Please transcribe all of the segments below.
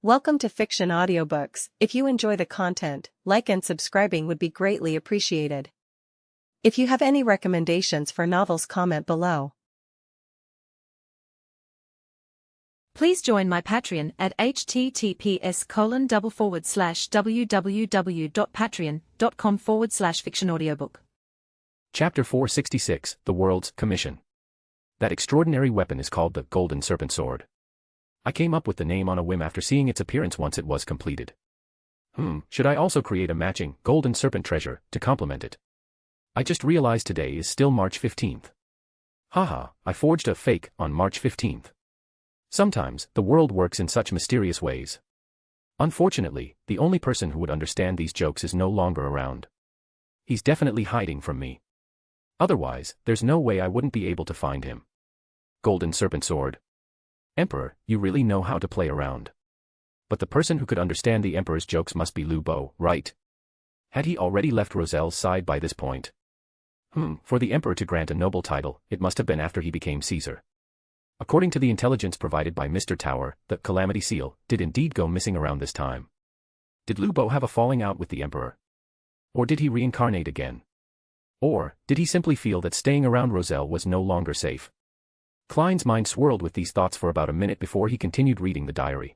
Welcome to Fiction Audiobooks. If you enjoy the content, like and subscribing would be greatly appreciated. If you have any recommendations for novels, comment below. Please join my Patreon at https://www.patreon.com/fictionaudiobook. Chapter 466, The World's Commission. That extraordinary weapon is called the Golden Serpent Sword. I came up with the name on a whim after seeing its appearance once it was completed. Should I also create a matching Golden Serpent treasure to complement it? I just realized today is still March 15th. Haha, I forged a fake on March 15th. Sometimes, the world works in such mysterious ways. Unfortunately, the only person who would understand these jokes is no longer around. He's definitely hiding from me. Otherwise, there's no way I wouldn't be able to find him. Golden Serpent Sword. Emperor, you really know how to play around. But the person who could understand the Emperor's jokes must be Lu Bo, right? Had he already left Roselle's side by this point? For the Emperor to grant a noble title, it must have been after he became Caesar. According to the intelligence provided by Mr. Tower, the Calamity Seal did indeed go missing around this time. Did Lu Bo have a falling out with the Emperor? Or did he reincarnate again? Or did he simply feel that staying around Roselle was no longer safe? Klein's mind swirled with these thoughts for about a minute before he continued reading the diary.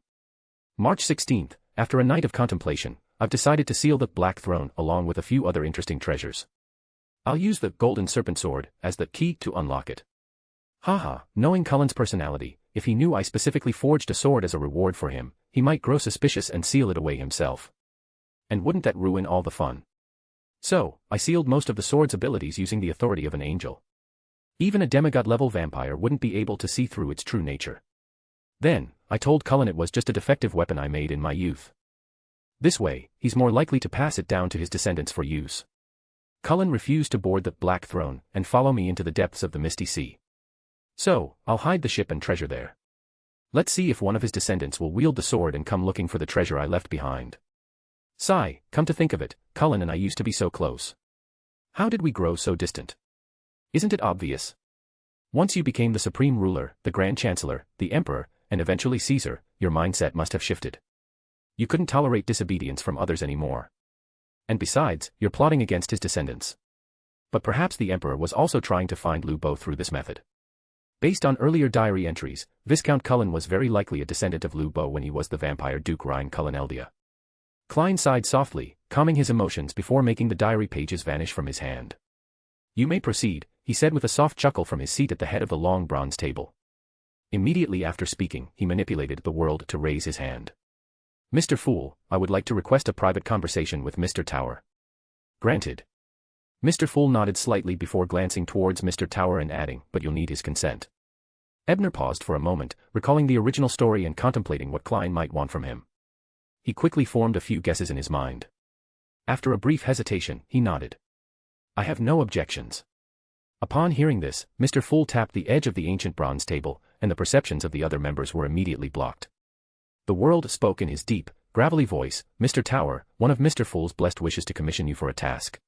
March 16th, after a night of contemplation, I've decided to seal the Black Throne along with a few other interesting treasures. I'll use the Golden Serpent Sword as the key to unlock it. Haha, knowing Cullen's personality, if he knew I specifically forged a sword as a reward for him, he might grow suspicious and seal it away himself. And wouldn't that ruin all the fun? So, I sealed most of the sword's abilities using the authority of an angel. Even a demigod-level vampire wouldn't be able to see through its true nature. Then, I told Cullen it was just a defective weapon I made in my youth. This way, he's more likely to pass it down to his descendants for use. Cullen refused to board the Black Throne and follow me into the depths of the Misty Sea. So, I'll hide the ship and treasure there. Let's see if one of his descendants will wield the sword and come looking for the treasure I left behind. Sigh, come to think of it, Cullen and I used to be so close. How did we grow so distant? Isn't it obvious? Once you became the Supreme Ruler, the Grand Chancellor, the Emperor, and eventually Caesar, your mindset must have shifted. You couldn't tolerate disobedience from others anymore. And besides, you're plotting against his descendants. But perhaps the Emperor was also trying to find Lu Bo through this method. Based on earlier diary entries, Viscount Cullen was very likely a descendant of Lu Bo when he was the vampire Duke Rhine Cullen Eldia. Klein sighed softly, calming his emotions before making the diary pages vanish from his hand. You may proceed, he said with a soft chuckle from his seat at the head of the long bronze table. Immediately after speaking, he manipulated the world to raise his hand. Mr. Fool, I would like to request a private conversation with Mr. Tower. Granted. Mr. Fool nodded slightly before glancing towards Mr. Tower and adding, but you'll need his consent. Ebner paused for a moment, recalling the original story and contemplating what Klein might want from him. He quickly formed a few guesses in his mind. After a brief hesitation, he nodded. I have no objections. Upon hearing this, Mr. Fool tapped the edge of the ancient bronze table, and the perceptions of the other members were immediately blocked. The world spoke in his deep, gravelly voice, Mr. Tower, one of Mr. Fool's blessed wishes to commission you for a task.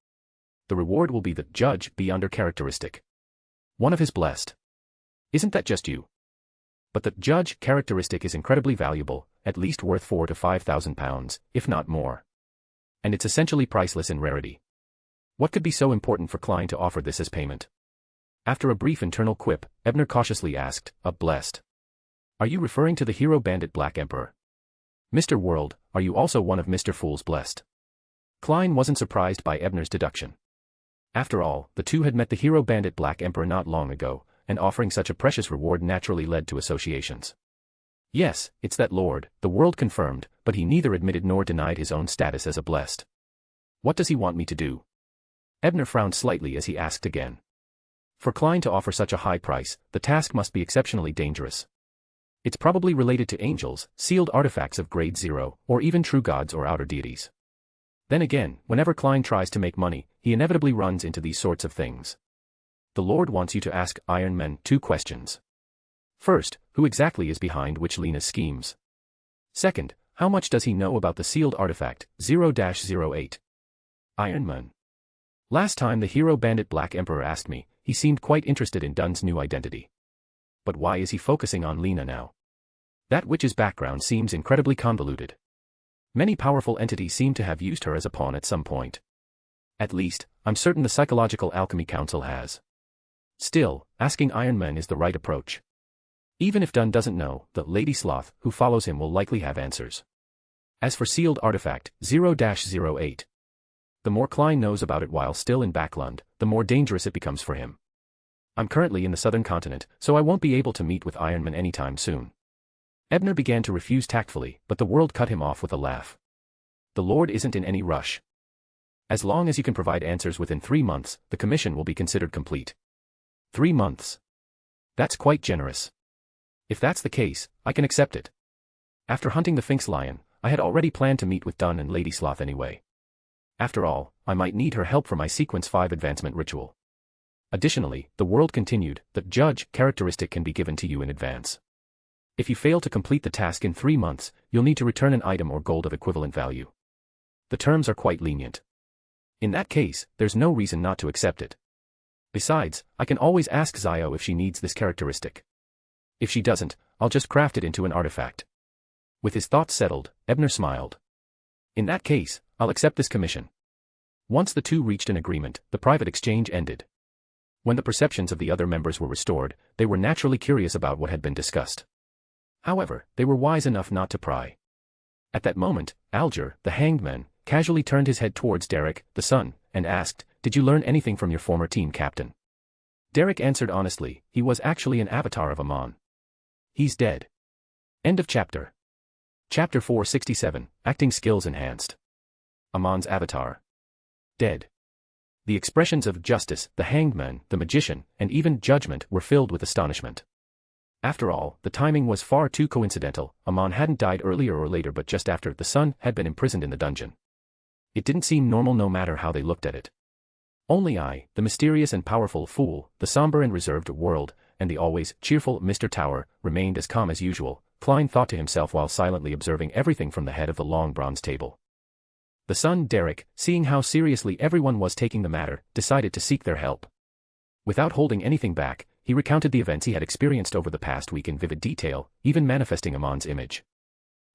The reward will be the judge beyonder characteristic. One of his blessed. Isn't that just you? But the judge characteristic is incredibly valuable, at least worth 4,000 to 5,000 pounds, if not more. And it's essentially priceless in rarity. What could be so important for Klein to offer this as payment? After a brief internal quip, Ebner cautiously asked, blessed. Are you referring to the hero bandit Black Emperor? Mr. World, are you also one of Mr. Fool's blessed? Klein wasn't surprised by Ebner's deduction. After all, the two had met the hero bandit Black Emperor not long ago, and offering such a precious reward naturally led to associations. Yes, it's that lord, the world confirmed, but he neither admitted nor denied his own status as a blessed. What does he want me to do? Ebner frowned slightly as he asked again. For Klein to offer such a high price, the task must be exceptionally dangerous. It's probably related to angels, sealed artifacts of grade 0, or even true gods or outer deities. Then again, whenever Klein tries to make money, he inevitably runs into these sorts of things. The Lord wants you to ask Iron Man 2 questions. First, who exactly is behind Witch Lena's schemes? Second, how much does he know about the sealed artifact, 0-08? Iron Man. Last time the hero bandit Black Emperor asked me, he seemed quite interested in Dunn's new identity. But why is he focusing on Lena now? That witch's background seems incredibly convoluted. Many powerful entities seem to have used her as a pawn at some point. At least, I'm certain the Psychological Alchemy Council has. Still, asking Iron Man is the right approach. Even if Dunn doesn't know, the Lady Sloth who follows him will likely have answers. As for sealed artifact 0-08, the more Klein knows about it while still in Backlund, the more dangerous it becomes for him. I'm currently in the southern continent, so I won't be able to meet with Iron Man anytime soon. Ebner began to refuse tactfully, but the world cut him off with a laugh. The Lord isn't in any rush. As long as you can provide answers within 3 months, the commission will be considered complete. 3 months. That's quite generous. If that's the case, I can accept it. After hunting the Sphinx Lion, I had already planned to meet with Dunn and Lady Sloth anyway. After all, I might need her help for my Sequence 5 advancement ritual. Additionally, the world continued, the Judge characteristic can be given to you in advance. If you fail to complete the task in 3 months, you'll need to return an item or gold of equivalent value. The terms are quite lenient. In that case, there's no reason not to accept it. Besides, I can always ask Zio if she needs this characteristic. If she doesn't, I'll just craft it into an artifact. With his thoughts settled, Ebner smiled. In that case, I'll accept this commission. Once the two reached an agreement, the private exchange ended. When the perceptions of the other members were restored, they were naturally curious about what had been discussed. However, they were wise enough not to pry. At that moment, Alger, the hanged man, casually turned his head towards Derek, the son, and asked, "Did you learn anything from your former team captain?" Derek answered honestly, he was actually an avatar of Amon. He's dead. End of chapter. Chapter 467, Acting Skills Enhanced. Amon's avatar. Dead. The expressions of Justice, the hanged man, the magician, and even Judgment were filled with astonishment. After all, the timing was far too coincidental. Amon hadn't died earlier or later but just after the son had been imprisoned in the dungeon. It didn't seem normal no matter how they looked at it. Only I, the mysterious and powerful fool, the somber and reserved world, and the always cheerful Mr. Tower, remained as calm as usual, Klein thought to himself while silently observing everything from the head of the long bronze table. The son, Derek, seeing how seriously everyone was taking the matter, decided to seek their help. Without holding anything back, he recounted the events he had experienced over the past week in vivid detail, even manifesting Amon's image.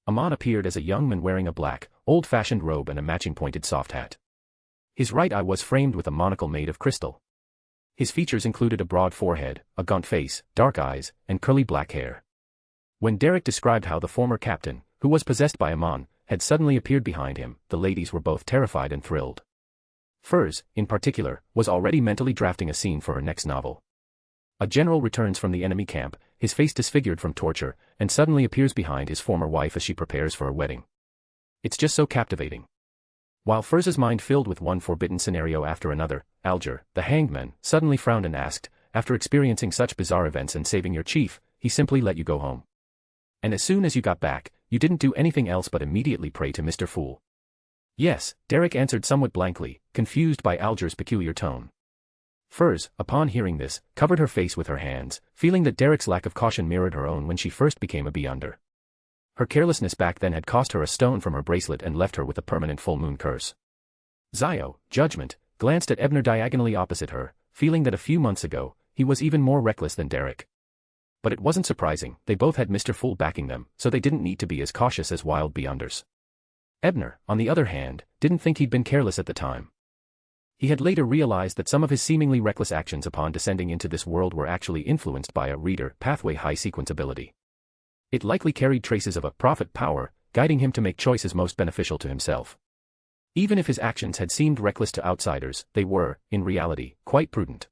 Amon appeared as a young man wearing a black, old-fashioned robe and a matching pointed soft hat. His right eye was framed with a monocle made of crystal. His features included a broad forehead, a gaunt face, dark eyes, and curly black hair. When Derek described how the former captain, who was possessed by Amon, had suddenly appeared behind him, the ladies were both terrified and thrilled. Furs, in particular, was already mentally drafting a scene for her next novel. A general returns from the enemy camp, his face disfigured from torture, and suddenly appears behind his former wife as she prepares for a wedding. It's just so captivating. While Furz's mind filled with one forbidden scenario after another, Alger, the hanged man, suddenly frowned and asked, "After experiencing such bizarre events and saving your chief, he simply let you go home. And as soon as you got back, you didn't do anything else but immediately pray to Mr. Fool." "Yes," Derek answered somewhat blankly, confused by Alger's peculiar tone. Furz, upon hearing this, covered her face with her hands, feeling that Derek's lack of caution mirrored her own when she first became a Beyonder. Her carelessness back then had cost her a stone from her bracelet and left her with a permanent full moon curse. Zio, Judgment, glanced at Ebner diagonally opposite her, feeling that a few months ago, he was even more reckless than Derek. But it wasn't surprising, they both had Mr. Fool backing them, so they didn't need to be as cautious as wild Beyonders. Ebner, on the other hand, didn't think he'd been careless at the time. He had later realized that some of his seemingly reckless actions upon descending into this world were actually influenced by a reader pathway high sequence ability. It likely carried traces of a prophet power, guiding him to make choices most beneficial to himself. Even if his actions had seemed reckless to outsiders, they were, in reality, quite prudent.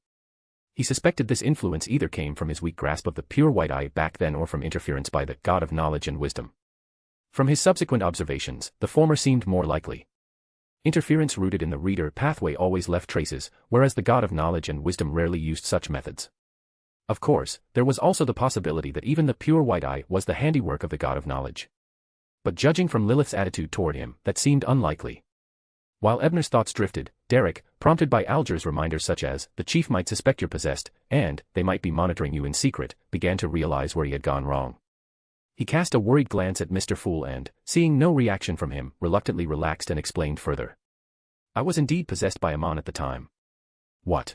He suspected this influence either came from his weak grasp of the pure white eye back then or from interference by the god of knowledge and wisdom. From his subsequent observations, the former seemed more likely. Interference rooted in the reader pathway always left traces, whereas the god of knowledge and wisdom rarely used such methods. Of course, there was also the possibility that even the pure white eye was the handiwork of the god of knowledge. But judging from Lilith's attitude toward him, that seemed unlikely. While Ebner's thoughts drifted, Derek, prompted by Alger's reminders such as, "The chief might suspect you're possessed," and, "They might be monitoring you in secret," began to realize where he had gone wrong. He cast a worried glance at Mr. Fool and, seeing no reaction from him, reluctantly relaxed and explained further. "I was indeed possessed by Amon at the time." "What?"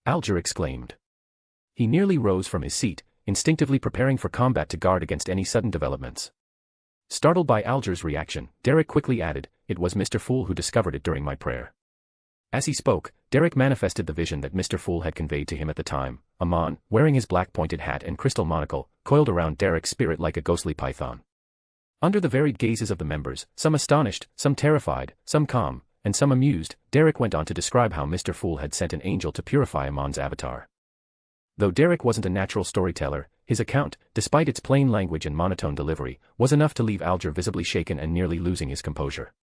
Alger exclaimed. He nearly rose from his seat, instinctively preparing for combat to guard against any sudden developments. Startled by Alger's reaction, Derek quickly added, "It was Mr. Fool who discovered it during my prayer." As he spoke, Derek manifested the vision that Mr. Fool had conveyed to him at the time, a mon, wearing his black pointed hat and crystal monocle, coiled around Derek's spirit like a ghostly python. Under the varied gazes of the members, some astonished, some terrified, some calm, and some amused, Derek went on to describe how Mr. Fool had sent an angel to purify Amon's avatar. Though Derek wasn't a natural storyteller, his account, despite its plain language and monotone delivery, was enough to leave Alger visibly shaken and nearly losing his composure.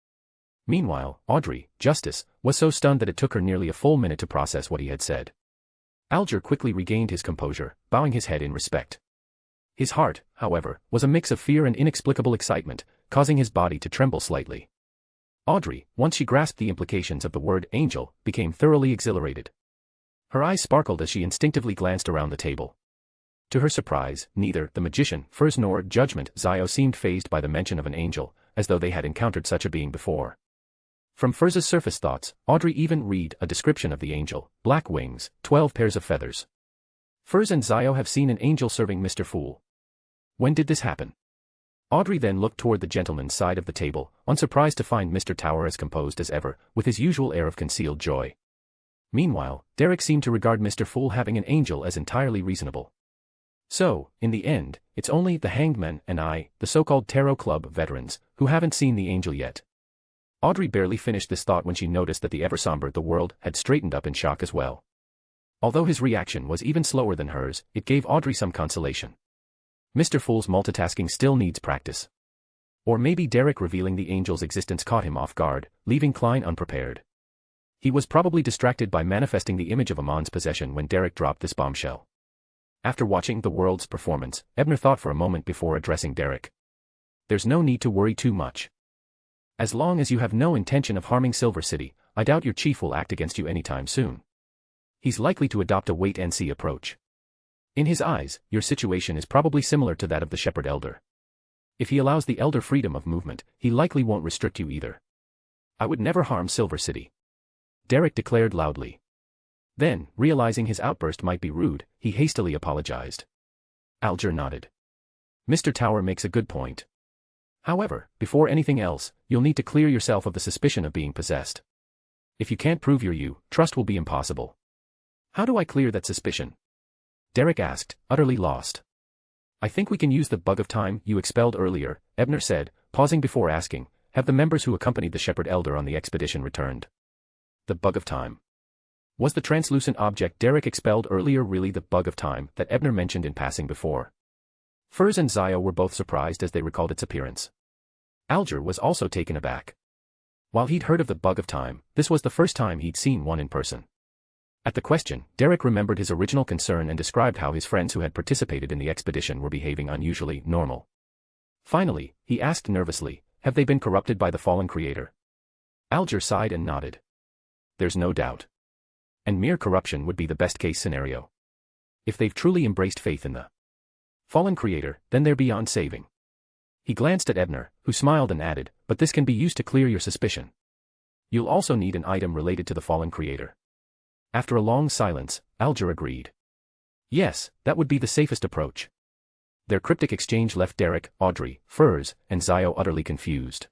Meanwhile, Audrey, Justice, was so stunned that it took her nearly a full minute to process what he had said. Alger quickly regained his composure, bowing his head in respect. His heart, however, was a mix of fear and inexplicable excitement, causing his body to tremble slightly. Audrey, once she grasped the implications of the word angel, became thoroughly exhilarated. Her eyes sparkled as she instinctively glanced around the table. To her surprise, neither the magician, Furs nor Judgment Zio seemed fazed by the mention of an angel, as though they had encountered such a being before. From Furs's surface thoughts, Audrey even read a description of the angel: black wings, 12 pairs of feathers. Furs and Zio have seen an angel serving Mr. Fool. When did this happen? Audrey then looked toward the gentleman's side of the table, unsurprised to find Mr. Tower as composed as ever, with his usual air of concealed joy. Meanwhile, Derek seemed to regard Mr. Fool having an angel as entirely reasonable. So, in the end, it's only the Hanged Men and I, the so-called Tarot Club veterans, who haven't seen the angel yet. Audrey barely finished this thought when she noticed that the ever-somber The World had straightened up in shock as well. Although his reaction was even slower than hers, it gave Audrey some consolation. Mr. Fool's multitasking still needs practice. Or maybe Derek revealing the angel's existence caught him off guard, leaving Klein unprepared. He was probably distracted by manifesting the image of Amon's possession when Derek dropped this bombshell. After watching The World's performance, Ebner thought for a moment before addressing Derek. There's no need to worry too much. As long as you have no intention of harming Silver City, I doubt your chief will act against you anytime soon. He's likely to adopt a wait-and-see approach. In his eyes, your situation is probably similar to that of the Shepherd Elder. If he allows the Elder freedom of movement, he likely won't restrict you either. I would never harm Silver City, Derek declared loudly. Then, realizing his outburst might be rude, he hastily apologized. Alger nodded. Mr. Tower makes a good point. However, before anything else, you'll need to clear yourself of the suspicion of being possessed. If you can't prove you, trust will be impossible. How do I clear that suspicion? Derek asked, utterly lost. I think we can use the bug of time you expelled earlier, Ebner said, pausing before asking, have the members who accompanied the Shepherd Elder on the expedition returned? The bug of time. Was the translucent object Derek expelled earlier really the bug of time that Ebner mentioned in passing before? Furs and Zio were both surprised as they recalled its appearance. Alger was also taken aback. While he'd heard of the bug of time, this was the first time he'd seen one in person. At the question, Derek remembered his original concern and described how his friends who had participated in the expedition were behaving unusually normal. Finally, he asked nervously, have they been corrupted by the fallen creator? Alger sighed and nodded. There's no doubt. And mere corruption would be the best-case scenario. If they've truly embraced faith in the fallen creator, then they're beyond saving. He glanced at Ebner, who smiled and added, but this can be used to clear your suspicion. You'll also need an item related to the fallen creator. After a long silence, Alger agreed. Yes, that would be the safest approach. Their cryptic exchange left Derek, Audrey, Furs, and Zio utterly confused.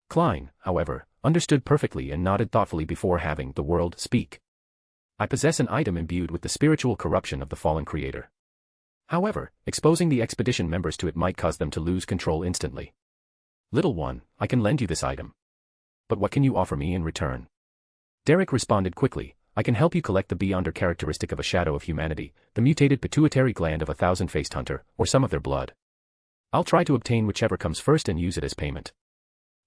Klein, however, understood perfectly and nodded thoughtfully before having The World speak. I possess an item imbued with the spiritual corruption of the fallen creator. However, exposing the expedition members to it might cause them to lose control instantly. Little one, I can lend you this item. But what can you offer me in return? Derek responded quickly, I can help you collect the beyonder characteristic of a shadow of humanity, the mutated pituitary gland of a thousand-faced hunter, or some of their blood. I'll try to obtain whichever comes first and use it as payment.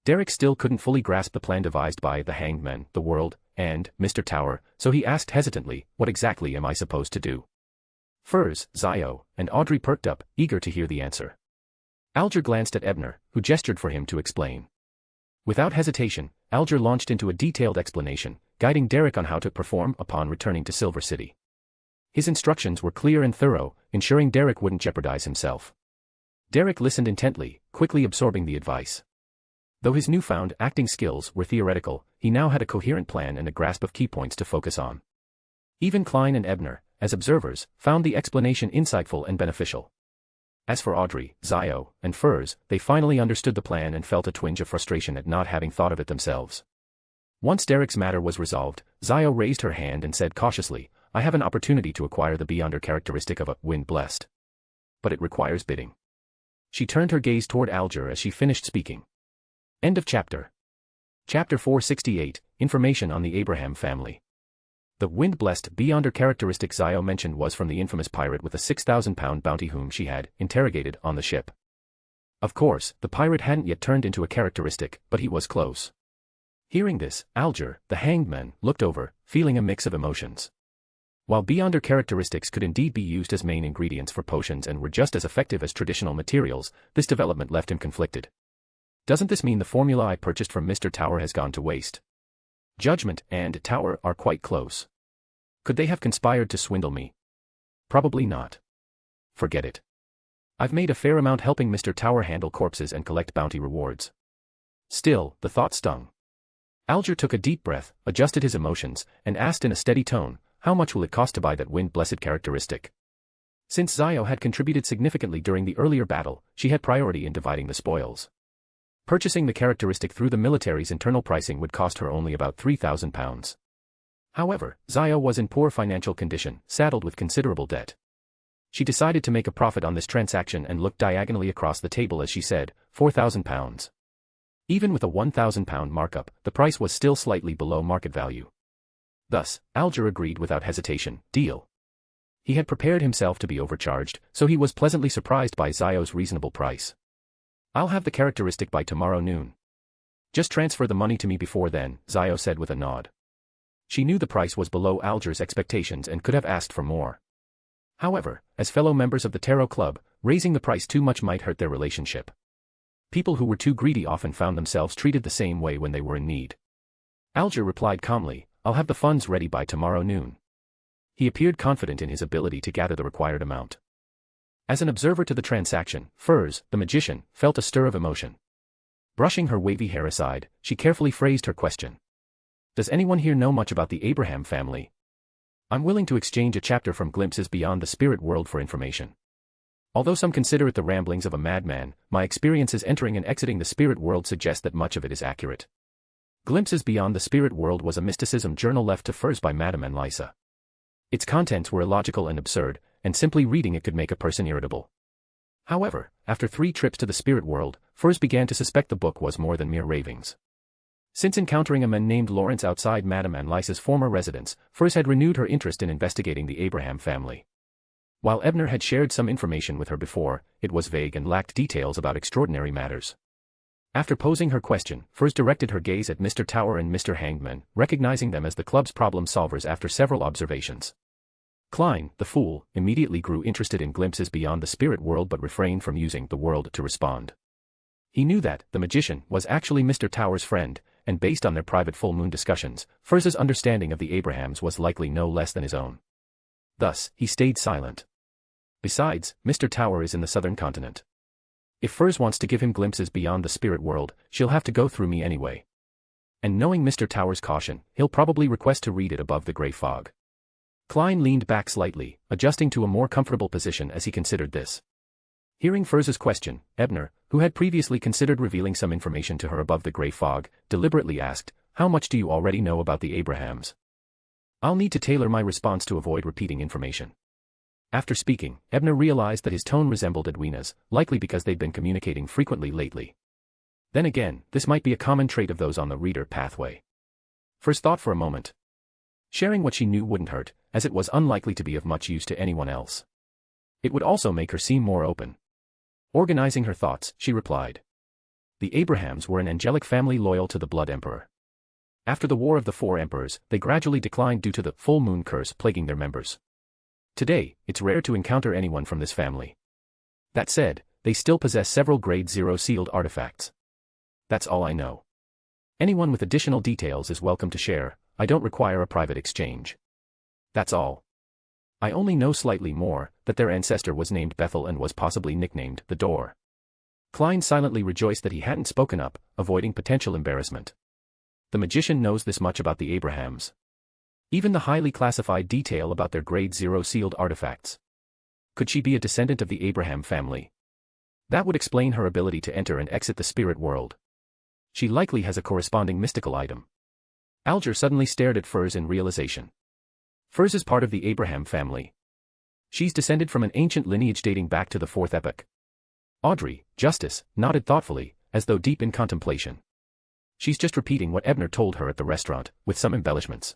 Derek still couldn't fully grasp the plan devised by the Hanged Men, The World, and Mr. Tower, so he asked hesitantly, what exactly am I supposed to do? Furs, Zio, and Audrey perked up, eager to hear the answer. Alger glanced at Ebner, who gestured for him to explain. Without hesitation, Alger launched into a detailed explanation, guiding Derek on how to perform upon returning to Silver City. His instructions were clear and thorough, ensuring Derek wouldn't jeopardize himself. Derek listened intently, quickly absorbing the advice. Though his newfound acting skills were theoretical, he now had a coherent plan and a grasp of key points to focus on. Even Klein and Ebner, as observers, found the explanation insightful and beneficial. As for Audrey, Zio, and Furs, they finally understood the plan and felt a twinge of frustration at not having thought of it themselves. Once Derek's matter was resolved, Zio raised her hand and said cautiously, I have an opportunity to acquire the Beyonder characteristic of a wind blessed. But it requires bidding. She turned her gaze toward Alger as she finished speaking. End of chapter. Chapter 468, Information on the Abraham Family. The wind-blessed Beyonder characteristic Zio mentioned was from the infamous pirate with a 6,000-pound bounty whom she had interrogated on the ship. Of course, the pirate hadn't yet turned into a characteristic, but he was close. Hearing this, Alger, the hanged man, looked over, feeling a mix of emotions. While Beyonder characteristics could indeed be used as main ingredients for potions and were just as effective as traditional materials, this development left him conflicted. Doesn't this mean the formula I purchased from Mr. Tower has gone to waste? Judgment and Tower are quite close. Could they have conspired to swindle me? Probably not. Forget it. I've made a fair amount helping Mr. Tower handle corpses and collect bounty rewards. Still, the thought stung. Alger took a deep breath, adjusted his emotions, and asked in a steady tone, how much will it cost to buy that wind-blessed characteristic? Since Zio had contributed significantly during the earlier battle, she had priority in dividing the spoils. Purchasing the characteristic through the military's internal pricing would cost her only about 3,000 pounds. However, Zio was in poor financial condition, saddled with considerable debt. She decided to make a profit on this transaction and looked diagonally across the table as she said, 4,000 pounds. Even with a 1,000-pound markup, the price was still slightly below market value. Thus, Alger agreed without hesitation, deal. He had prepared himself to be overcharged, so he was pleasantly surprised by Zio's reasonable price. I'll have the characteristic by tomorrow noon. Just transfer the money to me before then, Zio said with a nod. She knew the price was below Alger's expectations and could have asked for more. However, as fellow members of the Tarot Club, raising the price too much might hurt their relationship. People who were too greedy often found themselves treated the same way when they were in need. Alger replied calmly, I'll have the funds ready by tomorrow noon. He appeared confident in his ability to gather the required amount. As an observer to the transaction, Furs, the magician, felt a stir of emotion. Brushing her wavy hair aside, she carefully phrased her question. Does anyone here know much about the Abraham family? I'm willing to exchange a chapter from Glimpses Beyond the Spirit World for information. Although some consider it the ramblings of a madman, my experiences entering and exiting the spirit world suggest that much of it is accurate. Glimpses Beyond the Spirit World was a mysticism journal left to Furs by Madame and Lysa. Its contents were illogical and absurd, and simply reading it could make a person irritable. However, after 3 trips to the spirit world, Furs began to suspect the book was more than mere ravings. Since encountering a man named Lawrence outside Madame and Lysa's former residence, Furs had renewed her interest in investigating the Abraham family. While Ebner had shared some information with her before, it was vague and lacked details about extraordinary matters. After posing her question, Furs directed her gaze at Mr. Tower and Mr. Hangman, recognizing them as the club's problem solvers after several observations. Klein, the fool, immediately grew interested in Glimpses Beyond the Spirit World but refrained from using the world to respond. He knew that the magician was actually Mr. Tower's friend, and based on their private full moon discussions, Furs's understanding of the Abrahams was likely no less than his own. Thus, he stayed silent. Besides, Mr. Tower is in the southern continent. If Furs wants to give him glimpses beyond the spirit world, she'll have to go through me anyway. And knowing Mr. Tower's caution, he'll probably request to read it above the gray fog. Klein leaned back slightly, adjusting to a more comfortable position as he considered this. Hearing Furs's question, Ebner, who had previously considered revealing some information to her above the gray fog, deliberately asked, how much do you already know about the Abrahams? I'll need to tailor my response to avoid repeating information. After speaking, Ebner realized that his tone resembled Edwina's, likely because they'd been communicating frequently lately. Then again, this might be a common trait of those on the reader pathway. Furs thought for a moment. Sharing what she knew wouldn't hurt, as it was unlikely to be of much use to anyone else. It would also make her seem more open. Organizing her thoughts, she replied. The Abrahams were an angelic family loyal to the Blood Emperor. After the War of the Four Emperors, they gradually declined due to the full moon curse plaguing their members. Today, it's rare to encounter anyone from this family. That said, they still possess several Grade 0 sealed artifacts. That's all I know. Anyone with additional details is welcome to share. I don't require a private exchange. That's all. I only know slightly more, that their ancestor was named Bethel and was possibly nicknamed the Door. Klein silently rejoiced that he hadn't spoken up, avoiding potential embarrassment. The magician knows this much about the Abrahams. Even the highly classified detail about their grade 0 sealed artifacts. Could she be a descendant of the Abraham family? That would explain her ability to enter and exit the spirit world. She likely has a corresponding mystical item. Alger suddenly stared at Furs in realization. Furs is part of the Abraham family. She's descended from an ancient lineage dating back to the 4th epoch. Audrey, Justice, nodded thoughtfully, as though deep in contemplation. She's just repeating what Ebner told her at the restaurant, with some embellishments.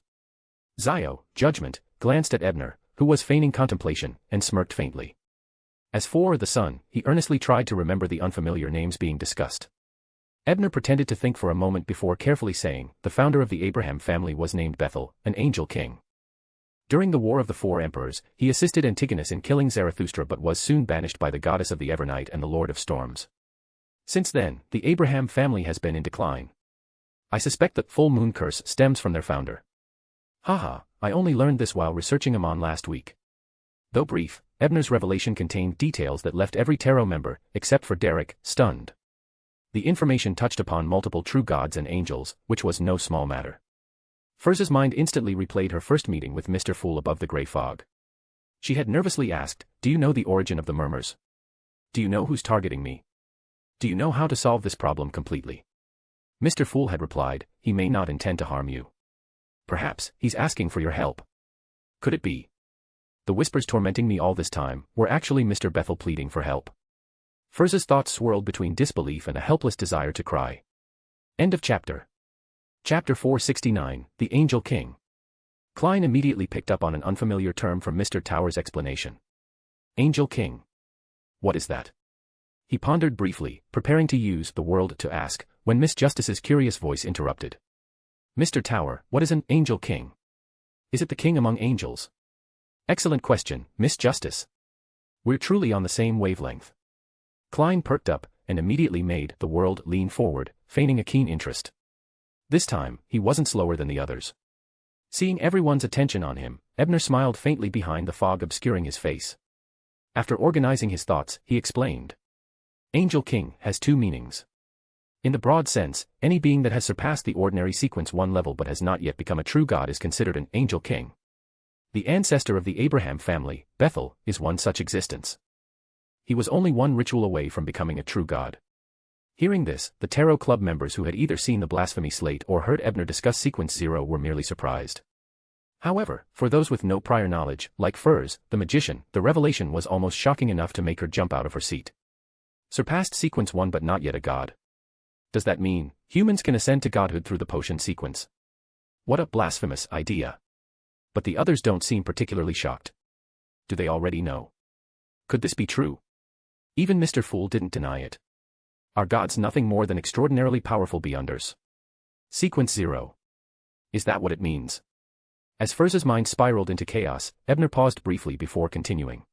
Zio, Judgment, glanced at Ebner, who was feigning contemplation, and smirked faintly. As for the son, he earnestly tried to remember the unfamiliar names being discussed. Ebner pretended to think for a moment before carefully saying, the founder of the Abraham family was named Bethel, an angel king. During the War of the Four Emperors, he assisted Antigonus in killing Zarathustra but was soon banished by the goddess of the Evernight and the Lord of Storms. Since then, the Abraham family has been in decline. I suspect that full moon curse stems from their founder. Haha, I only learned this while researching Amon last week. Though brief, Ebner's revelation contained details that left every tarot member, except for Derek, stunned. The information touched upon multiple true gods and angels, which was no small matter. Furs's mind instantly replayed her first meeting with Mr. Fool above the grey fog. She had nervously asked, "Do you know the origin of the murmurs? Do you know who's targeting me? Do you know how to solve this problem completely?" Mr. Fool had replied, "He may not intend to harm you. Perhaps, he's asking for your help." Could it be? The whispers tormenting me all this time were actually Mr. Bethel pleading for help. Furs's thoughts swirled between disbelief and a helpless desire to cry. End of chapter. Chapter 469, The Angel King. Klein immediately picked up on an unfamiliar term from Mr. Tower's explanation. Angel King. What is that? He pondered briefly, preparing to use the word to ask, when Miss Justice's curious voice interrupted. Mr. Tower, what is an angel king? Is it the king among angels? Excellent question, Miss Justice. We're truly on the same wavelength. Klein perked up, and immediately made the world lean forward, feigning a keen interest. This time, he wasn't slower than the others. Seeing everyone's attention on him, Ebner smiled faintly behind the fog obscuring his face. After organizing his thoughts, he explained. Angel King has two meanings. In the broad sense, any being that has surpassed the ordinary sequence 1 level but has not yet become a true god is considered an angel king. The ancestor of the Abraham family, Bethel, is one such existence. He was only one ritual away from becoming a true god. Hearing this, the Tarot Club members who had either seen the blasphemy slate or heard Ebner discuss Sequence 0 were merely surprised. However, for those with no prior knowledge, like Furs, the magician, the revelation was almost shocking enough to make her jump out of her seat. Surpassed Sequence 1 but not yet a god. Does that mean humans can ascend to godhood through the potion sequence? What a blasphemous idea. But the others don't seem particularly shocked. Do they already know? Could this be true? Even Mr. Fool didn't deny it. Are gods nothing more than extraordinarily powerful beyonders? Sequence 0. Is that what it means? As Furs's mind spiraled into chaos, Ebner paused briefly before continuing.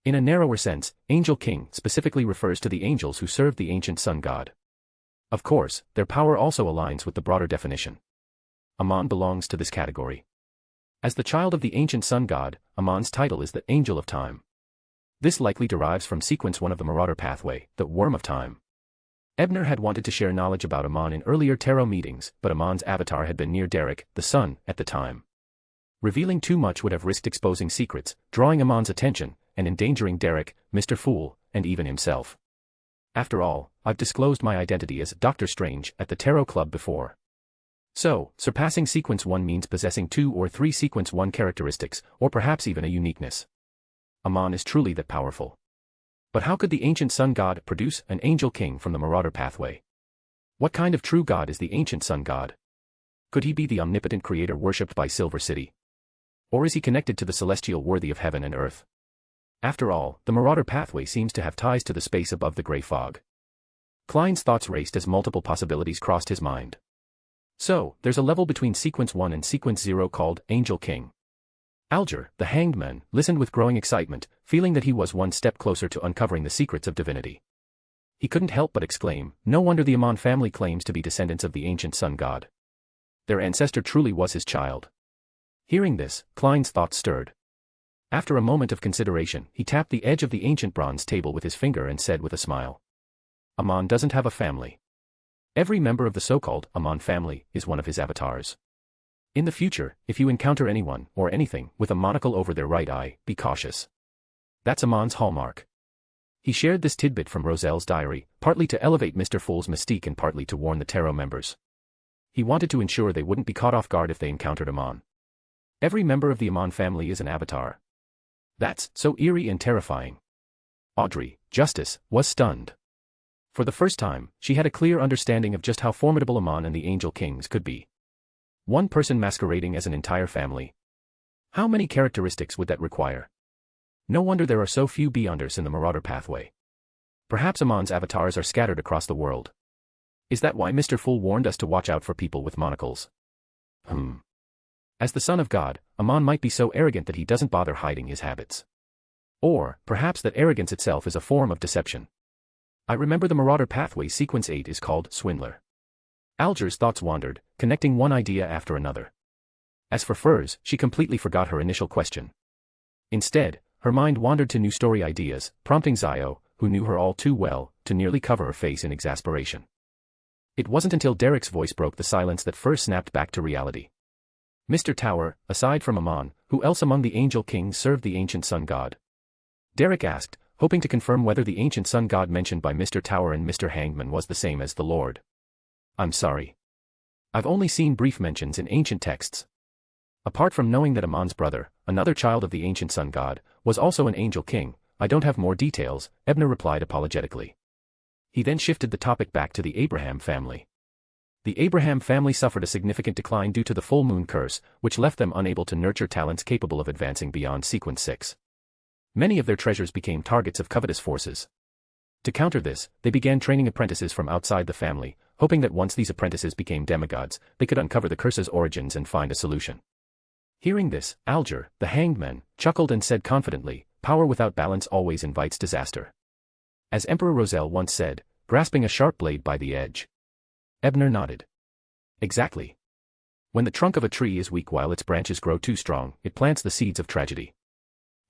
In a narrower sense, Angel King specifically refers to the angels who served the ancient sun god. Of course, their power also aligns with the broader definition. Amon belongs to this category. As the child of the ancient sun god, Amon's title is the Angel of Time. This likely derives from Sequence 1 of the Marauder pathway, the Worm of Time. Ebner had wanted to share knowledge about Amon in earlier tarot meetings, but Amon's avatar had been near Derek, the sun, at the time. Revealing too much would have risked exposing secrets, drawing Amon's attention, and endangering Derek, Mr. Fool, and even himself. After all, I've disclosed my identity as Dr. Strange at the Tarot Club before. So, surpassing Sequence 1 means possessing 2 or 3 Sequence 1 characteristics, or perhaps even a uniqueness. Amon is truly that powerful. But how could the ancient sun god produce an angel king from the Marauder pathway? What kind of true god is the ancient sun god? Could he be the omnipotent creator worshipped by Silver City? Or is he connected to the celestial worthy of heaven and earth? After all, the Marauder pathway seems to have ties to the space above the grey fog. Klein's thoughts raced as multiple possibilities crossed his mind. So, there's a level between Sequence 1 and Sequence 0 called Angel King. Alger, the hanged man, listened with growing excitement, feeling that he was one step closer to uncovering the secrets of divinity. He couldn't help but exclaim, no wonder the Amon family claims to be descendants of the ancient sun god. Their ancestor truly was his child. Hearing this, Klein's thoughts stirred. After a moment of consideration, he tapped the edge of the ancient bronze table with his finger and said with a smile. Amon doesn't have a family. Every member of the so-called Amon family is one of his avatars. In the future, if you encounter anyone, or anything, with a monocle over their right eye, be cautious. That's Amon's hallmark. He shared this tidbit from Roselle's diary, partly to elevate Mr. Fool's mystique and partly to warn the tarot members. He wanted to ensure they wouldn't be caught off guard if they encountered Amon. Every member of the Amon family is an avatar. That's so eerie and terrifying. Audrey, Justice, was stunned. For the first time, she had a clear understanding of just how formidable Amon and the Angel Kings could be. One person masquerading as an entire family. How many characteristics would that require? No wonder there are so few Beyonders in the Marauder pathway. Perhaps Amon's avatars are scattered across the world. Is that why Mr. Fool warned us to watch out for people with monocles? As the son of God, Amon might be so arrogant that he doesn't bother hiding his habits. Or, perhaps that arrogance itself is a form of deception. I remember the Marauder pathway sequence 8 is called Swindler. Alger's thoughts wandered, connecting one idea after another. As for Furs, she completely forgot her initial question. Instead, her mind wandered to new story ideas, prompting Zio, who knew her all too well, to nearly cover her face in exasperation. It wasn't until Derek's voice broke the silence that Furs snapped back to reality. Mr. Tower, aside from Amon, who else among the Angel Kings served the ancient sun god? Derek asked, hoping to confirm whether the ancient sun god mentioned by Mr. Tower and Mr. Hangman was the same as the Lord. I'm sorry. I've only seen brief mentions in ancient texts. Apart from knowing that Amon's brother, another child of the ancient sun god, was also an angel king, I don't have more details, Ebner replied apologetically. He then shifted the topic back to the Abraham family. The Abraham family suffered a significant decline due to the full moon curse, which left them unable to nurture talents capable of advancing beyond sequence 6. Many of their treasures became targets of covetous forces. To counter this, they began training apprentices from outside the family, hoping that once these apprentices became demigods, they could uncover the curse's origins and find a solution. Hearing this, Alger, the hanged man, chuckled and said confidently, "Power without balance always invites disaster." As Emperor Roselle once said, grasping a sharp blade by the edge. Ebner nodded. Exactly. When the trunk of a tree is weak while its branches grow too strong, it plants the seeds of tragedy.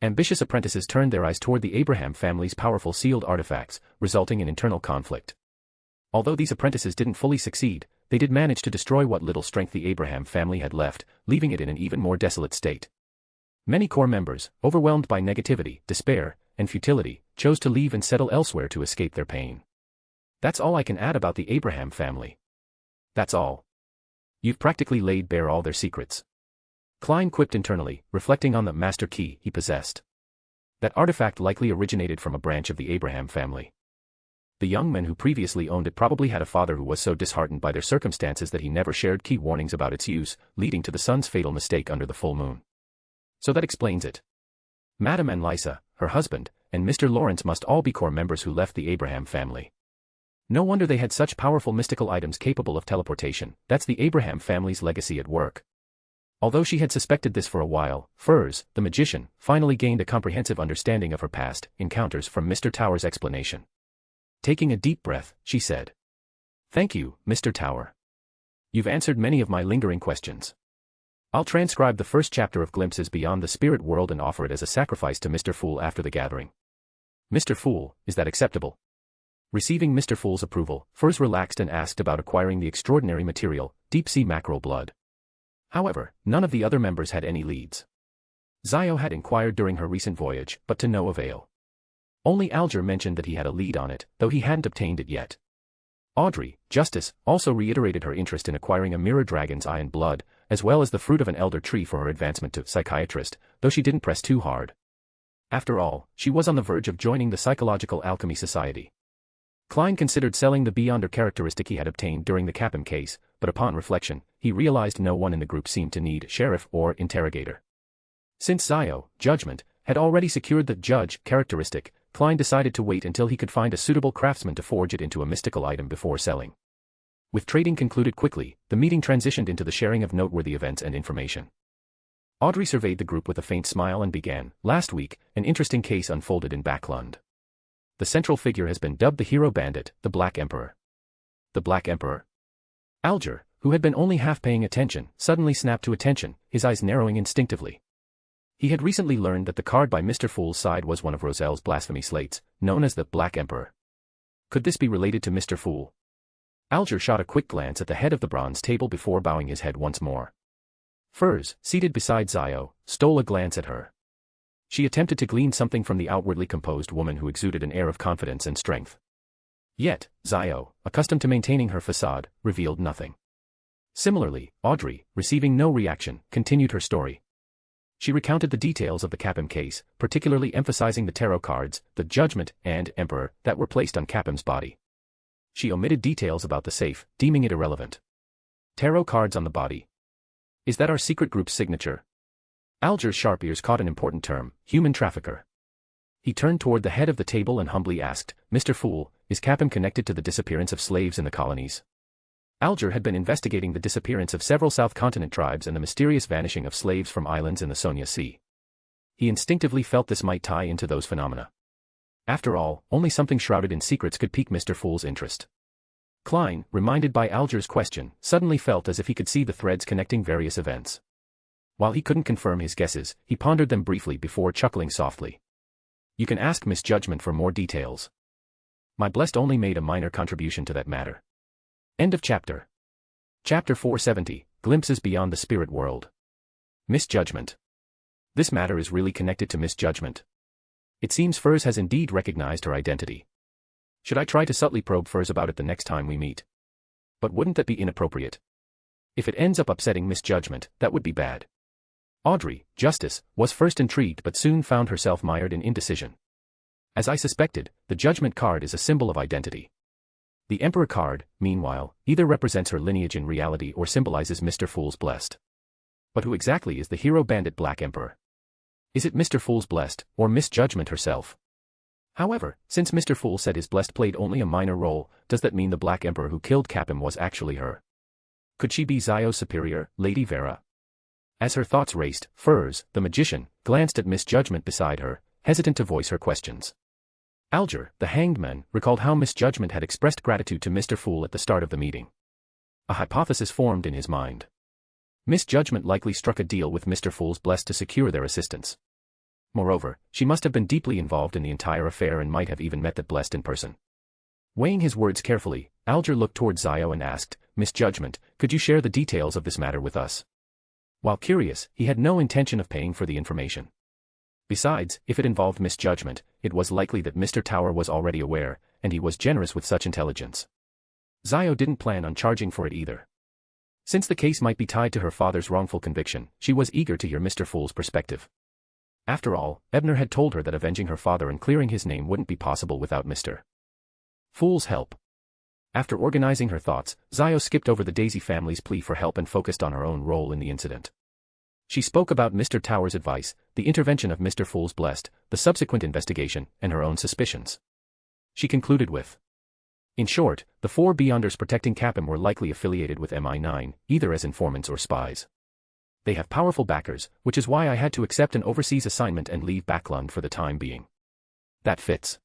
Ambitious apprentices turned their eyes toward the Abraham family's powerful sealed artifacts, resulting in internal conflict. Although these apprentices didn't fully succeed, they did manage to destroy what little strength the Abraham family had left, leaving it in an even more desolate state. Many core members, overwhelmed by negativity, despair, and futility, chose to leave and settle elsewhere to escape their pain. That's all I can add about the Abraham family. That's all. You've practically laid bare all their secrets. Klein quipped internally, reflecting on the master key he possessed. That artifact likely originated from a branch of the Abraham family. The young man who previously owned it probably had a father who was so disheartened by their circumstances that he never shared key warnings about its use, leading to the son's fatal mistake under the full moon. So that explains it. Madame and Lysa, her husband, and Mr. Lawrence must all be core members who left the Abraham family. No wonder they had such powerful mystical items capable of teleportation. That's the Abraham family's legacy at work. Although she had suspected this for a while, Furs, the magician, finally gained a comprehensive understanding of her past encounters from Mr. Tower's explanation. Taking a deep breath, she said, "Thank you, Mr. Tower. You've answered many of my lingering questions. I'll transcribe the first chapter of Glimpses Beyond the Spirit World and offer it as a sacrifice to Mr. Fool after the gathering." "Mr. Fool, is that acceptable?" Receiving Mr. Fool's approval, Furs relaxed and asked about acquiring the extraordinary material, deep-sea mackerel blood. However, none of the other members had any leads. Zio had inquired during her recent voyage, but to no avail. Only Alger mentioned that he had a lead on it, though he hadn't obtained it yet. Audrey, Justice, also reiterated her interest in acquiring a mirror dragon's eye and blood, as well as the fruit of an elder tree for her advancement to psychiatrist, though she didn't press too hard. After all, she was on the verge of joining the Psychological Alchemy Society. Klein considered selling the Beyonder characteristic he had obtained during the Capim case, but upon reflection, he realized no one in the group seemed to need sheriff or interrogator. Since Zio, Judgment, had already secured the judge characteristic, Klein decided to wait until he could find a suitable craftsman to forge it into a mystical item before selling. With trading concluded quickly, the meeting transitioned into the sharing of noteworthy events and information. Audrey surveyed the group with a faint smile and began, "Last week, an interesting case unfolded in Backlund. The central figure has been dubbed the hero bandit, the Black Emperor." "The Black Emperor?" Alger, who had been only half paying attention, suddenly snapped to attention, his eyes narrowing instinctively. He had recently learned that the card by Mr. Fool's side was one of Roselle's blasphemy slates, known as the Black Emperor. Could this be related to Mr. Fool? Alger shot a quick glance at the head of the bronze table before bowing his head once more. Furs, seated beside Zio, stole a glance at her. She attempted to glean something from the outwardly composed woman who exuded an air of confidence and strength. Yet, Zio, accustomed to maintaining her facade, revealed nothing. Similarly, Audrey, receiving no reaction, continued her story. She recounted the details of the Capim case, particularly emphasizing the tarot cards, the Judgment, and Emperor that were placed on Capim's body. She omitted details about the safe, deeming it irrelevant. Tarot cards on the body. Is that our secret group's signature? Alger's sharp ears caught an important term, human trafficker. He turned toward the head of the table and humbly asked, Mr. Fool, is Capim connected to the disappearance of slaves in the colonies? Alger had been investigating the disappearance of several South Continent tribes and the mysterious vanishing of slaves from islands in the Sonia Sea. He instinctively felt this might tie into those phenomena. After all, only something shrouded in secrets could pique Mr. Fool's interest. Klein, reminded by Alger's question, suddenly felt as if he could see the threads connecting various events. While he couldn't confirm his guesses, he pondered them briefly before chuckling softly. You can ask Miss Judgment for more details. My blessed only made a minor contribution to that matter. End of chapter. Chapter 470, Glimpses Beyond the Spirit World. Miss Judgment. This matter is really connected to Miss Judgment. It seems Furs has indeed recognized her identity. Should I try to subtly probe Furs about it the next time we meet? But wouldn't that be inappropriate? If it ends up upsetting Miss Judgment, that would be bad. Audrey, Justice, was first intrigued but soon found herself mired in indecision. As I suspected, the Judgment card is a symbol of identity. The Emperor card, meanwhile, either represents her lineage in reality or symbolizes Mr. Fool's blessed. But who exactly is the hero bandit Black Emperor? Is it Mr. Fool's blessed, or Miss Judgment herself? However, since Mr. Fool said his blessed played only a minor role, does that mean the Black Emperor who killed Capim was actually her? Could she be Zio's superior, Lady Vera? As her thoughts raced, Furs, the magician, glanced at Miss Judgment beside her, hesitant to voice her questions. Alger, the hanged man, recalled how Miss Judgment had expressed gratitude to Mr. Fool at the start of the meeting. A hypothesis formed in his mind. Miss Judgment likely struck a deal with Mr. Fool's blessed to secure their assistance. Moreover, she must have been deeply involved in the entire affair and might have even met that blessed in person. Weighing his words carefully, Alger looked toward Zio and asked, Miss Judgment, could you share the details of this matter with us? While curious, he had no intention of paying for the information. Besides, if it involved Miss Judgment, it was likely that Mr. Tower was already aware, and he was generous with such intelligence. Zio didn't plan on charging for it either. Since the case might be tied to her father's wrongful conviction, she was eager to hear Mr. Fool's perspective. After all, Ebner had told her that avenging her father and clearing his name wouldn't be possible without Mr. Fool's help. After organizing her thoughts, Zio skipped over the Daisy family's plea for help and focused on her own role in the incident. She spoke about Mr. Tower's advice, the intervention of Mr. Fool's blessed, the subsequent investigation, and her own suspicions. She concluded with, in short, the 4 Beyonders protecting Capim were likely affiliated with MI9, either as informants or spies. They have powerful backers, which is why I had to accept an overseas assignment and leave Backlund for the time being. That fits.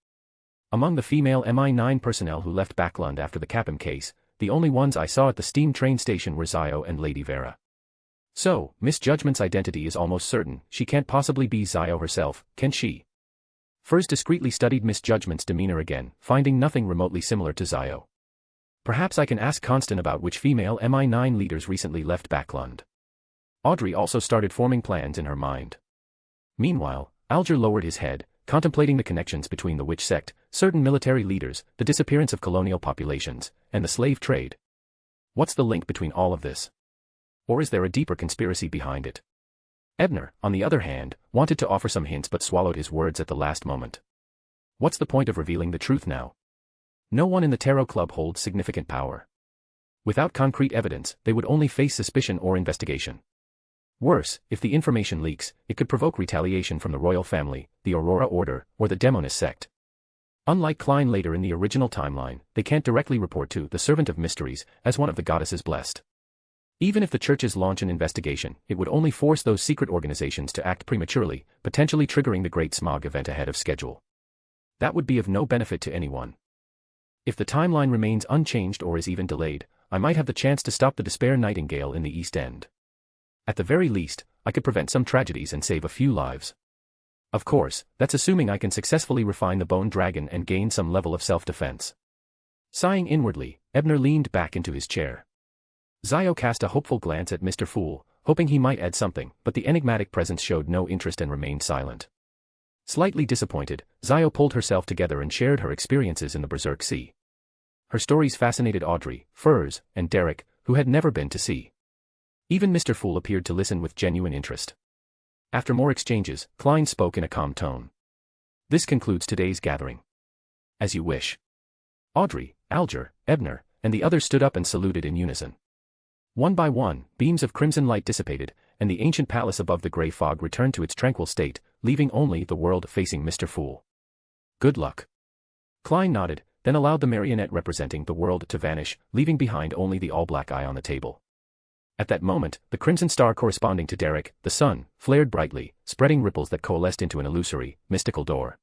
Among the female MI9 personnel who left Backlund after the Capim case, the only ones I saw at the steam train station were Zio and Lady Vera. So, Miss Judgment's identity is almost certain. She can't possibly be Zio herself, can she? Furs discreetly studied Miss Judgment's demeanor again, finding nothing remotely similar to Zio. Perhaps I can ask Constant about which female MI9 leaders recently left Backlund. Audrey also started forming plans in her mind. Meanwhile, Alger lowered his head, contemplating the connections between the witch sect, certain military leaders, the disappearance of colonial populations, and the slave trade. What's the link between all of this? Or is there a deeper conspiracy behind it? Ebner, on the other hand, wanted to offer some hints but swallowed his words at the last moment. What's the point of revealing the truth now? No one in the Tarot Club holds significant power. Without concrete evidence, they would only face suspicion or investigation. Worse, if the information leaks, it could provoke retaliation from the royal family, the Aurora Order, or the Demonist sect. Unlike Klein later in the original timeline, they can't directly report to the Servant of Mysteries as one of the goddesses blessed. Even if the churches launch an investigation, it would only force those secret organizations to act prematurely, potentially triggering the Great Smog event ahead of schedule. That would be of no benefit to anyone. If the timeline remains unchanged or is even delayed, I might have the chance to stop the Despair Nightingale in the East End. At the very least, I could prevent some tragedies and save a few lives. Of course, that's assuming I can successfully refine the Bone Dragon and gain some level of self-defense. Sighing inwardly, Ebner leaned back into his chair. Zio cast a hopeful glance at Mr. Fool, hoping he might add something, but the enigmatic presence showed no interest and remained silent. Slightly disappointed, Zio pulled herself together and shared her experiences in the Berserk Sea. Her stories fascinated Audrey, Furs, and Derek, who had never been to sea. Even Mr. Fool appeared to listen with genuine interest. After more exchanges, Klein spoke in a calm tone. This concludes today's gathering. As you wish. Audrey, Alger, Ebner, and the others stood up and saluted in unison. One by one, beams of crimson light dissipated, and the ancient palace above the grey fog returned to its tranquil state, leaving only the world facing Mr. Fool. Good luck. Klein nodded, then allowed the marionette representing the world to vanish, leaving behind only the all-black eye on the table. At that moment, the crimson star corresponding to Derek, the sun, flared brightly, spreading ripples that coalesced into an illusory, mystical door.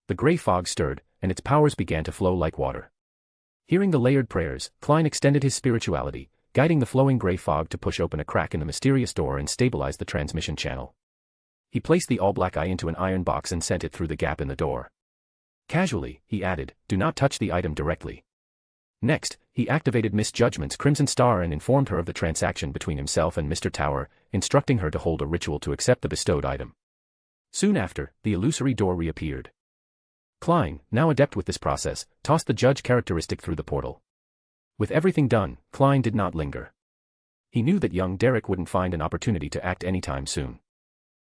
The grey fog stirred, and its powers began to flow like water. Hearing the layered prayers, Klein extended his spirituality, guiding the flowing grey fog to push open a crack in the mysterious door and stabilize the transmission channel. He placed the all-black eye into an iron box and sent it through the gap in the door. Casually, he added, "Do not touch the item directly." Next, he activated Miss Judgment's crimson star and informed her of the transaction between himself and Mr. Tower, instructing her to hold a ritual to accept the bestowed item. Soon after, the illusory door reappeared. Klein, now adept with this process, tossed the judge characteristic through the portal. With everything done, Klein did not linger. He knew that young Derek wouldn't find an opportunity to act anytime soon.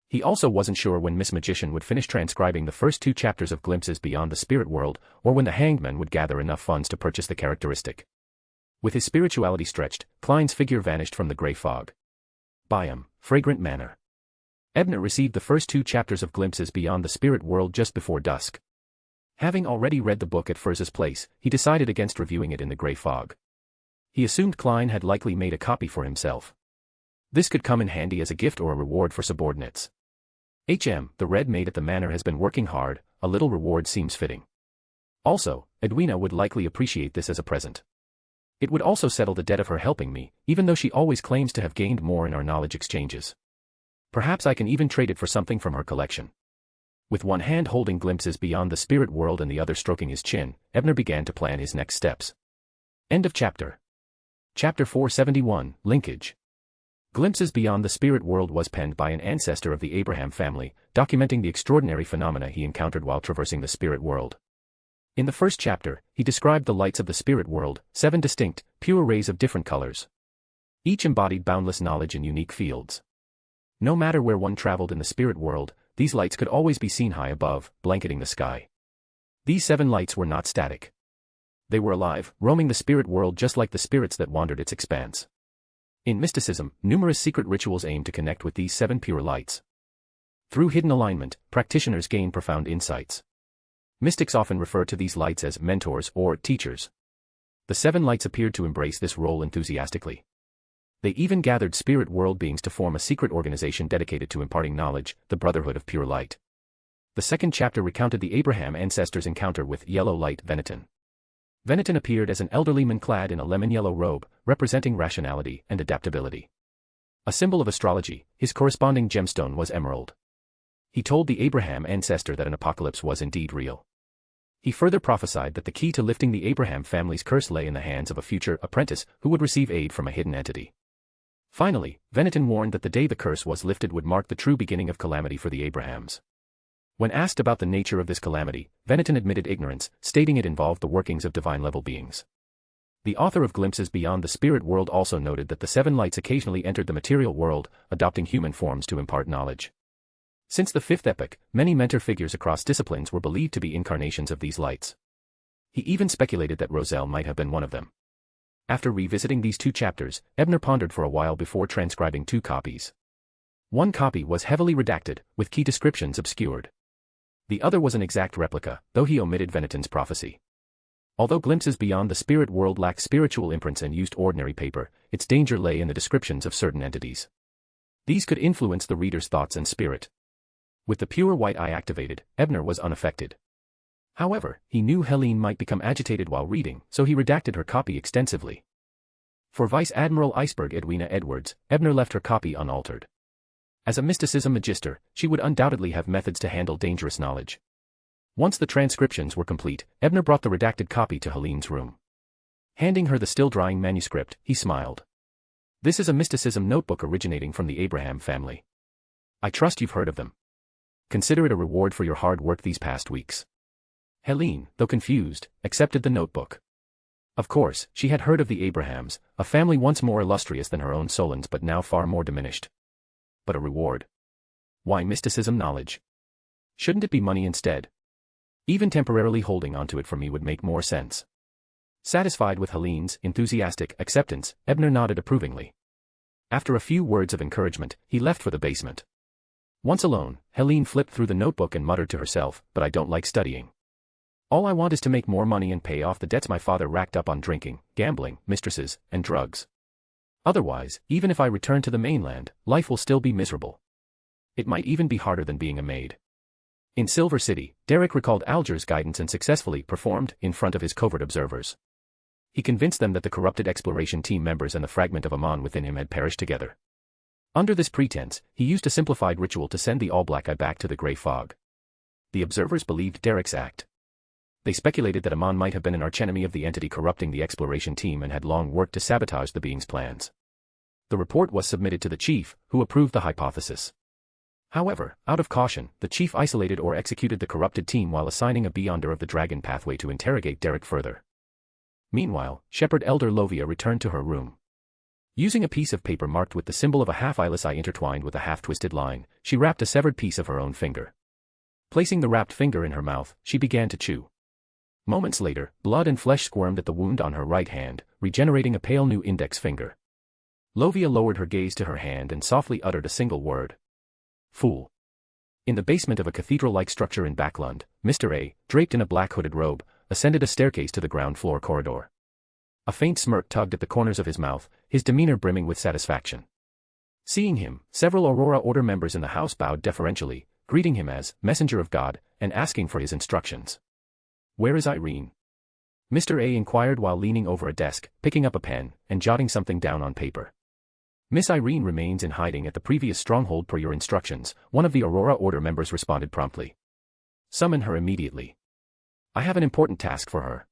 He also wasn't sure when Miss Magician would finish transcribing the first 2 chapters of Glimpses Beyond the Spirit World, or when the Hanged Man would gather enough funds to purchase the characteristic. With his spirituality stretched, Klein's figure vanished from the grey fog. Biome, Fragrant Manor. Ebner received the first 2 chapters of Glimpses Beyond the Spirit World just before dusk. Having already read the book at Furz's place, he decided against reviewing it in the grey fog. He assumed Klein had likely made a copy for himself. This could come in handy as a gift or a reward for subordinates. The Red Maid at the manor has been working hard, a little reward seems fitting. Also, Edwina would likely appreciate this as a present. It would also settle the debt of her helping me, even though she always claims to have gained more in our knowledge exchanges. Perhaps I can even trade it for something from her collection. With one hand holding Glimpses Beyond the Spirit World and the other stroking his chin, Ebner began to plan his next steps. End of chapter. Chapter 471, Linkage. Glimpses Beyond the Spirit World was penned by an ancestor of the Abraham family, documenting the extraordinary phenomena he encountered while traversing the spirit world. In the first chapter, he described the lights of the spirit world, 7 distinct, pure rays of different colors. Each embodied boundless knowledge in unique fields. No matter where one traveled in the spirit world, these lights could always be seen high above, blanketing the sky. These 7 lights were not static. They were alive, roaming the spirit world just like the spirits that wandered its expanse. In mysticism, numerous secret rituals aim to connect with these 7 pure lights. Through hidden alignment, practitioners gain profound insights. Mystics often refer to these lights as mentors or teachers. The 7 lights appeared to embrace this role enthusiastically. They even gathered spirit world beings to form a secret organization dedicated to imparting knowledge, the Brotherhood of Pure Light. The second chapter recounted the Abraham ancestors' encounter with Yellow Light Veneton. Veneton appeared as an elderly man clad in a lemon-yellow robe, representing rationality and adaptability. A symbol of astrology, his corresponding gemstone was emerald. He told the Abraham ancestor that an apocalypse was indeed real. He further prophesied that the key to lifting the Abraham family's curse lay in the hands of a future apprentice who would receive aid from a hidden entity. Finally, Veneton warned that the day the curse was lifted would mark the true beginning of calamity for the Abrahams. When asked about the nature of this calamity, Veneton admitted ignorance, stating it involved the workings of divine-level beings. The author of Glimpses Beyond the Spirit World also noted that the 7 lights occasionally entered the material world, adopting human forms to impart knowledge. Since the 5th epoch, many mentor figures across disciplines were believed to be incarnations of these lights. He even speculated that Roselle might have been one of them. After revisiting these 2 chapters, Ebner pondered for a while before transcribing 2 copies. One copy was heavily redacted, with key descriptions obscured. The other was an exact replica, though he omitted Veneton's prophecy. Although Glimpses Beyond the Spirit World lacked spiritual imprints and used ordinary paper, its danger lay in the descriptions of certain entities. These could influence the reader's thoughts and spirit. With the pure white eye activated, Ebner was unaffected. However, he knew Helene might become agitated while reading, so he redacted her copy extensively. For Vice Admiral Iceberg Edwina Edwards, Ebner left her copy unaltered. As a mysticism magister, she would undoubtedly have methods to handle dangerous knowledge. Once the transcriptions were complete, Ebner brought the redacted copy to Helene's room. Handing her the still-drying manuscript, he smiled. This is a mysticism notebook originating from the Abraham family. I trust you've heard of them. Consider it a reward for your hard work these past weeks. Helene, though confused, accepted the notebook. Of course, she had heard of the Abrahams, a family once more illustrious than her own Solons but now far more diminished. But a reward? Why mysticism knowledge? Shouldn't it be money instead? Even temporarily holding onto it for me would make more sense. Satisfied with Helene's enthusiastic acceptance, Ebner nodded approvingly. After a few words of encouragement, he left for the basement. Once alone, Helene flipped through the notebook and muttered to herself, "But I don't like studying. All I want is to make more money and pay off the debts my father racked up on drinking, gambling, mistresses, and drugs. Otherwise, even if I return to the mainland, life will still be miserable. It might even be harder than being a maid." In Silver City, Derek recalled Alger's guidance and successfully performed in front of his covert observers. He convinced them that the corrupted exploration team members and the fragment of Amon within him had perished together. Under this pretense, he used a simplified ritual to send the all-black eye back to the grey fog. The observers believed Derek's act. They speculated that Amon might have been an archenemy of the entity corrupting the exploration team and had long worked to sabotage the being's plans. The report was submitted to the chief, who approved the hypothesis. However, out of caution, the chief isolated or executed the corrupted team while assigning a Beyonder of the Dragon pathway to interrogate Derek further. Meanwhile, Shepherd Elder Lovia returned to her room. Using a piece of paper marked with the symbol of a half-eyeless eye intertwined with a half-twisted line, she wrapped a severed piece of her own finger. Placing the wrapped finger in her mouth, she began to chew. Moments later, blood and flesh squirmed at the wound on her right hand, regenerating a pale new index finger. Lovia lowered her gaze to her hand and softly uttered a single word. "Fool." In the basement of a cathedral-like structure in Backlund, Mr. A, draped in a black hooded robe, ascended a staircase to the ground-floor corridor. A faint smirk tugged at the corners of his mouth, his demeanor brimming with satisfaction. Seeing him, several Aurora Order members in the house bowed deferentially, greeting him as messenger of God, and asking for his instructions. "Where is Irene?" Mr. A inquired while leaning over a desk, picking up a pen, and jotting something down on paper. "Miss Irene remains in hiding at the previous stronghold per your instructions," one of the Aurora Order members responded promptly. "Summon her immediately. I have an important task for her."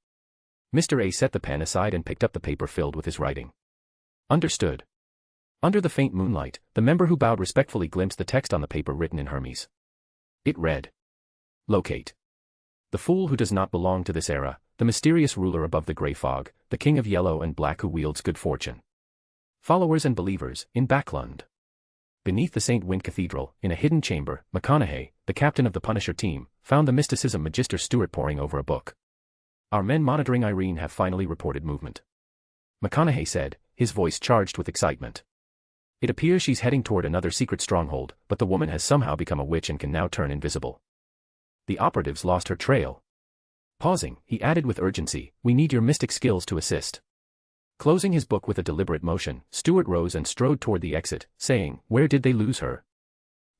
Mr. A set the pen aside and picked up the paper filled with his writing. "Understood." Under the faint moonlight, the member who bowed respectfully glimpsed the text on the paper written in Hermes. It read, "Locate the fool who does not belong to this era, the mysterious ruler above the grey fog, the king of yellow and black who wields good fortune. Followers and believers, in Backlund." Beneath the St. Wind Cathedral, in a hidden chamber, McConaughey, the captain of the Punisher team, found the mysticism Magister Stewart poring over a book. "Our men monitoring Irene have finally reported movement," McConaughey said, his voice charged with excitement. "It appears she's heading toward another secret stronghold, but the woman has somehow become a witch and can now turn invisible. The operatives lost her trail." Pausing, he added with urgency, "We need your mystic skills to assist." Closing his book with a deliberate motion, Stewart rose and strode toward the exit, saying, "Where did they lose her?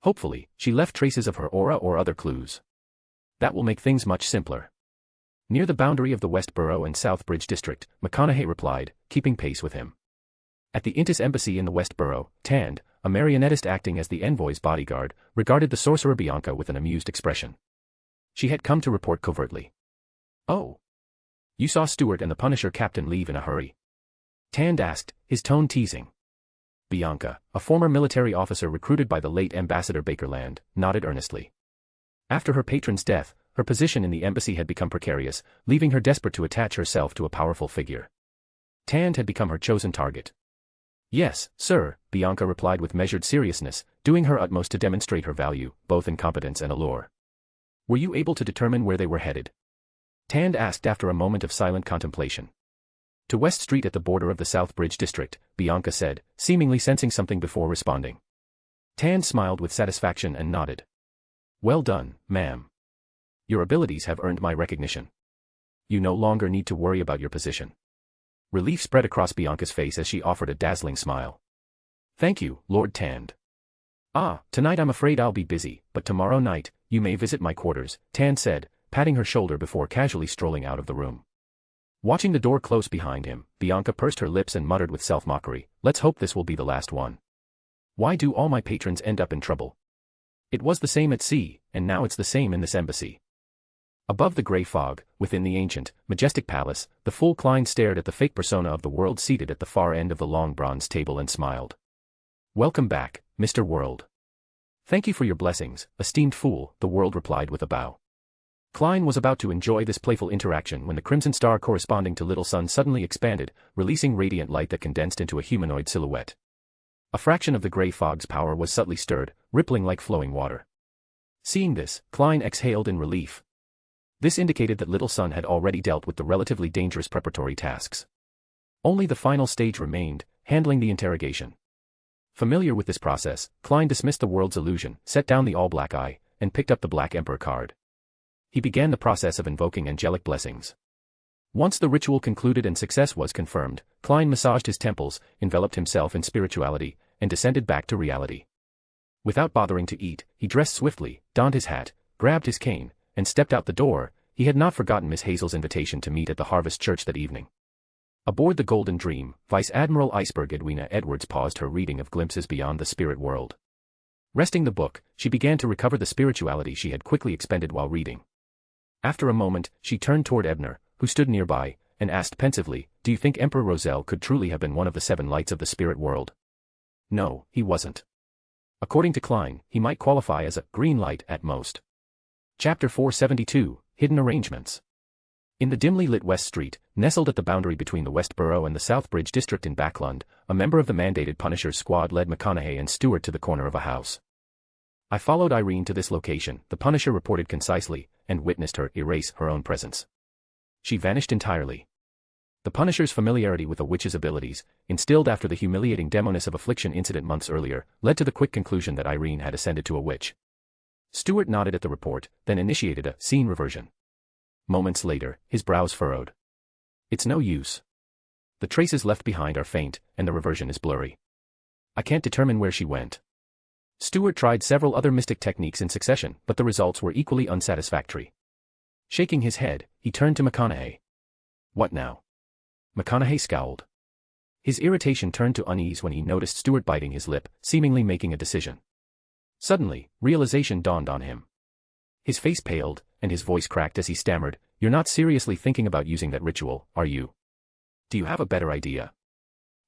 Hopefully, she left traces of her aura or other clues. That will make things much simpler." "Near the boundary of the West Borough and South Bridge District," McConaughey replied, keeping pace with him. At the Intis Embassy in the West Borough, Tand, a marionettist acting as the envoy's bodyguard, regarded the sorcerer Bianca with an amused expression. She had come to report covertly. "Oh. You saw Stewart and the Punisher captain leave in a hurry?" Tand asked, his tone teasing. Bianca, a former military officer recruited by the late Ambassador Bakerland, nodded earnestly. After her patron's death, her position in the embassy had become precarious, leaving her desperate to attach herself to a powerful figure. Tand had become her chosen target. "Yes, sir," Bianca replied with measured seriousness, doing her utmost to demonstrate her value, both in competence and allure. "Were you able to determine where they were headed?" Tand asked after a moment of silent contemplation. "To West Street at the border of the South Bridge District," Bianca said, seemingly sensing something before responding. Tand smiled with satisfaction and nodded. "Well done, ma'am. Your abilities have earned my recognition. You no longer need to worry about your position." Relief spread across Bianca's face as she offered a dazzling smile. "Thank you, Lord Tand." "Ah, tonight I'm afraid I'll be busy, but tomorrow night, you may visit my quarters," Tand said, patting her shoulder before casually strolling out of the room. Watching the door close behind him, Bianca pursed her lips and muttered with self-mockery, "Let's hope this will be the last one. Why do all my patrons end up in trouble? It was the same at sea, and now it's the same in this embassy." Above the gray fog, within the ancient, majestic palace, the fool Klein stared at the fake persona of the world seated at the far end of the long bronze table and smiled. "Welcome back, Mr. World." "Thank you for your blessings, esteemed fool," the world replied with a bow. Klein was about to enjoy this playful interaction when the crimson star corresponding to Little Sun suddenly expanded, releasing radiant light that condensed into a humanoid silhouette. A fraction of the gray fog's power was subtly stirred, rippling like flowing water. Seeing this, Klein exhaled in relief. This indicated that Little Sun had already dealt with the relatively dangerous preparatory tasks. Only the final stage remained, handling the interrogation. Familiar with this process, Klein dismissed the world's illusion, set down the all-black eye, and picked up the Black Emperor card. He began the process of invoking angelic blessings. Once the ritual concluded and success was confirmed, Klein massaged his temples, enveloped himself in spirituality, and descended back to reality. Without bothering to eat, he dressed swiftly, donned his hat, grabbed his cane, and stepped out the door. He had not forgotten Miss Hazel's invitation to meet at the Harvest Church that evening. Aboard the Golden Dream, Vice Admiral Iceberg Edwina Edwards paused her reading of Glimpses Beyond the Spirit World. Resting the book, she began to recover the spirituality she had quickly expended while reading. After a moment, she turned toward Ebner, who stood nearby, and asked pensively, "Do you think Emperor Roselle could truly have been one of the 7 lights of the spirit world?" No, he wasn't. According to Klein, he might qualify as a green light at most. Chapter 472, Hidden Arrangements. In the dimly lit West Street, nestled at the boundary between the West Borough and the South Bridge District in Backlund, a member of the mandated Punishers squad led McConaughey and Stewart to the corner of a house. "I followed Irene to this location," the Punisher reported concisely, and witnessed her erase her own presence. She vanished entirely. The Punisher's familiarity with a witch's abilities, instilled after the humiliating Demoness of Affliction incident months earlier, led to the quick conclusion that Irene had ascended to a witch. Stewart nodded at the report, then initiated a scene reversion. Moments later, his brows furrowed. "It's no use. The traces left behind are faint, and the reversion is blurry. I can't determine where she went." Stewart tried several other mystic techniques in succession, but the results were equally unsatisfactory. Shaking his head, he turned to McConaughey. "What now?" McConaughey scowled. His irritation turned to unease when he noticed Stewart biting his lip, seemingly making a decision. Suddenly, realization dawned on him. His face paled, and his voice cracked as he stammered, "You're not seriously thinking about using that ritual, are you? Do you have a better idea?"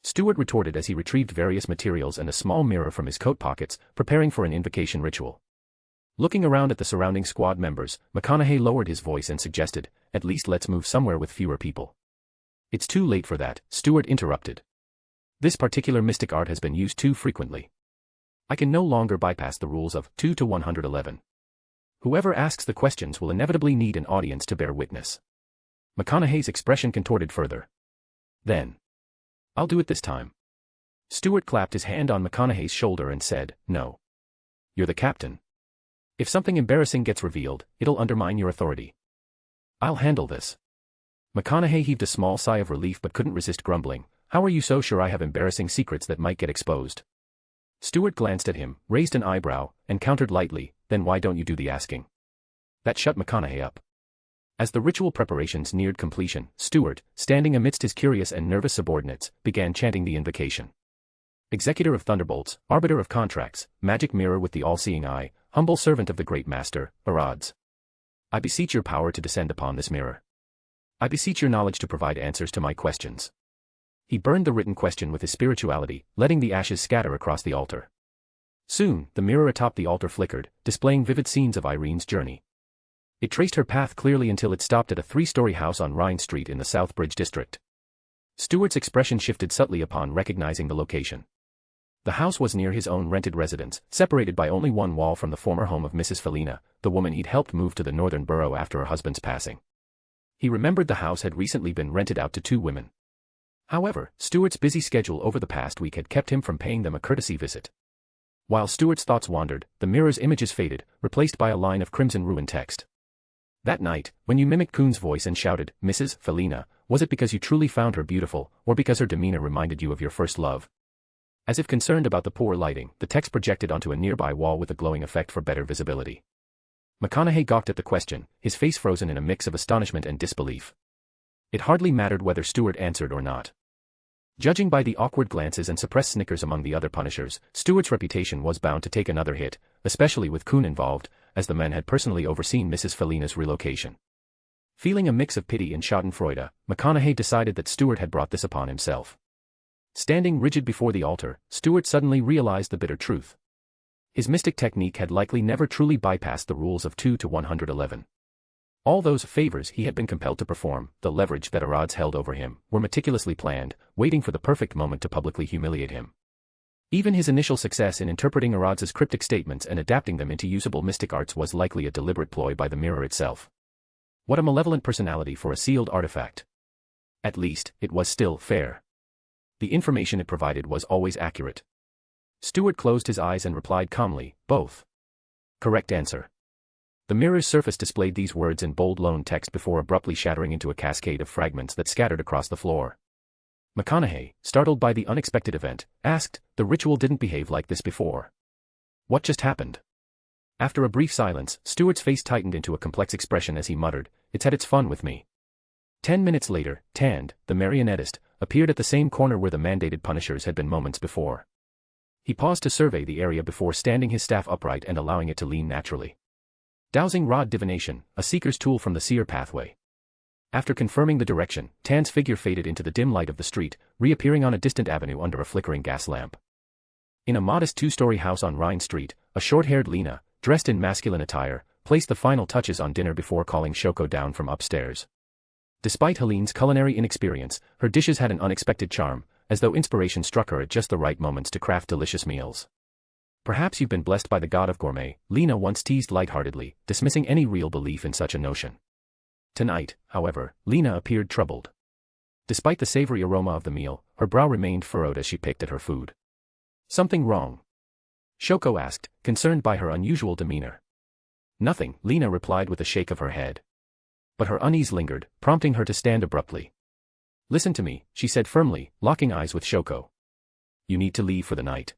Stewart retorted as he retrieved various materials and a small mirror from his coat pockets, preparing for an invocation ritual. Looking around at the surrounding squad members, McConaughey lowered his voice and suggested, "At least let's move somewhere with fewer people." "It's too late for that," Stewart interrupted. "This particular mystic art has been used too frequently. I can no longer bypass the rules of 2 to 111. Whoever asks the questions will inevitably need an audience to bear witness." McConaughey's expression contorted further. "Then I'll do it this time." Stewart clapped his hand on McConaughey's shoulder and said, "No. You're the captain. If something embarrassing gets revealed, it'll undermine your authority. I'll handle this." McConaughey heaved a small sigh of relief but couldn't resist grumbling, "How are you so sure I have embarrassing secrets that might get exposed?" Stewart glanced at him, raised an eyebrow, and countered lightly, "Then why don't you do the asking?" That shut McConaughey up. As the ritual preparations neared completion, Stewart, standing amidst his curious and nervous subordinates, began chanting the invocation. "Executor of thunderbolts, arbiter of contracts, magic mirror with the all-seeing eye, humble servant of the great master, Arad's. I beseech your power to descend upon this mirror. I beseech your knowledge to provide answers to my questions." He burned the written question with his spirituality, letting the ashes scatter across the altar. Soon, the mirror atop the altar flickered, displaying vivid scenes of Irene's journey. It traced her path clearly until it stopped at a 3-story house on Rhine Street in the South Bridge District. Stewart's expression shifted subtly upon recognizing the location. The house was near his own rented residence, separated by only one wall from the former home of Mrs. Felina, the woman he'd helped move to the northern borough after her husband's passing. He remembered the house had recently been rented out to 2 women. However, Stewart's busy schedule over the past week had kept him from paying them a courtesy visit. While Stewart's thoughts wandered, the mirror's images faded, replaced by a line of crimson ruined text. "That night, when you mimicked Kuhn's voice and shouted, 'Mrs. Felina,' was it because you truly found her beautiful, or because her demeanor reminded you of your first love?" As if concerned about the poor lighting, the text projected onto a nearby wall with a glowing effect for better visibility. McConaughey gawked at the question, his face frozen in a mix of astonishment and disbelief. It hardly mattered whether Stewart answered or not. Judging by the awkward glances and suppressed snickers among the other Punishers, Stewart's reputation was bound to take another hit, especially with Kuhn involved, as the men had personally overseen Mrs. Felina's relocation. Feeling a mix of pity and schadenfreude, McConaughey decided that Stewart had brought this upon himself. Standing rigid before the altar, Stewart suddenly realized the bitter truth. His mystic technique had likely never truly bypassed the rules of 2 to 111. All those favors he had been compelled to perform, the leverage that odds held over him, were meticulously planned, waiting for the perfect moment to publicly humiliate him. Even his initial success in interpreting Arad's cryptic statements and adapting them into usable mystic arts was likely a deliberate ploy by the mirror itself. What a malevolent personality for a sealed artifact. At least, it was still fair. The information it provided was always accurate. Stewart closed his eyes and replied calmly, both. Correct answer. The mirror's surface displayed these words in bold lone text before abruptly shattering into a cascade of fragments that scattered across the floor. McConaughey, startled by the unexpected event, asked, "The ritual didn't behave like this before. What just happened?" After a brief silence, Stewart's face tightened into a complex expression as he muttered, "It's had its fun with me." 10 minutes later, Tand, the marionettist, appeared at the same corner where the mandated punishers had been moments before. He paused to survey the area before standing his staff upright and allowing it to lean naturally. Dowsing rod divination, a seeker's tool from the seer pathway. After confirming the direction, Tand's figure faded into the dim light of the street, reappearing on a distant avenue under a flickering gas lamp. In a modest 2-story house on Rhine Street, a short-haired Lena, dressed in masculine attire, placed the final touches on dinner before calling Shoko down from upstairs. Despite Helene's culinary inexperience, her dishes had an unexpected charm, as though inspiration struck her at just the right moments to craft delicious meals. "Perhaps you've been blessed by the god of gourmet," Lena once teased lightheartedly, dismissing any real belief in such a notion. Tonight, however, Lena appeared troubled. Despite the savory aroma of the meal, her brow remained furrowed as she picked at her food. "Something wrong?" Shoko asked, concerned by her unusual demeanor. "Nothing," Lena replied with a shake of her head. But her unease lingered, prompting her to stand abruptly. "Listen to me," she said firmly, locking eyes with Shoko. "You need to leave for the night.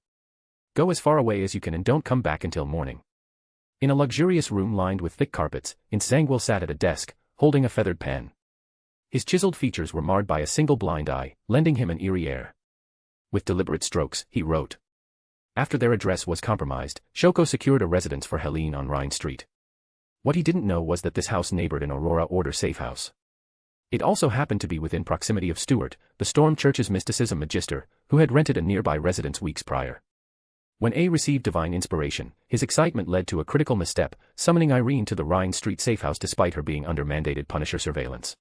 Go as far away as you can and don't come back until morning." In a luxurious room lined with thick carpets, Nsangwil sat at a desk, holding a feathered pen. His chiseled features were marred by a single blind eye, lending him an eerie air. With deliberate strokes, he wrote. After their address was compromised, Shoko secured a residence for Helene on Rhine Street. What he didn't know was that this house neighbored an Aurora Order safe house. It also happened to be within proximity of Stewart, the Storm Church's mysticism magister, who had rented a nearby residence weeks prior. When A received divine inspiration, his excitement led to a critical misstep, summoning Irene to the Rhine Street safehouse despite her being under mandated Punisher surveillance.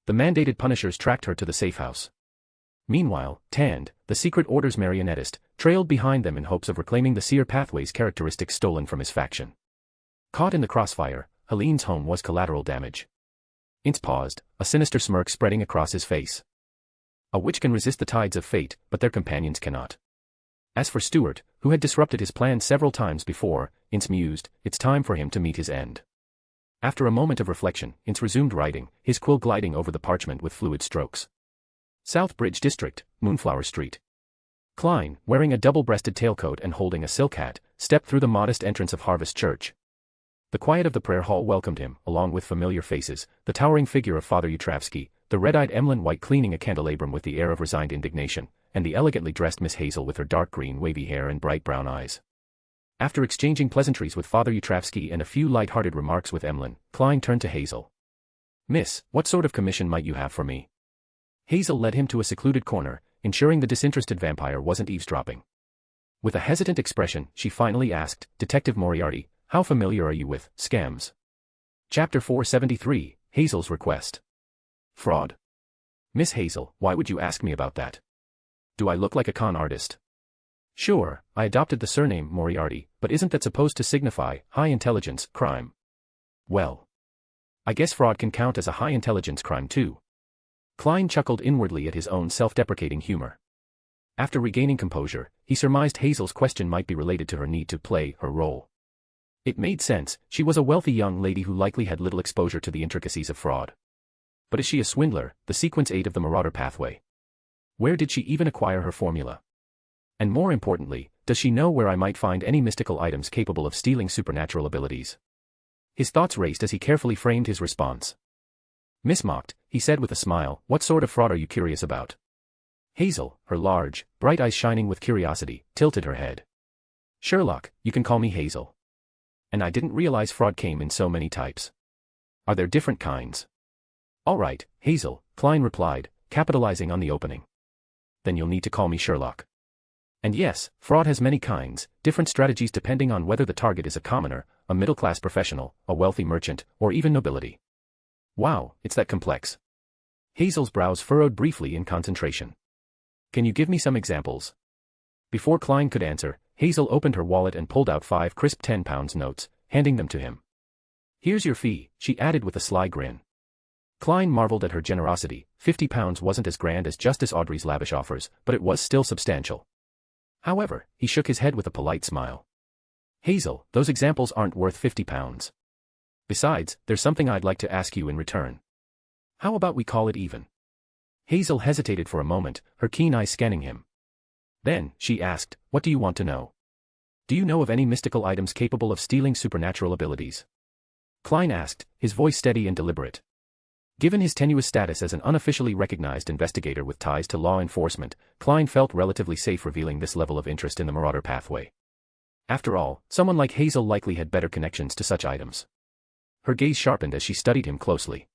The mandated Punishers tracked her to the safehouse. Meanwhile, Tand, the secret order's marionettist, trailed behind them in hopes of reclaiming the seer pathway's characteristics stolen from his faction. Caught in the crossfire, Helene's home was collateral damage. Ince paused, a sinister smirk spreading across his face. A witch can resist the tides of fate, but their companions cannot. As for Stewart, who had disrupted his plan several times before, Ince mused, it's time for him to meet his end. After a moment of reflection, Ince resumed writing, his quill gliding over the parchment with fluid strokes. Southbridge District, Moonflower Street. Klein, wearing a double-breasted tailcoat and holding a silk hat, stepped through the modest entrance of Harvest Church. The quiet of the prayer hall welcomed him, along with familiar faces, the towering figure of Father Utravsky, the red-eyed Emlyn White cleaning a candelabrum with the air of resigned indignation, and the elegantly dressed Miss Hazel with her dark green wavy hair and bright brown eyes. After exchanging pleasantries with Father Utravsky and a few light-hearted remarks with Emlyn, Klein turned to Hazel. "Miss, what sort of commission might you have for me?" Hazel led him to a secluded corner, ensuring the disinterested vampire wasn't eavesdropping. With a hesitant expression, she finally asked, "Detective Moriarty, how familiar are you with scams?" Chapter 473, Hazel's Request. Fraud. "Miss Hazel, why would you ask me about that? Do I look like a con artist?" "Sure, I adopted the surname Moriarty, but isn't that supposed to signify high-intelligence crime?" "Well, I guess fraud can count as a high-intelligence crime too." Klein chuckled inwardly at his own self-deprecating humor. After regaining composure, he surmised Hazel's question might be related to her need to play her role. It made sense, she was a wealthy young lady who likely had little exposure to the intricacies of fraud. But is she a swindler, the sequence 8 of the Marauder pathway? Where did she even acquire her formula? And more importantly, does she know where I might find any mystical items capable of stealing supernatural abilities? His thoughts raced as he carefully framed his response. "Miss Mocked," he said with a smile, "what sort of fraud are you curious about?" Hazel, her large, bright eyes shining with curiosity, tilted her head. "Sherlock, you can call me Hazel. And I didn't realize fraud came in so many types. Are there different kinds?" All right, Hazel, Klein replied, capitalizing on the opening. Then you'll need to call me Sherlock. And yes, fraud has many kinds, different strategies depending on whether the target is a commoner, a middle-class professional, a wealthy merchant, or even nobility. Wow, it's that complex. Hazel's brows furrowed briefly in concentration. Can you give me some examples? Before Klein could answer, Hazel opened her wallet and pulled out 5 crisp £10 notes, handing them to him. Here's your fee, she added with a sly grin. Klein marveled at her generosity. £50 wasn't as grand as Justice Audrey's lavish offers, but it was still substantial. However, he shook his head with a polite smile. Hazel, those examples aren't worth £50. Besides, there's something I'd like to ask you in return. How about we call it even? Hazel hesitated for a moment, her keen eyes scanning him. Then, she asked, what do you want to know? Do you know of any mystical items capable of stealing supernatural abilities? Klein asked, his voice steady and deliberate. Given his tenuous status as an unofficially recognized investigator with ties to law enforcement, Klein felt relatively safe revealing this level of interest in the Marauder pathway. After all, someone like Hazel likely had better connections to such items. Her gaze sharpened as she studied him closely.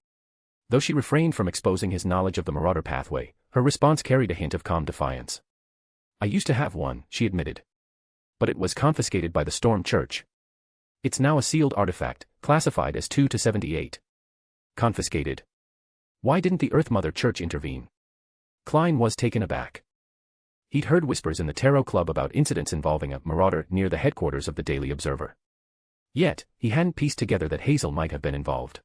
Though she refrained from exposing his knowledge of the Marauder pathway, her response carried a hint of calm defiance. I used to have one, she admitted. But it was confiscated by the Storm Church. It's now a sealed artifact, classified as 2 to 78. Confiscated? Why didn't the Earth Mother Church intervene? Klein was taken aback. He'd heard whispers in the Tarot Club about incidents involving a marauder near the headquarters of the Daily Observer. Yet, he hadn't pieced together that Hazel might have been involved.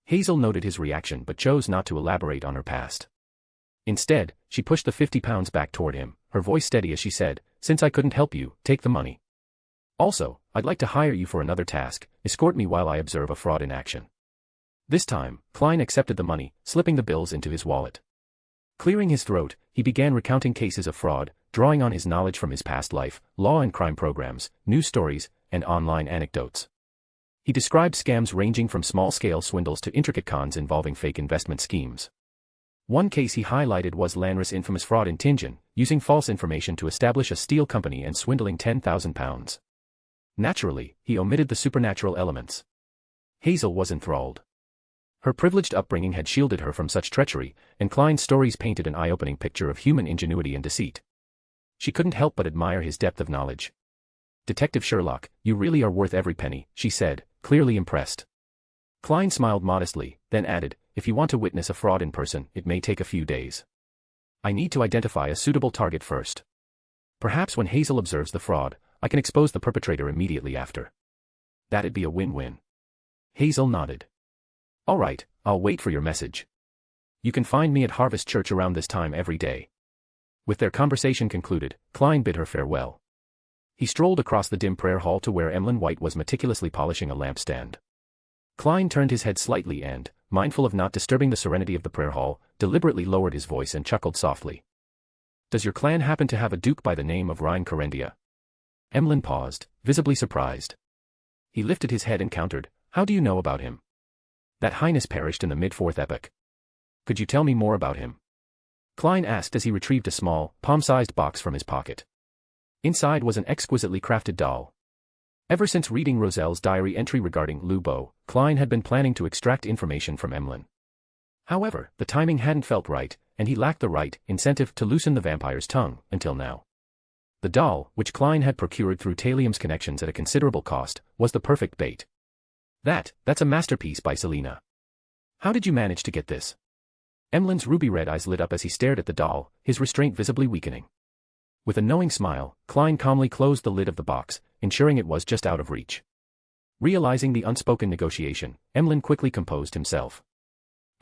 Hazel noted his reaction but chose not to elaborate on her past. Instead, she pushed the £50 back toward him, her voice steady as she said, since I couldn't help you, take the money. Also, I'd like to hire you for another task, escort me while I observe a fraud in action. This time, Klein accepted the money, slipping the bills into his wallet. Clearing his throat, he began recounting cases of fraud, drawing on his knowledge from his past life, law and crime programs, news stories, and online anecdotes. He described scams ranging from small-scale swindles to intricate cons involving fake investment schemes. One case he highlighted was Lanris' infamous fraud in Tingen, using false information to establish a steel company and swindling £10,000. Naturally, he omitted the supernatural elements. Hazel was enthralled. Her privileged upbringing had shielded her from such treachery, and Klein's stories painted an eye-opening picture of human ingenuity and deceit. She couldn't help but admire his depth of knowledge. Detective Sherlock, you really are worth every penny, she said, clearly impressed. Klein smiled modestly, then added, if you want to witness a fraud in person, it may take a few days. I need to identify a suitable target first. Perhaps when Hazel observes the fraud, I can expose the perpetrator immediately after. That'd be a win-win. Hazel nodded. All right, I'll wait for your message. You can find me at Harvest Church around this time every day. With their conversation concluded, Klein bid her farewell. He strolled across the dim prayer hall to where Emlyn White was meticulously polishing a lampstand. Klein turned his head slightly and, mindful of not disturbing the serenity of the prayer hall, deliberately lowered his voice and chuckled softly. Does your clan happen to have a duke by the name of Ryan Corendia? Emlyn paused, visibly surprised. He lifted his head and countered, how do you know about him? That highness perished in the mid-4th epoch. Could you tell me more about him? Klein asked as he retrieved a small, palm-sized box from his pocket. Inside was an exquisitely crafted doll. Ever since reading Roselle's diary entry regarding Lubo, Klein had been planning to extract information from Emlyn. However, the timing hadn't felt right, and he lacked the right incentive to loosen the vampire's tongue, until now. The doll, which Klein had procured through Talium's connections at a considerable cost, was the perfect bait. That's a masterpiece by Selena. How did you manage to get this? Emlyn's ruby-red eyes lit up as he stared at the doll, his restraint visibly weakening. With a knowing smile, Klein calmly closed the lid of the box, ensuring it was just out of reach. Realizing the unspoken negotiation, Emlyn quickly composed himself.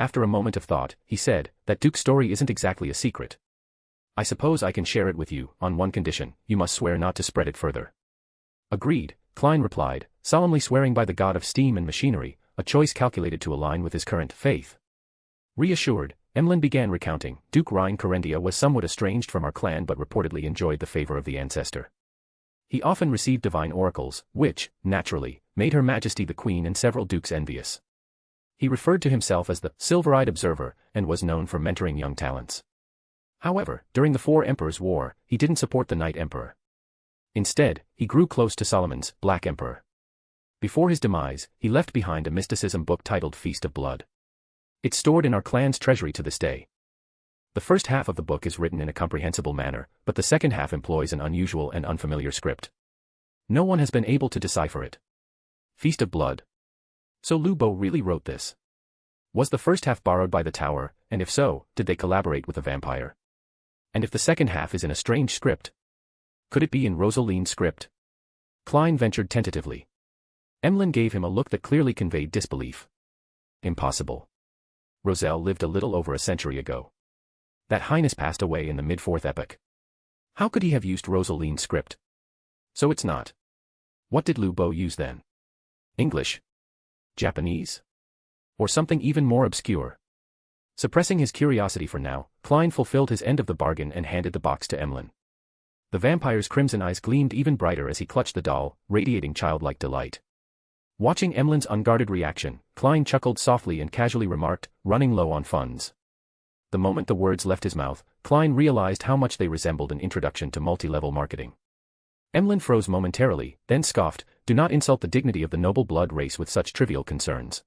After a moment of thought, he said, that Duke's story isn't exactly a secret. I suppose I can share it with you, on one condition, you must swear not to spread it further. Agreed, Klein replied, solemnly swearing by the god of steam and machinery, a choice calculated to align with his current faith. Reassured, Emlyn began recounting, Duke Ryan Corendia was somewhat estranged from our clan but reportedly enjoyed the favor of the ancestor. He often received divine oracles, which, naturally, made Her Majesty the Queen and several dukes envious. He referred to himself as the Silver-Eyed Observer and was known for mentoring young talents. However, during the Four Emperors' War, he didn't support the Night Emperor. Instead, he grew close to Solomon's Black Emperor. Before his demise, he left behind a mysticism book titled Feast of Blood. It's stored in our clan's treasury to this day. The first half of the book is written in a comprehensible manner, but the second half employs an unusual and unfamiliar script. No one has been able to decipher it. Feast of Blood. So Lu Bo really wrote this. Was the first half borrowed by the Tower, and if so, did they collaborate with a vampire? And if the second half is in a strange script? Could it be in Rosaline's script? Klein ventured tentatively. Emlyn gave him a look that clearly conveyed disbelief. Impossible. Roselle lived a little over a century ago. That highness passed away in the mid-4th epoch. How could he have used Rosaline's script? So it's not. What did Lu Bo use then? English? Japanese? Or something even more obscure? Suppressing his curiosity for now, Klein fulfilled his end of the bargain and handed the box to Emlyn. The vampire's crimson eyes gleamed even brighter as he clutched the doll, radiating childlike delight. Watching Emlyn's unguarded reaction, Klein chuckled softly and casually remarked, running low on funds. The moment the words left his mouth, Klein realized how much they resembled an introduction to multi-level marketing. Emlyn froze momentarily, then scoffed, do not insult the dignity of the noble blood race with such trivial concerns.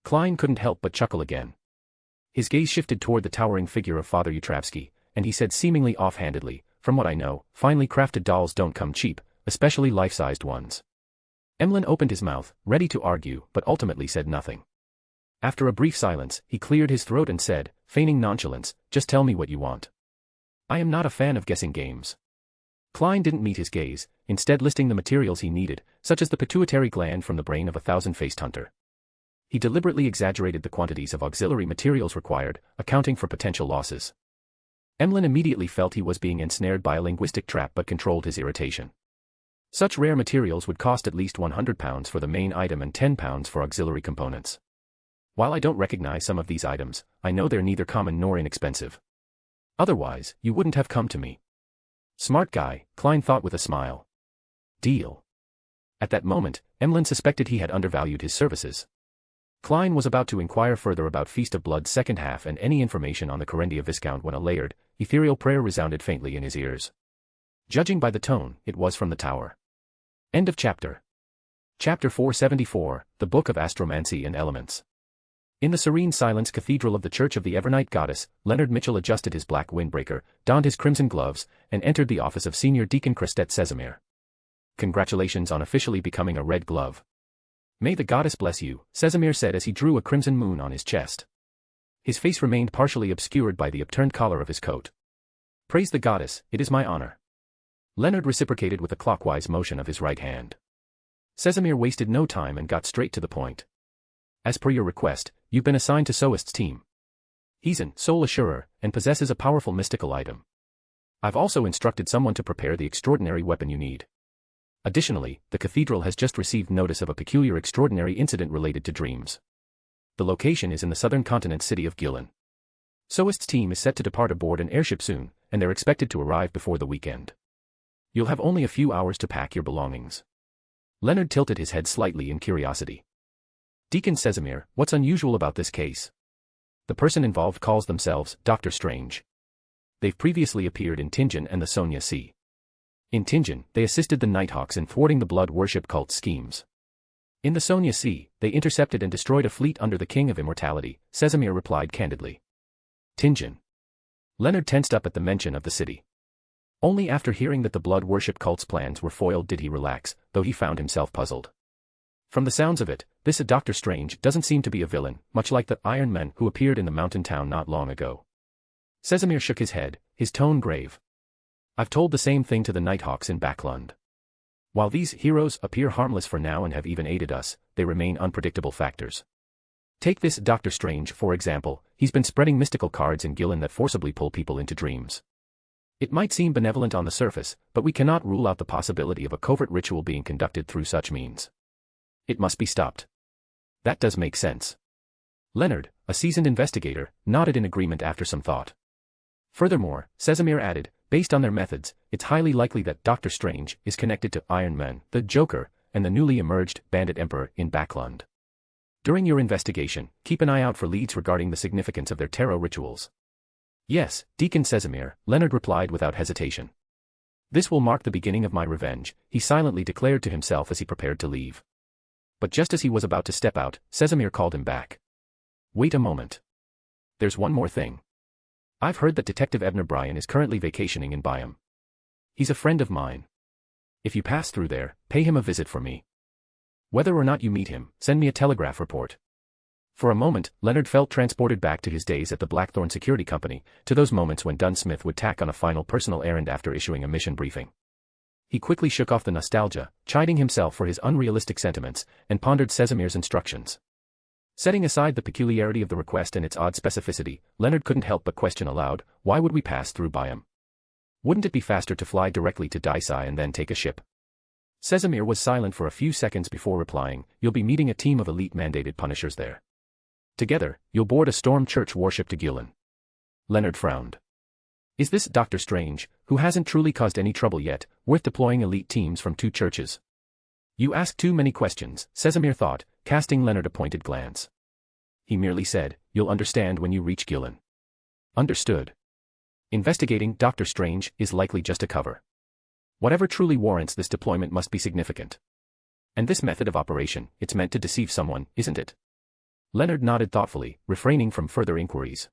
Klein couldn't help but chuckle again. His gaze shifted toward the towering figure of Father Utravsky, and he said seemingly offhandedly, from what I know, finely crafted dolls don't come cheap, especially life-sized ones. Emlyn opened his mouth, ready to argue, but ultimately said nothing. After a brief silence, he cleared his throat and said, feigning nonchalance, just tell me what you want. I am not a fan of guessing games. Klein didn't meet his gaze, instead listing the materials he needed, such as the pituitary gland from the brain of a thousand-faced hunter. He deliberately exaggerated the quantities of auxiliary materials required, accounting for potential losses. Emlyn immediately felt he was being ensnared by a linguistic trap but controlled his irritation. Such rare materials would cost at least £100 for the main item and £10 for auxiliary components. While I don't recognize some of these items, I know they're neither common nor inexpensive. Otherwise, you wouldn't have come to me. Smart guy, Klein thought with a smile. Deal. At that moment, Emlyn suspected he had undervalued his services. Klein was about to inquire further about Feast of Blood's second half and any information on the Corendia Viscount when a layered, ethereal prayer resounded faintly in his ears. Judging by the tone, it was from the Tower. End of chapter. Chapter 474, The Book of Astromancy and Elements. In the serene silence cathedral of the Church of the Evernight Goddess, Leonard Mitchell adjusted his black windbreaker, donned his crimson gloves, and entered the office of Senior Deacon Crestet Casimir. Congratulations on officially becoming a Red Glove. May the goddess bless you, Casimir said as he drew a crimson moon on his chest. His face remained partially obscured by the upturned collar of his coat. Praise the goddess, it is my honor. Leonard reciprocated with a clockwise motion of his right hand. Casimir wasted no time and got straight to the point. As per your request, you've been assigned to Soist's team. He's an soul assurer and possesses a powerful mystical item. I've also instructed someone to prepare the extraordinary weapon you need. Additionally, the cathedral has just received notice of a peculiar extraordinary incident related to dreams. The location is in the southern continent city of Gillen. Soist's team is set to depart aboard an airship soon, and they're expected to arrive before the weekend. You'll have only a few hours to pack your belongings. Leonard tilted his head slightly in curiosity. Deacon Casimir, what's unusual about this case? The person involved calls themselves Dr. Strange. They've previously appeared in Tingen and the Sonia Sea. In Tingen, they assisted the Nighthawks in thwarting the blood worship cult schemes. In the Sonia Sea, they intercepted and destroyed a fleet under the King of Immortality, Casimir replied candidly. Tingen. Leonard tensed up at the mention of the city. Only after hearing that the blood worship cult's plans were foiled did he relax, though he found himself puzzled. From the sounds of it, this Dr. Strange doesn't seem to be a villain, much like the Iron Men who appeared in the mountain town not long ago. Casimir shook his head, his tone grave. I've told the same thing to the Nighthawks in Backlund. While these heroes appear harmless for now and have even aided us, they remain unpredictable factors. Take this Dr. Strange, for example, he's been spreading mystical cards in Gillen that forcibly pull people into dreams. It might seem benevolent on the surface, but we cannot rule out the possibility of a covert ritual being conducted through such means. It must be stopped. That does make sense. Leonard, a seasoned investigator, nodded in agreement after some thought. Furthermore, Casimir added, based on their methods, it's highly likely that Dr. Strange is connected to Iron Man, the Joker, and the newly emerged Bandit Emperor in Backlund. During your investigation, keep an eye out for leads regarding the significance of their tarot rituals. Yes, Deacon Casimir, Leonard replied without hesitation. This will mark the beginning of my revenge, he silently declared to himself as he prepared to leave. But just as he was about to step out, Casimir called him back. Wait a moment. There's one more thing. I've heard that Detective Ebner Bryan is currently vacationing in Byam. He's a friend of mine. If you pass through there, pay him a visit for me. Whether or not you meet him, send me a telegraph report. For a moment, Leonard felt transported back to his days at the Blackthorn Security Company, to those moments when Dunn Smith would tack on a final personal errand after issuing a mission briefing. He quickly shook off the nostalgia, chiding himself for his unrealistic sentiments, and pondered Sesamir's instructions. Setting aside the peculiarity of the request and its odd specificity, Leonard couldn't help but question aloud, why would we pass through Byam? Wouldn't it be faster to fly directly to Daisai and then take a ship? Sesamir was silent for a few seconds before replying, you'll be meeting a team of elite mandated punishers there. Together, you'll board a Storm Church warship to Gulen. Leonard frowned. Is this Dr. Strange, who hasn't truly caused any trouble yet, worth deploying elite teams from 2 churches? You ask too many questions, Sesamir thought, casting Leonard a pointed glance. He merely said, you'll understand when you reach Gulen. Understood. Investigating Dr. Strange is likely just a cover. Whatever truly warrants this deployment must be significant. And this method of operation, it's meant to deceive someone, isn't it? Leonard nodded thoughtfully, refraining from further inquiries.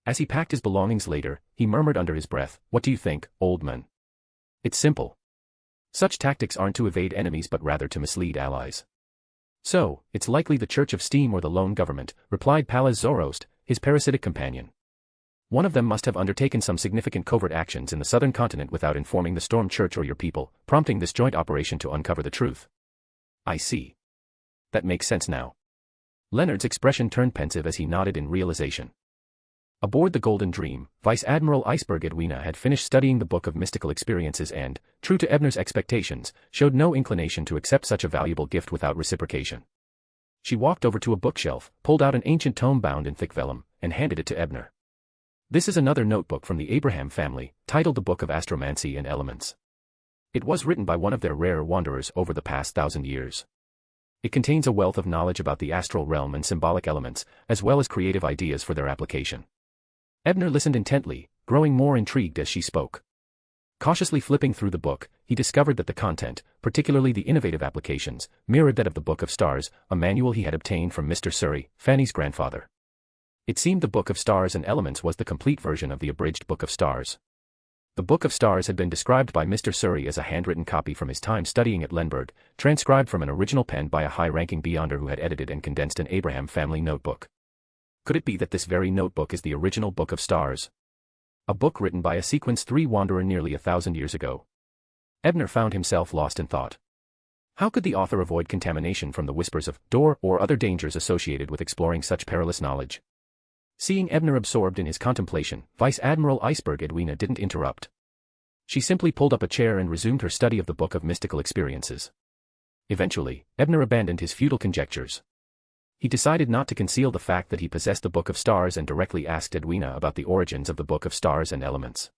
As he packed his belongings later, he murmured under his breath, what do you think, old man? It's simple. Such tactics aren't to evade enemies but rather to mislead allies. So, it's likely the Church of Steam or the Lone Government, replied Palaz Zoroast, his parasitic companion. One of them must have undertaken some significant covert actions in the southern continent without informing the Storm Church or your people, prompting this joint operation to uncover the truth. I see. That makes sense now. Leonard's expression turned pensive as he nodded in realization. Aboard the Golden Dream, Vice Admiral Iceberg Edwina had finished studying the Book of Mystical Experiences and, true to Ebner's expectations, showed no inclination to accept such a valuable gift without reciprocation. She walked over to a bookshelf, pulled out an ancient tome bound in thick vellum, and handed it to Ebner. This is another notebook from the Abraham family, titled The Book of Astromancy and Elements. It was written by one of their rare wanderers over the past 1,000 years. It contains a wealth of knowledge about the astral realm and symbolic elements, as well as creative ideas for their application. Ebner listened intently, growing more intrigued as she spoke. Cautiously flipping through the book, he discovered that the content, particularly the innovative applications, mirrored that of the Book of Stars, a manual he had obtained from Mr. Surrey, Fanny's grandfather. It seemed the Book of Stars and Elements was the complete version of the abridged Book of Stars. The Book of Stars had been described by Mr. Surrey as a handwritten copy from his time studying at Lenberg, transcribed from an original pen by a high-ranking beyonder who had edited and condensed an Abraham family notebook. Could it be that this very notebook is the original Book of Stars? A book written by a Sequence 3 wanderer nearly 1,000 years ago. Ebner found himself lost in thought. How could the author avoid contamination from the whispers of Dor or other dangers associated with exploring such perilous knowledge? Seeing Ebner absorbed in his contemplation, Vice Admiral Iceberg Edwina didn't interrupt. She simply pulled up a chair and resumed her study of the Book of Mystical Experiences. Eventually, Ebner abandoned his futile conjectures. He decided not to conceal the fact that he possessed the Book of Stars and directly asked Edwina about the origins of the Book of Stars and Elements.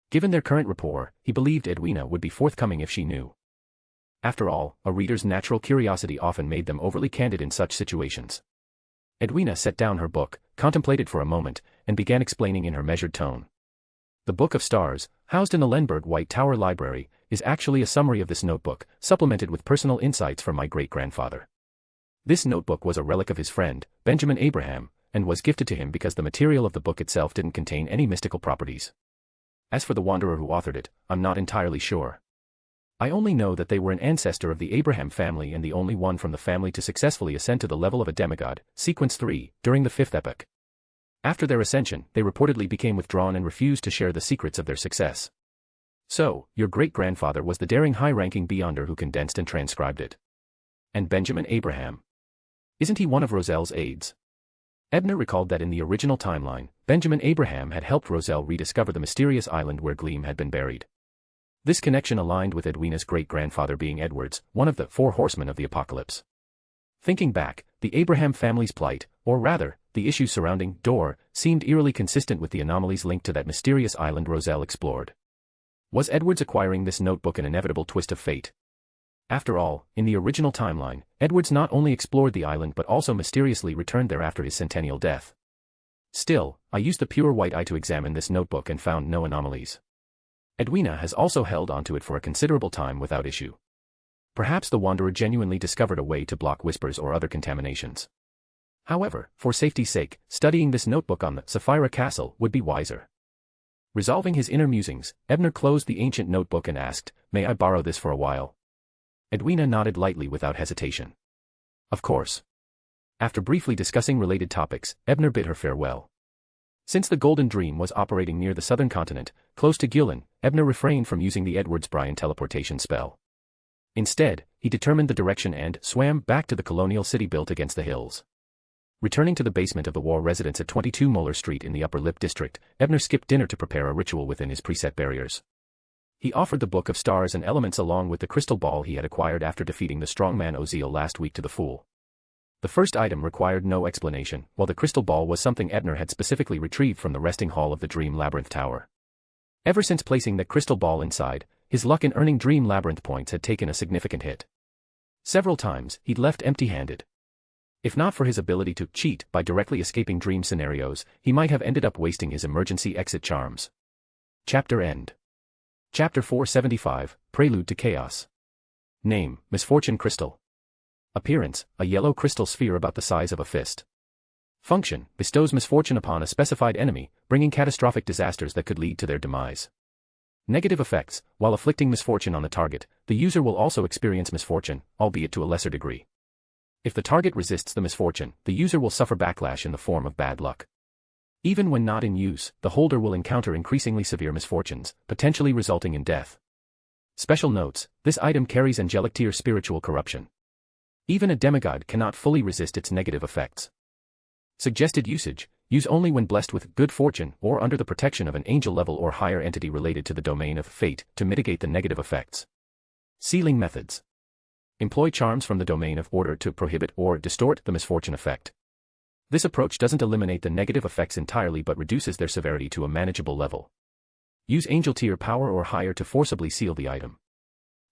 Given their current rapport, he believed Edwina would be forthcoming if she knew. After all, a reader's natural curiosity often made them overly candid in such situations. Edwina set down her book, contemplated for a moment, and began explaining in her measured tone. The Book of Stars, housed in the Lenberg White Tower Library, is actually a summary of this notebook, supplemented with personal insights from my great-grandfather. This notebook was a relic of his friend, Benjamin Abraham, and was gifted to him because the material of the book itself didn't contain any mystical properties. As for the wanderer who authored it, I'm not entirely sure. I only know that they were an ancestor of the Abraham family and the only one from the family to successfully ascend to the level of a demigod, Sequence 3, during the 5th epoch. After their ascension, they reportedly became withdrawn and refused to share the secrets of their success. So, your great-grandfather was the daring high-ranking beyonder who condensed and transcribed it. And Benjamin Abraham. Isn't he one of Roselle's aides? Ebner recalled that in the original timeline, Benjamin Abraham had helped Roselle rediscover the mysterious island where Gleam had been buried. This connection aligned with Edwina's great-grandfather being Edwards, one of the 4 horsemen of the apocalypse. Thinking back, the Abraham family's plight, or rather, the issues surrounding Dor, seemed eerily consistent with the anomalies linked to that mysterious island Roselle explored. Was Edwards acquiring this notebook an inevitable twist of fate? After all, in the original timeline, Edwards not only explored the island but also mysteriously returned there after his centennial death. Still, I used the pure white eye to examine this notebook and found no anomalies. Edwina has also held onto it for a considerable time without issue. Perhaps the wanderer genuinely discovered a way to block whispers or other contaminations. However, for safety's sake, studying this notebook on the Sapphira Castle would be wiser. Resolving his inner musings, Ebner closed the ancient notebook and asked, "May I borrow this for a while?" Edwina nodded lightly without hesitation. Of course. After briefly discussing related topics, Ebner bid her farewell. Since the Golden Dream was operating near the southern continent, close to Gillen, Ebner refrained from using the Edwards-Bryan teleportation spell. Instead, he determined the direction and swam back to the colonial city built against the hills. Returning to the basement of the war residence at 22 Moeller Street in the Upper Lip District, Ebner skipped dinner to prepare a ritual within his preset barriers. He offered the Book of Stars and Elements along with the crystal ball he had acquired after defeating the strongman Oziel last week to the Fool. The first item required no explanation, while the crystal ball was something Ebner had specifically retrieved from the resting hall of the Dream Labyrinth Tower. Ever since placing the crystal ball inside, his luck in earning Dream Labyrinth points had taken a significant hit. Several times, he'd left empty-handed. If not for his ability to cheat by directly escaping dream scenarios, he might have ended up wasting his emergency exit charms. Chapter End. Chapter 475, Prelude to Chaos. Name, Misfortune Crystal. Appearance, a yellow crystal sphere about the size of a fist. Function, bestows misfortune upon a specified enemy, bringing catastrophic disasters that could lead to their demise. Negative effects, while afflicting misfortune on the target, the user will also experience misfortune, albeit to a lesser degree. If the target resists the misfortune, the user will suffer backlash in the form of bad luck. Even when not in use, the holder will encounter increasingly severe misfortunes, potentially resulting in death. Special notes, this item carries angelic tier spiritual corruption. Even a demigod cannot fully resist its negative effects. Suggested usage, use only when blessed with good fortune or under the protection of an angel level or higher entity related to the domain of fate to mitigate the negative effects. Sealing methods. Employ charms from the domain of order to prohibit or distort the misfortune effect. This approach doesn't eliminate the negative effects entirely but reduces their severity to a manageable level. Use angel tier power or higher to forcibly seal the item.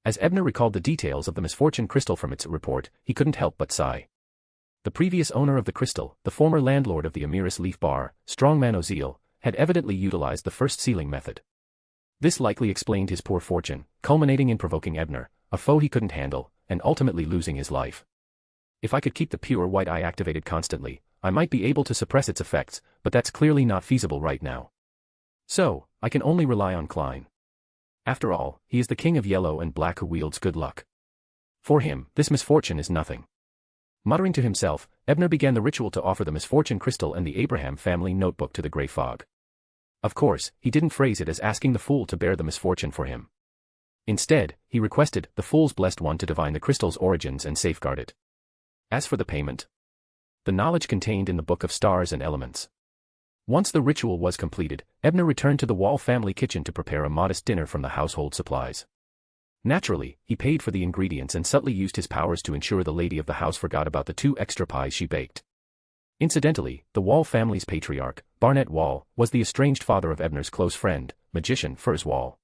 As Ebner recalled the details of the misfortune crystal from its report, he couldn't help but sigh. The previous owner of the crystal, the former landlord of the Amiris Leaf Bar, strongman Oziel, had evidently utilized the first sealing method. This likely explained his poor fortune, culminating in provoking Ebner, a foe he couldn't handle, and ultimately losing his life. If I could keep the pure white eye activated constantly, I might be able to suppress its effects, but that's clearly not feasible right now. So, I can only rely on Klein. After all, he is the king of yellow and black who wields good luck. For him, this misfortune is nothing. Muttering to himself, Ebner began the ritual to offer the misfortune crystal and the Abraham family notebook to the Grey Fog. Of course, he didn't phrase it as asking the fool to bear the misfortune for him. Instead, he requested the fool's blessed one to divine the crystal's origins and safeguard it. As for the payment, the knowledge contained in the Book of Stars and Elements. Once the ritual was completed, Ebner returned to the Wall family kitchen to prepare a modest dinner from the household supplies. Naturally, he paid for the ingredients and subtly used his powers to ensure the lady of the house forgot about the 2 extra pies she baked. Incidentally, the Wall family's patriarch, Barnett Wall, was the estranged father of Ebner's close friend, magician Furs Wall.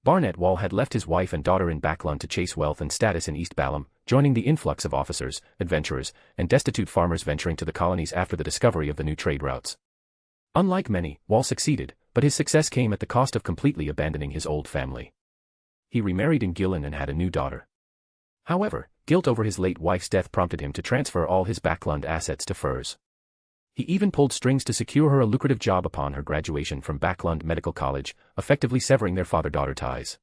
Barnett Wall had left his wife and daughter in Backlund to chase wealth and status in East Balham, joining the influx of officers, adventurers, and destitute farmers venturing to the colonies after the discovery of the new trade routes. Unlike many, Wall succeeded, but his success came at the cost of completely abandoning his old family. He remarried in Gillen and had a new daughter. However, guilt over his late wife's death prompted him to transfer all his Backlund assets to Furs. He even pulled strings to secure her a lucrative job upon her graduation from Backlund Medical College, effectively severing their father-daughter ties.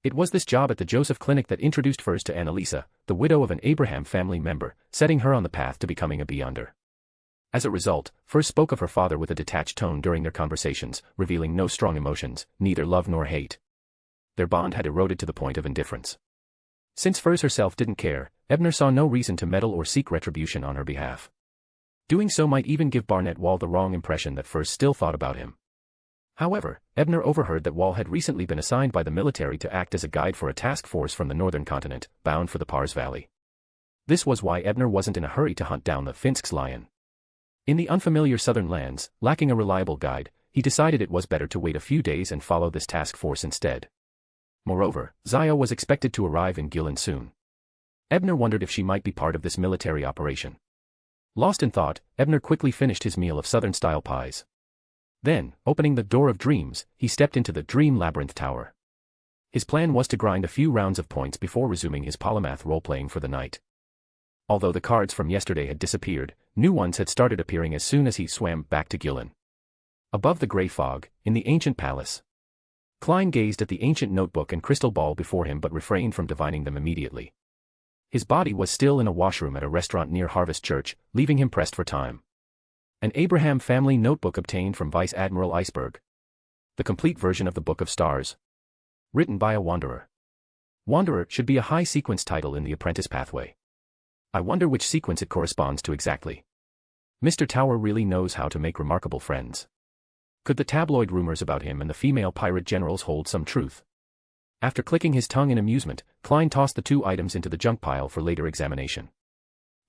It was this job at the Joseph Clinic that introduced Furs to Annalisa, the widow of an Abraham family member, setting her on the path to becoming a Beyonder. As a result, Furs spoke of her father with a detached tone during their conversations, revealing no strong emotions, neither love nor hate. Their bond had eroded to the point of indifference. Since Furs herself didn't care, Ebner saw no reason to meddle or seek retribution on her behalf. Doing so might even give Barnett Wall the wrong impression that Furs still thought about him. However, Ebner overheard that Wall had recently been assigned by the military to act as a guide for a task force from the northern continent, bound for the Pars Valley. This was why Ebner wasn't in a hurry to hunt down the Finsk's lion. In the unfamiliar southern lands, lacking a reliable guide, he decided it was better to wait a few days and follow this task force instead. Moreover, Zaya was expected to arrive in Gillen soon. Ebner wondered if she might be part of this military operation. Lost in thought, Ebner quickly finished his meal of southern-style pies. Then, opening the door of dreams, he stepped into the Dream Labyrinth Tower. His plan was to grind a few rounds of points before resuming his polymath role-playing for the night. Although the cards from yesterday had disappeared, new ones had started appearing as soon as he swam back to Gillen. Above the grey fog, in the ancient palace. Klein gazed at the ancient notebook and crystal ball before him but refrained from divining them immediately. His body was still in a washroom at a restaurant near Harvest Church, leaving him pressed for time. An Abraham family notebook obtained from Vice Admiral Iceberg. The complete version of the Book of Stars. Written by a Wanderer. Wanderer should be a high-sequence title in the apprentice pathway. I wonder which sequence it corresponds to exactly. Mr. Tower really knows how to make remarkable friends. Could the tabloid rumors about him and the female pirate generals hold some truth? After clicking his tongue in amusement, Klein tossed the two items into the junk pile for later examination.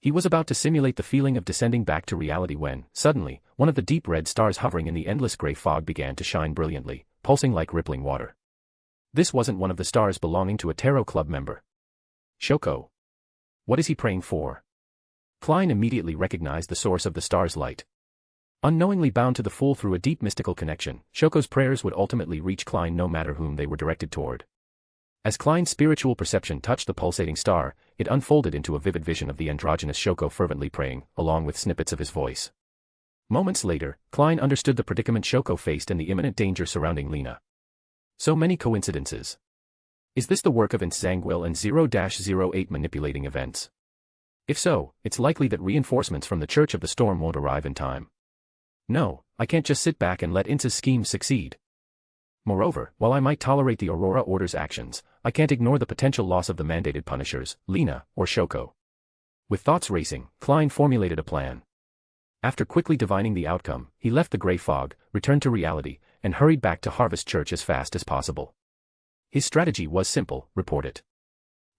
He was about to simulate the feeling of descending back to reality when, suddenly, one of the deep red stars hovering in the endless grey fog began to shine brilliantly, pulsing like rippling water. This wasn't one of the stars belonging to a tarot club member. Shoko. What is he praying for? Klein immediately recognized the source of the star's light. Unknowingly bound to the Fool through a deep mystical connection, Shoko's prayers would ultimately reach Klein no matter whom they were directed toward. As Klein's spiritual perception touched the pulsating star, it unfolded into a vivid vision of the androgynous Shoko fervently praying, along with snippets of his voice. Moments later, Klein understood the predicament Shoko faced and the imminent danger surrounding Lena. So many coincidences. Is this the work of Nsangwil and 0-08 manipulating events? If so, it's likely that reinforcements from the Church of the Storm won't arrive in time. No, I can't just sit back and let Ince's schemes succeed. Moreover, while I might tolerate the Aurora Order's actions, I can't ignore the potential loss of the mandated punishers, Lena, or Shoko. With thoughts racing, Klein formulated a plan. After quickly divining the outcome, he left the grey fog, returned to reality, and hurried back to Harvest Church as fast as possible. His strategy was simple, report it.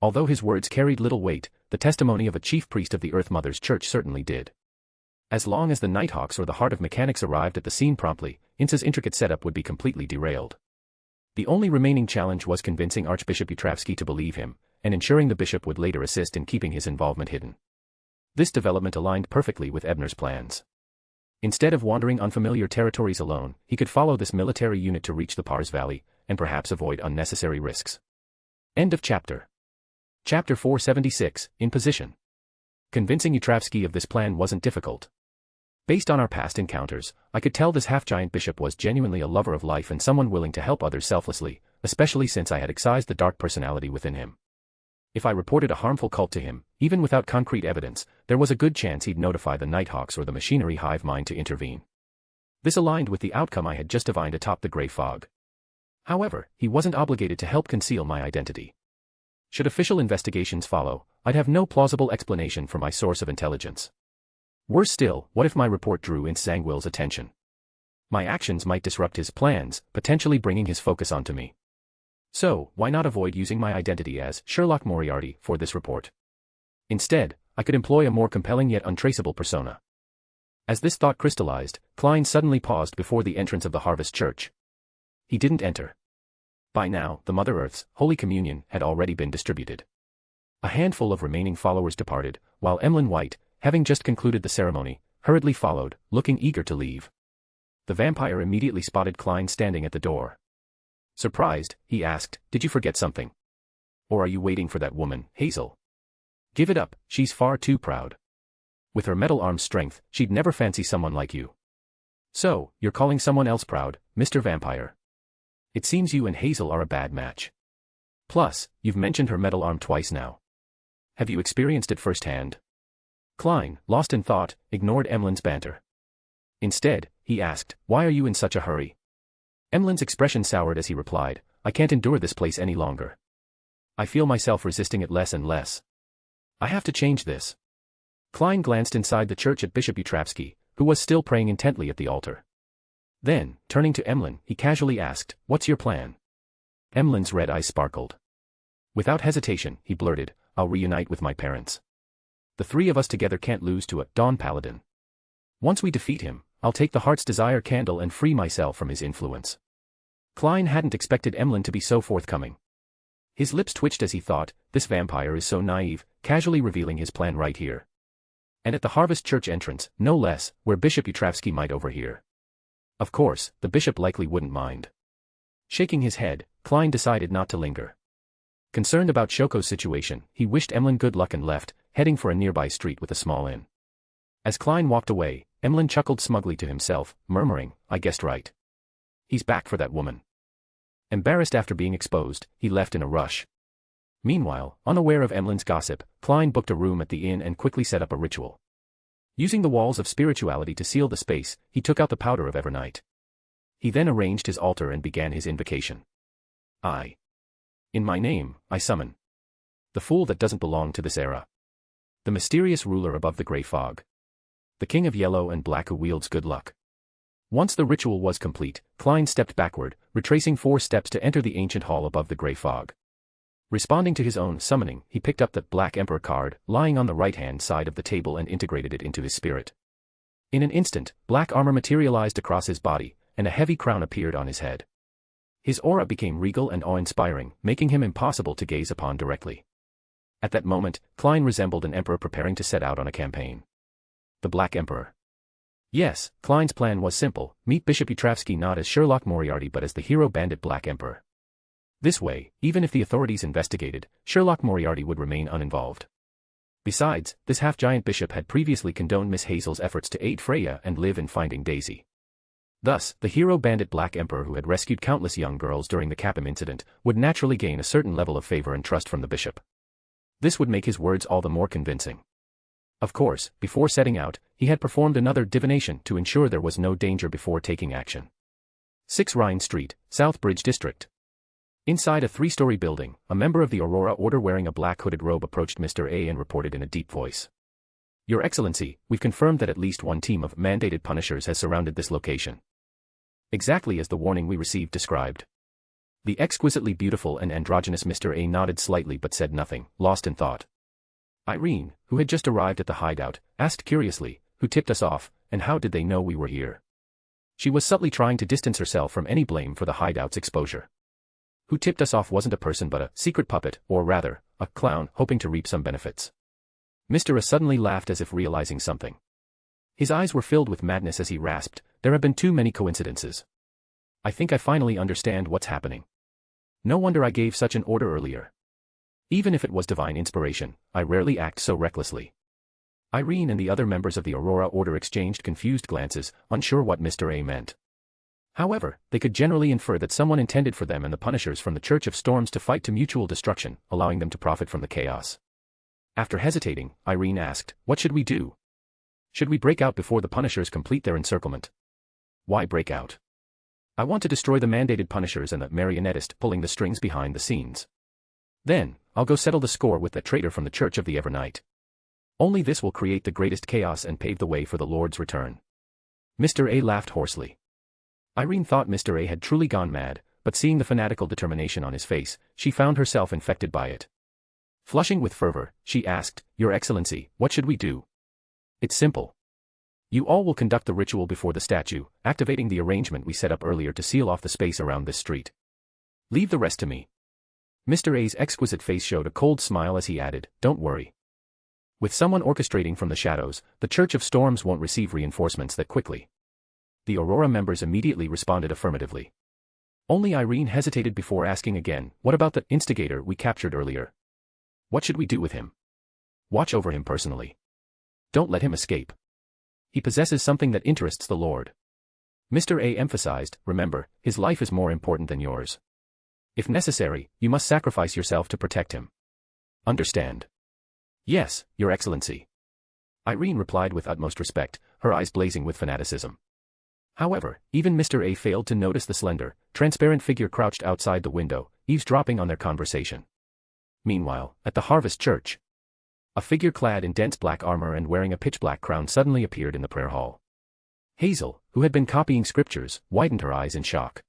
Although his words carried little weight, the testimony of a chief priest of the Earth Mother's Church certainly did. As long as the Nighthawks or the Heart of Mechanics arrived at the scene promptly, Ince's intricate setup would be completely derailed. The only remaining challenge was convincing Archbishop Utravsky to believe him, and ensuring the bishop would later assist in keeping his involvement hidden. This development aligned perfectly with Ebner's plans. Instead of wandering unfamiliar territories alone, he could follow this military unit to reach the Pars Valley, and perhaps avoid unnecessary risks. End of chapter. Chapter 476, In Position. Convincing Utravsky of this plan wasn't difficult. Based on our past encounters, I could tell this half-giant bishop was genuinely a lover of life and someone willing to help others selflessly, especially since I had excised the dark personality within him. If I reported a harmful cult to him, even without concrete evidence, there was a good chance he'd notify the Nighthawks or the machinery hive mind to intervene. This aligned with the outcome I had just divined atop the grey fog. However, he wasn't obligated to help conceal my identity. Should official investigations follow, I'd have no plausible explanation for my source of intelligence. Worse still, what if my report drew Nsangwil's attention? My actions might disrupt his plans, potentially bringing his focus onto me. So, why not avoid using my identity as Sherlock Moriarty for this report? Instead, I could employ a more compelling yet untraceable persona. As this thought crystallized, Klein suddenly paused before the entrance of the Harvest Church. He didn't enter. By now, the Mother Earth's Holy Communion had already been distributed. A handful of remaining followers departed, while Emlyn White, having just concluded the ceremony, hurriedly followed, looking eager to leave. The vampire immediately spotted Klein standing at the door. Surprised, he asked, "Did you forget something? Or are you waiting for that woman, Hazel? Give it up, she's far too proud. With her metal arm strength, she'd never fancy someone like you. So, you're calling someone else proud, Mr. Vampire? It seems you and Hazel are a bad match. Plus, you've mentioned her metal arm twice now. Have you experienced it firsthand?" Klein, lost in thought, ignored Emlyn's banter. Instead, he asked, "Why are you in such a hurry?" Emlyn's expression soured as he replied, "I can't endure this place any longer. I feel myself resisting it less and less. I have to change this." Klein glanced inside the church at Bishop Utravsky, who was still praying intently at the altar. Then, turning to Emlyn, he casually asked, "What's your plan?" Emlyn's red eyes sparkled. Without hesitation, he blurted, "I'll reunite with my parents. The three of us together can't lose to a Dawn Paladin. Once we defeat him, I'll take the Heart's Desire candle and free myself from his influence." Klein hadn't expected Emlyn to be so forthcoming. His lips twitched as he thought, this vampire is so naive, casually revealing his plan right here. And at the Harvest Church entrance, no less, where Bishop Utravsky might overhear. Of course, the bishop likely wouldn't mind. Shaking his head, Klein decided not to linger. Concerned about Shoko's situation, he wished Emlyn good luck and left, heading for a nearby street with a small inn. As Klein walked away, Emlyn chuckled smugly to himself, murmuring, "I guessed right. He's back for that woman." Embarrassed after being exposed, he left in a rush. Meanwhile, unaware of Emlyn's gossip, Klein booked a room at the inn and quickly set up a ritual. Using the walls of spirituality to seal the space, he took out the powder of Evernight. He then arranged his altar and began his invocation. In my name, I summon the fool that doesn't belong to this era. The mysterious ruler above the gray fog. The king of yellow and black who wields good luck. Once the ritual was complete, Klein stepped backward, retracing 4 steps to enter the ancient hall above the gray fog. Responding to his own summoning, he picked up the Black Emperor card, lying on the right-hand side of the table and integrated it into his spirit. In an instant, black armor materialized across his body, and a heavy crown appeared on his head. His aura became regal and awe-inspiring, making him impossible to gaze upon directly. At that moment, Klein resembled an emperor preparing to set out on a campaign. The Black Emperor. Yes, Klein's plan was simple: meet Bishop Utravsky not as Sherlock Moriarty but as the hero bandit Black Emperor. This way, even if the authorities investigated, Sherlock Moriarty would remain uninvolved. Besides, this half-giant bishop had previously condoned Miss Hazel's efforts to aid Freya and live in Finding Daisy. Thus, the hero bandit Black Emperor who had rescued countless young girls during the Capim incident would naturally gain a certain level of favor and trust from the bishop. This would make his words all the more convincing. Of course, before setting out, he had performed another divination to ensure there was no danger before taking action. 6 Rhine Street, South Bridge District. Inside a 3-story building, a member of the Aurora Order wearing a black hooded robe approached Mr. A and reported in a deep voice. "Your Excellency, we've confirmed that at least one team of mandated punishers has surrounded this location." Exactly as the warning we received described. The exquisitely beautiful and androgynous Mr. A nodded slightly but said nothing, lost in thought. Irene, who had just arrived at the hideout, asked curiously, "Who tipped us off, and how did they know we were here?" She was subtly trying to distance herself from any blame for the hideout's exposure. Who tipped us off wasn't a person but a secret puppet, or rather, a clown hoping to reap some benefits. Mr. A suddenly laughed as if realizing something. His eyes were filled with madness as he rasped, "There have been too many coincidences. I think I finally understand what's happening. No wonder I gave such an order earlier. Even if it was divine inspiration, I rarely act so recklessly." Irene and the other members of the Aurora Order exchanged confused glances, unsure what Mr. A meant. However, they could generally infer that someone intended for them and the Punishers from the Church of Storms to fight to mutual destruction, allowing them to profit from the chaos. After hesitating, Irene asked, "What should we do? Should we break out before the Punishers complete their encirclement?" "Why break out? I want to destroy the mandated Punishers and the marionettist pulling the strings behind the scenes. Then, I'll go settle the score with that traitor from the Church of the Evernight. Only this will create the greatest chaos and pave the way for the Lord's return." Mr. A laughed hoarsely. Irene thought Mr. A had truly gone mad, but seeing the fanatical determination on his face, she found herself infected by it. Flushing with fervor, she asked, "Your Excellency, what should we do?" "It's simple. You all will conduct the ritual before the statue, activating the arrangement we set up earlier to seal off the space around this street. Leave the rest to me." Mr. A's exquisite face showed a cold smile as he added, "Don't worry. With someone orchestrating from the shadows, the Church of Storms won't receive reinforcements that quickly." The Aurora members immediately responded affirmatively. Only Irene hesitated before asking again, "What about the instigator we captured earlier? What should we do with him?" "Watch over him personally. Don't let him escape. He possesses something that interests the Lord." Mr. A emphasized, "Remember, his life is more important than yours. If necessary, you must sacrifice yourself to protect him. Understand?" "Yes, Your Excellency." Irene replied with utmost respect, her eyes blazing with fanaticism. However, even Mr. A failed to notice the slender, transparent figure crouched outside the window, eavesdropping on their conversation. Meanwhile, at the Harvest Church, a figure clad in dense black armor and wearing a pitch-black crown suddenly appeared in the prayer hall. Hazel, who had been copying scriptures, widened her eyes in shock.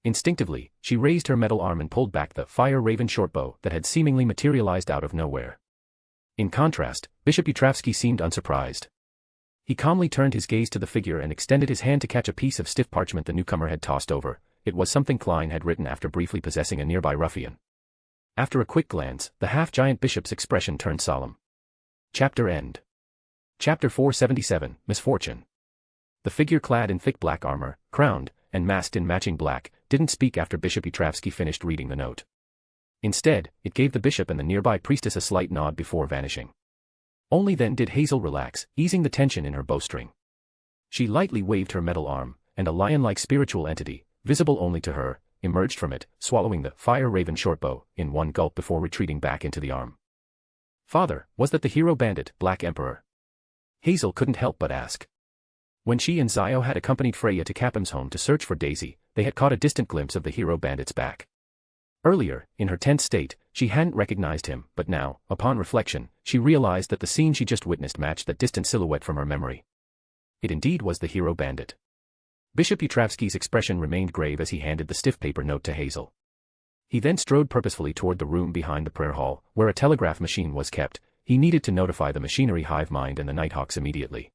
Instinctively, she raised her metal arm and pulled back the fire-raven shortbow that had seemingly materialized out of nowhere. In contrast, Bishop Utravsky seemed unsurprised. He calmly turned his gaze to the figure and extended his hand to catch a piece of stiff parchment the newcomer had tossed over. It was something Klein had written after briefly possessing a nearby ruffian. After a quick glance, the half-giant bishop's expression turned solemn. Chapter end. Chapter 477, Misfortune. The figure clad in thick black armor, crowned, and masked in matching black, didn't speak after Bishop Utravsky finished reading the note. Instead, it gave the bishop and the nearby priestess a slight nod before vanishing. Only then did Hazel relax, easing the tension in her bowstring. She lightly waved her metal arm, and a lion-like spiritual entity, visible only to her, emerged from it, swallowing the Fire Raven shortbow in one gulp before retreating back into the arm. "Father, was that the hero bandit, Black Emperor?" Hazel couldn't help but ask. When she and Zio had accompanied Freya to Capham's home to search for Daisy, they had caught a distant glimpse of the hero bandit's back. Earlier, in her tense state, she hadn't recognized him, but now, upon reflection, she realized that the scene she just witnessed matched that distant silhouette from her memory. It indeed was the hero bandit. Bishop Yutravsky's expression remained grave as he handed the stiff paper note to Hazel. He then strode purposefully toward the room behind the prayer hall, where a telegraph machine was kept. He needed to notify the machinery hive mind and the Nighthawks immediately.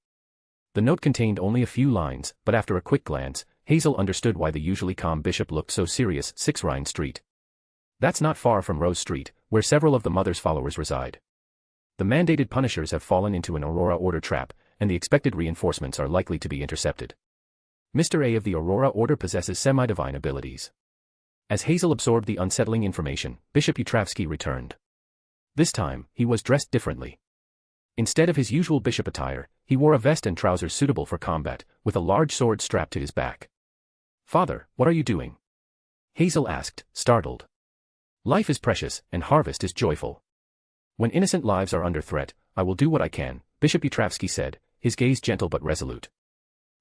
The note contained only a few lines, but after a quick glance, Hazel understood why the usually calm bishop looked so serious. 6 Rhine Street. That's not far from Rose Street, where several of the Mother's followers reside. The mandated punishers have fallen into an Aurora Order trap, and the expected reinforcements are likely to be intercepted. Mr. A of the Aurora Order possesses semi-divine abilities. As Hazel absorbed the unsettling information, Bishop Yutravsky returned. This time, he was dressed differently. Instead of his usual bishop attire, he wore a vest and trousers suitable for combat, with a large sword strapped to his back. "Father, what are you doing?" Hazel asked, startled. "Life is precious, and harvest is joyful. When innocent lives are under threat, I will do what I can," Bishop Yutravsky said, his gaze gentle but resolute.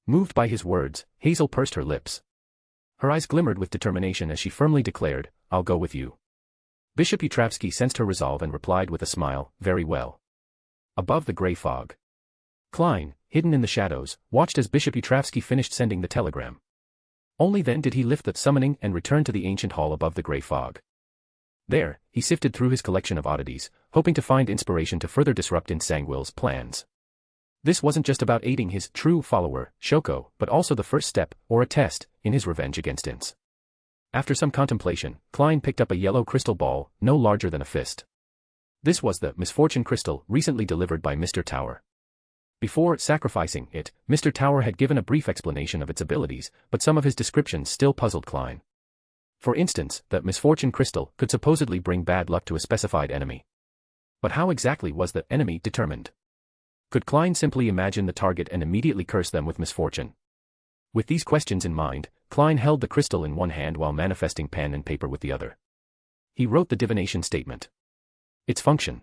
Moved by his words, Hazel pursed her lips. Her eyes glimmered with determination as she firmly declared, "I'll go with you." Bishop Yutravsky sensed her resolve and replied with a smile, "Very well." Above the gray fog, Klein, hidden in the shadows, watched as Bishop Yutravsky finished sending the telegram. Only then did he lift the summoning and return to the ancient hall above the gray fog. There, he sifted through his collection of oddities, hoping to find inspiration to further disrupt Insangwil's plans. This wasn't just about aiding his true follower, Shoko, but also the first step, or a test, in his revenge against Ins. After some contemplation, Klein picked up a yellow crystal ball, no larger than a fist. This was the misfortune crystal recently delivered by Mr. Tower. Before sacrificing it, Mr. Tower had given a brief explanation of its abilities, but some of his descriptions still puzzled Klein. For instance, the misfortune crystal could supposedly bring bad luck to a specified enemy. But how exactly was the enemy determined? Could Klein simply imagine the target and immediately curse them with misfortune? With these questions in mind, Klein held the crystal in one hand while manifesting pen and paper with the other. He wrote the divination statement. Its function.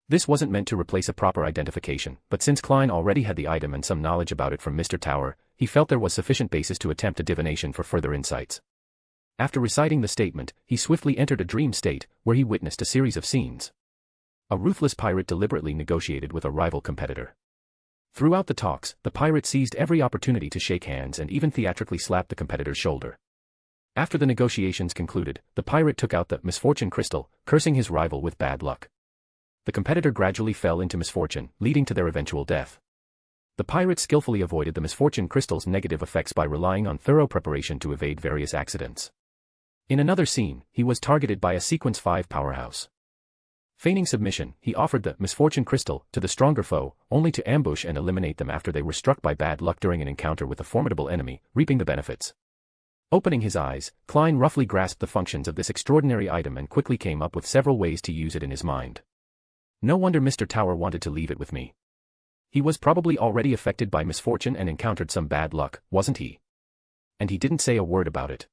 This wasn't meant to replace a proper identification, but since Klein already had the item and some knowledge about it from Mr. Tower, he felt there was sufficient basis to attempt a divination for further insights. After reciting the statement, he swiftly entered a dream state, where he witnessed a series of scenes. A ruthless pirate deliberately negotiated with a rival competitor. Throughout the talks, the pirate seized every opportunity to shake hands and even theatrically slapped the competitor's shoulder. After the negotiations concluded, the pirate took out the misfortune crystal, cursing his rival with bad luck. The competitor gradually fell into misfortune, leading to their eventual death. The pirate skillfully avoided the misfortune crystal's negative effects by relying on thorough preparation to evade various accidents. In another scene, he was targeted by a Sequence 5 powerhouse. Feigning submission, he offered the misfortune crystal to the stronger foe, only to ambush and eliminate them after they were struck by bad luck during an encounter with a formidable enemy, reaping the benefits. Opening his eyes, Klein roughly grasped the functions of this extraordinary item and quickly came up with several ways to use it in his mind. No wonder Mr. Tower wanted to leave it with me. He was probably already affected by misfortune and encountered some bad luck, wasn't he? And he didn't say a word about it.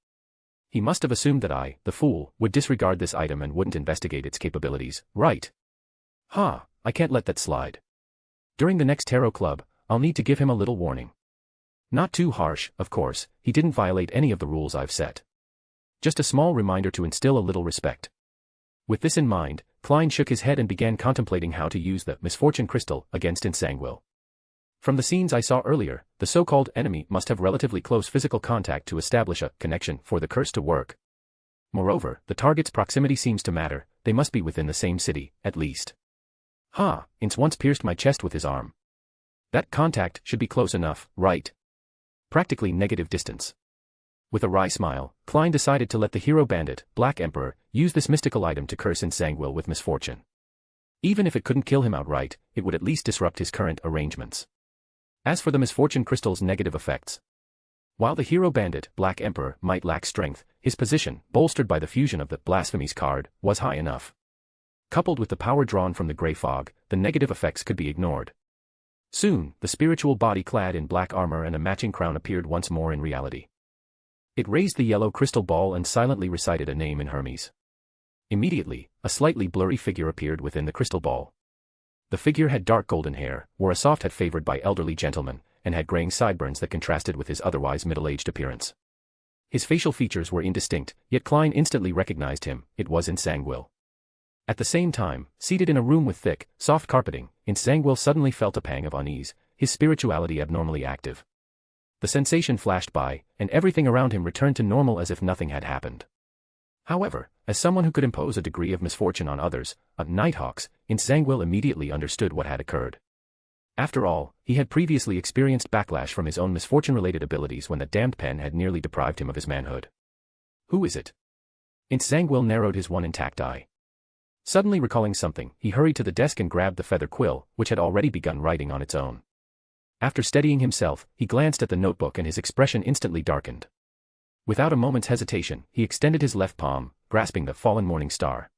He must have assumed that I, the fool, would disregard this item and wouldn't investigate its capabilities, right? I can't let that slide. During the next tarot club, I'll need to give him a little warning. Not too harsh, of course, he didn't violate any of the rules I've set. Just a small reminder to instill a little respect. With this in mind, Klein shook his head and began contemplating how to use the misfortune crystal against Insangwil. From the scenes I saw earlier, the so-called enemy must have relatively close physical contact to establish a connection for the curse to work. Moreover, the target's proximity seems to matter, they must be within the same city, at least. Ins once pierced my chest with his arm. That contact should be close enough, right? Practically negative distance. With a wry smile, Klein decided to let the hero bandit, Black Emperor, use this mystical item to curse Insangwil with misfortune. Even if it couldn't kill him outright, it would at least disrupt his current arrangements. As for the misfortune crystal's negative effects, while the hero bandit, Black Emperor, might lack strength, his position, bolstered by the fusion of the blasphemies card, was high enough. Coupled with the power drawn from the gray fog, the negative effects could be ignored. Soon, the spiritual body clad in black armor and a matching crown appeared once more in reality. It raised the yellow crystal ball and silently recited a name in Hermes. Immediately, a slightly blurry figure appeared within the crystal ball. The figure had dark golden hair, wore a soft hat favored by elderly gentlemen, and had graying sideburns that contrasted with his otherwise middle-aged appearance. His facial features were indistinct, yet Klein instantly recognized him. It was Nsangwil. At the same time, seated in a room with thick, soft carpeting, Nsangwil suddenly felt a pang of unease, his spirituality abnormally active. The sensation flashed by, and everything around him returned to normal as if nothing had happened. However, as someone who could impose a degree of misfortune on others, Nighthawks, Nsangwil immediately understood what had occurred. After all, he had previously experienced backlash from his own misfortune-related abilities when the damned pen had nearly deprived him of his manhood. Who is it? Nsangwil narrowed his one intact eye. Suddenly recalling something, he hurried to the desk and grabbed the feather quill, which had already begun writing on its own. After steadying himself, he glanced at the notebook and his expression instantly darkened. Without a moment's hesitation, he extended his left palm, grasping the fallen morning star.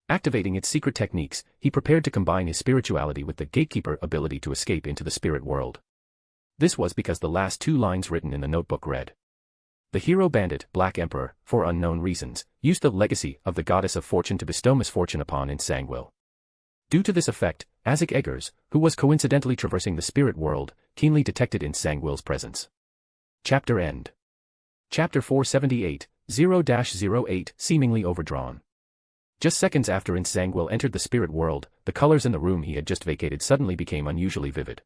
Activating its secret techniques, he prepared to combine his spirituality with the gatekeeper ability to escape into the spirit world. This was because the last two lines written in the notebook read: "The hero bandit, Black Emperor, for unknown reasons, used the legacy of the goddess of fortune to bestow misfortune upon Nsangwil." Due to this effect, Isaac Eggers, who was coincidentally traversing the spirit world, keenly detected Nsangwil's presence. Chapter End. Chapter 478, 0-08, seemingly overdrawn. Just seconds after Nsangwil entered the spirit world, the colors in the room he had just vacated suddenly became unusually vivid.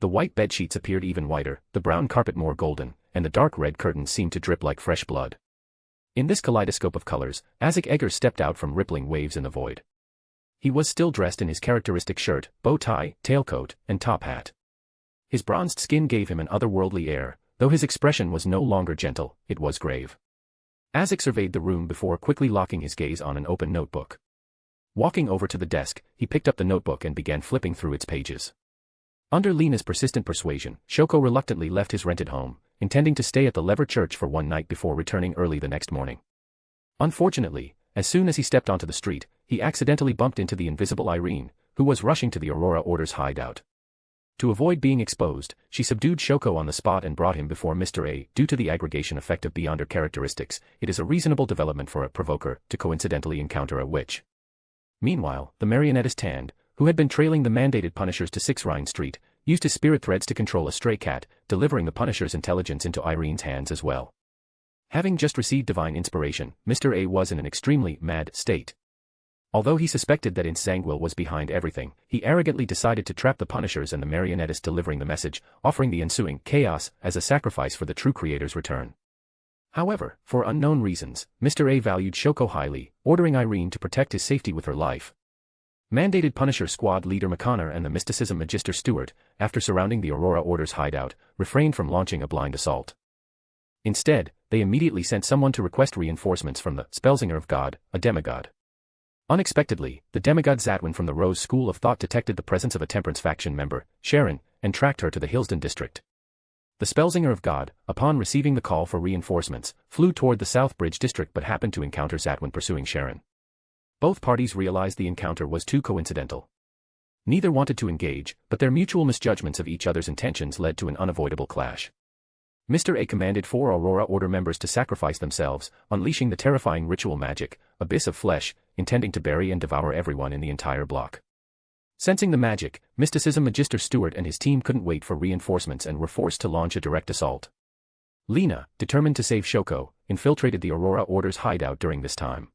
The white bedsheets appeared even whiter, the brown carpet more golden, and the dark red curtains seemed to drip like fresh blood. In this kaleidoscope of colors, Isaac Eggers stepped out from rippling waves in the void. He was still dressed in his characteristic shirt, bow tie, tailcoat, and top hat. His bronzed skin gave him an otherworldly air, though his expression was no longer gentle, it was grave. Isaac surveyed the room before quickly locking his gaze on an open notebook. Walking over to the desk, he picked up the notebook and began flipping through its pages. Under Lena's persistent persuasion, Shoko reluctantly left his rented home, intending to stay at the Lever Church for one night before returning early the next morning. Unfortunately, as soon as he stepped onto the street, he accidentally bumped into the invisible Irene, who was rushing to the Aurora Order's hideout. To avoid being exposed, she subdued Shoko on the spot and brought him before Mr. A. Due to the aggregation effect of beyonder characteristics, it is a reasonable development for a provoker to coincidentally encounter a witch. Meanwhile, the marionettist Tand, who had been trailing the mandated punishers to 6 Rhine Street, used his spirit threads to control a stray cat, delivering the punisher's intelligence into Irene's hands as well. Having just received divine inspiration, Mr. A was in an extremely mad state. Although he suspected that Nsangwil was behind everything, he arrogantly decided to trap the punishers and the marionettist delivering the message, offering the ensuing chaos as a sacrifice for the true creator's return. However, for unknown reasons, Mr. A valued Shoko highly, ordering Irene to protect his safety with her life. Mandated Punisher Squad leader McConnor and the Mysticism Magister Stewart, after surrounding the Aurora Order's hideout, refrained from launching a blind assault. Instead, they immediately sent someone to request reinforcements from the Spellsinger of God, a demigod. Unexpectedly, the demigod Zatwin from the Rose School of Thought detected the presence of a Temperance faction member, Sharon, and tracked her to the Hillsden district. The Spellsinger of God, upon receiving the call for reinforcements, flew toward the Southbridge district but happened to encounter Zatwin pursuing Sharon. Both parties realized the encounter was too coincidental. Neither wanted to engage, but their mutual misjudgments of each other's intentions led to an unavoidable clash. Mr. A commanded 4 Aurora Order members to sacrifice themselves, unleashing the terrifying ritual magic, Abyss of Flesh, intending to bury and devour everyone in the entire block. Sensing the magic, Mysticism Magister Stewart and his team couldn't wait for reinforcements and were forced to launch a direct assault. Lena, determined to save Shoko, infiltrated the Aurora Order's hideout during this time.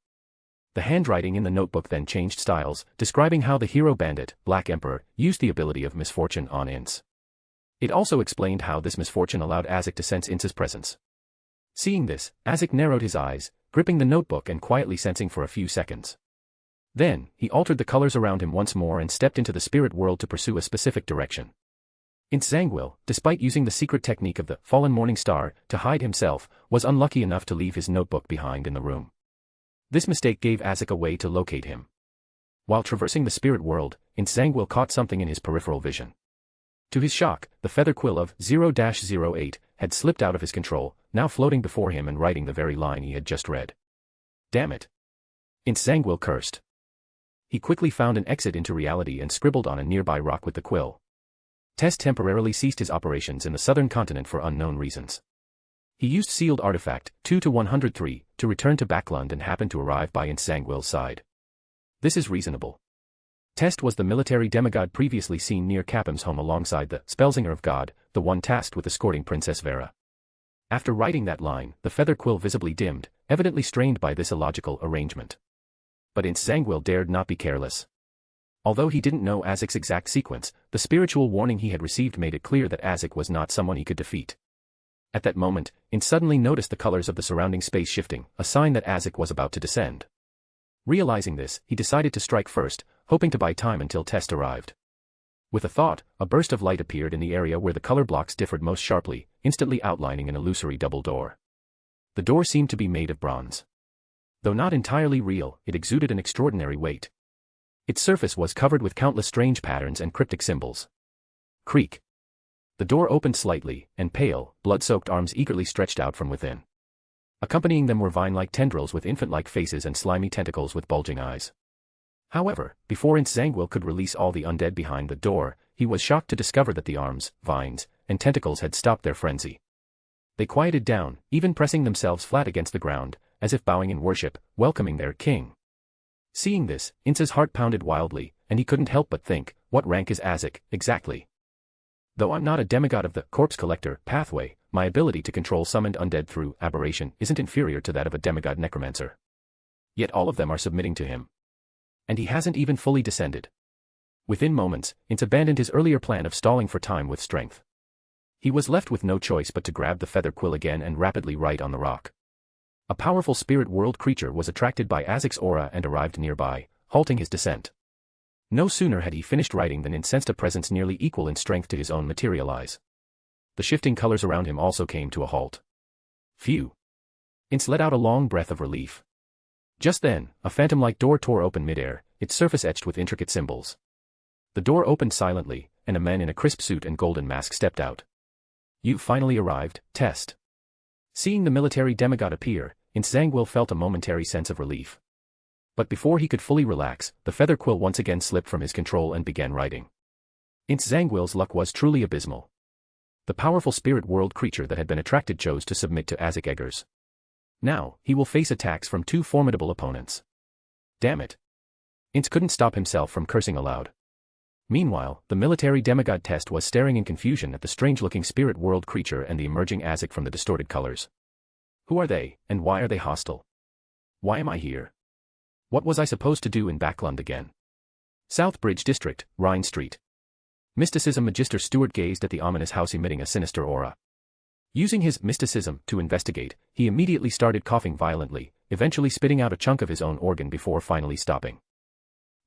The handwriting in the notebook then changed styles, describing how the hero bandit, Black Emperor, used the ability of misfortune on Ince. It also explained how this misfortune allowed Isaac to sense Ince's presence. Seeing this, Isaac narrowed his eyes, gripping the notebook and quietly sensing for a few seconds. Then, he altered the colors around him once more and stepped into the spirit world to pursue a specific direction. Nsangwil, despite using the secret technique of the fallen morning star to hide himself, was unlucky enough to leave his notebook behind in the room. This mistake gave Isaac a way to locate him. While traversing the spirit world, Nsangwil caught something in his peripheral vision. To his shock, the feather quill of 0-08 had slipped out of his control, now floating before him and writing the very line he had just read. Damn it! Nsangwil cursed. He quickly found an exit into reality and scribbled on a nearby rock with the quill. Test temporarily ceased his operations in the southern continent for unknown reasons. He used sealed artifact 2-103 to return to Backlund and happened to arrive by Insangwil's side. This is reasonable. Test was the military demigod previously seen near Capham's home alongside the Spellsinger of God, the one tasked with escorting Princess Vera. After writing that line, the feather quill visibly dimmed, evidently strained by this illogical arrangement. But Insangwil dared not be careless. Although he didn't know Azek's exact sequence, the spiritual warning he had received made it clear that Azek was not someone he could defeat. At that moment, Int suddenly noticed the colors of the surrounding space shifting, a sign that Azek was about to descend. Realizing this, he decided to strike first, hoping to buy time until Test arrived. With a thought, a burst of light appeared in the area where the color blocks differed most sharply, instantly outlining an illusory double door. The door seemed to be made of bronze. Though not entirely real, it exuded an extraordinary weight. Its surface was covered with countless strange patterns and cryptic symbols. Creak. The door opened slightly, and pale, blood-soaked arms eagerly stretched out from within. Accompanying them were vine-like tendrils with infant-like faces and slimy tentacles with bulging eyes. However, before Insangwil could release all the undead behind the door, he was shocked to discover that the arms, vines, and tentacles had stopped their frenzy. They quieted down, even pressing themselves flat against the ground, as if bowing in worship, welcoming their king. Seeing this, Ince's heart pounded wildly, and he couldn't help but think, what rank is Azek, exactly? Though I'm not a demigod of the corpse collector pathway, my ability to control summoned undead through aberration isn't inferior to that of a demigod necromancer. Yet all of them are submitting to him. And he hasn't even fully descended. Within moments, Ince abandoned his earlier plan of stalling for time with strength. He was left with no choice but to grab the feather quill again and rapidly write on the rock. A powerful spirit world creature was attracted by Azek's aura and arrived nearby, halting his descent. No sooner had he finished writing than Ince sensed a presence nearly equal in strength to his own materialize. The shifting colors around him also came to a halt. Phew. Ince let out a long breath of relief. Just then, a phantom-like door tore open midair, its surface etched with intricate symbols. The door opened silently, and a man in a crisp suit and golden mask stepped out. "You've finally arrived, Test." Seeing the military demigod appear, Insangwil felt a momentary sense of relief. But before he could fully relax, the feather quill once again slipped from his control and began writing. Insangwil's luck was truly abysmal. The powerful spirit world creature that had been attracted chose to submit to Azek Eggers. Now, he will face attacks from two formidable opponents. Damn it. Ince couldn't stop himself from cursing aloud. Meanwhile, the military demigod Test was staring in confusion at the strange-looking spirit world creature and the emerging Azek from the distorted colors. Who are they, and why are they hostile? Why am I here? What was I supposed to do in Backlund again? Southbridge District, Rhine Street. Mysticism Magister Stewart gazed at the ominous house emitting a sinister aura. Using his mysticism to investigate, he immediately started coughing violently, eventually spitting out a chunk of his own organ before finally stopping.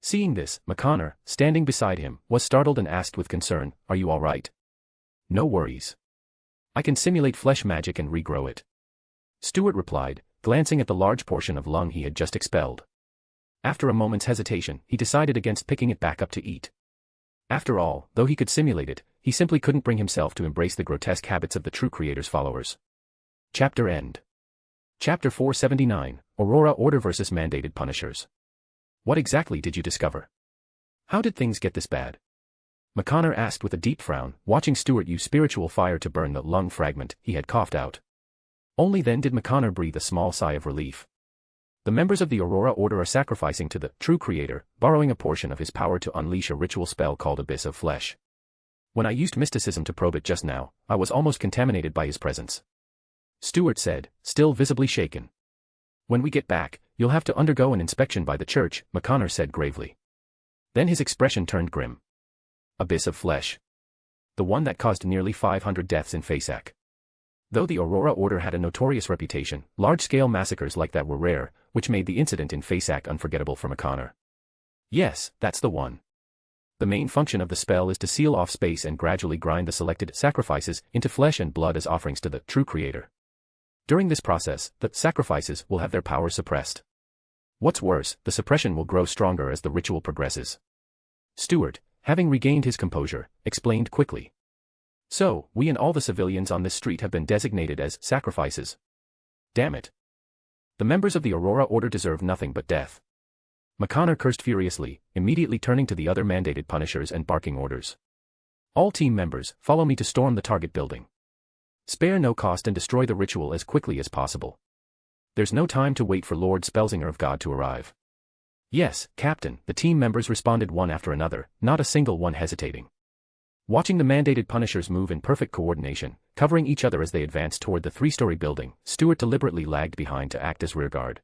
Seeing this, McConnor, standing beside him, was startled and asked with concern, "Are you all right?" "No worries. I can simulate flesh magic and regrow it," Stewart replied, glancing at the large portion of lung he had just expelled. After a moment's hesitation, he decided against picking it back up to eat. After all, though he could simulate it, he simply couldn't bring himself to embrace the grotesque habits of the true creator's followers. Chapter End. Chapter 479, Aurora Order vs. Mandated Punishers. What exactly did you discover? How did things get this bad? McConnor asked with a deep frown, watching Stewart use spiritual fire to burn the lung fragment he had coughed out. Only then did McConnor breathe a small sigh of relief. The members of the Aurora Order are sacrificing to the true creator, borrowing a portion of his power to unleash a ritual spell called Abyss of Flesh. When I used mysticism to probe it just now, I was almost contaminated by his presence. Stewart said, still visibly shaken. When we get back, you'll have to undergo an inspection by the church, McConnor said gravely. Then his expression turned grim. Abyss of Flesh. The one that caused nearly 500 deaths in Fasak. Though the Aurora Order had a notorious reputation, large-scale massacres like that were rare, which made the incident in Fasak unforgettable for McConnor. Yes, that's the one. The main function of the spell is to seal off space and gradually grind the selected sacrifices into flesh and blood as offerings to the true creator. During this process, the sacrifices will have their power suppressed. What's worse, the suppression will grow stronger as the ritual progresses. Stewart, having regained his composure, explained quickly. So, we and all the civilians on this street have been designated as sacrifices. Damn it. The members of the Aurora Order deserve nothing but death. McConnor cursed furiously, immediately turning to the other mandated punishers and barking orders. All team members, follow me to storm the target building. Spare no cost and destroy the ritual as quickly as possible. There's no time to wait for Lord Spellsinger of God to arrive. Yes, Captain, the team members responded one after another, not a single one hesitating. Watching the mandated punishers move in perfect coordination, covering each other as they advanced toward the three-story building, Stuart deliberately lagged behind to act as rearguard.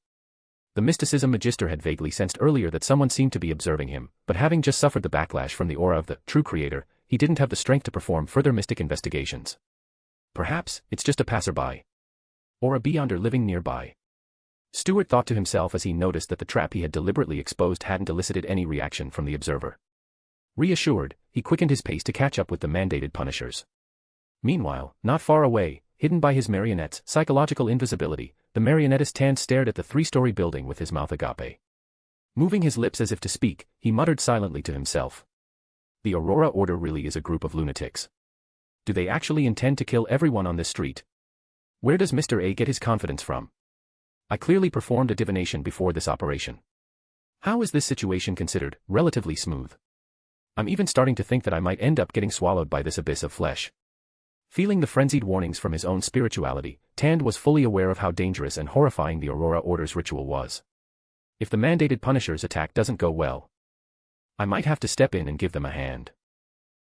The mysticism magister had vaguely sensed earlier that someone seemed to be observing him, but having just suffered the backlash from the aura of the true creator, he didn't have the strength to perform further mystic investigations. Perhaps, it's just a passerby. Or a beyonder living nearby. Stuart thought to himself as he noticed that the trap he had deliberately exposed hadn't elicited any reaction from the observer. Reassured, he quickened his pace to catch up with the mandated punishers. Meanwhile, not far away, hidden by his marionette's psychological invisibility, the marionettist Tan stared at the three-story building with his mouth agape. Moving his lips as if to speak, he muttered silently to himself. The Aurora Order really is a group of lunatics. Do they actually intend to kill everyone on this street? Where does Mr. A get his confidence from? I clearly performed a divination before this operation. How is this situation considered relatively smooth? I'm even starting to think that I might end up getting swallowed by this abyss of flesh. Feeling the frenzied warnings from his own spirituality, Tand was fully aware of how dangerous and horrifying the Aurora Order's ritual was. If the mandated punishers' attack doesn't go well, I might have to step in and give them a hand.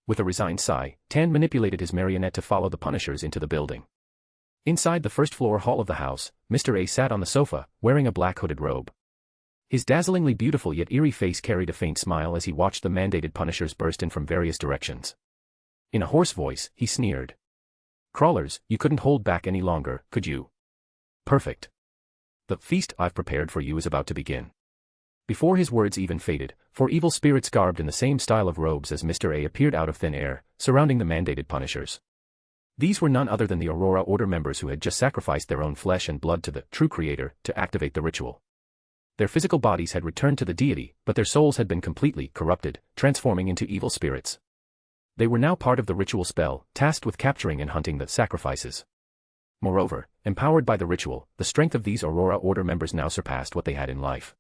With a resigned sigh, Tand manipulated his marionette to follow the punishers into the building. Inside the first-floor hall of the house, Mr. A sat on the sofa, wearing a black hooded robe. His dazzlingly beautiful yet eerie face carried a faint smile as he watched the mandated punishers burst in from various directions. In a hoarse voice, he sneered. Crawlers, you couldn't hold back any longer, could you? Perfect. The feast I've prepared for you is about to begin. Before his words even faded, four evil spirits garbed in the same style of robes as Mr. A appeared out of thin air, surrounding the mandated punishers. These were none other than the Aurora Order members who had just sacrificed their own flesh and blood to the true creator to activate the ritual. Their physical bodies had returned to the deity, but their souls had been completely corrupted, transforming into evil spirits. They were now part of the ritual spell, tasked with capturing and hunting the sacrifices. Moreover, empowered by the ritual, the strength of these Aurora Order members now surpassed what they had in life.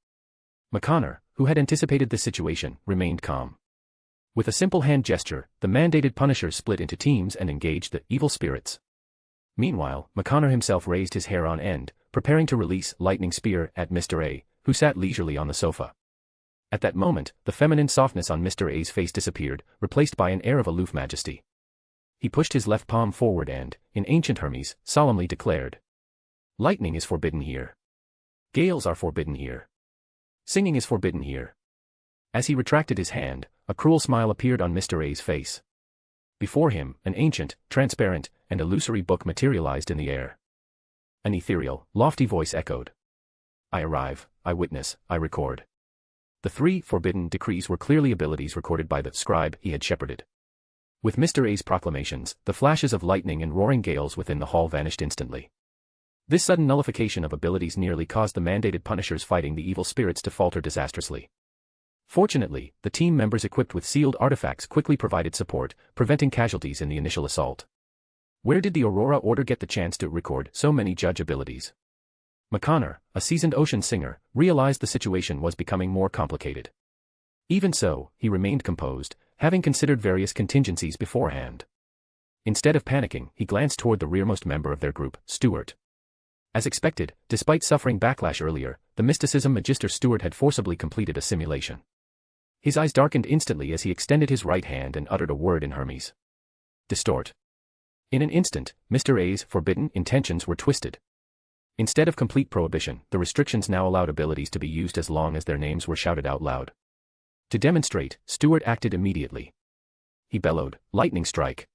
McConnor, who had anticipated this situation, remained calm. With a simple hand gesture, the mandated punishers split into teams and engaged the evil spirits. Meanwhile, McConnor himself raised his hair on end, preparing to release lightning spear at Mr. A, who sat leisurely on the sofa. At that moment, the feminine softness on Mr. A's face disappeared, replaced by an air of aloof majesty. He pushed his left palm forward and, in ancient Hermes, solemnly declared. Lightning is forbidden here. Gales are forbidden here. Singing is forbidden here. As he retracted his hand, a cruel smile appeared on Mr. A's face. Before him, an ancient, transparent, and illusory book materialized in the air. An ethereal, lofty voice echoed. I arrive, I witness, I record. The three forbidden decrees were clearly abilities recorded by the scribe he had shepherded. With Mr. A's proclamations, the flashes of lightning and roaring gales within the hall vanished instantly. This sudden nullification of abilities nearly caused the mandated punishers fighting the evil spirits to falter disastrously. Fortunately, the team members equipped with sealed artifacts quickly provided support, preventing casualties in the initial assault. Where did the Aurora Order get the chance to record so many judge abilities? McConnor, a seasoned ocean singer, realized the situation was becoming more complicated. Even so, he remained composed, having considered various contingencies beforehand. Instead of panicking, he glanced toward the rearmost member of their group, Stuart. As expected, despite suffering backlash earlier, the mysticism magister Stuart had forcibly completed a simulation. His eyes darkened instantly as he extended his right hand and uttered a word in Hermes. Distort. In an instant, Mr. A's forbidden intentions were twisted. Instead of complete prohibition, the restrictions now allowed abilities to be used as long as their names were shouted out loud. To demonstrate, Stuart acted immediately. He bellowed, lightning strike.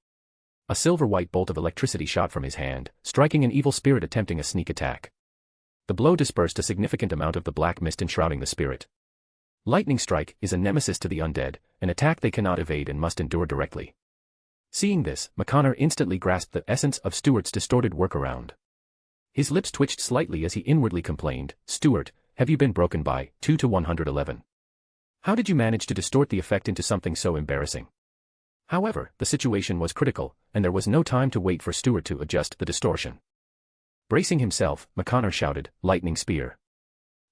A silver-white bolt of electricity shot from his hand, striking an evil spirit attempting a sneak attack. The blow dispersed a significant amount of the black mist enshrouding the spirit. Lightning strike is a nemesis to the undead, an attack they cannot evade and must endure directly. Seeing this, McConnor instantly grasped the essence of Stuart's distorted workaround. His lips twitched slightly as he inwardly complained, Stuart, have you been broken by 2 to 111? How did you manage to distort the effect into something so embarrassing? However, the situation was critical, and there was no time to wait for Stuart to adjust the distortion. Bracing himself, McConnor shouted, lightning spear.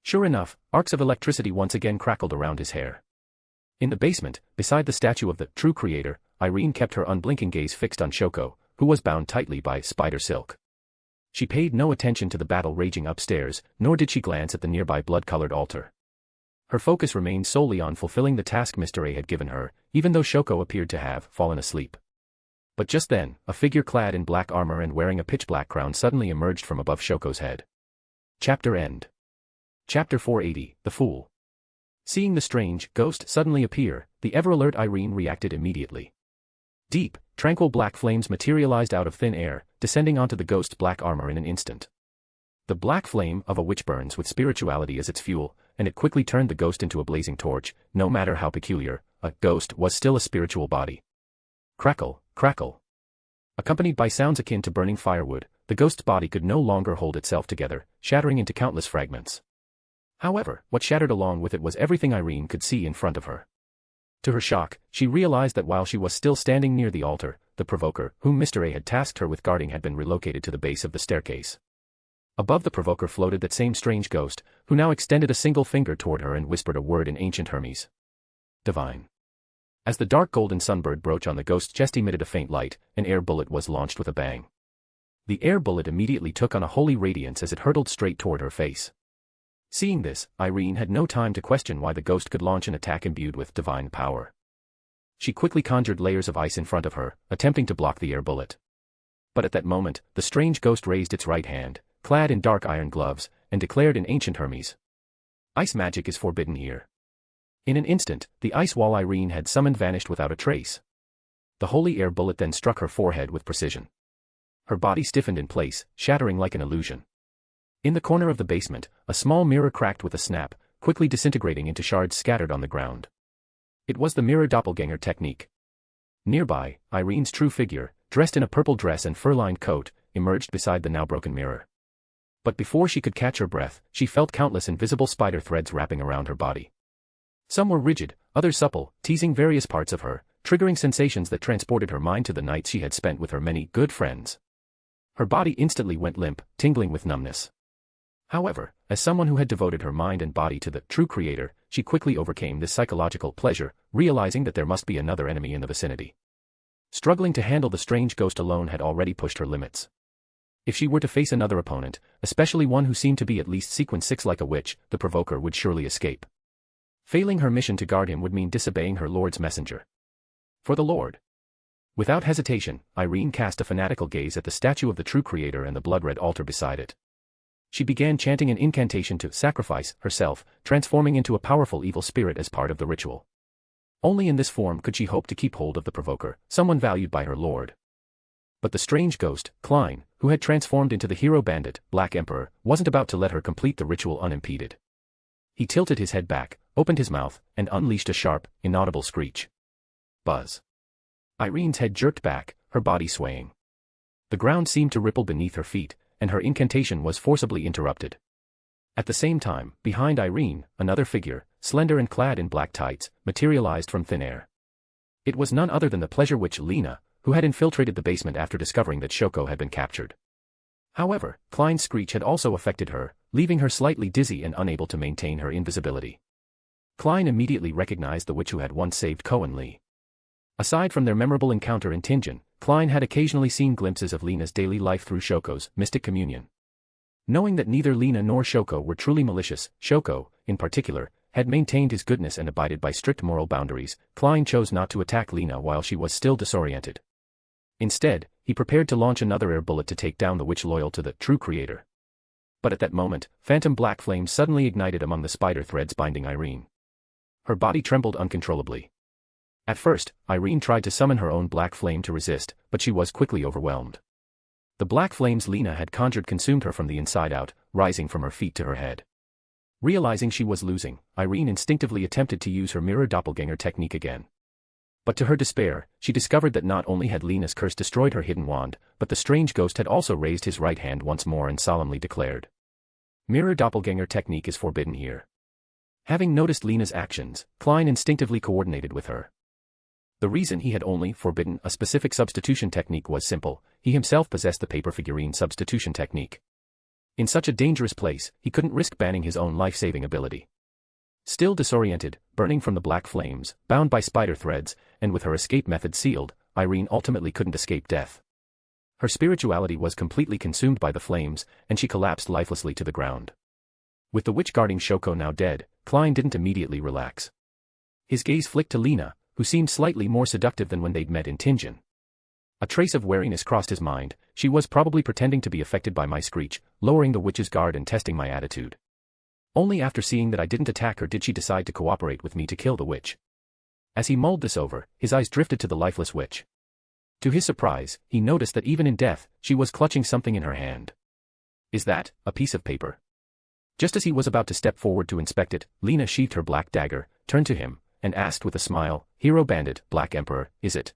Sure enough, arcs of electricity once again crackled around his hair. In the basement, beside the statue of the true creator, Irene kept her unblinking gaze fixed on Shoko, who was bound tightly by spider silk. She paid no attention to the battle raging upstairs, nor did she glance at the nearby blood-colored altar. Her focus remained solely on fulfilling the task Mr. A had given her, even though Shoko appeared to have fallen asleep. But just then, a figure clad in black armor and wearing a pitch-black crown suddenly emerged from above Shoko's head. Chapter end. Chapter 480, The Fool. Seeing the strange ghost suddenly appear, the ever-alert Irene reacted immediately. Deep, tranquil black flames materialized out of thin air, descending onto the ghost's black armor in an instant. The black flame of a witch burns with spirituality as its fuel, and it quickly turned the ghost into a blazing torch. No matter how peculiar, a ghost was still a spiritual body. Crackle, crackle. Accompanied by sounds akin to burning firewood, the ghost's body could no longer hold itself together, shattering into countless fragments. However, what shattered along with it was everything Irene could see in front of her. To her shock, she realized that while she was still standing near the altar, the provoker, whom Mr. A had tasked her with guarding, had been relocated to the base of the staircase. Above the provoker floated that same strange ghost, who now extended a single finger toward her and whispered a word in ancient Hermes. Divine. As the dark golden sunbird brooch on the ghost's chest emitted a faint light, an air bullet was launched with a bang. The air bullet immediately took on a holy radiance as it hurtled straight toward her face. Seeing this, Irene had no time to question why the ghost could launch an attack imbued with divine power. She quickly conjured layers of ice in front of her, attempting to block the air bullet. But at that moment, the strange ghost raised its right hand, clad in dark iron gloves, and declared in ancient Hermes, "Ice magic is forbidden here." In an instant, the ice wall Irene had summoned vanished without a trace. The holy air bullet then struck her forehead with precision. Her body stiffened in place, shattering like an illusion. In the corner of the basement, a small mirror cracked with a snap, quickly disintegrating into shards scattered on the ground. It was the mirror doppelganger technique. Nearby, Irene's true figure, dressed in a purple dress and fur-lined coat, emerged beside the now broken mirror. But before she could catch her breath, she felt countless invisible spider threads wrapping around her body. Some were rigid, others supple, teasing various parts of her, triggering sensations that transported her mind to the nights she had spent with her many good friends. Her body instantly went limp, tingling with numbness. However, as someone who had devoted her mind and body to the true creator, she quickly overcame this psychological pleasure, realizing that there must be another enemy in the vicinity. Struggling to handle the strange ghost alone had already pushed her limits. If she were to face another opponent, especially one who seemed to be at least sequence 6 like a witch, the provoker would surely escape. Failing her mission to guard him would mean disobeying her lord's messenger. For the Lord. Without hesitation, Irene cast a fanatical gaze at the statue of the true creator and the blood-red altar beside it. She began chanting an incantation to sacrifice herself, transforming into a powerful evil spirit as part of the ritual. Only in this form could she hope to keep hold of the provoker, someone valued by her lord. But the strange ghost, Klein, who had transformed into the hero bandit, Black Emperor, wasn't about to let her complete the ritual unimpeded. He tilted his head back, opened his mouth, and unleashed a sharp, inaudible screech. Buzz. Irene's head jerked back, her body swaying. The ground seemed to ripple beneath her feet, and her incantation was forcibly interrupted. At the same time, behind Irene, another figure, slender and clad in black tights, materialized from thin air. It was none other than the pleasure witch Lena, who had infiltrated the basement after discovering that Shoko had been captured. However, Klein's screech had also affected her, leaving her slightly dizzy and unable to maintain her invisibility. Klein immediately recognized the witch who had once saved Cohen Lee. Aside from their memorable encounter in Tingen, Klein had occasionally seen glimpses of Lena's daily life through Shoko's mystic communion. Knowing that neither Lena nor Shoko were truly malicious, Shoko, in particular, had maintained his goodness and abided by strict moral boundaries. Klein chose not to attack Lena while she was still disoriented. Instead, he prepared to launch another air bullet to take down the witch loyal to the true creator. But at that moment, phantom black flames suddenly ignited among the spider threads binding Irene. Her body trembled uncontrollably. At first, Irene tried to summon her own black flame to resist, but she was quickly overwhelmed. The black flames Lena had conjured consumed her from the inside out, rising from her feet to her head. Realizing she was losing, Irene instinctively attempted to use her mirror doppelganger technique again. But to her despair, she discovered that not only had Lena's curse destroyed her hidden wand, but the strange ghost had also raised his right hand once more and solemnly declared, "Mirror doppelganger technique is forbidden here." Having noticed Lena's actions, Klein instinctively coordinated with her. The reason he had only forbidden a specific substitution technique was simple: he himself possessed the paper figurine substitution technique. In such a dangerous place, he couldn't risk banning his own life-saving ability. Still disoriented, burning from the black flames, bound by spider threads, and with her escape method sealed, Irene ultimately couldn't escape death. Her spirituality was completely consumed by the flames, and she collapsed lifelessly to the ground. With the witch guarding Shoko now dead, Klein didn't immediately relax. His gaze flicked to Lena, who seemed slightly more seductive than when they'd met in Tingen. A trace of wariness crossed his mind. She was probably pretending to be affected by my screech, lowering the witch's guard and testing my attitude. Only after seeing that I didn't attack her did she decide to cooperate with me to kill the witch. As he mulled this over, his eyes drifted to the lifeless witch. To his surprise, he noticed that even in death, she was clutching something in her hand. Is that a piece of paper? Just as he was about to step forward to inspect it, Lena sheathed her black dagger, turned to him, and asked with a smile, "Hero Bandit, Black Emperor, is it?"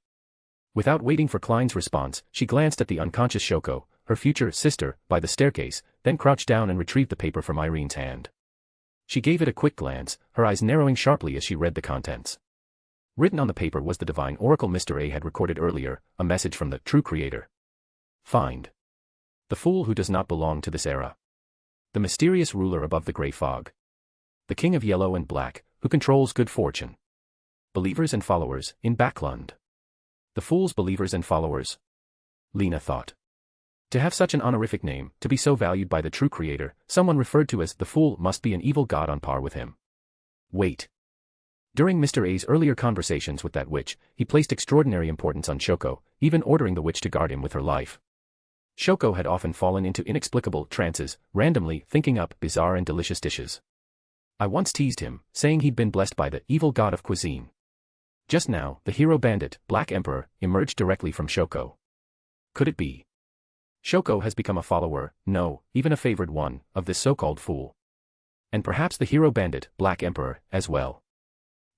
Without waiting for Klein's response, she glanced at the unconscious Shoko, her future sister, by the staircase, then crouched down and retrieved the paper from Irene's hand. She gave it a quick glance, her eyes narrowing sharply as she read the contents. Written on the paper was the divine oracle Mr. A had recorded earlier, a message from the true creator. Find the fool who does not belong to this era. The mysterious ruler above the gray fog. The king of yellow and black, who controls good fortune. Believers and followers, in Backlund. The fool's believers and followers. Lena thought. To have such an honorific name, to be so valued by the true creator, someone referred to as the fool must be an evil god on par with him. Wait. During Mr. A's earlier conversations with that witch, he placed extraordinary importance on Shoko, even ordering the witch to guard him with her life. Shoko had often fallen into inexplicable trances, randomly thinking up bizarre and delicious dishes. I once teased him, saying he'd been blessed by the evil god of cuisine. Just now, the hero bandit, Black Emperor, emerged directly from Shoko. Could it be? Shoko has become a follower, no, even a favored one, of this so-called fool. And perhaps the hero bandit, Black Emperor, as well.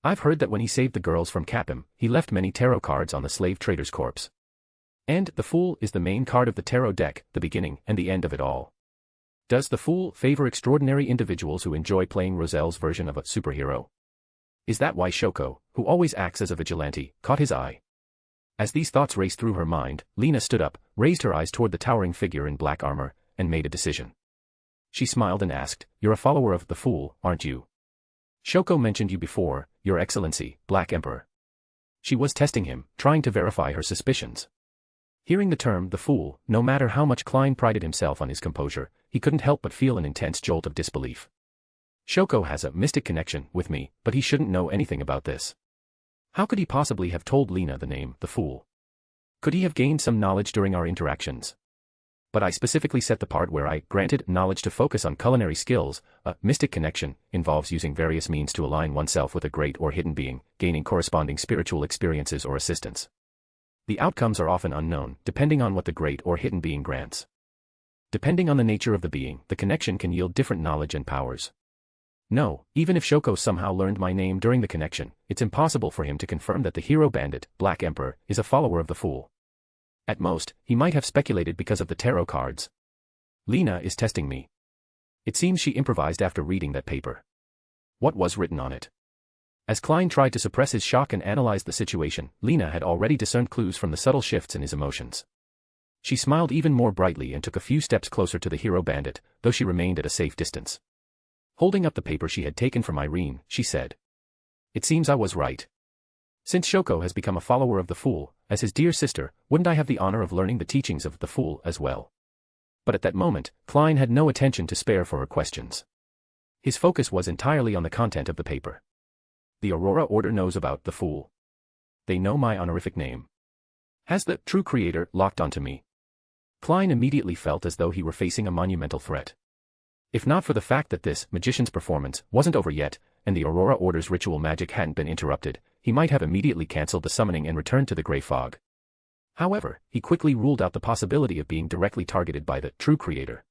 I've heard that when he saved the girls from Capim, he left many tarot cards on the slave trader's corpse. And the fool is the main card of the tarot deck, the beginning and the end of it all. Does the fool favor extraordinary individuals who enjoy playing Roselle's version of a superhero? Is that why Shoko, who always acts as a vigilante, caught his eye? As these thoughts raced through her mind, Lena stood up, raised her eyes toward the towering figure in black armor, and made a decision. She smiled and asked, "You're a follower of the fool, aren't you?" "Shoko mentioned you before, Your Excellency, Black Emperor." She was testing him, trying to verify her suspicions. Hearing the term the fool, no matter how much Klein prided himself on his composure, he couldn't help but feel an intense jolt of disbelief. Shoko has a mystic connection with me, but he shouldn't know anything about this. How could he possibly have told Lena the name, the fool? Could he have gained some knowledge during our interactions? But I specifically set the part where I granted knowledge to focus on culinary skills. A mystic connection involves using various means to align oneself with a great or hidden being, gaining corresponding spiritual experiences or assistance. The outcomes are often unknown, depending on what the great or hidden being grants. Depending on the nature of the being, the connection can yield different knowledge and powers. No, even if Shoko somehow learned my name during the connection, it's impossible for him to confirm that the hero bandit, Black Emperor, is a follower of the fool. At most, he might have speculated because of the tarot cards. Lena is testing me. It seems she improvised after reading that paper. What was written on it? As Klein tried to suppress his shock and analyze the situation, Lena had already discerned clues from the subtle shifts in his emotions. She smiled even more brightly and took a few steps closer to the hero bandit, though she remained at a safe distance. Holding up the paper she had taken from Irene, she said, "It seems I was right. Since Shoko has become a follower of the fool, as his dear sister, wouldn't I have the honor of learning the teachings of the fool as well?" But at that moment, Klein had no attention to spare for her questions. His focus was entirely on the content of the paper. The Aurora Order knows about the fool. They know my honorific name. Has the true creator locked onto me? Klein immediately felt as though he were facing a monumental threat. If not for the fact that this magician's performance wasn't over yet, and the Aurora Order's ritual magic hadn't been interrupted, he might have immediately cancelled the summoning and returned to the Grey Fog. However, he quickly ruled out the possibility of being directly targeted by the true creator.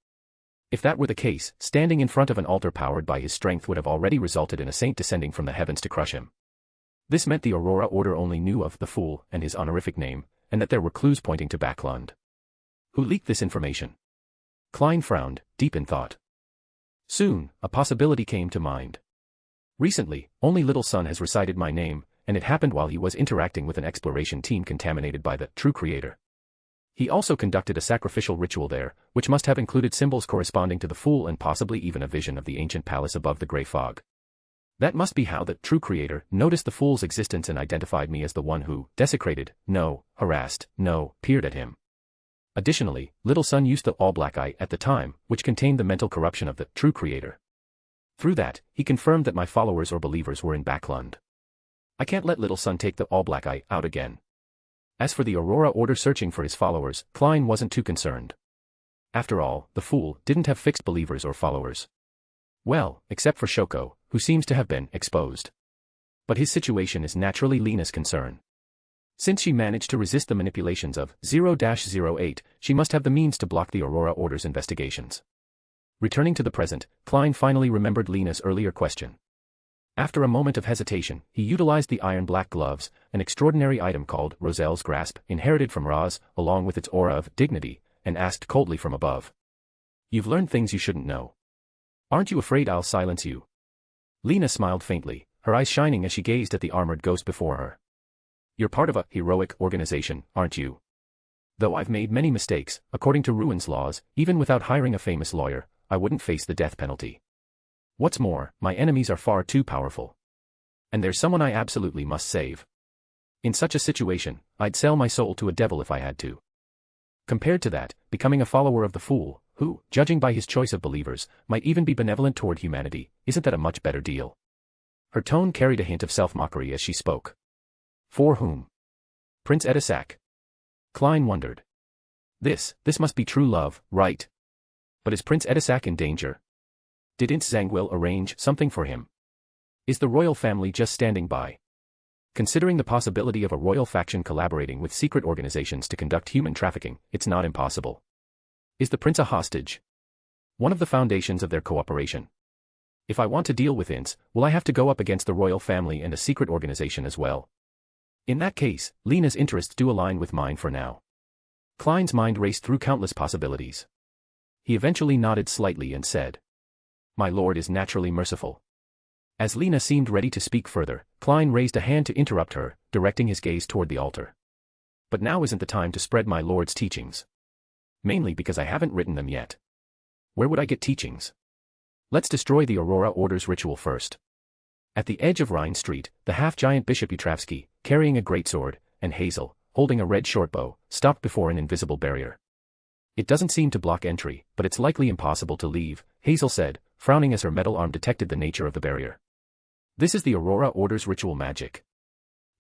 If that were the case, standing in front of an altar powered by his strength would have already resulted in a saint descending from the heavens to crush him. This meant the Aurora Order only knew of the fool and his honorific name, and that there were clues pointing to Backlund. Who leaked this information? Klein frowned, deep in thought. Soon, a possibility came to mind. Recently, only Little Sun has recited my name, and it happened while he was interacting with an exploration team contaminated by the true creator. He also conducted a sacrificial ritual there, which must have included symbols corresponding to the Fool and possibly even a vision of the ancient palace above the grey fog. That must be how the true creator noticed the Fool's existence and identified me as the one who desecrated, no, harassed, no, peered at him. Additionally, Little Sun used the all-black eye at the time, which contained the mental corruption of the true creator. Through that, he confirmed that my followers or believers were in Backlund. I can't let Little Sun take the all-black eye out again. As for the Aurora Order searching for his followers, Klein wasn't too concerned. After all, the Fool didn't have fixed believers or followers. Well, except for Shoko, who seems to have been exposed. But his situation is naturally Lena's concern. Since she managed to resist the manipulations of 0-08, she must have the means to block the Aurora Order's investigations. Returning to the present, Klein finally remembered Lena's earlier question. After a moment of hesitation, he utilized the iron-black gloves, an extraordinary item called Roselle's Grasp, inherited from Raz, along with its aura of dignity, and asked coldly from above. "You've learned things you shouldn't know. Aren't you afraid I'll silence you?" Lena smiled faintly, her eyes shining as she gazed at the armored ghost before her. "You're part of a heroic organization, aren't you? Though I've made many mistakes, according to Ruin's laws, even without hiring a famous lawyer, I wouldn't face the death penalty. What's more, my enemies are far too powerful. And there's someone I absolutely must save. In such a situation, I'd sell my soul to a devil if I had to. Compared to that, becoming a follower of the Fool, who, judging by his choice of believers, might even be benevolent toward humanity, isn't that a much better deal?" Her tone carried a hint of self-mockery as she spoke. "For whom? Prince Edisac?" Klein wondered. This must be true love, right? But is Prince Edisac in danger? Did Ince Zangwill arrange something for him? Is the royal family just standing by? Considering the possibility of a royal faction collaborating with secret organizations to conduct human trafficking, it's not impossible. Is the prince a hostage? One of the foundations of their cooperation. If I want to deal with Ince, will I have to go up against the royal family and a secret organization as well? In that case, Lena's interests do align with mine for now. Klein's mind raced through countless possibilities. He eventually nodded slightly and said, "My lord is naturally merciful." As Lena seemed ready to speak further, Klein raised a hand to interrupt her, directing his gaze toward the altar. "But now isn't the time to spread my lord's teachings. Mainly because I haven't written them yet. Where would I get teachings? Let's destroy the Aurora Order's ritual first." At the edge of Rhine Street, the half-giant Bishop Utravsky, carrying a greatsword, and Hazel, holding a red shortbow, stopped before an invisible barrier. "It doesn't seem to block entry, but it's likely impossible to leave," Hazel said, frowning as her metal arm detected the nature of the barrier. "This is the Aurora Order's ritual magic.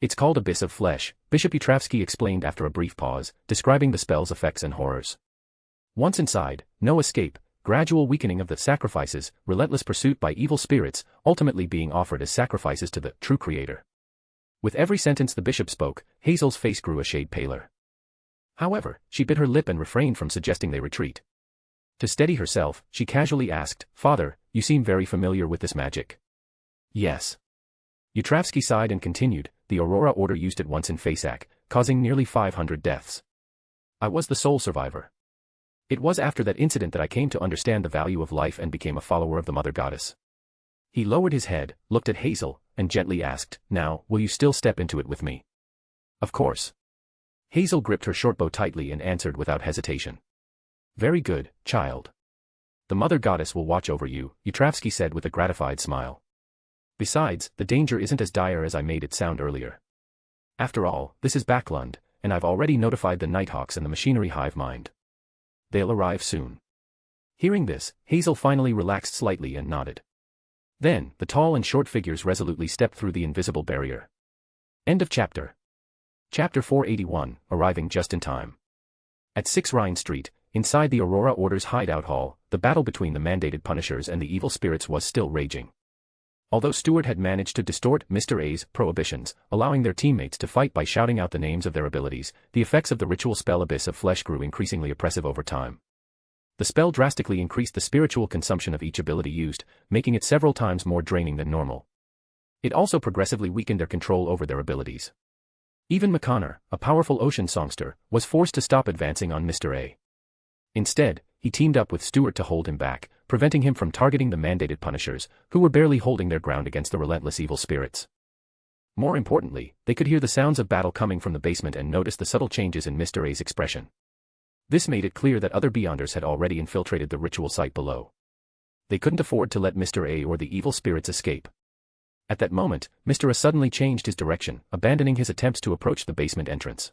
It's called Abyss of Flesh," Bishop Utravsky explained after a brief pause, describing the spell's effects and horrors. Once inside, no escape, gradual weakening of the sacrifices, relentless pursuit by evil spirits, ultimately being offered as sacrifices to the true creator. With every sentence the bishop spoke, Hazel's face grew a shade paler. However, she bit her lip and refrained from suggesting they retreat. To steady herself, she casually asked, "Father, you seem very familiar with this magic." "Yes." Utravsky sighed and continued, "The Aurora Order used it once in Fasak, causing nearly 500 deaths. I was the sole survivor. It was after that incident that I came to understand the value of life and became a follower of the Mother Goddess." He lowered his head, looked at Hazel, and gently asked, "Now, will you still step into it with me?" "Of course." Hazel gripped her shortbow tightly and answered without hesitation. "Very good, child. The Mother Goddess will watch over you," Utravsky said with a gratified smile. "Besides, the danger isn't as dire as I made it sound earlier. After all, this is Backlund, and I've already notified the Nighthawks and the machinery hive mind. They'll arrive soon." Hearing this, Hazel finally relaxed slightly and nodded. Then, the tall and short figures resolutely stepped through the invisible barrier. End of chapter. Chapter 481, arriving just in time. At 6 Rhine Street, inside the Aurora Order's hideout hall, the battle between the mandated punishers and the evil spirits was still raging. Although Stewart had managed to distort Mr. A's prohibitions, allowing their teammates to fight by shouting out the names of their abilities, the effects of the ritual spell Abyss of Flesh grew increasingly oppressive over time. The spell drastically increased the spiritual consumption of each ability used, making it several times more draining than normal. It also progressively weakened their control over their abilities. Even McConnor, a powerful ocean songster, was forced to stop advancing on Mr. A. Instead, he teamed up with Stewart to hold him back, preventing him from targeting the mandated punishers, who were barely holding their ground against the relentless evil spirits. More importantly, they could hear the sounds of battle coming from the basement and notice the subtle changes in Mr. A's expression. This made it clear that other Beyonders had already infiltrated the ritual site below. They couldn't afford to let Mr. A or the evil spirits escape. At that moment, Mr. A suddenly changed his direction, abandoning his attempts to approach the basement entrance.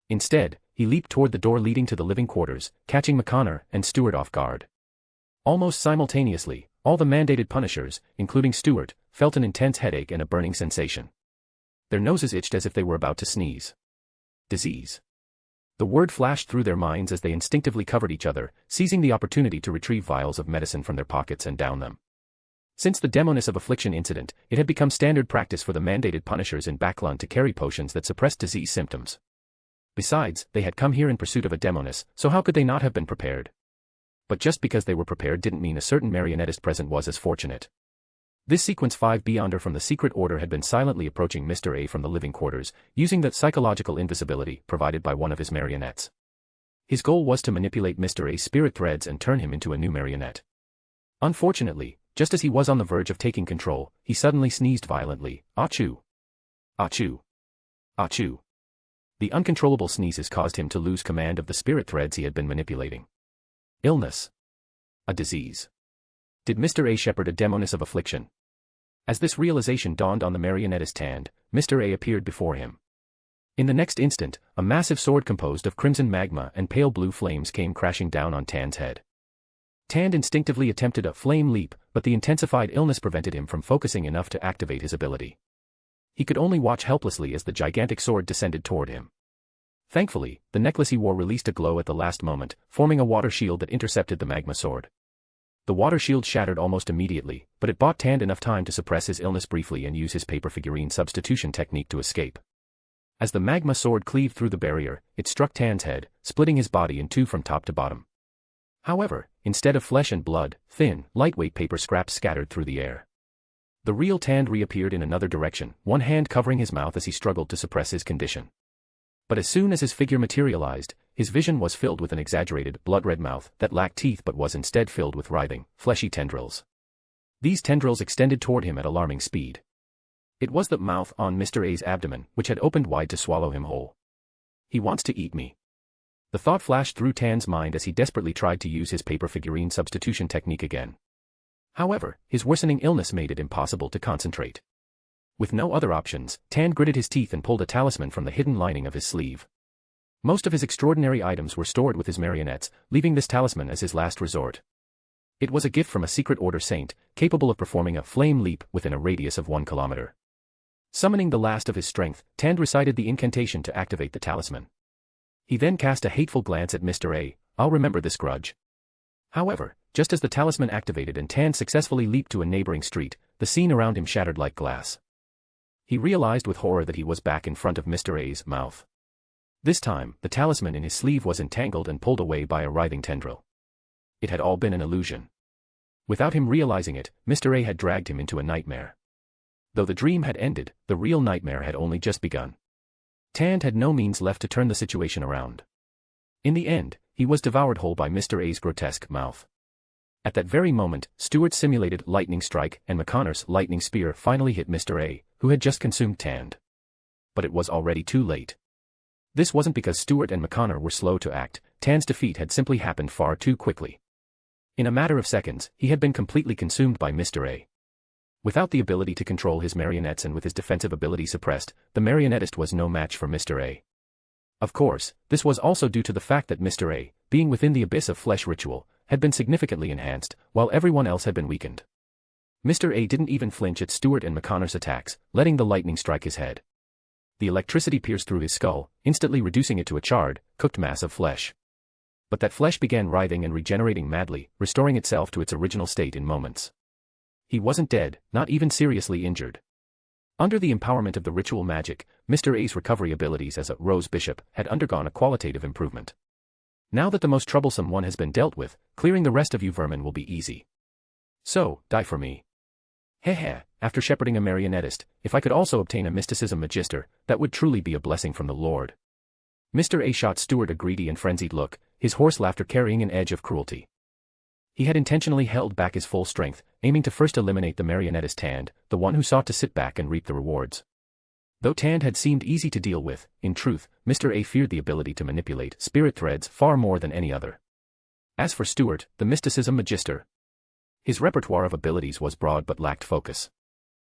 Instead, he leaped toward the door leading to the living quarters, catching McConnor and Stewart off guard. Almost simultaneously, all the mandated punishers, including Stewart, felt an intense headache and a burning sensation. Their noses itched as if they were about to sneeze. Disease. The word flashed through their minds as they instinctively covered each other, seizing the opportunity to retrieve vials of medicine from their pockets and down them. Since the Demoness of Affliction incident, it had become standard practice for the mandated punishers in Backlund to carry potions that suppressed disease symptoms. Besides, they had come here in pursuit of a Demoness, so how could they not have been prepared? But just because they were prepared didn't mean a certain marionettist present was as fortunate. This Sequence 5 Beyonder from the Secret Order had been silently approaching Mr. A from the living quarters, using the psychological invisibility provided by one of his marionettes. His goal was to manipulate Mr. A's spirit threads and turn him into a new marionette. Unfortunately, just as he was on the verge of taking control, he suddenly sneezed violently. Achoo! Achoo! Achoo! The uncontrollable sneezes caused him to lose command of the spirit threads he had been manipulating. Illness. A disease. Did Mr. A shepherd a Demoness of Affliction? As this realization dawned on the marionettist Tand, Mr. A appeared before him. In the next instant, a massive sword composed of crimson magma and pale blue flames came crashing down on Tand's head. Tand instinctively attempted a flame leap, but the intensified illness prevented him from focusing enough to activate his ability. He could only watch helplessly as the gigantic sword descended toward him. Thankfully, the necklace he wore released a glow at the last moment, forming a water shield that intercepted the magma sword. The water shield shattered almost immediately, but it bought Tand enough time to suppress his illness briefly and use his paper figurine substitution technique to escape. As the magma sword cleaved through the barrier, it struck Tand's head, splitting his body in two from top to bottom. However, instead of flesh and blood, thin, lightweight paper scraps scattered through the air. The real Tand reappeared in another direction, one hand covering his mouth as he struggled to suppress his condition. But as soon as his figure materialized, his vision was filled with an exaggerated, blood-red mouth that lacked teeth but was instead filled with writhing, fleshy tendrils. These tendrils extended toward him at alarming speed. It was the mouth on Mr. A's abdomen, which had opened wide to swallow him whole. He wants to eat me. The thought flashed through Tand's mind as he desperately tried to use his paper figurine substitution technique again. However, his worsening illness made it impossible to concentrate. With no other options, Tand gritted his teeth and pulled a talisman from the hidden lining of his sleeve. Most of his extraordinary items were stored with his marionettes, leaving this talisman as his last resort. It was a gift from a secret order saint, capable of performing a flame leap within a radius of 1 kilometer. Summoning the last of his strength, Tand recited the incantation to activate the talisman. He then cast a hateful glance at Mr. A. I'll remember this grudge. However, just as the talisman activated and Tand successfully leaped to a neighboring street, the scene around him shattered like glass. He realized with horror that he was back in front of Mr. A's mouth. This time, the talisman in his sleeve was entangled and pulled away by a writhing tendril. It had all been an illusion. Without him realizing it, Mr. A had dragged him into a nightmare. Though the dream had ended, the real nightmare had only just begun. Tand had no means left to turn the situation around. In the end, he was devoured whole by Mr. A's grotesque mouth. At that very moment, Stewart's simulated lightning strike and McConnor's lightning spear finally hit Mr. A, who had just consumed Tand. But it was already too late. This wasn't because Stewart and McConnor were slow to act, Tand's defeat had simply happened far too quickly. In a matter of seconds, he had been completely consumed by Mr. A. Without the ability to control his marionettes and with his defensive ability suppressed, the marionettist was no match for Mr. A. Of course, this was also due to the fact that Mr. A, being within the abyss of flesh ritual, had been significantly enhanced, while everyone else had been weakened. Mr. A didn't even flinch at Stewart and McConnor's attacks, letting the lightning strike his head. The electricity pierced through his skull, instantly reducing it to a charred, cooked mass of flesh. But that flesh began writhing and regenerating madly, restoring itself to its original state in moments. He wasn't dead, not even seriously injured. Under the empowerment of the ritual magic, Mr. A's recovery abilities as a Rose Bishop had undergone a qualitative improvement. Now that the most troublesome one has been dealt with, clearing the rest of you vermin will be easy. So, die for me. Heh, after shepherding a marionettist, if I could also obtain a mysticism magister, that would truly be a blessing from the Lord. Mr. A shot Stewart a greedy and frenzied look, his hoarse laughter carrying an edge of cruelty. He had intentionally held back his full strength, aiming to first eliminate the marionettist Tand, the one who sought to sit back and reap the rewards. Though Tand had seemed easy to deal with, in truth, Mr. A feared the ability to manipulate spirit threads far more than any other. As for Stuart, the mysticism magister, his repertoire of abilities was broad but lacked focus.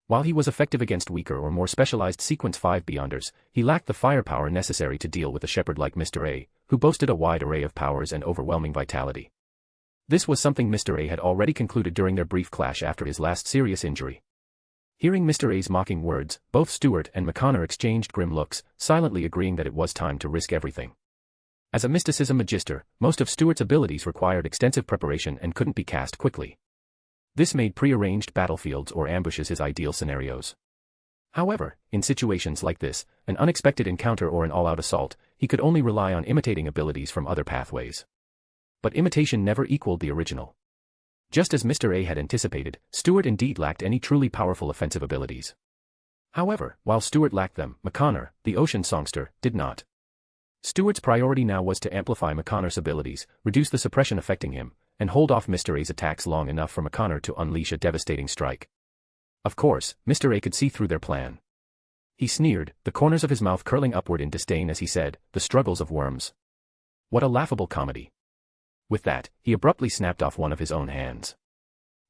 While he was effective against weaker or more specialized Sequence 5 Beyonders, he lacked the firepower necessary to deal with a shepherd like Mr. A, who boasted a wide array of powers and overwhelming vitality. This was something Mr. A had already concluded during their brief clash after his last serious injury. Hearing Mr. A's mocking words, both Stuart and McConnor exchanged grim looks, silently agreeing that it was time to risk everything. As a mysticism magister, most of Stuart's abilities required extensive preparation and couldn't be cast quickly. This made pre-arranged battlefields or ambushes his ideal scenarios. However, in situations like this, an unexpected encounter or an all-out assault, he could only rely on imitating abilities from other pathways. But imitation never equaled the original. Just as Mr. A had anticipated, Stuart indeed lacked any truly powerful offensive abilities. However, while Stuart lacked them, McConnor, the ocean songster, did not. Stuart's priority now was to amplify McConnor's abilities, reduce the suppression affecting him, and hold off Mr. A's attacks long enough for McConnor to unleash a devastating strike. Of course, Mr. A could see through their plan. He sneered, the corners of his mouth curling upward in disdain as he said, "The struggles of worms. What a laughable comedy." With that, he abruptly snapped off one of his own hands.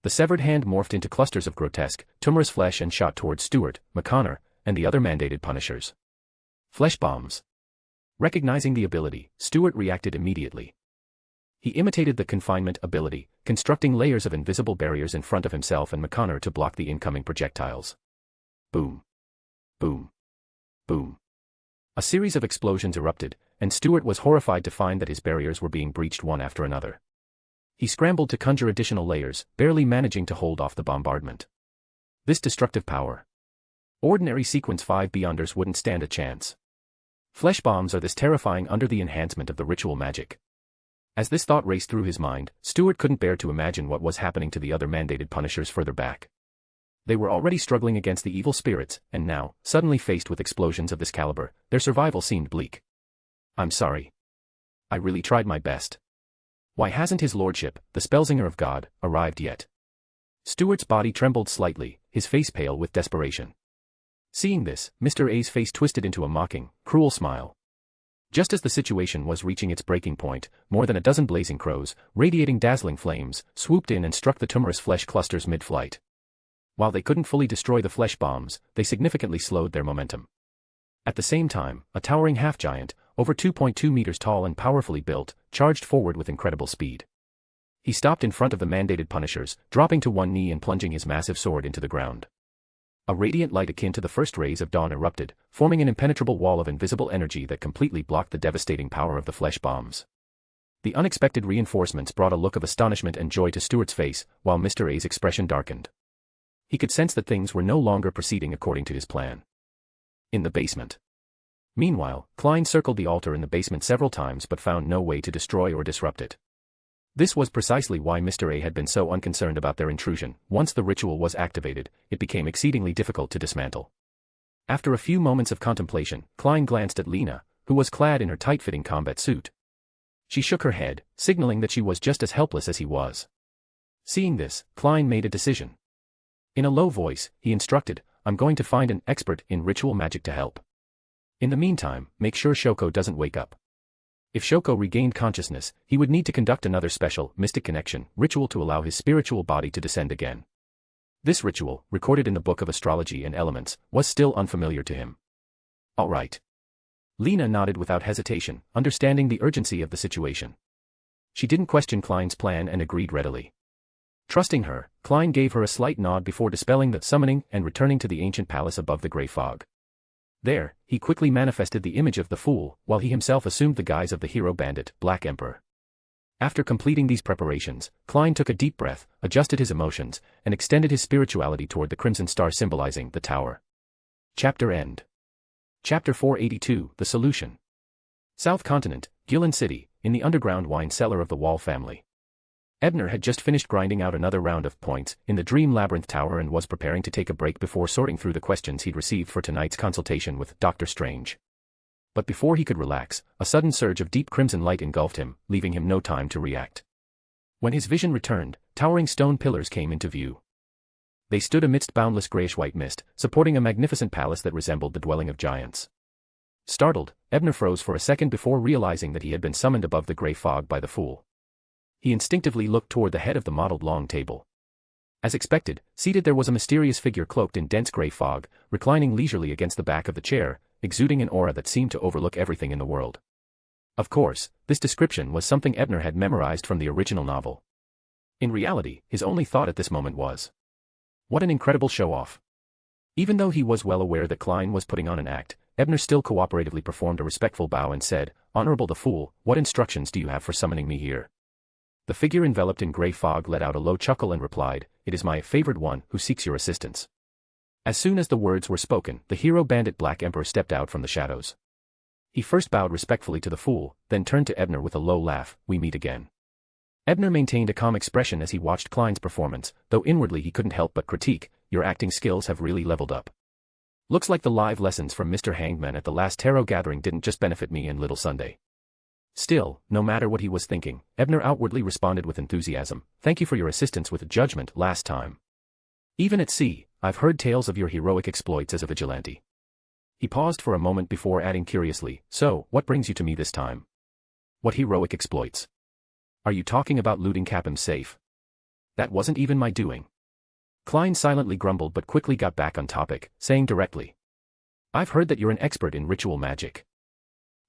The severed hand morphed into clusters of grotesque, tumorous flesh and shot towards Stuart, McConnor, and the other mandated punishers. Flesh bombs. Recognizing the ability, Stuart reacted immediately. He imitated the confinement ability, constructing layers of invisible barriers in front of himself and McConnor to block the incoming projectiles. Boom. Boom. Boom. A series of explosions erupted, and Stuart was horrified to find that his barriers were being breached one after another. He scrambled to conjure additional layers, barely managing to hold off the bombardment. This destructive power. Ordinary Sequence 5 Beyonders wouldn't stand a chance. Flesh bombs are this terrifying under the enhancement of the ritual magic. As this thought raced through his mind, Stuart couldn't bear to imagine what was happening to the other mandated punishers further back. They were already struggling against the evil spirits, and now, suddenly faced with explosions of this caliber, their survival seemed bleak. "I'm sorry. I really tried my best. Why hasn't his lordship, the Spellsinger of God, arrived yet?" Stuart's body trembled slightly, his face pale with desperation. Seeing this, Mr. A's face twisted into a mocking, cruel smile. Just as the situation was reaching its breaking point, more than a dozen blazing crows, radiating dazzling flames, swooped in and struck the tumorous flesh clusters mid-flight. While they couldn't fully destroy the flesh bombs, they significantly slowed their momentum. At the same time, a towering half-giant, over 2.2 meters tall and powerfully built, charged forward with incredible speed. He stopped in front of the mandated punishers, dropping to one knee and plunging his massive sword into the ground. A radiant light akin to the first rays of dawn erupted, forming an impenetrable wall of invisible energy that completely blocked the devastating power of the flesh bombs. The unexpected reinforcements brought a look of astonishment and joy to Stuart's face, while Mr. A's expression darkened. He could sense that things were no longer proceeding according to his plan. In the basement. Meanwhile, Klein circled the altar in the basement several times but found no way to destroy or disrupt it. This was precisely why Mr. A had been so unconcerned about their intrusion. Once the ritual was activated, it became exceedingly difficult to dismantle. After a few moments of contemplation, Klein glanced at Lena, who was clad in her tight-fitting combat suit. She shook her head, signaling that she was just as helpless as he was. Seeing this, Klein made a decision. In a low voice, he instructed, "I'm going to find an expert in ritual magic to help. In the meantime, make sure Shoko doesn't wake up." If Shoko regained consciousness, he would need to conduct another special, mystic connection, ritual to allow his spiritual body to descend again. This ritual, recorded in the Book of Astrology and Elements, was still unfamiliar to him. "All right." Lena nodded without hesitation, understanding the urgency of the situation. She didn't question Klein's plan and agreed readily. Trusting her, Klein gave her a slight nod before dispelling the summoning and returning to the ancient palace above the grey fog. There, he quickly manifested the image of the fool, while he himself assumed the guise of the hero bandit, Black Emperor. After completing these preparations, Klein took a deep breath, adjusted his emotions, and extended his spirituality toward the crimson star symbolizing the tower. Chapter end. Chapter 482, The Solution. South Continent, Gillen City, in the underground wine cellar of the Wall family. Ebner had just finished grinding out another round of points in the Dream Labyrinth Tower and was preparing to take a break before sorting through the questions he'd received for tonight's consultation with Dr. Strange. But before he could relax, a sudden surge of deep crimson light engulfed him, leaving him no time to react. When his vision returned, towering stone pillars came into view. They stood amidst boundless grayish-white mist, supporting a magnificent palace that resembled the dwelling of giants. Startled, Ebner froze for a second before realizing that he had been summoned above the gray fog by the fool. He instinctively looked toward the head of the mottled long table. As expected, seated there was a mysterious figure cloaked in dense gray fog, reclining leisurely against the back of the chair, exuding an aura that seemed to overlook everything in the world. Of course, this description was something Ebner had memorized from the original novel. In reality, his only thought at this moment was, what an incredible show-off. Even though he was well aware that Klein was putting on an act, Ebner still cooperatively performed a respectful bow and said, "Honorable the Fool, what instructions do you have for summoning me here?" The figure enveloped in gray fog let out a low chuckle and replied, "It is my favored one who seeks your assistance." As soon as the words were spoken, the hero bandit Black Emperor stepped out from the shadows. He first bowed respectfully to the fool, then turned to Ebner with a low laugh, "We meet again." Ebner maintained a calm expression as he watched Klein's performance, though inwardly he couldn't help but critique, "Your acting skills have really leveled up. Looks like the live lessons from Mr. Hangman at the last tarot gathering didn't just benefit me and Little Sunday." Still, no matter what he was thinking, Ebner outwardly responded with enthusiasm, "Thank you for your assistance with judgment last time. Even at sea, I've heard tales of your heroic exploits as a vigilante." He paused for a moment before adding curiously, "So, what brings you to me this time? What heroic exploits? Are you talking about looting Capham's safe? That wasn't even my doing." Klein silently grumbled but quickly got back on topic, saying directly, "I've heard that you're an expert in ritual magic.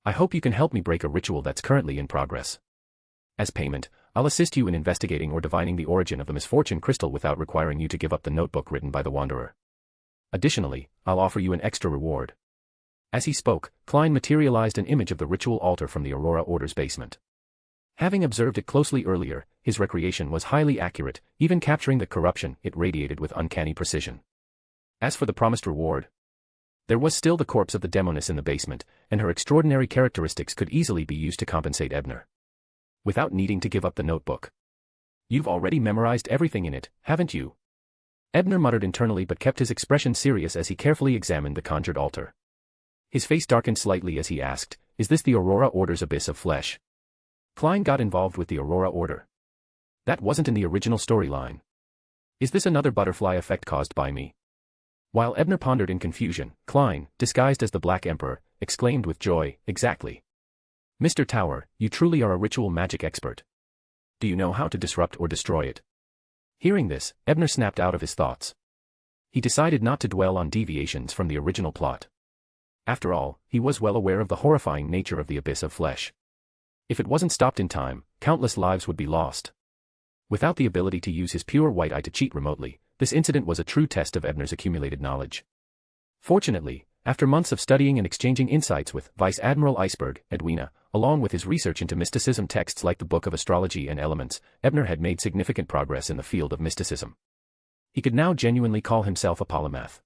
I hope you can help me break a ritual that's currently in progress. As payment, I'll assist you in investigating or divining the origin of the misfortune crystal without requiring you to give up the notebook written by the Wanderer. Additionally, I'll offer you an extra reward." As he spoke, Klein materialized an image of the ritual altar from the Aurora Order's basement. Having observed it closely earlier, his recreation was highly accurate, even capturing the corruption it radiated with uncanny precision. As for the promised reward, there was still the corpse of the demoness in the basement, and her extraordinary characteristics could easily be used to compensate Ebner. Without needing to give up the notebook. "You've already memorized everything in it, haven't you?" Ebner muttered internally but kept his expression serious as he carefully examined the conjured altar. His face darkened slightly as he asked, "Is this the Aurora Order's abyss of flesh?" Klein got involved with the Aurora Order. That wasn't in the original storyline. Is this another butterfly effect caused by me? While Ebner pondered in confusion, Klein, disguised as the Black Emperor, exclaimed with joy, "Exactly. Mr. Tower, you truly are a ritual magic expert. Do you know how to disrupt or destroy it?" Hearing this, Ebner snapped out of his thoughts. He decided not to dwell on deviations from the original plot. After all, he was well aware of the horrifying nature of the abyss of flesh. If it wasn't stopped in time, countless lives would be lost. Without the ability to use his pure white eye to cheat remotely, this incident was a true test of Ebner's accumulated knowledge. Fortunately, after months of studying and exchanging insights with Vice Admiral Iceberg, Edwina, along with his research into mysticism texts like the Book of Astrology and Elements, Ebner had made significant progress in the field of mysticism. He could now genuinely call himself a polymath.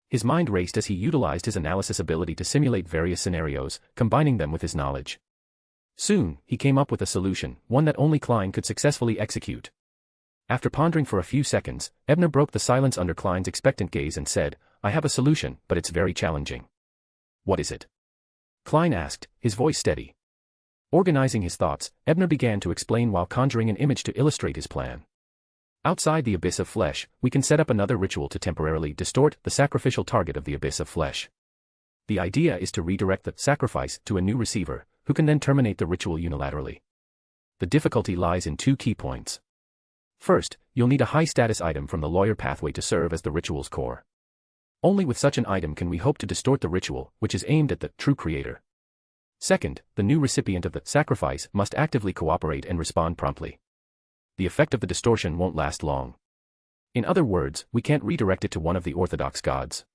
His mind raced as he utilized his analysis ability to simulate various scenarios, combining them with his knowledge. Soon, he came up with a solution, one that only Klein could successfully execute. After pondering for a few seconds, Ebner broke the silence under Klein's expectant gaze and said, "I have a solution, but it's very challenging." "What is it?" Klein asked, his voice steady. Organizing his thoughts, Ebner began to explain while conjuring an image to illustrate his plan. "Outside the abyss of flesh, we can set up another ritual to temporarily distort the sacrificial target of the abyss of flesh. The idea is to redirect the sacrifice to a new receiver, who can then terminate the ritual unilaterally. The difficulty lies in two key points. First, you'll need a high-status item from the lawyer pathway to serve as the ritual's core. Only with such an item can we hope to distort the ritual, which is aimed at the true creator. Second, the new recipient of the sacrifice must actively cooperate and respond promptly. The effect of the distortion won't last long. In other words, we can't redirect it to one of the orthodox gods.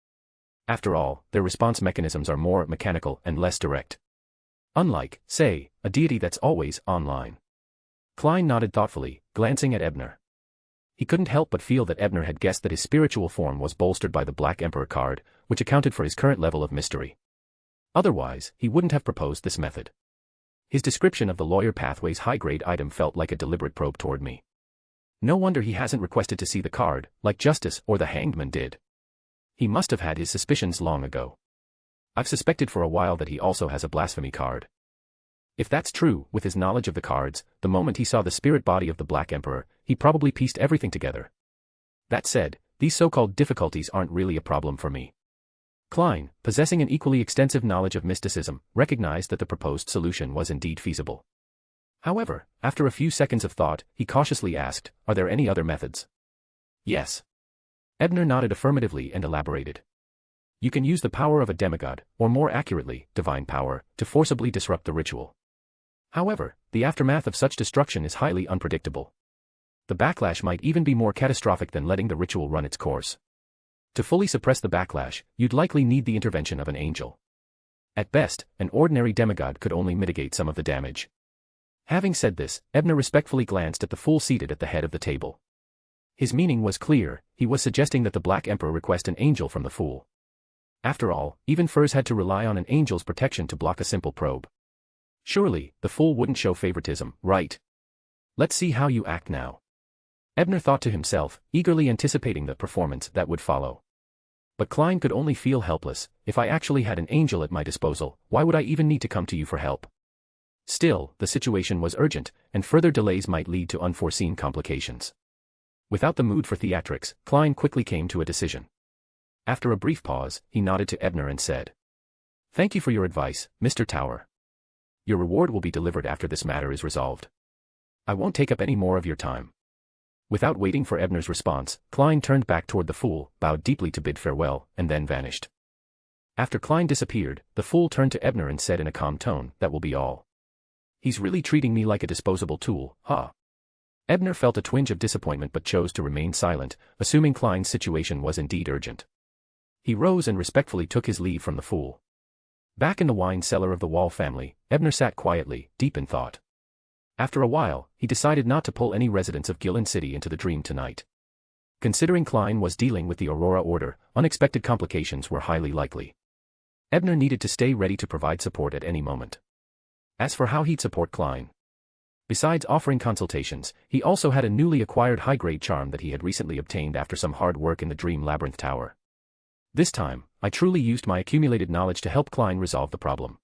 After all, their response mechanisms are more mechanical and less direct. Unlike, say, a deity that's always online. Klein nodded thoughtfully, glancing at Ebner. He couldn't help but feel that Ebner had guessed that his spiritual form was bolstered by the Black Emperor card, which accounted for his current level of mystery. Otherwise, he wouldn't have proposed this method. His description of the lawyer pathway's high-grade item felt like a deliberate probe toward me. No wonder he hasn't requested to see the card, like Justice or the Hangman did. He must have had his suspicions long ago. I've suspected for a while that he also has a blasphemy card. If that's true, with his knowledge of the cards, the moment he saw the spirit body of the Black Emperor, he probably pieced everything together. That said, These so-called difficulties aren't really a problem for me. Klein, possessing an equally extensive knowledge of mysticism, recognized that the proposed solution was indeed feasible. However, after a few seconds of thought, he cautiously asked, "Are there any other methods?" "Yes." Ebner nodded affirmatively and elaborated. "You can use the power of a demigod, or more accurately, divine power, to forcibly disrupt the ritual. However, the aftermath of such destruction is highly unpredictable. The backlash might even be more catastrophic than letting the ritual run its course. To fully suppress the backlash, you'd likely need the intervention of an angel. At best, an ordinary demigod could only mitigate some of the damage." Having said this, Ebner respectfully glanced at the fool seated at the head of the table. His meaning was clear. He was suggesting that the Black Emperor request an angel from the fool. After all, even furs had to rely on an angel's protection to block a simple probe. Surely, the fool wouldn't show favoritism, right? "Let's see how you act now." Ebner thought to himself, eagerly anticipating the performance that would follow. But Klein could only feel helpless. If I actually had an angel at my disposal, why would I even need to come to you for help? Still, the situation was urgent, and further delays might lead to unforeseen complications. Without the mood for theatrics, Klein quickly came to a decision. After a brief pause, he nodded to Ebner and said, "Thank you for your advice, Mr. Tower. Your reward will be delivered after this matter is resolved. I won't take up any more of your time." Without waiting for Ebner's response, Klein turned back toward the fool, bowed deeply to bid farewell, and then vanished. After Klein disappeared, the fool turned to Ebner and said in a calm tone, "That will be all. He's really treating me like a disposable tool, huh?" Ebner felt a twinge of disappointment but chose to remain silent, assuming Klein's situation was indeed urgent. He rose and respectfully took his leave from the fool. Back in the wine cellar of the Wall family, Ebner sat quietly, deep in thought. After a while, he decided not to pull any residents of Gillen City into the dream tonight. Considering Klein was dealing with the Aurora Order, unexpected complications were highly likely. Ebner needed to stay ready to provide support at any moment. As for how he'd support Klein, besides offering consultations, he also had a newly acquired high-grade charm that he had recently obtained after some hard work in the Dream Labyrinth Tower. This time, I truly used my accumulated knowledge to help Klein resolve the problem.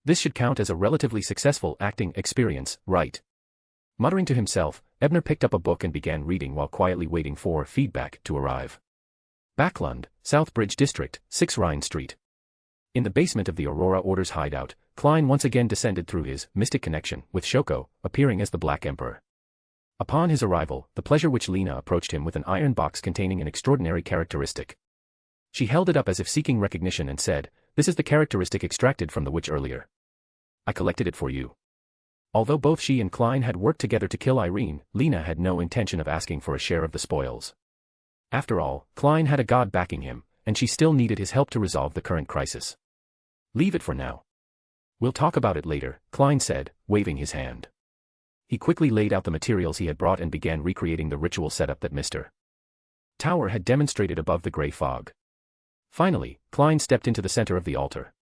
This should count as a relatively successful acting experience, right? Muttering to himself, Ebner picked up a book and began reading while quietly waiting for feedback to arrive. Backlund, Southbridge District, 6 Rhine Street. In the basement of the Aurora Order's hideout, Klein once again descended through his mystic connection with Shoko, appearing as the Black Emperor. Upon his arrival, the pleasure which Lena approached him with an iron box containing an extraordinary characteristic. She held it up as if seeking recognition and said, "This is the characteristic extracted from the witch earlier. I collected it for you." Although both she and Klein had worked together to kill Irene, Lena had no intention of asking for a share of the spoils. After all, Klein had a god backing him, and she still needed his help to resolve the current crisis. "Leave it for now. We'll talk about it later," Klein said, waving his hand. He quickly laid out the materials he had brought and began recreating the ritual setup that Mr. Tower had demonstrated above the gray fog. Finally, Klein stepped into the center of the altar.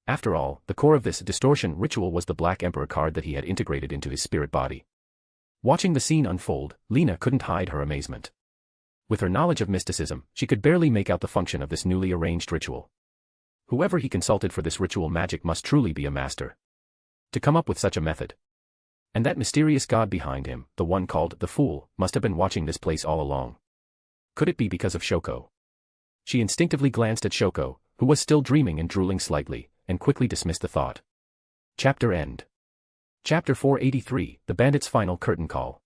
After all, the core of this distortion ritual was the Black Emperor card that he had integrated into his spirit body. Watching the scene unfold, Lena couldn't hide her amazement. With her knowledge of mysticism, she could barely make out the function of this newly arranged ritual. Whoever he consulted for this ritual magic must truly be a master to come up with such a method. And that mysterious god behind him, the one called the Fool, must have been watching this place all along. Could it be because of Shoko? She instinctively glanced at Shoko, who was still dreaming and drooling slightly, and quickly dismissed the thought. Chapter end. Chapter 483, The Bandit's Final Curtain Call.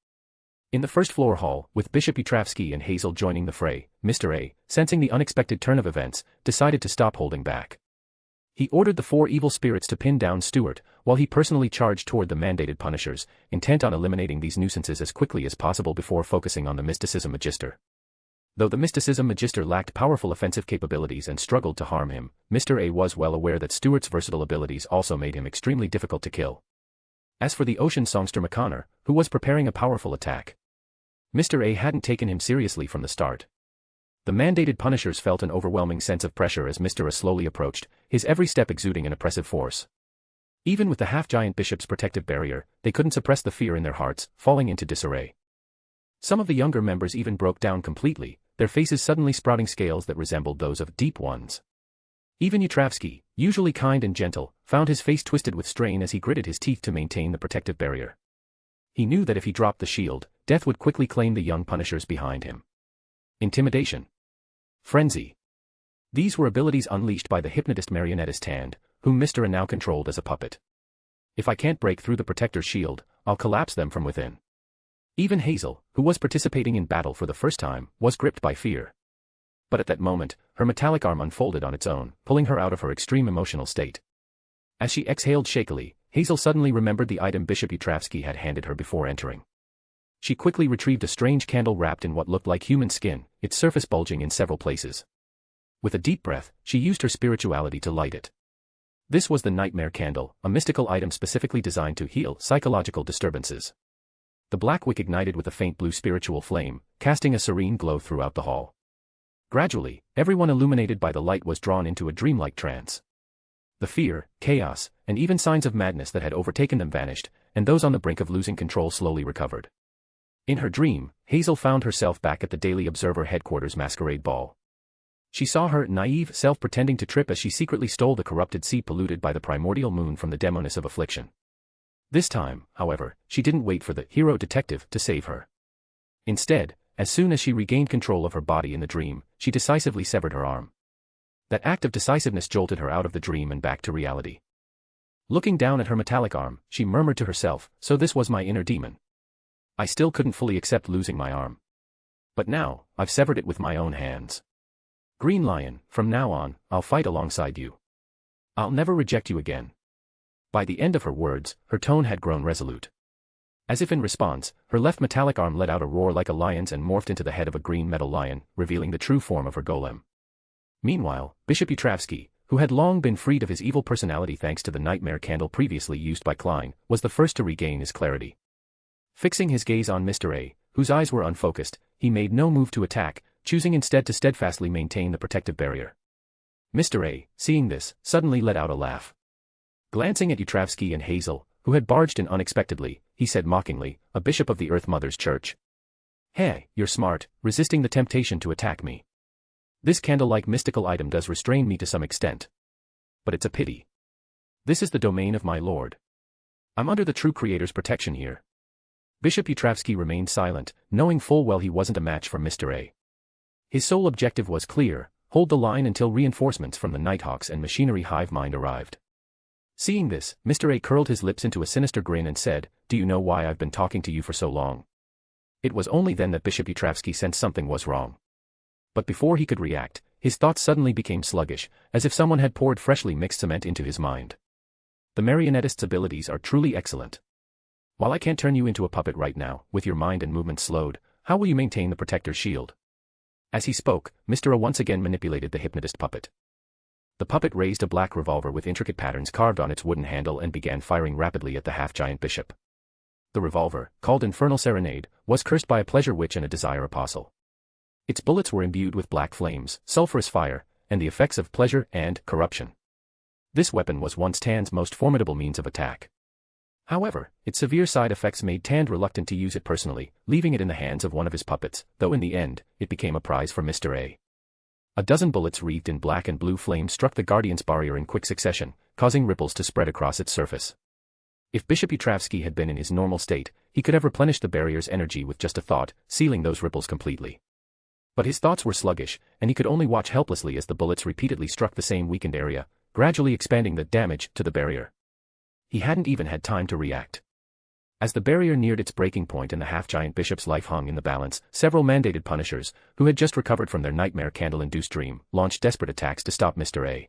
In the first-floor hall, with Bishop Utravsky and Hazel joining the fray, Mr. A, sensing the unexpected turn of events, decided to stop holding back. He ordered the 4 evil spirits to pin down Stuart, while he personally charged toward the mandated punishers, intent on eliminating these nuisances as quickly as possible before focusing on the mysticism magister. Though the mysticism magister lacked powerful offensive capabilities and struggled to harm him, Mr. A was well aware that Stuart's versatile abilities also made him extremely difficult to kill. As for the ocean songster McConnor, who was preparing a powerful attack, Mr. A hadn't taken him seriously from the start. The mandated punishers felt an overwhelming sense of pressure as Mr. A slowly approached, his every step exuding an oppressive force. Even with the half-giant bishop's protective barrier, they couldn't suppress the fear in their hearts, falling into disarray. Some of the younger members even broke down completely, their faces suddenly sprouting scales that resembled those of deep ones. Even Utravsky, usually kind and gentle, found his face twisted with strain as he gritted his teeth to maintain the protective barrier. He knew that if he dropped the shield, death would quickly claim the young punishers behind him. Intimidation. Frenzy. These were abilities unleashed by the hypnotist marionettist Hand, whom Mr. A now controlled as a puppet. If I can't break through the protector's shield, I'll collapse them from within. Even Hazel, who was participating in battle for the first time, was gripped by fear. But at that moment, her metallic arm unfolded on its own, pulling her out of her extreme emotional state. As she exhaled shakily, Hazel suddenly remembered the item Bishop Utravsky had handed her before entering. She quickly retrieved a strange candle wrapped in what looked like human skin, its surface bulging in several places. With a deep breath, she used her spirituality to light it. This was the Nightmare Candle, a mystical item specifically designed to heal psychological disturbances. The black wick ignited with a faint blue spiritual flame, casting a serene glow throughout the hall. Gradually, everyone illuminated by the light was drawn into a dreamlike trance. The fear, chaos, and even signs of madness that had overtaken them vanished, and those on the brink of losing control slowly recovered. In her dream, Hazel found herself back at the Daily Observer headquarters masquerade ball. She saw her naive self pretending to trip as she secretly stole the corrupted sea polluted by the primordial moon from the demoness of affliction. This time, however, she didn't wait for the hero detective to save her. Instead, as soon as she regained control of her body in the dream, she decisively severed her arm. That act of decisiveness jolted her out of the dream and back to reality. Looking down at her metallic arm, she murmured to herself, so this was my inner demon. I still couldn't fully accept losing my arm. But now, I've severed it with my own hands. Green Lion, from now on, I'll fight alongside you. I'll never reject you again. By the end of her words, her tone had grown resolute. As if in response, her left metallic arm let out a roar like a lion's and morphed into the head of a green metal lion, revealing the true form of her golem. Meanwhile, Bishop Utravsky, who had long been freed of his evil personality thanks to the nightmare candle previously used by Klein, was the first to regain his clarity. Fixing his gaze on Mr. A, whose eyes were unfocused, he made no move to attack, choosing instead to steadfastly maintain the protective barrier. Mr. A, seeing this, suddenly let out a laugh. Glancing at Utravsky and Hazel, who had barged in unexpectedly, he said mockingly, "A bishop of the Earth Mother's Church? Hey, you're smart, resisting the temptation to attack me. This candle-like mystical item does restrain me to some extent. But it's a pity. This is the domain of my lord. I'm under the true creator's protection here." Bishop Utravsky remained silent, knowing full well he wasn't a match for Mr. A. His sole objective was clear: hold the line until reinforcements from the Nighthawks and machinery hive mind arrived. Seeing this, Mr. A curled his lips into a sinister grin and said, "Do you know why I've been talking to you for so long?" It was only then that Bishop Utravsky sensed something was wrong. But before he could react, his thoughts suddenly became sluggish, as if someone had poured freshly mixed cement into his mind. The marionettist's abilities are truly excellent. While I can't turn you into a puppet right now, with your mind and movement slowed, how will you maintain the protector's shield? As he spoke, Mr. A once again manipulated the hypnotist puppet. The puppet raised a black revolver with intricate patterns carved on its wooden handle and began firing rapidly at the half-giant bishop. The revolver, called Infernal Serenade, was cursed by a pleasure witch and a desire apostle. Its bullets were imbued with black flames, sulfurous fire, and the effects of pleasure and corruption. This weapon was once Tan's most formidable means of attack. However, its severe side effects made Tan reluctant to use it personally, leaving it in the hands of one of his puppets, though in the end, it became a prize for Mr. A. A dozen bullets wreathed in black and blue flame struck the Guardian's barrier in quick succession, causing ripples to spread across its surface. If Bishop Utravsky had been in his normal state, he could have replenished the barrier's energy with just a thought, sealing those ripples completely. But his thoughts were sluggish, and he could only watch helplessly as the bullets repeatedly struck the same weakened area, gradually expanding the damage to the barrier. He hadn't even had time to react. As the barrier neared its breaking point and the half-giant bishop's life hung in the balance, several mandated punishers, who had just recovered from their nightmare candle-induced dream, launched desperate attacks to stop Mr. A.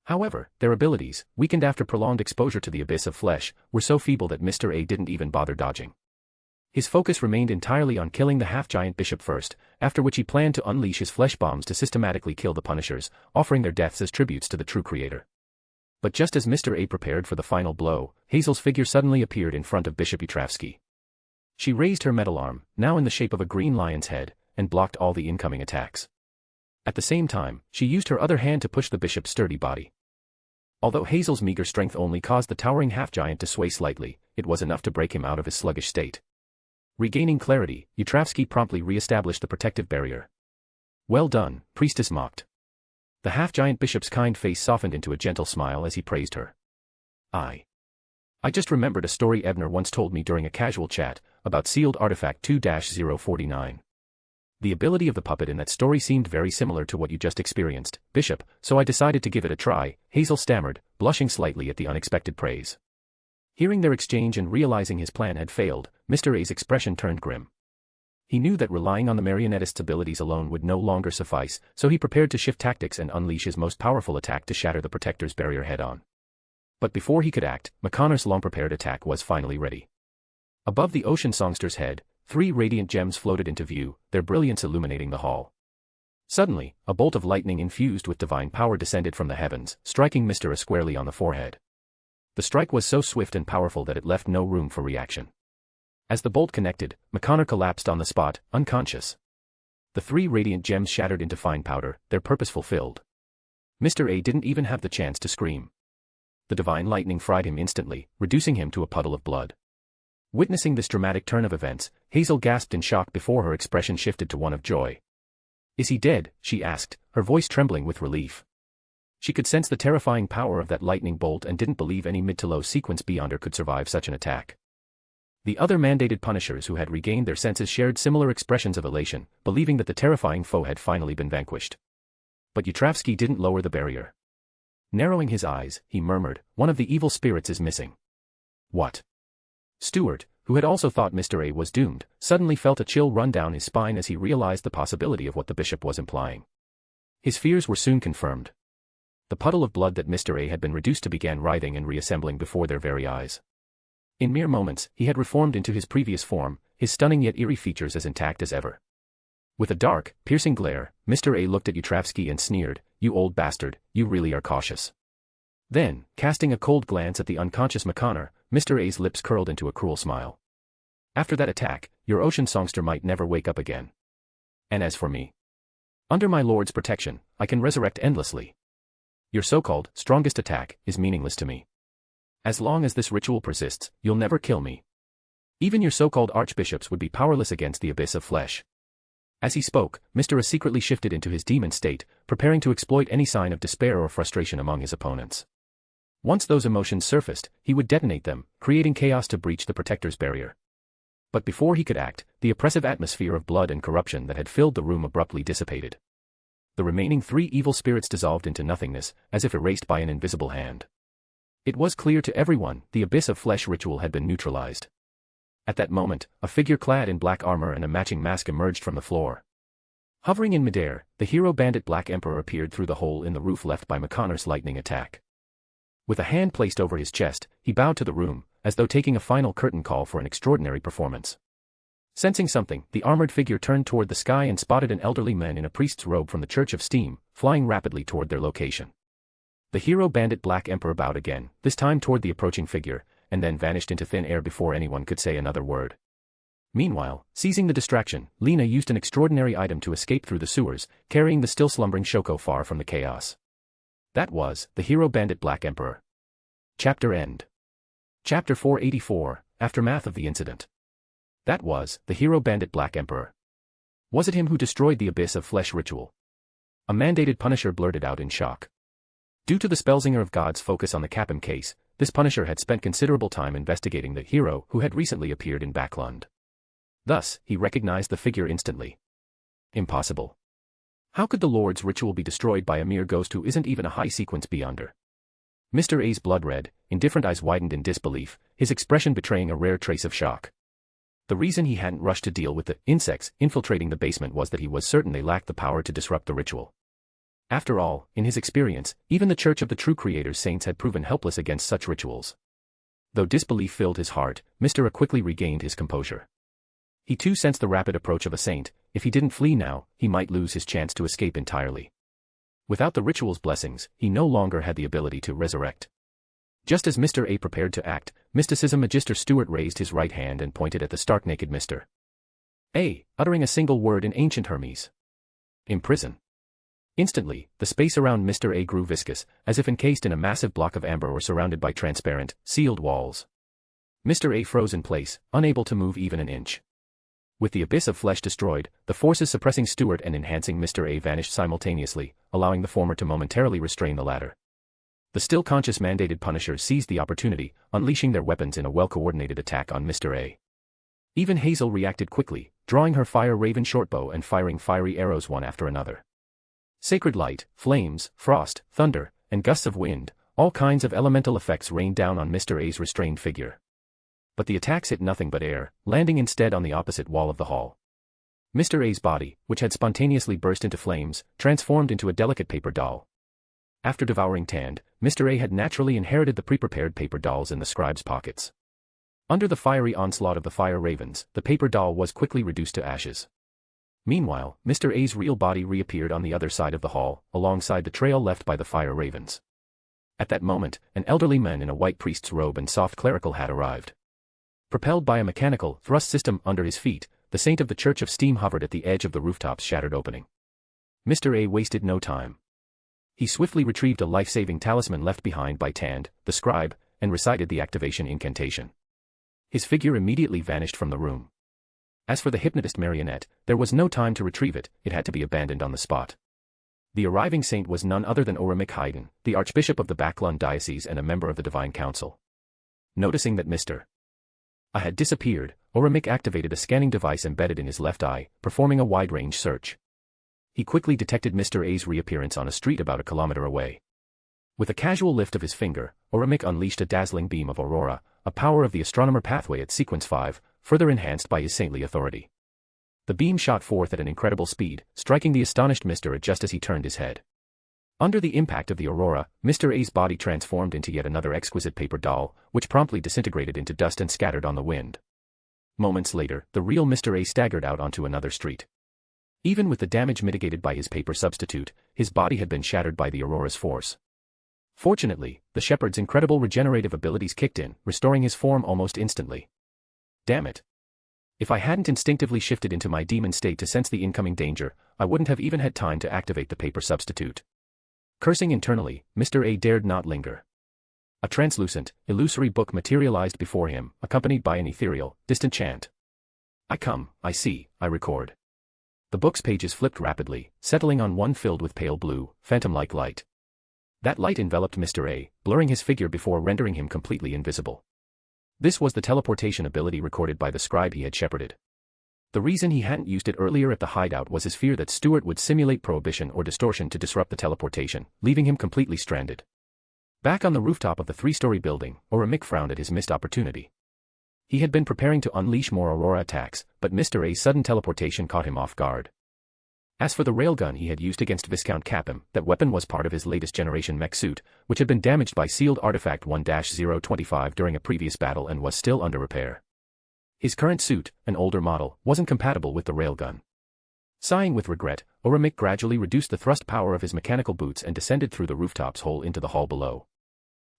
However, their abilities, weakened after prolonged exposure to the abyss of flesh, were so feeble that Mr. A didn't even bother dodging. His focus remained entirely on killing the half-giant bishop first, after which he planned to unleash his flesh bombs to systematically kill the punishers, offering their deaths as tributes to the true creator. But just as Mr. A prepared for the final blow, Hazel's figure suddenly appeared in front of Bishop Utravsky. She raised her metal arm, now in the shape of a green lion's head, and blocked all the incoming attacks. At the same time, she used her other hand to push the bishop's sturdy body. Although Hazel's meager strength only caused the towering half-giant to sway slightly, it was enough to break him out of his sluggish state. Regaining clarity, Utravsky promptly re-established the protective barrier. "Well done, priestess," mocked. The half-giant bishop's kind face softened into a gentle smile as he praised her. I just remembered a story Ebner once told me during a casual chat, about sealed artifact 2-049. The ability of the puppet in that story seemed very similar to what you just experienced, Bishop, so I decided to give it a try, Hazel stammered, blushing slightly at the unexpected praise. Hearing their exchange and realizing his plan had failed, Mr. A's expression turned grim. He knew that relying on the marionettist's abilities alone would no longer suffice, so he prepared to shift tactics and unleash his most powerful attack to shatter the protector's barrier head-on. But before he could act, McConnor's long-prepared attack was finally ready. Above the ocean songster's head, 3 radiant gems floated into view, their brilliance illuminating the hall. Suddenly, a bolt of lightning infused with divine power descended from the heavens, striking Mr. A squarely on the forehead. The strike was so swift and powerful that it left no room for reaction. As the bolt connected, McConnor collapsed on the spot, unconscious. The 3 radiant gems shattered into fine powder, their purpose fulfilled. Mr. A didn't even have the chance to scream. The divine lightning fried him instantly, reducing him to a puddle of blood. Witnessing this dramatic turn of events, Hazel gasped in shock before her expression shifted to one of joy. "Is he dead?" she asked, her voice trembling with relief. She could sense the terrifying power of that lightning bolt and didn't believe any mid to low sequence beyonder could survive such an attack. The other mandated punishers who had regained their senses shared similar expressions of elation, believing that the terrifying foe had finally been vanquished. But Yutravsky didn't lower the barrier. Narrowing his eyes, he murmured, "One of the evil spirits is missing." "What?" Stewart, who had also thought Mr. A was doomed, suddenly felt a chill run down his spine as he realized the possibility of what the bishop was implying. His fears were soon confirmed. The puddle of blood that Mr. A had been reduced to began writhing and reassembling before their very eyes. In mere moments, he had reformed into his previous form, his stunning yet eerie features as intact as ever. With a dark, piercing glare, Mr. A looked at Yutravsky and sneered, "You old bastard, you really are cautious." Then, casting a cold glance at the unconscious McConnor, Mr. A's lips curled into a cruel smile. "After that attack, your ocean songster might never wake up again. And as for me, under my lord's protection, I can resurrect endlessly. Your so-called strongest attack is meaningless to me. As long as this ritual persists, you'll never kill me. Even your so-called archbishops would be powerless against the abyss of flesh." As he spoke, Mr. A secretly shifted into his demon state, preparing to exploit any sign of despair or frustration among his opponents. Once those emotions surfaced, he would detonate them, creating chaos to breach the protector's barrier. But before he could act, the oppressive atmosphere of blood and corruption that had filled the room abruptly dissipated. The remaining 3 evil spirits dissolved into nothingness, as if erased by an invisible hand. It was clear to everyone, the abyss of flesh ritual had been neutralized. At that moment, a figure clad in black armor and a matching mask emerged from the floor. Hovering in midair, the hero bandit Black Emperor appeared through the hole in the roof left by McConnor's lightning attack. With a hand placed over his chest, he bowed to the room, as though taking a final curtain call for an extraordinary performance. Sensing something, the armored figure turned toward the sky and spotted an elderly man in a priest's robe from the Church of Steam, flying rapidly toward their location. The hero bandit Black Emperor bowed again, this time toward the approaching figure, and then vanished into thin air before anyone could say another word. Meanwhile, seizing the distraction, Lena used an extraordinary item to escape through the sewers, carrying the still slumbering Shoko far from the chaos. That was the hero bandit Black Emperor. Chapter end. Chapter 484, Aftermath of the Incident. That was the hero bandit Black Emperor. Was it him who destroyed the abyss of flesh ritual? A mandated punisher blurted out in shock. Due to the Spellsinger of God's focus on the Capim case, this punisher had spent considerable time investigating the hero who had recently appeared in Backlund. Thus, he recognized the figure instantly. Impossible. How could the Lord's ritual be destroyed by a mere ghost who isn't even a high-sequence beyonder? Mr. A's blood red, indifferent eyes widened in disbelief, his expression betraying a rare trace of shock. The reason he hadn't rushed to deal with the insects infiltrating the basement was that he was certain they lacked the power to disrupt the ritual. After all, in his experience, even the Church of the True Creator's saints had proven helpless against such rituals. Though disbelief filled his heart, Mr. A quickly regained his composure. He too sensed the rapid approach of a saint. If he didn't flee now, he might lose his chance to escape entirely. Without the ritual's blessings, he no longer had the ability to resurrect. Just as Mr. A prepared to act, Mysticism Magister Stewart raised his right hand and pointed at the stark-naked Mr. A, uttering a single word in ancient Hermes. Imprison. Instantly, the space around Mr. A grew viscous, as if encased in a massive block of amber or surrounded by transparent, sealed walls. Mr. A froze in place, unable to move even an inch. With the abyss of flesh destroyed, the forces suppressing Stewart and enhancing Mr. A vanished simultaneously, allowing the former to momentarily restrain the latter. The still conscious mandated punishers seized the opportunity, unleashing their weapons in a well-coordinated attack on Mr. A. Even Hazel reacted quickly, drawing her fire raven shortbow and firing fiery arrows one after another. Sacred light, flames, frost, thunder, and gusts of wind, all kinds of elemental effects rained down on Mr. A's restrained figure. But the attacks hit nothing but air, landing instead on the opposite wall of the hall. Mr. A's body, which had spontaneously burst into flames, transformed into a delicate paper doll. After devouring Tand, Mr. A had naturally inherited the pre-prepared paper dolls in the scribe's pockets. Under the fiery onslaught of the fire ravens, the paper doll was quickly reduced to ashes. Meanwhile, Mr. A's real body reappeared on the other side of the hall, alongside the trail left by the fire ravens. At that moment, an elderly man in a white priest's robe and soft clerical hat arrived. Propelled by a mechanical thrust system under his feet, the saint of the Church of Steam hovered at the edge of the rooftop's shattered opening. Mr. A wasted no time. He swiftly retrieved a life-saving talisman left behind by Tand, the scribe, and recited the activation incantation. His figure immediately vanished from the room. As for the hypnotist marionette, there was no time to retrieve it, it had to be abandoned on the spot. The arriving saint was none other than Oramic Haydn, the Archbishop of the Backlund Diocese and a member of the Divine Council. Noticing that Mr. A had disappeared, Oramic activated a scanning device embedded in his left eye, performing a wide-range search. He quickly detected Mr. A's reappearance on a street about a kilometer away. With a casual lift of his finger, Oramic unleashed a dazzling beam of aurora, a power of the astronomer pathway at sequence 5, further enhanced by his saintly authority. The beam shot forth at an incredible speed, striking the astonished Mr. A just as he turned his head. Under the impact of the aurora, Mr. A's body transformed into yet another exquisite paper doll, which promptly disintegrated into dust and scattered on the wind. Moments later, the real Mr. A staggered out onto another street. Even with the damage mitigated by his paper substitute, his body had been shattered by the aurora's force. Fortunately, the shepherd's incredible regenerative abilities kicked in, restoring his form almost instantly. Damn it. If I hadn't instinctively shifted into my demon state to sense the incoming danger, I wouldn't have even had time to activate the paper substitute. Cursing internally, Mr. A dared not linger. A translucent, illusory book materialized before him, accompanied by an ethereal, distant chant. I come, I see, I record. The book's pages flipped rapidly, settling on one filled with pale blue, phantom-like light. That light enveloped Mr. A, blurring his figure before rendering him completely invisible. This was the teleportation ability recorded by the scribe he had shepherded. The reason he hadn't used it earlier at the hideout was his fear that Stuart would simulate prohibition or distortion to disrupt the teleportation, leaving him completely stranded. Back on the rooftop of the 3-story building, Oramic frowned at his missed opportunity. He had been preparing to unleash more aurora attacks, but Mr. A's sudden teleportation caught him off guard. As for the railgun he had used against Viscount Capham, that weapon was part of his latest generation mech suit, which had been damaged by sealed artifact 1-025 during a previous battle and was still under repair. His current suit, an older model, wasn't compatible with the railgun. Sighing with regret, Oramic gradually reduced the thrust power of his mechanical boots and descended through the rooftop's hole into the hall below.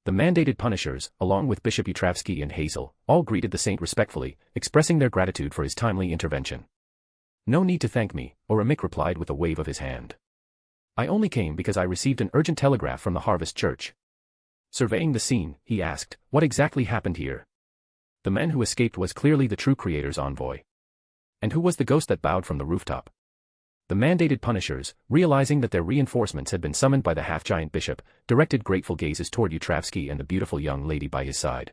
The mandated punishers, along with Bishop Utravsky and Hazel, all greeted the saint respectfully, expressing their gratitude for his timely intervention. No need to thank me, Oramic replied with a wave of his hand. I only came because I received an urgent telegraph from the Harvest Church. Surveying the scene, he asked, what exactly happened here? The man who escaped was clearly the true Creator's envoy. And who was the ghost that bowed from the rooftop? The mandated punishers, realizing that their reinforcements had been summoned by the half-giant bishop, directed grateful gazes toward Utravsky and the beautiful young lady by his side.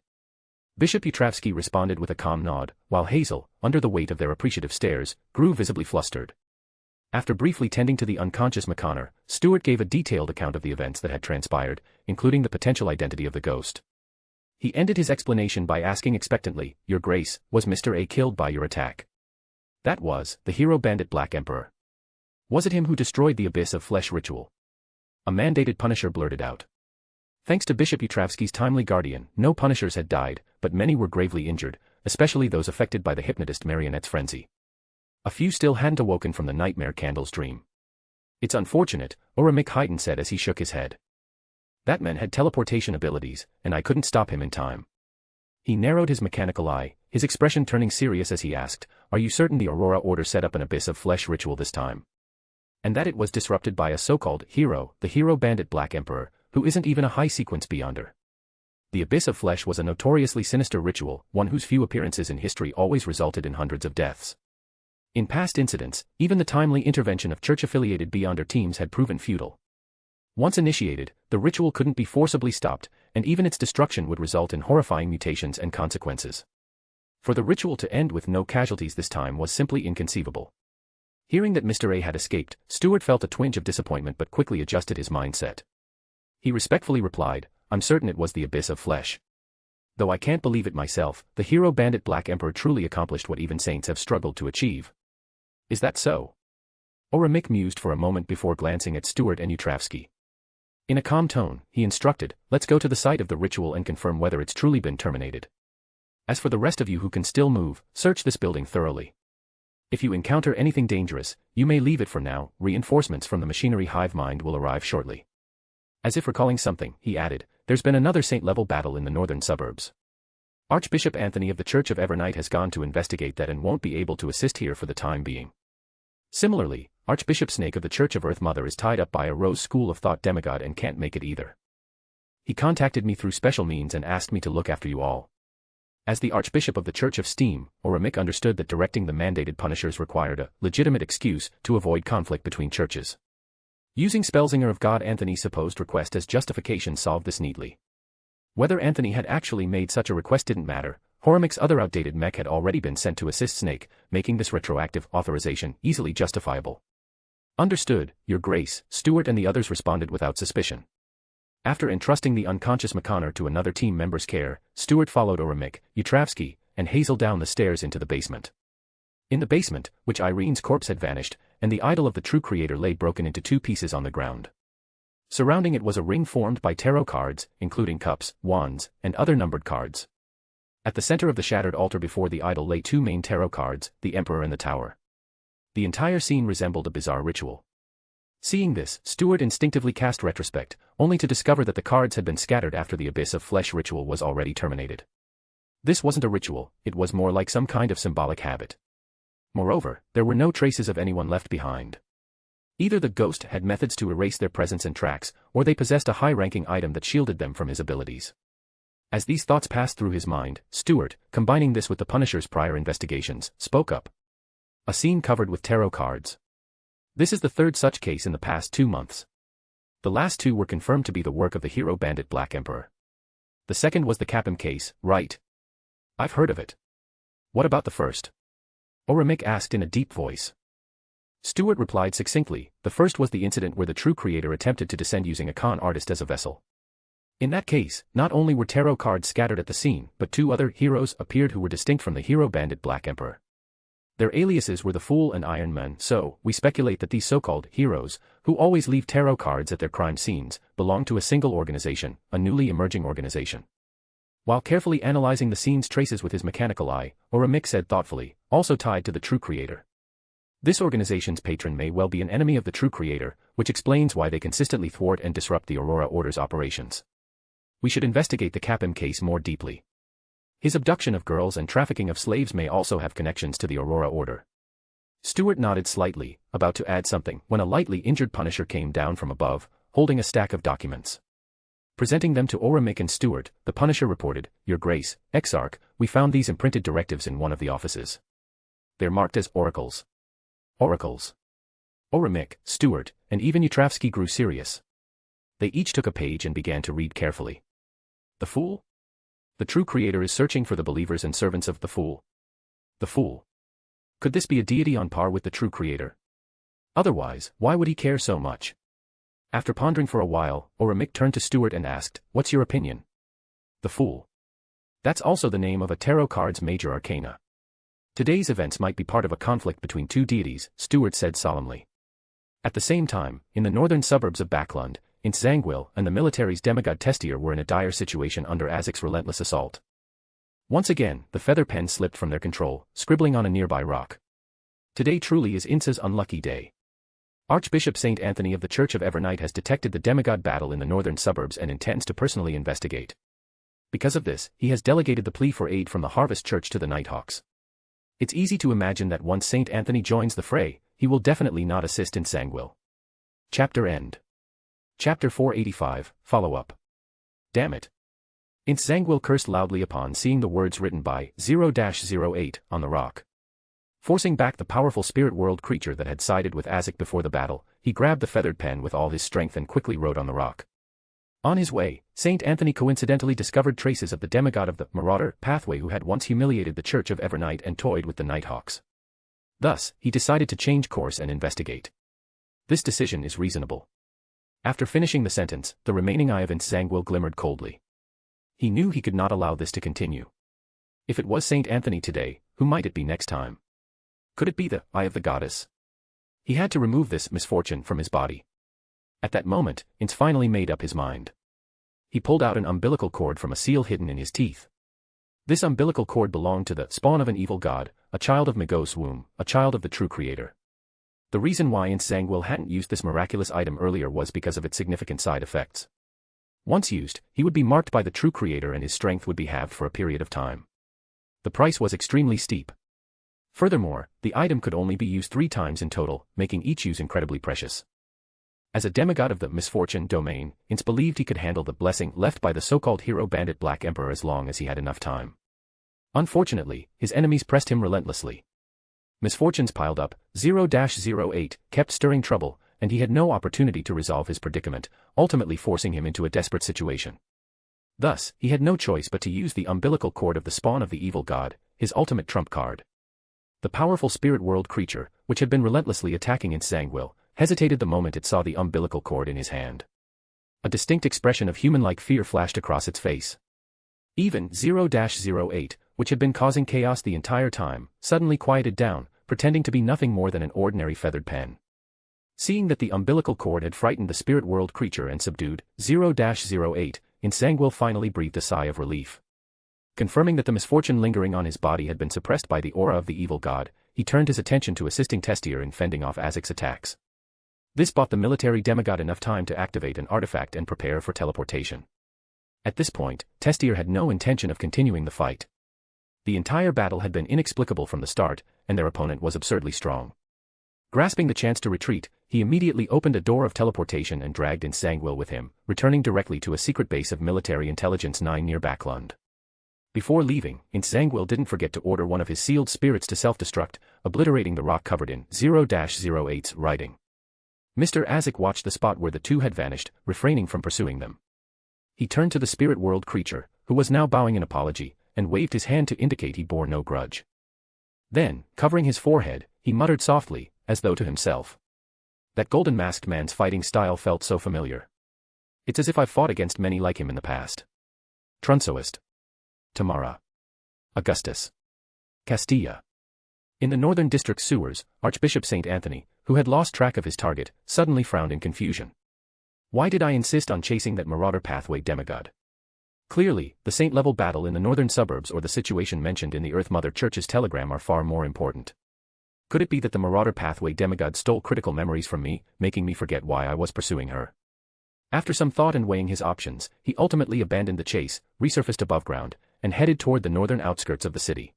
Bishop Utravsky responded with a calm nod, while Hazel, under the weight of their appreciative stares, grew visibly flustered. After briefly tending to the unconscious McConnor, Stuart gave a detailed account of the events that had transpired, including the potential identity of the ghost. He ended his explanation by asking expectantly, Your Grace, was Mr. A killed by your attack? That was, the hero bandit Black Emperor. Was it him who destroyed the Abyss of Flesh ritual? A mandated punisher blurted out. Thanks to Bishop Utravsky's timely guardian, no punishers had died, but many were gravely injured, especially those affected by the hypnotist marionette's frenzy. A few still hadn't awoken from the nightmare candle's dream. It's unfortunate, Oramic Haydn said as he shook his head. That man had teleportation abilities, and I couldn't stop him in time. He narrowed his mechanical eye, his expression turning serious as he asked, Are you certain the Aurora Order set up an Abyss of Flesh ritual this time? And that it was disrupted by a so-called hero, the hero bandit Black Emperor, who isn't even a high-sequence beyonder. The Abyss of Flesh was a notoriously sinister ritual, one whose few appearances in history always resulted in hundreds of deaths. In past incidents, even the timely intervention of church-affiliated beyonder teams had proven futile. Once initiated, the ritual couldn't be forcibly stopped, and even its destruction would result in horrifying mutations and consequences. For the ritual to end with no casualties this time was simply inconceivable. Hearing that Mr. A had escaped, Stuart felt a twinge of disappointment but quickly adjusted his mindset. He respectfully replied, "I'm certain it was the abyss of flesh. Though I can't believe it myself, the hero bandit Black Emperor truly accomplished what even saints have struggled to achieve." "Is that so?" Mick mused for a moment before glancing at Stuart and Utravsky. In a calm tone, he instructed, "Let's go to the site of the ritual and confirm whether it's truly been terminated. As for the rest of you who can still move, search this building thoroughly. If you encounter anything dangerous, you may leave it for now. Reinforcements from the machinery hive mind will arrive shortly." As if recalling something, he added, "There's been another saint-level battle in the northern suburbs. Archbishop Anthony of the Church of Evernight has gone to investigate that and won't be able to assist here for the time being. Similarly, Archbishop Snake of the Church of Earth Mother is tied up by a Rose School of Thought demigod and can't make it either. He contacted me through special means and asked me to look after you all." As the Archbishop of the Church of Steam, Mick understood that directing the mandated punishers required a legitimate excuse to avoid conflict between churches. Using Spellsinger of God Anthony's supposed request as justification solved this neatly. Whether Anthony had actually made such a request didn't matter. Horimick's other outdated mech had already been sent to assist Snake, making this retroactive authorization easily justifiable. "Understood, Your Grace," Stuart and the others responded without suspicion. After entrusting the unconscious McConnor to another team member's care, Stuart followed Mick, Utravsky, and Hazel down the stairs into the basement. In the basement, which Irene's corpse had vanished, and the idol of the true creator lay broken into two pieces on the ground. Surrounding it was a ring formed by tarot cards, including cups, wands, and other numbered cards. At the center of the shattered altar before the idol lay two main tarot cards, the Emperor and the Tower. The entire scene resembled a bizarre ritual. Seeing this, Stuart instinctively cast retrospect, only to discover that the cards had been scattered after the Abyss of Flesh ritual was already terminated. This wasn't a ritual, it was more like some kind of symbolic habit. Moreover, there were no traces of anyone left behind. Either the ghost had methods to erase their presence and tracks, or they possessed a high-ranking item that shielded them from his abilities. As these thoughts passed through his mind, Stuart, combining this with the Punisher's prior investigations, spoke up. "A scene covered with tarot cards. This is the third such case in the past 2 months. The last two were confirmed to be the work of the hero bandit Black Emperor. The second was the Capim case, right?" "I've heard of it. What about the first?" Mick asked in a deep voice. Stuart replied succinctly, "The first was the incident where the true creator attempted to descend using a con artist as a vessel. In that case, not only were tarot cards scattered at the scene, but 2 other heroes appeared who were distinct from the hero bandit Black Emperor. Their aliases were the Fool and Iron Man, so we speculate that these so-called heroes, who always leave tarot cards at their crime scenes, belong to a single organization, a newly emerging organization." While carefully analyzing the scene's traces with his mechanical eye, Mick said thoughtfully, "Also tied to the true creator. This organization's patron may well be an enemy of the true creator, which explains why they consistently thwart and disrupt the Aurora Order's operations. We should investigate the Capim case more deeply. His abduction of girls and trafficking of slaves may also have connections to the Aurora Order." Stuart nodded slightly, about to add something, when a lightly injured Punisher came down from above, holding a stack of documents. Presenting them to Mick and Stuart, the Punisher reported, "Your Grace, Exarch, we found these imprinted directives in one of the offices. They're marked as oracles." "Oracles?" Mick, Stuart, and even Utravsky grew serious. They each took a page and began to read carefully. "The Fool? The true creator is searching for the believers and servants of the Fool. The Fool. Could this be a deity on par with the true creator? Otherwise, why would he care so much?" After pondering for a while, Mick turned to Stuart and asked, "What's your opinion?" "The Fool. That's also the name of a tarot card's major arcana. Today's events might be part of a conflict between 2 deities," Stuart said solemnly. At the same time, in the northern suburbs of Backlund, Zangwill and the military's demigod Testier were in a dire situation under Azek's relentless assault. Once again, the feather pen slipped from their control, scribbling on a nearby rock. "Today truly is Insa's unlucky day. Archbishop St. Anthony of the Church of Evernight has detected the demigod battle in the northern suburbs and intends to personally investigate. Because of this, he has delegated the plea for aid from the Harvest Church to the Nighthawks. It's easy to imagine that once St. Anthony joins the fray, he will definitely not assist in Zangwill." Chapter end. Chapter 485, Follow-up. "Damn it." Zangwill cursed loudly upon seeing the words written by 0-08 on the rock. Forcing back the powerful spirit world creature that had sided with Azek before the battle, he grabbed the feathered pen with all his strength and quickly wrote on the rock. On his way, Saint Anthony coincidentally discovered traces of the demigod of the marauder pathway who had once humiliated the Church of Evernight and toyed with the Nighthawks. Thus, he decided to change course and investigate. This decision is reasonable. After finishing the sentence, the remaining eye of Nsangwil glimmered coldly. He knew he could not allow this to continue. If it was Saint Anthony today, who might it be next time? Could it be the eye of the goddess? He had to remove this misfortune from his body. At that moment, Ince finally made up his mind. He pulled out an umbilical cord from a seal hidden in his teeth. This umbilical cord belonged to the spawn of an evil god, a child of Magos' womb, a child of the true creator. The reason why Nsangwil hadn't used this miraculous item earlier was because of its significant side effects. Once used, he would be marked by the true creator and his strength would be halved for a period of time. The price was extremely steep. Furthermore, the item could only be used 3 times in total, making each use incredibly precious. As a demigod of the misfortune domain, Ince believed he could handle the blessing left by the so-called hero bandit Black Emperor as long as he had enough time. Unfortunately, his enemies pressed him relentlessly. Misfortunes piled up, 0-08 kept stirring trouble, and he had no opportunity to resolve his predicament, ultimately forcing him into a desperate situation. Thus, he had no choice but to use the umbilical cord of the spawn of the evil god, his ultimate trump card. The powerful spirit world creature, which had been relentlessly attacking Nsangwil, hesitated the moment it saw the umbilical cord in his hand. A distinct expression of human-like fear flashed across its face. Even 0-08, which had been causing chaos the entire time, suddenly quieted down, pretending to be nothing more than an ordinary feathered pen. Seeing that the umbilical cord had frightened the spirit world creature and subdued 0-08, Nsangwil finally breathed a sigh of relief. Confirming that the misfortune lingering on his body had been suppressed by the aura of the evil god, he turned his attention to assisting Testier in fending off Azek's attacks. This bought the military demigod enough time to activate an artifact and prepare for teleportation. At this point, Testier had no intention of continuing the fight. The entire battle had been inexplicable from the start, and their opponent was absurdly strong. Grasping the chance to retreat, he immediately opened a door of teleportation and dragged Nsangwil with him, returning directly to a secret base of military intelligence 9 near Backlund. Before leaving, Nsangwil didn't forget to order one of his sealed spirits to self-destruct, obliterating the rock covered in 0-08's writing. Mr. Azek watched the spot where the two had vanished, refraining from pursuing them. He turned to the spirit world creature, who was now bowing in apology, and waved his hand to indicate he bore no grudge. Then, covering his forehead, he muttered softly, as though to himself. That golden-masked man's fighting style felt so familiar. It's as if I've fought against many like him in the past. Trunsoist. Tamara. Augustus. Castilla. In the northern district sewers, Archbishop St. Anthony, who had lost track of his target, suddenly frowned in confusion. Why did I insist on chasing that marauder pathway demigod? Clearly, the saint-level battle in the northern suburbs or the situation mentioned in the Earth Mother Church's telegram are far more important. Could it be that the marauder pathway demigod stole critical memories from me, making me forget why I was pursuing her? After some thought and weighing his options, he ultimately abandoned the chase, resurfaced above ground, and headed toward the northern outskirts of the city.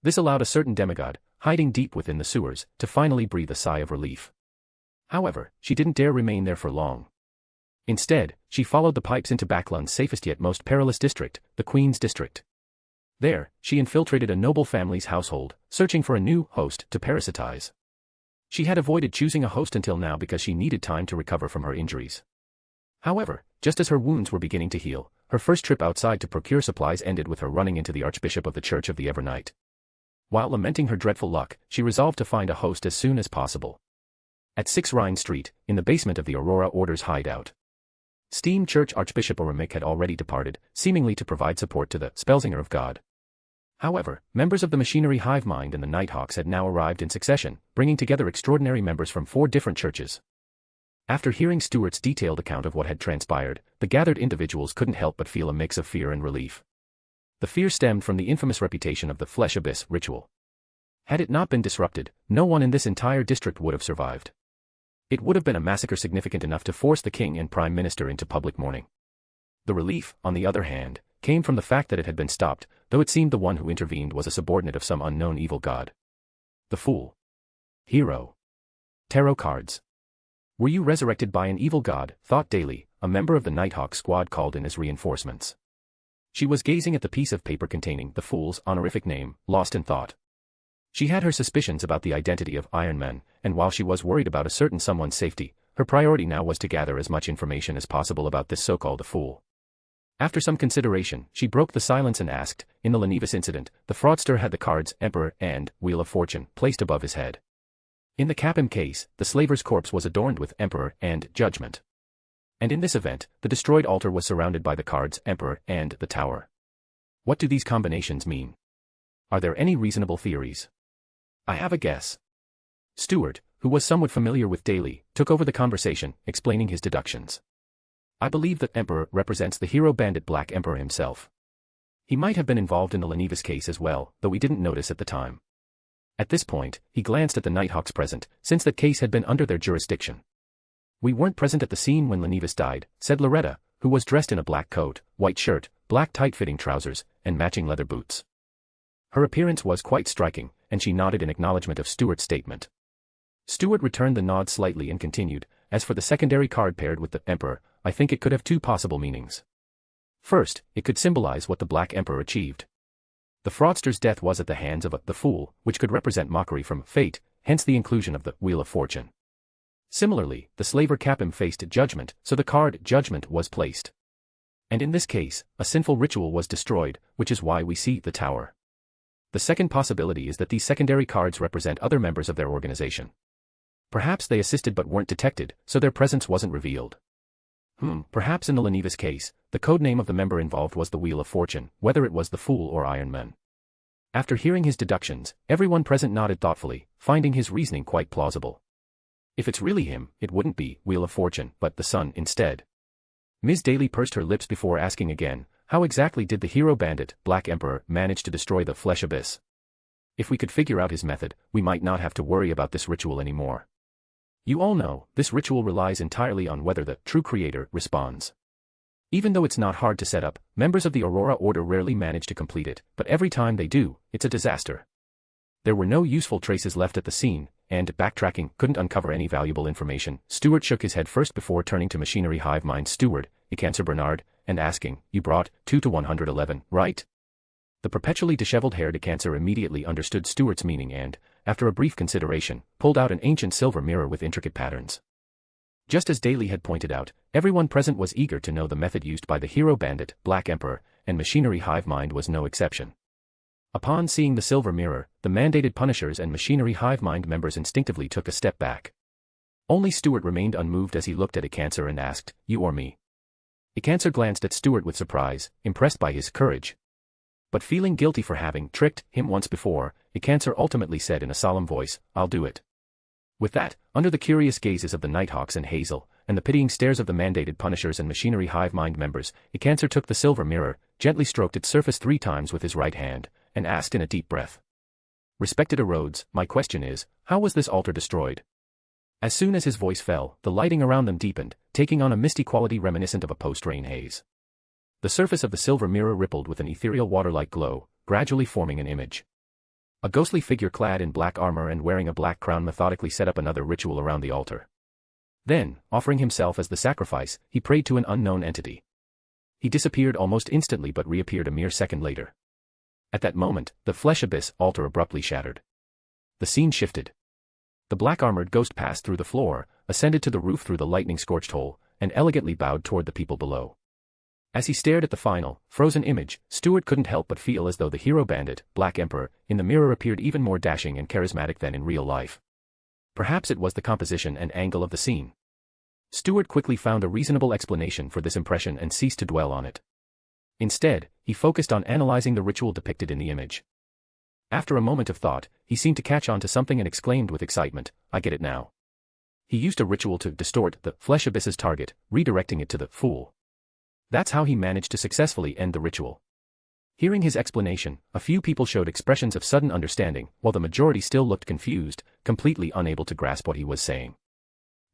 This allowed a certain demigod, hiding deep within the sewers, to finally breathe a sigh of relief. However, she didn't dare remain there for long. Instead, she followed the pipes into Backlund's safest yet most perilous district, the Queen's District. There, she infiltrated a noble family's household, searching for a new host to parasitize. She had avoided choosing a host until now because she needed time to recover from her injuries. However, just as her wounds were beginning to heal, her first trip outside to procure supplies ended with her running into the Archbishop of the Church of the Evernight. While lamenting her dreadful luck, she resolved to find a host as soon as possible. At 6 Rhine Street, in the basement of the Aurora Order's hideout. Steam Church Archbishop Oremik had already departed, seemingly to provide support to the Spellsinger of God. However, members of the Machinery Hive Mind and the Nighthawks had now arrived in succession, bringing together extraordinary members from 4 different churches. After hearing Stuart's detailed account of what had transpired, the gathered individuals couldn't help but feel a mix of fear and relief. The fear stemmed from the infamous reputation of the Flesh Abyss ritual. Had it not been disrupted, no one in this entire district would have survived. It would have been a massacre significant enough to force the king and prime minister into public mourning. The relief, on the other hand, came from the fact that it had been stopped, though it seemed the one who intervened was a subordinate of some unknown evil god. The fool. Hero. Tarot cards. Were you resurrected by an evil god? Thought Daly, a member of the Nighthawk squad called in as reinforcements. She was gazing at the piece of paper containing the fool's honorific name, lost in thought. She had her suspicions about the identity of Iron Man, and while she was worried about a certain someone's safety, her priority now was to gather as much information as possible about this so-called fool. After some consideration, she broke the silence and asked, in the Lenivus incident, the fraudster had the cards Emperor and Wheel of Fortune placed above his head. In the Capim case, the slaver's corpse was adorned with Emperor and Judgment. And in this event, the destroyed altar was surrounded by the cards Emperor and the Tower. What do these combinations mean? Are there any reasonable theories? I have a guess. Stewart, who was somewhat familiar with Daly, took over the conversation, explaining his deductions. I believe that Emperor represents the hero bandit Black Emperor himself. He might have been involved in the Lenivus case as well, though we didn't notice at the time. At this point, he glanced at the Nighthawks present, since that case had been under their jurisdiction. We weren't present at the scene when Lenivus died, said Loretta, who was dressed in a black coat, white shirt, black tight-fitting trousers, and matching leather boots. Her appearance was quite striking, and she nodded in acknowledgement of Stewart's statement. Stewart returned the nod slightly and continued, as for the secondary card paired with the Emperor, I think it could have two possible meanings. First, it could symbolize what the Black Emperor achieved. The fraudster's death was at the hands of the fool, which could represent mockery from fate, hence the inclusion of the Wheel of Fortune. Similarly, the slaver Capim faced judgment, so the card Judgment was placed. And in this case, a sinful ritual was destroyed, which is why we see the Tower. The second possibility is that these secondary cards represent other members of their organization. Perhaps they assisted but weren't detected, so their presence wasn't revealed. Perhaps in the Lenivus case, the codename of the member involved was the Wheel of Fortune, whether it was the Fool or Iron Man. After hearing his deductions, everyone present nodded thoughtfully, finding his reasoning quite plausible. If it's really him, it wouldn't be Wheel of Fortune, but the Sun instead. Ms. Daly pursed her lips before asking again, how exactly did the hero bandit, Black Emperor, manage to destroy the Flesh Abyss? If we could figure out his method, we might not have to worry about this ritual anymore. You all know, this ritual relies entirely on whether the true creator responds. Even though it's not hard to set up, members of the Aurora Order rarely manage to complete it, but every time they do, it's a disaster. There were no useful traces left at the scene, and backtracking couldn't uncover any valuable information. Stewart shook his head first before turning to Machinery Hive Mind Steward, Ecancer Bernard, and asking, you brought 2 to 111, right? The perpetually disheveled-haired Ecancer immediately understood Stewart's meaning and, after a brief consideration, pulled out an ancient silver mirror with intricate patterns. Just as Daly had pointed out, everyone present was eager to know the method used by the hero bandit, Black Emperor, and Machinery Hive Mind was no exception. Upon seeing the silver mirror, the mandated Punishers and Machinery Hive Mind members instinctively took a step back. Only Stewart remained unmoved as he looked at Ecancer and asked, you or me? Ecancer glanced at Stewart with surprise, impressed by his courage. But feeling guilty for having tricked him once before, Ecancer ultimately said in a solemn voice, I'll do it. With that, under the curious gazes of the Nighthawks and Hazel, and the pitying stares of the mandated Punishers and Machinery Hive Mind members, Ecancer took the silver mirror, gently stroked its surface 3 times with his right hand, and asked in a deep breath. Respected Erodes, my question is, how was this altar destroyed? As soon as his voice fell, the lighting around them deepened, taking on a misty quality reminiscent of a post-rain haze. The surface of the silver mirror rippled with an ethereal water-like glow, gradually forming an image. A ghostly figure clad in black armor and wearing a black crown methodically set up another ritual around the altar. Then, offering himself as the sacrifice, he prayed to an unknown entity. He disappeared almost instantly but reappeared a mere second later. At that moment, the Flesh Abyss altar abruptly shattered. The scene shifted. The black-armored ghost passed through the floor, ascended to the roof through the lightning-scorched hole, and elegantly bowed toward the people below. As he stared at the final, frozen image, Stewart couldn't help but feel as though the hero bandit, Black Emperor, in the mirror appeared even more dashing and charismatic than in real life. Perhaps it was the composition and angle of the scene. Stewart quickly found a reasonable explanation for this impression and ceased to dwell on it. Instead, he focused on analyzing the ritual depicted in the image. After a moment of thought, he seemed to catch on to something and exclaimed with excitement, I get it now. He used a ritual to distort the Flesh Abyss's target, redirecting it to the Fool. That's how he managed to successfully end the ritual. Hearing his explanation, a few people showed expressions of sudden understanding, while the majority still looked confused, completely unable to grasp what he was saying.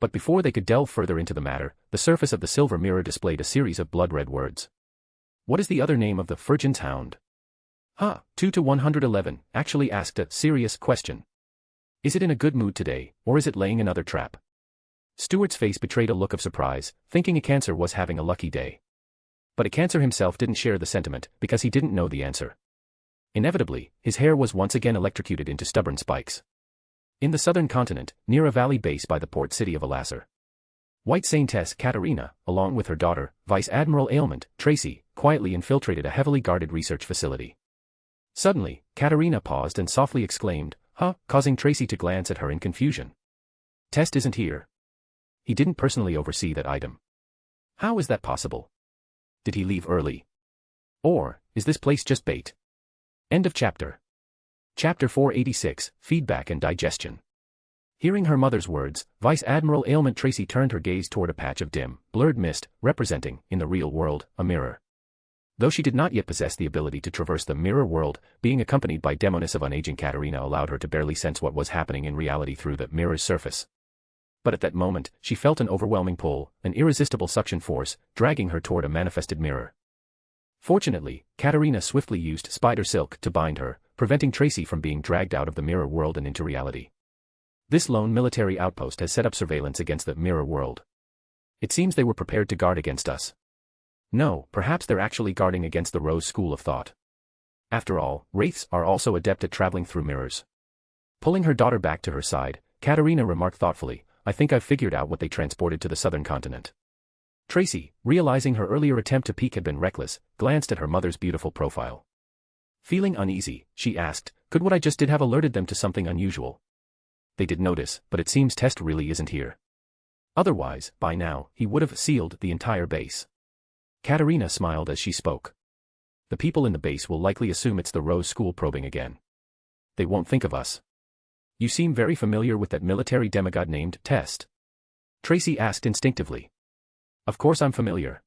But before they could delve further into the matter, the surface of the silver mirror displayed a series of blood-red words. What is the other name of the Virgin's Hound? 2 to 111, actually asked a serious question. Is it in a good mood today, or is it laying another trap? Stewart's face betrayed a look of surprise, thinking Ecancer was having a lucky day. But Ecancer himself didn't share the sentiment, because he didn't know the answer. Inevitably, his hair was once again electrocuted into stubborn spikes. In the southern continent, near a valley base by the port city of Alasar. White Saintess Katerina, along with her daughter, Vice Admiral Ailment, Tracy, quietly infiltrated a heavily guarded research facility. Suddenly, Katerina paused and softly exclaimed, "Huh," causing Tracy to glance at her in confusion. "Test isn't here. He didn't personally oversee that item. How is that possible? Did he leave early? Or, is this place just bait?" End of chapter. Chapter 486, Feedback and Digestion. Hearing her mother's words, Vice Admiral Ailment Tracy turned her gaze toward a patch of dim, blurred mist, representing, in the real world, a mirror. Though she did not yet possess the ability to traverse the mirror world, being accompanied by Demoness of Unaging Katerina allowed her to barely sense what was happening in reality through the mirror's surface. But at that moment, she felt an overwhelming pull, an irresistible suction force, dragging her toward a manifested mirror. Fortunately, Katerina swiftly used spider silk to bind her, preventing Tracy from being dragged out of the mirror world and into reality. This lone military outpost has set up surveillance against the mirror world. It seems they were prepared to guard against us. No, perhaps they're actually guarding against the Rose School of Thought. After all, wraiths are also adept at traveling through mirrors. Pulling her daughter back to her side, Katerina remarked thoughtfully, "I think I've figured out what they transported to the southern continent." Tracy, realizing her earlier attempt to peek had been reckless, glanced at her mother's beautiful profile. Feeling uneasy, she asked, "Could what I just did have alerted them to something unusual?" They did notice, but it seems Test really isn't here. Otherwise, by now, he would have sealed the entire base. Katerina smiled as she spoke. The people in the base will likely assume it's the Rose School probing again. They won't think of us. "You seem very familiar with that military demigod named Test?" Tracy asked instinctively. "Of course I'm familiar.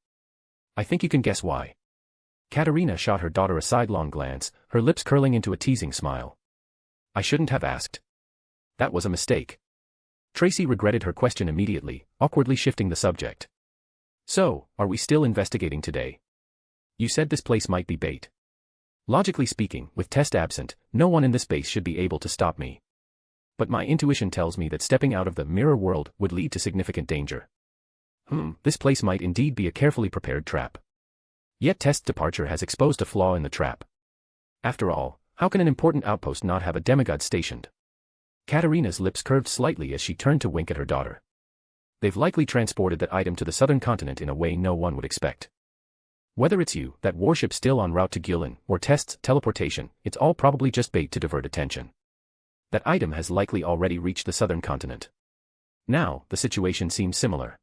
I think you can guess why." Katerina shot her daughter a sidelong glance, her lips curling into a teasing smile. "I shouldn't have asked. That was a mistake." Tracy regretted her question immediately, awkwardly shifting the subject. "So, are we still investigating today? You said this place might be bait. Logically speaking, with Test absent, no one in this base should be able to stop me. But my intuition tells me that stepping out of the mirror world would lead to significant danger. This place might indeed be a carefully prepared trap. Yet Test's departure has exposed a flaw in the trap. After all, how can an important outpost not have a demigod stationed?" Katerina's lips curved slightly as she turned to wink at her daughter. "They've likely transported that item to the southern continent in a way no one would expect. Whether it's you, that warship still en route to Gillen, or Test's teleportation, it's all probably just bait to divert attention. That item has likely already reached the southern continent. Now, the situation seems similar.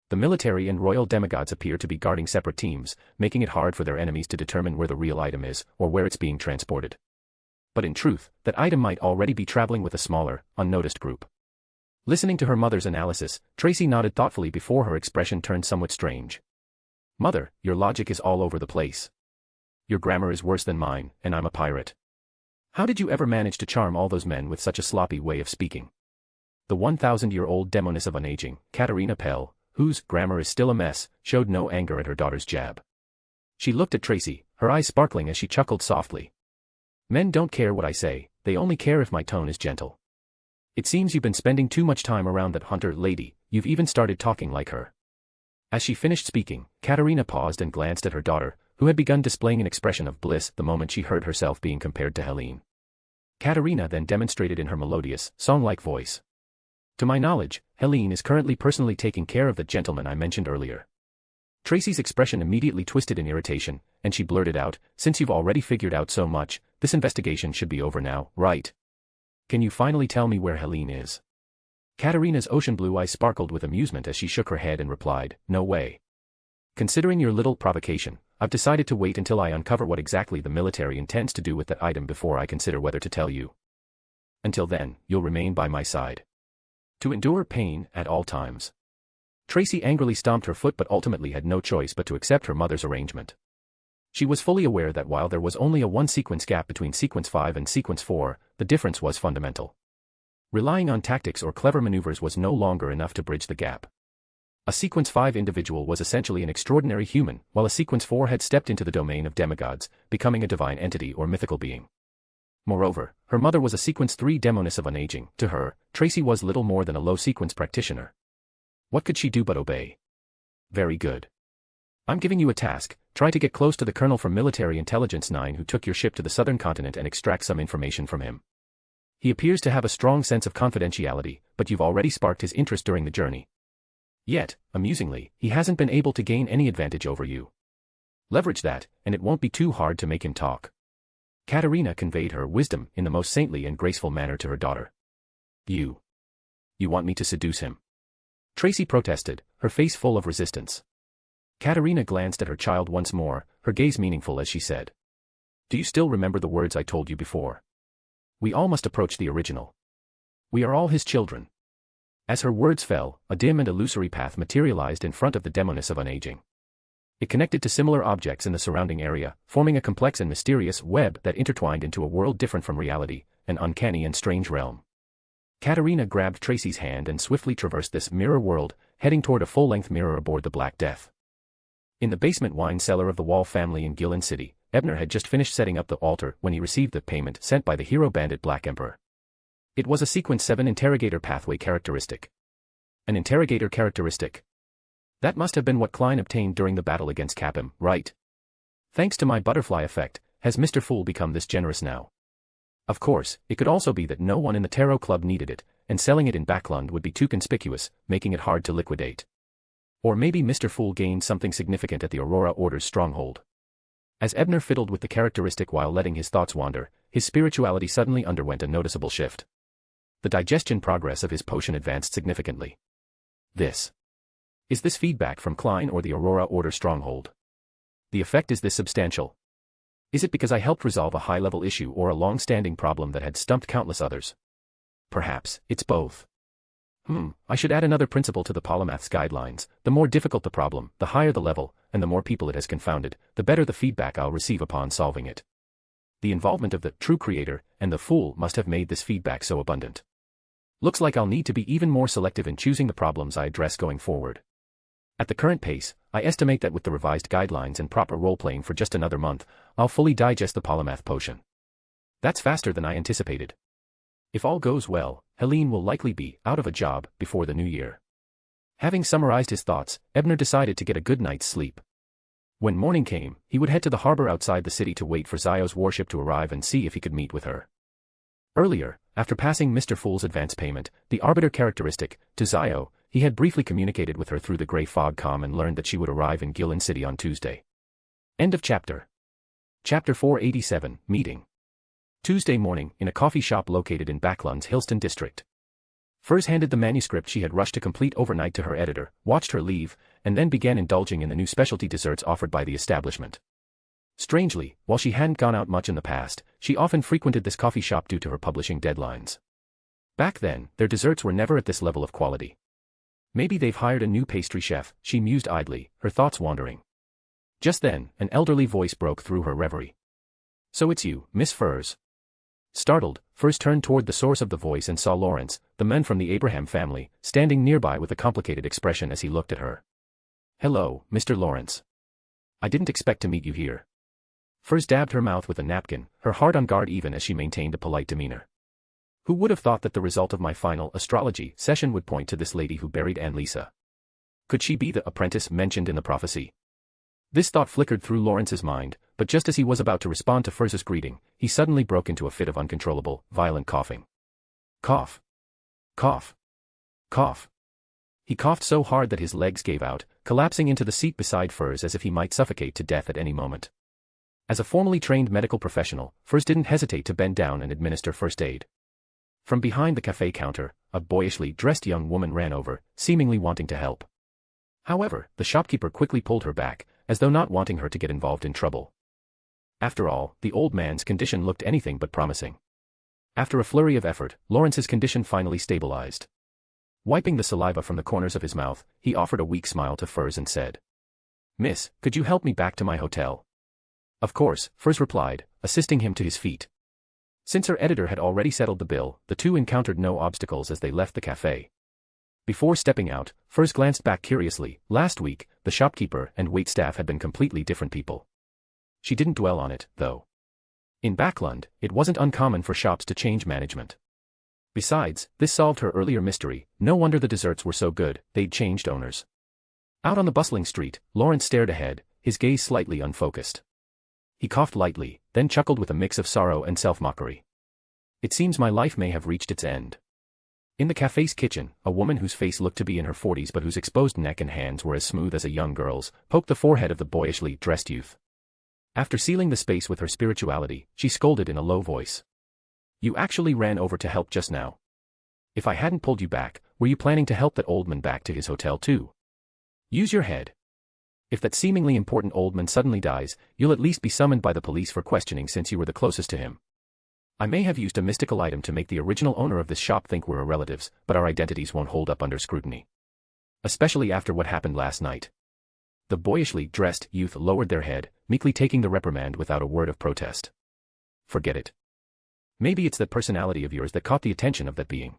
The military and royal demigods appear to be guarding separate teams, making it hard for their enemies to determine where the real item is, or where it's being transported. But in truth, that item might already be traveling with a smaller, unnoticed group." Listening to her mother's analysis, Tracy nodded thoughtfully before her expression turned somewhat strange. "Mother, your logic is all over the place. Your grammar is worse than mine, and I'm a pirate. How did you ever manage to charm all those men with such a sloppy way of speaking?" The 1,000-year-old Demoness of Unaging, Katerina Pell, whose grammar is still a mess, showed no anger at her daughter's jab. She looked at Tracy, her eyes sparkling as she chuckled softly. "Men don't care what I say, they only care if my tone is gentle. It seems you've been spending too much time around that hunter lady, you've even started talking like her." As she finished speaking, Katerina paused and glanced at her daughter, who had begun displaying an expression of bliss the moment she heard herself being compared to Helene. Katerina then demonstrated in her melodious, song-like voice. "To my knowledge, Helene is currently personally taking care of the gentleman I mentioned earlier." Tracy's expression immediately twisted in irritation, and she blurted out, "Since you've already figured out so much, this investigation should be over now, right? Can you finally tell me where Helene is?" Katerina's ocean blue eyes sparkled with amusement as she shook her head and replied, "No way. Considering your little provocation, I've decided to wait until I uncover what exactly the military intends to do with that item before I consider whether to tell you. Until then, you'll remain by my side. To endure pain at all times." Tracy angrily stomped her foot but ultimately had no choice but to accept her mother's arrangement. She was fully aware that while there was only a one-sequence gap between Sequence 5 and Sequence 4, the difference was fundamental. Relying on tactics or clever maneuvers was no longer enough to bridge the gap. A Sequence 5 individual was essentially an extraordinary human, while a Sequence 4 had stepped into the domain of demigods, becoming a divine entity or mythical being. Moreover, her mother was a Sequence 3 Demoness of Unaging. To her, Tracy was little more than a low-sequence practitioner. What could she do but obey? "Very good. I'm giving you a task, try to get close to the colonel from Military Intelligence 9 who took your ship to the southern continent and extract some information from him. He appears to have a strong sense of confidentiality, but you've already sparked his interest during the journey. Yet, amusingly, he hasn't been able to gain any advantage over you. Leverage that, and it won't be too hard to make him talk. Katerina conveyed her wisdom in the most saintly and graceful manner to her daughter. You want me to seduce him? Tracy protested, her face full of resistance. Katerina glanced at her child once more, her gaze meaningful as she said. Do you still remember the words I told you before? We all must approach the original. We are all his children. As her words fell, a dim and illusory path materialized in front of the demoness of unaging. It connected to similar objects in the surrounding area, forming a complex and mysterious web that intertwined into a world different from reality, an uncanny and strange realm. Katerina grabbed Tracy's hand and swiftly traversed this mirror world, heading toward a full-length mirror aboard the Black Death. In the basement wine cellar of the Wall family in Gillen City, Ebner had just finished setting up the altar when he received the payment sent by the hero bandit Black Emperor. It was a Sequence 7 interrogator pathway characteristic. An interrogator characteristic? That must have been what Klein obtained during the battle against Capim, right? Thanks to my butterfly effect, has Mr. Fool become this generous now? Of course, it could also be that no one in the Tarot Club needed it, and selling it in Backlund would be too conspicuous, making it hard to liquidate. Or maybe Mr. Fool gained something significant at the Aurora Order's stronghold. As Ebner fiddled with the characteristic while letting his thoughts wander, his spirituality suddenly underwent a noticeable shift. The digestion progress of his potion advanced significantly. Is this feedback from Klein or the Aurora Order stronghold? The effect is this substantial? Is it because I helped resolve a high-level issue or a long-standing problem that had stumped countless others? Perhaps, it's both. I should add another principle to the polymath's guidelines. The more difficult the problem, the higher the level, and the more people it has confounded, the better the feedback I'll receive upon solving it. The involvement of the true creator and the fool must have made this feedback so abundant. Looks like I'll need to be even more selective in choosing the problems I address going forward. At the current pace, I estimate that with the revised guidelines and proper role-playing for just another month, I'll fully digest the polymath potion. That's faster than I anticipated. If all goes well, Helene will likely be out of a job before the new year. Having summarized his thoughts, Ebner decided to get a good night's sleep. When morning came, he would head to the harbor outside the city to wait for Zio's warship to arrive and see if he could meet with her. Earlier, after passing Mr. Fool's advance payment, the arbiter characteristic, to Zio, he had briefly communicated with her through the gray fog comm and learned that she would arrive in Gillen City on Tuesday. End of chapter. Chapter 487, Meeting. Tuesday morning, in a coffee shop located in Backlund's Hillston district. Furs handed the manuscript she had rushed to complete overnight to her editor, watched her leave, and then began indulging in the new specialty desserts offered by the establishment. Strangely, while she hadn't gone out much in the past, she often frequented this coffee shop due to her publishing deadlines. Back then, their desserts were never at this level of quality. Maybe they've hired a new pastry chef, she mused idly, her thoughts wandering. Just then, an elderly voice broke through her reverie. So it's you, Miss Furs. Startled, Furs turned toward the source of the voice and saw Lawrence, the man from the Abraham family, standing nearby with a complicated expression as he looked at her. Hello, Mr. Lawrence. I didn't expect to meet you here. Furs dabbed her mouth with a napkin, her heart on guard even as she maintained a polite demeanor. Who would have thought that the result of my final astrology session would point to this lady who buried Annalisa? Could she be the apprentice mentioned in the prophecy? This thought flickered through Lawrence's mind, but just as he was about to respond to Furz's greeting, he suddenly broke into a fit of uncontrollable, violent coughing. Cough. Cough. Cough. He coughed so hard that his legs gave out, collapsing into the seat beside Furs as if he might suffocate to death at any moment. As a formally trained medical professional, Furs didn't hesitate to bend down and administer first aid. From behind the cafe counter, a boyishly dressed young woman ran over, seemingly wanting to help. However, the shopkeeper quickly pulled her back, as though not wanting her to get involved in trouble. After all, the old man's condition looked anything but promising. After a flurry of effort, Lawrence's condition finally stabilized. Wiping the saliva from the corners of his mouth, he offered a weak smile to Furs and said, Miss, could you help me back to my hotel? Of course, Furs replied, assisting him to his feet. Since her editor had already settled the bill, the two encountered no obstacles as they left the cafe. Before stepping out, Furs glanced back curiously. Last week, the shopkeeper and waitstaff had been completely different people. She didn't dwell on it, though. In Backlund, it wasn't uncommon for shops to change management. Besides, this solved her earlier mystery. No wonder the desserts were so good, they'd changed owners. Out on the bustling street, Lawrence stared ahead, his gaze slightly unfocused. He coughed lightly, then chuckled with a mix of sorrow and self-mockery. It seems my life may have reached its end. In the cafe's kitchen, a woman whose face looked to be in her 40s but whose exposed neck and hands were as smooth as a young girl's, poked the forehead of the boyishly dressed youth. After sealing the space with her spirituality, she scolded in a low voice. "You actually ran over to help just now. If I hadn't pulled you back, were you planning to help that old man back to his hotel too? Use your head. If that seemingly important old man suddenly dies, you'll at least be summoned by the police for questioning since you were the closest to him. I may have used a mystical item to make the original owner of this shop think we're relatives, but our identities won't hold up under scrutiny. Especially after what happened last night." The boyishly dressed youth lowered their head, meekly taking the reprimand without a word of protest. "Forget it. Maybe it's that personality of yours that caught the attention of that being."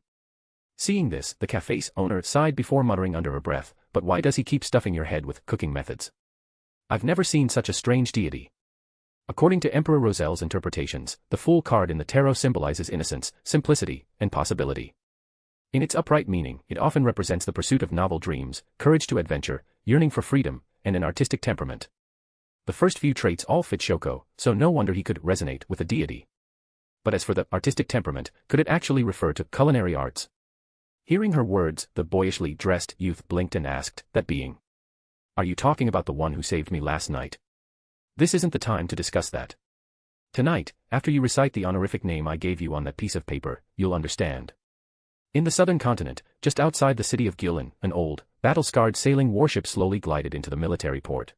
Seeing this, the cafe's owner sighed before muttering under her breath, "But why does he keep stuffing your head with cooking methods? I've never seen such a strange deity." According to Emperor Rosel's interpretations, the Fool card in the tarot symbolizes innocence, simplicity, and possibility. In its upright meaning, it often represents the pursuit of novel dreams, courage to adventure, yearning for freedom, and an artistic temperament. The first few traits all fit Shoko, so no wonder he could resonate with a deity. But as for the artistic temperament, could it actually refer to culinary arts? Hearing her words, the boyishly dressed youth blinked and asked, "That being? Are you talking about the one who saved me last night? This isn't the time to discuss that. Tonight, after you recite the honorific name I gave you on that piece of paper, you'll understand." In the southern continent, just outside the city of Gilin, an old, battle-scarred sailing warship slowly glided into the military port.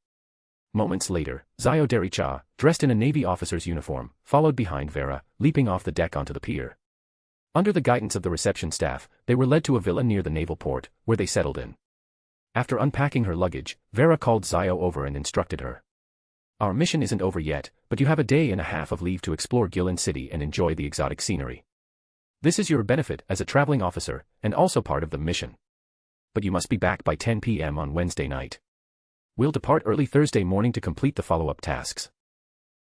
Moments later, Zio Dericha, dressed in a Navy officer's uniform, followed behind Vera, leaping off the deck onto the pier. Under the guidance of the reception staff, they were led to a villa near the naval port, where they settled in. After unpacking her luggage, Vera called Zio over and instructed her. "Our mission isn't over yet, but you have a day and a half of leave to explore Gilin City and enjoy the exotic scenery. This is your benefit as a traveling officer, and also part of the mission. But you must be back by 10 p.m. on Wednesday night. We'll depart early Thursday morning to complete the follow-up tasks."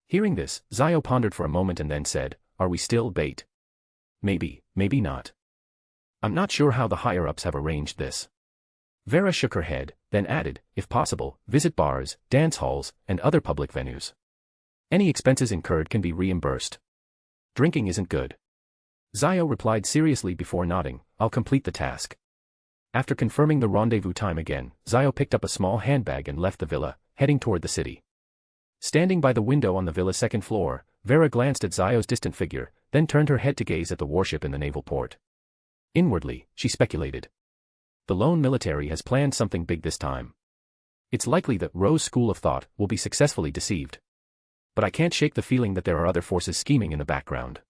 Hearing this, Zio pondered for a moment and then said, "Are we still bait? Maybe, maybe not. I'm not sure how the higher-ups have arranged this." Vera shook her head, then added, "If possible, visit bars, dance halls, and other public venues. Any expenses incurred can be reimbursed. Drinking isn't good." Zio replied seriously before nodding, "I'll complete the task." After confirming the rendezvous time again, Zio picked up a small handbag and left the villa, heading toward the city. Standing by the window on the villa's second floor, Vera glanced at Zio's distant figure, then turned her head to gaze at the warship in the naval port. Inwardly, she speculated. The lone military has planned something big this time. It's likely that Rose's school of thought will be successfully deceived. But I can't shake the feeling that there are other forces scheming in the background.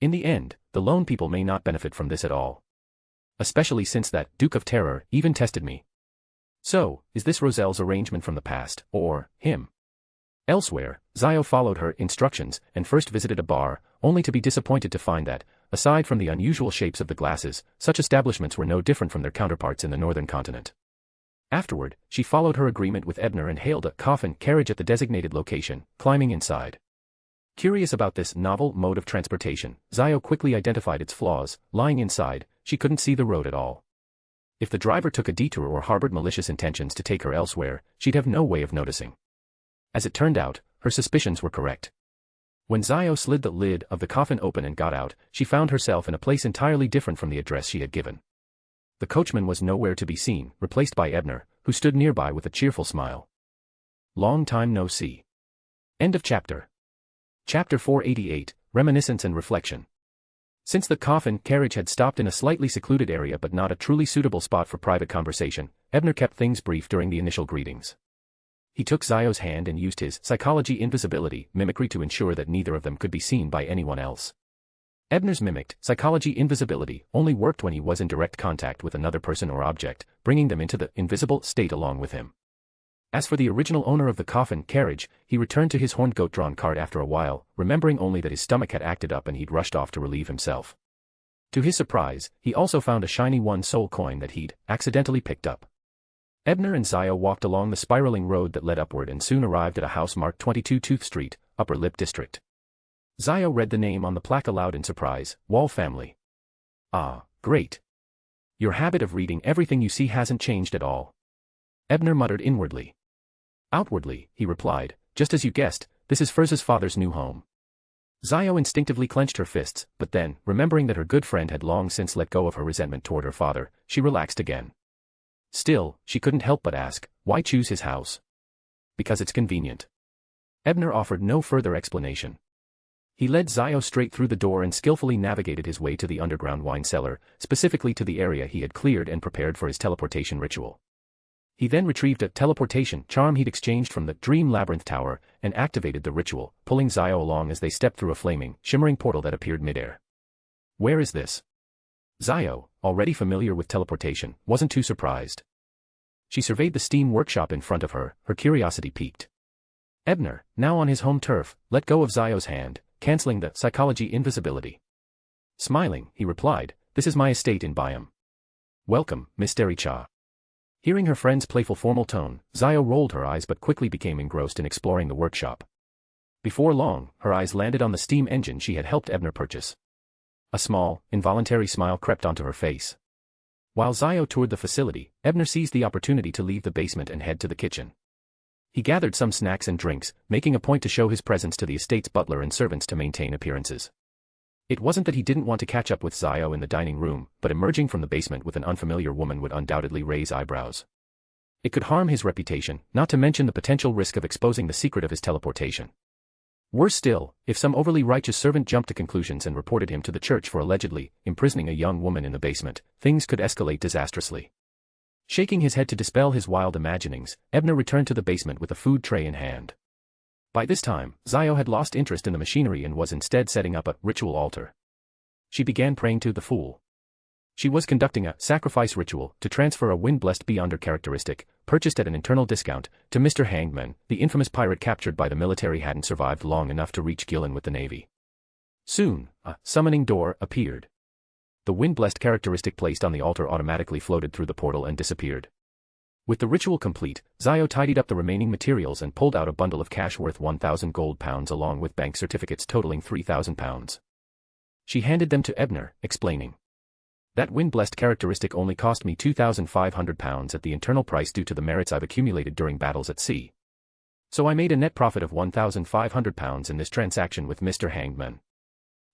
In the end, the lone people may not benefit from this at all. Especially since that Duke of Terror even tested me. So, is this Rosel's arrangement from the past, or him? Elsewhere, Zio followed her instructions and first visited a bar, only to be disappointed to find that, aside from the unusual shapes of the glasses, such establishments were no different from their counterparts in the northern continent. Afterward, she followed her agreement with Ebner and hailed a coffin carriage at the designated location, climbing inside. Curious about this novel mode of transportation, Zio quickly identified its flaws. Lying inside, she couldn't see the road at all. If the driver took a detour or harbored malicious intentions to take her elsewhere, she'd have no way of noticing. As it turned out, her suspicions were correct. When Zio slid the lid of the coffin open and got out, she found herself in a place entirely different from the address she had given. The coachman was nowhere to be seen, replaced by Ebner, who stood nearby with a cheerful smile. Long time no see. End of chapter. Chapter 488, Reminiscence and Reflection. Since the coffin carriage had stopped in a slightly secluded area but not a truly suitable spot for private conversation, Ebner kept things brief during the initial greetings. He took Zio's hand and used his psychology invisibility mimicry to ensure that neither of them could be seen by anyone else. Ebner's mimicked psychology invisibility only worked when he was in direct contact with another person or object, bringing them into the invisible state along with him. As for the original owner of the coffin carriage, he returned to his horned goat-drawn cart after a while, remembering only that his stomach had acted up and he'd rushed off to relieve himself. To his surprise, he also found a shiny one-soul coin that he'd accidentally picked up. Ebner and Zio walked along the spiraling road that led upward and soon arrived at a house marked 22 Tooth Street, Upper Lip District. Zio read the name on the plaque aloud in surprise, Wall Family. "Ah, great. Your habit of reading everything you see hasn't changed at all." Ebner muttered inwardly. Outwardly, he replied, "Just as you guessed, this is Furz's father's new home." Zio instinctively clenched her fists, but then, remembering that her good friend had long since let go of her resentment toward her father, she relaxed again. Still, she couldn't help but ask, why choose his house? Because it's convenient. Ebner offered no further explanation. He led Zio straight through the door and skillfully navigated his way to the underground wine cellar, specifically to the area he had cleared and prepared for his teleportation ritual. He then retrieved a teleportation charm he'd exchanged from the Dream Labyrinth Tower and activated the ritual, pulling Zio along as they stepped through a flaming, shimmering portal that appeared midair. Where is this? Zio, already familiar with teleportation, wasn't too surprised. She surveyed the steam workshop in front of her, her curiosity piqued. Ebner, now on his home turf, let go of Zio's hand, canceling the psychology invisibility. Smiling, he replied, "This is my estate in Byam. Welcome, Miss Cha." Hearing her friend's playful formal tone, Zio rolled her eyes but quickly became engrossed in exploring the workshop. Before long, her eyes landed on the steam engine she had helped Ebner purchase. A small, involuntary smile crept onto her face. While Zio toured the facility, Ebner seized the opportunity to leave the basement and head to the kitchen. He gathered some snacks and drinks, making a point to show his presence to the estate's butler and servants to maintain appearances. It wasn't that he didn't want to catch up with Zio in the dining room, but emerging from the basement with an unfamiliar woman would undoubtedly raise eyebrows. It could harm his reputation, not to mention the potential risk of exposing the secret of his teleportation. Worse still, if some overly righteous servant jumped to conclusions and reported him to the church for allegedly imprisoning a young woman in the basement, things could escalate disastrously. Shaking his head to dispel his wild imaginings, Ebner returned to the basement with a food tray in hand. By this time, Zio had lost interest in the machinery and was instead setting up a ritual altar. She began praying to the fool. She was conducting a sacrifice ritual to transfer a wind-blessed beyonder characteristic, purchased at an internal discount, to Mr. Hangman. The infamous pirate captured by the military hadn't survived long enough to reach Gillen with the Navy. Soon, a summoning door appeared. The wind-blessed characteristic placed on the altar automatically floated through the portal and disappeared. With the ritual complete, Zio tidied up the remaining materials and pulled out a bundle of cash worth 1,000 gold pounds along with bank certificates totaling 3,000 pounds. She handed them to Ebner, explaining, "That wind-blessed characteristic only cost me 2,500 pounds at the internal price due to the merits I've accumulated during battles at sea. So I made a net profit of 1,500 pounds in this transaction with Mr. Hangman.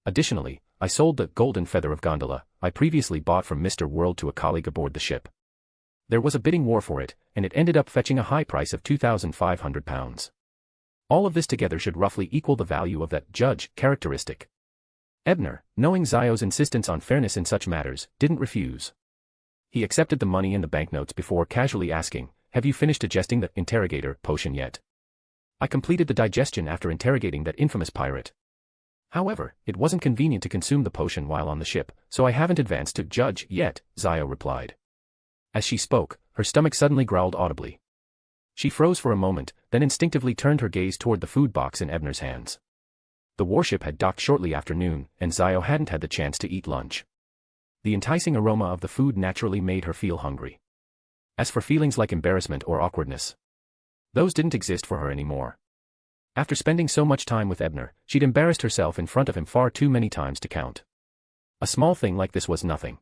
Additionally, I sold the golden feather of gondola I previously bought from Mr. World to a colleague aboard the ship. There was a bidding war for it, and it ended up fetching a high price of 2,500 pounds. All of this together should roughly equal the value of that judge characteristic." Ebner, knowing Zio's insistence on fairness in such matters, didn't refuse. He accepted the money and the banknotes before casually asking, "Have you finished digesting the interrogator potion yet?" "I completed the digestion after interrogating that infamous pirate. However, it wasn't convenient to consume the potion while on the ship, so I haven't advanced to judge yet," Zio replied. As she spoke, her stomach suddenly growled audibly. She froze for a moment, then instinctively turned her gaze toward the food box in Ebner's hands. The warship had docked shortly after noon, and Zio hadn't had the chance to eat lunch. The enticing aroma of the food naturally made her feel hungry. As for feelings like embarrassment or awkwardness, those didn't exist for her anymore. After spending so much time with Ebner, she'd embarrassed herself in front of him far too many times to count. A small thing like this was nothing.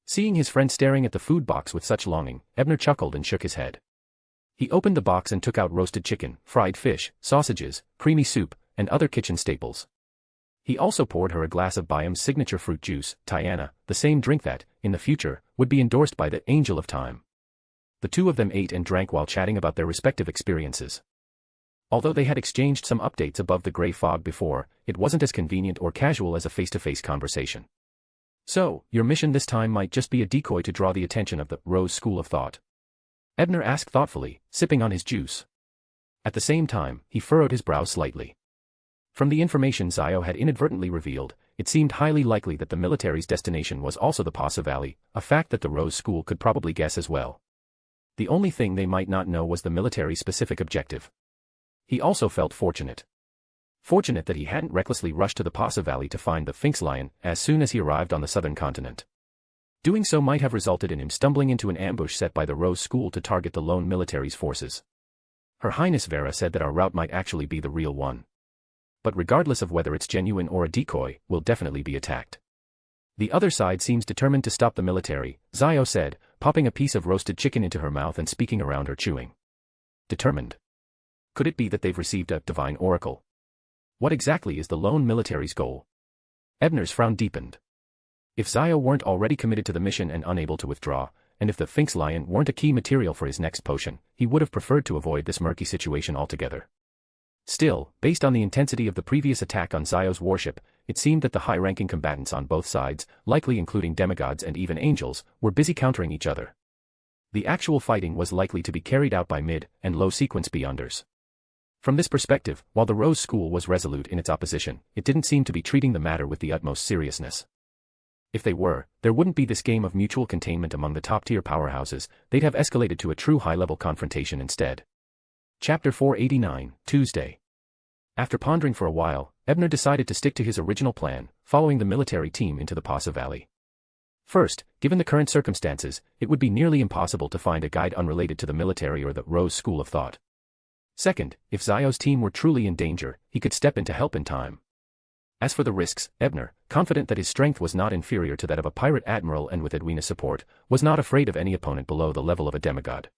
Seeing his friend staring at the food box with such longing, Ebner chuckled and shook his head. He opened the box and took out roasted chicken, fried fish, sausages, creamy soup, and other kitchen staples. He also poured her a glass of Byam's signature fruit juice, Tiana, the same drink that, in the future, would be endorsed by the Angel of Time. The two of them ate and drank while chatting about their respective experiences. Although they had exchanged some updates above the gray fog before, it wasn't as convenient or casual as a face-to-face conversation. "So, your mission this time might just be a decoy to draw the attention of the Rose School of Thought?" Ebner asked thoughtfully, sipping on his juice. At the same time, he furrowed his brow slightly. From the information Zio had inadvertently revealed, it seemed highly likely that the military's destination was also the Posse Valley, a fact that the Rose School could probably guess as well. The only thing they might not know was the military's specific objective. He also felt fortunate. Fortunate that he hadn't recklessly rushed to the Posse Valley to find the Sphinx Lion as soon as he arrived on the southern continent. Doing so might have resulted in him stumbling into an ambush set by the Rose School to target the lone military's forces. Her Highness Vera said that our route might actually be the real one. But regardless of whether it's genuine or a decoy, we'll definitely be attacked. The other side seems determined to stop the military, Zio said, popping a piece of roasted chicken into her mouth and speaking around her chewing. Determined? Could it be that they've received a divine oracle? What exactly is the lone military's goal? Ebner's frown deepened. If Zio weren't already committed to the mission and unable to withdraw, and if the Sphinx Lion weren't a key material for his next potion, he would have preferred to avoid this murky situation altogether. Still, based on the intensity of the previous attack on Zio's warship, it seemed that the high-ranking combatants on both sides, likely including demigods and even angels, were busy countering each other. The actual fighting was likely to be carried out by mid- and low-sequence Beyonders. From this perspective, while the Rose School was resolute in its opposition, it didn't seem to be treating the matter with the utmost seriousness. If they were, there wouldn't be this game of mutual containment among the top-tier powerhouses, they'd have escalated to a true high-level confrontation instead. Chapter 489, Tuesday. After pondering for a while, Ebner decided to stick to his original plan, following the military team into the Pasa Valley. First, given the current circumstances, it would be nearly impossible to find a guide unrelated to the military or the Rose School of Thought. Second, if Zio's team were truly in danger, he could step in to help in time. As for the risks, Ebner, confident that his strength was not inferior to that of a pirate admiral and with Edwina's support, was not afraid of any opponent below the level of a demigod.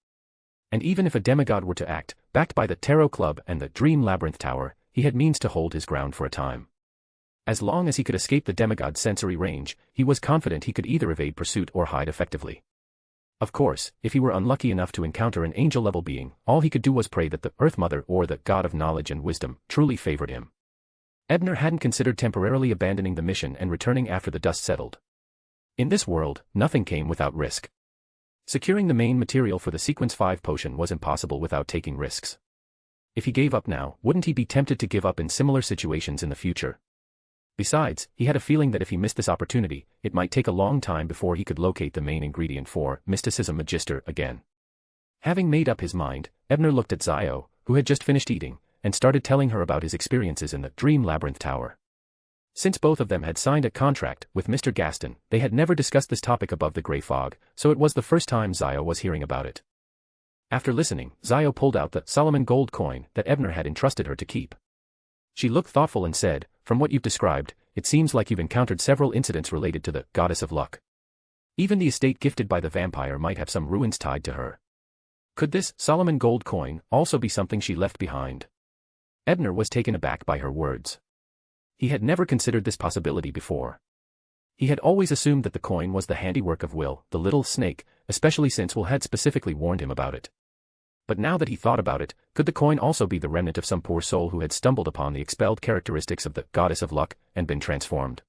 And even if a demigod were to act, backed by the Tarot Club and the Dream Labyrinth Tower, he had means to hold his ground for a time. As long as he could escape the demigod's sensory range, he was confident he could either evade pursuit or hide effectively. Of course, if he were unlucky enough to encounter an angel-level being, all he could do was pray that the Earth Mother or the God of Knowledge and Wisdom truly favored him. Ebner hadn't considered temporarily abandoning the mission and returning after the dust settled. In this world, nothing came without risk. Securing the main material for the Sequence 5 potion was impossible without taking risks. If he gave up now, wouldn't he be tempted to give up in similar situations in the future? Besides, he had a feeling that if he missed this opportunity, it might take a long time before he could locate the main ingredient for Mysticism Magister again. Having made up his mind, Ebner looked at Zio, who had just finished eating, and started telling her about his experiences in the Dream Labyrinth Tower. Since both of them had signed a contract with Mr. Gaston, they had never discussed this topic above the grey fog, so it was the first time Zio was hearing about it. After listening, Zio pulled out the Solomon gold coin that Ebner had entrusted her to keep. She looked thoughtful and said, "From what you've described, it seems like you've encountered several incidents related to the Goddess of Luck. Even the estate gifted by the vampire might have some ruins tied to her. Could this Solomon gold coin also be something she left behind?" Ebner was taken aback by her words. He had never considered this possibility before. He had always assumed that the coin was the handiwork of Will, the little snake, especially since Will had specifically warned him about it. But now that he thought about it, could the coin also be the remnant of some poor soul who had stumbled upon the expelled characteristics of the Goddess of Luck and been transformed?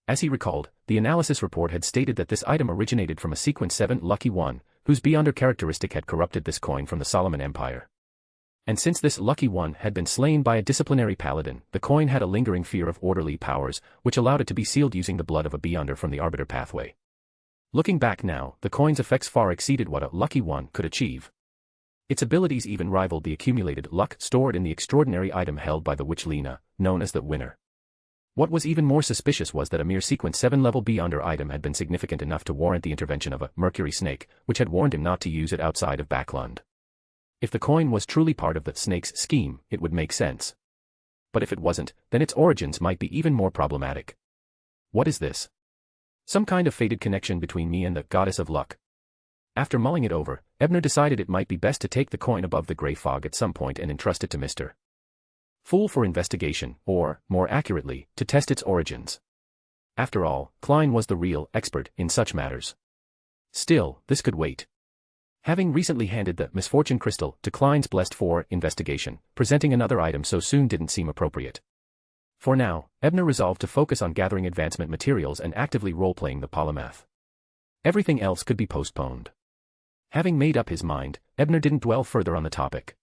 As he recalled, the analysis report had stated that this item originated from a Sequence 7 Lucky One, whose Beyonder characteristic had corrupted this coin from the Solomon Empire. And since this Lucky One had been slain by a disciplinary paladin, the coin had a lingering fear of orderly powers, which allowed it to be sealed using the blood of a Beyonder from the Arbiter pathway. Looking back now, the coin's effects far exceeded what a Lucky One could achieve. Its abilities even rivaled the accumulated luck stored in the extraordinary item held by the witch Lena, known as the Winner. What was even more suspicious was that a mere Sequence 7 level Beyonder item had been significant enough to warrant the intervention of a Mercury Snake, which had warned him not to use it outside of Backlund. If the coin was truly part of the snake's scheme, it would make sense. But if it wasn't, then its origins might be even more problematic. What is this? Some kind of fated connection between me and the Goddess of Luck. After mulling it over, Ebner decided it might be best to take the coin above the grey fog at some point and entrust it to Mr. Fool for investigation, or, more accurately, to test its origins. After all, Klein was the real expert in such matters. Still, this could wait. Having recently handed the Misfortune Crystal to Klein's Blessed for investigation, presenting another item so soon didn't seem appropriate. For now, Ebner resolved to focus on gathering advancement materials and actively role-playing the polymath. Everything else could be postponed. Having made up his mind, Ebner didn't dwell further on the topic.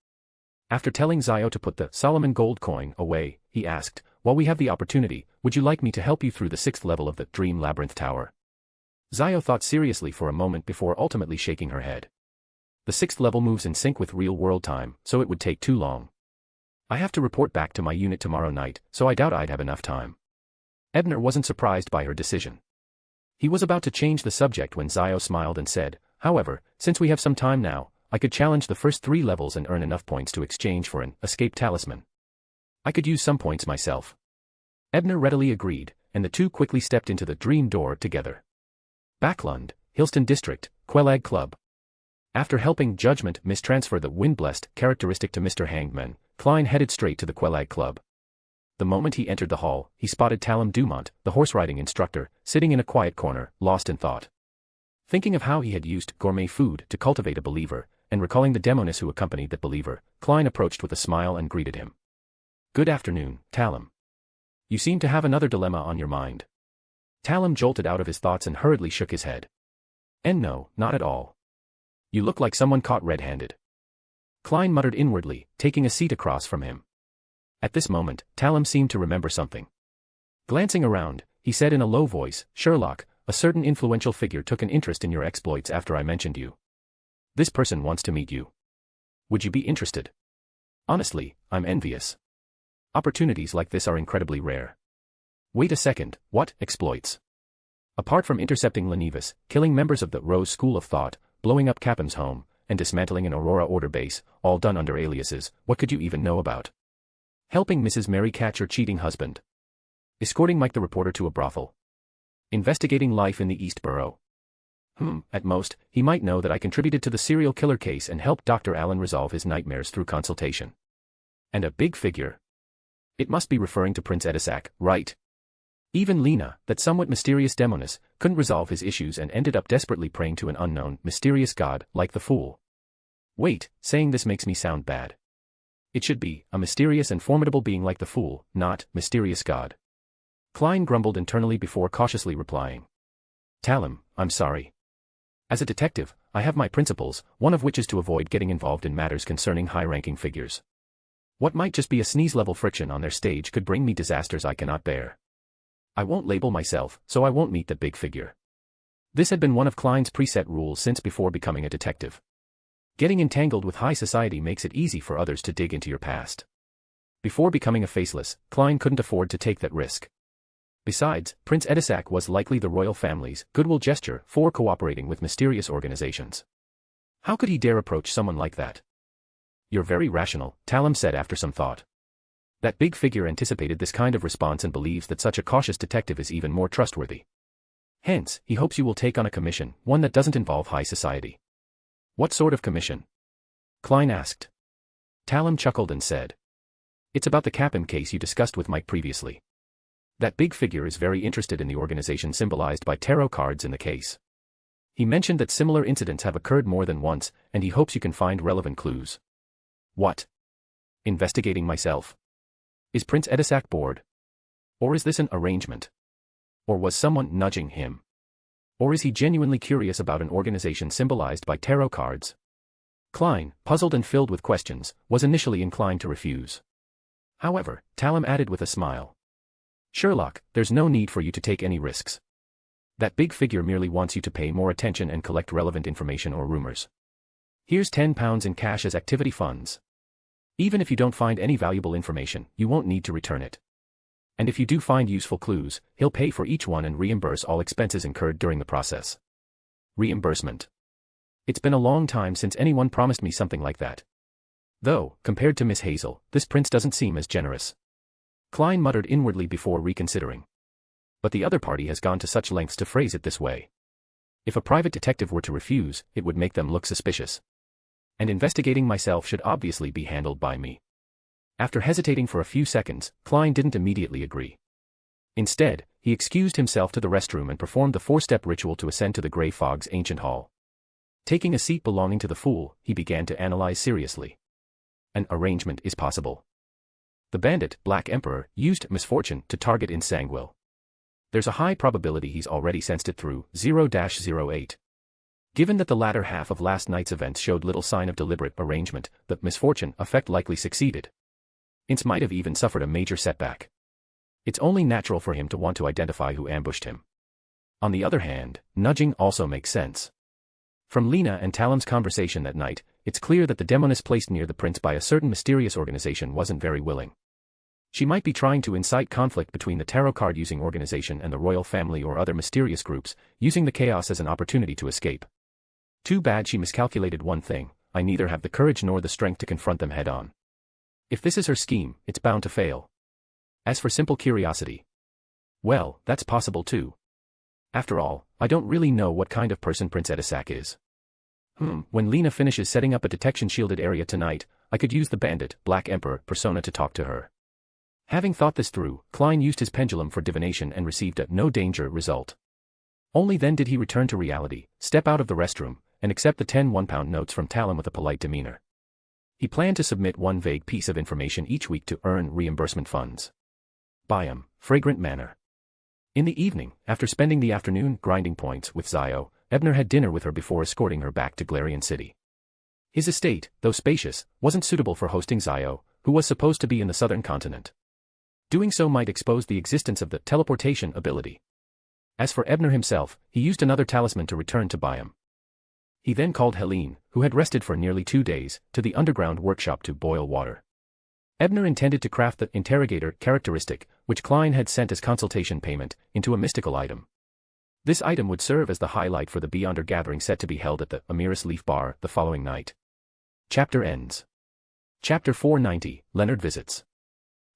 After telling Zio to put the Solomon gold coin away, he asked, "While we have the opportunity, would you like me to help you through the 6th level of the Dream Labyrinth Tower?" Zio thought seriously for a moment before ultimately shaking her head. The 6th level moves in sync with real-world time, so it would take too long. I have to report back to my unit tomorrow night, so I doubt I'd have enough time. Ebner wasn't surprised by her decision. He was about to change the subject when Zio smiled and said, "However, since we have some time now, I could challenge the first 3 levels and earn enough points to exchange for an escape talisman. I could use some points myself." Ebner readily agreed, and the two quickly stepped into the dream door together. Backlund, Hillston District, Quelag Club. After helping Judgment mistransfer the Wind-Blessed characteristic to Mr. Hangman, Klein headed straight to the Quelag Club. The moment he entered the hall, he spotted Talum Dumont, the horse-riding instructor, sitting in a quiet corner, lost in thought. Thinking of how he had used gourmet food to cultivate a believer, and recalling the demoness who accompanied that believer, Klein approached with a smile and greeted him. "Good afternoon, Talum. You seem to have another dilemma on your mind." Talum jolted out of his thoughts and hurriedly shook his head. "And no, not at all. You look like someone caught red-handed." Klein muttered inwardly, taking a seat across from him. At this moment, Talum seemed to remember something. Glancing around, he said in a low voice, "Sherlock, a certain influential figure took an interest in your exploits after I mentioned you. This person wants to meet you. Would you be interested? Honestly, I'm envious. Opportunities like this are incredibly rare." "Wait a second, what exploits?" "Apart from intercepting Lenivus, killing members of the Rose School of Thought, blowing up Capham's home, and dismantling an Aurora Order base, all done under aliases, what could you even know about? Helping Mrs. Mary catch her cheating husband. Escorting Mike the reporter to a brothel. Investigating life in the East Borough. At most, he might know that I contributed to the serial killer case and helped Dr. Allen resolve his nightmares through consultation. And a big figure. It must be referring to Prince Edisac, right? Even Lena, that somewhat mysterious demoness, couldn't resolve his issues and ended up desperately praying to an unknown, mysterious god, like the Fool. Wait, saying this makes me sound bad. It should be, a mysterious and formidable being like the Fool, not, mysterious god." Klein grumbled internally before cautiously replying. "Talum, I'm sorry. As a detective, I have my principles, one of which is to avoid getting involved in matters concerning high-ranking figures. What might just be a sneeze-level friction on their stage could bring me disasters I cannot bear. I won't label myself, so I won't meet the big figure." This had been one of Klein's preset rules since before becoming a detective. Getting entangled with high society makes it easy for others to dig into your past. Before becoming a faceless, Klein couldn't afford to take that risk. Besides, Prince Edisac was likely the royal family's goodwill gesture for cooperating with mysterious organizations. How could he dare approach someone like that? "You're very rational," Talum said after some thought. That big figure anticipated this kind of response and believes that such a cautious detective is even more trustworthy. Hence, he hopes you will take on a commission, one that doesn't involve high society. "What sort of commission?" Klein asked. Talum chuckled and said, "It's about the Capham case you discussed with Mike previously. That big figure is very interested in the organization symbolized by tarot cards in the case. He mentioned that similar incidents have occurred more than once, and he hopes you can find relevant clues." "What? Investigating myself? Is Prince Edisac bored? Or is this an arrangement? Or was someone nudging him? Or is he genuinely curious about an organization symbolized by tarot cards?" Klein, puzzled and filled with questions, was initially inclined to refuse. However, Talum added with a smile, "Sherlock, there's no need for you to take any risks. That big figure merely wants you to pay more attention and collect relevant information or rumors. Here's £10 in cash as activity funds. Even if you don't find any valuable information, you won't need to return it. And if you do find useful clues, he'll pay for each one and reimburse all expenses incurred during the process." Reimbursement. It's been a long time since anyone promised me something like that. Though, compared to Miss Hazel, this prince doesn't seem as generous. Klein muttered inwardly before reconsidering. But the other party has gone to such lengths to phrase it this way. If a private detective were to refuse, it would make them look suspicious. And investigating myself should obviously be handled by me. After hesitating for a few seconds, Klein didn't immediately agree. Instead, he excused himself to the restroom and performed the four-step ritual to ascend to the Grey Fog's ancient hall. Taking a seat belonging to the Fool, he began to analyze seriously. An arrangement is possible. The bandit, Black Emperor, used misfortune to target Insanguil. There's a high probability he's already sensed it through 0-08. Given that the latter half of last night's events showed little sign of deliberate arrangement, the misfortune effect likely succeeded. Ince might have even suffered a major setback. It's only natural for him to want to identify who ambushed him. On the other hand, nudging also makes sense. From Lena and Talum's conversation that night, it's clear that the demoness placed near the prince by a certain mysterious organization wasn't very willing. She might be trying to incite conflict between the tarot card-using organization and the royal family or other mysterious groups, using the chaos as an opportunity to escape. Too bad she miscalculated one thing: I neither have the courage nor the strength to confront them head-on. If this is her scheme, it's bound to fail. As for simple curiosity, well, that's possible too. After all, I don't really know what kind of person Prince Edisac is. When Lena finishes setting up a detection-shielded area tonight, I could use the bandit, Black Emperor, persona to talk to her. Having thought this through, Klein used his pendulum for divination and received a no danger result. Only then did he return to reality, step out of the restroom, and accept the 10 one-pound notes from Talon with a polite demeanor. He planned to submit one vague piece of information each week to earn reimbursement funds. Biome, Fragrant Manor. In the evening, after spending the afternoon grinding points with Zio, Ebner had dinner with her before escorting her back to Glarian City. His estate, though spacious, wasn't suitable for hosting Zio, who was supposed to be in the southern continent. Doing so might expose the existence of the teleportation ability. As for Ebner himself, he used another talisman to return to Biome. He then called Helene, who had rested for nearly 2 days, to the underground workshop to boil water. Ebner intended to craft the interrogator characteristic, which Klein had sent as consultation payment, into a mystical item. This item would serve as the highlight for the Beyonder gathering set to be held at the Amiris Leaf Bar the following night. Chapter ends. Chapter 490, Leonard visits.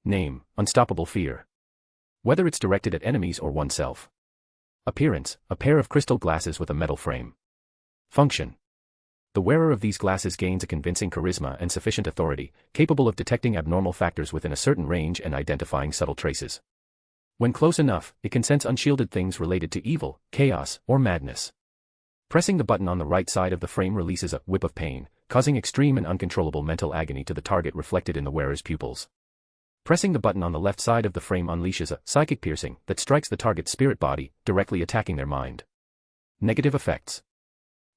Name, Unstoppable Fear. Whether it's directed at enemies or oneself. Appearance, a pair of crystal glasses with a metal frame. Function. The wearer of these glasses gains a convincing charisma and sufficient authority, capable of detecting abnormal factors within a certain range and identifying subtle traces. When close enough, it can sense unshielded things related to evil, chaos, or madness. Pressing the button on the right side of the frame releases a whip of pain, causing extreme and uncontrollable mental agony to the target reflected in the wearer's pupils. Pressing the button on the left side of the frame unleashes a psychic piercing that strikes the target's spirit body, directly attacking their mind. Negative effects.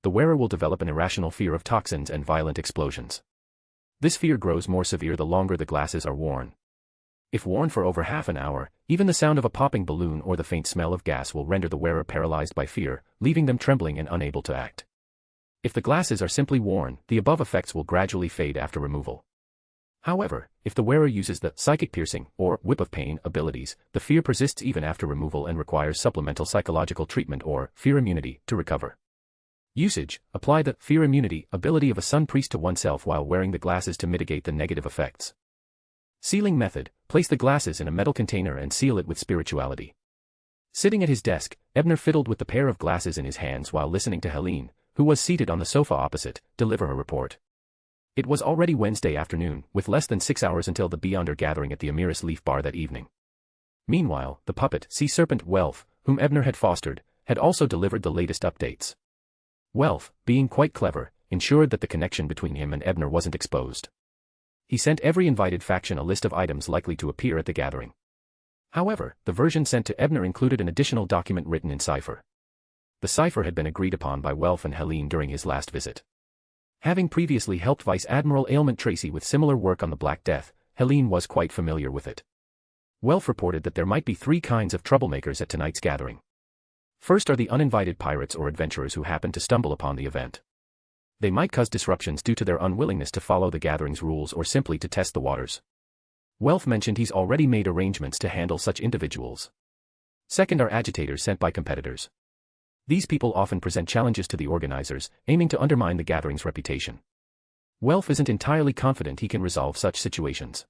The wearer will develop an irrational fear of toxins and violent explosions. This fear grows more severe the longer the glasses are worn. If worn for over half an hour, even the sound of a popping balloon or the faint smell of gas will render the wearer paralyzed by fear, leaving them trembling and unable to act. If the glasses are simply worn, the above effects will gradually fade after removal. However, if the wearer uses the psychic piercing or whip of pain abilities, the fear persists even after removal and requires supplemental psychological treatment or fear immunity to recover. Usage: apply the fear immunity ability of a sun priest to oneself while wearing the glasses to mitigate the negative effects. Sealing method: place the glasses in a metal container and seal it with spirituality. Sitting at his desk, Ebner fiddled with the pair of glasses in his hands while listening to Helene, who was seated on the sofa opposite, deliver her report. It was already Wednesday afternoon, with less than 6 hours until the Beyonder gathering at the Amiris Leaf Bar that evening. Meanwhile, the puppet, sea serpent Welf, whom Ebner had fostered, had also delivered the latest updates. Welf, being quite clever, ensured that the connection between him and Ebner wasn't exposed. He sent every invited faction a list of items likely to appear at the gathering. However, the version sent to Ebner included an additional document written in cipher. The cipher had been agreed upon by Welf and Helene during his last visit. Having previously helped Vice Admiral Ailment Tracy with similar work on the Black Death, Helene was quite familiar with it. Welf reported that there might be 3 kinds of troublemakers at tonight's gathering. First are the uninvited pirates or adventurers who happen to stumble upon the event. They might cause disruptions due to their unwillingness to follow the gathering's rules or simply to test the waters. Welf mentioned he's already made arrangements to handle such individuals. Second are agitators sent by competitors. These people often present challenges to the organizers, aiming to undermine the gathering's reputation. Welf isn't entirely confident he can resolve such situations.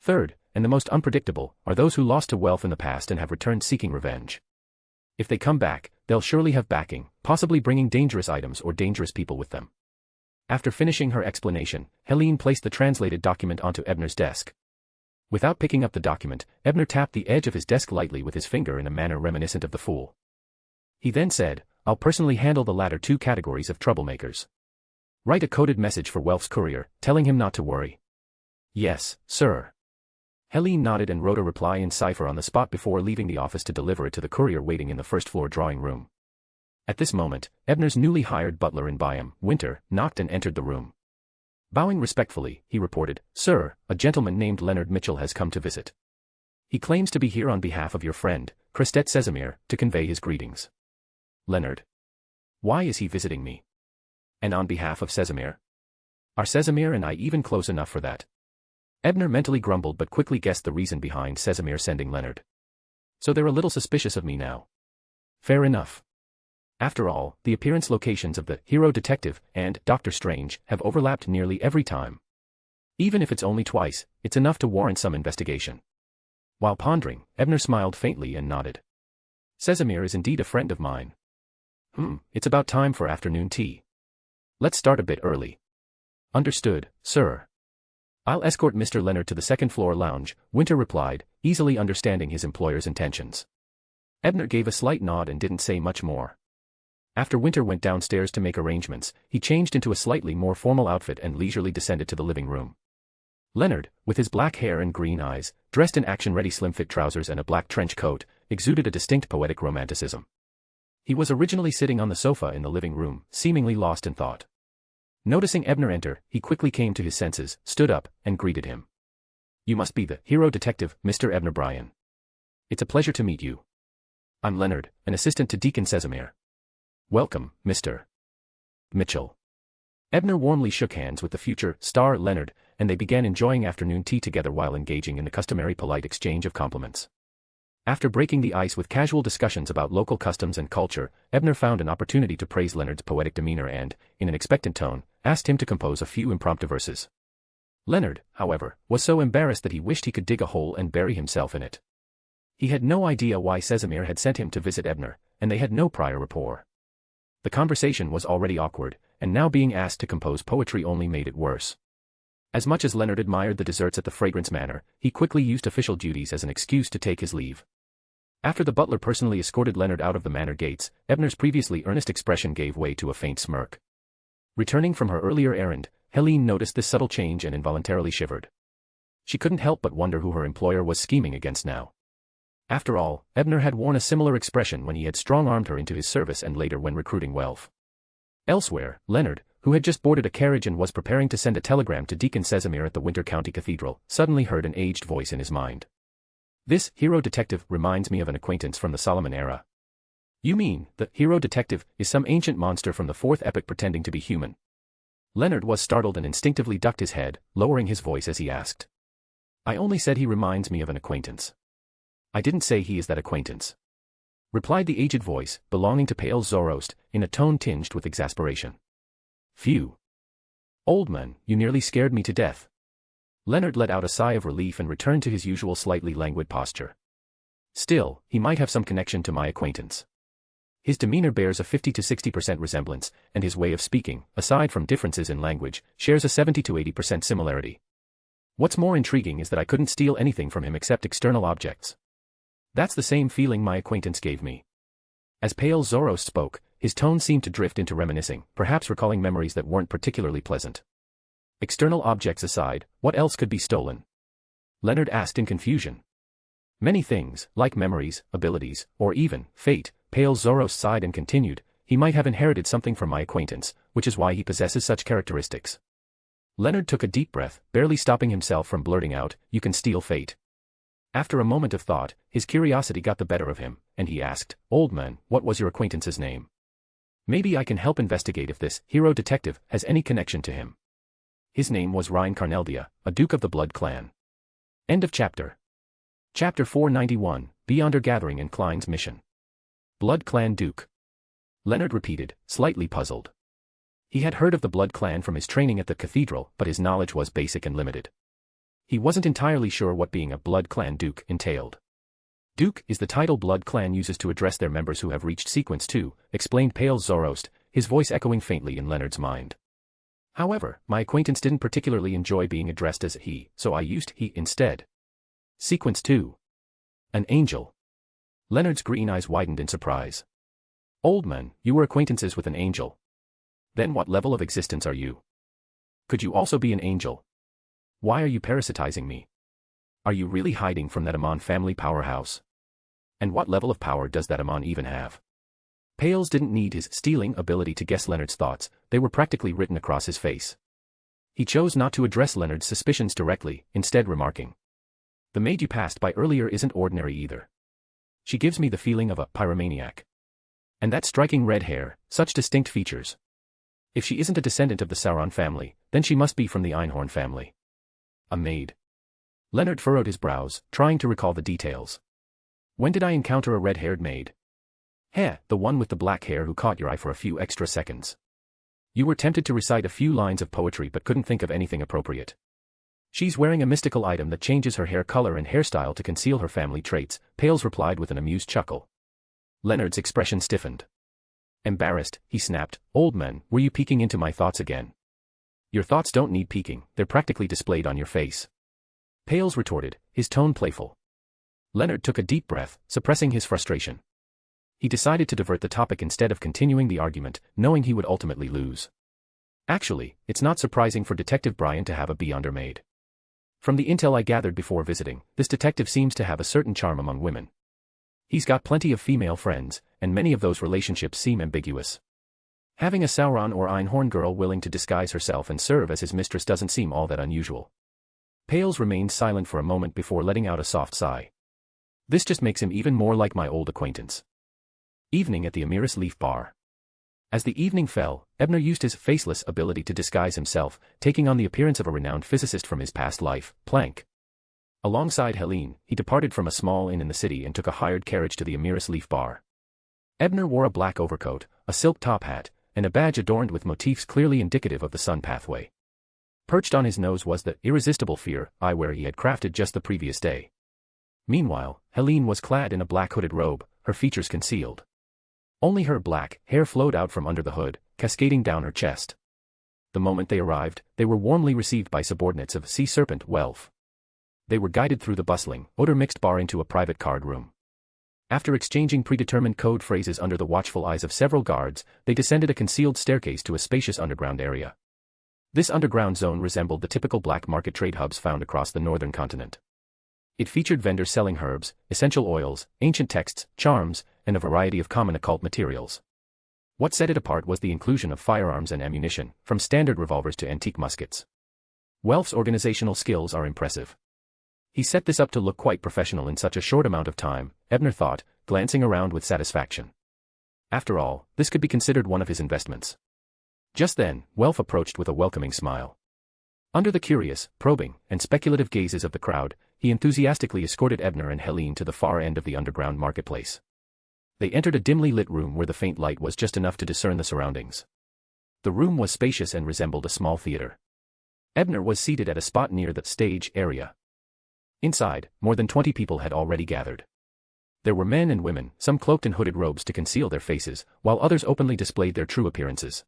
Third, and the most unpredictable, are those who lost to Welf in the past and have returned seeking revenge. If they come back, they'll surely have backing, possibly bringing dangerous items or dangerous people with them. After finishing her explanation, Helene placed the translated document onto Ebner's desk. Without picking up the document, Ebner tapped the edge of his desk lightly with his finger in a manner reminiscent of the fool. He then said, "I'll personally handle the latter 2 categories of troublemakers. Write a coded message for Welf's courier, telling him not to worry." "Yes, sir." Helene nodded and wrote a reply in cipher on the spot before leaving the office to deliver it to the courier waiting in the first-floor drawing room. At this moment, Ebner's newly hired butler in Biome, Winter, knocked and entered the room. Bowing respectfully, he reported, "Sir, a gentleman named Leonard Mitchell has come to visit. He claims to be here on behalf of your friend, Crestet Sesamir, to convey his greetings." "Leonard? Why is he visiting me? And on behalf of Sesamir? Are Sesamir and I even close enough for that?" Ebner mentally grumbled but quickly guessed the reason behind Sesamir sending Leonard. "So they're a little suspicious of me now. Fair enough. After all, the appearance locations of the hero detective and Dr. Strange have overlapped nearly every time. Even if it's only twice, it's enough to warrant some investigation." While pondering, Ebner smiled faintly and nodded. "Sesamir is indeed a friend of mine. It's about time for afternoon tea. Let's start a bit early." "Understood, sir." I'll escort Mr. Leonard to the second-floor lounge, Winter replied, easily understanding his employer's intentions. Ebner gave a slight nod and didn't say much more. After Winter went downstairs to make arrangements, he changed into a slightly more formal outfit and leisurely descended to the living room. Leonard, with his black hair and green eyes, dressed in action-ready slim-fit trousers and a black trench coat, exuded a distinct poetic romanticism. He was originally sitting on the sofa in the living room, seemingly lost in thought. Noticing Ebner enter, he quickly came to his senses, stood up, and greeted him. "You must be the hero detective, Mr. Ebner Bryan. It's a pleasure to meet you. I'm Leonard, an assistant to Deacon Casimir. Welcome, Mr. Mitchell." Ebner warmly shook hands with the future star Leonard, and they began enjoying afternoon tea together while engaging in the customary polite exchange of compliments. After breaking the ice with casual discussions about local customs and culture, Ebner found an opportunity to praise Leonard's poetic demeanor and, in an expectant tone, asked him to compose a few impromptu verses. Leonard, however, was so embarrassed that he wished he could dig a hole and bury himself in it. He had no idea why Casimir had sent him to visit Ebner, and they had no prior rapport. The conversation was already awkward, and now being asked to compose poetry only made it worse. As much as Leonard admired the desserts at the Fragrance Manor, he quickly used official duties as an excuse to take his leave. After the butler personally escorted Leonard out of the manor gates, Ebner's previously earnest expression gave way to a faint smirk. Returning from her earlier errand, Helene noticed this subtle change and involuntarily shivered. She couldn't help but wonder who her employer was scheming against now. After all, Ebner had worn a similar expression when he had strong-armed her into his service and later when recruiting Welf. Elsewhere, Leonard, who had just boarded a carriage and was preparing to send a telegram to Deacon Casimir at the Winter County Cathedral, suddenly heard an aged voice in his mind. "This hero detective reminds me of an acquaintance from the Solomon era." "You mean, the hero detective is some ancient monster from the fourth epoch pretending to be human?" Leonard was startled and instinctively ducked his head, lowering his voice as he asked. "I only said he reminds me of an acquaintance. I didn't say he is that acquaintance," replied the aged voice, belonging to Pale Zoroast, in a tone tinged with exasperation. "Phew. Old man, you nearly scared me to death." Leonard let out a sigh of relief and returned to his usual slightly languid posture. "Still, he might have some connection to my acquaintance. His demeanor bears a 50 to 60% resemblance, and his way of speaking, aside from differences in language, shares a 70 to 80% similarity. What's more intriguing is that I couldn't steal anything from him except external objects. That's the same feeling my acquaintance gave me." As Pale Zoroast spoke, his tone seemed to drift into reminiscing, perhaps recalling memories that weren't particularly pleasant. "External objects aside, what else could be stolen?" Leonard asked in confusion. "Many things, like memories, abilities, or even fate," Pale Zoroast sighed and continued. "He might have inherited something from my acquaintance, which is why he possesses such characteristics." Leonard took a deep breath, barely stopping himself from blurting out, "You can steal fate." After a moment of thought, his curiosity got the better of him, and he asked, "Old man, what was your acquaintance's name? Maybe I can help investigate if this hero detective has any connection to him." "His name was Ryan Carneldia, a Duke of the Blood Clan." End of chapter. Chapter 491, Beyonder Gathering and Klein's Mission. Blood Clan Duke. Leonard repeated, slightly puzzled. He had heard of the Blood Clan from his training at the cathedral, but his knowledge was basic and limited. He wasn't entirely sure what being a Blood Clan Duke entailed. "Duke is the title Blood Clan uses to address their members who have reached Sequence 2, explained Pale Zoroast, his voice echoing faintly in Leonard's mind. "However, my acquaintance didn't particularly enjoy being addressed as he, so I used he instead." "Sequence 2. An angel." Leonard's green eyes widened in surprise. "Old man, you were acquaintances with an angel. Then what level of existence are you? Could you also be an angel? Why are you parasitizing me? Are you really hiding from that Amon family powerhouse? And what level of power does that Amon even have?" Pales didn't need his stealing ability to guess Leonard's thoughts, they were practically written across his face. He chose not to address Leonard's suspicions directly, instead remarking, "The maid you passed by earlier isn't ordinary either. She gives me the feeling of a pyromaniac. And that striking red hair, such distinct features. If she isn't a descendant of the Sauron family, then she must be from the Einhorn family." "A maid." Leonard furrowed his brows, trying to recall the details. "When did I encounter a red-haired maid?" The one with the black hair who caught your eye for a few extra seconds. You were tempted to recite a few lines of poetry but couldn't think of anything appropriate. She's wearing a mystical item that changes her hair color and hairstyle to conceal her family traits," Pales replied with an amused chuckle. Leonard's expression stiffened. Embarrassed, he snapped, "Old man, were you peeking into my thoughts again?" Your thoughts don't need peeking, they're practically displayed on your face. Pales retorted, his tone playful. Leonard took a deep breath, suppressing his frustration. He decided to divert the topic instead of continuing the argument, knowing he would ultimately lose. Actually, it's not surprising for Detective Brian to have a beyonder maid. From the intel I gathered before visiting, this detective seems to have a certain charm among women. He's got plenty of female friends, and many of those relationships seem ambiguous. Having a Sauron or Einhorn girl willing to disguise herself and serve as his mistress doesn't seem all that unusual. Pales remained silent for a moment before letting out a soft sigh. This just makes him even more like my old acquaintance. Evening at the Amiris Leaf Bar. As the evening fell, Ebner used his faceless ability to disguise himself, taking on the appearance of a renowned physicist from his past life, Planck. Alongside Helene, he departed from a small inn in the city and took a hired carriage to the Amiris Leaf Bar. Ebner wore a black overcoat, a silk top hat, and a badge adorned with motifs clearly indicative of the sun pathway. Perched on his nose was the irresistible fear eyewear he had crafted just the previous day. Meanwhile, Helene was clad in a black hooded robe, her features concealed. Only her black hair flowed out from under the hood, cascading down her chest. The moment they arrived, they were warmly received by subordinates of Sea Serpent Welf. They were guided through the bustling, odor-mixed bar into a private card room. After exchanging predetermined code phrases under the watchful eyes of several guards, they descended a concealed staircase to a spacious underground area. This underground zone resembled the typical black market trade hubs found across the northern continent. It featured vendors selling herbs, essential oils, ancient texts, charms, and a variety of common occult materials. What set it apart was the inclusion of firearms and ammunition, from standard revolvers to antique muskets. Welf's organizational skills are impressive. He set this up to look quite professional in such a short amount of time, Ebner thought, glancing around with satisfaction. After all, this could be considered one of his investments. Just then, Welf approached with a welcoming smile. Under the curious, probing, and speculative gazes of the crowd, he enthusiastically escorted Ebner and Helene to the far end of the underground marketplace. They entered a dimly lit room where the faint light was just enough to discern the surroundings. The room was spacious and resembled a small theater. Ebner was seated at a spot near the stage area. Inside, more than 20 people had already gathered. There were men and women, some cloaked in hooded robes to conceal their faces, while others openly displayed their true appearances.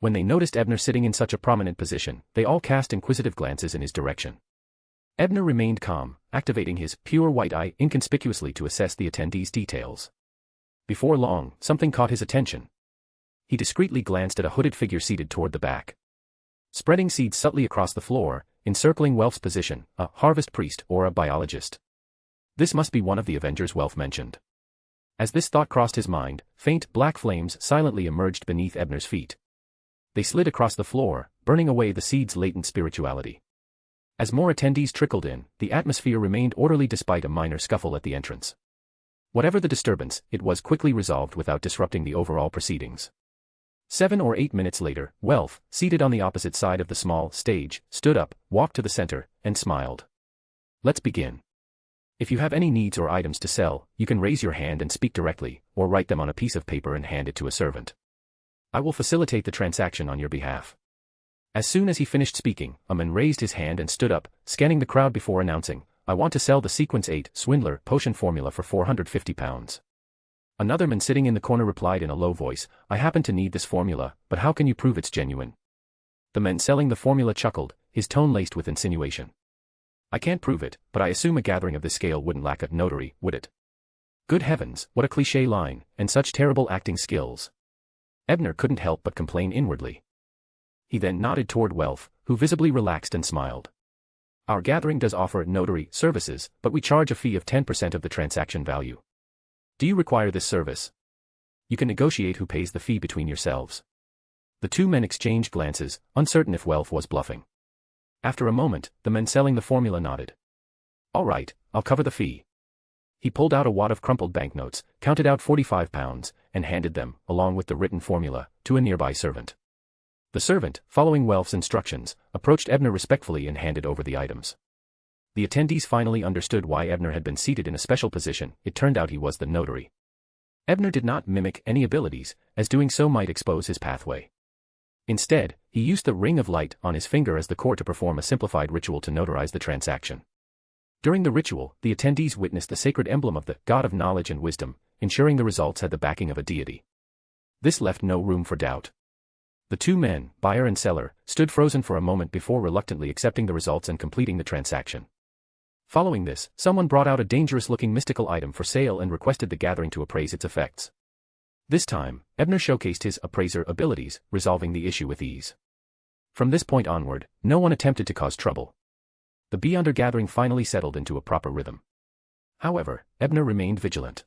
When they noticed Ebner sitting in such a prominent position, they all cast inquisitive glances in his direction. Ebner remained calm, activating his pure white eye inconspicuously to assess the attendees' details. Before long, something caught his attention. He discreetly glanced at a hooded figure seated toward the back. Spreading seeds subtly across the floor, encircling Welf's position, a harvest priest or a biologist. This must be one of the Avengers Welf mentioned. As this thought crossed his mind, faint black flames silently emerged beneath Ebner's feet. They slid across the floor, burning away the seed's latent spirituality. As more attendees trickled in, the atmosphere remained orderly despite a minor scuffle at the entrance. Whatever the disturbance, it was quickly resolved without disrupting the overall proceedings. 7 or 8 minutes later, Welf, seated on the opposite side of the small stage, stood up, walked to the center, and smiled. Let's begin. If you have any needs or items to sell, you can raise your hand and speak directly, or write them on a piece of paper and hand it to a servant. I will facilitate the transaction on your behalf. As soon as he finished speaking, a man raised his hand and stood up, scanning the crowd before announcing, I want to sell the Sequence 8 Swindler potion formula for £450. Another man sitting in the corner replied in a low voice, I happen to need this formula, but how can you prove it's genuine? The man selling the formula chuckled, his tone laced with insinuation. I can't prove it, but I assume a gathering of this scale wouldn't lack a notary, would it? Good heavens, what a cliché line, and such terrible acting skills. Ebner couldn't help but complain inwardly. He then nodded toward Welf, who visibly relaxed and smiled. Our gathering does offer notary services, but we charge a fee of 10% of the transaction value. Do you require this service? You can negotiate who pays the fee between yourselves. The two men exchanged glances, uncertain if Welf was bluffing. After a moment, the man selling the formula nodded. All right, I'll cover the fee. He pulled out a wad of crumpled banknotes, counted out £45, and handed them, along with the written formula, to a nearby servant. The servant, following Welf's instructions, approached Ebner respectfully and handed over the items. The attendees finally understood why Ebner had been seated in a special position. It turned out he was the notary. Ebner did not mimic any abilities, as doing so might expose his pathway. Instead, he used the ring of light on his finger as the core to perform a simplified ritual to notarize the transaction. During the ritual, the attendees witnessed the sacred emblem of the God of knowledge and wisdom, ensuring the results had the backing of a deity. This left no room for doubt. The two men, buyer and seller, stood frozen for a moment before reluctantly accepting the results and completing the transaction. Following this, someone brought out a dangerous-looking mystical item for sale and requested the gathering to appraise its effects. This time, Ebner showcased his appraiser abilities, resolving the issue with ease. From this point onward, no one attempted to cause trouble. The beyonder gathering finally settled into a proper rhythm. However, Ebner remained vigilant.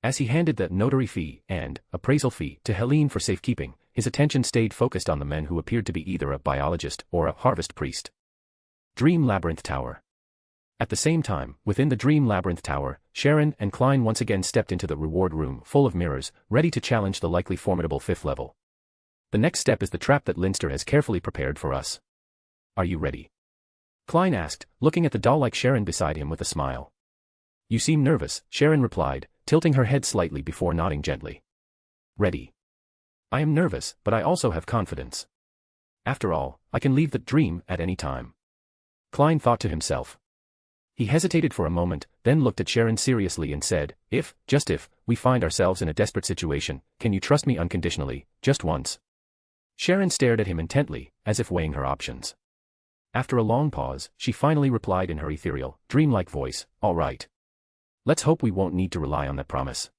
As he handed the notary fee and appraisal fee to Helene for safekeeping, his attention stayed focused on the men who appeared to be either a biologist or a harvest priest. Dream Labyrinth Tower. At the same time, within the Dream Labyrinth Tower, Sharon and Klein once again stepped into the reward room full of mirrors, ready to challenge the likely formidable fifth level. The next step is the trap that Linster has carefully prepared for us. Are you ready? Klein asked, looking at the doll-like Sharon beside him with a smile. You seem nervous, Sharon replied, tilting her head slightly before nodding gently. Ready. I am nervous, but I also have confidence. After all, I can leave the dream at any time. Klein thought to himself. He hesitated for a moment, then looked at Sharon seriously and said, If, just if, we find ourselves in a desperate situation, can you trust me unconditionally, just once? Sharon stared at him intently, as if weighing her options. After a long pause, she finally replied in her ethereal, dreamlike voice, All right. Let's hope we won't need to rely on that promise.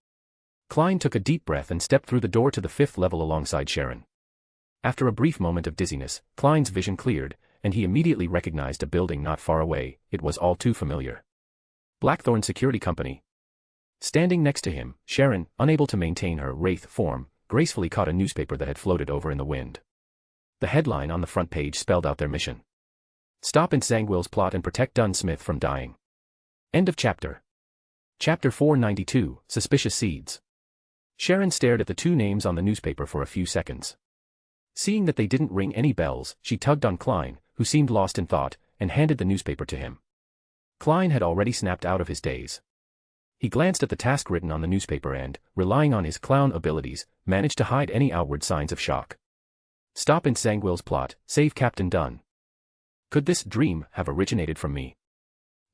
Klein took a deep breath and stepped through the door to the fifth level alongside Sharon. After a brief moment of dizziness, Klein's vision cleared, and he immediately recognized a building not far away. It was all too familiar. Blackthorn Security Company. Standing next to him, Sharon, unable to maintain her wraith form, gracefully caught a newspaper that had floated over in the wind. The headline on the front page spelled out their mission. Stop Nsangwil's plot and protect Dunn Smith from dying. End of chapter. Chapter 492, Suspicious Seeds. Sharon stared at the two names on the newspaper for a few seconds. Seeing that they didn't ring any bells, she tugged on Klein, who seemed lost in thought, and handed the newspaper to him. Klein had already snapped out of his daze. He glanced at the task written on the newspaper and, relying on his clown abilities, managed to hide any outward signs of shock. Stop Nsangwil's plot, save Captain Dunn. Could this dream have originated from me?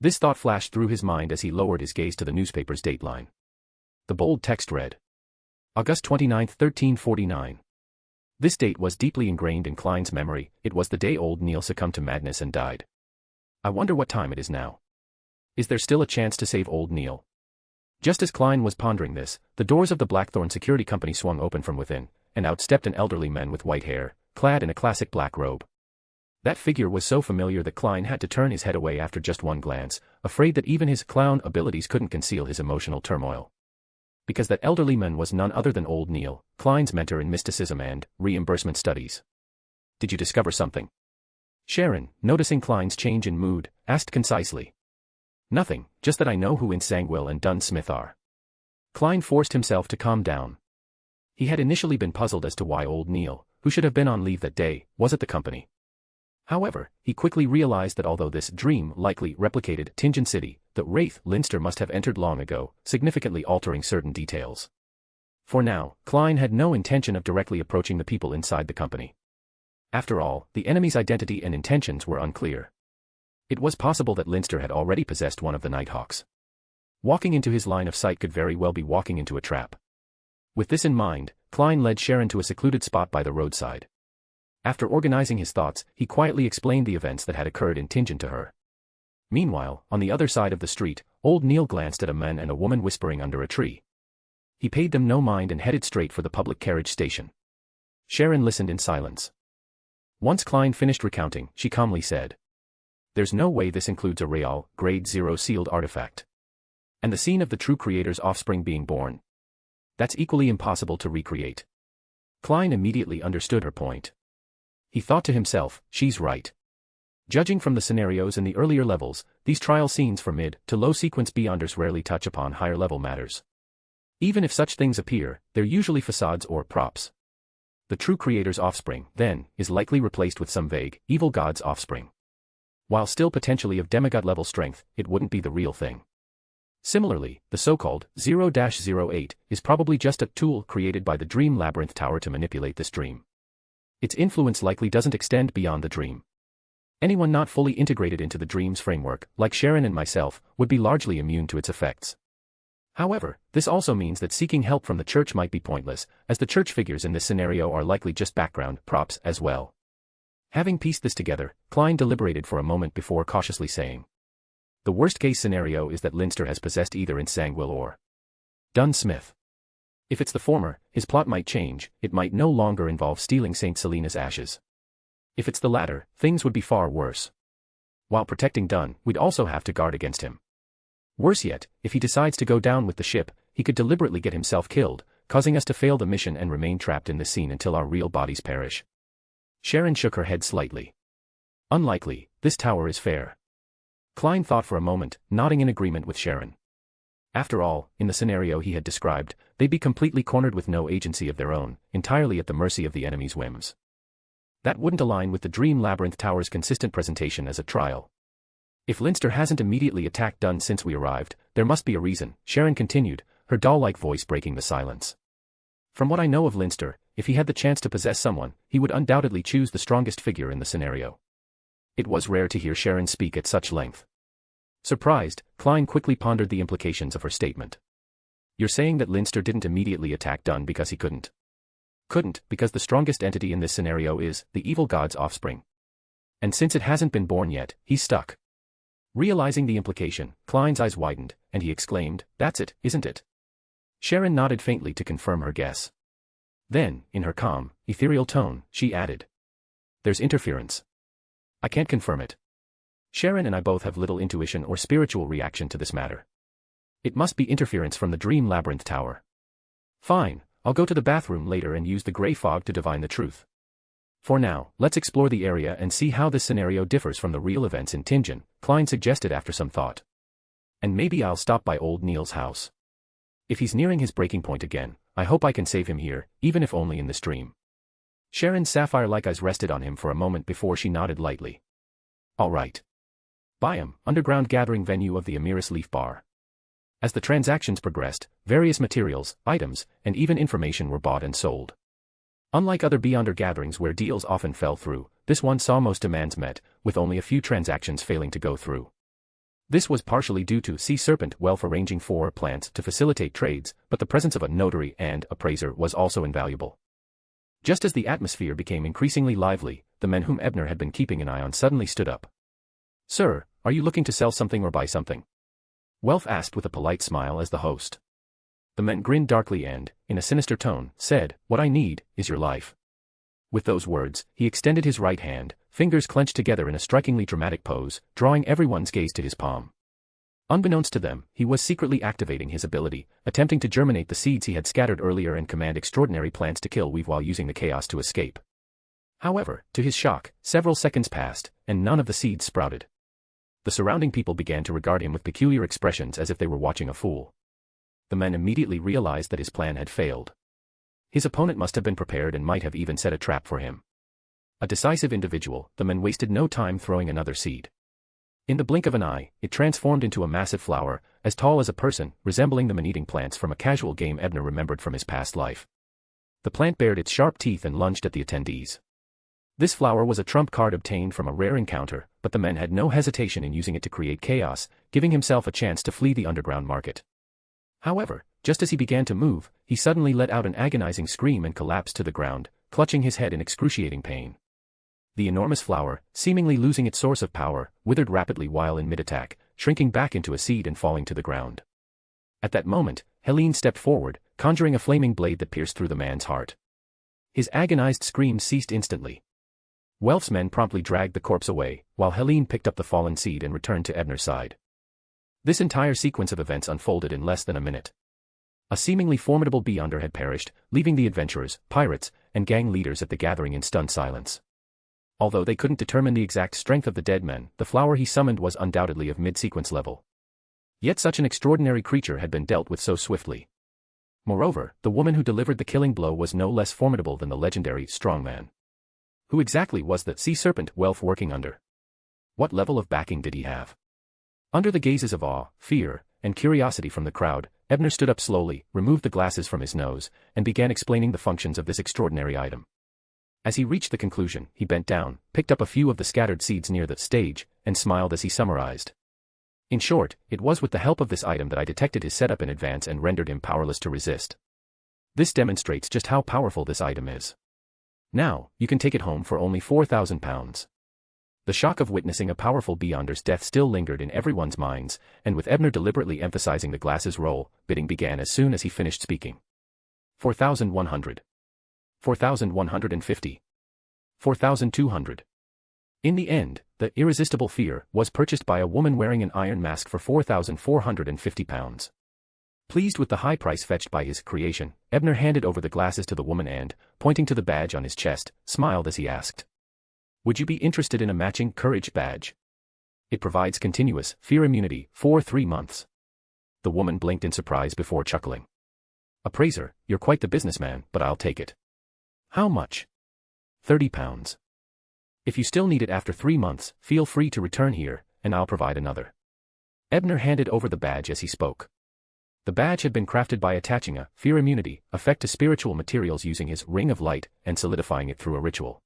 This thought flashed through his mind as he lowered his gaze to the newspaper's dateline. The bold text read. August 29, 1349. This date was deeply ingrained in Klein's memory. It was the day old Neil succumbed to madness and died. I wonder what time it is now. Is there still a chance to save old Neil? Just as Klein was pondering this, the doors of the Blackthorn Security Company swung open from within, and out stepped an elderly man with white hair, clad in a classic black robe. That figure was so familiar that Klein had to turn his head away after just one glance, afraid that even his clown abilities couldn't conceal his emotional turmoil. Because that elderly man was none other than old Neil, Klein's mentor in mysticism and reimbursement studies. Did you discover something? Sharon, noticing Klein's change in mood, asked concisely. Nothing, just that I know who Nsangwil and Dunn Smith are. Klein forced himself to calm down. He had initially been puzzled as to why old Neil, who should have been on leave that day, was at the company. However, he quickly realized that although this dream likely replicated Tingen City, the Wraith Linster must have entered long ago, significantly altering certain details. For now, Klein had no intention of directly approaching the people inside the company. After all, the enemy's identity and intentions were unclear. It was possible that Linster had already possessed one of the Nighthawks. Walking into his line of sight could very well be walking into a trap. With this in mind, Klein led Sharon to a secluded spot by the roadside. After organizing his thoughts, he quietly explained the events that had occurred in Tingen to her. Meanwhile, on the other side of the street, old Neil glanced at a man and a woman whispering under a tree. He paid them no mind and headed straight for the public carriage station. Sharon listened in silence. Once Klein finished recounting, she calmly said. There's no way this includes a Real, Grade 0 sealed artifact. And the scene of the true creator's offspring being born. That's equally impossible to recreate. Klein immediately understood her point. He thought to himself, she's right. Judging from the scenarios in the earlier levels, these trial scenes for mid to low sequence beyonders rarely touch upon higher level matters. Even if such things appear, they're usually facades or props. The true creator's offspring, then, is likely replaced with some vague, evil god's offspring. While still potentially of demigod level strength, it wouldn't be the real thing. Similarly, the so-called 0-08 is probably just a tool created by the Dream Labyrinth Tower to manipulate this dream. Its influence likely doesn't extend beyond the dream. Anyone not fully integrated into the dream's framework, like Sharon and myself, would be largely immune to its effects. However, this also means that seeking help from the church might be pointless, as the church figures in this scenario are likely just background props as well. Having pieced this together, Klein deliberated for a moment before cautiously saying, the worst-case scenario is that Leinster has possessed either Ensanguil or Dunn Smith. If it's the former, his plot might change, it might no longer involve stealing St. Selena's ashes. If it's the latter, things would be far worse. While protecting Dunn, we'd also have to guard against him. Worse yet, if he decides to go down with the ship, he could deliberately get himself killed, causing us to fail the mission and remain trapped in this scene until our real bodies perish. Sharon shook her head slightly. Unlikely, this tower is fair. Klein thought for a moment, nodding in agreement with Sharon. After all, in the scenario he had described, they'd be completely cornered with no agency of their own, entirely at the mercy of the enemy's whims. That wouldn't align with the Dream Labyrinth Tower's consistent presentation as a trial. If Leinster hasn't immediately attacked Dunn since we arrived, there must be a reason, Sharon continued, her doll-like voice breaking the silence. From what I know of Leinster, if he had the chance to possess someone, he would undoubtedly choose the strongest figure in the scenario. It was rare to hear Sharon speak at such length. Surprised, Klein quickly pondered the implications of her statement. You're saying that Leinster didn't immediately attack Dunn because he couldn't? Couldn't, because the strongest entity in this scenario is the evil god's offspring. And since it hasn't been born yet, he's stuck. Realizing the implication, Klein's eyes widened, and he exclaimed, that's it, isn't it? Sharon nodded faintly to confirm her guess. Then, in her calm, ethereal tone, she added, there's interference. I can't confirm it. Sharon and I both have little intuition or spiritual reaction to this matter. It must be interference from the Dream Labyrinth Tower. Fine, I'll go to the bathroom later and use the grey fog to divine the truth. For now, let's explore the area and see how this scenario differs from the real events in Tingen, Klein suggested after some thought. And maybe I'll stop by old Neil's house. If he's nearing his breaking point again, I hope I can save him here, even if only in this dream. Sharon's sapphire-like eyes rested on him for a moment before she nodded lightly. All right. Byam, underground gathering venue of the Amiris Leaf Bar. As the transactions progressed, various materials, items, and even information were bought and sold. Unlike other Beyonder gatherings where deals often fell through, this one saw most demands met, with only a few transactions failing to go through. This was partially due to Sea Serpent wealth arranging for plants to facilitate trades, but the presence of a notary and appraiser was also invaluable. Just as the atmosphere became increasingly lively, the men whom Ebner had been keeping an eye on suddenly stood up. Sir, are you looking to sell something or buy something? Welf asked with a polite smile as the host. The men grinned darkly and, in a sinister tone, said, what I need is your life. With those words, he extended his right hand, fingers clenched together in a strikingly dramatic pose, drawing everyone's gaze to his palm. Unbeknownst to them, he was secretly activating his ability, attempting to germinate the seeds he had scattered earlier and command extraordinary plants to kill Weave while using the chaos to escape. However, to his shock, several seconds passed, and none of the seeds sprouted. The surrounding people began to regard him with peculiar expressions as if they were watching a fool. The men immediately realized that his plan had failed. His opponent must have been prepared and might have even set a trap for him. A decisive individual, the men wasted no time throwing another seed. In the blink of an eye, it transformed into a massive flower, as tall as a person, resembling the man-eating plants from a casual game Ebner remembered from his past life. The plant bared its sharp teeth and lunged at the attendees. This flower was a trump card obtained from a rare encounter, but the men had no hesitation in using it to create chaos, giving himself a chance to flee the underground market. However, just as he began to move, he suddenly let out an agonizing scream and collapsed to the ground, clutching his head in excruciating pain. The enormous flower, seemingly losing its source of power, withered rapidly while in mid-attack, shrinking back into a seed and falling to the ground. At that moment, Helene stepped forward, conjuring a flaming blade that pierced through the man's heart. His agonized screams ceased instantly. Welf's men promptly dragged the corpse away, while Helene picked up the fallen seed and returned to Ebner's side. This entire sequence of events unfolded in less than a minute. A seemingly formidable Beyonder had perished, leaving the adventurers, pirates, and gang leaders at the gathering in stunned silence. Although they couldn't determine the exact strength of the dead men, the flower he summoned was undoubtedly of mid-sequence level. Yet such an extraordinary creature had been dealt with so swiftly. Moreover, the woman who delivered the killing blow was no less formidable than the legendary strongman. Who exactly was the Sea Serpent Welf working under? What level of backing did he have? Under the gazes of awe, fear, and curiosity from the crowd, Ebner stood up slowly, removed the glasses from his nose, and began explaining the functions of this extraordinary item. As he reached the conclusion, he bent down, picked up a few of the scattered seeds near the stage, and smiled as he summarized. In short, it was with the help of this item that I detected his setup in advance and rendered him powerless to resist. This demonstrates just how powerful this item is. Now, you can take it home for only £4,000. The shock of witnessing a powerful Beyonder's death still lingered in everyone's minds, and with Ebner deliberately emphasizing the glass's role, bidding began as soon as he finished speaking. 4,100. 4,150. 4,200. In the end, the irresistible fear was purchased by a woman wearing an iron mask for £4,450. Pleased with the high price fetched by his creation, Ebner handed over the glasses to the woman and, pointing to the badge on his chest, smiled as he asked, "Would you be interested in a matching courage badge? It provides continuous fear immunity for 3 months." The woman blinked in surprise before chuckling. "Appraiser, you're quite the businessman, but I'll take it." "How much?" £30. "If you still need it after 3 months, feel free to return here, and I'll provide another." Ebner handed over the badge as he spoke. The badge had been crafted by attaching a fear immunity effect to spiritual materials using his ring of light and solidifying it through a ritual.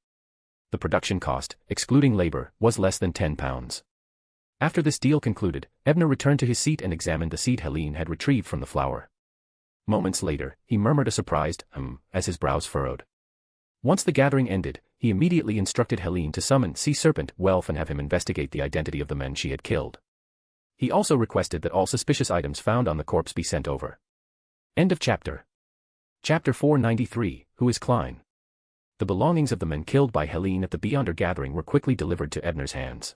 The production cost, excluding labor, was less than £10. After this deal concluded, Ebner returned to his seat and examined the seed Helene had retrieved from the flower. Moments later, he murmured a surprised as his brows furrowed. Once the gathering ended, he immediately instructed Helene to summon Sea Serpent Welf and have him investigate the identity of the men she had killed. He also requested that all suspicious items found on the corpse be sent over. End of chapter. Chapter 493, Who is Klein? The belongings of the men killed by Helene at the Beyonder gathering were quickly delivered to Ebner's hands.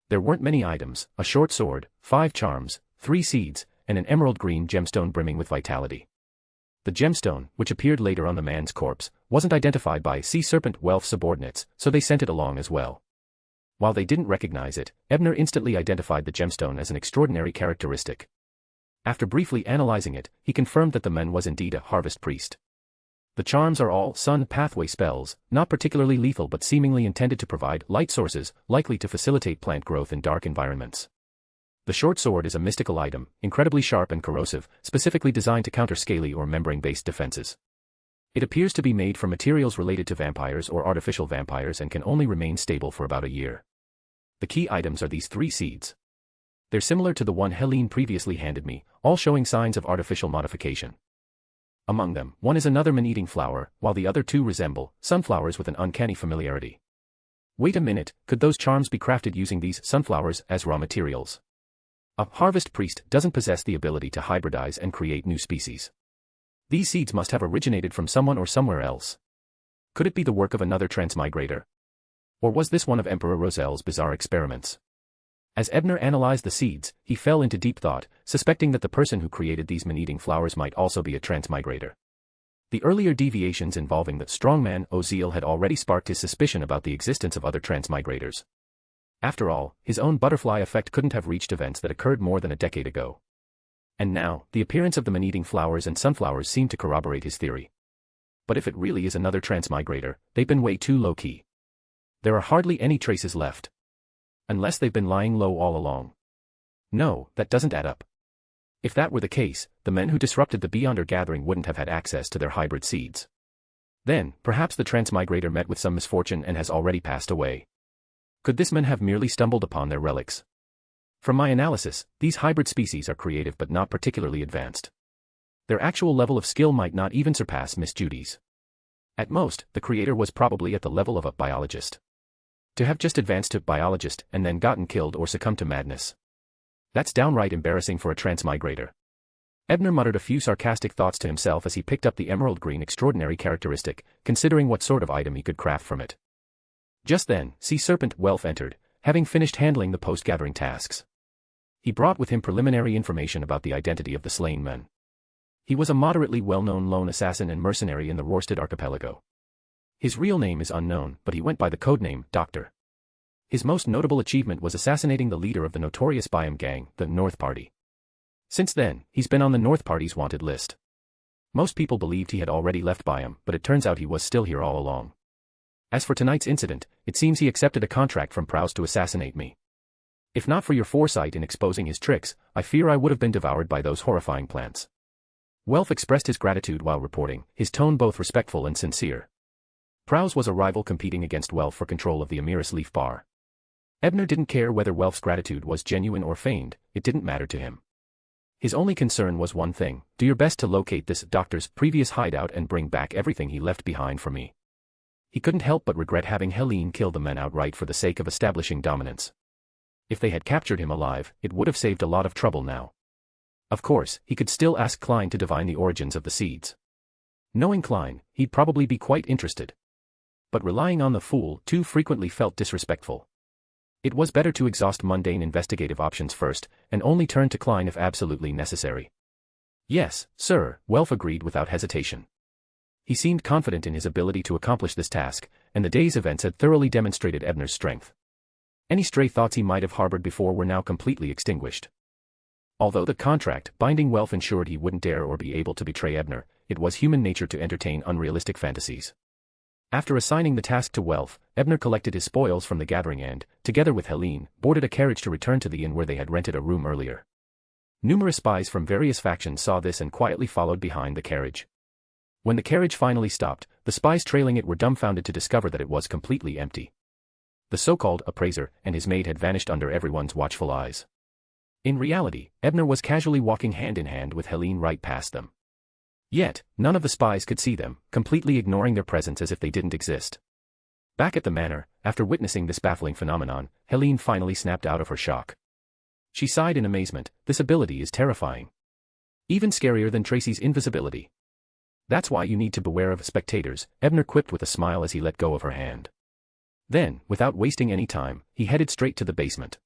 There weren't many items: a short sword, 5 charms, 3 seeds, and an emerald green gemstone brimming with vitality. The gemstone, which appeared later on the man's corpse, wasn't identified by Sea Serpent Welf's subordinates, so they sent it along as well. While they didn't recognize it, Ebner instantly identified the gemstone as an extraordinary characteristic. After briefly analyzing it, he confirmed that the man was indeed a harvest priest. The charms are all sun pathway spells, not particularly lethal but seemingly intended to provide light sources, likely to facilitate plant growth in dark environments. The short sword is a mystical item, incredibly sharp and corrosive, specifically designed to counter scaly or membrane-based defenses. It appears to be made from materials related to vampires or artificial vampires and can only remain stable for about a year. The key items are these 3 seeds. They're similar to the one Helene previously handed me, all showing signs of artificial modification. Among them, one is another man-eating flower, while the other 2 resemble sunflowers with an uncanny familiarity. Wait a minute, could those charms be crafted using these sunflowers as raw materials? A harvest priest doesn't possess the ability to hybridize and create new species. These seeds must have originated from someone or somewhere else. Could it be the work of another transmigrator? Or was this one of Emperor Rosel's bizarre experiments? As Ebner analyzed the seeds, he fell into deep thought, suspecting that the person who created these man-eating flowers might also be a transmigrator. The earlier deviations involving the strongman Oziel had already sparked his suspicion about the existence of other transmigrators. After all, his own butterfly effect couldn't have reached events that occurred more than a decade ago. And now, the appearance of the man-eating flowers and sunflowers seemed to corroborate his theory. But if it really is another transmigrator, they've been way too low-key. There are hardly any traces left. Unless they've been lying low all along. No, that doesn't add up. If that were the case, the men who disrupted the Beyonder gathering wouldn't have had access to their hybrid seeds. Then, perhaps the transmigrator met with some misfortune and has already passed away. Could this man have merely stumbled upon their relics? From my analysis, these hybrid species are creative but not particularly advanced. Their actual level of skill might not even surpass Miss Judy's. At most, the creator was probably at the level of a biologist. To have just advanced to biologist and then gotten killed or succumbed to madness. That's downright embarrassing for a transmigrator. Ebner muttered a few sarcastic thoughts to himself as he picked up the emerald green extraordinary characteristic, considering what sort of item he could craft from it. Just then, Sea Serpent Welf entered, having finished handling the post-gathering tasks. He brought with him preliminary information about the identity of the slain men. He was a moderately well-known lone assassin and mercenary in the Rorstad archipelago. His real name is unknown, but he went by the codename Dr. His most notable achievement was assassinating the leader of the notorious Byam gang, the North Party. Since then, he's been on the North Party's wanted list. Most people believed he had already left Byam, but it turns out he was still here all along. As for tonight's incident, it seems he accepted a contract from Prowse to assassinate me. If not for your foresight in exposing his tricks, I fear I would have been devoured by those horrifying plants. Welf expressed his gratitude while reporting, his tone both respectful and sincere. Prowse was a rival competing against Welf for control of the Amiris Leaf Bar. Ebner didn't care whether Welf's gratitude was genuine or feigned, it didn't matter to him. His only concern was one thing: do your best to locate this doctor's previous hideout and bring back everything he left behind for me. He couldn't help but regret having Helene kill the men outright for the sake of establishing dominance. If they had captured him alive, it would have saved a lot of trouble now. Of course, he could still ask Klein to divine the origins of the seeds. Knowing Klein, he'd probably be quite interested. But relying on the fool too frequently felt disrespectful. It was better to exhaust mundane investigative options first, and only turn to Klein if absolutely necessary. Yes, sir, Welf agreed without hesitation. He seemed confident in his ability to accomplish this task, and the day's events had thoroughly demonstrated Ebner's strength. Any stray thoughts he might have harbored before were now completely extinguished. Although the contract binding Welf ensured he wouldn't dare or be able to betray Ebner, it was human nature to entertain unrealistic fantasies. After assigning the task to Welf, Ebner collected his spoils from the gathering and, together with Helene, boarded a carriage to return to the inn where they had rented a room earlier. Numerous spies from various factions saw this and quietly followed behind the carriage. When the carriage finally stopped, the spies trailing it were dumbfounded to discover that it was completely empty. The so-called appraiser and his maid had vanished under everyone's watchful eyes. In reality, Ebner was casually walking hand in hand with Helene right past them. Yet, none of the spies could see them, completely ignoring their presence as if they didn't exist. Back at the manor, after witnessing this baffling phenomenon, Helene finally snapped out of her shock. She sighed in amazement. This ability is terrifying. Even scarier than Tracy's invisibility. That's why you need to beware of spectators, Ebner quipped with a smile as he let go of her hand. Then, without wasting any time, he headed straight to the basement.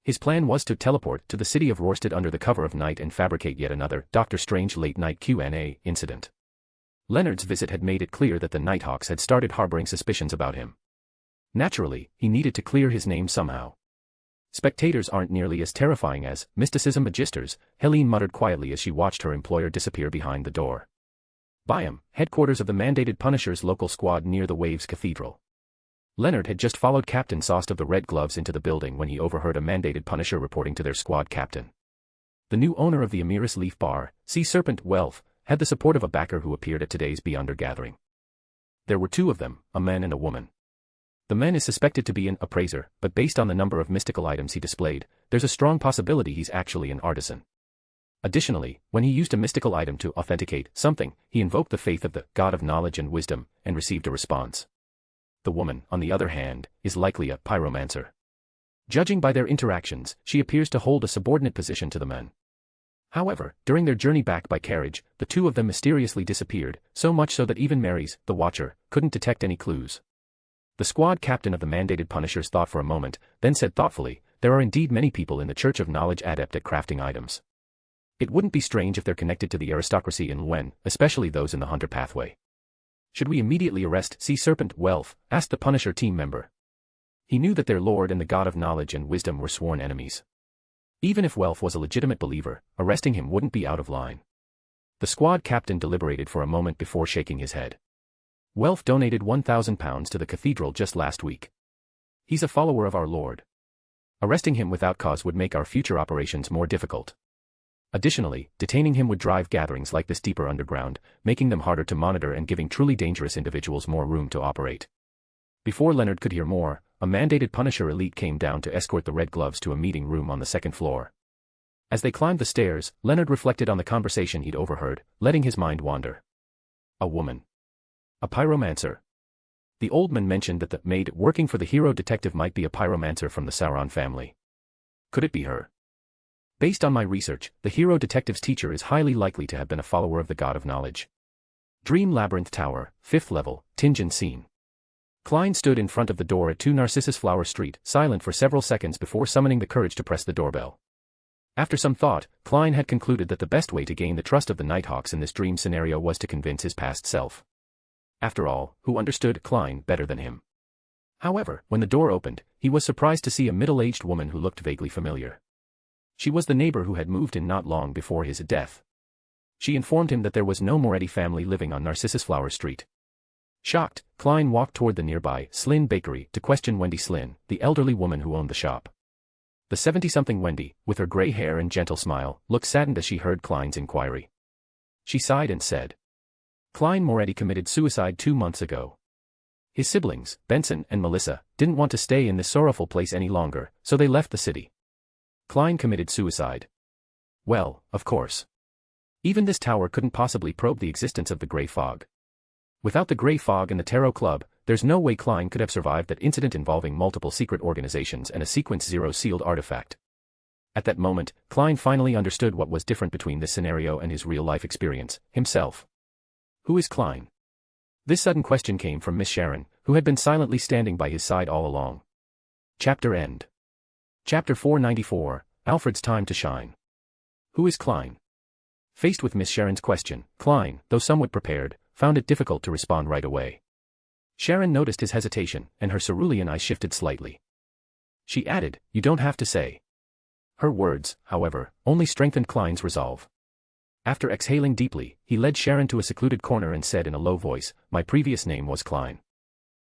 His plan was to teleport to the city of Rorsted under the cover of night and fabricate yet another Doctor Strange late-night Q&A incident. Leonard's visit had made it clear that the Nighthawks had started harboring suspicions about him. Naturally, he needed to clear his name somehow. Spectators aren't nearly as terrifying as mysticism magisters, Helene muttered quietly as she watched her employer disappear behind the door. Byam, headquarters of the mandated Punisher's local squad near the Waves Cathedral. Leonard had just followed Captain Sost of the Red Gloves into the building when he overheard a mandated Punisher reporting to their squad captain. The new owner of the Amiris Leaf Bar, Sea Serpent Welf, had the support of a backer who appeared at today's Beyonder gathering. There were two of them, a man and a woman. The man is suspected to be an appraiser, but based on the number of mystical items he displayed, there's a strong possibility he's actually an artisan. Additionally, when he used a mystical item to authenticate something, he invoked the faith of the God of Knowledge and Wisdom, and received a response. The woman, on the other hand, is likely a pyromancer. Judging by their interactions, she appears to hold a subordinate position to the men. However, during their journey back by carriage, the two of them mysteriously disappeared, so much so that even Mary's, the Watcher, couldn't detect any clues. The squad captain of the mandated Punishers thought for a moment, then said thoughtfully, there are indeed many people in the Church of Knowledge adept at crafting items. It wouldn't be strange if they're connected to the aristocracy in Luen, especially those in the Hunter pathway. Should we immediately arrest Sea Serpent Welf? Asked the Punisher team member. He knew that their lord and the God of Knowledge and Wisdom were sworn enemies. Even if Welf was a legitimate believer, arresting him wouldn't be out of line. The squad captain deliberated for a moment before shaking his head. Welf donated £1,000 to the cathedral just last week. He's a follower of our lord. Arresting him without cause would make our future operations more difficult. Additionally, detaining him would drive gatherings like this deeper underground, making them harder to monitor and giving truly dangerous individuals more room to operate. Before Leonard could hear more, a mandated Punisher elite came down to escort the Red Gloves to a meeting room on the second floor. As they climbed the stairs, Leonard reflected on the conversation he'd overheard, letting his mind wander. A woman. A pyromancer. The old man mentioned that the maid working for the hero detective might be a pyromancer from the Sauron family. Could it be her? Based on my research, the hero detective's teacher is highly likely to have been a follower of the God of Knowledge. Dream Labyrinth Tower, 5th level, Tingen scene. Klein stood in front of the door at 2 Narcissus Flower Street, silent for several seconds before summoning the courage to press the doorbell. After some thought, Klein had concluded that the best way to gain the trust of the Nighthawks in this dream scenario was to convince his past self. After all, who understood Klein better than him? However, when the door opened, he was surprised to see a middle-aged woman who looked vaguely familiar. She was the neighbor who had moved in not long before his death. She informed him that there was no Moretti family living on Narcissus Flower Street. Shocked, Klein walked toward the nearby Slynn Bakery to question Wendy Slynn, the elderly woman who owned the shop. The 70-something Wendy, with her gray hair and gentle smile, looked saddened as she heard Klein's inquiry. She sighed and said, Klein Moretti committed suicide 2 months ago. His siblings, Benson and Melissa, didn't want to stay in this sorrowful place any longer, so they left the city. Klein committed suicide. Well, of course. Even this tower couldn't possibly probe the existence of the Grey Fog. Without the Grey Fog and the Tarot Club, there's no way Klein could have survived that incident involving multiple secret organizations and a Sequence 0 sealed artifact. At that moment, Klein finally understood what was different between this scenario and his real-life experience, himself. Who is Klein? This sudden question came from Miss Sharon, who had been silently standing by his side all along. Chapter end. Chapter 494, Alfred's Time to Shine. Who is Klein? Faced with Miss Sharon's question, Klein, though somewhat prepared, found it difficult to respond right away. Sharon noticed his hesitation, and her cerulean eyes shifted slightly. She added, "You don't have to say." Her words, however, only strengthened Klein's resolve. After exhaling deeply, he led Sharon to a secluded corner and said in a low voice, "My previous name was Klein."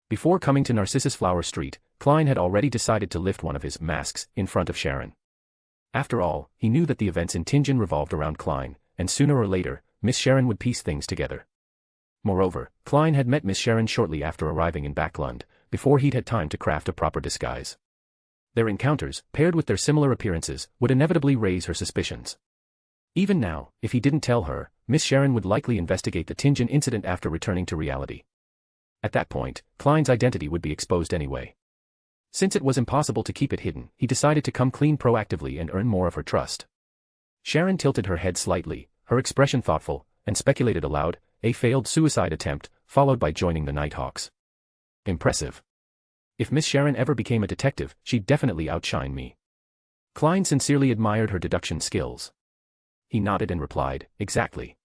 Before coming to Narcissus Flower Street, Klein had already decided to lift one of his masks in front of Sharon. After all, he knew that the events in Tingen revolved around Klein, and sooner or later, Miss Sharon would piece things together. Moreover, Klein had met Miss Sharon shortly after arriving in Backlund, before he'd had time to craft a proper disguise. Their encounters, paired with their similar appearances, would inevitably raise her suspicions. Even now, if he didn't tell her, Miss Sharon would likely investigate the Tingen incident after returning to reality. At that point, Klein's identity would be exposed anyway. Since it was impossible to keep it hidden, he decided to come clean proactively and earn more of her trust. Sharon tilted her head slightly, her expression thoughtful, and speculated aloud, a failed suicide attempt, followed by joining the Nighthawks. Impressive. If Miss Sharon ever became a detective, she'd definitely outshine me. Klein sincerely admired her deduction skills. He nodded and replied, "Exactly."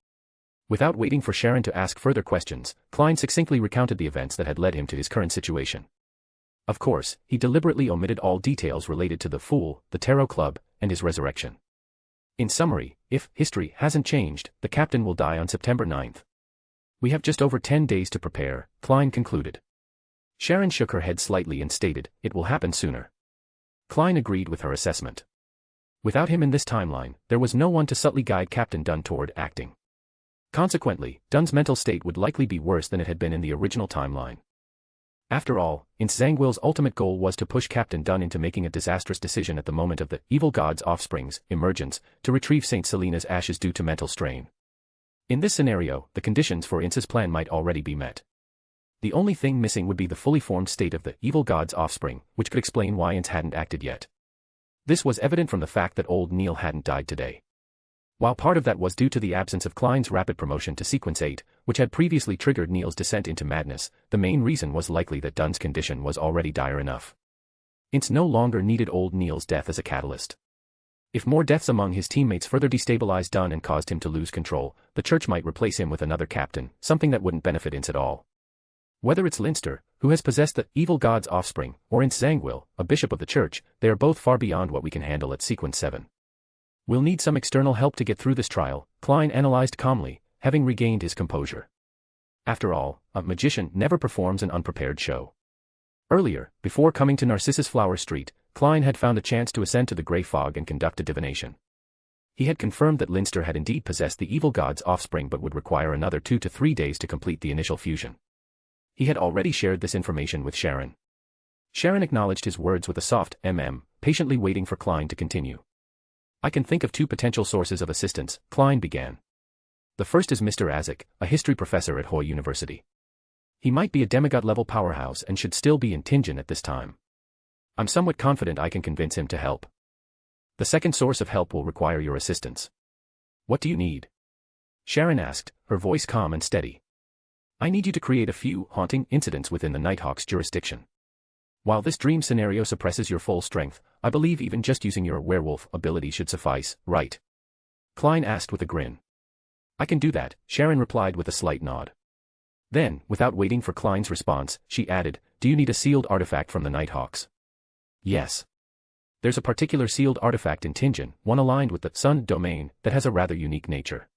Without waiting for Sharon to ask further questions, Klein succinctly recounted the events that had led him to his current situation. Of course, he deliberately omitted all details related to the Fool, the Tarot Club, and his resurrection. In summary, if history hasn't changed, the captain will die on September 9th. We have just over 10 days to prepare, Klein concluded. Sharon shook her head slightly and stated, "It will happen sooner." Klein agreed with her assessment. Without him in this timeline, there was no one to subtly guide Captain Dunn toward acting. Consequently, Dunn's mental state would likely be worse than it had been in the original timeline. After all, Zangwill's ultimate goal was to push Captain Dunn into making a disastrous decision at the moment of the evil god's offspring's emergence to retrieve St. Selena's ashes due to mental strain. In this scenario, the conditions for Ince's plan might already be met. The only thing missing would be the fully formed state of the evil god's offspring, which could explain why Ince hadn't acted yet. This was evident from the fact that old Neil hadn't died today. While part of that was due to the absence of Klein's rapid promotion to Sequence 8, which had previously triggered Neil's descent into madness, the main reason was likely that Dunn's condition was already dire enough. Ince no longer needed old Neil's death as a catalyst. If more deaths among his teammates further destabilized Dunn and caused him to lose control, the church might replace him with another captain, something that wouldn't benefit Ince at all. Whether it's Linster, who has possessed the evil god's offspring, or Ince Zangwill, a bishop of the church, they are both far beyond what we can handle at Sequence 7. We'll need some external help to get through this trial, Klein analyzed calmly, having regained his composure. After all, a magician never performs an unprepared show. Earlier, before coming to Narcissus Flower Street, Klein had found a chance to ascend to the Grey Fog and conduct a divination. He had confirmed that Linster had indeed possessed the evil god's offspring but would require another 2 to 3 days to complete the initial fusion. He had already shared this information with Sharon. Sharon acknowledged his words with a soft patiently waiting for Klein to continue. "I can think of 2 potential sources of assistance," Klein began. "The first is Mr. Azek, a history professor at Hoy University. He might be a demigod-level powerhouse and should still be in Tingen at this time. I'm somewhat confident I can convince him to help. The second source of help will require your assistance." "What do you need?" Sharon asked, her voice calm and steady. "I need you to create a few haunting incidents within the Nighthawks' jurisdiction. While this dream scenario suppresses your full strength, I believe even just using your werewolf ability should suffice, right?" Klein asked with a grin. "I can do that," Sharon replied with a slight nod. Then, without waiting for Klein's response, she added, "Do you need a sealed artifact from the Nighthawks?" "Yes. There's a particular sealed artifact in Tingen, one aligned with the Sun domain, that has a rather unique nature.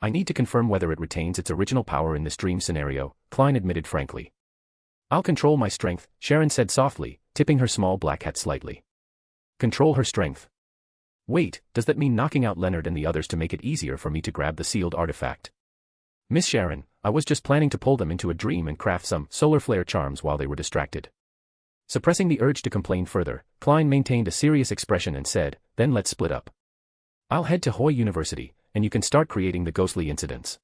I need to confirm whether it retains its original power in this dream scenario," Klein admitted frankly. "I'll control my strength," Sharon said softly, tipping her small black hat slightly. "Control her strength? Wait, does that mean knocking out Leonard and the others to make it easier for me to grab the sealed artifact?" "Miss Sharon, I was just planning to pull them into a dream and craft some solar flare charms while they were distracted. Suppressing the urge to complain further, Klein maintained a serious expression and said, then let's split up. I'll head to Hoy University, and you can start creating the ghostly incidents.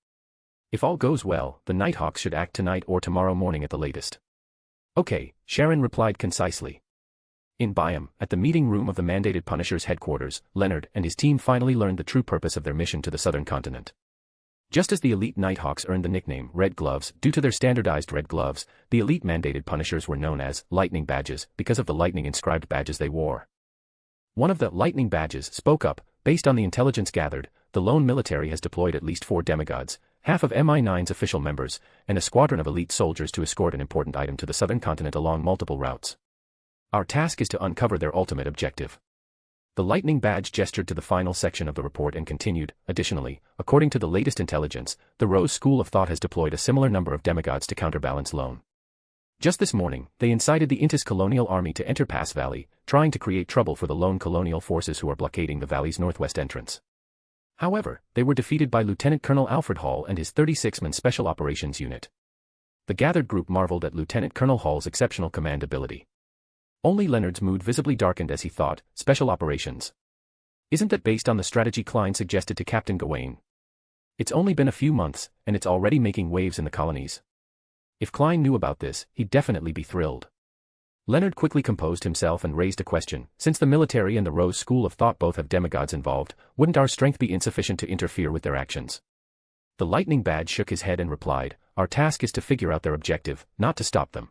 If all goes well, the Nighthawks should act tonight or tomorrow morning at the latest. Okay, Sharon replied concisely. In Byam, at the meeting room of the mandated Punisher's headquarters, Leonard and his team finally learned the true purpose of their mission to the southern continent. Just as the elite Nighthawks earned the nickname Red Gloves due to their standardized red gloves, the elite mandated Punishers were known as Lightning Badges because of the lightning-inscribed badges they wore. One of the Lightning Badges spoke up, based on the intelligence gathered, the lone military has deployed at least 4 demigods, half of MI9's official members, and a squadron of elite soldiers to escort an important item to the southern continent along multiple routes. Our task is to uncover their ultimate objective. The Lightning Badge gestured to the final section of the report and continued, additionally, according to the latest intelligence, the Rose School of Thought has deployed a similar number of demigods to counterbalance Lone. Just this morning, they incited the Intis colonial army to enter Pass Valley, trying to create trouble for the lone colonial forces who are blockading the valley's northwest entrance. However, they were defeated by Lieutenant Colonel Alfred Hall and his 36-man Special Operations Unit. The gathered group marveled at Lieutenant Colonel Hall's exceptional command ability. Only Leonard's mood visibly darkened as he thought, special operations. Isn't that based on the strategy Klein suggested to Captain Gawain? It's only been a few months, and it's already making waves in the colonies. If Klein knew about this, he'd definitely be thrilled. Leonard quickly composed himself and raised a question. Since the military and the Rose School of Thought both have demigods involved, wouldn't our strength be insufficient to interfere with their actions? The Lightning Badge shook his head and replied, our task is to figure out their objective, not to stop them.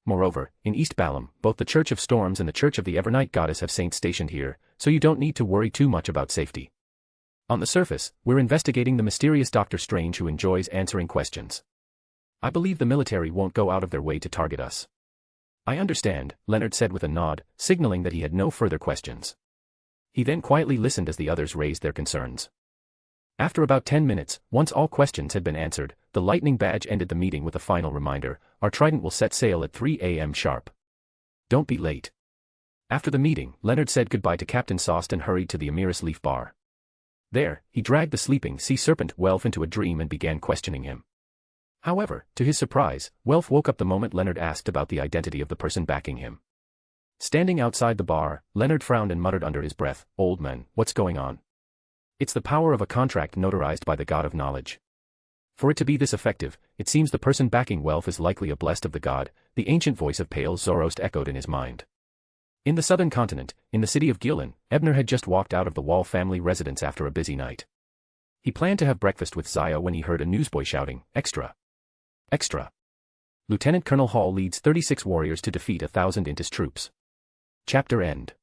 Moreover, in East Balam, both the Church of Storms and the Church of the Evernight Goddess have saints stationed here, so you don't need to worry too much about safety. On the surface, we're investigating the mysterious Dr. Strange who enjoys answering questions. I believe the military won't go out of their way to target us. I understand, Leonard said with a nod, signaling that he had no further questions. He then quietly listened as the others raised their concerns. After about 10 minutes, once all questions had been answered, the Lightning Badge ended the meeting with a final reminder, our Trident will set sail at 3 a.m. sharp. Don't be late. After the meeting, Leonard said goodbye to Captain Sost and hurried to the Amiris Leaf Bar. There, he dragged the sleeping sea serpent Welf into a dream and began questioning him. However, to his surprise, Welf woke up the moment Leonard asked about the identity of the person backing him. Standing outside the bar, Leonard frowned and muttered under his breath, old man, what's going on? It's the power of a contract notarized by the god of knowledge. For it to be this effective, it seems the person backing Welf is likely a blessed of the god, the ancient voice of pale Zoroast echoed in his mind. In the southern continent, in the city of Gillen, Ebner had just walked out of the Wall family residence after a busy night. He planned to have breakfast with Zio when he heard a newsboy shouting, extra. Extra. Lieutenant Colonel Hall leads 36 warriors to defeat 1,000 Intis troops. Chapter end.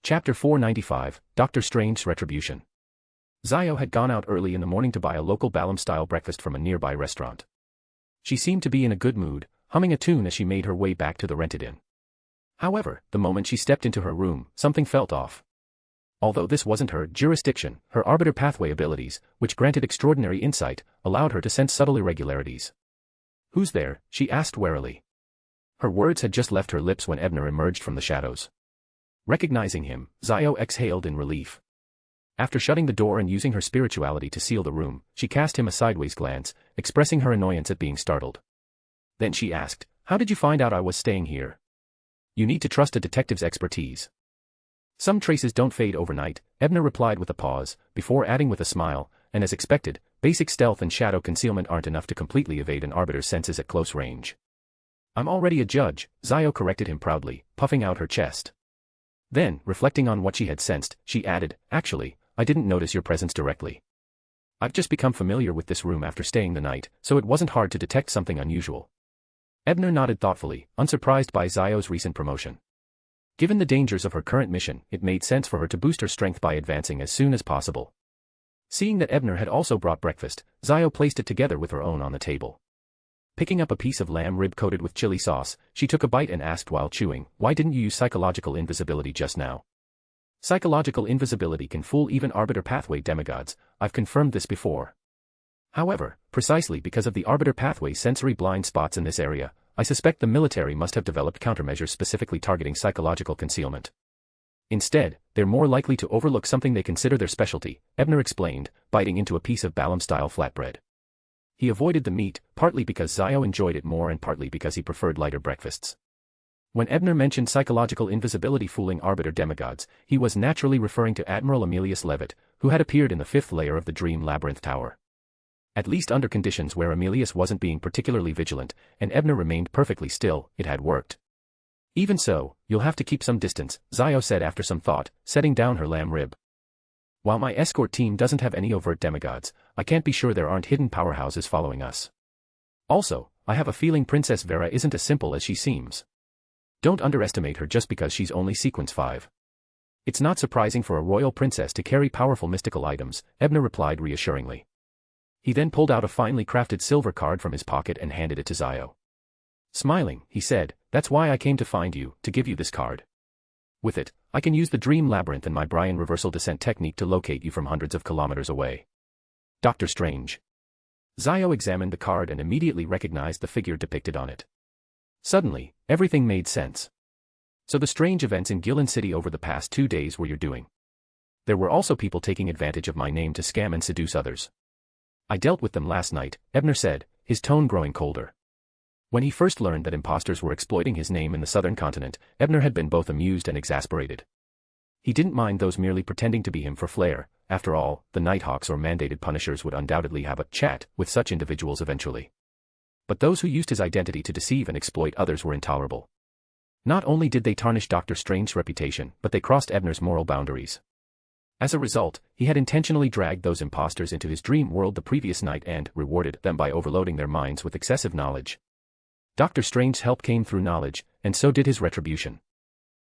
Chapter 495, Dr. Strange's Retribution. Zio had gone out early in the morning to buy a local Balam-style breakfast from a nearby restaurant. She seemed to be in a good mood, humming a tune as she made her way back to the rented inn. However, the moment she stepped into her room, something felt off. Although this wasn't her jurisdiction, her arbiter pathway abilities, which granted extraordinary insight, allowed her to sense subtle irregularities. Who's there? She asked warily. Her words had just left her lips when Ebner emerged from the shadows. Recognizing him, Zio exhaled in relief. After shutting the door and using her spirituality to seal the room, she cast him a sideways glance, expressing her annoyance at being startled. Then she asked, how did you find out I was staying here? You need to trust a detective's expertise. Some traces don't fade overnight, Ebner replied with a pause, before adding with a smile, and as expected, basic stealth and shadow concealment aren't enough to completely evade an arbiter's senses at close range. I'm already a judge, Zio corrected him proudly, puffing out her chest. Then, reflecting on what she had sensed, she added, actually, I didn't notice your presence directly. I've just become familiar with this room after staying the night, so it wasn't hard to detect something unusual. Ebner nodded thoughtfully, unsurprised by Zio's recent promotion. Given the dangers of her current mission, it made sense for her to boost her strength by advancing as soon as possible. Seeing that Ebner had also brought breakfast, Zio placed it together with her own on the table. Picking up a piece of lamb rib coated with chili sauce, she took a bite and asked while chewing, why didn't you use psychological invisibility just now? Psychological invisibility can fool even arbiter pathway demigods, I've confirmed this before. However, precisely because of the arbiter pathway's sensory blind spots in this area, I suspect the military must have developed countermeasures specifically targeting psychological concealment. Instead, they're more likely to overlook something they consider their specialty, Ebner explained, biting into a piece of Balam-style flatbread. He avoided the meat, partly because Zio enjoyed it more and partly because he preferred lighter breakfasts. When Ebner mentioned psychological invisibility fooling arbiter demigods, he was naturally referring to Admiral Emilius Levitt, who had appeared in the fifth layer of the Dream Labyrinth Tower. At least under conditions where Emilius wasn't being particularly vigilant, and Ebner remained perfectly still, it had worked. Even so, you'll have to keep some distance, Zio said after some thought, setting down her lamb rib. While my escort team doesn't have any overt demigods, I can't be sure there aren't hidden powerhouses following us. Also, I have a feeling Princess Vera isn't as simple as she seems. Don't underestimate her just because she's only sequence 5. It's not surprising for a royal princess to carry powerful mystical items, Ebner replied reassuringly. He then pulled out a finely crafted silver card from his pocket and handed it to Zio. Smiling, he said, "That's why I came to find you, to give you this card. With it, I can use the Dream Labyrinth and my Brian reversal descent technique to locate you from hundreds of kilometers away." Dr. Strange. Zio examined the card and immediately recognized the figure depicted on it. Suddenly, everything made sense. So the strange events in Gillen City over the past 2 days were your doing. There were also people taking advantage of my name to scam and seduce others. I dealt with them last night, Ebner said, his tone growing colder. When he first learned that imposters were exploiting his name in the southern continent, Ebner had been both amused and exasperated. He didn't mind those merely pretending to be him for flair. After all, the Nighthawks or mandated punishers would undoubtedly have a chat with such individuals eventually. But those who used his identity to deceive and exploit others were intolerable. Not only did they tarnish Dr. Strange's reputation, but they crossed Ebner's moral boundaries. As a result, he had intentionally dragged those imposters into his dream world the previous night and rewarded them by overloading their minds with excessive knowledge. Dr. Strange's help came through knowledge, and so did his retribution.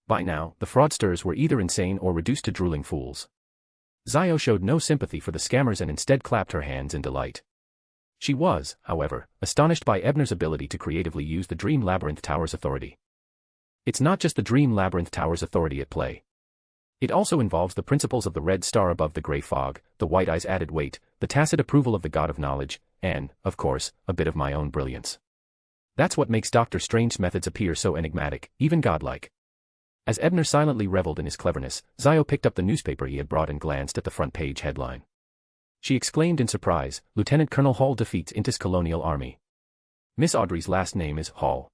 By now, the fraudsters were either insane or reduced to drooling fools. Zio showed no sympathy for the scammers and instead clapped her hands in delight. She was, however, astonished by Ebner's ability to creatively use the Dream Labyrinth Tower's authority. It's not just the Dream Labyrinth Tower's authority at play. It also involves the principles of the red star above the gray fog, the white eye's added weight, the tacit approval of the god of knowledge, and, of course, a bit of my own brilliance. That's what makes Dr. Strange's methods appear so enigmatic, even godlike. As Ebner silently reveled in his cleverness, Zio picked up the newspaper he had brought and glanced at the front page headline. She exclaimed in surprise, "Lieutenant Colonel Hall defeats Intis Colonial Army." Miss Audrey's last name is Hall.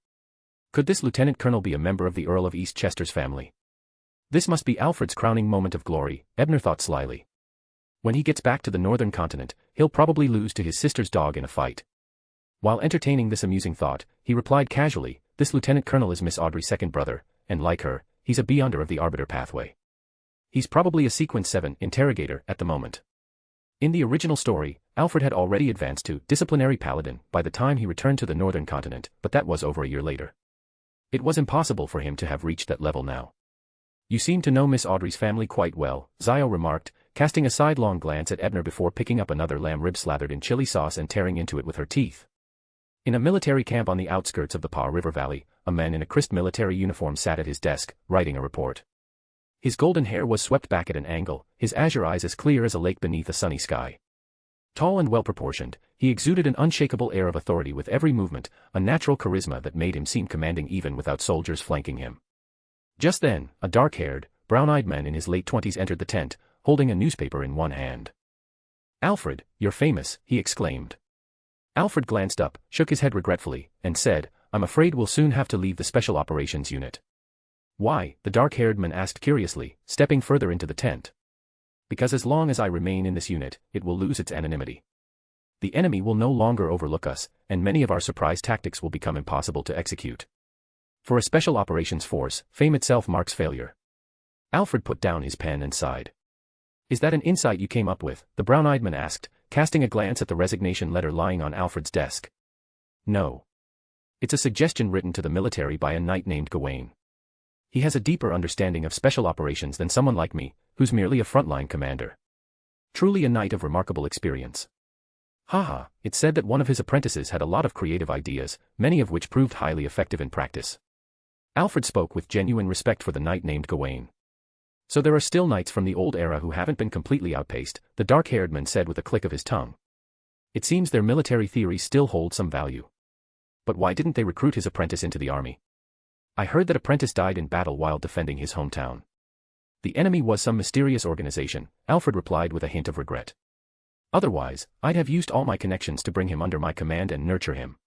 Could this lieutenant colonel be a member of the Earl of Eastchester's family? This must be Alfred's crowning moment of glory, Ebner thought slyly. When he gets back to the northern continent, he'll probably lose to his sister's dog in a fight. While entertaining this amusing thought, he replied casually, "This lieutenant colonel is Miss Audrey's second brother, and like her, he's a beyonder of the Arbiter pathway. He's probably a Sequence 7 interrogator at the moment." In the original story, Alfred had already advanced to disciplinary paladin by the time he returned to the northern continent, but that was over a year later. It was impossible for him to have reached that level now. "You seem to know Miss Audrey's family quite well," Zio remarked, casting a sidelong glance at Ebner before picking up another lamb rib slathered in chili sauce and tearing into it with her teeth. In a military camp on the outskirts of the Paw River Valley, a man in a crisp military uniform sat at his desk, writing a report. His golden hair was swept back at an angle, his azure eyes as clear as a lake beneath a sunny sky. Tall and well-proportioned, he exuded an unshakable air of authority with every movement, a natural charisma that made him seem commanding even without soldiers flanking him. Just then, a dark-haired, brown-eyed man in his late 20s entered the tent, holding a newspaper in one hand. "Alfred, you're famous," he exclaimed. Alfred glanced up, shook his head regretfully, and said, "I'm afraid we'll soon have to leave the Special Operations Unit." "Why?" the dark-haired man asked curiously, stepping further into the tent. "Because as long as I remain in this unit, it will lose its anonymity. The enemy will no longer overlook us, and many of our surprise tactics will become impossible to execute. For a Special Operations Force, fame itself marks failure." Alfred put down his pen and sighed. "Is that an insight you came up with?" the brown-eyed man asked, casting a glance at the resignation letter lying on Alfred's desk. "No. It's a suggestion written to the military by a knight named Gawain. He has a deeper understanding of special operations than someone like me, who's merely a frontline commander. Truly a knight of remarkable experience." Haha, it said that one of his apprentices had a lot of creative ideas, many of which proved highly effective in practice. Alfred spoke with genuine respect for the knight named Gawain. "So there are still knights from the old era who haven't been completely outpaced," the dark-haired man said with a click of his tongue. "It seems their military theories still hold some value. But why didn't they recruit his apprentice into the army? I heard that apprentice died in battle while defending his hometown." "The enemy was some mysterious organization," Alfred replied with a hint of regret. Otherwise, I'd have used all my connections to bring him under my command and nurture him.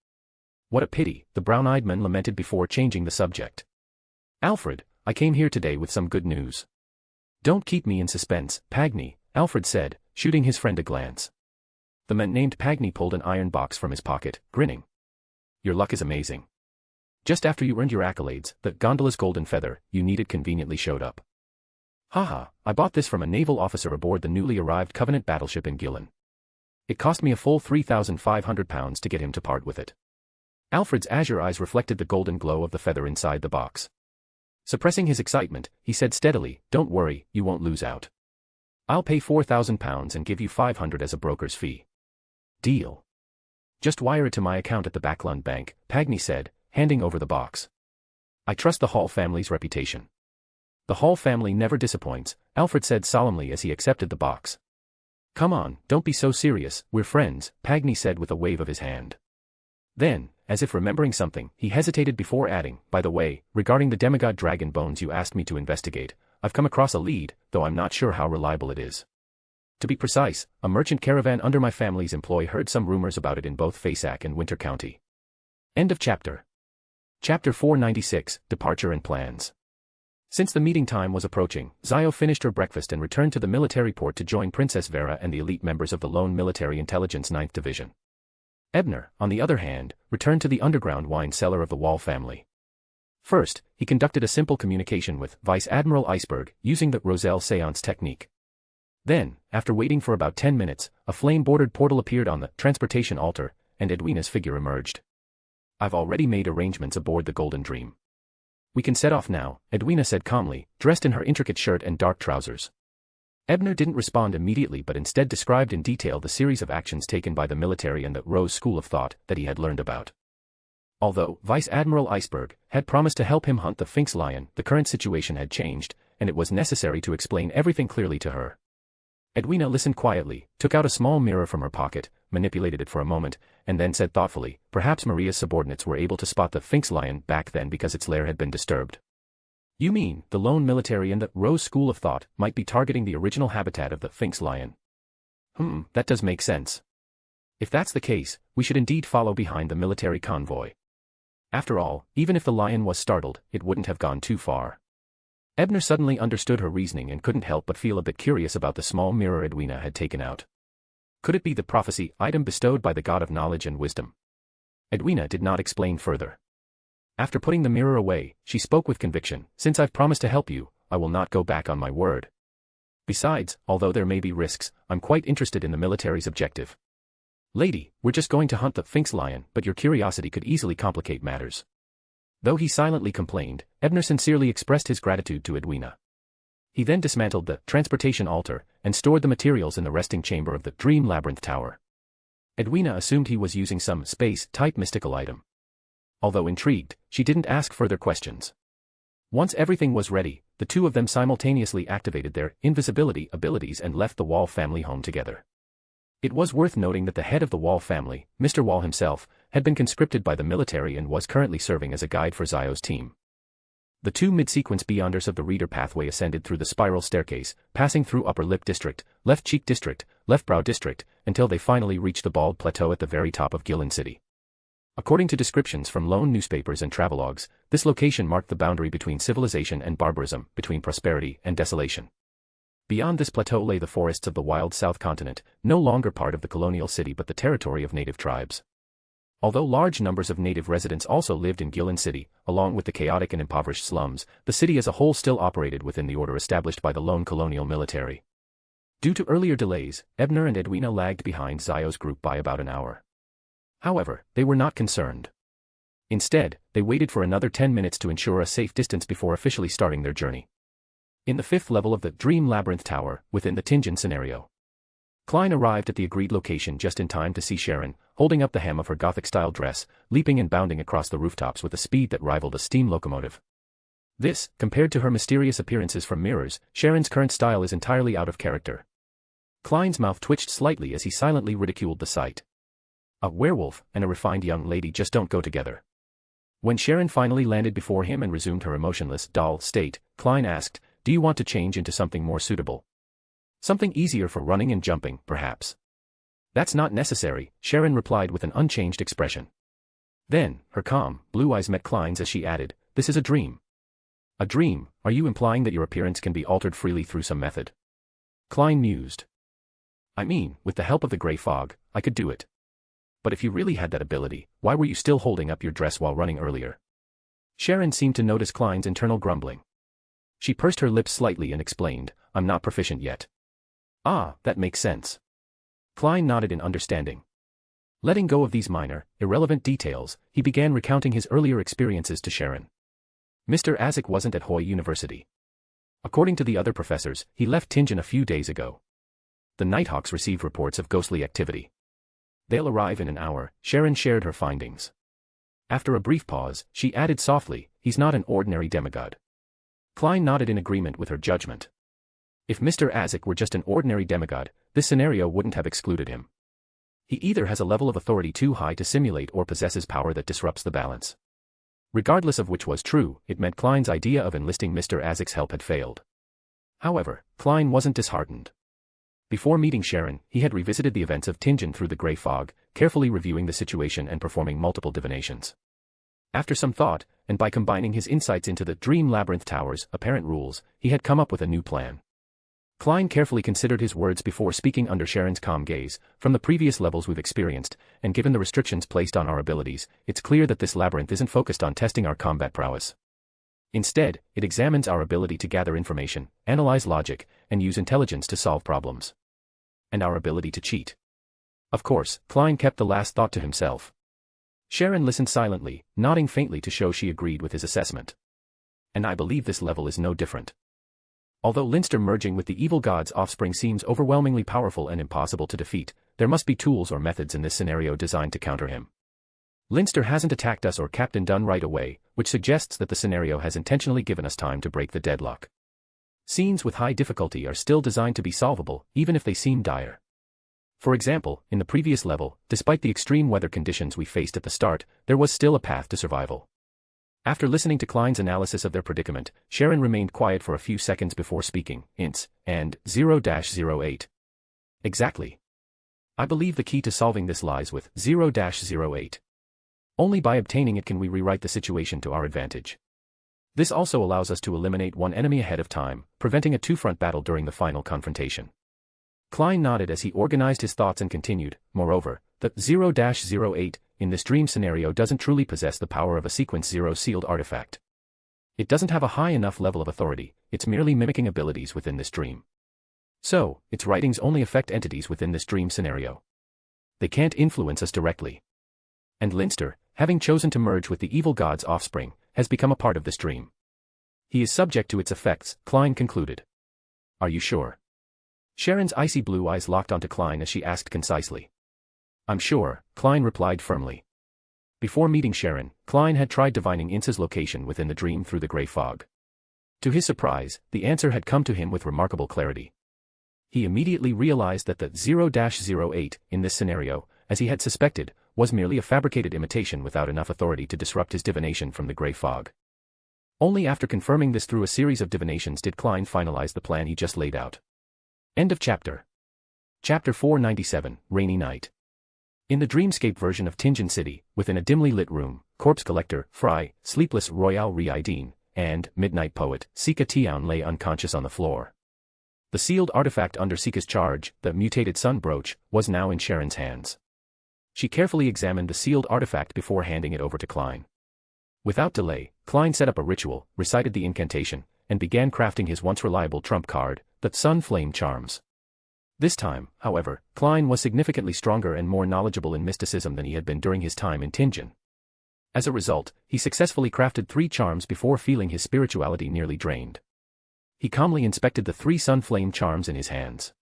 What a pity, the brown-eyed man lamented before changing the subject. Alfred, I came here today with some good news. Don't keep me in suspense, Pagny, Alfred said, shooting his friend a glance. The man named Pagny pulled an iron box from his pocket, grinning. Your luck is amazing. Just after you earned your accolades, the gondola's golden feather you needed conveniently showed up. Haha, I bought this from a naval officer aboard the newly arrived Covenant battleship in Gillen. It cost me a full £3,500 to get him to part with it. Alfred's azure eyes reflected the golden glow of the feather inside the box. Suppressing his excitement, he said steadily, don't worry, you won't lose out. I'll pay £4,000 and give you £500 as a broker's fee. Deal. Just wire it to my account at the Backlund Bank, Pagny said, handing over the box. I trust the Hall family's reputation. The Hall family never disappoints, Alfred said solemnly as he accepted the box. Come on, don't be so serious, we're friends, Pagny said with a wave of his hand. Then, as if remembering something, he hesitated before adding, by the way, regarding the demigod dragon bones you asked me to investigate, I've come across a lead, though I'm not sure how reliable it is. To be precise, a merchant caravan under my family's employ heard some rumors about it in both Fasac and Winter County. End of chapter. Chapter 496, Departure and Plans. Since the meeting time was approaching, Zio finished her breakfast and returned to the military port to join Princess Vera and the elite members of the Lone Military Intelligence 9th Division. Ebner, on the other hand, returned to the underground wine cellar of the Wall family. First, he conducted a simple communication with Vice Admiral Iceberg, using the Roselle Seance technique. Then, after waiting for about 10 minutes, a flame-bordered portal appeared on the transportation altar, and Edwina's figure emerged. I've already made arrangements aboard the Golden Dream. We can set off now, Edwina said calmly, dressed in her intricate shirt and dark trousers. Ebner didn't respond immediately but instead described in detail the series of actions taken by the military and the Rose School of Thought that he had learned about. Although Vice Admiral Iceberg had promised to help him hunt the Sphinx lion, the current situation had changed, and it was necessary to explain everything clearly to her. Edwina listened quietly, took out a small mirror from her pocket, manipulated it for a moment, and then said thoughtfully, perhaps Maria's subordinates were able to spot the Sphinx lion back then because its lair had been disturbed. You mean, the Lone Military and the Rose School of Thought might be targeting the original habitat of the Sphinx lion? That does make sense. If that's the case, we should indeed follow behind the military convoy. After all, even if the lion was startled, it wouldn't have gone too far. Ebner suddenly understood her reasoning and couldn't help but feel a bit curious about the small mirror Edwina had taken out. Could it be the prophecy item bestowed by the god of knowledge and wisdom? Edwina did not explain further. After putting the mirror away, she spoke with conviction, since I've promised to help you, I will not go back on my word. Besides, although there may be risks, I'm quite interested in the military's objective. Lady, we're just going to hunt the Sphinx lion, but your curiosity could easily complicate matters. Though he silently complained, Ebner sincerely expressed his gratitude to Edwina. He then dismantled the transportation altar and stored the materials in the resting chamber of the Dream Labyrinth Tower. Edwina assumed he was using some space-type mystical item. Although intrigued, she didn't ask further questions. Once everything was ready, the two of them simultaneously activated their invisibility abilities and left the Wall family home together. It was worth noting that the head of the Wall family, Mr. Wall himself, had been conscripted by the military and was currently serving as a guide for Zio's team. The two mid-sequence beyonders of the reader pathway ascended through the spiral staircase, passing through upper lip district, left cheek district, left brow district, until they finally reached the bald plateau at the very top of Gillen City. According to descriptions from lone newspapers and travelogues, this location marked the boundary between civilization and barbarism, between prosperity and desolation. Beyond this plateau lay the forests of the wild South Continent, no longer part of the colonial city but the territory of native tribes. Although large numbers of native residents also lived in Gillen City, along with the chaotic and impoverished slums, the city as a whole still operated within the order established by the lone colonial military. Due to earlier delays, Ebner and Edwina lagged behind Zio's group by about an hour. However, they were not concerned. Instead, they waited for another 10 minutes to ensure a safe distance before officially starting their journey. In the 5th level of the Dream Labyrinth Tower, within the Tingen scenario, Klein arrived at the agreed location just in time to see Sharon, holding up the hem of her Gothic-style dress, leaping and bounding across the rooftops with a speed that rivaled a steam locomotive. This, compared to her mysterious appearances from mirrors, Sharon's current style is entirely out of character. Klein's mouth twitched slightly as he silently ridiculed the sight. A werewolf and a refined young lady just don't go together. When Sharon finally landed before him and resumed her emotionless, dull state, Klein asked, "Do you want to change into something more suitable? Something easier for running and jumping, perhaps?" That's not necessary, Sharon replied with an unchanged expression. Then, her calm, blue eyes met Klein's as she added, this is a dream. A dream, are you implying that your appearance can be altered freely through some method? Klein mused. I mean, with the help of the gray fog, I could do it. But if you really had that ability, why were you still holding up your dress while running earlier? Sharon seemed to notice Klein's internal grumbling. She pursed her lips slightly and explained, I'm not proficient yet. Ah, that makes sense. Klein nodded in understanding. Letting go of these minor, irrelevant details, he began recounting his earlier experiences to Sharon. Mr. Azek wasn't at Hoy University. According to the other professors, he left Tingen a few days ago. The Nighthawks received reports of ghostly activity. They'll arrive in an hour, Sharon shared her findings. After a brief pause, she added softly, he's not an ordinary demigod. Klein nodded in agreement with her judgment. If Mr. Azek were just an ordinary demigod, this scenario wouldn't have excluded him. He either has a level of authority too high to simulate or possesses power that disrupts the balance. Regardless of which was true, it meant Klein's idea of enlisting Mr. Azek's help had failed. However, Klein wasn't disheartened. Before meeting Sharon, he had revisited the events of Tingen through the gray fog, carefully reviewing the situation and performing multiple divinations. After some thought, and by combining his insights into the Dream Labyrinth Tower's apparent rules, he had come up with a new plan. Klein carefully considered his words before speaking under Sharon's calm gaze. From the previous levels we've experienced, and given the restrictions placed on our abilities, it's clear that this labyrinth isn't focused on testing our combat prowess. Instead, it examines our ability to gather information, analyze logic, and use intelligence to solve problems. And our ability to cheat. Of course, Klein kept the last thought to himself. Sharon listened silently, nodding faintly to show she agreed with his assessment. And I believe this level is no different. Although Linster merging with the evil god's offspring seems overwhelmingly powerful and impossible to defeat, there must be tools or methods in this scenario designed to counter him. Linster hasn't attacked us or Captain Dunn right away, which suggests that the scenario has intentionally given us time to break the deadlock. Scenes with high difficulty are still designed to be solvable, even if they seem dire. For example, in the previous level, despite the extreme weather conditions we faced at the start, there was still a path to survival. After listening to Klein's analysis of their predicament, Sharon remained quiet for a few seconds before speaking, Ints, and 0-08. Exactly. I believe the key to solving this lies with 0-08. Only by obtaining it can we rewrite the situation to our advantage. This also allows us to eliminate one enemy ahead of time, preventing a two-front battle during the final confrontation. Klein nodded as he organized his thoughts and continued, moreover, the 0-08 in this dream scenario doesn't truly possess the power of a Sequence 0 sealed artifact. It doesn't have a high enough level of authority, it's merely mimicking abilities within this dream. So, its writings only affect entities within this dream scenario. They can't influence us directly. And Linster, having chosen to merge with the evil god's offspring, has become a part of this dream. He is subject to its effects, Klein concluded. Are you sure? Sharon's icy blue eyes locked onto Klein as she asked concisely. I'm sure, Klein replied firmly. Before meeting Sharon, Klein had tried divining Ince's location within the dream through the gray fog. To his surprise, the answer had come to him with remarkable clarity. He immediately realized that the 0-08 in this scenario, as he had suspected, was merely a fabricated imitation without enough authority to disrupt his divination from the gray fog. Only after confirming this through a series of divinations did Klein finalize the plan he just laid out. End of chapter. Chapter 497, Rainy Night. In the dreamscape version of Tingen City, within a dimly lit room, corpse collector, Fry, sleepless Royale Re-Ideen, and midnight poet, Sika Tiaun lay unconscious on the floor. The sealed artifact under Sika's charge, the mutated sun brooch, was now in Sharon's hands. She carefully examined the sealed artifact before handing it over to Klein. Without delay, Klein set up a ritual, recited the incantation, and began crafting his once reliable trump card, the Sun Flame Charms. This time, however, Klein was significantly stronger and more knowledgeable in mysticism than he had been during his time in Tingen. As a result, he successfully crafted 3 charms before feeling his spirituality nearly drained. He calmly inspected the 3 sun flame charms in his hands.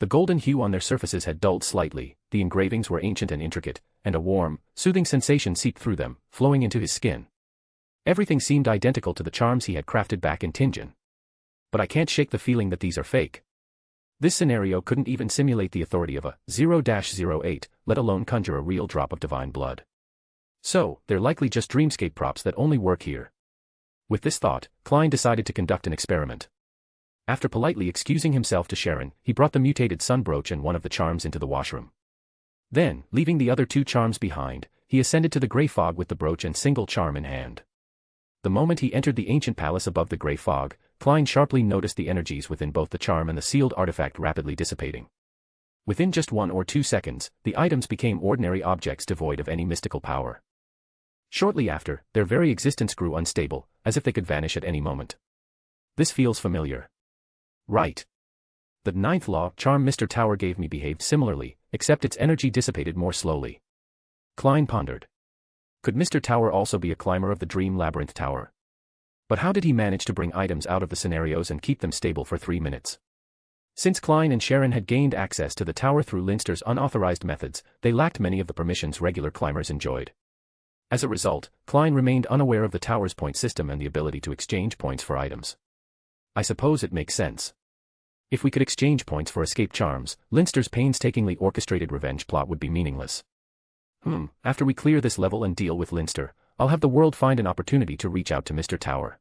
The golden hue on their surfaces had dulled slightly, the engravings were ancient and intricate, and a warm, soothing sensation seeped through them, flowing into his skin. Everything seemed identical to the charms he had crafted back in Tingen. But I can't shake the feeling that these are fake. This scenario couldn't even simulate the authority of a 0-08, let alone conjure a real drop of divine blood. So, they're likely just dreamscape props that only work here. With this thought, Klein decided to conduct an experiment. After politely excusing himself to Sharon, he brought the mutated sun brooch and one of the charms into the washroom. Then, leaving the other 2 charms behind, he ascended to the grey fog with the brooch and single charm in hand. The moment he entered the ancient palace above the grey fog, Klein sharply noticed the energies within both the charm and the sealed artifact rapidly dissipating. Within just 1 or 2 seconds, the items became ordinary objects devoid of any mystical power. Shortly after, their very existence grew unstable, as if they could vanish at any moment. This feels familiar. Right. The 9th law charm Mr. Tower gave me behaved similarly, except its energy dissipated more slowly. Klein pondered. Could Mr. Tower also be a climber of the Dream Labyrinth Tower? But how did he manage to bring items out of the scenarios and keep them stable for 3 minutes? Since Klein and Sharon had gained access to the tower through Linster's unauthorized methods, they lacked many of the permissions regular climbers enjoyed. As a result, Klein remained unaware of the tower's point system and the ability to exchange points for items. I suppose it makes sense. If we could exchange points for escape charms, Linster's painstakingly orchestrated revenge plot would be meaningless. After we clear this level and deal with Linster, I'll have the world find an opportunity to reach out to Mr. Tower.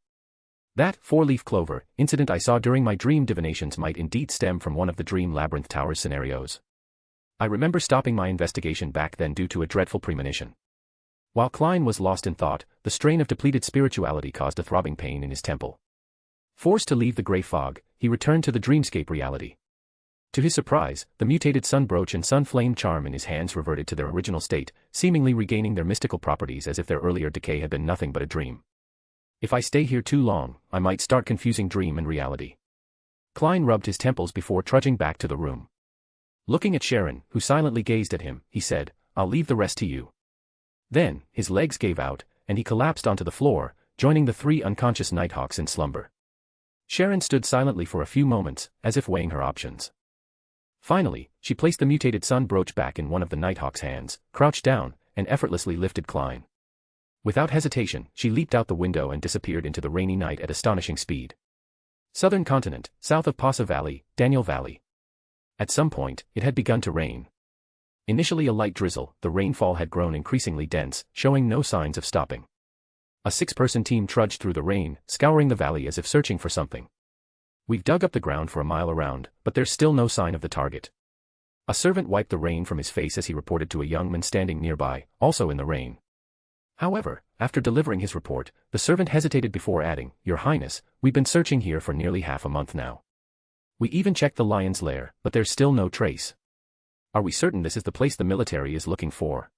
That 4-leaf clover incident I saw during my dream divinations might indeed stem from one of the Dream Labyrinth Tower's scenarios. I remember stopping my investigation back then due to a dreadful premonition. While Klein was lost in thought, the strain of depleted spirituality caused a throbbing pain in his temple. Forced to leave the grey fog, he returned to the dreamscape reality. To his surprise, the mutated sun brooch and sun flame charm in his hands reverted to their original state, seemingly regaining their mystical properties as if their earlier decay had been nothing but a dream. If I stay here too long, I might start confusing dream and reality. Klein rubbed his temples before trudging back to the room. Looking at Sharon, who silently gazed at him, he said, "I'll leave the rest to you." Then, his legs gave out, and he collapsed onto the floor, joining the 3 unconscious nighthawks in slumber. Sharon stood silently for a few moments, as if weighing her options. Finally, she placed the mutated sun brooch back in one of the nighthawks' hands, crouched down, and effortlessly lifted Klein. Without hesitation, she leaped out the window and disappeared into the rainy night at astonishing speed. Southern continent, south of Pasa Valley, Daniel Valley. At some point, it had begun to rain. Initially a light drizzle, the rainfall had grown increasingly dense, showing no signs of stopping. A 6-person team trudged through the rain, scouring the valley as if searching for something. We've dug up the ground for a mile around, but there's still no sign of the target. A servant wiped the rain from his face as he reported to a young man standing nearby, also in the rain. However, after delivering his report, the servant hesitated before adding, "Your Highness, we've been searching here for nearly half a month now. We even checked the lion's lair, but there's still no trace. Are we certain this is the place the military is looking for?"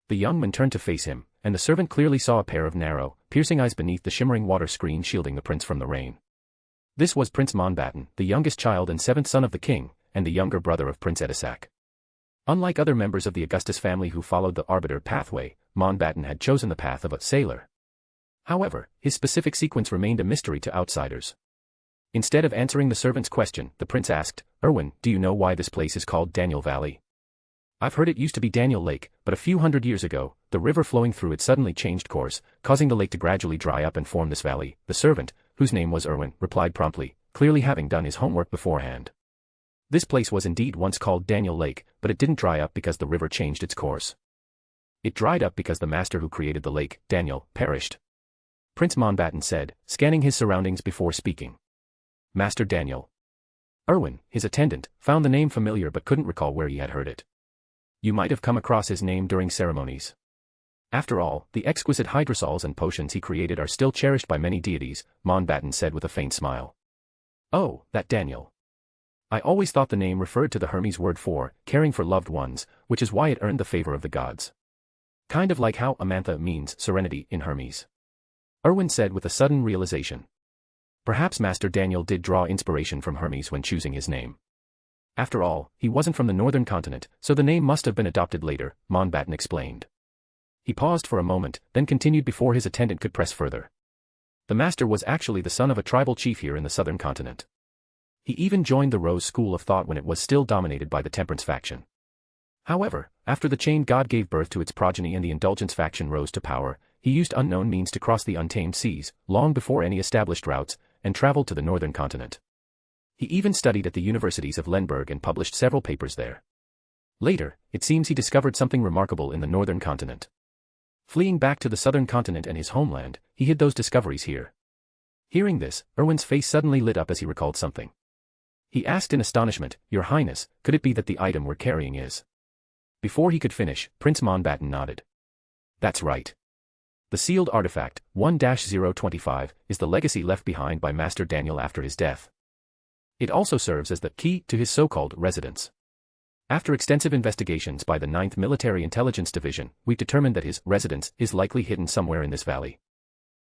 The young man turned to face him, and the servant clearly saw a pair of narrow, piercing eyes beneath the shimmering water screen shielding the prince from the rain. This was Prince Mountbatten, the youngest child and 7th son of the king, and the younger brother of Prince Edisac. Unlike other members of the Augustus family who followed the arbiter pathway, Mountbatten had chosen the path of a sailor. However, his specific sequence remained a mystery to outsiders. Instead of answering the servant's question, the prince asked, "Erwin, do you know why this place is called Daniel Valley?" "I've heard it used to be Daniel Lake, but a few hundred years ago, the river flowing through it suddenly changed course, causing the lake to gradually dry up and form this valley," the servant, whose name was Erwin, replied promptly, clearly having done his homework beforehand. This place was indeed once called Daniel Lake, but it didn't dry up because the river changed its course. It dried up because the master who created the lake, Daniel, perished. Prince Mountbatten said, scanning his surroundings before speaking. Master Daniel. Erwin, his attendant, found the name familiar but couldn't recall where he had heard it. You might have come across his name during ceremonies. After all, the exquisite hydrosols and potions he created are still cherished by many deities, Mountbatten said with a faint smile. Oh, that Daniel. I always thought the name referred to the Hermes word for caring for loved ones, which is why it earned the favor of the gods. Kind of like how Amantha means serenity in Hermes. Erwin said with a sudden realization. Perhaps Master Daniel did draw inspiration from Hermes when choosing his name. After all, he wasn't from the northern continent, so the name must have been adopted later, Mountbatten explained. He paused for a moment, then continued before his attendant could press further. The master was actually the son of a tribal chief here in the southern continent. He even joined the Rose School of Thought when it was still dominated by the Temperance faction. However, after the Chained God gave birth to its progeny and the Indulgence faction rose to power, he used unknown means to cross the untamed seas, long before any established routes, and traveled to the northern continent. He even studied at the universities of Lemberg and published several papers there. Later, it seems he discovered something remarkable in the northern continent. Fleeing back to the southern continent and his homeland, he hid those discoveries here. Hearing this, Erwin's face suddenly lit up as he recalled something. He asked in astonishment, Your Highness, could it be that the item we're carrying is Before he could finish, Prince Mountbatten nodded. That's right. The sealed artifact, 1-025, is the legacy left behind by Master Daniel after his death. It also serves as the key to his so-called residence. After extensive investigations by the 9th Military Intelligence Division, we've determined that his residence is likely hidden somewhere in this valley.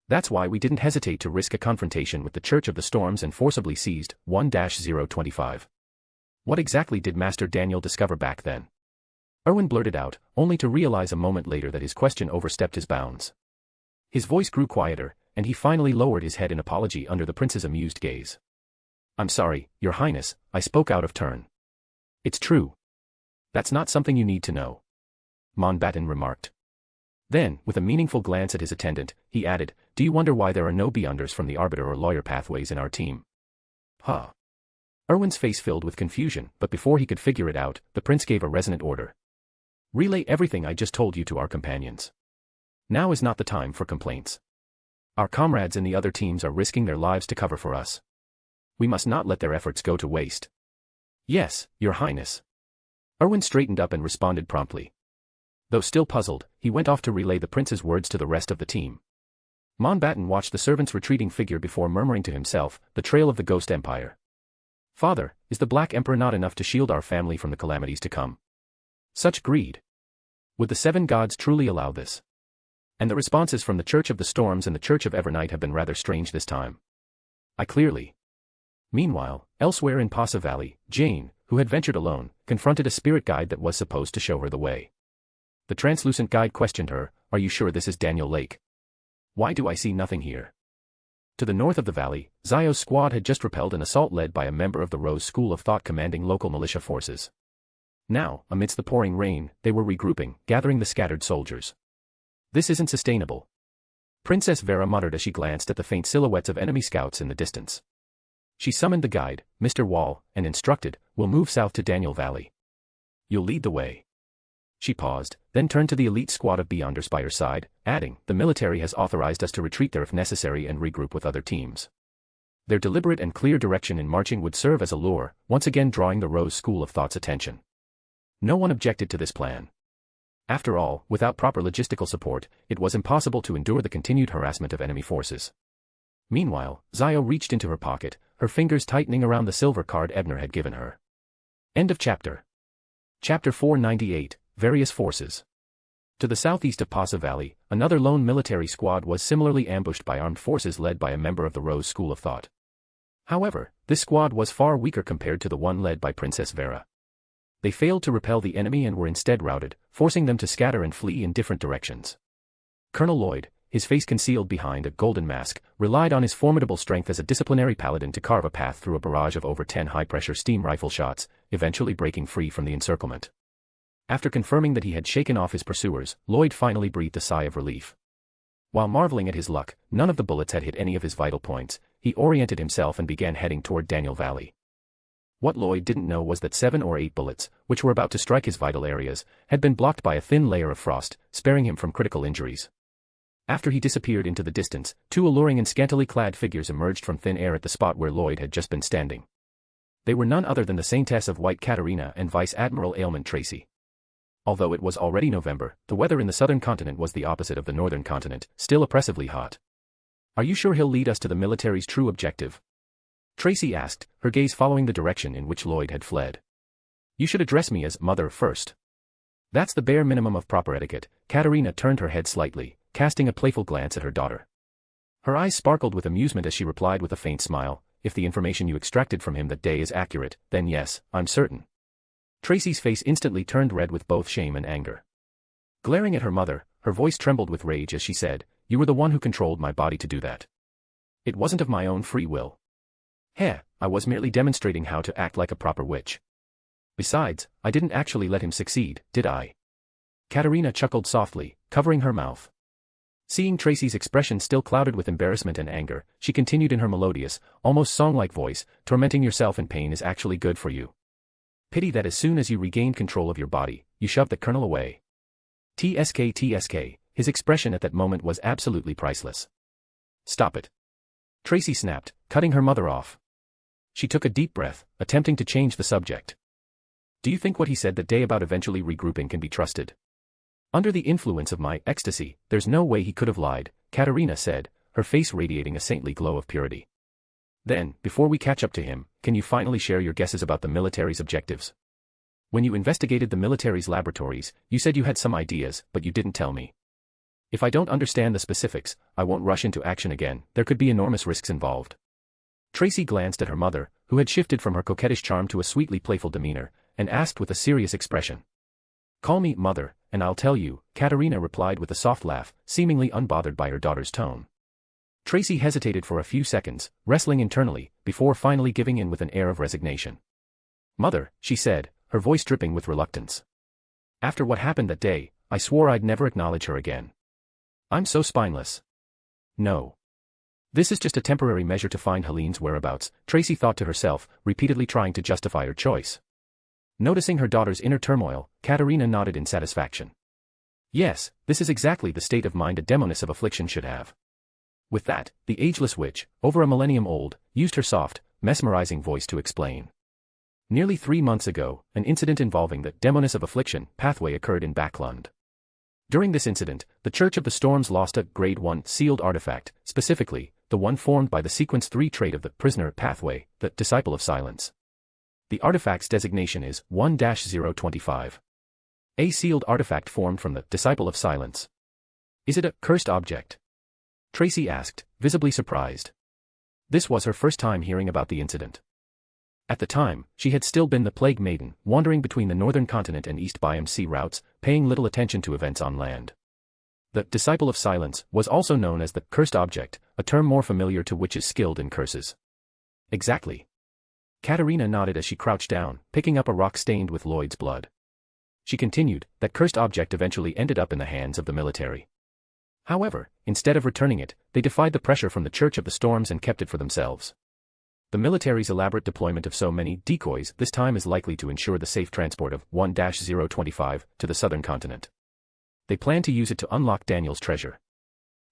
That's why we didn't hesitate to risk a confrontation with the Church of the Storms and forcibly seized 1-025. What exactly did Master Daniel discover back then? Erwin blurted out, only to realize a moment later that his question overstepped his bounds. His voice grew quieter, and he finally lowered his head in apology under the prince's amused gaze. I'm sorry, Your Highness, I spoke out of turn. It's true. That's not something you need to know. Mountbatten remarked. Then, with a meaningful glance at his attendant, he added, do you wonder why there are no Beyonders from the Arbiter or Lawyer pathways in our team? Huh. Erwin's face filled with confusion, but before he could figure it out, the prince gave a resonant order. Relay everything I just told you to our companions. Now is not the time for complaints. Our comrades in the other teams are risking their lives to cover for us. We must not let their efforts go to waste. Yes, Your Highness. Erwin straightened up and responded promptly. Though still puzzled, he went off to relay the prince's words to the rest of the team. Mountbatten watched the servant's retreating figure before murmuring to himself, the trail of the Ghost Empire. Father, is the Black Emperor not enough to shield our family from the calamities to come? Such greed. Would the 7 gods truly allow this? And the responses from the Church of the Storms and the Church of Evernight have been rather strange this time. I clearly. Meanwhile, elsewhere in Pasa Valley, Jane, who had ventured alone, confronted a spirit guide that was supposed to show her the way. The translucent guide questioned her, are you sure this is Daniel Lake? Why do I see nothing here? To the north of the valley, Zio's squad had just repelled an assault led by a member of the Rose School of Thought commanding local militia forces. Now, amidst the pouring rain, they were regrouping, gathering the scattered soldiers. This isn't sustainable. Princess Vera muttered as she glanced at the faint silhouettes of enemy scouts in the distance. She summoned the guide, Mr. Wall, and instructed, we'll move south to Daniel Valley. You'll lead the way. She paused, then turned to the elite squad of Beyonders by her side, adding, the military has authorized us to retreat there if necessary and regroup with other teams. Their deliberate and clear direction in marching would serve as a lure, once again drawing the Rose School of Thought's attention. No one objected to this plan. After all, without proper logistical support, it was impossible to endure the continued harassment of enemy forces. Meanwhile, Zio reached into her pocket, her fingers tightening around the silver card Ebner had given her. End of chapter. Chapter 498, Various Forces. To the southeast of Pasa Valley, another lone military squad was similarly ambushed by armed forces led by a member of the Rose School of Thought. However, this squad was far weaker compared to the one led by Princess Vera. They failed to repel the enemy and were instead routed, forcing them to scatter and flee in different directions. Colonel Lloyd, his face concealed behind a golden mask, relied on his formidable strength as a disciplinary paladin to carve a path through a barrage of over 10 high-pressure steam rifle shots, eventually breaking free from the encirclement. After confirming that he had shaken off his pursuers, Lloyd finally breathed a sigh of relief. While marveling at his luck, none of the bullets had hit any of his vital points. He oriented himself and began heading toward Daniel Valley. What Lloyd didn't know was that 7 or 8 bullets, which were about to strike his vital areas, had been blocked by a thin layer of frost, sparing him from critical injuries. After he disappeared into the distance, 2 alluring and scantily clad figures emerged from thin air at the spot where Lloyd had just been standing. They were none other than the Saintess of White Katerina and Vice Admiral Aylmond Tracy. Although it was already November, the weather in the southern continent was the opposite of the northern continent, still oppressively hot. Are you sure he'll lead us to the military's true objective? Tracy asked, her gaze following the direction in which Lloyd had fled. You should address me as Mother first. That's the bare minimum of proper etiquette. Katerina turned her head slightly, casting a playful glance at her daughter. Her eyes sparkled with amusement as she replied with a faint smile, if the information you extracted from him that day is accurate, then yes, I'm certain. Tracy's face instantly turned red with both shame and anger. Glaring at her mother, her voice trembled with rage as she said, you were the one who controlled my body to do that. It wasn't of my own free will. I was merely demonstrating how to act like a proper witch. Besides, I didn't actually let him succeed, did I? Katerina chuckled softly, covering her mouth. Seeing Tracy's expression still clouded with embarrassment and anger, she continued in her melodious, almost song-like voice, tormenting yourself in pain is actually good for you. Pity that as soon as you regained control of your body, you shoved the colonel away. TSK, his expression at that moment was absolutely priceless. Stop it. Tracy snapped, cutting her mother off. She took a deep breath, attempting to change the subject. Do you think what he said that day about eventually regrouping can be trusted? Under the influence of my ecstasy, there's no way he could have lied, Katerina said, her face radiating a saintly glow of purity. Then, before we catch up to him, can you finally share your guesses about the military's objectives? When you investigated the military's laboratories, you said you had some ideas, but you didn't tell me. If I don't understand the specifics, I won't rush into action again. There could be enormous risks involved. Tracy glanced at her mother, who had shifted from her coquettish charm to a sweetly playful demeanor, and asked with a serious expression. Call me mother, and I'll tell you, Katerina replied with a soft laugh, seemingly unbothered by her daughter's tone. Tracy hesitated for a few seconds, wrestling internally, before finally giving in with an air of resignation. Mother, she said, her voice dripping with reluctance. After what happened that day, I swore I'd never acknowledge her again. I'm so spineless. No. This is just a temporary measure to find Helene's whereabouts, Tracy thought to herself, repeatedly trying to justify her choice. Noticing her daughter's inner turmoil, Katerina nodded in satisfaction. Yes, this is exactly the state of mind a demoness of affliction should have. With that, the ageless witch, over a millennium old, used her soft, mesmerizing voice to explain. Nearly 3 months ago, an incident involving the demoness of affliction pathway occurred in Backlund. During this incident, the Church of the Storms lost a Grade 1 sealed artifact, specifically, the one formed by the Sequence 3 trait of the prisoner pathway, the Disciple of Silence. The artifact's designation is 1-025. A sealed artifact formed from the Disciple of Silence. Is it a cursed object? Tracy asked, visibly surprised. This was her first time hearing about the incident. At the time, she had still been the Plague Maiden, wandering between the northern continent and East Biome sea routes, paying little attention to events on land. The Disciple of Silence was also known as the cursed object, a term more familiar to witches skilled in curses. Exactly. Katerina nodded as she crouched down, picking up a rock stained with Lloyd's blood. She continued, that cursed object eventually ended up in the hands of the military. However, instead of returning it, they defied the pressure from the Church of the Storms and kept it for themselves. The military's elaborate deployment of so many decoys this time is likely to ensure the safe transport of 1-025 to the southern continent. They plan to use it to unlock Daniel's treasure.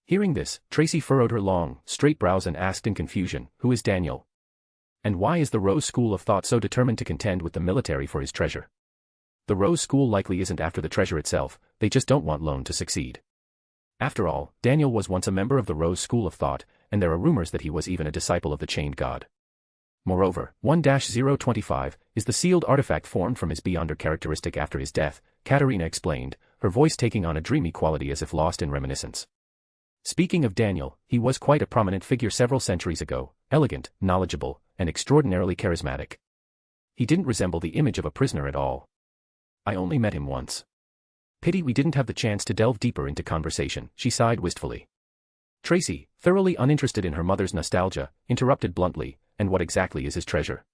Hearing this, Tracy furrowed her long, straight brows and asked in confusion, who is Daniel? And why is the Rose School of Thought so determined to contend with the military for his treasure? The Rose School likely isn't after the treasure itself, they just don't want Lone to succeed. After all, Daniel was once a member of the Rose School of Thought, and there are rumors that he was even a disciple of the Chained God. Moreover, 1-025 is the sealed artifact formed from his Beyonder characteristic after his death, Katerina explained, her voice taking on a dreamy quality as if lost in reminiscence. Speaking of Daniel, he was quite a prominent figure several centuries ago, elegant, knowledgeable, and extraordinarily charismatic. He didn't resemble the image of a prisoner at all. I only met him once. Pity we didn't have the chance to delve deeper into conversation, she sighed wistfully. Tracy, thoroughly uninterested in her mother's nostalgia, interrupted bluntly, and what exactly is his treasure?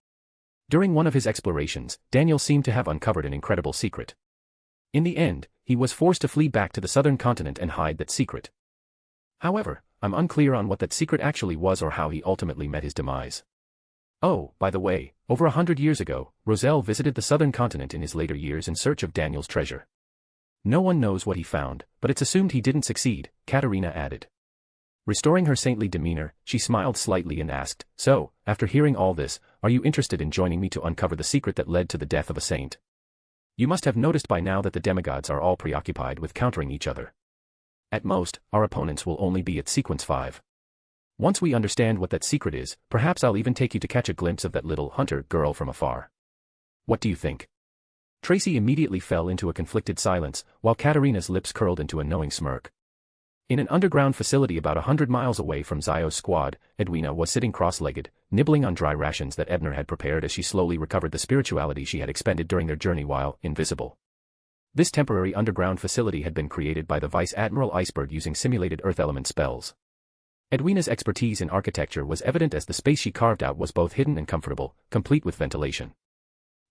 During one of his explorations, Daniel seemed to have uncovered an incredible secret. In the end, he was forced to flee back to the southern continent and hide that secret. However, I'm unclear on what that secret actually was or how he ultimately met his demise. Oh, by the way, over 100 years ago, Roselle visited the southern continent in his later years in search of Daniel's treasure. No one knows what he found, but it's assumed he didn't succeed, Katerina added. Restoring her saintly demeanor, she smiled slightly and asked, so, after hearing all this, are you interested in joining me to uncover the secret that led to the death of a saint? You must have noticed by now that the demigods are all preoccupied with countering each other. At most, our opponents will only be at sequence 5. Once we understand what that secret is, perhaps I'll even take you to catch a glimpse of that little hunter girl from afar. What do you think? Tracy immediately fell into a conflicted silence, while Katerina's lips curled into a knowing smirk. In an underground facility about 100 miles away from Zio's squad, Edwina was sitting cross-legged, nibbling on dry rations that Ebner had prepared as she slowly recovered the spirituality she had expended during their journey while invisible. This temporary underground facility had been created by the Vice Admiral Iceberg using simulated earth element spells. Edwina's expertise in architecture was evident as the space she carved out was both hidden and comfortable, complete with ventilation.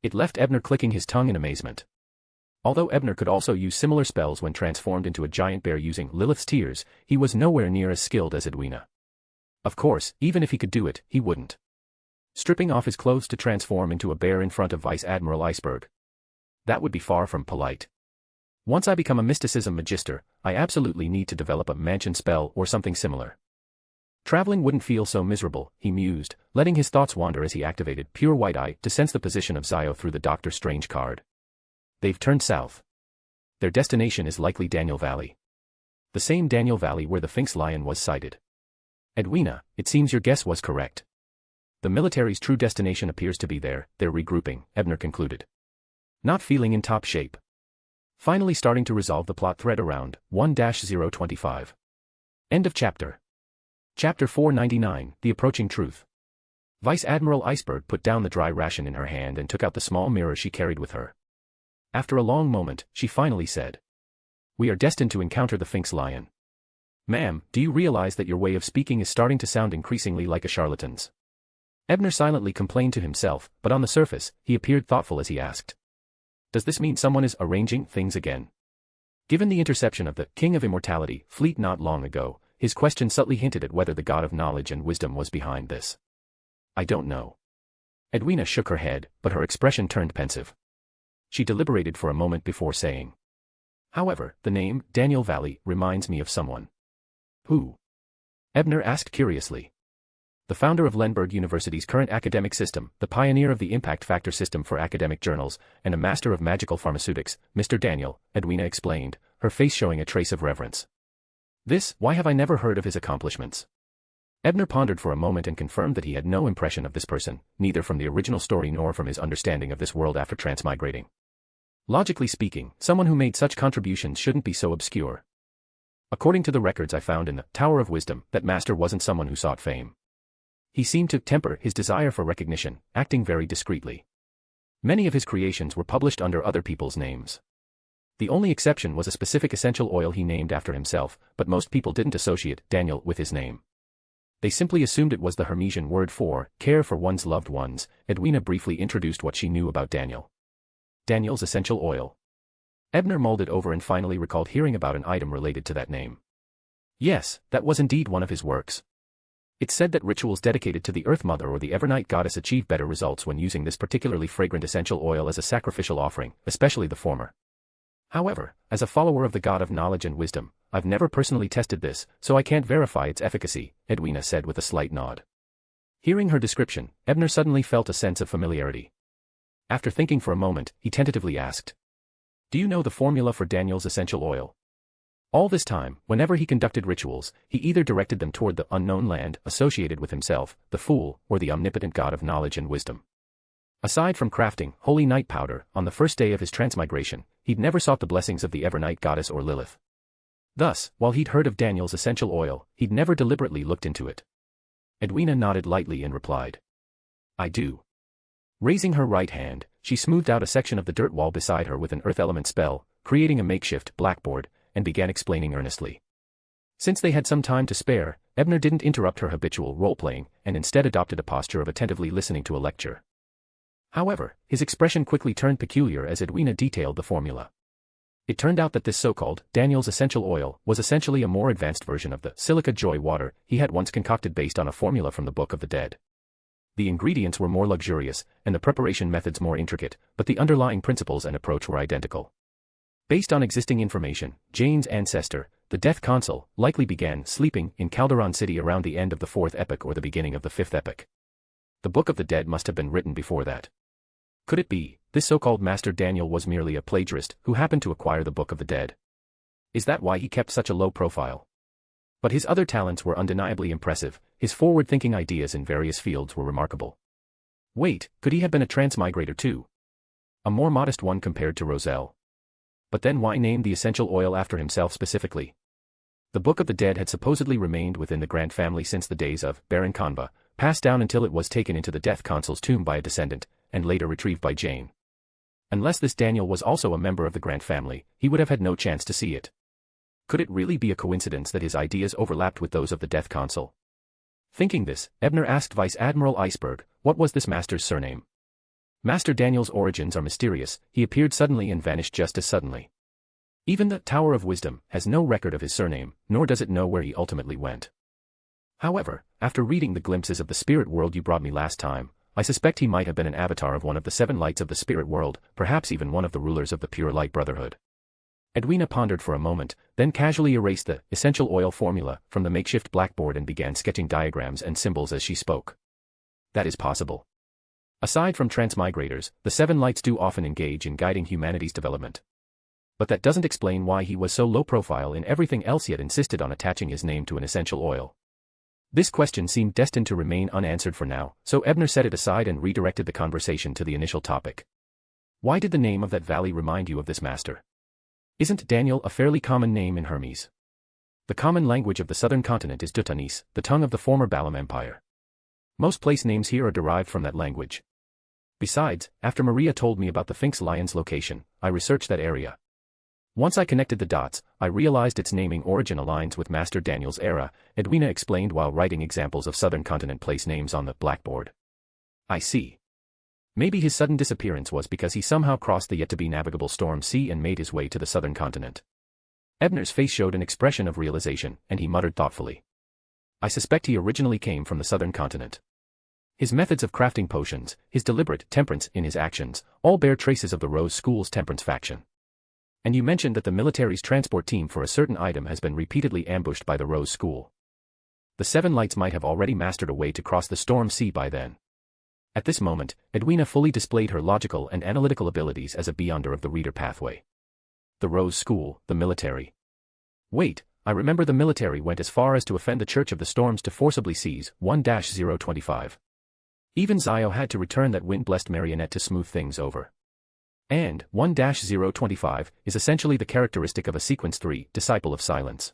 It left Ebner clicking his tongue in amazement. Although Ebner could also use similar spells when transformed into a giant bear using Lilith's tears, he was nowhere near as skilled as Edwina. Of course, even if he could do it, he wouldn't. Stripping off his clothes to transform into a bear in front of Vice Admiral Iceberg. That would be far from polite. Once I become a mysticism magister, I absolutely need to develop a mansion spell or something similar. Traveling wouldn't feel so miserable, he mused, letting his thoughts wander as he activated Pure White Eye to sense the position of Zio through the Doctor Strange card. They've turned south. Their destination is likely Daniel Valley. The same Daniel Valley where the Sphinx Lion was sighted. Edwina, it seems your guess was correct. The military's true destination appears to be there, they're regrouping, Ebner concluded. Not feeling in top shape. Finally starting to resolve the plot thread around 1-025. End of chapter. Chapter 499, The Approaching Truth. Vice Admiral Iceberg put down the dry ration in her hand and took out the small mirror she carried with her. After a long moment, she finally said, "We are destined to encounter the Sphinx Lion. Ma'am, do you realize that your way of speaking is starting to sound increasingly like a charlatan's?" Ebner silently complained to himself, but on the surface, he appeared thoughtful as he asked, "Does this mean someone is arranging things again?" Given the interception of the King of Immortality fleet not long ago, his question subtly hinted at whether the God of Knowledge and Wisdom was behind this. "I don't know." Edwina shook her head, but her expression turned pensive. She deliberated for a moment before saying, "However, the name, Daniel Valley, reminds me of someone." "Who?" Ebner asked curiously. "The founder of Lenberg University's current academic system, the pioneer of the impact factor system for academic journals, and a master of magical pharmaceutics, Mr. Daniel," Edwina explained, her face showing a trace of reverence. Why have I never heard of his accomplishments?" Ebner pondered for a moment and confirmed that he had no impression of this person, neither from the original story nor from his understanding of this world after transmigrating. Logically speaking, someone who made such contributions shouldn't be so obscure. According to the records I found in the Tower of Wisdom, that master wasn't someone who sought fame. He seemed to temper his desire for recognition, acting very discreetly. Many of his creations were published under other people's names. The only exception was a specific essential oil he named after himself, but most people didn't associate Daniel with his name. They simply assumed it was the Hermesian word for care for one's loved ones. Edwina briefly introduced what she knew about Daniel. Daniel's essential oil. Ebner mulled it over and finally recalled hearing about an item related to that name. Yes, that was indeed one of his works. It said that rituals dedicated to the Earth Mother or the Evernight Goddess achieve better results when using this particularly fragrant essential oil as a sacrificial offering, especially the former. However, as a follower of the God of Knowledge and Wisdom, I've never personally tested this, so I can't verify its efficacy, Edwina said with a slight nod. Hearing her description, Ebner suddenly felt a sense of familiarity. After thinking for a moment, he tentatively asked, "Do you know the formula for Daniel's essential oil?" All this time, whenever he conducted rituals, he either directed them toward the unknown land associated with himself, the Fool, or the omnipotent God of Knowledge and Wisdom. Aside from crafting holy night powder on the first day of his transmigration, he'd never sought the blessings of the Evernight Goddess or Lilith. Thus, while he'd heard of Daniel's essential oil, he'd never deliberately looked into it. Edwina nodded lightly and replied, "I do." Raising her right hand, she smoothed out a section of the dirt wall beside her with an earth element spell, creating a makeshift blackboard, and began explaining earnestly. Since they had some time to spare, Ebner didn't interrupt her habitual role-playing and instead adopted a posture of attentively listening to a lecture. However, his expression quickly turned peculiar as Edwina detailed the formula. It turned out that this so-called Daniel's essential oil was essentially a more advanced version of the silica joy water he had once concocted based on a formula from the Book of the Dead. The ingredients were more luxurious, and the preparation methods more intricate, but the underlying principles and approach were identical. Based on existing information, Jane's ancestor, the Death Consul, likely began sleeping in Calderon City around the end of the 4th epoch or the beginning of the 5th epoch. The Book of the Dead must have been written before that. Could it be, this so-called Master Daniel was merely a plagiarist who happened to acquire the Book of the Dead? Is that why he kept such a low profile? But his other talents were undeniably impressive, his forward-thinking ideas in various fields were remarkable. Wait, could he have been a transmigrator too? A more modest one compared to Roselle. But then why name the essential oil after himself specifically? The Book of the Dead had supposedly remained within the Grant family since the days of Baron Conva, passed down until it was taken into the Death Consul's tomb by a descendant, and later retrieved by Jane. Unless this Daniel was also a member of the Grant family, he would have had no chance to see it. Could it really be a coincidence that his ideas overlapped with those of the Death Consul? Thinking this, Ebner asked Vice Admiral Iceberg, what was this master's surname? Master Daniel's origins are mysterious, he appeared suddenly and vanished just as suddenly. Even the Tower of Wisdom has no record of his surname, nor does it know where he ultimately went. However, after reading the glimpses of the spirit world you brought me last time, I suspect he might have been an avatar of one of the 7 lights of the spirit world, perhaps even one of the rulers of the Pure Light Brotherhood. Edwina pondered for a moment, then casually erased the essential oil formula from the makeshift blackboard and began sketching diagrams and symbols as she spoke. That is possible. Aside from transmigrators, the Seven Lights do often engage in guiding humanity's development. But that doesn't explain why he was so low profile in everything else yet insisted on attaching his name to an essential oil. This question seemed destined to remain unanswered for now, so Ebner set it aside and redirected the conversation to the initial topic. Why did the name of that valley remind you of this master? Isn't Daniel a fairly common name in Hermes? The common language of the southern continent is Dutanese, the tongue of the former Balam Empire. Most place names here are derived from that language. Besides, after Maria told me about the Sphinx Lion's location, I researched that area. Once I connected the dots, I realized its naming origin aligns with Master Daniel's era, Edwina explained while writing examples of southern continent place names on the blackboard. I see. Maybe his sudden disappearance was because he somehow crossed the yet-to-be-navigable storm sea and made his way to the southern continent. Ebner's face showed an expression of realization, and he muttered thoughtfully. I suspect he originally came from the southern continent. His methods of crafting potions, his deliberate temperance in his actions, all bear traces of the Rose School's temperance faction. And you mentioned that the military's transport team for a certain item has been repeatedly ambushed by the Rose School. The Seven Lights might have already mastered a way to cross the storm sea by then. At this moment, Edwina fully displayed her logical and analytical abilities as a beyonder of the reader pathway. The Rose School, the military. Wait, I remember the military went as far as to offend the Church of the Storms to forcibly seize 1-025. Even Zio had to return that wind-blessed marionette to smooth things over. And 1-025 is essentially the characteristic of a Sequence 3 disciple of silence.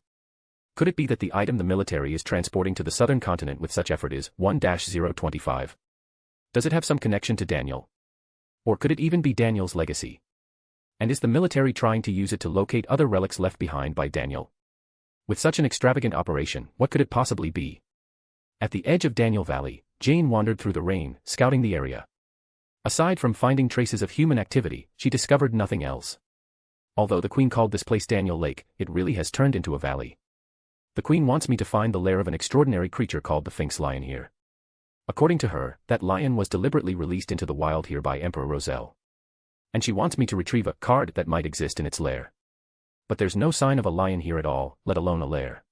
Could it be that the item the military is transporting to the southern continent with such effort is 1-025? Does it have some connection to Daniel? Or could it even be Daniel's legacy? And is the military trying to use it to locate other relics left behind by Daniel? With such an extravagant operation, what could it possibly be? At the edge of Daniel Valley, Jane wandered through the rain, scouting the area. Aside from finding traces of human activity, she discovered nothing else. Although the Queen called this place Daniel Lake, it really has turned into a valley. The Queen wants me to find the lair of an extraordinary creature called the Sphinx Lion here. According to her, that lion was deliberately released into the wild here by Emperor Roselle. And she wants me to retrieve a card that might exist in its lair. But there's no sign of a lion here at all, let alone a lair.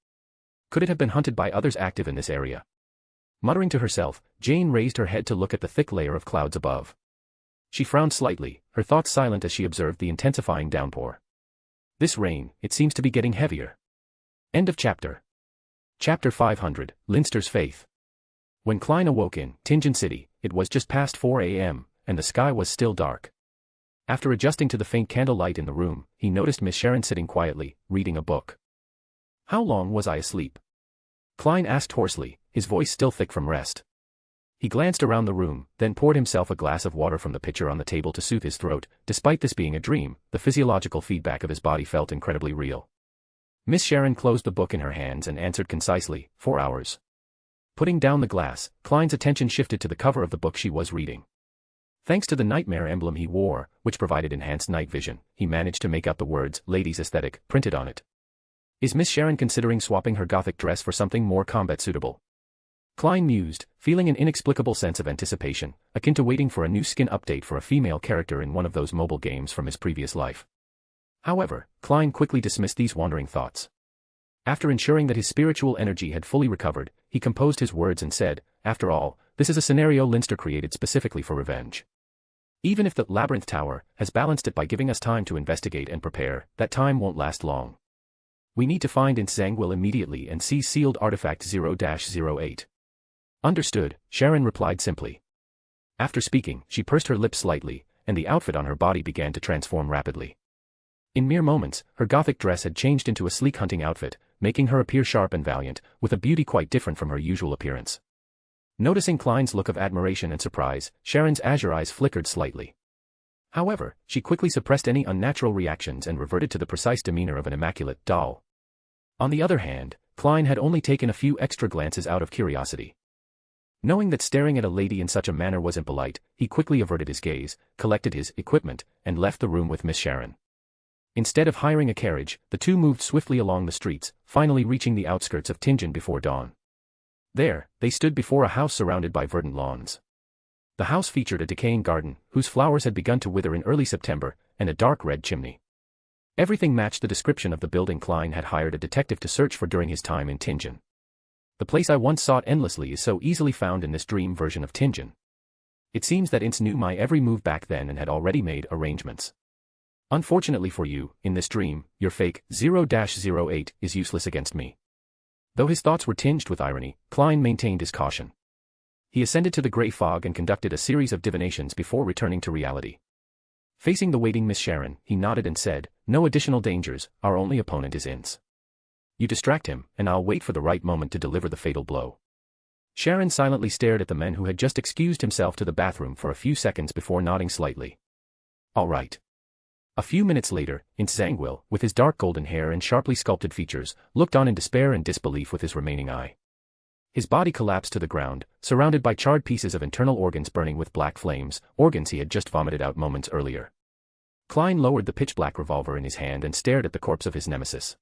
Could it have been hunted by others active in this area? Muttering to herself, Jane raised her head to look at the thick layer of clouds above. She frowned slightly, her thoughts silent as she observed the intensifying downpour. This rain, it seems to be getting heavier. End of chapter. Chapter 500, Leinster's Faith. When Klein awoke in Tingen City, it was just past 4 a.m., and the sky was still dark. After adjusting to the faint candlelight in the room, he noticed Miss Sharon sitting quietly, reading a book. How long was I asleep? Klein asked hoarsely, his voice still thick from rest. He glanced around the room, then poured himself a glass of water from the pitcher on the table to soothe his throat. Despite this being a dream, the physiological feedback of his body felt incredibly real. Miss Sharon closed the book in her hands and answered concisely, 4 hours. Putting down the glass, Klein's attention shifted to the cover of the book she was reading. Thanks to the nightmare emblem he wore, which provided enhanced night vision, he managed to make out the words, Ladies' Aesthetic, printed on it. Is Miss Sharon considering swapping her gothic dress for something more combat-suitable? Klein mused, feeling an inexplicable sense of anticipation, akin to waiting for a new skin update for a female character in one of those mobile games from his previous life. However, Klein quickly dismissed these wandering thoughts. After ensuring that his spiritual energy had fully recovered, he composed his words and said, After all, this is a scenario Leinster created specifically for revenge. Even if the Labyrinth Tower has balanced it by giving us time to investigate and prepare, that time won't last long. We need to find Intzangwil immediately and seize sealed artifact 0-08. Understood, Sharon replied simply. After speaking, she pursed her lips slightly, and the outfit on her body began to transform rapidly. In mere moments, her gothic dress had changed into a sleek hunting outfit, making her appear sharp and valiant, with a beauty quite different from her usual appearance. Noticing Klein's look of admiration and surprise, Sharon's azure eyes flickered slightly. However, she quickly suppressed any unnatural reactions and reverted to the precise demeanor of an immaculate doll. On the other hand, Klein had only taken a few extra glances out of curiosity. Knowing that staring at a lady in such a manner wasn't polite, he quickly averted his gaze, collected his equipment, and left the room with Miss Sharon. Instead of hiring a carriage, the two moved swiftly along the streets, finally reaching the outskirts of Tingen before dawn. There, they stood before a house surrounded by verdant lawns. The house featured a decaying garden, whose flowers had begun to wither in early September, and a dark red chimney. Everything matched the description of the building Klein had hired a detective to search for during his time in Tingen. The place I once sought endlessly is so easily found in this dream version of Tingen. It seems that Ince knew my every move back then and had already made arrangements. Unfortunately for you, in this dream, your fake 0-08 is useless against me. Though his thoughts were tinged with irony, Klein maintained his caution. He ascended to the grey fog and conducted a series of divinations before returning to reality. Facing the waiting Miss Sharon, he nodded and said, "No additional dangers, our only opponent is Ince. You distract him, and I'll wait for the right moment to deliver the fatal blow." Sharon silently stared at the man who had just excused himself to the bathroom for a few seconds before nodding slightly. "All right." A few minutes later, Ince Zangwill, with his dark golden hair and sharply sculpted features, looked on in despair and disbelief with his remaining eye. His body collapsed to the ground, surrounded by charred pieces of internal organs burning with black flames, organs he had just vomited out moments earlier. Klein lowered the pitch-black revolver in his hand and stared at the corpse of his nemesis.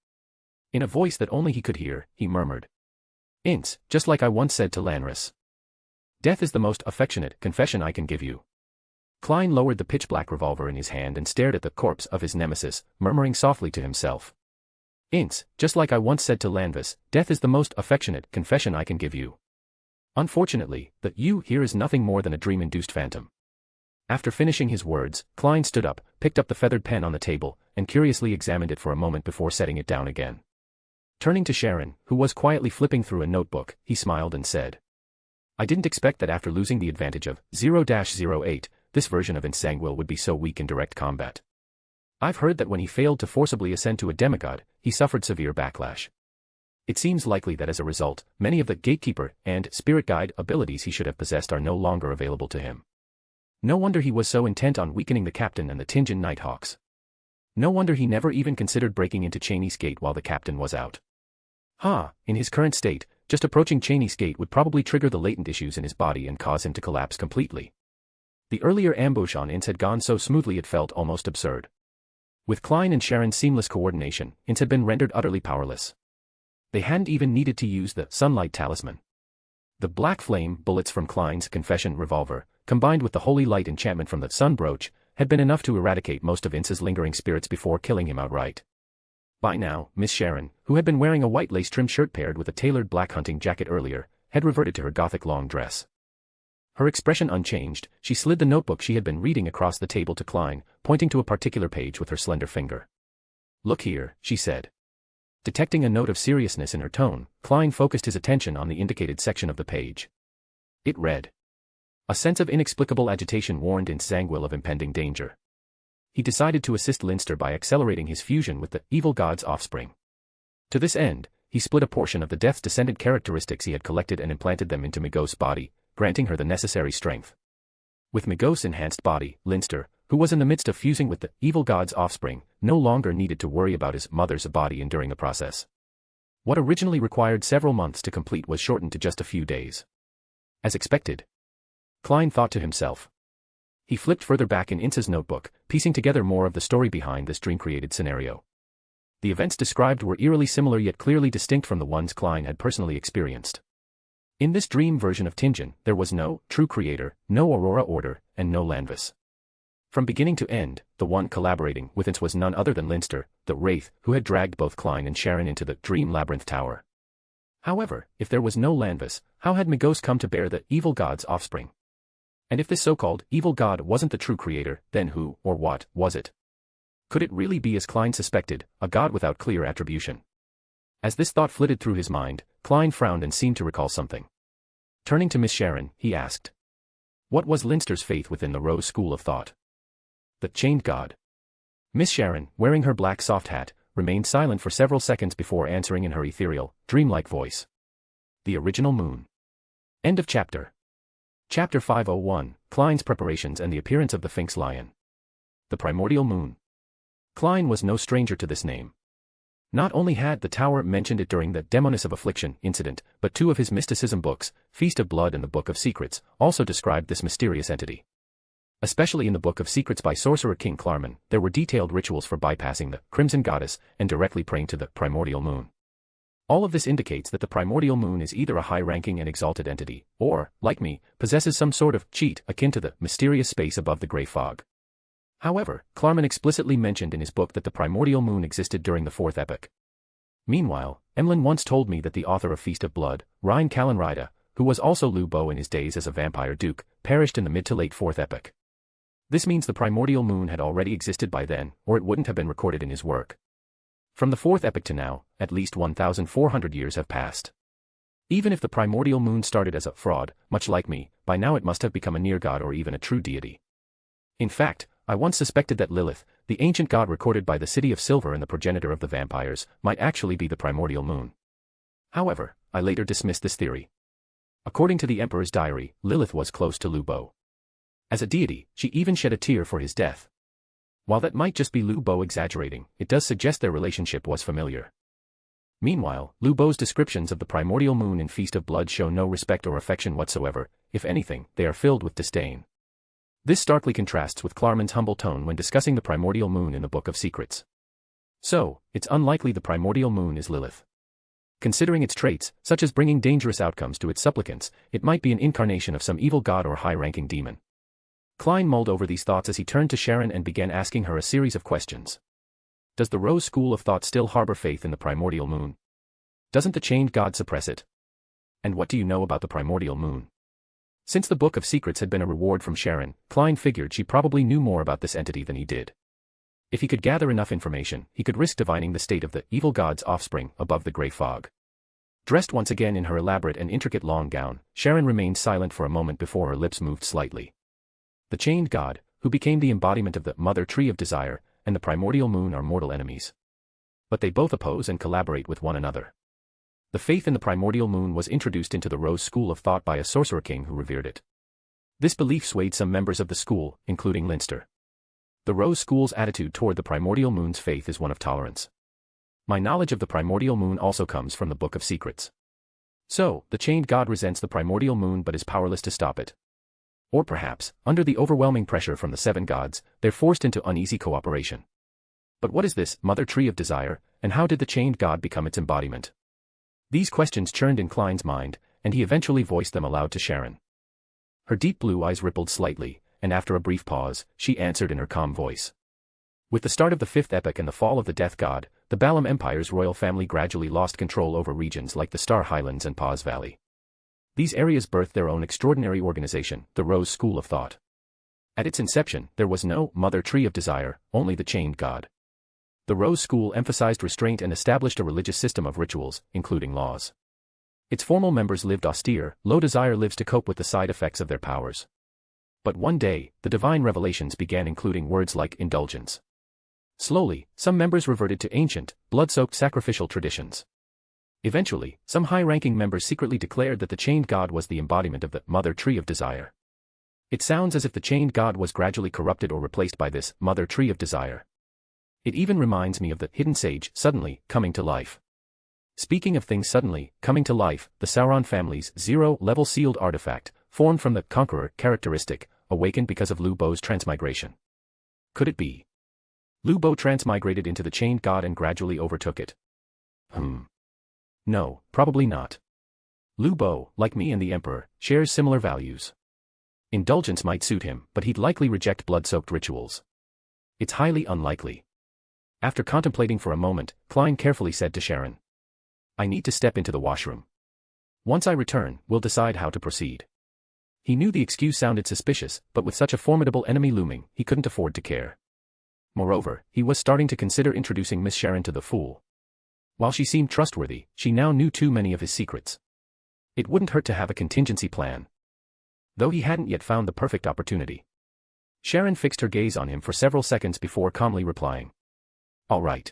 In a voice that only he could hear, he murmured, "Ince, just like I once said to Lanris. Death is the most affectionate confession I can give you." Klein lowered the pitch-black revolver in his hand and stared at the corpse of his nemesis, murmuring softly to himself, "Ince, just like I once said to Lanvis, death is the most affectionate confession I can give you. Unfortunately, the you here is nothing more than a dream-induced phantom." After finishing his words, Klein stood up, picked up the feathered pen on the table, and curiously examined it for a moment before setting it down again. Turning to Sharon, who was quietly flipping through a notebook, he smiled and said, "I didn't expect that after losing the advantage of 0-08, this version of Ince Zangwill would be so weak in direct combat. I've heard that when he failed to forcibly ascend to a demigod, he suffered severe backlash. It seems likely that as a result, many of the gatekeeper and spirit guide abilities he should have possessed are no longer available to him. No wonder he was so intent on weakening the captain and the Tingen Nighthawks. No wonder he never even considered breaking into Cheney's gate while the captain was out. In his current state, just approaching Cheney's gate would probably trigger the latent issues in his body and cause him to collapse completely. The earlier ambush on Ince had gone so smoothly it felt almost absurd. With Klein and Sharon's seamless coordination, Ince had been rendered utterly powerless. They hadn't even needed to use the sunlight talisman. The black flame bullets from Klein's confession revolver, combined with the holy light enchantment from the sun brooch, had been enough to eradicate most of Ince's lingering spirits before killing him outright. By now, Miss Sharon, who had been wearing a white lace-trimmed shirt paired with a tailored black hunting jacket earlier, had reverted to her gothic long dress. Her expression unchanged, she slid the notebook she had been reading across the table to Klein, pointing to a particular page with her slender finger. "Look here," she said. Detecting a note of seriousness in her tone, Klein focused his attention on the indicated section of the page. It read. A sense of inexplicable agitation warned Ince Zangwill of impending danger. He decided to assist Leinster by accelerating his fusion with the evil god's offspring. To this end, he split a portion of the Death's descendant characteristics he had collected and implanted them into Migos' body, granting her the necessary strength. With Migos' enhanced body, Leinster, who was in the midst of fusing with the evil god's offspring, no longer needed to worry about his mother's body during the process. What originally required several months to complete was shortened to just a few days. As expected, Klein thought to himself. He flipped further back in Ince's notebook, piecing together more of the story behind this dream-created scenario. The events described were eerily similar yet clearly distinct from the ones Klein had personally experienced. In this dream version of Tingen, there was no true creator, no Aurora Order, and no Lanvis. From beginning to end, the one collaborating with Ince was none other than Leinster, the wraith who had dragged both Klein and Sharon into the Dream Labyrinth Tower. However, if there was no Lanvis, how had Migos come to bear the evil god's offspring? And if this so-called evil god wasn't the true creator, then who, or what, was it? Could it really be as Klein suspected, a god without clear attribution? As this thought flitted through his mind, Klein frowned and seemed to recall something. Turning to Miss Sharon, he asked. What was Leinster's faith within the Rose school of thought? The chained god. Miss Sharon, wearing her black soft hat, remained silent for several seconds before answering in her ethereal, dreamlike voice. The original moon. End of chapter. Chapter 501, Klein's preparations and the appearance of the Sphinx lion. The primordial moon. Klein was no stranger to this name. Not only had the tower mentioned it during the Demoness of Affliction incident, but two of his mysticism books, Feast of Blood and the Book of Secrets, also described this mysterious entity. Especially in the Book of Secrets by Sorcerer King Klarman, there were detailed rituals for bypassing the Crimson Goddess and directly praying to the primordial moon. All of this indicates that the primordial moon is either a high-ranking and exalted entity, or, like me, possesses some sort of cheat akin to the mysterious space above the gray fog. However, Klarman explicitly mentioned in his book that the primordial moon existed during the fourth epoch. Meanwhile, Emlyn once told me that the author of Feast of Blood, Ryan Callan-Ryder, who was also Lu Bo in his days as a vampire duke, perished in the mid to late fourth epoch. This means the primordial moon had already existed by then, or it wouldn't have been recorded in his work. From the fourth epoch to now, at least 1,400 years have passed. Even if the primordial moon started as a fraud, much like me, by now it must have become a near god or even a true deity. In fact, I once suspected that Lilith, the ancient god recorded by the City of Silver and the progenitor of the vampires, might actually be the primordial moon. However, I later dismissed this theory. According to the Emperor's diary, Lilith was close to Lu Bo. As a deity, she even shed a tear for his death. While that might just be Lu Bo exaggerating, it does suggest their relationship was familiar. Meanwhile, Lu Bo's descriptions of the primordial moon in Feast of Blood show no respect or affection whatsoever. If anything, they are filled with disdain. This starkly contrasts with Klarman's humble tone when discussing the primordial moon in the Book of Secrets. So, it's unlikely the primordial moon is Lilith. Considering its traits, such as bringing dangerous outcomes to its supplicants, it might be an incarnation of some evil god or high-ranking demon. Klein mulled over these thoughts as he turned to Sharon and began asking her a series of questions. Does the Rose school of thought still harbor faith in the primordial moon? Doesn't the chained god suppress it? And what do you know about the primordial moon? Since the Book of Secrets had been a reward from Sharon, Klein figured she probably knew more about this entity than he did. If he could gather enough information, he could risk divining the state of the evil god's offspring above the gray fog. Dressed once again in her elaborate and intricate long gown, Sharon remained silent for a moment before her lips moved slightly. The chained god, who became the embodiment of the mother tree of desire, and the primordial moon are mortal enemies. But they both oppose and collaborate with one another. The faith in the primordial moon was introduced into the Rose school of thought by a sorcerer king who revered it. This belief swayed some members of the school, including Leinster. The Rose school's attitude toward the primordial moon's faith is one of tolerance. My knowledge of the primordial moon also comes from the Book of Secrets. So, the chained god resents the primordial moon but is powerless to stop it. Or perhaps, under the overwhelming pressure from the seven gods, they're forced into uneasy cooperation. But what is this mother tree of desire, and how did the chained god become its embodiment? These questions churned in Klein's mind, and he eventually voiced them aloud to Sharon. Her deep blue eyes rippled slightly, and after a brief pause, she answered in her calm voice. With the start of the fifth epoch and the fall of the death god, the Balam Empire's royal family gradually lost control over regions like the Star Highlands and Paz Valley. These areas birthed their own extraordinary organization, the Rose School of Thought. At its inception, there was no mother tree of desire, only the chained god. The Rose School emphasized restraint and established a religious system of rituals, including laws. Its formal members lived austere, low desire lives to cope with the side effects of their powers. But one day, the divine revelations began including words like indulgence. Slowly, some members reverted to ancient, blood-soaked sacrificial traditions. Eventually, some high-ranking members secretly declared that the chained god was the embodiment of the mother tree of desire. It sounds as if the chained god was gradually corrupted or replaced by this mother tree of desire. It even reminds me of the hidden sage suddenly coming to life. Speaking of things suddenly coming to life, the Sauron family's zero-level sealed artifact, formed from the conqueror characteristic, awakened because of Lu Bo's transmigration. Could it be? Lu Bo transmigrated into the chained god and gradually overtook it. No, probably not. Lu Bo, like me and the Emperor, shares similar values. Indulgence might suit him, but he'd likely reject blood-soaked rituals. It's highly unlikely. After contemplating for a moment, Klein carefully said to Sharon, I need to step into the washroom. Once I return, we'll decide how to proceed. He knew the excuse sounded suspicious, but with such a formidable enemy looming, he couldn't afford to care. Moreover, he was starting to consider introducing Miss Sharon to the fool. While she seemed trustworthy, she now knew too many of his secrets. It wouldn't hurt to have a contingency plan. Though he hadn't yet found the perfect opportunity. Sharon fixed her gaze on him for several seconds before calmly replying. All right.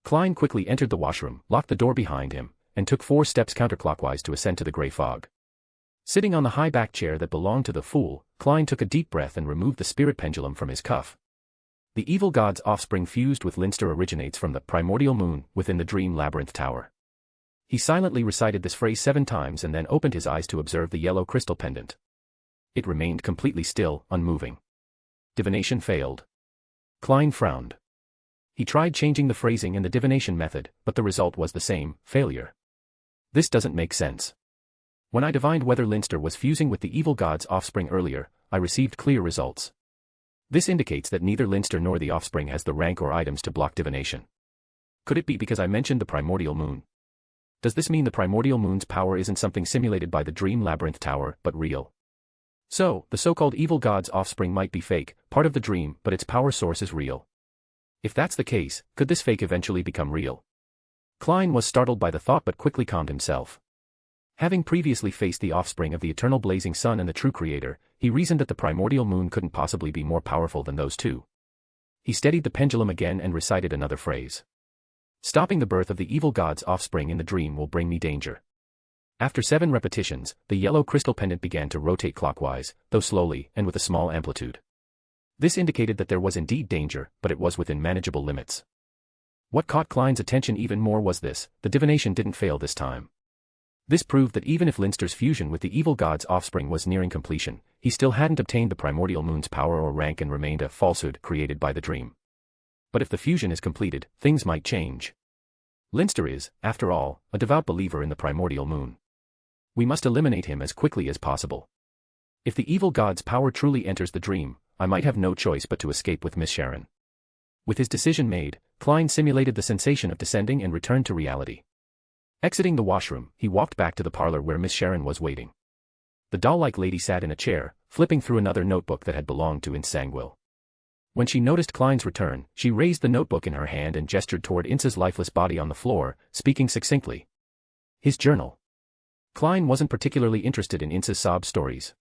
Klein quickly entered the washroom, locked the door behind him, and took 4 steps counterclockwise to ascend to the gray fog. Sitting on the high-back chair that belonged to the fool, Klein took a deep breath and removed the spirit pendulum from his cuff. The evil god's offspring fused with Leinster originates from the primordial moon within the dream labyrinth tower. He silently recited this phrase 7 times and then opened his eyes to observe the yellow crystal pendant. It remained completely still, unmoving. Divination failed. Klein frowned. He tried changing the phrasing and the divination method, but the result was the same, failure. This doesn't make sense. When I divined whether Leinster was fusing with the evil god's offspring earlier, I received clear results. This indicates that neither Leinster nor the offspring has the rank or items to block divination. Could it be because I mentioned the primordial moon? Does this mean the primordial moon's power isn't something simulated by the dream labyrinth tower, but real? So, the so-called evil god's offspring might be fake, part of the dream, but its power source is real. If that's the case, could this fake eventually become real? Klein was startled by the thought but quickly calmed himself. Having previously faced the offspring of the eternal blazing sun and the true creator, he reasoned that the primordial moon couldn't possibly be more powerful than those two. He steadied the pendulum again and recited another phrase. Stopping the birth of the evil god's offspring in the dream will bring me danger. After 7 repetitions, the yellow crystal pendant began to rotate clockwise, though slowly and with a small amplitude. This indicated that there was indeed danger, but it was within manageable limits. What caught Klein's attention even more was this: the divination didn't fail this time. This proved that even if Leinster's fusion with the evil god's offspring was nearing completion, he still hadn't obtained the primordial moon's power or rank and remained a falsehood created by the dream. But if the fusion is completed, things might change. Leinster is, after all, a devout believer in the primordial moon. We must eliminate him as quickly as possible. If the evil god's power truly enters the dream, I might have no choice but to escape with Miss Sharon. With his decision made, Klein simulated the sensation of descending and returned to reality. Exiting the washroom, he walked back to the parlor where Miss Sharon was waiting. The doll-like lady sat in a chair, flipping through another notebook that had belonged to Insangwil. When she noticed Klein's return, she raised the notebook in her hand and gestured toward Insa's lifeless body on the floor, speaking succinctly. His journal. Klein wasn't particularly interested in Insa's sob stories.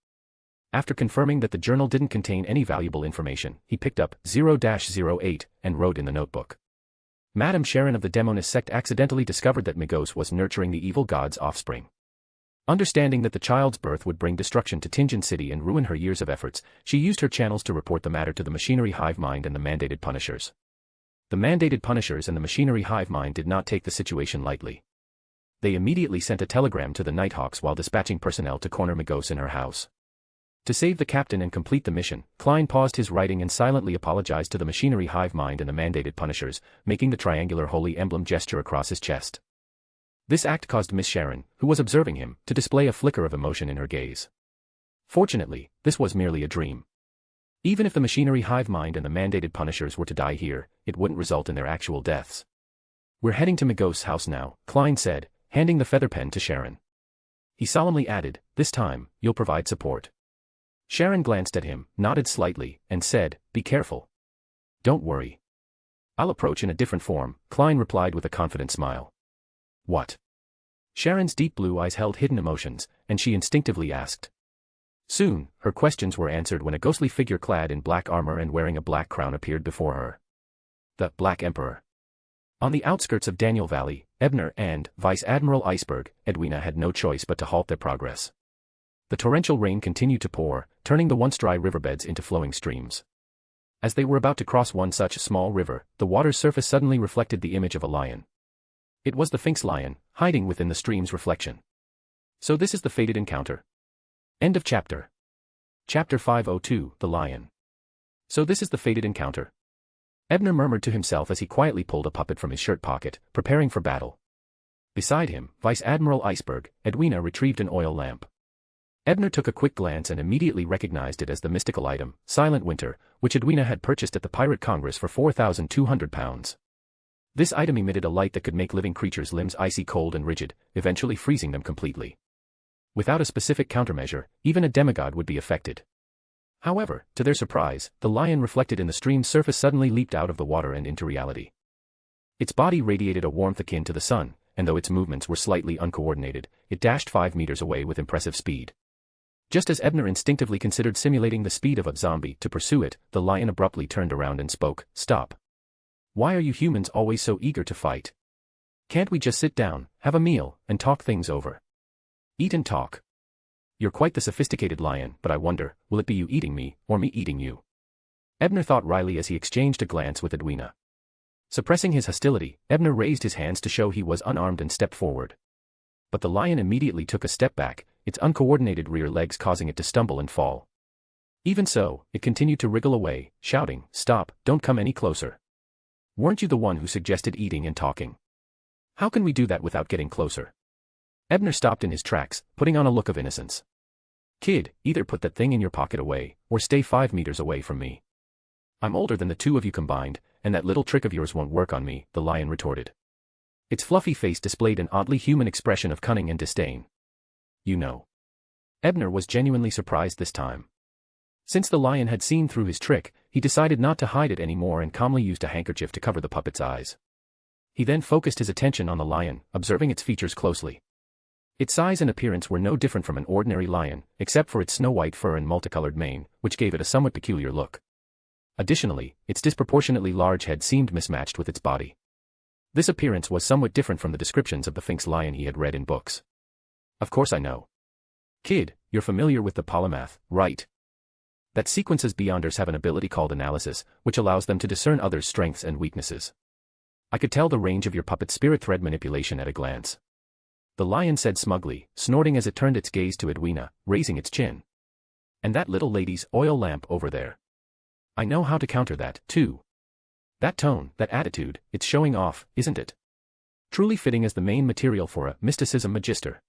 After confirming that the journal didn't contain any valuable information, he picked up 0-08 and wrote in the notebook. Madame Sharon of the Demonist sect accidentally discovered that Migos was nurturing the evil god's offspring. Understanding that the child's birth would bring destruction to Tinjin City and ruin her years of efforts, she used her channels to report the matter to the machinery hive mind and the mandated punishers. The mandated punishers and the machinery hive mind did not take the situation lightly. They immediately sent a telegram to the Nighthawks while dispatching personnel to corner Migos in her house. To save the captain and complete the mission, Klein paused his writing and silently apologized to the machinery hive mind and the mandated punishers, making the triangular holy emblem gesture across his chest. This act caused Miss Sharon, who was observing him, to display a flicker of emotion in her gaze. Fortunately, this was merely a dream. Even if the machinery hive mind and the mandated punishers were to die here, it wouldn't result in their actual deaths. "We're heading to Migos' house now," Klein said, handing the feather pen to Sharon. He solemnly added, "This time, you'll provide support." Sharon glanced at him, nodded slightly, and said, "Be careful." "Don't worry. I'll approach in a different form," Klein replied with a confident smile. "What?" Sharon's deep blue eyes held hidden emotions, and she instinctively asked. Soon, her questions were answered when a ghostly figure clad in black armor and wearing a black crown appeared before her. The Black Emperor. On the outskirts of Daniel Valley, Ebner and Vice Admiral Iceberg, Edwina had no choice but to halt their progress. The torrential rain continued to pour, turning the once dry riverbeds into flowing streams. As they were about to cross one such small river, the water's surface suddenly reflected the image of a lion. It was the Sphinx lion, hiding within the stream's reflection. So this is the fated encounter. End of chapter. Chapter 502, The Lion. So this is the fated encounter. Ebner murmured to himself as he quietly pulled a puppet from his shirt pocket, preparing for battle. Beside him, Vice Admiral Iceberg, Edwina retrieved an oil lamp. Ebner took a quick glance and immediately recognized it as the mystical item, Silent Winter, which Edwina had purchased at the Pirate Congress for 4,200 pounds. This item emitted a light that could make living creatures' limbs icy cold and rigid, eventually freezing them completely. Without a specific countermeasure, even a demigod would be affected. However, to their surprise, the lion reflected in the stream's surface suddenly leaped out of the water and into reality. Its body radiated a warmth akin to the sun, and though its movements were slightly uncoordinated, it dashed 5 meters away with impressive speed. Just as Ebner instinctively considered simulating the speed of a zombie to pursue it, the lion abruptly turned around and spoke, "Stop. Why are you humans always so eager to fight? Can't we just sit down, have a meal, and talk things over? Eat and talk. You're quite the sophisticated lion, but I wonder, will it be you eating me, or me eating you?" Ebner thought wryly as he exchanged a glance with Edwina. Suppressing his hostility, Ebner raised his hands to show he was unarmed and stepped forward. But the lion immediately took a step back, its uncoordinated rear legs causing it to stumble and fall. Even so, it continued to wriggle away, shouting, "Stop, don't come any closer. Weren't you the one who suggested eating and talking? How can we do that without getting closer?" Ebner stopped in his tracks, putting on a look of innocence. "Kid, either put that thing in your pocket away, or stay 5 meters away from me." I'm older than the two of you combined, and that little trick of yours won't work on me, the lion retorted. Its fluffy face displayed an oddly human expression of cunning and disdain. You know. Ebner was genuinely surprised this time. Since the lion had seen through his trick, he decided not to hide it anymore and calmly used a handkerchief to cover the puppet's eyes. He then focused his attention on the lion, observing its features closely. Its size and appearance were no different from an ordinary lion, except for its snow-white fur and multicolored mane, which gave it a somewhat peculiar look. Additionally, its disproportionately large head seemed mismatched with its body. This appearance was somewhat different from the descriptions of the Sphinx lion he had read in books. Of course I know. Kid, you're familiar with the polymath, right? That sequences beyonders have an ability called analysis, which allows them to discern others' strengths and weaknesses. I could tell the range of your puppet's spirit thread manipulation at a glance. The lion said smugly, snorting as it turned its gaze to Edwina, raising its chin. And that little lady's oil lamp over there. I know how to counter that, too. That tone, that attitude, it's showing off, isn't it? Truly fitting as the main material for a mysticism magister.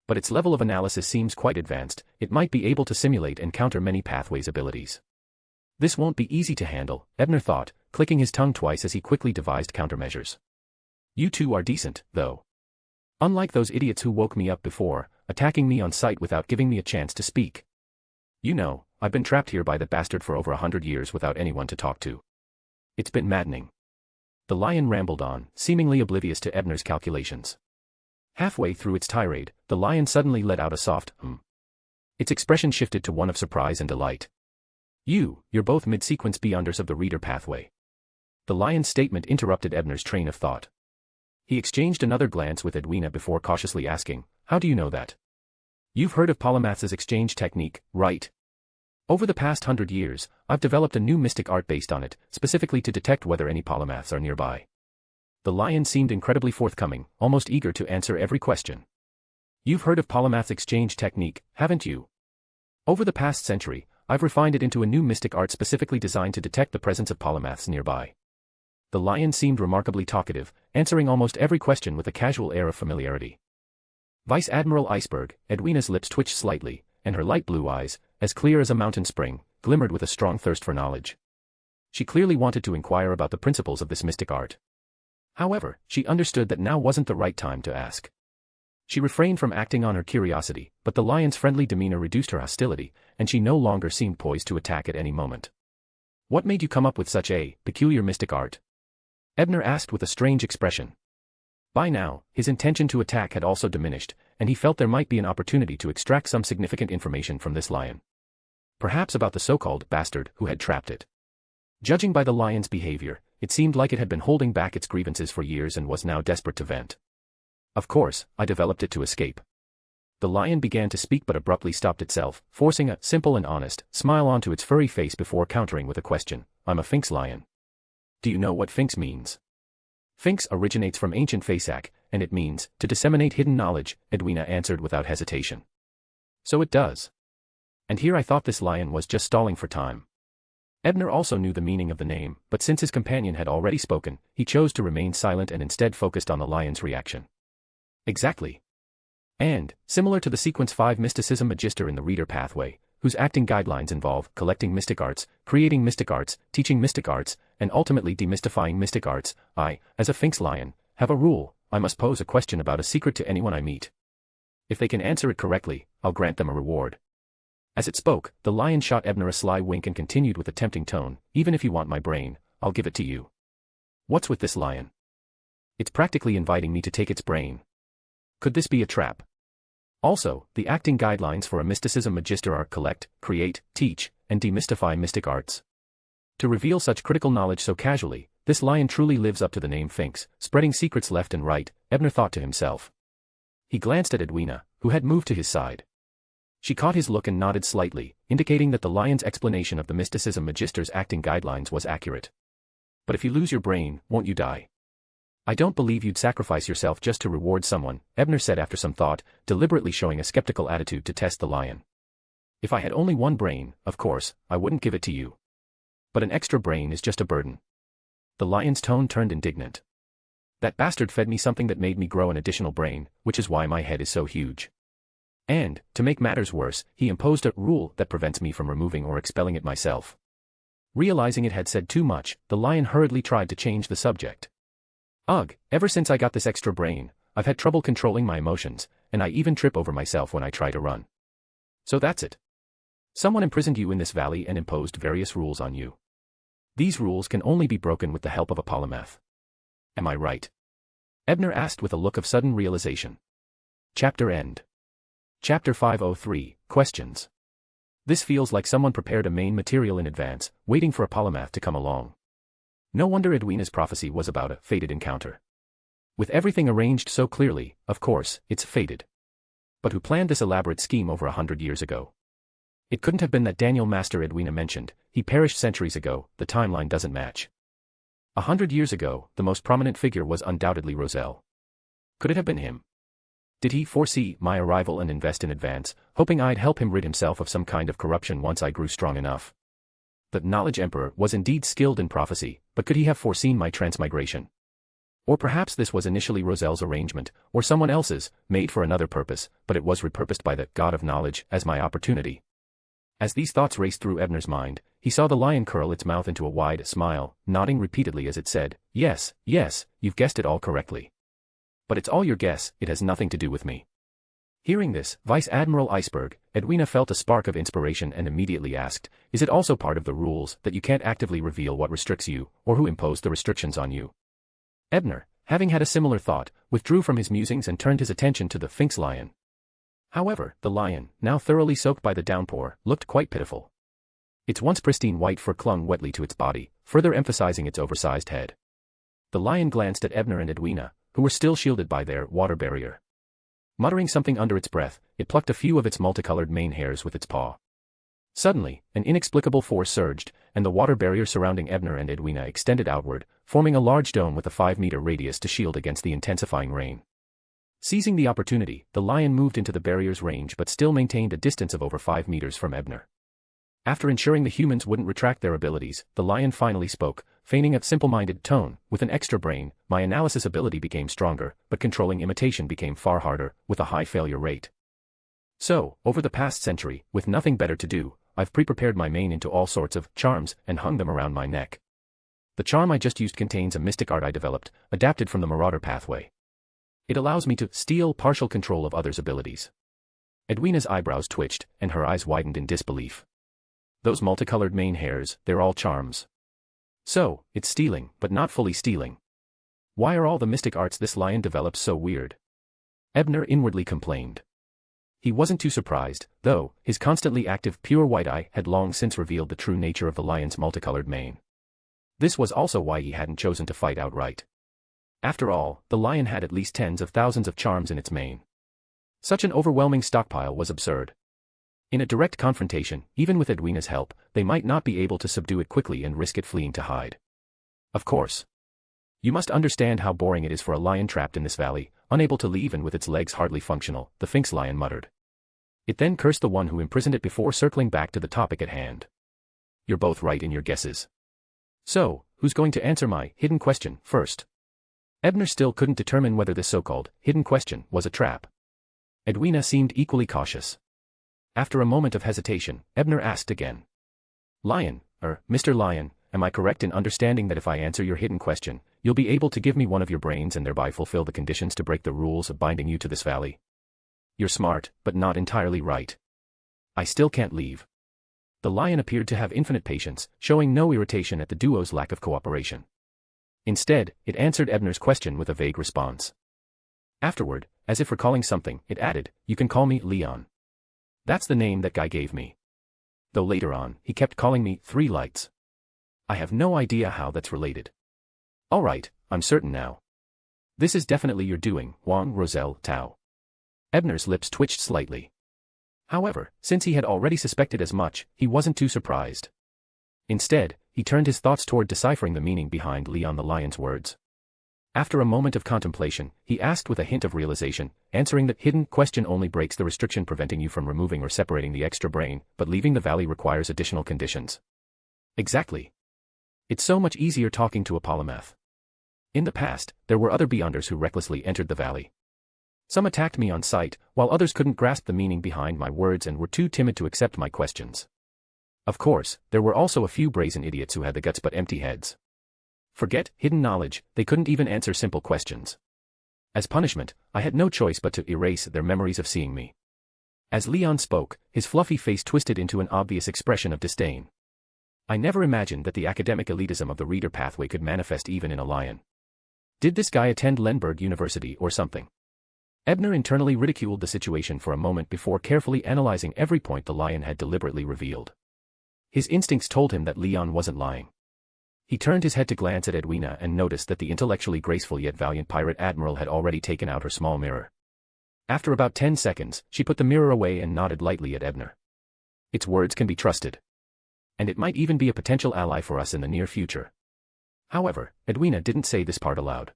But its level of analysis seems quite advanced, it might be able to simulate and counter many pathways abilities. This won't be easy to handle, Ebner thought, clicking his tongue twice as he quickly devised countermeasures. You two are decent, though. Unlike those idiots who woke me up before, attacking me on sight without giving me a chance to speak. You know, I've been trapped here by that bastard for over 100 years without anyone to talk to. It's been maddening. The lion rambled on, seemingly oblivious to Ebner's calculations. Halfway through its tirade, the lion suddenly let out a soft, Its expression shifted to one of surprise and delight. You're both mid-sequence beyonders of the reader pathway. The lion's statement interrupted Ebner's train of thought. He exchanged another glance with Edwina before cautiously asking, how do you know that? You've heard of polymath's exchange technique, right? Over the past 100 years, I've developed a new mystic art based on it, specifically to detect whether any polymaths are nearby. The lion seemed incredibly forthcoming, almost eager to answer every question. You've heard of polymath's exchange technique, haven't you? Over the past century, I've refined it into a new mystic art specifically designed to detect the presence of polymaths nearby. The lion seemed remarkably talkative, answering almost every question with a casual air of familiarity. Vice Admiral Iceberg, Edwina's lips twitched slightly, and her light blue eyes, as clear as a mountain spring, glimmered with a strong thirst for knowledge. She clearly wanted to inquire about the principles of this mystic art. However, she understood that now wasn't the right time to ask. She refrained from acting on her curiosity, but the lion's friendly demeanor reduced her hostility, and she no longer seemed poised to attack at any moment. What made you come up with such a peculiar mystic art? Ebner asked with a strange expression. By now, his intention to attack had also diminished, and he felt there might be an opportunity to extract some significant information from this lion. Perhaps about the so-called bastard who had trapped it. Judging by the lion's behavior, it seemed like it had been holding back its grievances for years and was now desperate to vent. Of course, I developed it to escape. The lion began to speak but abruptly stopped itself, forcing a simple and honest smile onto its furry face before countering with a question. I'm a Sphinx lion. Do you know what Sphinx means? Sphinx originates from ancient Fasak, and it means, to disseminate hidden knowledge, Edwina answered without hesitation. So it does. And here I thought this lion was just stalling for time. Ebner also knew the meaning of the name, but since his companion had already spoken, he chose to remain silent and instead focused on the lion's reaction. Exactly. And, similar to the Sequence 5 mysticism magister in the reader pathway, whose acting guidelines involve collecting mystic arts, creating mystic arts, teaching mystic arts, and ultimately demystifying mystic arts, I, as a Sphinx lion, have a rule: I must pose a question about a secret to anyone I meet. If they can answer it correctly, I'll grant them a reward. As it spoke, the lion shot Ebner a sly wink and continued with a tempting tone, even if you want my brain, I'll give it to you. What's with this lion? It's practically inviting me to take its brain. Could this be a trap? Also, the acting guidelines for a mysticism magister are collect, create, teach, and demystify mystic arts. To reveal such critical knowledge so casually, this lion truly lives up to the name Sphinx, spreading secrets left and right, Ebner thought to himself. He glanced at Edwina, who had moved to his side. She caught his look and nodded slightly, indicating that the lion's explanation of the mysticism magister's acting guidelines was accurate. But if you lose your brain, won't you die? I don't believe you'd sacrifice yourself just to reward someone, Ebner said after some thought, deliberately showing a skeptical attitude to test the lion. If I had only one brain, of course, I wouldn't give it to you. But an extra brain is just a burden. The lion's tone turned indignant. That bastard fed me something that made me grow an additional brain, which is why my head is so huge. And, to make matters worse, he imposed a rule that prevents me from removing or expelling it myself. Realizing it had said too much, the lion hurriedly tried to change the subject. Ugh, ever since I got this extra brain, I've had trouble controlling my emotions, and I even trip over myself when I try to run. So that's it. Someone imprisoned you in this valley and imposed various rules on you. These rules can only be broken with the help of a polymath. Am I right? Ebner asked with a look of sudden realization. Chapter end. Chapter 503, Questions. This feels like someone prepared a main material in advance, waiting for a polymath to come along. No wonder Edwina's prophecy was about a fated encounter. With everything arranged so clearly, of course, it's fated. But who planned this elaborate scheme over 100 years ago? It couldn't have been that Daniel Master Edwina mentioned. He perished centuries ago. The timeline doesn't match. 100 years ago, the most prominent figure was undoubtedly Roselle. Could it have been him? Did he foresee my arrival and invest in advance, hoping I'd help him rid himself of some kind of corruption once I grew strong enough? The Knowledge Emperor was indeed skilled in prophecy, but could he have foreseen my transmigration? Or perhaps this was initially Roselle's arrangement, or someone else's, made for another purpose, but it was repurposed by the God of Knowledge as my opportunity. As these thoughts raced through Ebner's mind, he saw the lion curl its mouth into a wide smile, nodding repeatedly as it said, "Yes, yes, you've guessed it all correctly. But it's all your guess, it has nothing to do with me." Hearing this, Vice Admiral Iceberg, Edwina felt a spark of inspiration and immediately asked, "Is it also part of the rules that you can't actively reveal what restricts you, or who imposed the restrictions on you?" Ebner, having had a similar thought, withdrew from his musings and turned his attention to the Sphinx lion. However, the lion, now thoroughly soaked by the downpour, looked quite pitiful. Its once pristine white fur clung wetly to its body, further emphasizing its oversized head. The lion glanced at Ebner and Edwina, who were still shielded by their water barrier. Muttering something under its breath, it plucked a few of its multicolored mane hairs with its paw. Suddenly, an inexplicable force surged, and the water barrier surrounding Ebner and Edwina extended outward, forming a large dome with a 5-meter radius to shield against the intensifying rain. Seizing the opportunity, the lion moved into the barrier's range but still maintained a distance of over 5 meters from Ebner. After ensuring the humans wouldn't retract their abilities, the lion finally spoke, feigning a simple-minded tone. "With an extra brain, my analysis ability became stronger, but controlling imitation became far harder, with a high failure rate. So, over the past century, with nothing better to do, I've pre-prepared my mane into all sorts of charms and hung them around my neck. The charm I just used contains a mystic art I developed, adapted from the Marauder pathway. It allows me to steal partial control of others' abilities." Edwina's eyebrows twitched, and her eyes widened in disbelief. "Those multicolored mane hairs, they're all charms. So, it's stealing, but not fully stealing. Why are all the mystic arts this lion develops so weird?" Ebner inwardly complained. He wasn't too surprised, though. His constantly active pure white eye had long since revealed the true nature of the lion's multicolored mane. This was also why he hadn't chosen to fight outright. After all, the lion had at least tens of thousands of charms in its mane. Such an overwhelming stockpile was absurd. In a direct confrontation, even with Edwina's help, they might not be able to subdue it quickly and risk it fleeing to hide. Of course. You must understand how boring it is for a lion trapped in this valley, unable to leave and with its legs hardly functional, the Sphinx lion muttered. It then cursed the one who imprisoned it before circling back to the topic at hand. "You're both right in your guesses. So, who's going to answer my hidden question first?" Ebner still couldn't determine whether this so-called hidden question was a trap. Edwina seemed equally cautious. After a moment of hesitation, Ebner asked again. Mr. Lion, am I correct in understanding that if I answer your hidden question, you'll be able to give me one of your brains and thereby fulfill the conditions to break the rules of binding you to this valley?" "You're smart, but not entirely right. I still can't leave." The lion appeared to have infinite patience, showing no irritation at the duo's lack of cooperation. Instead, it answered Ebner's question with a vague response. Afterward, as if recalling something, it added, "You can call me Leon. That's the name that guy gave me. Though later on, he kept calling me Three Lights. I have no idea how that's related." "All right, I'm certain now. This is definitely your doing, Wang Roselle Tao." Ebner's lips twitched slightly. However, since he had already suspected as much, he wasn't too surprised. Instead, he turned his thoughts toward deciphering the meaning behind Leon the lion's words. After a moment of contemplation, he asked with a hint of realization, "Answering the hidden question only breaks the restriction preventing you from removing or separating the extra brain, but leaving the valley requires additional conditions." "Exactly. It's so much easier talking to a polymath. In the past, there were other Beyonders who recklessly entered the valley. Some attacked me on sight, while others couldn't grasp the meaning behind my words and were too timid to accept my questions. Of course, there were also a few brazen idiots who had the guts but empty heads. Forget hidden knowledge, they couldn't even answer simple questions. As punishment, I had no choice but to erase their memories of seeing me. As Leon spoke, his fluffy face twisted into an obvious expression of disdain. I never imagined that the academic elitism of the reader pathway could manifest even in a lion. Did this guy attend Lemberg University or something? Ebner internally ridiculed the situation for a moment before carefully analyzing every point the lion had deliberately revealed. His instincts told him that Leon wasn't lying. He turned his head to glance at Edwina and noticed that the intellectually graceful yet valiant pirate admiral had already taken out her small mirror. After about 10 seconds, she put the mirror away and nodded lightly at Ebner. Its words can be trusted. And it might even be a potential ally for us in the near future. However, Edwina didn't say this part aloud.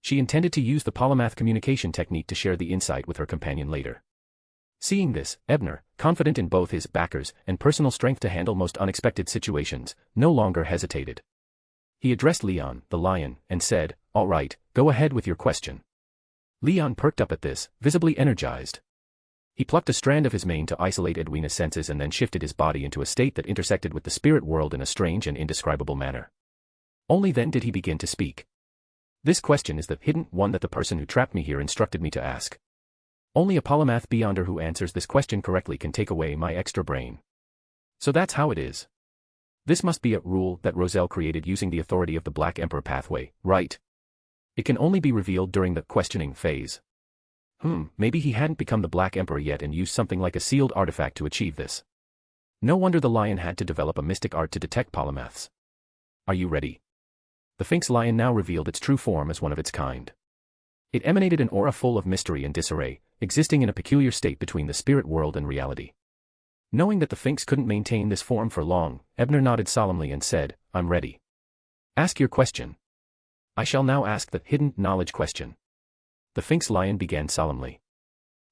She intended to use the polymath communication technique to share the insight with her companion later. Seeing this, Ebner, confident in both his backers and personal strength to handle most unexpected situations, no longer hesitated. He addressed Leon, the lion, and said, "All right, go ahead with your question." Leon perked up at this, visibly energized. He plucked a strand of his mane to isolate Edwina's senses and then shifted his body into a state that intersected with the spirit world in a strange and indescribable manner. Only then did he begin to speak. "This question is the hidden one that the person who trapped me here instructed me to ask. Only a polymath beyonder who answers this question correctly can take away my extra brain. So that's how it is. This must be a rule that Roselle created using the authority of the Black Emperor pathway, right? It can only be revealed during the questioning phase. Maybe he hadn't become the Black Emperor yet and used something like a sealed artifact to achieve this. No wonder the lion had to develop a mystic art to detect polymaths. Are you ready?" The Sphinx lion now revealed its true form as one of its kind. It emanated an aura full of mystery and disarray, existing in a peculiar state between the spirit world and reality. Knowing that the Sphinx couldn't maintain this form for long, Ebner nodded solemnly and said, "I'm ready. Ask your question." "I shall now ask the hidden knowledge question." The Sphinx lion began solemnly.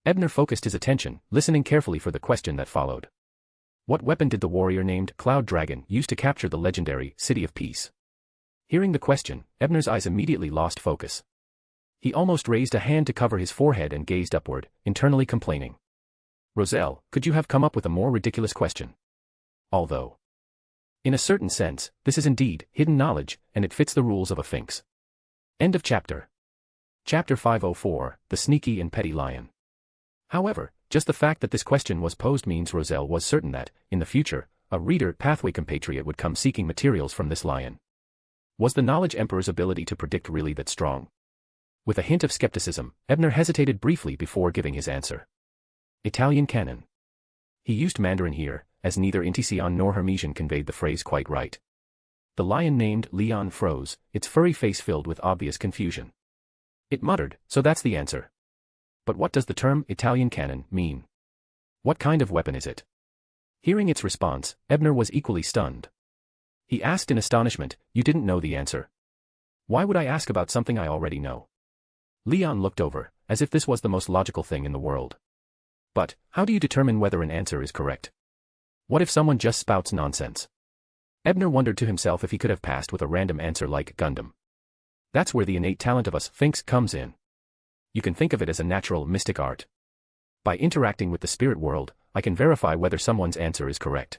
Ebner focused his attention, listening carefully for the question that followed. What weapon did the warrior named Cloud Dragon use to capture the legendary City of Peace? Hearing the question, Ebner's eyes immediately lost focus. He almost raised a hand to cover his forehead and gazed upward, internally complaining. "Roselle, could you have come up with a more ridiculous question? Although, in a certain sense, this is indeed hidden knowledge, and it fits the rules of a Sphinx." End of chapter. Chapter 504, The Sneaky and Petty Lion. However, just the fact that this question was posed means Roselle was certain that, in the future, a reader pathway compatriot would come seeking materials from this lion. Was the Knowledge Emperor's ability to predict really that strong? With a hint of skepticism, Ebner hesitated briefly before giving his answer. Italian canon. He used Mandarin here, as neither Intician nor Hermesian conveyed the phrase quite right. The lion named Leon froze, its furry face filled with obvious confusion. It muttered, "So that's the answer. But what does the term Italian canon mean? What kind of weapon is it?" Hearing its response, Ebner was equally stunned. He asked in astonishment, "You didn't know the answer? Why would I ask about something I already know?" Leon looked over, as if this was the most logical thing in the world. "But, how do you determine whether an answer is correct? What if someone just spouts nonsense?" Ebner wondered to himself if he could have passed with a random answer like Gundam. That's where the innate talent of us Sphinx comes in. You can think of it as a natural mystic art. By interacting with the spirit world, I can verify whether someone's answer is correct.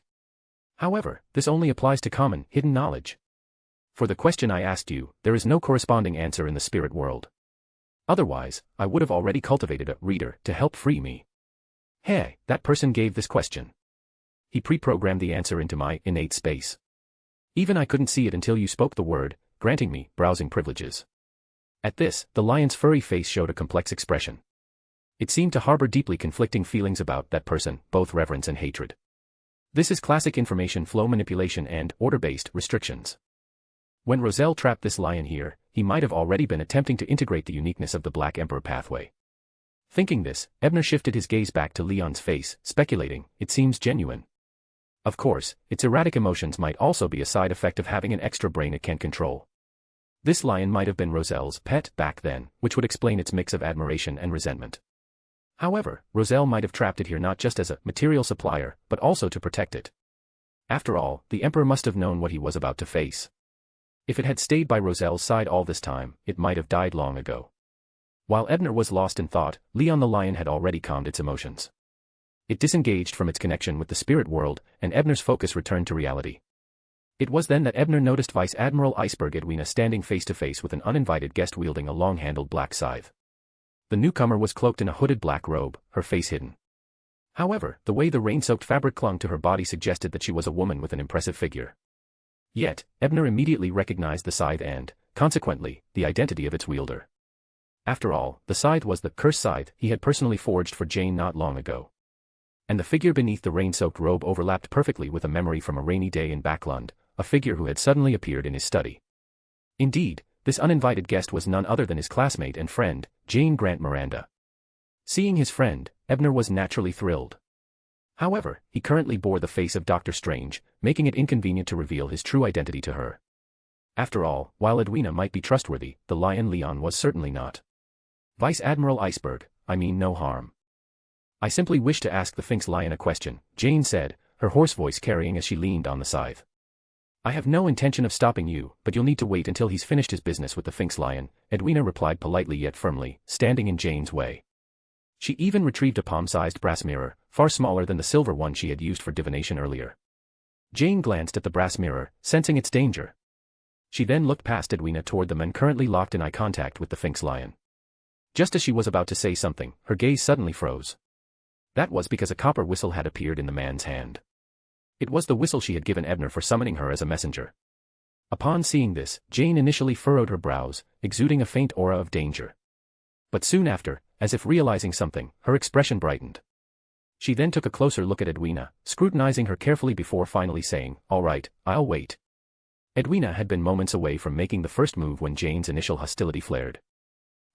However, this only applies to common, hidden knowledge. For the question I asked you, there is no corresponding answer in the spirit world. Otherwise, I would have already cultivated a reader to help free me. Hey, that person gave this question. He pre-programmed the answer into my innate space. Even I couldn't see it until you spoke the word, granting me browsing privileges. At this, the lion's furry face showed a complex expression. It seemed to harbor deeply conflicting feelings about that person, both reverence and hatred. This is classic information flow manipulation and order-based restrictions. When Roselle trapped this lion here, he might have already been attempting to integrate the uniqueness of the Black Emperor pathway. Thinking this, Ebner shifted his gaze back to Leon's face, speculating, it seems genuine. Of course, its erratic emotions might also be a side effect of having an extra brain it can't control. This lion might have been Roselle's pet back then, which would explain its mix of admiration and resentment. However, Roselle might have trapped it here not just as a material supplier, but also to protect it. After all, the Emperor must have known what he was about to face. If it had stayed by Roselle's side all this time, it might have died long ago. While Ebner was lost in thought, Leon the lion had already calmed its emotions. It disengaged from its connection with the spirit world, and Ebner's focus returned to reality. It was then that Ebner noticed Vice Admiral Iceberg Edwina standing face to face with an uninvited guest wielding a long-handled black scythe. The newcomer was cloaked in a hooded black robe, her face hidden. However, the way the rain-soaked fabric clung to her body suggested that she was a woman with an impressive figure. Yet, Ebner immediately recognized the scythe and, consequently, the identity of its wielder. After all, the scythe was the cursed scythe he had personally forged for Jane not long ago. And the figure beneath the rain-soaked robe overlapped perfectly with a memory from a rainy day in Backlund, a figure who had suddenly appeared in his study. Indeed, this uninvited guest was none other than his classmate and friend, Jane Grant Miranda. Seeing his friend, Ebner was naturally thrilled. However, he currently bore the face of Doctor Strange, making it inconvenient to reveal his true identity to her. After all, while Edwina might be trustworthy, the lion Leon was certainly not. Vice Admiral Iceberg, I mean no harm. I simply wish to ask the Sphinx Lion a question, Jane said, her hoarse voice carrying as she leaned on the scythe. I have no intention of stopping you, but you'll need to wait until he's finished his business with the Sphinx Lion, Edwina replied politely yet firmly, standing in Jane's way. She even retrieved a palm-sized brass mirror, far smaller than the silver one she had used for divination earlier. Jane glanced at the brass mirror, sensing its danger. She then looked past Edwina toward the men currently locked in eye contact with the Sphinx Lion. Just as she was about to say something, her gaze suddenly froze. That was because a copper whistle had appeared in the man's hand. It was the whistle she had given Ebner for summoning her as a messenger. Upon seeing this, Jane initially furrowed her brows, exuding a faint aura of danger. But soon after, as if realizing something, her expression brightened. She then took a closer look at Edwina, scrutinizing her carefully before finally saying, "All right, I'll wait." Edwina had been moments away from making the first move when Jane's initial hostility flared.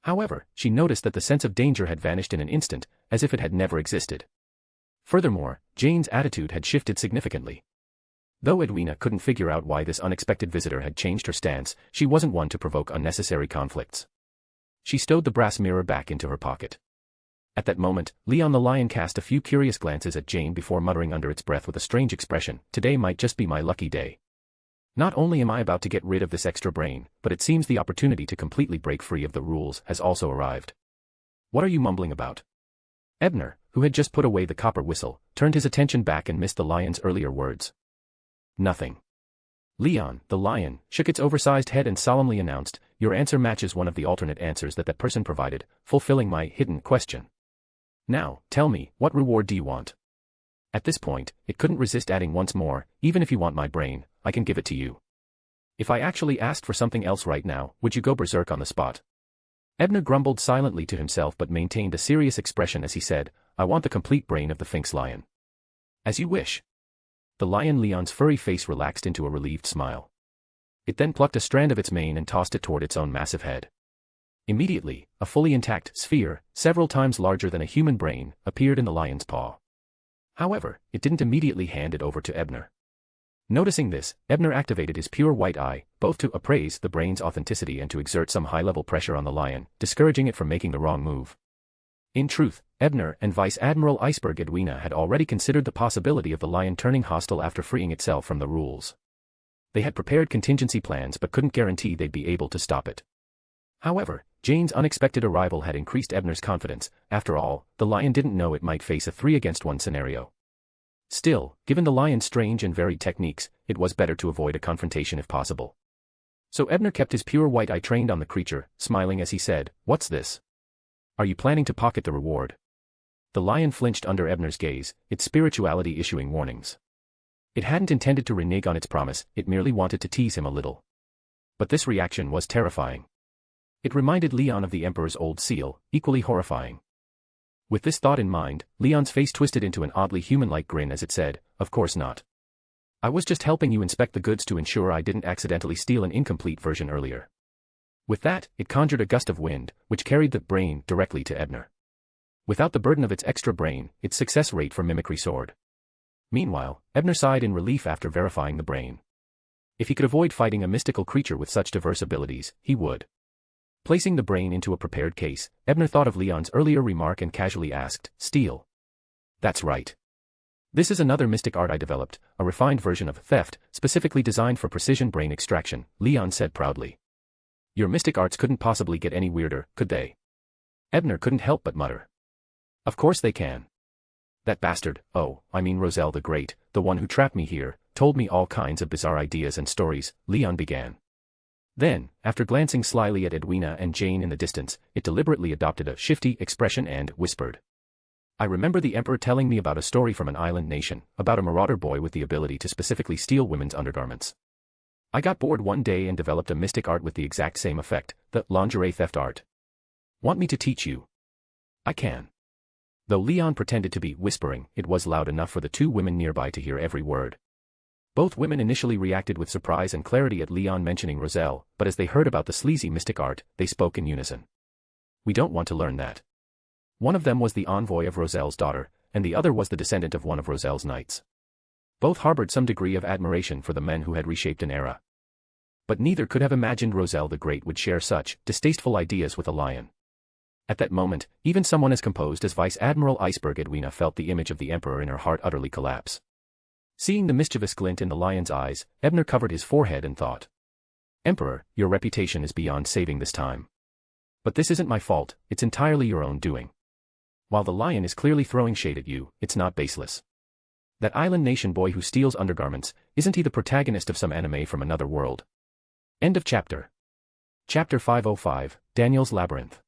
However, she noticed that the sense of danger had vanished in an instant, as if it had never existed. Furthermore, Jane's attitude had shifted significantly. Though Edwina couldn't figure out why this unexpected visitor had changed her stance, she wasn't one to provoke unnecessary conflicts. She stowed the brass mirror back into her pocket. At that moment, Leon the lion cast a few curious glances at Jane before muttering under its breath with a strange expression, "Today might just be my lucky day. Not only am I about to get rid of this extra brain, but it seems the opportunity to completely break free of the rules has also arrived." "What are you mumbling about?" Ebner, who had just put away the copper whistle, turned his attention back and missed the lion's earlier words. "Nothing." Leon, the lion, shook its oversized head and solemnly announced, "Your answer matches one of the alternate answers that person provided, fulfilling my hidden question. Now, tell me, what reward do you want?" At this point, it couldn't resist adding once more, "Even if you want my brain, I can give it to you. If I actually asked for something else right now, would you go berserk on the spot?" Ebner grumbled silently to himself but maintained a serious expression as he said, "I want the complete brain of the Sphinx Lion." "As you wish." The lion Leon's furry face relaxed into a relieved smile. It then plucked a strand of its mane and tossed it toward its own massive head. Immediately, a fully intact sphere, several times larger than a human brain, appeared in the lion's paw. However, it didn't immediately hand it over to Ebner. Noticing this, Ebner activated his pure white eye, both to appraise the brain's authenticity and to exert some high-level pressure on the lion, discouraging it from making the wrong move. In truth, Ebner and Vice Admiral Iceberg Edwina had already considered the possibility of the lion turning hostile after freeing itself from the rules. They had prepared contingency plans but couldn't guarantee they'd be able to stop it. However, Jane's unexpected arrival had increased Ebner's confidence. After all, the lion didn't know it might face a 3-against-1 scenario. Still, given the lion's strange and varied techniques, it was better to avoid a confrontation if possible. So Ebner kept his pure white eye trained on the creature, smiling as he said, "What's this? Are you planning to pocket the reward?" The lion flinched under Ebner's gaze, its spirituality issuing warnings. It hadn't intended to renege on its promise, it merely wanted to tease him a little. But this reaction was terrifying. It reminded Leon of the Emperor's old seal, equally horrifying. With this thought in mind, Leon's face twisted into an oddly human-like grin as it said, "Of course not. I was just helping you inspect the goods to ensure I didn't accidentally steal an incomplete version earlier." With that, it conjured a gust of wind, which carried the brain directly to Ebner. Without the burden of its extra brain, its success rate for mimicry soared. Meanwhile, Ebner sighed in relief after verifying the brain. If he could avoid fighting a mystical creature with such diverse abilities, he would. Placing the brain into a prepared case, Ebner thought of Leon's earlier remark and casually asked, "Steal?" "That's right. This is another mystic art I developed, a refined version of theft, specifically designed for precision brain extraction," Leon said proudly. "Your mystic arts couldn't possibly get any weirder, could they?" Ebner couldn't help but mutter. "Of course they can. That bastard, oh, I mean Roselle the Great, the one who trapped me here, told me all kinds of bizarre ideas and stories, Leon began. Then, after glancing slyly at Edwina and Jane in the distance, it deliberately adopted a shifty expression and whispered. I remember the Emperor telling me about a story from an island nation, about a marauder boy with the ability to specifically steal women's undergarments. I got bored one day and developed a mystic art with the exact same effect, the lingerie theft art. Want me to teach you? I can. Though Leon pretended to be whispering, it was loud enough for the two women nearby to hear every word. Both women initially reacted with surprise and clarity at Leon mentioning Roselle, but as they heard about the sleazy mystic art, they spoke in unison. We don't want to learn that. One of them was the envoy of Roselle's daughter, and the other was the descendant of one of Roselle's knights. Both harbored some degree of admiration for the men who had reshaped an era. But neither could have imagined Roselle the Great would share such distasteful ideas with a lion. At that moment, even someone as composed as Vice Admiral Iceberg Edwina felt the image of the Emperor in her heart utterly collapse. Seeing the mischievous glint in the lion's eyes, Ebner covered his forehead and thought. Emperor, your reputation is beyond saving this time. But this isn't my fault, it's entirely your own doing. While the lion is clearly throwing shade at you, it's not baseless. That island nation boy who steals undergarments, isn't he the protagonist of some anime from another world? End of chapter. Chapter 505, Daniel's Labyrinth.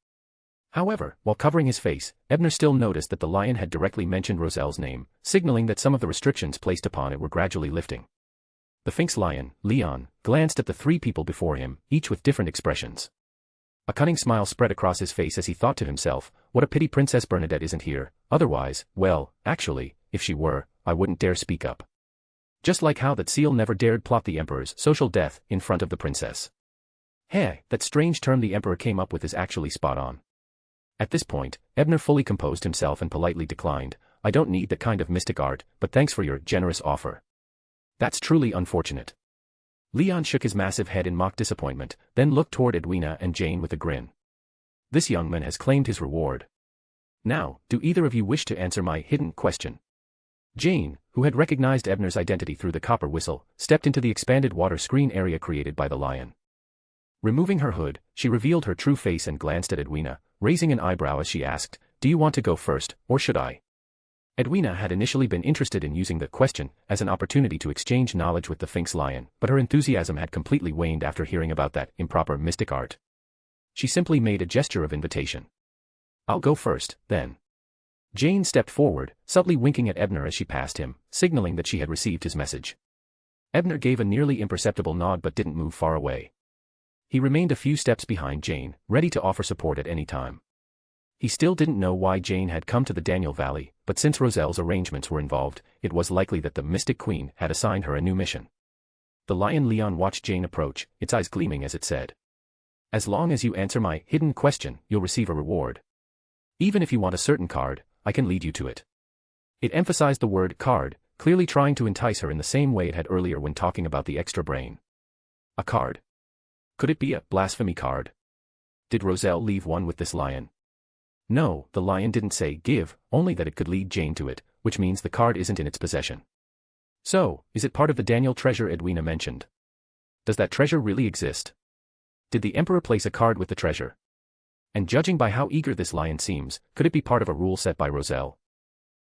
However, while covering his face, Ebner still noticed that the lion had directly mentioned Roselle's name, signaling that some of the restrictions placed upon it were gradually lifting. The Sphinx lion, Leon, glanced at the three people before him, each with different expressions. A cunning smile spread across his face as he thought to himself, what a pity Princess Bernadette isn't here, otherwise, well, actually, if she were, I wouldn't dare speak up. Just like how that seal never dared plot the Emperor's social death in front of the princess. Hey, that strange term the Emperor came up with is actually spot on. At this point, Ebner fully composed himself and politely declined, I don't need that kind of mystic art, but thanks for your generous offer. That's truly unfortunate. Leon shook his massive head in mock disappointment, then looked toward Edwina and Jane with a grin. This young man has claimed his reward. Now, do either of you wish to answer my hidden question? Jane, who had recognized Ebner's identity through the copper whistle, stepped into the expanded water screen area created by the lion. Removing her hood, she revealed her true face and glanced at Edwina, raising an eyebrow as she asked, do you want to go first, or should I? Edwina had initially been interested in using the question as an opportunity to exchange knowledge with the Sphinx lion, but her enthusiasm had completely waned after hearing about that improper mystic art. She simply made a gesture of invitation. I'll go first, then. Jane stepped forward, subtly winking at Ebner as she passed him, signaling that she had received his message. Ebner gave a nearly imperceptible nod but didn't move far away. He remained a few steps behind Jane, ready to offer support at any time. He still didn't know why Jane had come to the Daniel Valley, but since Roselle's arrangements were involved, it was likely that the Mystic Queen had assigned her a new mission. The lion Leon watched Jane approach, its eyes gleaming as it said. As long as you answer my hidden question, you'll receive a reward. Even if you want a certain card, I can lead you to it. It emphasized the word card, clearly trying to entice her in the same way it had earlier when talking about the extra brain. A card. Could it be a blasphemy card? Did Roselle leave one with this lion? No, the lion didn't say give, only that it could lead Jane to it, which means the card isn't in its possession. So, is it part of the Daniel treasure Edwina mentioned? Does that treasure really exist? Did the Emperor place a card with the treasure? And judging by how eager this lion seems, could it be part of a rule set by Roselle?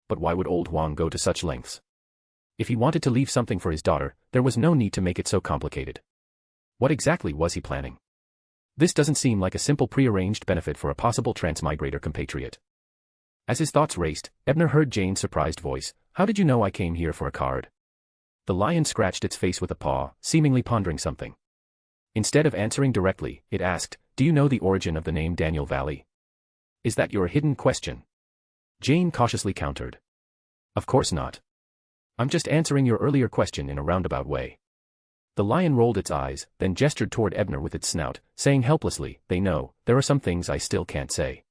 But why would old Huang go to such lengths? If he wanted to leave something for his daughter, there was no need to make it so complicated. What exactly was he planning? This doesn't seem like a simple prearranged benefit for a possible transmigrator compatriot. As his thoughts raced, Ebner heard Jane's surprised voice, how did you know I came here for a card? The lion scratched its face with a paw, seemingly pondering something. Instead of answering directly, it asked, do you know the origin of the name Daniel Valley? Is that your hidden question? Jane cautiously countered. Of course not. I'm just answering your earlier question in a roundabout way. The lion rolled its eyes, then gestured toward Ebner with its snout, saying helplessly, they know, there are some things I still can't say.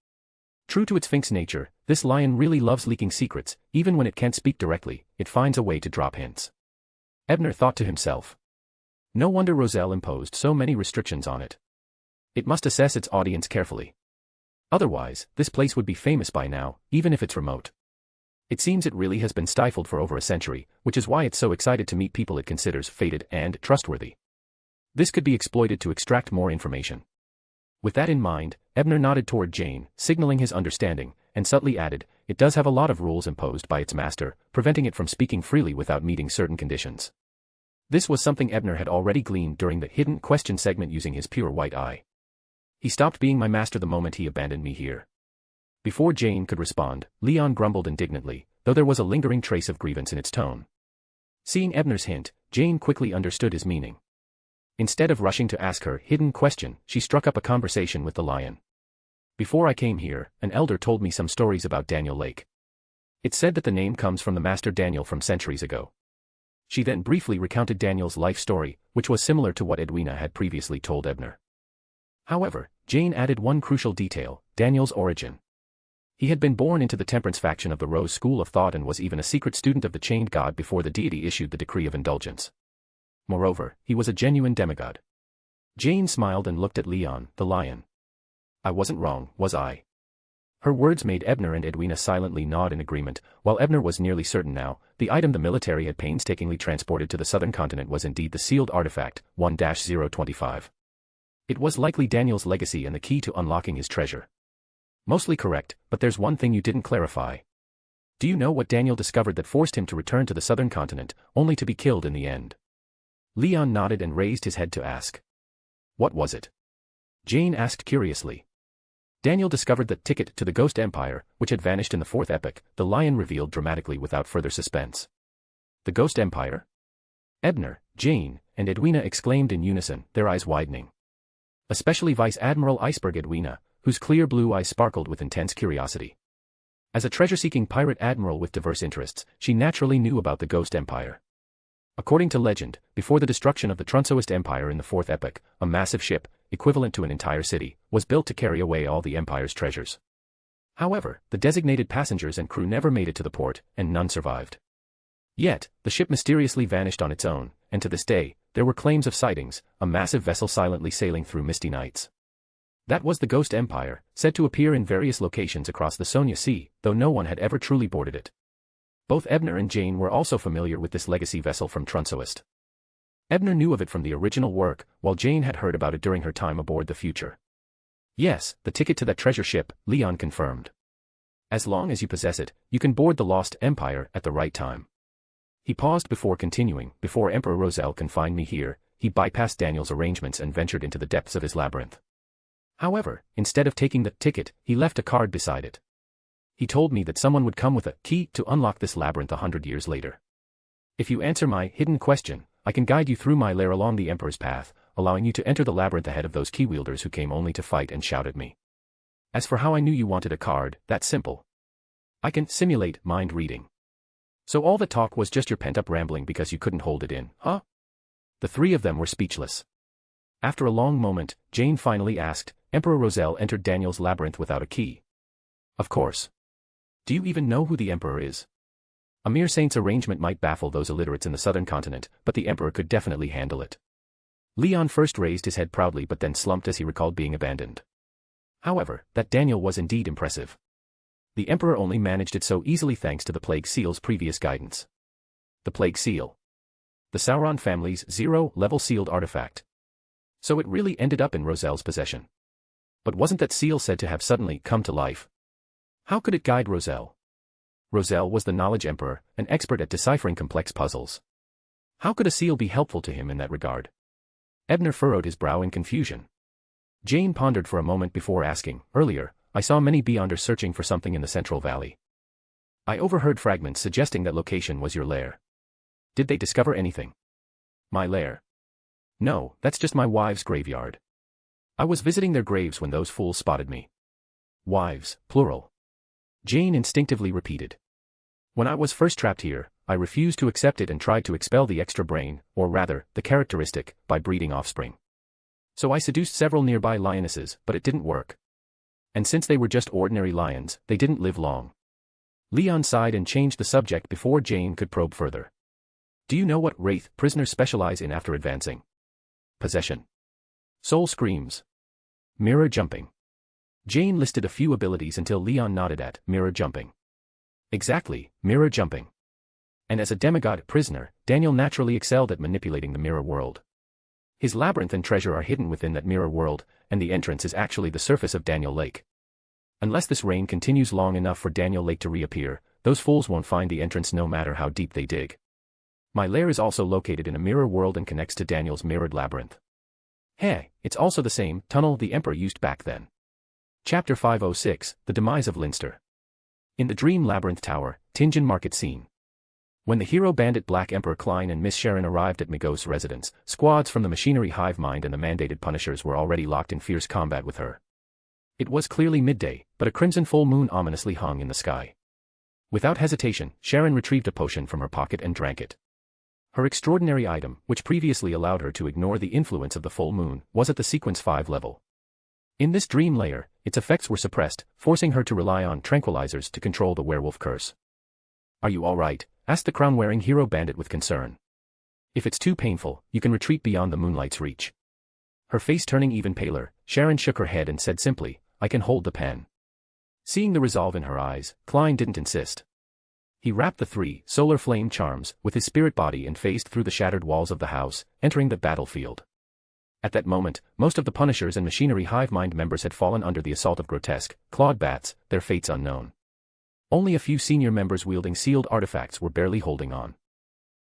True to its Sphinx nature, this lion really loves leaking secrets, even when it can't speak directly, it finds a way to drop hints. Ebner thought to himself. No wonder Roselle imposed so many restrictions on it. It must assess its audience carefully. Otherwise, this place would be famous by now, even if it's remote. It seems it really has been stifled for over a century, which is why it's so excited to meet people it considers fated and trustworthy. This could be exploited to extract more information. With that in mind, Ebner nodded toward Jane, signaling his understanding, and subtly added, "It does have a lot of rules imposed by its master, preventing it from speaking freely without meeting certain conditions." This was something Ebner had already gleaned during the hidden question segment using his pure white eye. He stopped being my master the moment he abandoned me here. Before Jane could respond, Leon grumbled indignantly, though there was a lingering trace of grievance in its tone. Seeing Ebner's hint, Jane quickly understood his meaning. Instead of rushing to ask her hidden question, she struck up a conversation with the lion. "Before I came here, an elder told me some stories about Daniel Lake. It said that the name comes from the master Daniel from centuries ago." She then briefly recounted Daniel's life story, which was similar to what Edwina had previously told Ebner. However, Jane added one crucial detail: Daniel's origin. He had been born into the temperance faction of the Rose School of Thought and was even a secret student of the Chained God before the deity issued the decree of indulgence. Moreover, he was a genuine demigod. Jane smiled and looked at Leon, the lion. "I wasn't wrong, was I?" Her words made Ebner and Edwina silently nod in agreement, while Ebner was nearly certain now, the item the military had painstakingly transported to the southern continent was indeed the sealed artifact, 1-025. It was likely Daniel's legacy and the key to unlocking his treasure. "Mostly correct, but there's one thing you didn't clarify. Do you know what Daniel discovered that forced him to return to the southern continent, only to be killed in the end?" Leon nodded and raised his head to ask. "What was it?" Jane asked curiously. "Daniel discovered the ticket to the Ghost Empire, which had vanished in the fourth epoch," the lion revealed dramatically without further suspense. "The Ghost Empire?" Ebner, Jane, and Edwina exclaimed in unison, their eyes widening. Especially Vice Admiral Iceberg Edwina, whose clear blue eyes sparkled with intense curiosity. As a treasure-seeking pirate admiral with diverse interests, she naturally knew about the Ghost Empire. According to legend, before the destruction of the Trunsoist Empire in the fourth epoch, a massive ship, equivalent to an entire city, was built to carry away all the Empire's treasures. However, the designated passengers and crew never made it to the port, and none survived. Yet, the ship mysteriously vanished on its own, and to this day, there were claims of sightings, a massive vessel silently sailing through misty nights. That was the Ghost Empire, said to appear in various locations across the Sonia Sea, though no one had ever truly boarded it. Both Ebner and Jane were also familiar with this legacy vessel from Trunsoist. Ebner knew of it from the original work, while Jane had heard about it during her time aboard the Future. "Yes, the ticket to that treasure ship," Leon confirmed. "As long as you possess it, you can board the Lost Empire at the right time." He paused before continuing. "Before Emperor Roselle can find me here, he bypassed Daniel's arrangements and ventured into the depths of his labyrinth. However, instead of taking the ticket, he left a card beside it. He told me that someone would come with a key to unlock this labyrinth 100 years later. If you answer my hidden question, I can guide you through my lair along the Emperor's path, allowing you to enter the labyrinth ahead of those key wielders who came only to fight and shout at me. As for how I knew you wanted a card, that's simple. I can simulate mind reading. So all the talk was just your pent-up rambling because you couldn't hold it in, huh?" The three of them were speechless. After a long moment, Jane finally asked, "Emperor Roselle entered Daniel's labyrinth without a key?" "Of course. Do you even know who the Emperor is?" A mere saint's arrangement might baffle those illiterates in the southern continent, but the Emperor could definitely handle it. Leon first raised his head proudly but then slumped as he recalled being abandoned. However, that Daniel was indeed impressive. The Emperor only managed it so easily thanks to the Plague Seal's previous guidance. The Plague Seal. The Sauron family's 0-level sealed artifact. So it really ended up in Roselle's possession. But wasn't that seal said to have suddenly come to life? How could it guide Roselle? Roselle was the Knowledge Emperor, an expert at deciphering complex puzzles. How could a seal be helpful to him in that regard? Ebner furrowed his brow in confusion. Jane pondered for a moment before asking, "Earlier, I saw many Beyonders searching for something in the Central Valley. I overheard fragments suggesting that location was your lair. Did they discover anything?" "My lair? No, that's just my wives' graveyard. I was visiting their graves when those fools spotted me." "Wives, plural." Jane instinctively repeated. "When I was first trapped here, I refused to accept it and tried to expel the extra brain, or rather, the characteristic, by breeding offspring. So I seduced several nearby lionesses, but it didn't work. And since they were just ordinary lions, they didn't live long." Leon sighed and changed the subject before Jane could probe further. "Do you know what wraith prisoners specialize in after advancing?" "Possession. Soul screams. Mirror jumping." Jane listed a few abilities until Leon nodded at mirror jumping. "Exactly, mirror jumping. And as a demigod prisoner, Daniel naturally excelled at manipulating the mirror world. His labyrinth and treasure are hidden within that mirror world, and the entrance is actually the surface of Daniel Lake." Unless this rain continues long enough for Daniel Lake to reappear, those fools won't find the entrance no matter how deep they dig. My lair is also located in a mirror world and connects to Daniel's mirrored labyrinth. Hey, it's also the same tunnel the Emperor used back then. Chapter 506, The Demise of Leinster. In the Dream Labyrinth Tower, Tingen Market Scene. When the hero bandit Black Emperor Klein and Miss Sharon arrived at Migos' residence, squads from the machinery hive mind and the mandated punishers were already locked in fierce combat with her. It was clearly midday, but a crimson full moon ominously hung in the sky. Without hesitation, Sharon retrieved a potion from her pocket and drank it. Her extraordinary item, which previously allowed her to ignore the influence of the full moon, was at the Sequence 5 level. In this dream layer, its effects were suppressed, forcing her to rely on tranquilizers to control the werewolf curse. "Are you all right?" asked the crown-wearing hero bandit with concern. "If it's too painful, you can retreat beyond the moonlight's reach." Her face turning even paler, Sharon shook her head and said simply, "I can hold the pen." Seeing the resolve in her eyes, Klein didn't insist. He wrapped the 3 solar flame charms with his spirit body and phased through the shattered walls of the house, entering the battlefield. At that moment, most of the Punishers and Machinery Hive Mind members had fallen under the assault of grotesque, clawed bats, their fates unknown. Only a few senior members wielding sealed artifacts were barely holding on.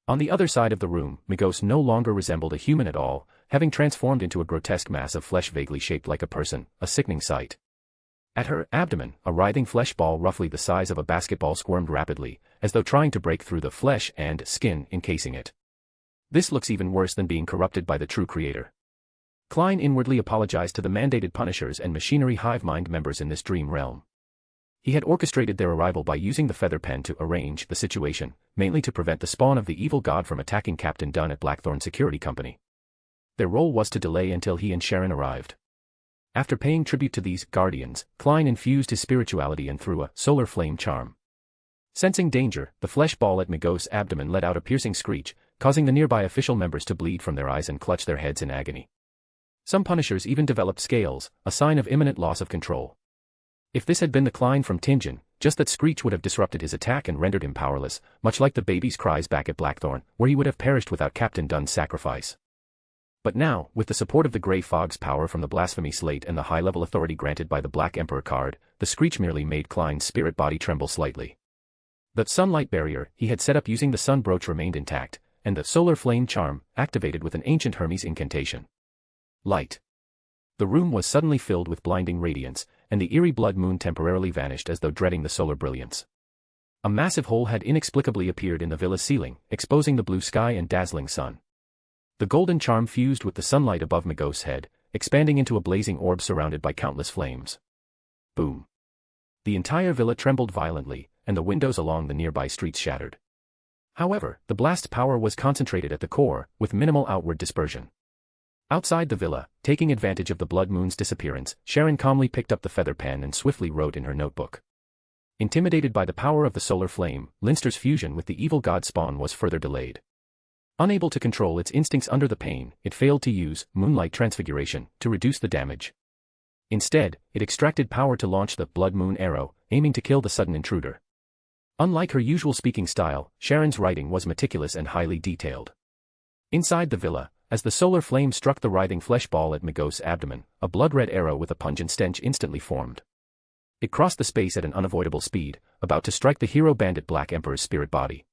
On the other side of the room, Migos no longer resembled a human at all, having transformed into a grotesque mass of flesh vaguely shaped like a person, a sickening sight. At her abdomen, a writhing flesh ball roughly the size of a basketball squirmed rapidly, as though trying to break through the flesh and skin encasing it. This looks even worse than being corrupted by the true creator. Klein inwardly apologized to the mandated Punishers and Machinery Hive Mind members in this dream realm. He had orchestrated their arrival by using the feather pen to arrange the situation, mainly to prevent the spawn of the evil god from attacking Captain Dunn at Blackthorn Security Company. Their role was to delay until he and Sharon arrived. After paying tribute to these guardians, Klein infused his spirituality and threw a solar flame charm. Sensing danger, the flesh ball at Migos' abdomen let out a piercing screech, causing the nearby official members to bleed from their eyes and clutch their heads in agony. Some Punishers even developed scales, a sign of imminent loss of control. If this had been the Klein from Tingen, just that screech would have disrupted his attack and rendered him powerless, much like the baby's cries back at Blackthorn, where he would have perished without Captain Dunn's sacrifice. But now, with the support of the Grey Fog's power from the Blasphemy Slate and the high-level authority granted by the Black Emperor card, the screech merely made Klein's spirit body tremble slightly. The sunlight barrier he had set up using the sun brooch remained intact, and the solar flame charm, activated with an ancient Hermes incantation. Light. The room was suddenly filled with blinding radiance, and the eerie blood moon temporarily vanished as though dreading the solar brilliance. A massive hole had inexplicably appeared in the villa's ceiling, exposing the blue sky and dazzling sun. The golden charm fused with the sunlight above Migos' head, expanding into a blazing orb surrounded by countless flames. Boom. The entire villa trembled violently, and the windows along the nearby streets shattered. However, the blast's power was concentrated at the core, with minimal outward dispersion. Outside the villa, taking advantage of the blood moon's disappearance, Sharon calmly picked up the feather pen and swiftly wrote in her notebook. Intimidated by the power of the solar flame, Leinster's fusion with the evil god spawn was further delayed. Unable to control its instincts under the pain, it failed to use moonlight transfiguration to reduce the damage. Instead, it extracted power to launch the blood moon arrow, aiming to kill the sudden intruder. Unlike her usual speaking style, Sharon's writing was meticulous and highly detailed. Inside the villa, as the solar flame struck the writhing flesh ball at Migos' abdomen, a blood-red arrow with a pungent stench instantly formed. It crossed the space at an unavoidable speed, about to strike the hero bandit Black Emperor's spirit body.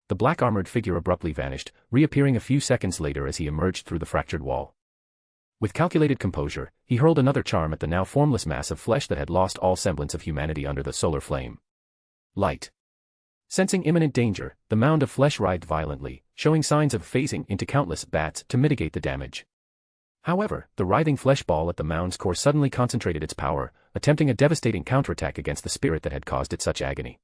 The black-armored figure abruptly vanished, reappearing a few seconds later as he emerged through the fractured wall. With calculated composure, he hurled another charm at the now formless mass of flesh that had lost all semblance of humanity under the solar flame. Light. Sensing imminent danger, the mound of flesh writhed violently, showing signs of phasing into countless bats to mitigate the damage. However, the writhing flesh ball at the mound's core suddenly concentrated its power, attempting a devastating counterattack against the spirit that had caused it such agony.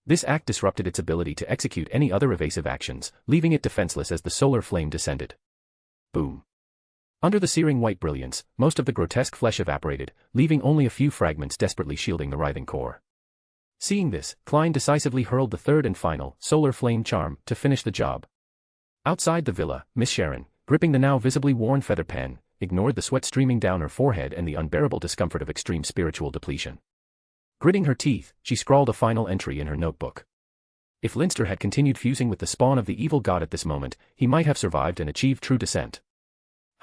This act disrupted its ability to execute any other evasive actions, leaving it defenseless as the solar flame descended. Boom. Under the searing white brilliance, most of the grotesque flesh evaporated, leaving only a few fragments desperately shielding the writhing core. Seeing this, Klein decisively hurled the third and final solar flame charm to finish the job. Outside the villa, Miss Sharon, gripping the now visibly worn feather pen, ignored the sweat streaming down her forehead and the unbearable discomfort of extreme spiritual depletion. Gritting her teeth, she scrawled a final entry in her notebook. If Leinster had continued fusing with the spawn of the evil god at this moment, he might have survived and achieved true descent.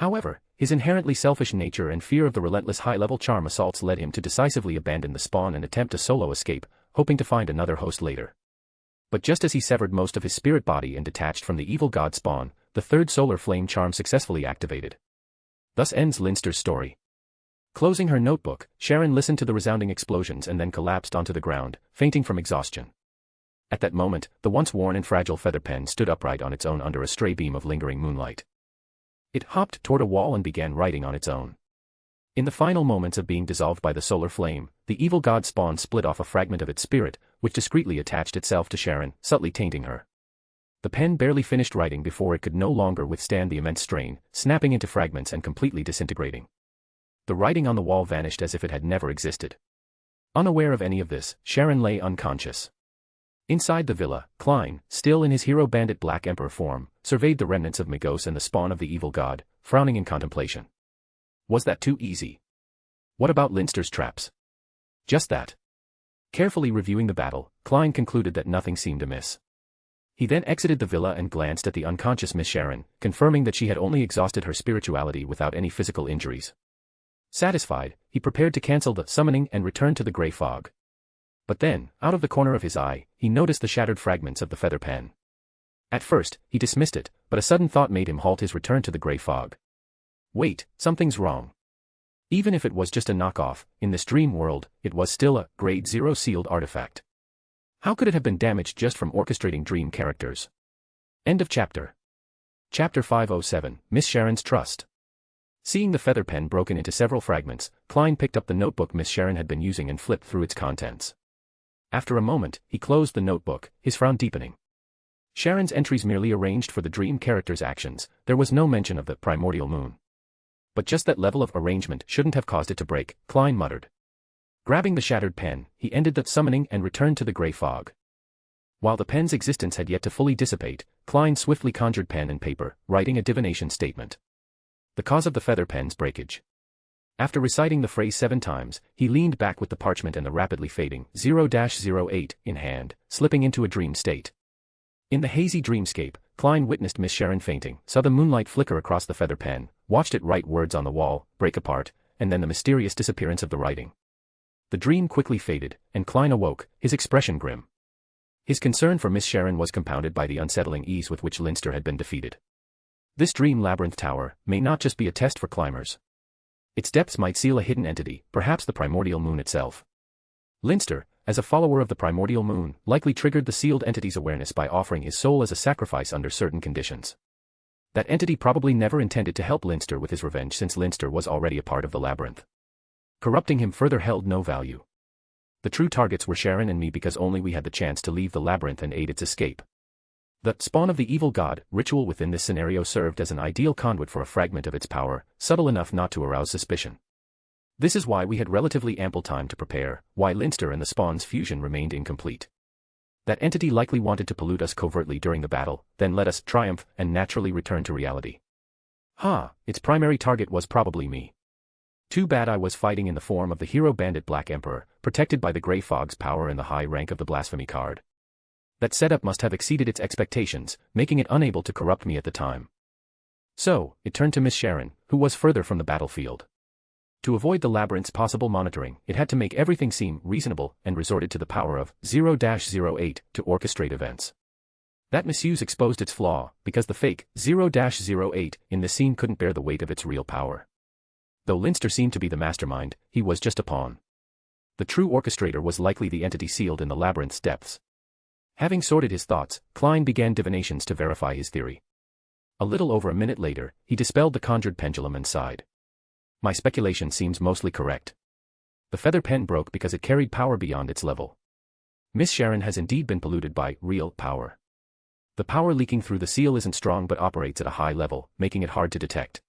However, his inherently selfish nature and fear of the relentless high-level charm assaults led him to decisively abandon the spawn and attempt a solo escape, hoping to find another host later. But just as he severed most of his spirit body and detached from the evil god spawn, the third solar flame charm successfully activated. Thus ends Linster's story. Closing her notebook, Sharon listened to the resounding explosions and then collapsed onto the ground, fainting from exhaustion. At that moment, the once worn and fragile feather pen stood upright on its own under a stray beam of lingering moonlight. It hopped toward a wall and began writing on its own. In the final moments of being dissolved by the solar flame, the evil god spawn split off a fragment of its spirit, which discreetly attached itself to Sharon, subtly tainting her. The pen barely finished writing before it could no longer withstand the immense strain, snapping into fragments and completely disintegrating. The writing on the wall vanished as if it had never existed. Unaware of any of this, Sharon lay unconscious. Inside the villa, Klein, still in his hero bandit Black Emperor form, surveyed the remnants of Migos and the spawn of the evil god, frowning in contemplation. Was that too easy? What about Linster's traps? Just that. Carefully reviewing the battle, Klein concluded that nothing seemed amiss. He then exited the villa and glanced at the unconscious Miss Sharon, confirming that she had only exhausted her spirituality without any physical injuries. Satisfied, he prepared to cancel the summoning and return to the grey fog. But then, out of the corner of his eye, he noticed the shattered fragments of the feather pen. At first, he dismissed it, but a sudden thought made him halt his return to the grey fog. Wait, something's wrong. Even if it was just a knockoff, in this dream world, it was still a Grade 0 sealed artifact. How could it have been damaged just from orchestrating dream characters? End of chapter. Chapter 507, Miss Sharon's Trust. Seeing the feather pen broken into several fragments, Klein picked up the notebook Miss Sharon had been using and flipped through its contents. After a moment, he closed the notebook, his frown deepening. Sharon's entries merely arranged for the dream character's actions, there was no mention of the primordial moon. But just that level of arrangement shouldn't have caused it to break, Klein muttered. Grabbing the shattered pen, he ended the summoning and returned to the grey fog. While the pen's existence had yet to fully dissipate, Klein swiftly conjured pen and paper, writing a divination statement. The cause of the feather pen's breakage. After reciting the phrase 7 times, he leaned back with the parchment and the rapidly fading 0-08 in hand, slipping into a dream state. In the hazy dreamscape, Klein witnessed Miss Sharon fainting, saw the moonlight flicker across the feather pen, watched it write words on the wall, break apart, and then the mysterious disappearance of the writing. The dream quickly faded, and Klein awoke, his expression grim. His concern for Miss Sharon was compounded by the unsettling ease with which Linster had been defeated. This dream labyrinth tower may not just be a test for climbers. Its depths might seal a hidden entity, perhaps the primordial moon itself. Linster, as a follower of the primordial moon, likely triggered the sealed entity's awareness by offering his soul as a sacrifice under certain conditions. That entity probably never intended to help Linster with his revenge since Linster was already a part of the labyrinth. Corrupting him further held no value. The true targets were Sharon and me because only we had the chance to leave the labyrinth and aid its escape. The spawn of the evil god ritual within this scenario served as an ideal conduit for a fragment of its power, subtle enough not to arouse suspicion. This is why we had relatively ample time to prepare, why Linster and the spawn's fusion remained incomplete. That entity likely wanted to pollute us covertly during the battle, then let us triumph and naturally return to reality. Its primary target was probably me. Too bad I was fighting in the form of the hero bandit Black Emperor, protected by the Grey Fog's power and the high rank of the blasphemy card. That setup must have exceeded its expectations, making it unable to corrupt me at the time. So, it turned to Miss Sharon, who was further from the battlefield. To avoid the labyrinth's possible monitoring, it had to make everything seem reasonable and resorted to the power of 0-08 to orchestrate events. That misuse exposed its flaw, because the fake 0-08 in the scene couldn't bear the weight of its real power. Though Linster seemed to be the mastermind, he was just a pawn. The true orchestrator was likely the entity sealed in the labyrinth's depths. Having sorted his thoughts, Klein began divinations to verify his theory. A little over a minute later, he dispelled the conjured pendulum and sighed. My speculation seems mostly correct. The feather pen broke because it carried power beyond its level. Miss Sharon has indeed been polluted by real power. The power leaking through the seal isn't strong but operates at a high level, making it hard to detect.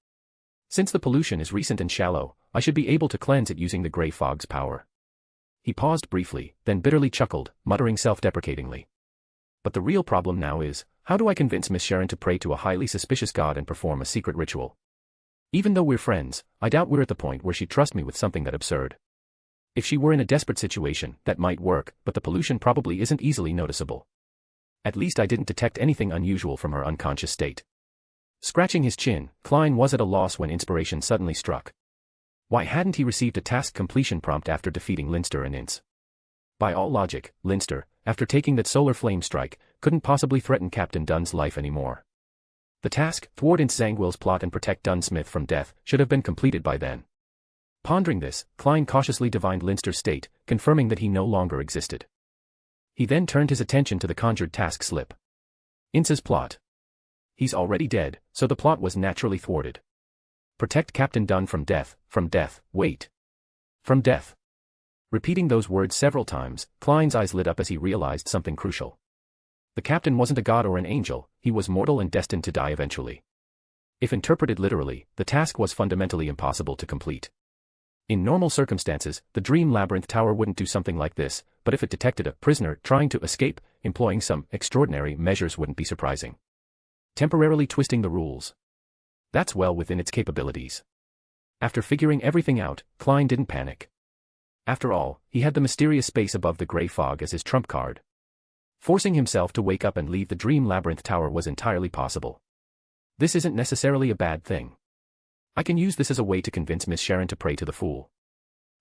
Since the pollution is recent and shallow, I should be able to cleanse it using the Grey Fog's power. He paused briefly, then bitterly chuckled, muttering self-deprecatingly. But the real problem now is, how do I convince Miss Sharon to pray to a highly suspicious god and perform a secret ritual? Even though we're friends, I doubt we're at the point where she'd trust me with something that absurd. If she were in a desperate situation, that might work, but the pollution probably isn't easily noticeable. At least I didn't detect anything unusual from her unconscious state. Scratching his chin, Klein was at a loss when inspiration suddenly struck. Why hadn't he received a task completion prompt after defeating Linster and Ince? By all logic, Linster, after taking that solar flame strike, couldn't possibly threaten Captain Dunn's life anymore. The task, thwart Ince Zangwill's plot and protect Dunn Smith from death, should have been completed by then. Pondering this, Klein cautiously divined Linster's state, confirming that he no longer existed. He then turned his attention to the conjured task slip. Ince's plot. He's already dead, so the plot was naturally thwarted. Protect Captain Dunn from death, wait. From death. Repeating those words several times, Klein's eyes lit up as he realized something crucial. The captain wasn't a god or an angel, he was mortal and destined to die eventually. If interpreted literally, the task was fundamentally impossible to complete. In normal circumstances, the Dream Labyrinth Tower wouldn't do something like this, but if it detected a prisoner trying to escape, employing some extraordinary measures wouldn't be surprising. Temporarily twisting the rules. That's well within its capabilities. After figuring everything out, Klein didn't panic. After all, he had the mysterious space above the gray fog as his trump card. Forcing himself to wake up and leave the Dream Labyrinth Tower was entirely possible. This isn't necessarily a bad thing. I can use this as a way to convince Miss Sharon to pray to the fool.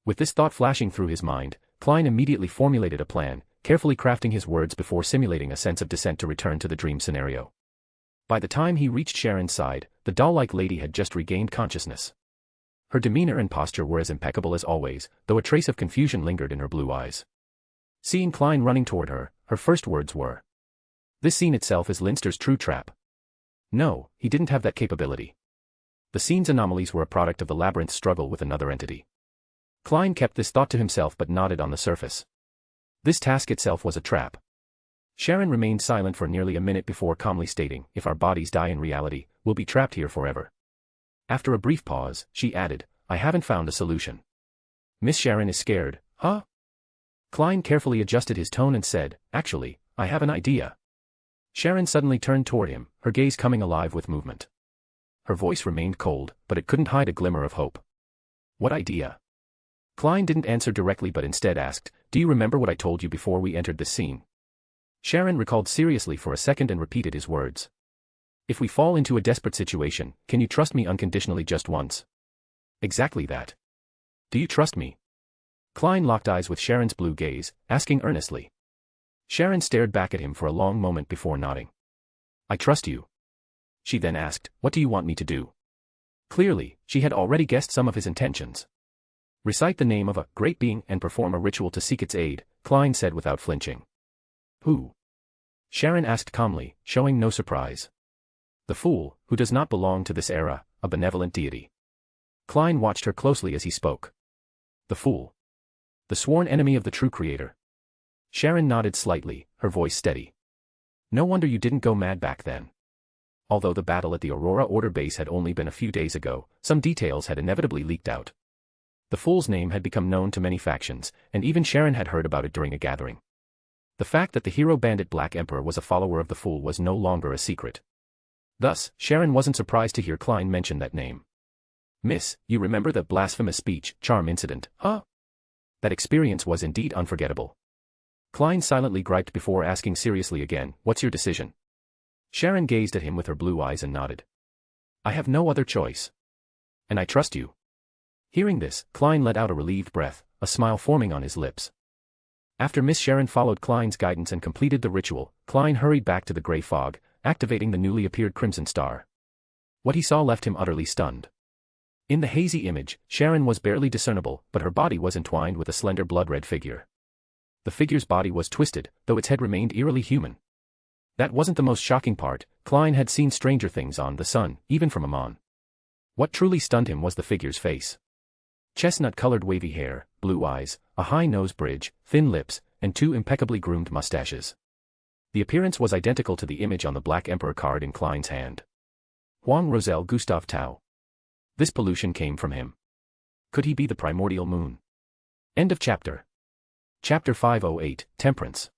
With this thought flashing through his mind, Klein immediately formulated a plan, carefully crafting his words before simulating a sense of descent to return to the dream scenario. By the time he reached Sharon's side, the doll-like lady had just regained consciousness. Her demeanor and posture were as impeccable as always, though a trace of confusion lingered in her blue eyes. Seeing Klein running toward her, her first words were, "This scene itself is Linster's true trap." No, he didn't have that capability. The scene's anomalies were a product of the labyrinth's struggle with another entity. Klein kept this thought to himself but nodded on the surface. This task itself was a trap. Sharon remained silent for nearly a minute before calmly stating, "If our bodies die in reality, we'll be trapped here forever." After a brief pause, she added, "I haven't found a solution." "Miss Sharon is scared, huh?" Klein carefully adjusted his tone and said, "Actually, I have an idea." Sharon suddenly turned toward him, her gaze coming alive with movement. Her voice remained cold, but it couldn't hide a glimmer of hope. "What idea?" Klein didn't answer directly but instead asked, "Do you remember what I told you before we entered this scene?" Sharon recalled seriously for a second and repeated his words. "If we fall into a desperate situation, can you trust me unconditionally just once?" "Exactly that. Do you trust me?" Klein locked eyes with Sharon's blue gaze, asking earnestly. Sharon stared back at him for a long moment before nodding. "I trust you." She then asked, "What do you want me to do?" Clearly, she had already guessed some of his intentions. "Recite the name of a great being and perform a ritual to seek its aid," Klein said without flinching. "Who?" Sharon asked calmly, showing no surprise. "The fool, who does not belong to this era, a benevolent deity." Klein watched her closely as he spoke. "The fool. The sworn enemy of the true creator." Sharon nodded slightly, her voice steady. "No wonder you didn't go mad back then." Although the battle at the Aurora Order base had only been a few days ago, some details had inevitably leaked out. The fool's name had become known to many factions, and even Sharon had heard about it during a gathering. The fact that the hero bandit Black Emperor was a follower of the fool was no longer a secret. Thus, Sharon wasn't surprised to hear Klein mention that name. "Miss, you remember the blasphemous speech, charm incident, huh?" That experience was indeed unforgettable. Klein silently griped before asking seriously again, "What's your decision?" Sharon gazed at him with her blue eyes and nodded. "I have no other choice. And I trust you." Hearing this, Klein let out a relieved breath, a smile forming on his lips. After Miss Sharon followed Klein's guidance and completed the ritual, Klein hurried back to the gray fog, activating the newly appeared Crimson Star. What he saw left him utterly stunned. In the hazy image, Sharon was barely discernible, but her body was entwined with a slender blood-red figure. The figure's body was twisted, though its head remained eerily human. That wasn't the most shocking part. Klein had seen stranger things on the sun, even from Amon. What truly stunned him was the figure's face. Chestnut-colored wavy hair, blue eyes, a high nose bridge, thin lips, and two impeccably groomed mustaches. The appearance was identical to the image on the Black Emperor card in Klein's hand. Huang Rosel Gustav Tao. This pollution came from him. Could he be the primordial moon? End of chapter. Chapter 508, Temperance.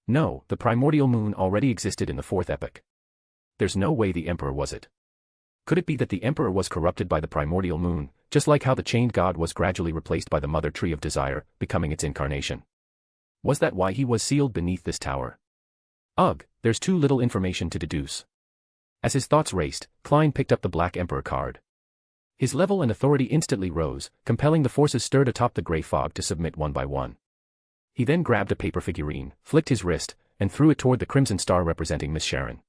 No, the primordial moon already existed in the fourth epoch. There's no way the Emperor was it. Could it be that the Emperor was corrupted by the primordial moon, just like how the chained god was gradually replaced by the mother tree of desire, becoming its incarnation? Was that why he was sealed beneath this tower? Ugh, there's too little information to deduce. As his thoughts raced, Klein picked up the Black Emperor card. His level and authority instantly rose, compelling the forces stirred atop the gray fog to submit one by one. He then grabbed a paper figurine, flicked his wrist, and threw it toward the crimson star representing Miss Sharon.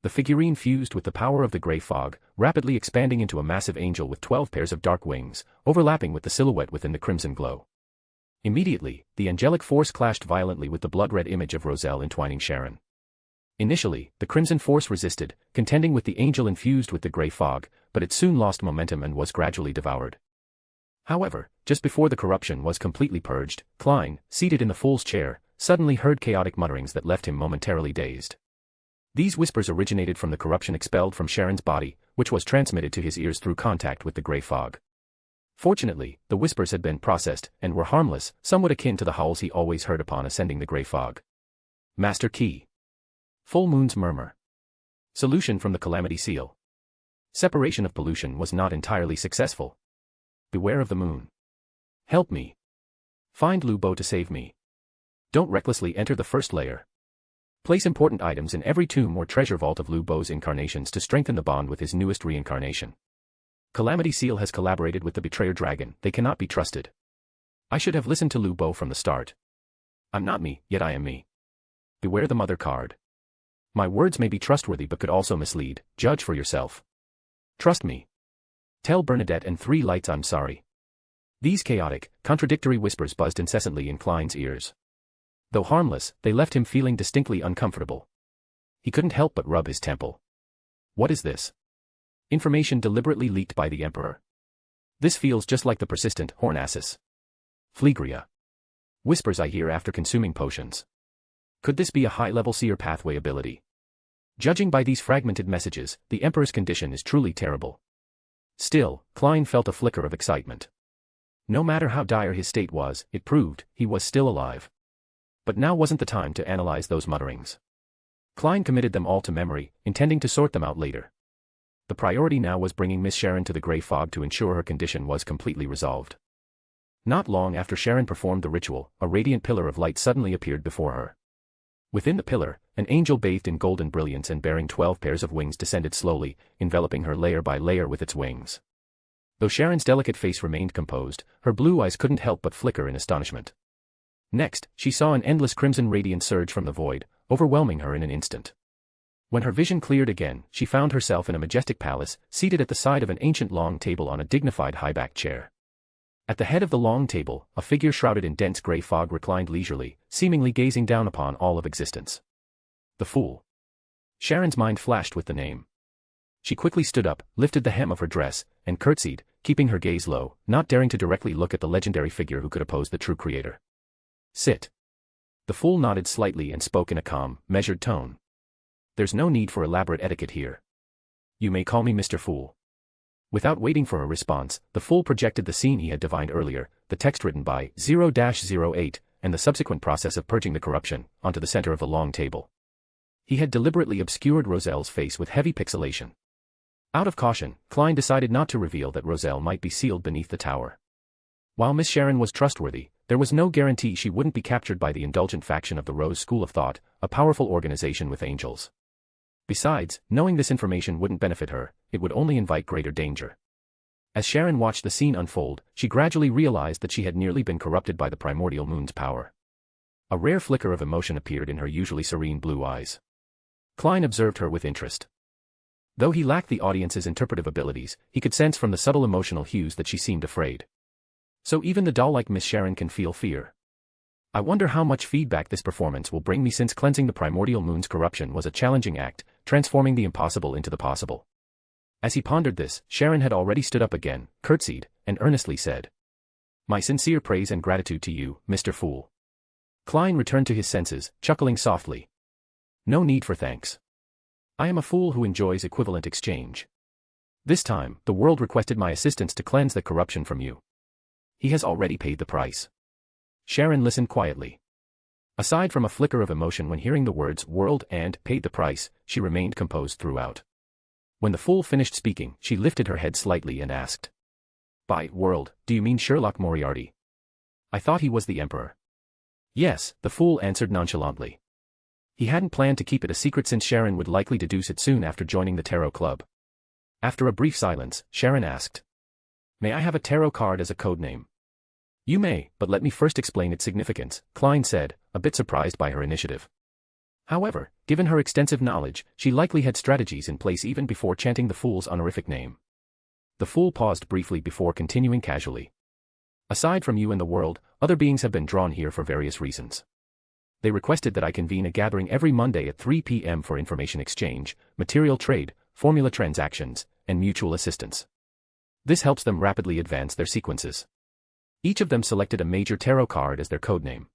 The figurine fused with the power of the gray fog, rapidly expanding into a massive angel with 12 pairs of dark wings, overlapping with the silhouette within the crimson glow. Immediately, the angelic force clashed violently with the blood-red image of Roselle entwining Sharon. Initially, the crimson force resisted, contending with the angel infused with the gray fog, but it soon lost momentum and was gradually devoured. However, just before the corruption was completely purged, Klein, seated in the fool's chair, suddenly heard chaotic mutterings that left him momentarily dazed. These whispers originated from the corruption expelled from Sharon's body, which was transmitted to his ears through contact with the gray fog. Fortunately, the whispers had been processed and were harmless, somewhat akin to the howls he always heard upon ascending the gray fog. Master Key. Full Moon's Murmur. Solution from the Calamity Seal. Separation of pollution was not entirely successful. Beware of the moon. Help me. Find Lu Bo to save me. Don't recklessly enter the first layer. Place important items in every tomb or treasure vault of Lu Bo's incarnations to strengthen the bond with his newest reincarnation. Calamity Seal has collaborated with the Betrayer Dragon, they cannot be trusted. I should have listened to Lu Bo from the start. I'm not me, yet I am me. Beware the Mother card. My words may be trustworthy but could also mislead, judge for yourself. Trust me. Tell Bernadette and Three Lights I'm sorry. These chaotic, contradictory whispers buzzed incessantly in Klein's ears. Though harmless, they left him feeling distinctly uncomfortable. He couldn't help but rub his temple. What is this? Information deliberately leaked by the Emperor. This feels just like the persistent Hornassus. Phlegria. Whispers I hear after consuming potions. Could this be a high-level seer pathway ability? Judging by these fragmented messages, the Emperor's condition is truly terrible. Still, Klein felt a flicker of excitement. No matter how dire his state was, it proved he was still alive. But now wasn't the time to analyze those mutterings. Klein committed them all to memory, intending to sort them out later. The priority now was bringing Miss Sharon to the gray fog to ensure her condition was completely resolved. Not long after Sharon performed the ritual, a radiant pillar of light suddenly appeared before her. Within the pillar, an angel bathed in golden brilliance and bearing 12 pairs of wings descended slowly, enveloping her layer by layer with its wings. Though Sharon's delicate face remained composed, her blue eyes couldn't help but flicker in astonishment. Next, she saw an endless crimson radiance surge from the void, overwhelming her in an instant. When her vision cleared again, she found herself in a majestic palace, seated at the side of an ancient long table on a dignified high-backed chair. At the head of the long table, a figure shrouded in dense gray fog reclined leisurely, seemingly gazing down upon all of existence. The Fool. Sharon's mind flashed with the name. She quickly stood up, lifted the hem of her dress, and curtsied, keeping her gaze low, not daring to directly look at the legendary figure who could oppose the true creator. Sit. The Fool nodded slightly and spoke in a calm, measured tone. There's no need for elaborate etiquette here. You may call me Mr. Fool. Without waiting for a response, the Fool projected the scene he had divined earlier, the text written by 0-08, and the subsequent process of purging the corruption, onto the center of the long table. He had deliberately obscured Roselle's face with heavy pixelation. Out of caution, Klein decided not to reveal that Roselle might be sealed beneath the tower. While Miss Sharon was trustworthy, there was no guarantee she wouldn't be captured by the indulgent faction of the Rose School of Thought, a powerful organization with angels. Besides, knowing this information wouldn't benefit her, it would only invite greater danger. As Sharon watched the scene unfold, she gradually realized that she had nearly been corrupted by the primordial moon's power. A rare flicker of emotion appeared in her usually serene blue eyes. Klein observed her with interest. Though he lacked the audience's interpretive abilities, he could sense from the subtle emotional hues that she seemed afraid. So even the doll-like Miss Sharon can feel fear. I wonder how much feedback this performance will bring me, since cleansing the primordial moon's corruption was a challenging act, transforming the impossible into the possible. As he pondered this, Sharon had already stood up again, curtsied, and earnestly said, "My sincere praise and gratitude to you, Mr. Fool." Klein returned to his senses, chuckling softly. No need for thanks. I am a fool who enjoys equivalent exchange. This time, the world requested my assistance to cleanse the corruption from you. He has already paid the price. Sharon listened quietly. Aside from a flicker of emotion when hearing the words "world" and "paid the price," she remained composed throughout. When the Fool finished speaking, she lifted her head slightly and asked, "By world, do you mean Sherlock Moriarty? I thought he was the Emperor." "Yes," the Fool answered nonchalantly. He hadn't planned to keep it a secret since Sharon would likely deduce it soon after joining the tarot club. After a brief silence, Sharon asked, "May I have a tarot card as a code name?" "You may, but let me first explain its significance," Klein said, a bit surprised by her initiative. However, given her extensive knowledge, she likely had strategies in place even before chanting the Fool's honorific name. The Fool paused briefly before continuing casually. "Aside from you and the world, other beings have been drawn here for various reasons. They requested that I convene a gathering every Monday at 3 p.m. for information exchange, material trade, formula transactions, and mutual assistance. This helps them rapidly advance their sequences. Each of them selected a major tarot card as their codename.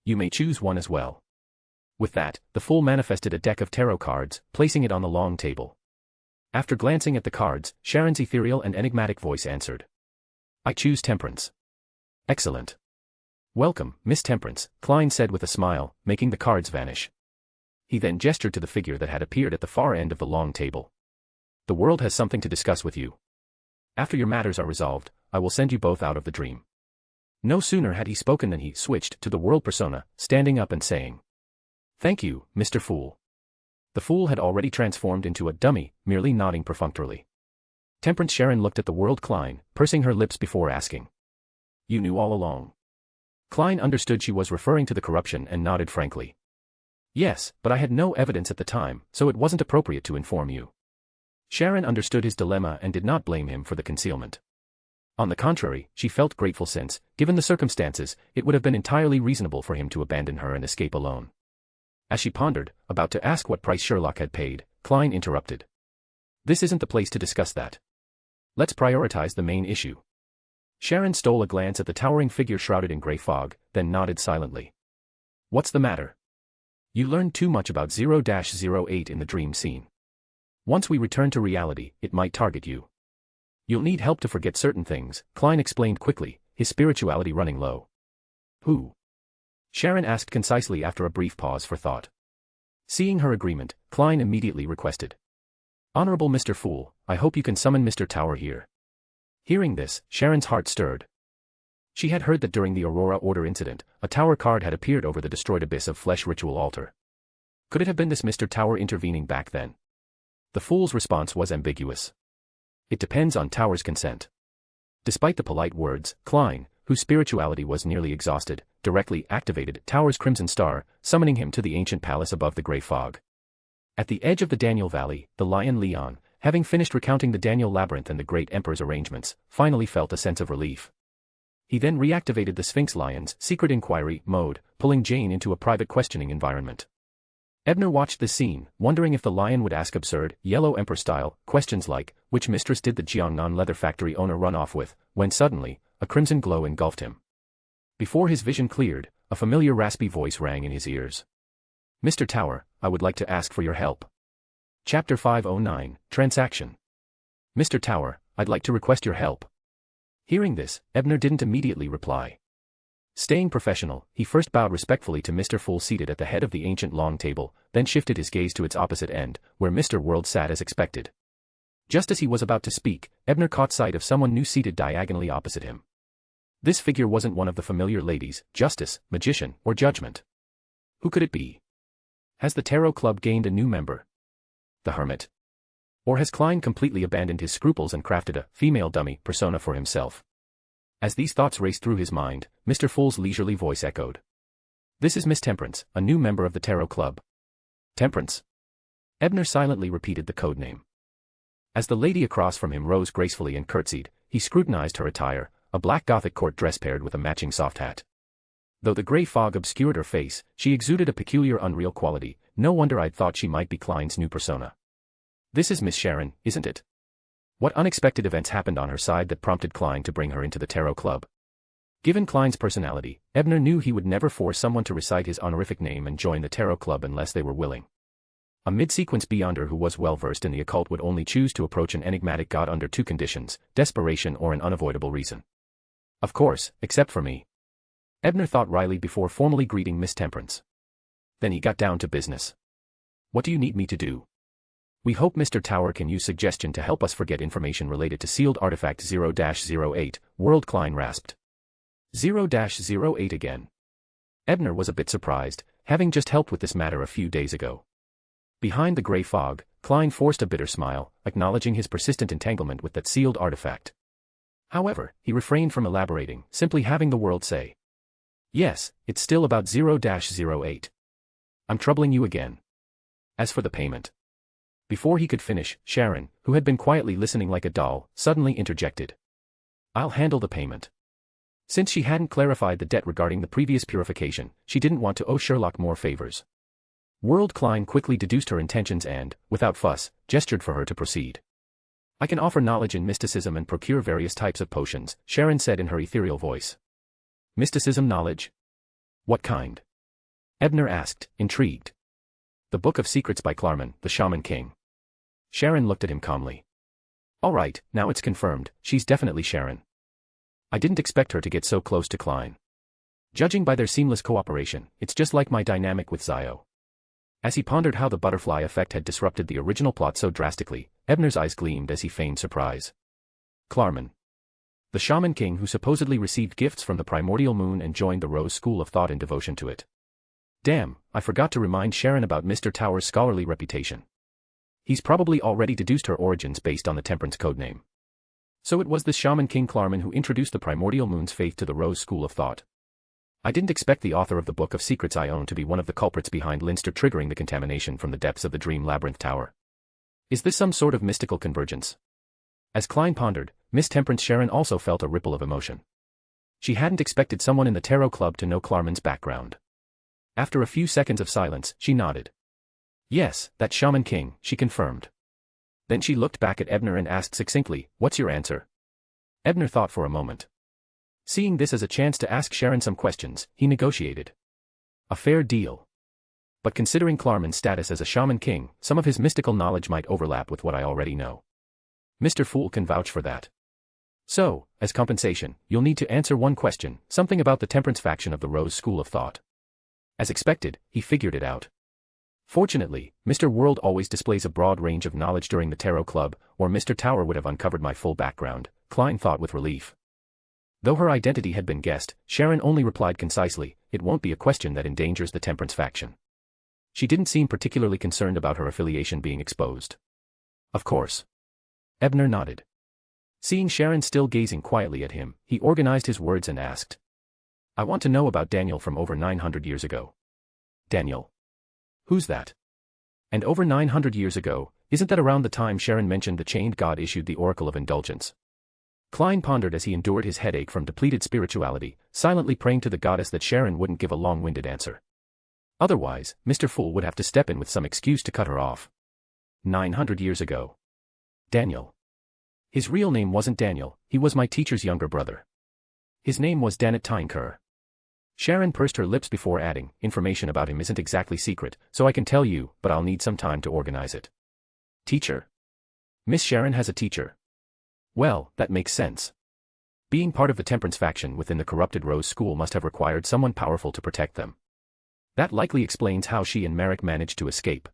You may choose one as well." With that, the Fool manifested a deck of tarot cards, placing it on the long table. After glancing at the cards, Sharon's ethereal and enigmatic voice answered, "I choose Temperance." "Excellent. Welcome, Miss Temperance," Klein said with a smile, making the cards vanish. He then gestured to the figure that had appeared at the far end of the long table. "The world has something to discuss with you. After your matters are resolved, I will send you both out of the dream." No sooner had he spoken than he switched to the world persona, standing up and saying, "Thank you, Mr. Fool." The Fool had already transformed into a dummy, merely nodding perfunctorily. Temperance Sharon looked at the world Klein, pursing her lips before asking, "You knew all along?" Klein understood she was referring to the corruption and nodded frankly. "Yes, but I had no evidence at the time, so it wasn't appropriate to inform you." Sharon understood his dilemma and did not blame him for the concealment. On the contrary, she felt grateful since, given the circumstances, it would have been entirely reasonable for him to abandon her and escape alone. As she pondered, about to ask what price Sherlock had paid, Klein interrupted. "This isn't the place to discuss that. Let's prioritize the main issue." Sharon stole a glance at the towering figure shrouded in grey fog, then nodded silently. "What's the matter?" "You learned too much about 0-08 in the dream scene. Once we return to reality, it might target you. You'll need help to forget certain things," Klein explained quickly, his spirituality running low. "Who?" Sharon asked concisely after a brief pause for thought. Seeing her agreement, Klein immediately requested, "Honorable Mr. Fool, I hope you can summon Mr. Tower here." Hearing this, Sharon's heart stirred. She had heard that during the Aurora Order incident, a Tower card had appeared over the destroyed abyss of Flesh Ritual Altar. Could it have been this Mr. Tower intervening back then? The Fool's response was ambiguous. "It depends on Tower's consent." Despite the polite words, Klein, whose spirituality was nearly exhausted, directly activated Tower's Crimson Star, summoning him to the ancient palace above the grey fog. At the edge of the Daniel Valley, the Lion Leon, having finished recounting the Daniel Labyrinth and the Great Emperor's arrangements, finally felt a sense of relief. He then reactivated the Sphinx Lion's secret inquiry mode, pulling Jane into a private questioning environment. Ebner watched this scene, wondering if the Lion would ask absurd, Yellow Emperor-style, questions like, which mistress did the Jiangnan leather factory owner run off with, when suddenly, a crimson glow engulfed him. Before his vision cleared, a familiar raspy voice rang in his ears. "Mr. Tower, I would like to ask for your help." Chapter 509, Transaction. "Mr. Tower, I'd like to request your help." Hearing this, Ebner didn't immediately reply. Staying professional, he first bowed respectfully to Mr. Fool seated at the head of the ancient long table, then shifted his gaze to its opposite end, where Mr. World sat as expected. Just as he was about to speak, Ebner caught sight of someone new seated diagonally opposite him. This figure wasn't one of the familiar ladies, Justice, Magician, or Judgment. Who could it be? Has the Tarot Club gained a new member? The Hermit? Or has Klein completely abandoned his scruples and crafted a female dummy persona for himself? As these thoughts raced through his mind, Mr. Fool's leisurely voice echoed. "This is Miss Temperance, a new member of the Tarot Club." "Temperance?" Ebner silently repeated the code name. As the lady across from him rose gracefully and curtsied, he scrutinized her attire, a black Gothic court dress paired with a matching soft hat. Though the grey fog obscured her face, she exuded a peculiar unreal quality. No wonder I'd thought she might be Klein's new persona. "This is Miss Sharon, isn't it?" What unexpected events happened on her side that prompted Klein to bring her into the Tarot Club? Given Klein's personality, Ebner knew he would never force someone to recite his honorific name and join the Tarot Club unless they were willing. A mid-sequence beyonder who was well-versed in the occult would only choose to approach an enigmatic god under two conditions, desperation or an unavoidable reason. Of course, except for me. Ebner thought wryly before formally greeting Miss Temperance. Then he got down to business. "What do you need me to do?" "We hope Mr. Tower can use suggestion to help us forget information related to sealed artifact 0-08, World Klein rasped. 0-08 again. Ebner was a bit surprised. having just helped with this matter a few days ago. Behind the gray fog, Klein forced a bitter smile, acknowledging his persistent entanglement with that sealed artifact. However, he refrained from elaborating, simply having the world say, "Yes, it's still about 0-08. I'm troubling you again. As for the payment." Before he could finish, Sharon, who had been quietly listening like a doll, suddenly interjected. "I'll handle the payment." Since she hadn't clarified the debt regarding the previous purification, she didn't want to owe Sherlock more favors. World Klein quickly deduced her intentions and, without fuss, gestured for her to proceed. "I can offer knowledge in mysticism and procure various types of potions," Sharon said in her ethereal voice. "Mysticism knowledge? What kind?" Ebner asked, intrigued. "The Book of Secrets by Klein, the Shaman King." Sharon looked at him calmly. "All right, now it's confirmed, she's definitely Sharon. I didn't expect her to get so close to Klein. Judging by their seamless cooperation, it's just like my dynamic with Zio." As he pondered how the butterfly effect had disrupted the original plot so drastically, Ebner's eyes gleamed as he feigned surprise. Klein, the Shaman King who supposedly received gifts from the primordial moon and joined the Rose School of Thought in devotion to it. Damn, I forgot to remind Sharon about Mr. Tower's scholarly reputation. He's probably already deduced her origins based on the Temperance codename. So it was the Shaman King Klein who introduced the primordial moon's faith to the Rose School of Thought. I didn't expect the author of the Book of Secrets I own to be one of the culprits behind Linster triggering the contamination from the depths of the Dream Labyrinth Tower. Is this some sort of mystical convergence? As Klein pondered, Miss Temperance Sharon also felt a ripple of emotion. She hadn't expected someone in the Tarot Club to know Klein's background. After a few seconds of silence, she nodded. "Yes, that Shaman King," she confirmed. Then she looked back at Ebner and asked succinctly, "What's your answer?" Ebner thought for a moment. Seeing this as a chance to ask Sharon some questions, he negotiated. "A fair deal. But considering Klein's status as a Shaman King, some of his mystical knowledge might overlap with what I already know. Mr. Fool can vouch for that. So, as compensation, you'll need to answer one question, something about the Temperance faction of the Rose School of Thought." As expected, he figured it out. Fortunately, Mr. World always displays a broad range of knowledge during the Tarot Club, or Mr. Tower would have uncovered my full background, Klein thought with relief. Though her identity had been guessed, Sharon only replied concisely, "It won't be a question that endangers the Temperance faction." She didn't seem particularly concerned about her affiliation being exposed. "Of course." Ebner nodded. Seeing Sharon still gazing quietly at him, he organized his words and asked. "I want to know about Daniel from over 900 years ago." "Daniel? Who's that?" "And over 900 years ago, isn't that around the time Sharon mentioned the chained god issued the Oracle of Indulgence?" Klein pondered as he endured his headache from depleted spirituality, silently praying to the goddess that Sharon wouldn't give a long-winded answer. Otherwise, Mr. Fool would have to step in with some excuse to cut her off. 900 years ago. Daniel. His real name wasn't Daniel, he was my teacher's younger brother. His name was Danet Tynker. Sharon pursed her lips before adding, "Information about him isn't exactly secret, so I can tell you, but I'll need some time to organize it." "Teacher? Miss Sharon has a teacher?" "Well, that makes sense. Being part of the Temperance faction within the corrupted Rose School must have required someone powerful to protect them. That likely explains how she and Marek managed to escape.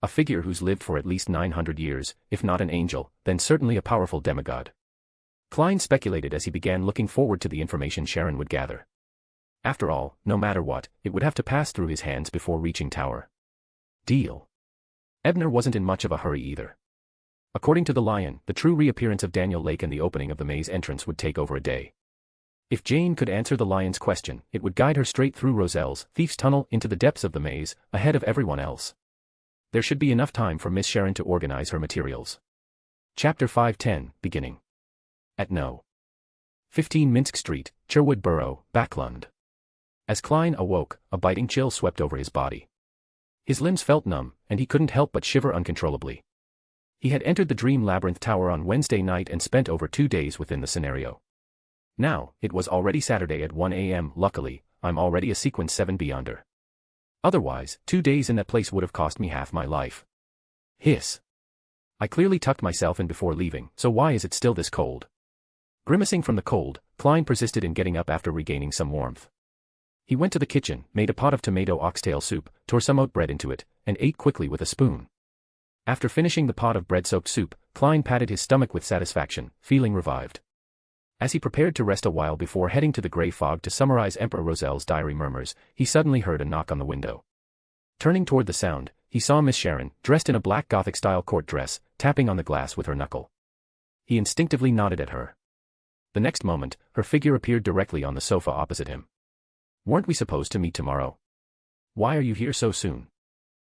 A figure who's lived for at least 900 years, if not an angel, then certainly a powerful demigod." Klein speculated as he began looking forward to the information Sharon would gather. After all, no matter what, it would have to pass through his hands before reaching Tower. Deal. Ebner wasn't in much of a hurry either. According to the Lion, the true reappearance of Daniel Lake and the opening of the maze entrance would take over a day. If Jane could answer the Lion's question, it would guide her straight through Roselle's Thief's Tunnel into the depths of the maze, ahead of everyone else. There should be enough time for Miss Sharon to organize her materials. Chapter 510, beginning. At No. 15 Minsk Street, Cherwood Borough, Backlund. As Klein awoke, a biting chill swept over his body. His limbs felt numb, and he couldn't help but shiver uncontrollably. He had entered the Dream Labyrinth Tower on Wednesday night and spent over 2 days within the scenario. Now, it was already Saturday at 1 a.m. Luckily, I'm already a sequence 7 beyonder. Otherwise, 2 days in that place would have cost me half my life. Hiss. I clearly tucked myself in before leaving, so why is it still this cold? Grimacing from the cold, Klein persisted in getting up after regaining some warmth. He went to the kitchen, made a pot of tomato oxtail soup, tore some oat bread into it, and ate quickly with a spoon. After finishing the pot of bread-soaked soup, Klein patted his stomach with satisfaction, feeling revived. As he prepared to rest a while before heading to the grey fog to summarize Emperor Rozel's diary murmurs, he suddenly heard a knock on the window. Turning toward the sound, he saw Miss Sharon, dressed in a black Gothic-style court dress, tapping on the glass with her knuckle. He instinctively nodded at her. The next moment, her figure appeared directly on the sofa opposite him. "Weren't we supposed to meet tomorrow? Why are you here so soon?"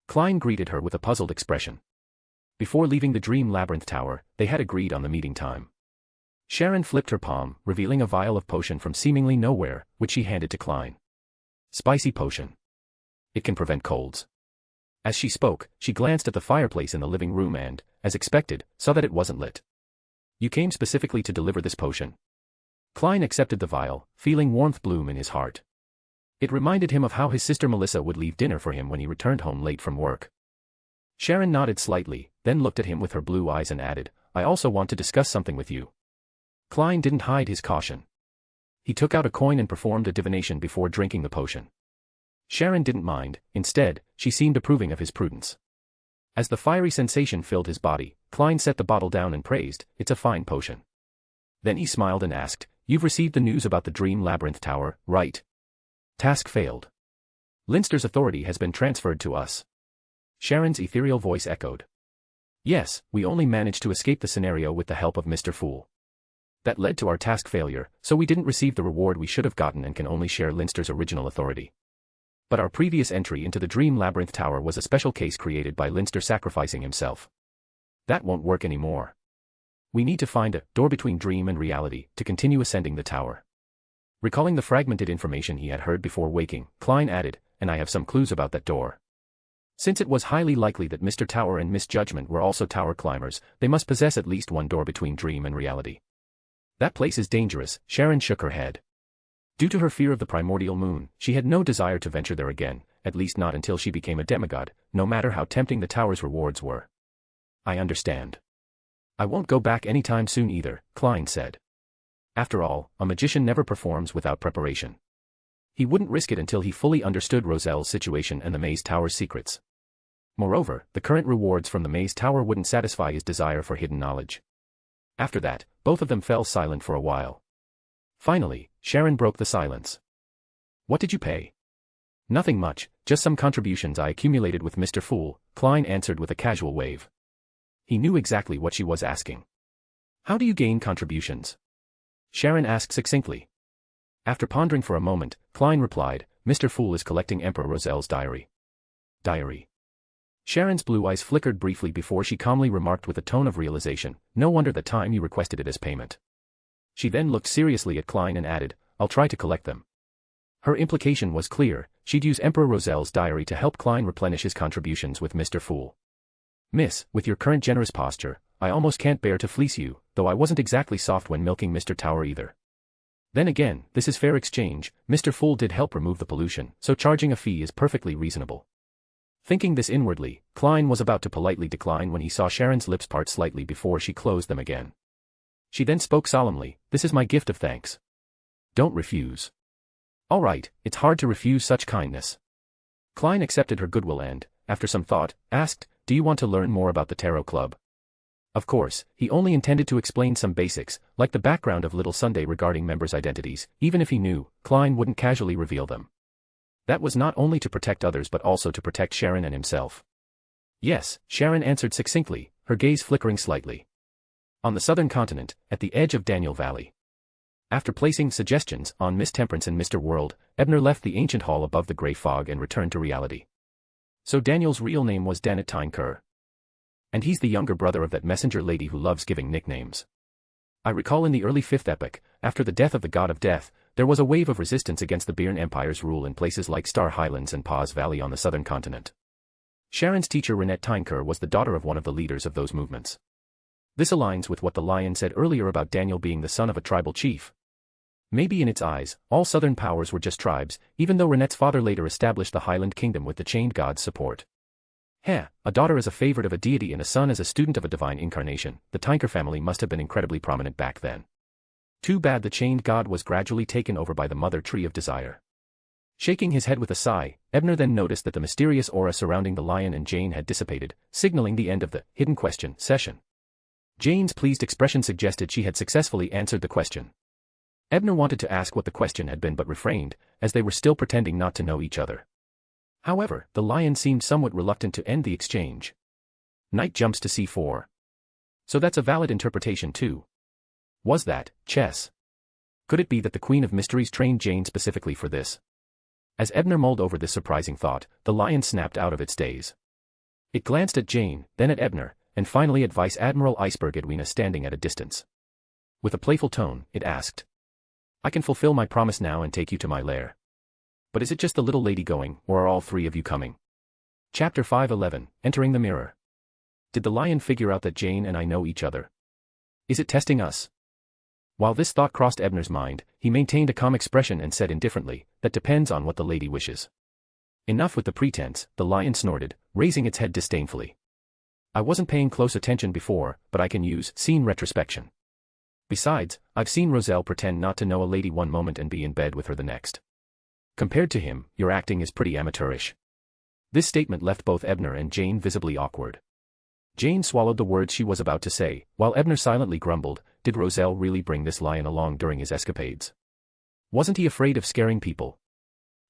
Klein greeted her with a puzzled expression. Before leaving the Dream Labyrinth Tower, they had agreed on the meeting time. Sharon flipped her palm, revealing a vial of potion from seemingly nowhere, which she handed to Klein. "Spicy potion. It can prevent colds." As she spoke, she glanced at the fireplace in the living room and, as expected, saw that it wasn't lit. "You came specifically to deliver this potion?" Klein accepted the vial, feeling warmth bloom in his heart. It reminded him of how his sister Melissa would leave dinner for him when he returned home late from work. Sharon nodded slightly, then looked at him with her blue eyes and added, "I also want to discuss something with you." Klein didn't hide his caution. He took out a coin and performed a divination before drinking the potion. Sharon didn't mind. Instead, she seemed approving of his prudence. As the fiery sensation filled his body, Klein set the bottle down and praised, "It's a fine potion." Then he smiled and asked, "You've received the news about the Dream Labyrinth Tower, right?" "Task failed. Leinster's authority has been transferred to us." Sharon's ethereal voice echoed. "Yes, we only managed to escape the scenario with the help of Mr. Fool. That led to our task failure, so we didn't receive the reward we should have gotten and can only share Leinster's original authority. But our previous entry into the Dream Labyrinth Tower was a special case created by Leinster sacrificing himself. That won't work anymore. We need to find a door between dream and reality to continue ascending the tower." Recalling the fragmented information he had heard before waking, Klein added, "And I have some clues about that door." Since it was highly likely that Mr. Tower and Miss Judgment were also tower climbers, they must possess at least one door between dream and reality. "That place is dangerous," Sharon shook her head. Due to her fear of the primordial moon, she had no desire to venture there again, at least not until she became a demigod, no matter how tempting the tower's rewards were. "I understand. I won't go back anytime soon either," Klein said. After all, a magician never performs without preparation. He wouldn't risk it until he fully understood Rozel's situation and the Maze Tower's secrets. Moreover, the current rewards from the Maze Tower wouldn't satisfy his desire for hidden knowledge. After that, both of them fell silent for a while. Finally, Sharon broke the silence. "What did you pay?" "Nothing much, just some contributions I accumulated with Mr. Fool," Klein answered with a casual wave. He knew exactly what she was asking. "How do you gain contributions?" Sharon asked succinctly. After pondering for a moment, Klein replied, "Mr. Fool is collecting Emperor Rozel's diary." "Diary?" Sharon's blue eyes flickered briefly before she calmly remarked with a tone of realization, "No wonder that time you requested it as payment." She then looked seriously at Klein and added, "I'll try to collect them." Her implication was clear, she'd use Emperor Rozel's diary to help Klein replenish his contributions with Mr. Fool. "Miss, with your current generous posture, I almost can't bear to fleece you, though I wasn't exactly soft when milking Mr. Tower either. Then again, this is fair exchange, Mr. Fool did help remove the pollution, so charging a fee is perfectly reasonable." Thinking this inwardly, Klein was about to politely decline when he saw Sharon's lips part slightly before she closed them again. She then spoke solemnly, "This is my gift of thanks. Don't refuse." "All right, it's hard to refuse such kindness." Klein accepted her goodwill and, after some thought, asked, "Do you want to learn more about the Tarot Club?" Of course, he only intended to explain some basics, like the background of Little Sunday regarding members' identities. Even if he knew, Klein wouldn't casually reveal them. That was not only to protect others but also to protect Sharon and himself. "Yes," Sharon answered succinctly, her gaze flickering slightly. "On the southern continent, at the edge of Daniel Valley." After placing suggestions on Miss Temperance and Mr. World, Ebner left the ancient hall above the grey fog and returned to reality. So Daniel's real name was Danit Tyne-Kerr. And he's the younger brother of that messenger lady who loves giving nicknames. I recall in the early 5th epoch, after the death of the god of death, there was a wave of resistance against the Bearn Empire's rule in places like Star Highlands and Paz Valley on the southern continent. Sharon's teacher Renette Tyne-Kerr was the daughter of one of the leaders of those movements. This aligns with what the Lion said earlier about Daniel being the son of a tribal chief. Maybe in its eyes, all southern powers were just tribes, even though Renette's father later established the Highland Kingdom with the Chained God's support. A daughter as a favorite of a deity and a son as a student of a divine incarnation, the Tyne-Kerr family must have been incredibly prominent back then. Too bad the Chained God was gradually taken over by the Mother Tree of Desire. Shaking his head with a sigh, Ebner then noticed that the mysterious aura surrounding the Lion and Jane had dissipated, signaling the end of the hidden question session. Jane's pleased expression suggested she had successfully answered the question. Ebner wanted to ask what the question had been but refrained, as they were still pretending not to know each other. However, the lion seemed somewhat reluctant to end the exchange. Knight jumps to c4. So that's a valid interpretation too. Was that chess? Could it be that the Queen of Mysteries trained Jane specifically for this? As Ebner mulled over this surprising thought, the lion snapped out of its daze. It glanced at Jane, then at Ebner, and finally at Vice Admiral Iceberg Edwina standing at a distance. With a playful tone, it asked, "I can fulfill my promise now and take you to my lair. But is it just the little lady going, or are all three of you coming?" Chapter 5:11, Entering the Mirror. Did the lion figure out that Jane and I know each other? Is it testing us? While this thought crossed Ebner's mind, he maintained a calm expression and said indifferently, "That depends on what the lady wishes." Enough with the pretense, the lion snorted, raising its head disdainfully. "I wasn't paying close attention before, but I can use scene retrospection. Besides, I've seen Roselle pretend not to know a lady one moment and be in bed with her the next. Compared to him, your acting is pretty amateurish." This statement left both Ebner and Jane visibly awkward. Jane swallowed the words she was about to say, while Ebner silently grumbled, did Roselle really bring this lion along during his escapades? Wasn't he afraid of scaring people?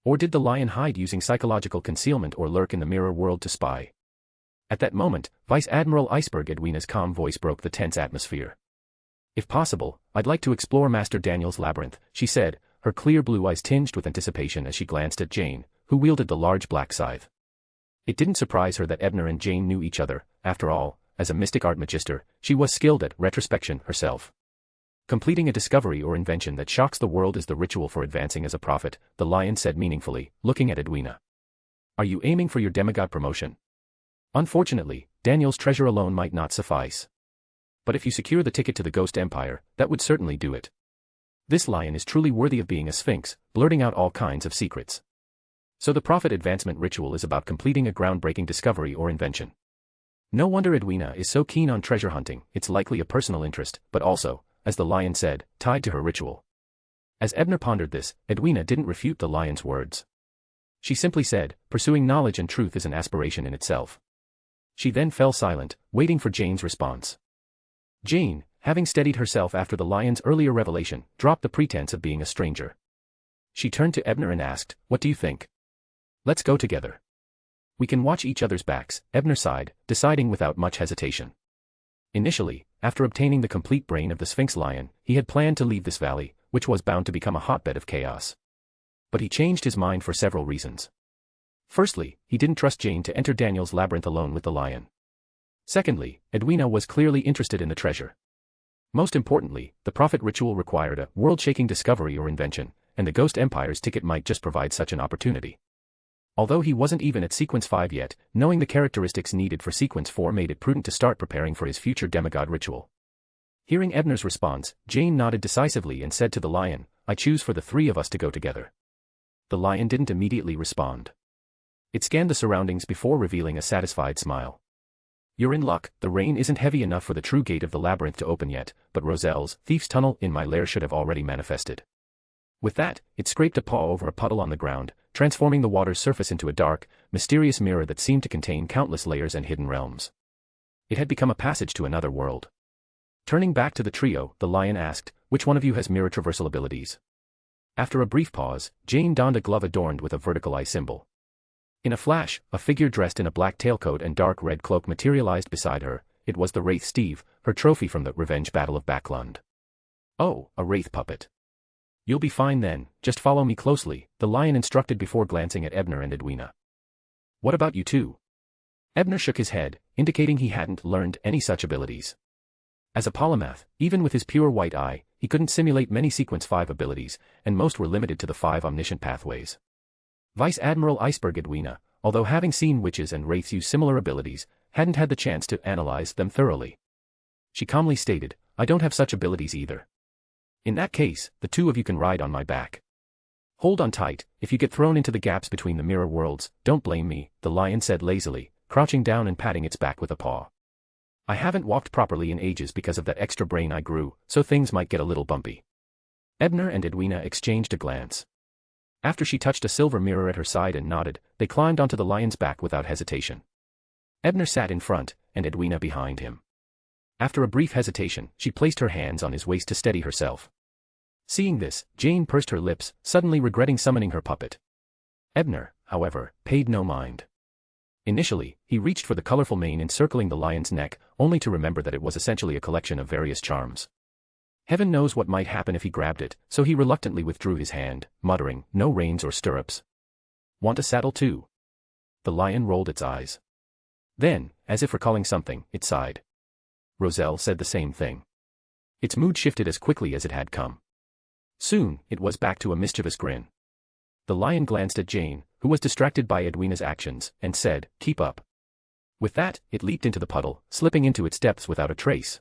Or did the lion hide using psychological concealment or lurk in the mirror world to spy? At that moment, Vice Admiral Iceberg Edwina's calm voice broke the tense atmosphere. "If possible, I'd like to explore Master Daniel's labyrinth," she said, her clear blue eyes tinged with anticipation as she glanced at Jane, who wielded the large black scythe. It didn't surprise her that Ebner and Jane knew each other. After all, as a mystic art magister, she was skilled at retrospection herself. Completing a discovery or invention that shocks the world is the ritual for advancing as a prophet, the lion said meaningfully, looking at Edwina. "Are you aiming for your demigod promotion?" "Unfortunately, Daniel's treasure alone might not suffice. But if you secure the ticket to the Ghost Empire, that would certainly do it. This lion is truly worthy of being a sphinx, blurting out all kinds of secrets. So the prophet advancement ritual is about completing a groundbreaking discovery or invention. No wonder Edwina is so keen on treasure hunting, it's likely a personal interest, but also, as the lion said, tied to her ritual." As Ebner pondered this, Edwina didn't refute the lion's words. She simply said, "Pursuing knowledge and truth is an aspiration in itself." She then fell silent, waiting for Jane's response. Jane, having steadied herself after the lion's earlier revelation, dropped the pretense of being a stranger. She turned to Ebner and asked, "What do you think? Let's go together." "We can watch each other's backs," Ebner sighed, deciding without much hesitation. Initially, after obtaining the complete brain of the Sphinx lion, he had planned to leave this valley, which was bound to become a hotbed of chaos. But he changed his mind for several reasons. Firstly, he didn't trust Jane to enter Daniel's labyrinth alone with the lion. Secondly, Edwina was clearly interested in the treasure. Most importantly, the prophet ritual required a world-shaking discovery or invention, and the Ghost Empire's ticket might just provide such an opportunity. Although he wasn't even at Sequence 5 yet, knowing the characteristics needed for Sequence 4 made it prudent to start preparing for his future demigod ritual. Hearing Ebner's response, Jane nodded decisively and said to the lion, "I choose for the three of us to go together." The lion didn't immediately respond. It scanned the surroundings before revealing a satisfied smile. "You're in luck, the rain isn't heavy enough for the true gate of the labyrinth to open yet, but Roselle's thief's tunnel in my lair should have already manifested." With that, it scraped a paw over a puddle on the ground, transforming the water's surface into a dark, mysterious mirror that seemed to contain countless layers and hidden realms. It had become a passage to another world. Turning back to the trio, the lion asked, "Which one of you has mirror traversal abilities?" After a brief pause, Jane donned a glove adorned with a vertical eye symbol. In a flash, a figure dressed in a black tailcoat and dark red cloak materialized beside her. It was the Wraith Steve, her trophy from the Revenge Battle of Backlund. "Oh, a Wraith puppet. You'll be fine then, just follow me closely," the lion instructed before glancing at Ebner and Edwina. "What about you two?" Ebner shook his head, indicating he hadn't learned any such abilities. As a polymath, even with his pure white eye, he couldn't simulate many Sequence 5 abilities, and most were limited to the 5 omniscient pathways. Vice Admiral Iceberg Edwina, although having seen witches and wraiths use similar abilities, hadn't had the chance to analyze them thoroughly. She calmly stated, "I don't have such abilities either. In that case, the two of you can ride on my back. Hold on tight, if you get thrown into the gaps between the mirror worlds, don't blame me," the lion said lazily, crouching down and patting its back with a paw. "I haven't walked properly in ages because of that extra brain I grew, so things might get a little bumpy." Ebner and Edwina exchanged a glance. After she touched a silver mirror at her side and nodded, they climbed onto the lion's back without hesitation. Ebner sat in front, and Edwina behind him. After a brief hesitation, she placed her hands on his waist to steady herself. Seeing this, Jane pursed her lips, suddenly regretting summoning her puppet. Ebner, however, paid no mind. Initially, he reached for the colorful mane encircling the lion's neck, only to remember that it was essentially a collection of various charms. Heaven knows what might happen if he grabbed it, so he reluctantly withdrew his hand, muttering, "No reins or stirrups. Want a saddle too?" The lion rolled its eyes. Then, as if recalling something, it sighed. Roselle said the same thing. Its mood shifted as quickly as it had come. Soon, it was back to a mischievous grin. The lion glanced at Jane, who was distracted by Edwina's actions, and said, "Keep up." With that, it leaped into the puddle, slipping into its depths without a trace.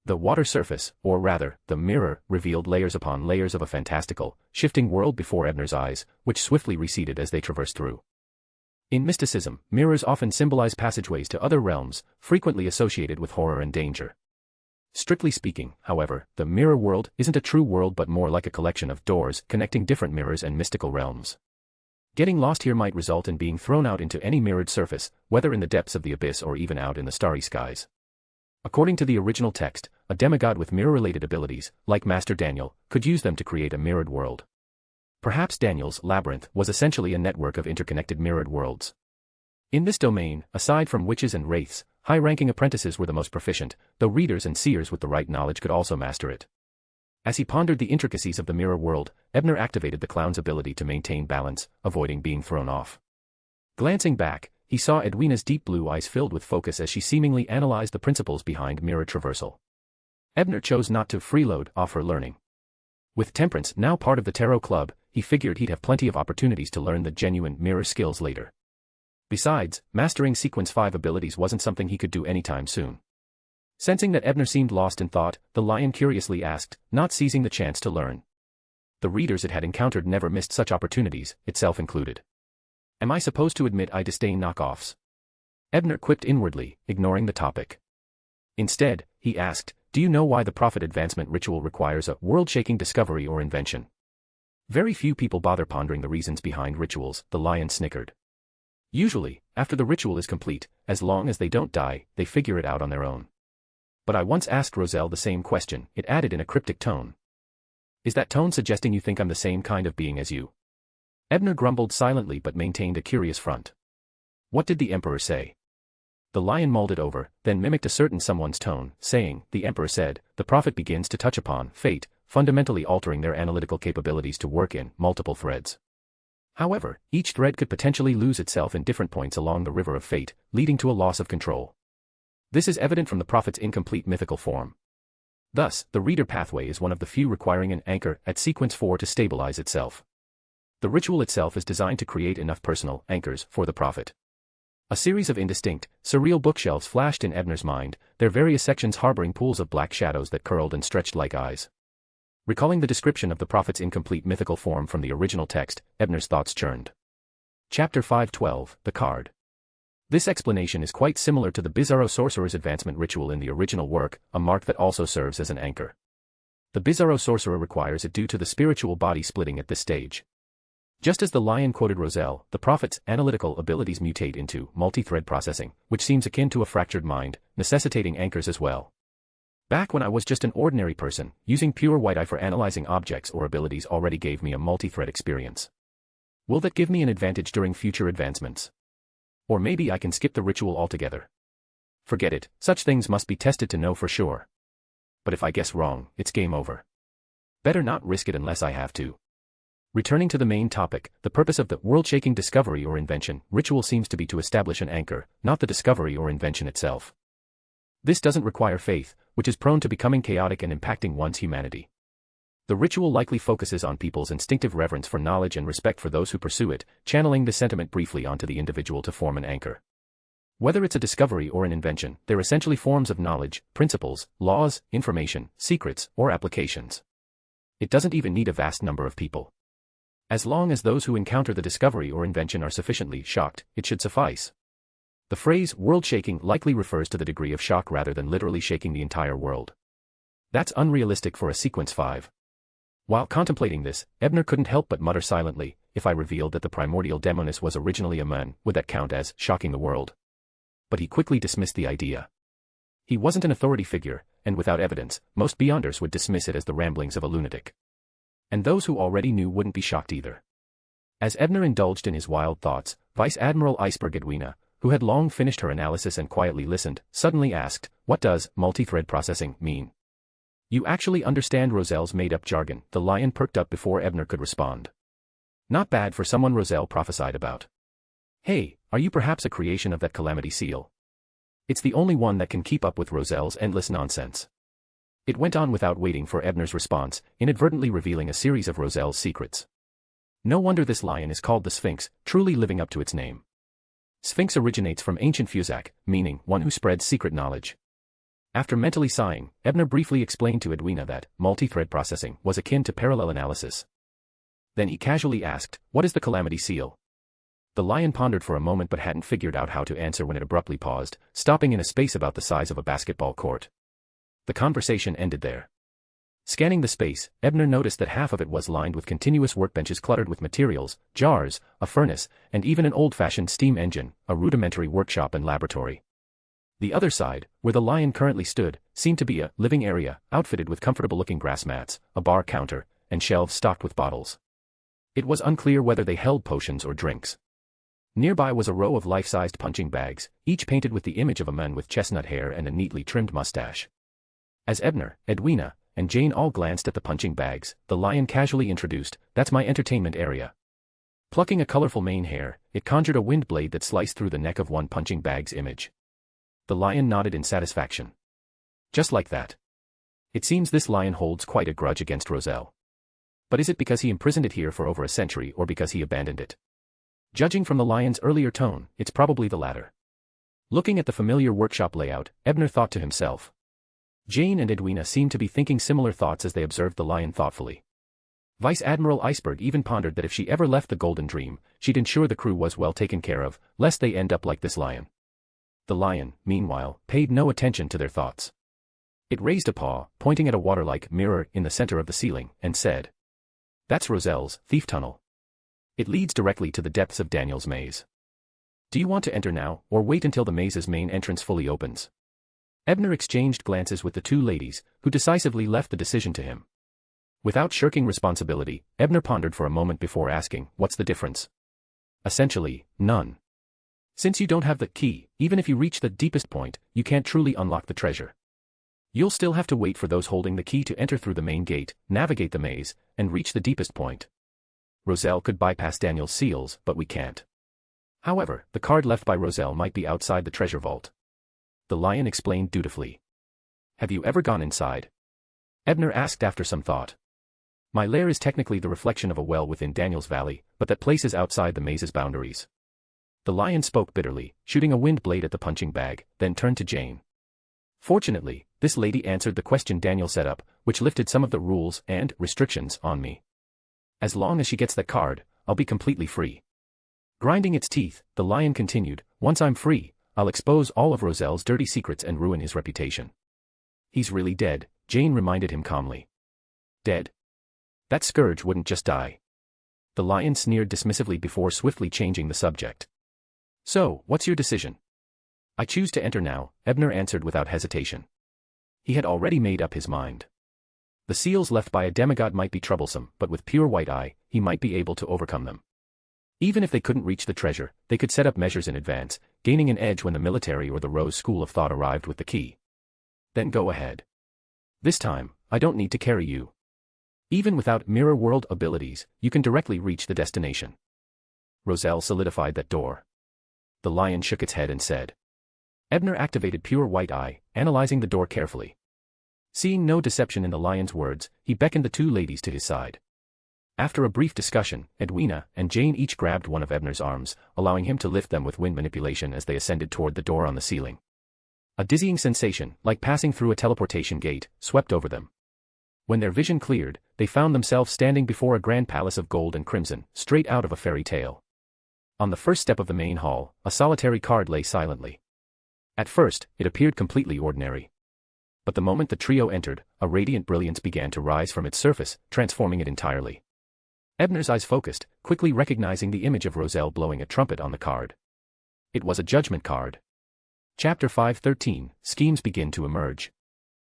The water surface, or rather, the mirror, revealed layers upon layers of a fantastical, shifting world before Ebner's eyes, which swiftly receded as they traversed through. In mysticism, mirrors often symbolize passageways to other realms, frequently associated with horror and danger. Strictly speaking, however, the mirror world isn't a true world but more like a collection of doors connecting different mirrors and mystical realms. Getting lost here might result in being thrown out into any mirrored surface, whether in the depths of the abyss or even out in the starry skies. According to the original text, a demigod with mirror-related abilities, like Master Daniel, could use them to create a mirrored world. Perhaps Daniel's labyrinth was essentially a network of interconnected mirrored worlds. In this domain, aside from witches and wraiths, high-ranking apprentices were the most proficient, though readers and seers with the right knowledge could also master it. As he pondered the intricacies of the mirror world, Ebner activated the clown's ability to maintain balance, avoiding being thrown off. Glancing back, he saw Edwina's deep blue eyes filled with focus as she seemingly analyzed the principles behind mirror traversal. Ebner chose not to freeload off her learning. With Temperance now part of the Tarot Club, he figured he'd have plenty of opportunities to learn the genuine mirror skills later. Besides, mastering Sequence 5 abilities wasn't something he could do anytime soon. Sensing that Ebner seemed lost in thought, the lion curiously asked, not seizing the chance to learn. The readers it had encountered never missed such opportunities, itself included. Am I supposed to admit I disdain knockoffs? Ebner quipped inwardly, ignoring the topic. Instead, he asked, do you know why the prophet advancement ritual requires a world-shaking discovery or invention? Very few people bother pondering the reasons behind rituals, the lion snickered. Usually, after the ritual is complete, as long as they don't die, they figure it out on their own. But I once asked Roselle the same question, it added in a cryptic tone. Is that tone suggesting you think I'm the same kind of being as you? Ebner grumbled silently but maintained a curious front. What did the emperor say? The lion mulled it over, then mimicked a certain someone's tone, saying, the emperor said, the prophet begins to touch upon fate, fundamentally altering their analytical capabilities to work in multiple threads. However, each thread could potentially lose itself in different points along the river of fate, leading to a loss of control. This is evident from the prophet's incomplete mythical form. Thus, the reader pathway is one of the few requiring an anchor at sequence 4 to stabilize itself. The ritual itself is designed to create enough personal anchors for the prophet. A series of indistinct, surreal bookshelves flashed in Ebner's mind, their various sections harboring pools of black shadows that curled and stretched like eyes. Recalling the description of the prophet's incomplete mythical form from the original text, Ebner's thoughts churned. Chapter 5:12, The Card. This explanation is quite similar to the Bizarro Sorcerer's advancement ritual in the original work, a mark that also serves as an anchor. The Bizarro Sorcerer requires it due to the spiritual body splitting at this stage. Just as the lion quoted Roselle, the prophet's analytical abilities mutate into multi-thread processing, which seems akin to a fractured mind, necessitating anchors as well. Back when I was just an ordinary person, using pure white eye for analyzing objects or abilities already gave me a multi-thread experience. Will that give me an advantage during future advancements? Or maybe I can skip the ritual altogether. Forget it, such things must be tested to know for sure. But if I guess wrong, it's game over. Better not risk it unless I have to. Returning to the main topic, the purpose of the world-shaking discovery or invention ritual seems to be to establish an anchor, not the discovery or invention itself. This doesn't require faith, which is prone to becoming chaotic and impacting one's humanity. The ritual likely focuses on people's instinctive reverence for knowledge and respect for those who pursue it, channeling the sentiment briefly onto the individual to form an anchor. Whether it's a discovery or an invention, they're essentially forms of knowledge, principles, laws, information, secrets, or applications. It doesn't even need a vast number of people. As long as those who encounter the discovery or invention are sufficiently shocked, it should suffice. The phrase world-shaking likely refers to the degree of shock rather than literally shaking the entire world. That's unrealistic for a sequence 5. While contemplating this, Ebner couldn't help but mutter silently, if I revealed that the primordial demoness was originally a man, would that count as shocking the world? But he quickly dismissed the idea. He wasn't an authority figure, and without evidence, most Beyonders would dismiss it as the ramblings of a lunatic. And those who already knew wouldn't be shocked either. As Ebner indulged in his wild thoughts, Vice Admiral Iceberg Edwina, who had long finished her analysis and quietly listened, suddenly asked, "What does multi-thread processing mean?" "You actually understand Roselle's made-up jargon." The Lion perked up before Ebner could respond. "Not bad for someone Roselle prophesied about. Hey, are you perhaps a creation of that Calamity Seal? It's the only one that can keep up with Roselle's endless nonsense." It went on without waiting for Ebner's response, inadvertently revealing a series of Roselle's secrets. No wonder this lion is called the Sphinx, truly living up to its name. Sphinx originates from ancient Fusak, meaning one who spreads secret knowledge. After mentally sighing, Ebner briefly explained to Edwina that multi-thread processing was akin to parallel analysis. Then he casually asked, "What is the Calamity Seal?" The lion pondered for a moment but hadn't figured out how to answer when it abruptly paused, stopping in a space about the size of a basketball court. The conversation ended there. Scanning the space, Ebner noticed that half of it was lined with continuous workbenches cluttered with materials, jars, a furnace, and even an old-fashioned steam engine, a rudimentary workshop and laboratory. The other side, where the lion currently stood, seemed to be a living area, outfitted with comfortable-looking grass mats, a bar counter, and shelves stocked with bottles. It was unclear whether they held potions or drinks. Nearby was a row of life-sized punching bags, each painted with the image of a man with chestnut hair and a neatly trimmed mustache. As Ebner, Edwina, and Jane all glanced at the punching bags, the lion casually introduced, "That's my entertainment area." Plucking a colorful mane hair, it conjured a wind blade that sliced through the neck of one punching bag's image. The lion nodded in satisfaction. Just like that. It seems this lion holds quite a grudge against Roselle. But is it because he imprisoned it here for over a century or because he abandoned it? Judging from the lion's earlier tone, it's probably the latter. Looking at the familiar workshop layout, Ebner thought to himself. Jane and Edwina seemed to be thinking similar thoughts as they observed the lion thoughtfully. Vice Admiral Iceberg even pondered that if she ever left the Golden Dream, she'd ensure the crew was well taken care of, lest they end up like this lion. The lion, meanwhile, paid no attention to their thoughts. It raised a paw, pointing at a water-like mirror in the center of the ceiling, and said, "That's Roselle's thief tunnel. It leads directly to the depths of Daniel's maze. Do you want to enter now, or wait until the maze's main entrance fully opens?" Ebner exchanged glances with the two ladies, who decisively left the decision to him. Without shirking responsibility, Ebner pondered for a moment before asking, "What's the difference?" "Essentially, none. Since you don't have the key, even if you reach the deepest point, you can't truly unlock the treasure. You'll still have to wait for those holding the key to enter through the main gate, navigate the maze, and reach the deepest point. Roselle could bypass Daniel's seals, but we can't. However, the card left by Roselle might be outside the treasure vault." The lion explained dutifully. "Have you ever gone inside?" Ebner asked after some thought. "My lair is technically the reflection of a well within Daniel's Valley, but that place is outside the maze's boundaries." The lion spoke bitterly, shooting a wind blade at the punching bag, then turned to Jane. "Fortunately, this lady answered the question Daniel set up, which lifted some of the rules and restrictions on me. As long as she gets that card, I'll be completely free." Grinding its teeth, the lion continued, "Once I'm free, I'll expose all of Roselle's dirty secrets and ruin his reputation." "He's really dead," Jane reminded him calmly. "Dead? That scourge wouldn't just die." The lion sneered dismissively before swiftly changing the subject. "So, what's your decision?" "I choose to enter now," Ebner answered without hesitation. He had already made up his mind. The seals left by a demigod might be troublesome, but with pure white eye, he might be able to overcome them. Even if they couldn't reach the treasure, they could set up measures in advance, gaining an edge when the military or the Rose School of Thought arrived with the key. "Then go ahead. This time, I don't need to carry you. Even without mirror world abilities, you can directly reach the destination." Roselle solidified that door. The lion shook its head and said. Ebner activated pure white eye, analyzing the door carefully. Seeing no deception in the lion's words, he beckoned the two ladies to his side. After a brief discussion, Edwina and Jane each grabbed one of Ebner's arms, allowing him to lift them with wind manipulation as they ascended toward the door on the ceiling. A dizzying sensation, like passing through a teleportation gate, swept over them. When their vision cleared, they found themselves standing before a grand palace of gold and crimson, straight out of a fairy tale. On the first step of the main hall, a solitary card lay silently. At first, it appeared completely ordinary. But the moment the trio entered, a radiant brilliance began to rise from its surface, transforming it entirely. Ebner's eyes focused, quickly recognizing the image of Roselle blowing a trumpet on the card. It was a judgment card. Chapter 5:13, Schemes begin to emerge.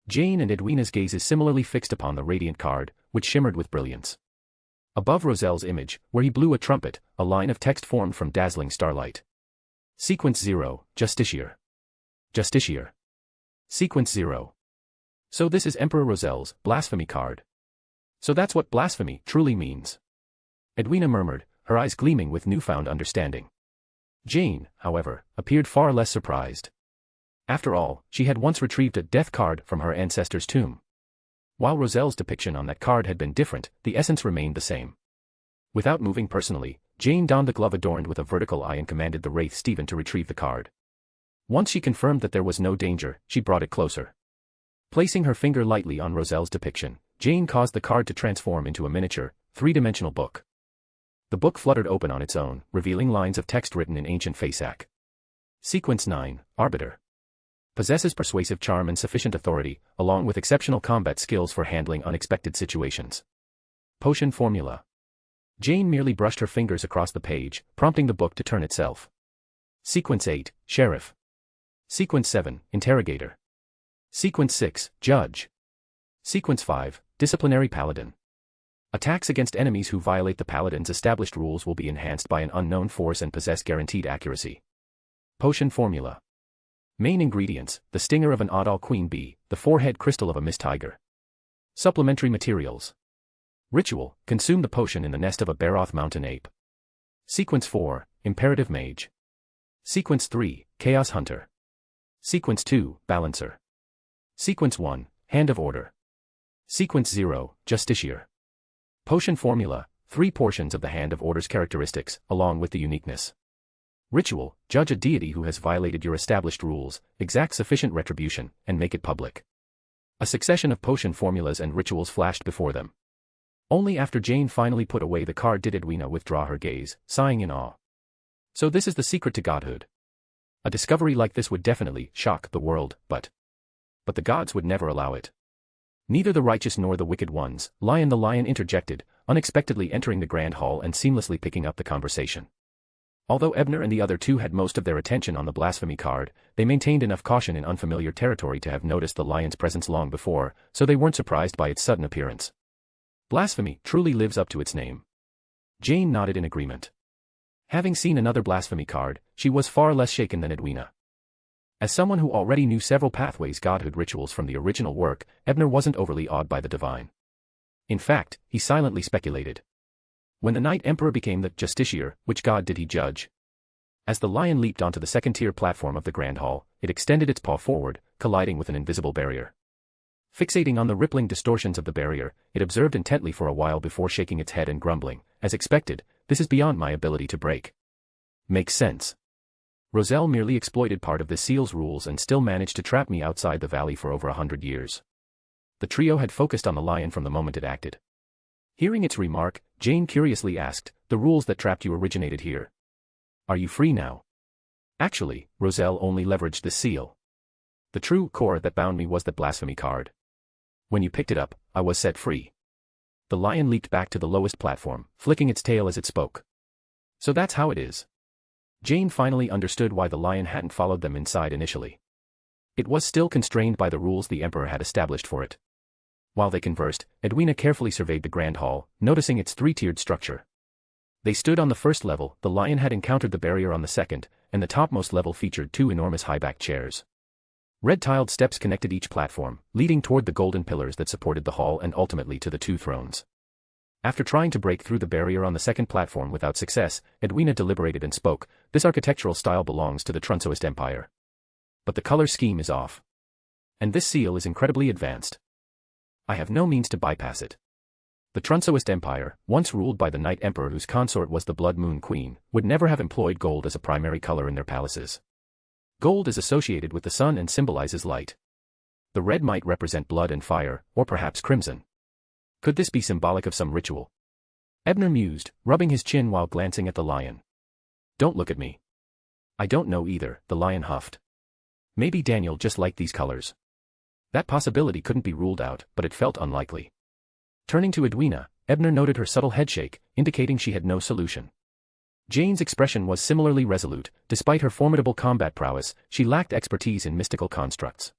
Jane and Edwina's gazes similarly fixed upon the radiant card, which shimmered with brilliance. Above Roselle's image, where he blew a trumpet, a line of text formed from dazzling starlight. Sequence 0, Justiciar. Justiciar. Sequence 0. So this is Emperor Roselle's blasphemy card. So that's what blasphemy truly means. Edwina murmured, her eyes gleaming with newfound understanding. Jane, however, appeared far less surprised. After all, she had once retrieved a death card from her ancestor's tomb. While Roselle's depiction on that card had been different, the essence remained the same. Without moving personally, Jane donned the glove adorned with a vertical eye and commanded the wraith Stephen to retrieve the card. Once she confirmed that there was no danger, she brought it closer. Placing her finger lightly on Roselle's depiction, Jane caused the card to transform into a miniature, three-dimensional book. The book fluttered open on its own, revealing lines of text written in ancient Fasak. Sequence 9, Arbiter. Possesses persuasive charm and sufficient authority, along with exceptional combat skills for handling unexpected situations. Potion Formula. Jane merely brushed her fingers across the page, prompting the book to turn itself. Sequence 8, Sheriff. Sequence 7, Interrogator. Sequence 6, Judge. Sequence 5, Disciplinary Paladin. Attacks against enemies who violate the Paladin's established rules will be enhanced by an unknown force and possess guaranteed accuracy. Potion Formula. Main ingredients, the stinger of an Adal queen bee, the forehead crystal of a mist tiger. Supplementary materials. Ritual, consume the potion in the nest of a Baroth mountain ape. Sequence 4, Imperative Mage. Sequence 3, Chaos Hunter. Sequence 2, Balancer. Sequence 1, Hand of Order. Sequence 0, Justiciar. Potion Formula, 3 portions of the Hand of Order's characteristics, along with the uniqueness. Ritual, judge a deity who has violated your established rules, exact sufficient retribution, and make it public. A succession of potion formulas and rituals flashed before them. Only after Jane finally put away the card did Edwina withdraw her gaze, sighing in awe. So this is the secret to godhood. A discovery like this would definitely shock the world, but the gods would never allow it. Neither the righteous nor the wicked ones. Lion the lion interjected, unexpectedly entering the grand hall and seamlessly picking up the conversation. Although Ebner and the other two had most of their attention on the blasphemy card, they maintained enough caution in unfamiliar territory to have noticed the lion's presence long before, so they weren't surprised by its sudden appearance. Blasphemy truly lives up to its name. Jane nodded in agreement. Having seen another blasphemy card, she was far less shaken than Edwina. As someone who already knew several pathways godhood rituals from the original work, Ebner wasn't overly awed by the divine. In fact, he silently speculated. When the Knight Emperor became the Justiciar, which god did he judge? As the lion leaped onto the second-tier platform of the Grand Hall, it extended its paw forward, colliding with an invisible barrier. Fixating on the rippling distortions of the barrier, it observed intently for a while before shaking its head and grumbling, as expected, this is beyond my ability to break. Makes sense. Roselle merely exploited part of the seal's rules and still managed to trap me outside the valley for over 100 years. The trio had focused on the lion from the moment it acted. Hearing its remark, Jane curiously asked, the rules that trapped you originated here. Are you free now? Actually, Roselle only leveraged the seal. The true core that bound me was the blasphemy card. When you picked it up, I was set free. The lion leaped back to the lowest platform, flicking its tail as it spoke. So that's how it is. Jane finally understood why the lion hadn't followed them inside initially. It was still constrained by the rules the Emperor had established for it. While they conversed, Edwina carefully surveyed the Grand Hall, noticing its 3-tiered structure. They stood on the first level, the lion had encountered the barrier on the second, and the topmost level featured 2 enormous high-backed chairs. Red-tiled steps connected each platform, leading toward the golden pillars that supported the hall and ultimately to the 2 thrones. After trying to break through the barrier on the second platform without success, Edwina deliberated and spoke, this architectural style belongs to the Trunsoist Empire. But the color scheme is off. And this seal is incredibly advanced. I have no means to bypass it. The Trunsoist Empire, once ruled by the Knight Emperor whose consort was the Blood Moon Queen, would never have employed gold as a primary color in their palaces. Gold is associated with the sun and symbolizes light. The red might represent blood and fire, or perhaps crimson. Could this be symbolic of some ritual? Ebner mused, rubbing his chin while glancing at the lion. Don't look at me. I don't know either, the lion huffed. Maybe Daniel just liked these colors. That possibility couldn't be ruled out, but it felt unlikely. Turning to Edwina, Ebner noted her subtle headshake, indicating she had no solution. Jane's expression was similarly resolute. Despite her formidable combat prowess, she lacked expertise in mystical constructs.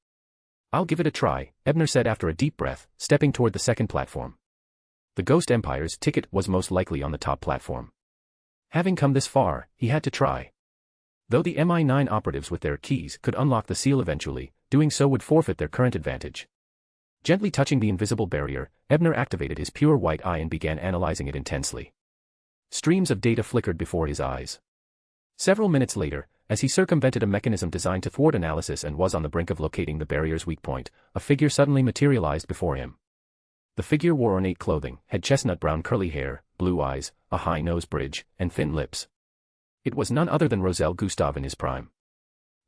I'll give it a try, Ebner said after a deep breath, stepping toward the second platform. The Ghost Empire's ticket was most likely on the top platform. Having come this far, he had to try. Though the MI9 operatives with their keys could unlock the seal eventually, doing so would forfeit their current advantage. Gently touching the invisible barrier, Ebner activated his pure white eye and began analyzing it intensely. Streams of data flickered before his eyes. Several minutes later, as he circumvented a mechanism designed to thwart analysis and was on the brink of locating the barrier's weak point, a figure suddenly materialized before him. The figure wore ornate clothing, had chestnut-brown curly hair, blue eyes, a high nose bridge, and thin lips. It was none other than Roselle Gustave in his prime.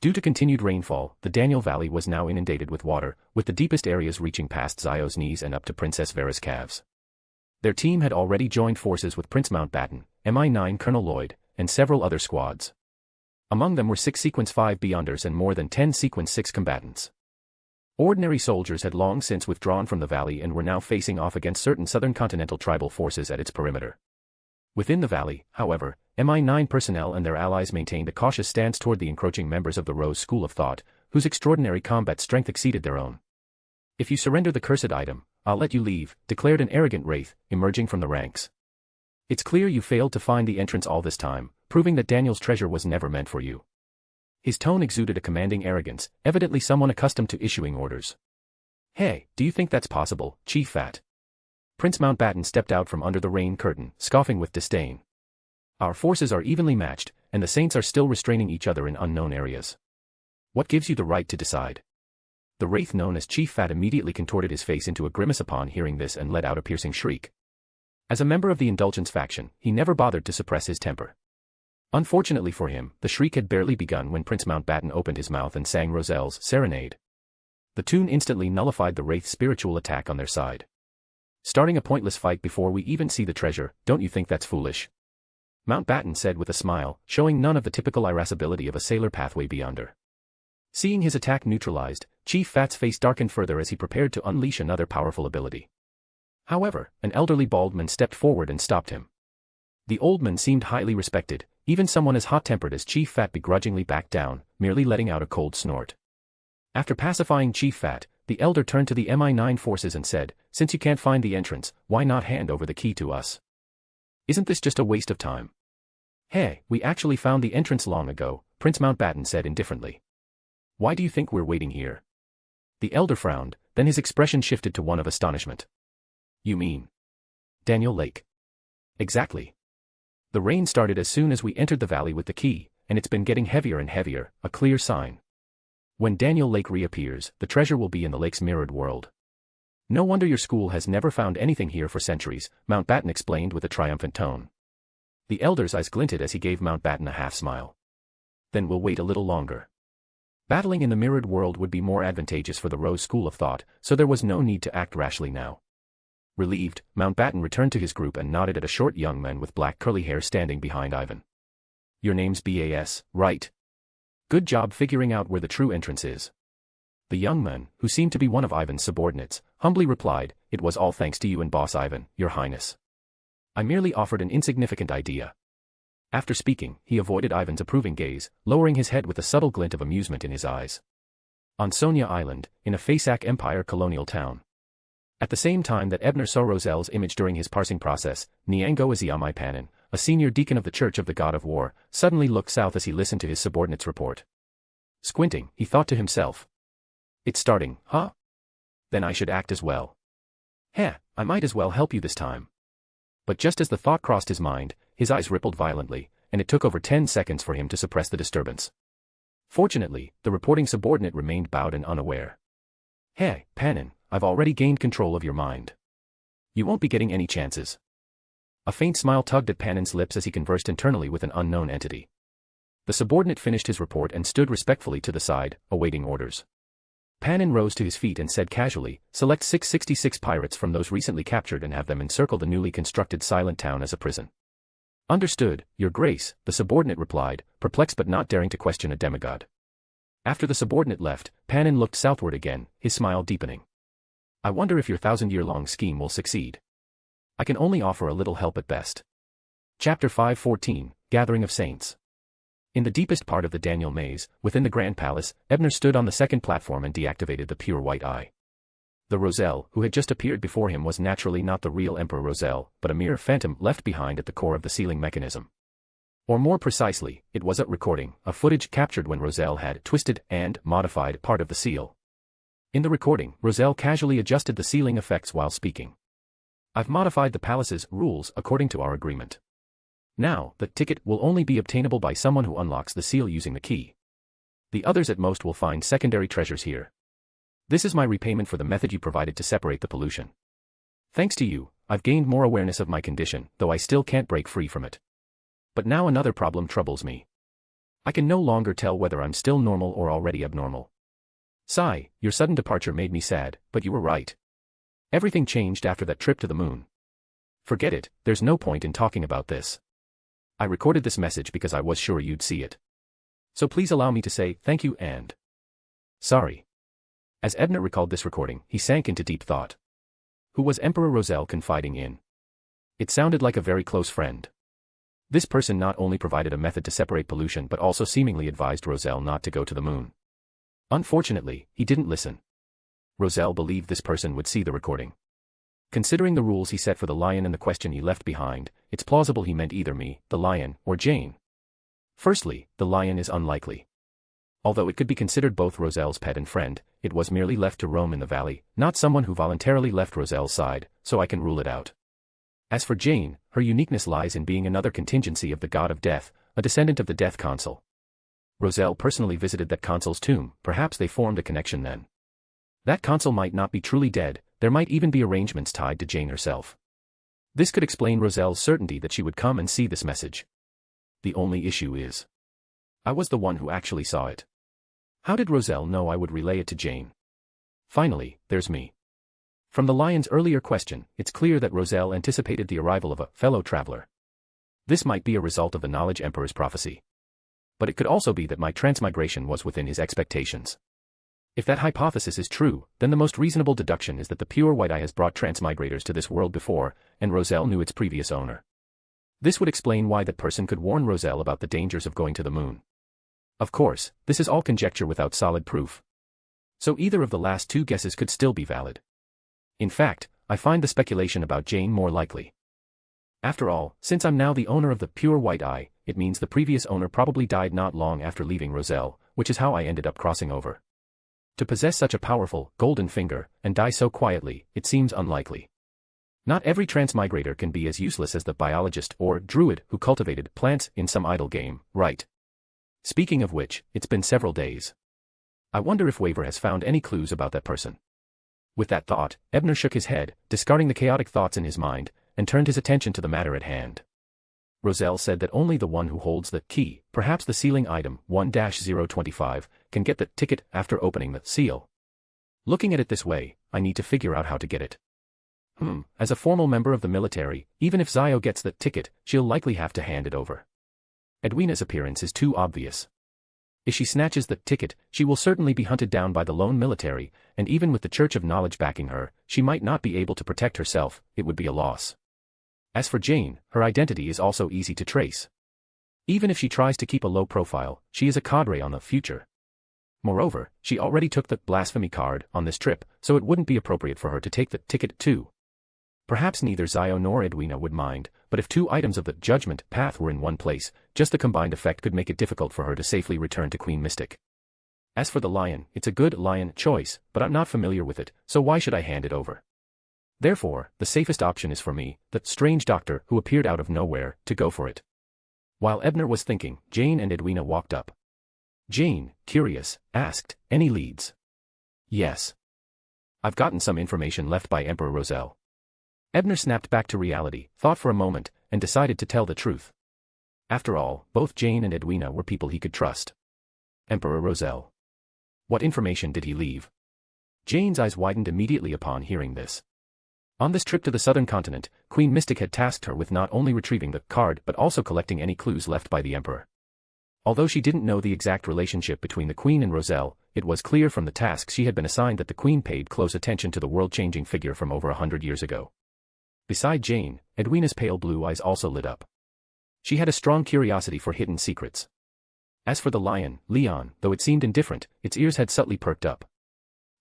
Due to continued rainfall, the Daniel Valley was now inundated with water, with the deepest areas reaching past Zio's knees and up to Princess Vera's calves. Their team had already joined forces with Prince Mountbatten, MI9 Colonel Lloyd, and several other squads. Among them were 6 Sequence 5 Beyonders and more than 10 Sequence 6 combatants. Ordinary soldiers had long since withdrawn from the valley and were now facing off against certain Southern Continental tribal forces at its perimeter. Within the valley, however, MI9 personnel and their allies maintained a cautious stance toward the encroaching members of the Rose School of Thought, whose extraordinary combat strength exceeded their own. "If you surrender the cursed item, I'll let you leave," declared an arrogant wraith, emerging from the ranks. "It's clear you failed to find the entrance all this time, proving that Daniel's treasure was never meant for you." His tone exuded a commanding arrogance, evidently someone accustomed to issuing orders. "Hey, do you think that's possible, Chief Fat?" Prince Mountbatten stepped out from under the rain curtain, scoffing with disdain. "Our forces are evenly matched, and the Saints are still restraining each other in unknown areas. What gives you the right to decide?" The wraith known as Chief Fat immediately contorted his face into a grimace upon hearing this and let out a piercing shriek. As a member of the Indulgence faction, he never bothered to suppress his temper. Unfortunately for him, the shriek had barely begun when Prince Mountbatten opened his mouth and sang Roselle's Serenade. The tune instantly nullified the wraith's spiritual attack on their side. "Starting a pointless fight before we even see the treasure, don't you think that's foolish?" Mountbatten said with a smile, showing none of the typical irascibility of a sailor pathway beyonder. Seeing his attack neutralized, Chief Fat's face darkened further as he prepared to unleash another powerful ability. However, an elderly bald man stepped forward and stopped him. The old man seemed highly respected, even someone as hot-tempered as Chief Fat begrudgingly backed down, merely letting out a cold snort. After pacifying Chief Fat, the elder turned to the MI9 forces and said, "Since you can't find the entrance, why not hand over the key to us? Isn't this just a waste of time?" "Hey, we actually found the entrance long ago," Prince Mountbatten said indifferently. "Why do you think we're waiting here?" The elder frowned, then his expression shifted to one of astonishment. "You mean Daniel Lake?" "Exactly. The rain started as soon as we entered the valley with the key, and it's been getting heavier and heavier, a clear sign. When Daniel Lake reappears, the treasure will be in the lake's mirrored world. No wonder your school has never found anything here for centuries," Mountbatten explained with a triumphant tone. The elder's eyes glinted as he gave Mountbatten a half-smile. "Then we'll wait a little longer." Battling in the mirrored world would be more advantageous for the Rose School of Thought, so there was no need to act rashly now. Relieved, Mountbatten returned to his group and nodded at a short young man with black curly hair standing behind Ivan. "Your name's Bas, right? Good job figuring out where the true entrance is." The young man, who seemed to be one of Ivan's subordinates, humbly replied, "It was all thanks to you and Boss Ivan, Your Highness. I merely offered an insignificant idea." After speaking, he avoided Ivan's approving gaze, lowering his head with a subtle glint of amusement in his eyes. On Sonia Island, in a Fasak Empire colonial town. At the same time that Ebner saw Roselle's image during his parsing process, Niango Aziamai Panin, a senior deacon of the Church of the God of War, suddenly looked south as he listened to his subordinate's report. Squinting, he thought to himself. "It's starting, huh? Then I should act as well. Heh, I might as well help you this time." But just as the thought crossed his mind, his eyes rippled violently, and it took over 10 seconds for him to suppress the disturbance. Fortunately, the reporting subordinate remained bowed and unaware. "Hey, Panin, I've already gained control of your mind. You won't be getting any chances." A faint smile tugged at Panin's lips as he conversed internally with an unknown entity. The subordinate finished his report and stood respectfully to the side, awaiting orders. Panin rose to his feet and said casually, "Select 666 pirates from those recently captured and have them encircle the newly constructed Silent Town as a prison." "Understood, Your Grace," the subordinate replied, perplexed but not daring to question a demigod. After the subordinate left, Panin looked southward again, his smile deepening. "I wonder if your 1,000-year-long scheme will succeed. I can only offer a little help at best." Chapter 514, Gathering of Saints. In the deepest part of the Daniel Maze, within the Grand Palace, Ebner stood on the second platform and deactivated the pure white eye. The Roselle, who had just appeared before him, was naturally not the real Emperor Roselle, but a mere phantom left behind at the core of the sealing mechanism. Or more precisely, it was a recording, a footage captured when Roselle had twisted and modified part of the seal. In the recording, Roselle casually adjusted the sealing effects while speaking. "I've modified the palace's rules according to our agreement. Now, the ticket will only be obtainable by someone who unlocks the seal using the key. The others at most will find secondary treasures here. This is my repayment for the method you provided to separate the pollution. Thanks to you, I've gained more awareness of my condition, though I still can't break free from it. But now another problem troubles me. I can no longer tell whether I'm still normal or already abnormal. Sigh, your sudden departure made me sad, but you were right. Everything changed after that trip to the moon. Forget it, there's no point in talking about this. I recorded this message because I was sure you'd see it. So please allow me to say thank you and sorry." As Ebner recalled this recording, he sank into deep thought. Who was Emperor Roselle confiding in? It sounded like a very close friend. This person not only provided a method to separate pollution but also seemingly advised Roselle not to go to the moon. Unfortunately, he didn't listen. Roselle believed this person would see the recording. Considering the rules he set for the lion and the question he left behind, it's plausible he meant either me, the lion, or Jane. Firstly, the lion is unlikely. Although it could be considered both Roselle's pet and friend, it was merely left to roam in the valley, not someone who voluntarily left Roselle's side, so I can rule it out. As for Jane, her uniqueness lies in being another contingency of the god of death, a descendant of the death consul. Roselle personally visited that consul's tomb, perhaps they formed a connection then. That consul might not be truly dead, there might even be arrangements tied to Jane herself. This could explain Roselle's certainty that she would come and see this message. The only issue is, I was the one who actually saw it. How did Roselle know I would relay it to Jane? Finally, there's me. From the lion's earlier question, it's clear that Roselle anticipated the arrival of a fellow traveler. This might be a result of the Knowledge Emperor's prophecy. But it could also be that my transmigration was within his expectations. If that hypothesis is true, then the most reasonable deduction is that the pure white eye has brought transmigrators to this world before, and Roselle knew its previous owner. This would explain why that person could warn Roselle about the dangers of going to the moon. Of course, this is all conjecture without solid proof. So either of the last two guesses could still be valid. In fact, I find the speculation about Jane more likely. After all, since I'm now the owner of the pure white eye, it means the previous owner probably died not long after leaving Roselle, which is how I ended up crossing over. To possess such a powerful, golden finger, and die so quietly, it seems unlikely. Not every transmigrator can be as useless as the biologist or druid who cultivated plants in some idle game, right? Speaking of which, it's been several days. I wonder if Waver has found any clues about that person. With that thought, Ebner shook his head, discarding the chaotic thoughts in his mind, and turned his attention to the matter at hand. Roselle said that only the one who holds the key, perhaps the sealing item 1-025, can get the ticket after opening the seal. Looking at it this way, I need to figure out how to get it. As a formal member of the military, even if Zio gets the ticket, she'll likely have to hand it over. Edwina's appearance is too obvious. If she snatches the ticket, she will certainly be hunted down by the lone military, and even with the Church of Knowledge backing her, she might not be able to protect herself, it would be a loss. As for Jane, her identity is also easy to trace. Even if she tries to keep a low profile, she is a cadre on the future. Moreover, she already took the blasphemy card on this trip, so it wouldn't be appropriate for her to take the ticket too. Perhaps neither Zio nor Edwina would mind, but if two items of the judgment path were in one place, just the combined effect could make it difficult for her to safely return to Queen Mystic. As for the lion, it's a good lion choice, but I'm not familiar with it, so why should I hand it over? Therefore, the safest option is for me, the strange doctor who appeared out of nowhere, to go for it. While Ebner was thinking, Jane and Edwina walked up. Jane, curious, asked, "Any leads?" "Yes. I've gotten some information left by Emperor Roselle." Ebner snapped back to reality, thought for a moment, and decided to tell the truth. After all, both Jane and Edwina were people he could trust. Emperor Roselle. What information did he leave? Jane's eyes widened immediately upon hearing this. On this trip to the southern continent, Queen Mystic had tasked her with not only retrieving the card but also collecting any clues left by the Emperor. Although she didn't know the exact relationship between the Queen and Roselle, it was clear from the tasks she had been assigned that the Queen paid close attention to the world-changing figure from over 100 years ago. Beside Jane, Edwina's pale blue eyes also lit up. She had a strong curiosity for hidden secrets. As for the lion, Leon, though it seemed indifferent, its ears had subtly perked up.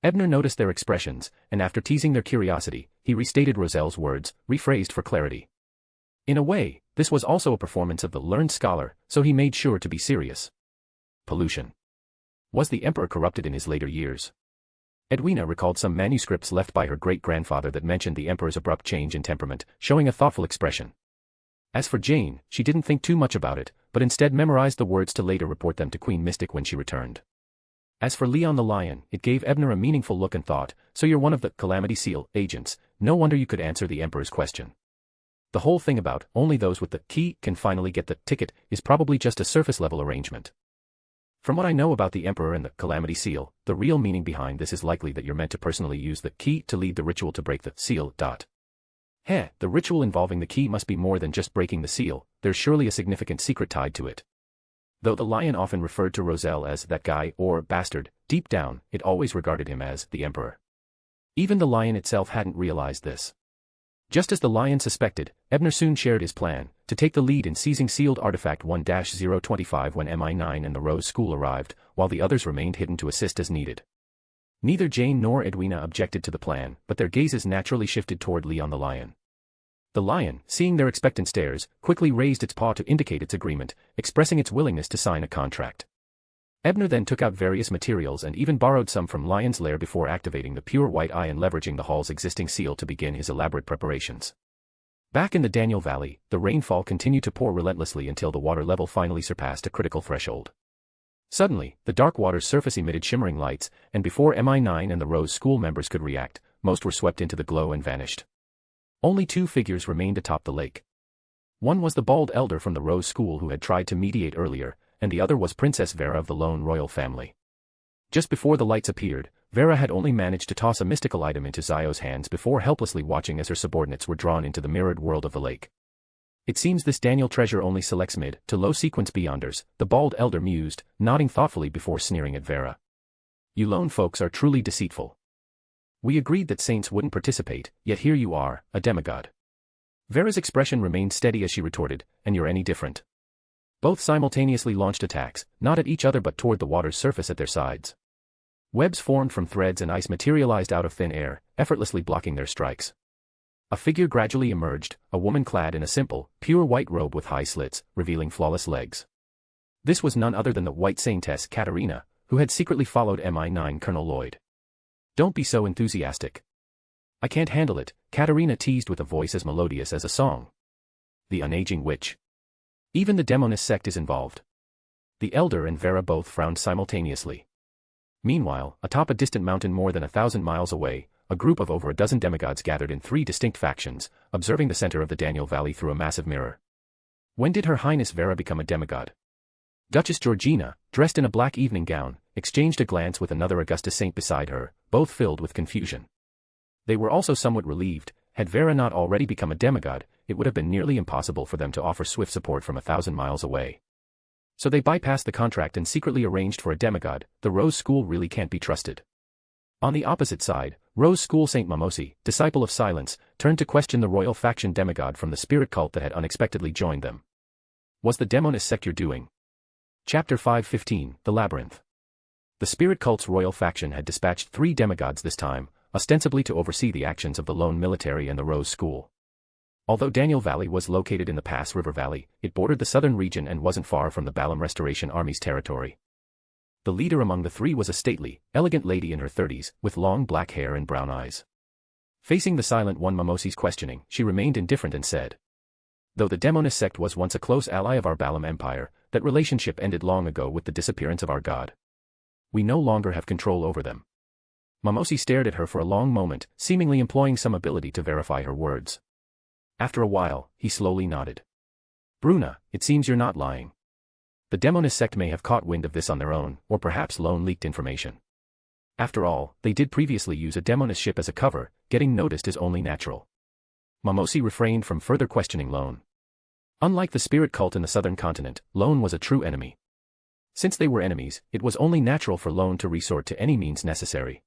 Ebner noticed their expressions, and after teasing their curiosity, he restated Roselle's words, rephrased for clarity. In a way, this was also a performance of the learned scholar, so he made sure to be serious. Pollution. Was the emperor corrupted in his later years? Edwina recalled some manuscripts left by her great-grandfather that mentioned the emperor's abrupt change in temperament, showing a thoughtful expression. As for Jane, she didn't think too much about it, but instead memorized the words to later report them to Queen Mystic when she returned. As for Leon the Lion, it gave Ebner a meaningful look and thought, so you're one of the Calamity Seal agents, no wonder you could answer the emperor's question. The whole thing about only those with the key can finally get the ticket is probably just a surface-level arrangement. From what I know about the Emperor and the Calamity Seal, the real meaning behind this is likely that you're meant to personally use the key to lead the ritual to break the seal. The ritual involving the key must be more than just breaking the seal, there's surely a significant secret tied to it. Though the Lion often referred to Roselle as that guy or bastard, deep down, it always regarded him as the Emperor. Even the Lion itself hadn't realized this. Just as the Lion suspected, Ebner soon shared his plan, to take the lead in seizing sealed artifact 1-025 when MI9 and the Rose School arrived, while the others remained hidden to assist as needed. Neither Jane nor Edwina objected to the plan, but their gazes naturally shifted toward Leon the Lion. The Lion, seeing their expectant stares, quickly raised its paw to indicate its agreement, expressing its willingness to sign a contract. Ebner then took out various materials and even borrowed some from Lion's lair before activating the pure white eye and leveraging the hall's existing seal to begin his elaborate preparations. Back in the Daniel Valley, the rainfall continued to pour relentlessly until the water level finally surpassed a critical threshold. Suddenly, the dark water's surface emitted shimmering lights, and before MI9 and the Rose School members could react, most were swept into the glow and vanished. Only two figures remained atop the lake. One was the bald elder from the Rose School who had tried to mediate earlier, and the other was Princess Vera of the lone royal family. Just before the lights appeared, Vera had only managed to toss a mystical item into Zio's hands before helplessly watching as her subordinates were drawn into the mirrored world of the lake. It seems this Daniel treasure only selects mid to low sequence beyonders, the bald elder mused, nodding thoughtfully before sneering at Vera. You lone folks are truly deceitful. We agreed that saints wouldn't participate, yet here you are, a demigod. Vera's expression remained steady as she retorted, and you're any different. Both simultaneously launched attacks, not at each other but toward the water's surface at their sides. Webs formed from threads and ice materialized out of thin air, effortlessly blocking their strikes. A figure gradually emerged, a woman clad in a simple, pure white robe with high slits, revealing flawless legs. This was none other than the white saintess Katerina, who had secretly followed MI9 Colonel Lloyd. Don't be so enthusiastic. I can't handle it, Katerina teased with a voice as melodious as a song. The unaging witch. Even the demonist sect is involved. The elder and Vera both frowned simultaneously. Meanwhile, atop a distant mountain more than 1,000 miles away, a group of over a dozen demigods gathered in 3 distinct factions, observing the center of the Daniel Valley through a massive mirror. When did Her Highness Vera become a demigod? Duchess Georgina, dressed in a black evening gown, exchanged a glance with another Augustus saint beside her, both filled with confusion. They were also somewhat relieved. Had Vera not already become a demigod, it would have been nearly impossible for them to offer swift support from 1,000 miles away. So they bypassed the contract and secretly arranged for a demigod. The Rose School really can't be trusted. On the opposite side, Rose School Saint Mamosi, disciple of silence, turned to question the royal faction demigod from the spirit cult that had unexpectedly joined them. Was the demonist sect your doing? Chapter 5:15, The Labyrinth. The spirit cult's royal faction had dispatched 3 demigods this time, ostensibly to oversee the actions of the lone military and the Rose School. Although Daniel Valley was located in the Pass River Valley, it bordered the southern region and wasn't far from the Balam Restoration Army's territory. The leader among the 3 was a stately, elegant lady in her 30s, with long black hair and brown eyes. Facing the silent one Mamosi's questioning, she remained indifferent and said, though the demonist sect was once a close ally of our Balam Empire, that relationship ended long ago with the disappearance of our god. We no longer have control over them. Mamosi stared at her for a long moment, seemingly employing some ability to verify her words. After a while, he slowly nodded. Bruna, it seems you're not lying. The demonist sect may have caught wind of this on their own, or perhaps Lone leaked information. After all, they did previously use a demonist ship as a cover, getting noticed is only natural. Mamosi refrained from further questioning Lone. Unlike the spirit cult in the southern continent, Lone was a true enemy. Since they were enemies, it was only natural for Lone to resort to any means necessary.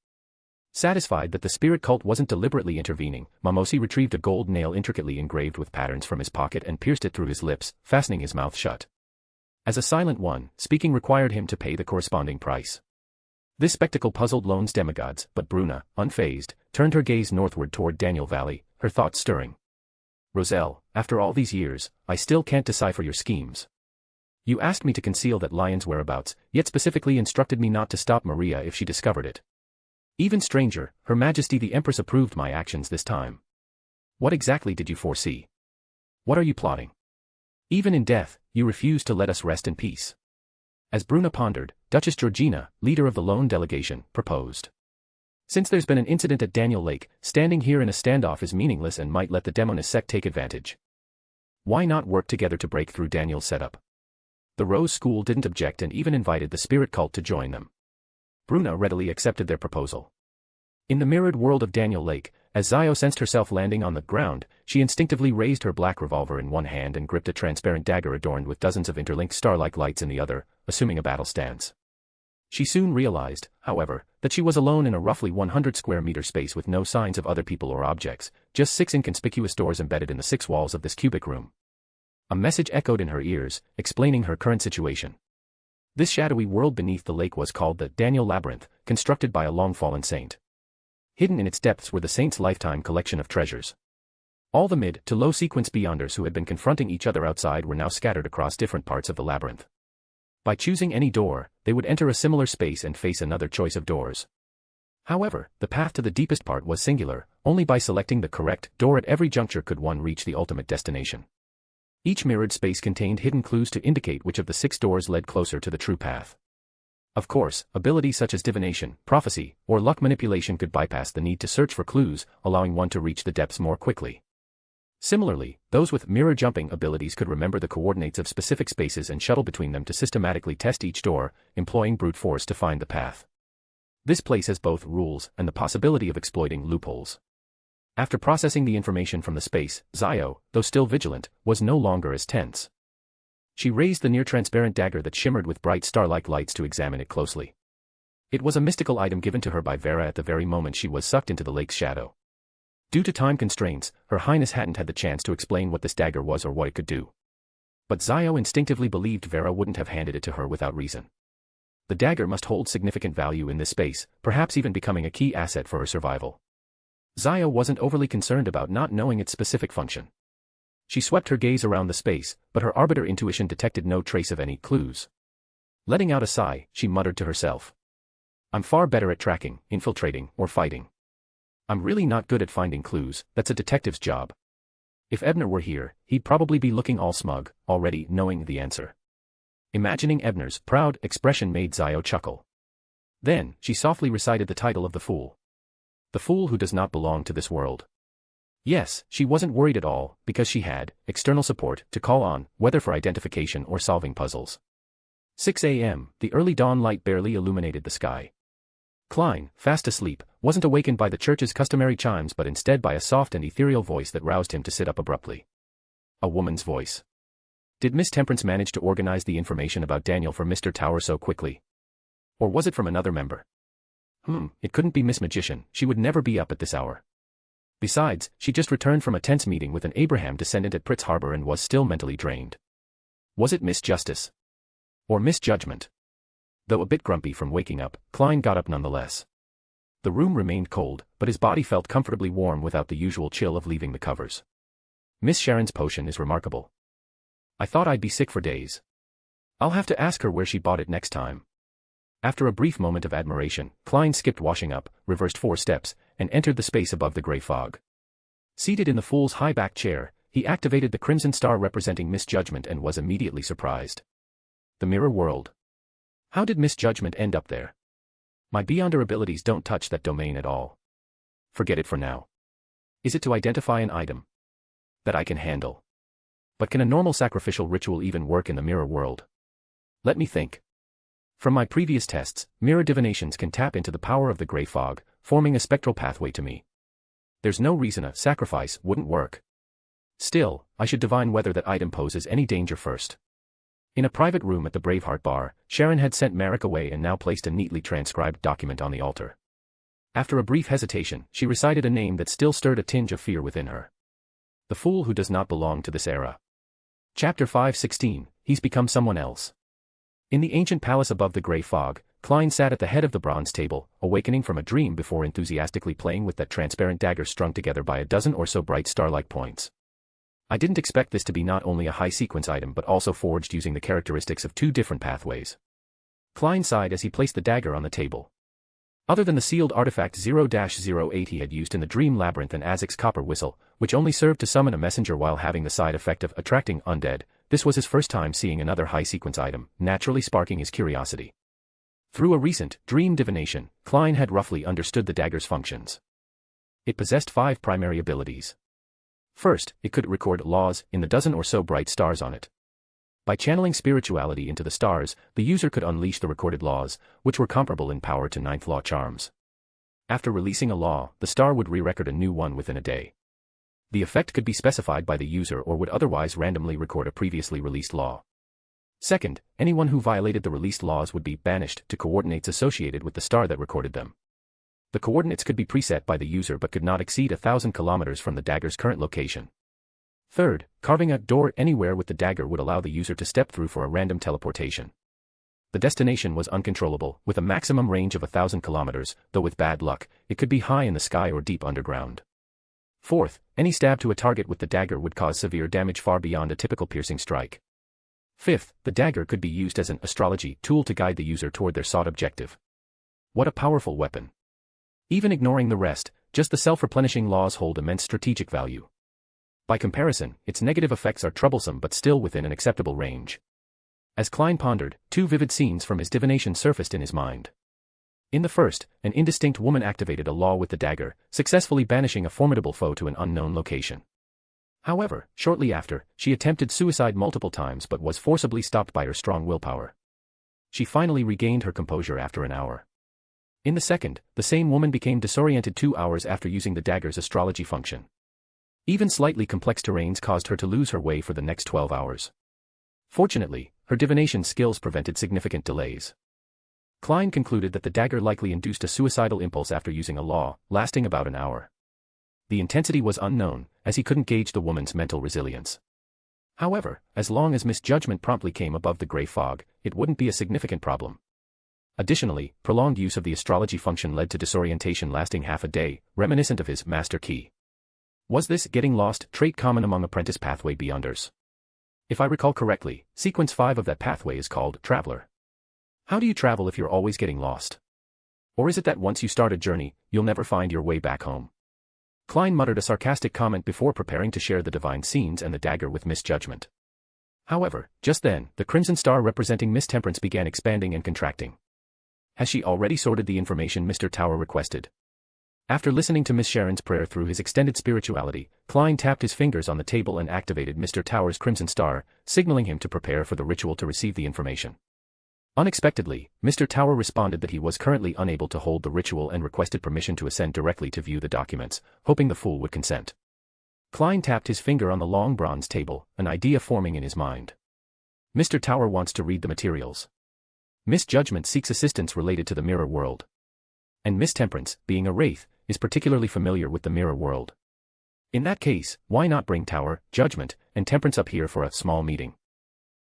Satisfied that the spirit cult wasn't deliberately intervening, Mamosi retrieved a gold nail intricately engraved with patterns from his pocket and pierced it through his lips, fastening his mouth shut. As a silent one, speaking required him to pay the corresponding price. This spectacle puzzled Lone's demigods, but Bruna, unfazed, turned her gaze northward toward Daniel Valley, her thoughts stirring. Roselle, after all these years, I still can't decipher your schemes. You asked me to conceal that lion's whereabouts, yet specifically instructed me not to stop Maria if she discovered it. Even stranger, Her Majesty the Empress approved my actions this time. What exactly did you foresee? What are you plotting? Even in death, you refuse to let us rest in peace. As Bruna pondered, Duchess Georgina, leader of the lone delegation, proposed. Since there's been an incident at Daniel Lake, standing here in a standoff is meaningless and might let the Demoness sect take advantage. Why not work together to break through Daniel's setup? The Rose School didn't object and even invited the spirit cult to join them. Bruna readily accepted their proposal. In the mirrored world of Daniel Lake, as Zio sensed herself landing on the ground, she instinctively raised her black revolver in one hand and gripped a transparent dagger adorned with dozens of interlinked star-like lights in the other, assuming a battle stance. She soon realized, however, that she was alone in a roughly 100 square meter space with no signs of other people or objects, just 6 inconspicuous doors embedded in the 6 walls of this cubic room. A message echoed in her ears, explaining her current situation. This shadowy world beneath the lake was called the Daniel Labyrinth, constructed by a long-fallen saint. Hidden in its depths were the saint's lifetime collection of treasures. All the mid to low sequence beyonders who had been confronting each other outside were now scattered across different parts of the labyrinth. By choosing any door, they would enter a similar space and face another choice of doors. However, the path to the deepest part was singular, only by selecting the correct door at every juncture could one reach the ultimate destination. Each mirrored space contained hidden clues to indicate which of the 6 doors led closer to the true path. Of course, abilities such as divination, prophecy, or luck manipulation could bypass the need to search for clues, allowing one to reach the depths more quickly. Similarly, those with mirror jumping abilities could remember the coordinates of specific spaces and shuttle between them to systematically test each door, employing brute force to find the path. This place has both rules and the possibility of exploiting loopholes. After processing the information from the space, Zio, though still vigilant, was no longer as tense. She raised the near-transparent dagger that shimmered with bright star-like lights to examine it closely. It was a mystical item given to her by Vera at the very moment she was sucked into the lake's shadow. Due to time constraints, Her Highness hadn't had the chance to explain what this dagger was or what it could do. But Zio instinctively believed Vera wouldn't have handed it to her without reason. The dagger must hold significant value in this space, perhaps even becoming a key asset for her survival. Zio wasn't overly concerned about not knowing its specific function. She swept her gaze around the space, but her arbiter intuition detected no trace of any clues. Letting out a sigh, she muttered to herself. I'm far better at tracking, infiltrating, or fighting. I'm really not good at finding clues, that's a detective's job. If Ebner were here, he'd probably be looking all smug, already knowing the answer. Imagining Ebner's proud expression made Zio chuckle. Then, she softly recited the title of the fool. The fool who does not belong to this world. Yes, she wasn't worried at all, because she had external support to call on, whether for identification or solving puzzles. 6 a.m., the early dawn light barely illuminated the sky. Klein, fast asleep, wasn't awakened by the church's customary chimes but instead by a soft and ethereal voice that roused him to sit up abruptly. A woman's voice. Did Miss Temperance manage to organize the information about Daniel for Mr. Tower so quickly? Or was it from another member? It couldn't be Miss Magician, she would never be up at this hour. Besides, she just returned from a tense meeting with an Abraham descendant at Pritz Harbor and was still mentally drained. Was it Miss Justice? Or Miss Judgment? Though a bit grumpy from waking up, Klein got up nonetheless. The room remained cold, but his body felt comfortably warm without the usual chill of leaving the covers. Miss Sharon's potion is remarkable. I thought I'd be sick for days. I'll have to ask her where she bought it next time. After a brief moment of admiration, Klein skipped washing up, reversed 4 steps, and entered the space above the gray fog. Seated in the fool's high-back chair, he activated the crimson star representing Miss Judgment and was immediately surprised. The mirror world. How did Miss Judgment end up there? My Beyonder abilities don't touch that domain at all. Forget it for now. Is it to identify an item that I can handle? But can a normal sacrificial ritual even work in the mirror world? Let me think. From my previous tests, mirror divinations can tap into the power of the gray fog, forming a spectral pathway to me. There's no reason a sacrifice wouldn't work. Still, I should divine whether that item poses any danger first. In a private room at the Braveheart Bar, Sharon had sent Merrick away and now placed a neatly transcribed document on the altar. After a brief hesitation, she recited a name that still stirred a tinge of fear within her. The fool who does not belong to this era. Chapter 5:16, He's become someone else. In the ancient palace above the gray fog, Klein sat at the head of the bronze table, awakening from a dream before enthusiastically playing with that transparent dagger strung together by a dozen or so bright star-like points. I didn't expect this to be not only a high-sequence item but also forged using the characteristics of two different pathways. Klein sighed as he placed the dagger on the table. Other than the sealed artifact 0-08 he had used in the Dream Labyrinth and Azek's copper whistle, which only served to summon a messenger while having the side effect of attracting undead, this was his first time seeing another high-sequence item, naturally sparking his curiosity. Through a recent dream divination, Klein had roughly understood the dagger's functions. It possessed 5 primary abilities. First, it could record laws in the dozen or so bright stars on it. By channeling spirituality into the stars, the user could unleash the recorded laws, which were comparable in power to Ninth Law charms. After releasing a law, the star would re-record a new one within a day. The effect could be specified by the user or would otherwise randomly record a previously released law. Second, anyone who violated the released laws would be banished to coordinates associated with the star that recorded them. The coordinates could be preset by the user but could not exceed 1,000 kilometers from the dagger's current location. Third, carving a door anywhere with the dagger would allow the user to step through for a random teleportation. The destination was uncontrollable, with a maximum range of 1,000 kilometers, though with bad luck, it could be high in the sky or deep underground. Fourth, any stab to a target with the dagger would cause severe damage far beyond a typical piercing strike. Fifth, the dagger could be used as an astrology tool to guide the user toward their sought objective. What a powerful weapon. Even ignoring the rest, just the self-replenishing laws hold immense strategic value. By comparison, its negative effects are troublesome but still within an acceptable range. As Klein pondered, 2 vivid scenes from his divination surfaced in his mind. In the first, an indistinct woman activated a law with the dagger, successfully banishing a formidable foe to an unknown location. However, shortly after, she attempted suicide multiple times but was forcibly stopped by her strong willpower. She finally regained her composure after an hour. In the second, the same woman became disoriented 2 hours after using the dagger's astrology function. Even slightly complex terrains caused her to lose her way for the next 12 hours. Fortunately, her divination skills prevented significant delays. Klein concluded that the dagger likely induced a suicidal impulse after using a law, lasting about an hour. The intensity was unknown, as he couldn't gauge the woman's mental resilience. However, as long as misjudgment promptly came above the gray fog, it wouldn't be a significant problem. Additionally, prolonged use of the astrology function led to disorientation lasting half a day, reminiscent of his master key. Was this getting lost trait common among apprentice pathway beyonders? If I recall correctly, sequence 5 of that pathway is called Traveler. How do you travel if you're always getting lost? Or is it that once you start a journey, you'll never find your way back home? Klein muttered a sarcastic comment before preparing to share the divine scenes and the dagger with misjudgment. However, just then, the crimson star representing Miss Temperance began expanding and contracting. Has she already sorted the information Mr. Tower requested? After listening to Miss Sharon's prayer through his extended spirituality, Klein tapped his fingers on the table and activated Mr. Tower's crimson star, signaling him to prepare for the ritual to receive the information. Unexpectedly, Mr. Tower responded that he was currently unable to hold the ritual and requested permission to ascend directly to view the documents, hoping the fool would consent. Klein tapped his finger on the long bronze table, an idea forming in his mind. Mr. Tower wants to read the materials. Miss Judgment seeks assistance related to the mirror world. And Miss Temperance, being a wraith, is particularly familiar with the mirror world. In that case, why not bring Tower, Judgment, and Temperance up here for a small meeting?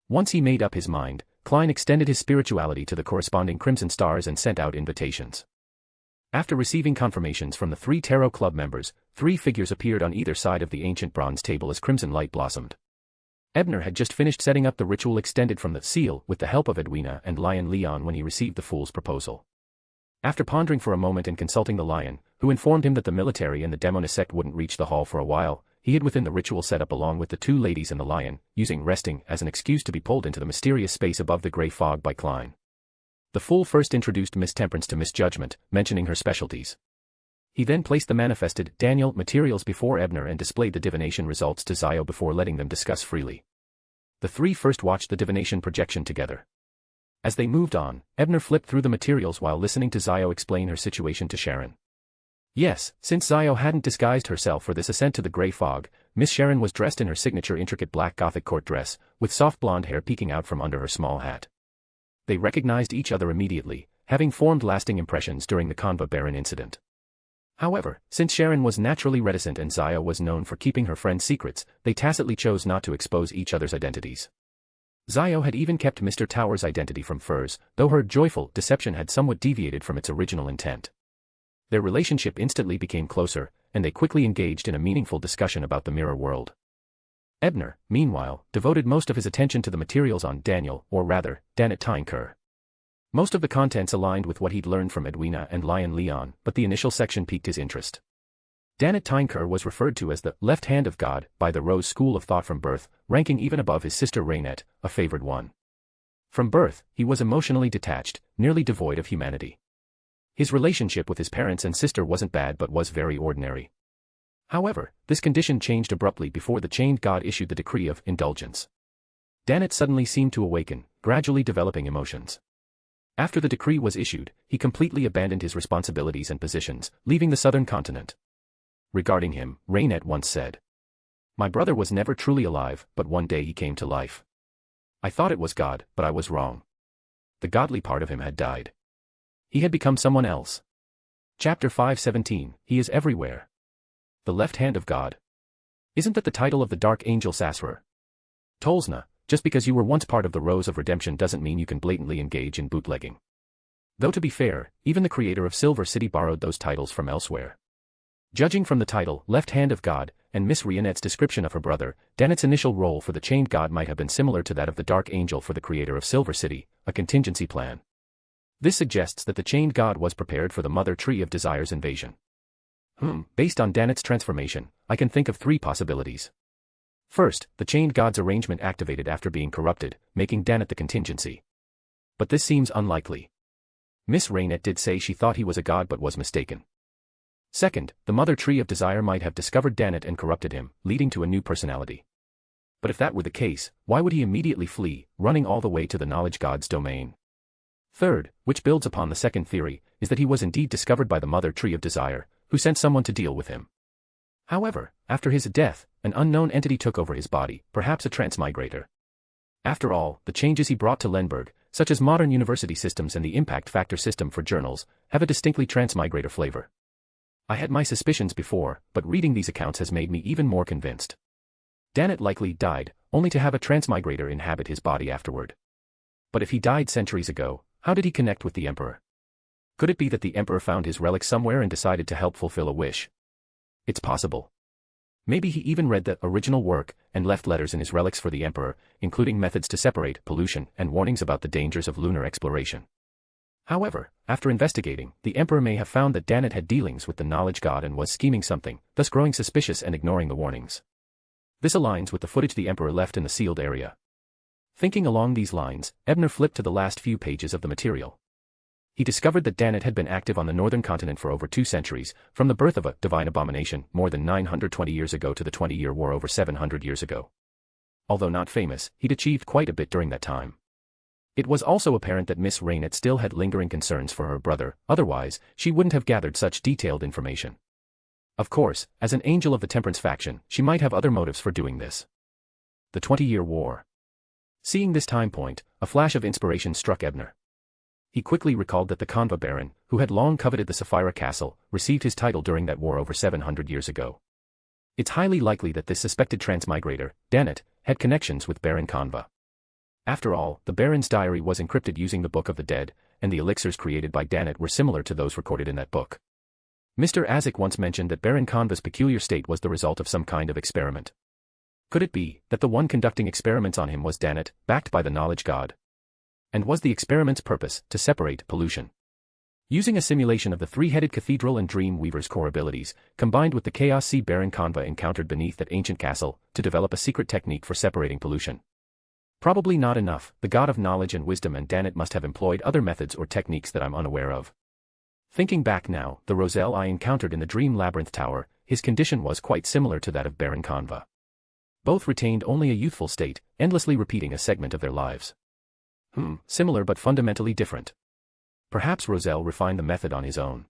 Once he made up his mind, Klein extended his spirituality to the corresponding crimson stars and sent out invitations. After receiving confirmations from the 3 Tarot Club members, 3 figures appeared on either side of the ancient bronze table as crimson light blossomed. Ebner had just finished setting up the ritual extended from the seal with the help of Edwina and Lion Leon when he received the fool's proposal. After pondering for a moment and consulting the Lion, who informed him that the military and the demonisect wouldn't reach the hall for a while, he hid within the ritual setup along with the 2 ladies and the Lion, using resting as an excuse to be pulled into the mysterious space above the gray fog by Klein. The fool first introduced Miss Temperance to Miss Judgment, mentioning her specialties. He then placed the manifested Daniel materials before Ebner and displayed the divination results to Zio before letting them discuss freely. The 3 first watched the divination projection together. As they moved on, Ebner flipped through the materials while listening to Zio explain her situation to Sharon. Yes, since Zio hadn't disguised herself for this ascent to the gray fog, Miss Sharon was dressed in her signature intricate black Gothic court dress, with soft blonde hair peeking out from under her small hat. They recognized each other immediately, having formed lasting impressions during the Conva Baron incident. However, since Sharon was naturally reticent and Zio was known for keeping her friends' secrets, they tacitly chose not to expose each other's identities. Zio had even kept Mr. Tower's identity from Furs, though her joyful deception had somewhat deviated from its original intent. Their relationship instantly became closer, and they quickly engaged in a meaningful discussion about the mirror world. Ebner, meanwhile, devoted most of his attention to the materials on Daniel, or rather, Danit Tynker. Most of the contents aligned with what he'd learned from Edwina and Lion Leon, but the initial section piqued his interest. Danit Tynker was referred to as the left hand of God by the Rose school of thought from birth, ranking even above his sister Rainet, a favored one. From birth, he was emotionally detached, nearly devoid of humanity. His relationship with his parents and sister wasn't bad but was very ordinary. However, this condition changed abruptly before the chained god issued the decree of indulgence. Danit suddenly seemed to awaken, gradually developing emotions. After the decree was issued, he completely abandoned his responsibilities and positions, leaving the southern continent. Regarding him, Rainet once said, "My brother was never truly alive, but one day he came to life. I thought it was God, but I was wrong. The godly part of him had died. He had become someone else." Chapter 5:17, He is everywhere. The left hand of God. Isn't that the title of the dark angel Sasrar? Tolsna, just because you were once part of the Rose of Redemption doesn't mean you can blatantly engage in bootlegging. Though to be fair, even the creator of Silver City borrowed those titles from elsewhere. Judging from the title, Left Hand of God, and Miss Rainet's description of her brother, Danit's initial role for the chained god might have been similar to that of the Dark Angel for the creator of Silver City, a contingency plan. This suggests that the chained god was prepared for the Mother Tree of Desire's invasion. Based on Danit's transformation, I can think of three possibilities. First, the chained god's arrangement activated after being corrupted, making Danit the contingency. But this seems unlikely. Miss Rainet did say she thought he was a god but was mistaken. Second, the Mother Tree of Desire might have discovered Danit and corrupted him, leading to a new personality. But if that were the case, why would he immediately flee, running all the way to the knowledge god's domain? Third, which builds upon the second theory, is that he was indeed discovered by the Mother Tree of Desire, who sent someone to deal with him. However, after his death, an unknown entity took over his body, perhaps a transmigrator. After all, the changes he brought to Lenberg, such as modern university systems and the impact factor system for journals, have a distinctly transmigrator flavor. I had my suspicions before, but reading these accounts has made me even more convinced. Danit likely died, only to have a transmigrator inhabit his body afterward. But if he died centuries ago, how did he connect with the Emperor? Could it be that the Emperor found his relic somewhere and decided to help fulfill a wish? It's possible. Maybe he even read the original work and left letters in his relics for the Emperor, including methods to separate pollution and warnings about the dangers of lunar exploration. However, after investigating, the Emperor may have found that Danit had dealings with the knowledge god and was scheming something, thus growing suspicious and ignoring the warnings. This aligns with the footage the Emperor left in the sealed area. Thinking along these lines, Ebner flipped to the last few pages of the material. He discovered that Danit had been active on the northern continent for over 2 centuries, from the birth of a divine abomination more than 920 years ago to the 20-year war over 700 years ago. Although not famous, he'd achieved quite a bit during that time. It was also apparent that Miss Rainet still had lingering concerns for her brother, otherwise, she wouldn't have gathered such detailed information. Of course, as an angel of the Temperance faction, she might have other motives for doing this. The 20-year war. Seeing this time point, a flash of inspiration struck Ebner. He quickly recalled that the Kanva Baron, who had long coveted the Sapphira Castle, received his title during that war over 700 years ago. It's highly likely that this suspected transmigrator, Danit, had connections with Baron Kanva. After all, the Baron's diary was encrypted using the Book of the Dead, and the elixirs created by Danit were similar to those recorded in that book. Mr. Azik once mentioned that Baron Kanva's peculiar state was the result of some kind of experiment. Could it be that the one conducting experiments on him was Danit, backed by the knowledge god? And was the experiment's purpose to separate pollution? Using a simulation of the three-headed cathedral and dream weaver's core abilities, combined with the chaos sea Baron Kanva encountered beneath that ancient castle, to develop a secret technique for separating pollution. Probably not enough, the god of knowledge and wisdom and Danit must have employed other methods or techniques that I'm unaware of. Thinking back now, the Roselle I encountered in the Dream Labyrinth Tower, his condition was quite similar to that of Baron Kanva. Both retained only a youthful state, endlessly repeating a segment of their lives. Similar but fundamentally different. Perhaps Roselle refined the method on his own.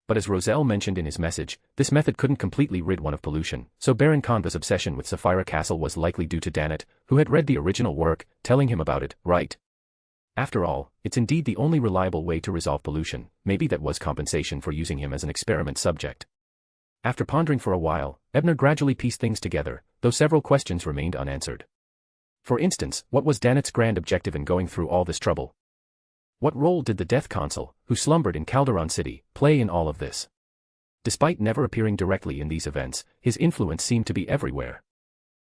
But as Roselle mentioned in his message, this method couldn't completely rid one of pollution, so Baron Kanva's obsession with Sapphira Castle was likely due to Danit, who had read the original work, telling him about it, right? After all, it's indeed the only reliable way to resolve pollution, maybe that was compensation for using him as an experiment subject. After pondering for a while, Ebner gradually pieced things together, though several questions remained unanswered. For instance, what was Danet's grand objective in going through all this trouble? What role did the Death Consul, who slumbered in Calderon City, play in all of this? Despite never appearing directly in these events, his influence seemed to be everywhere.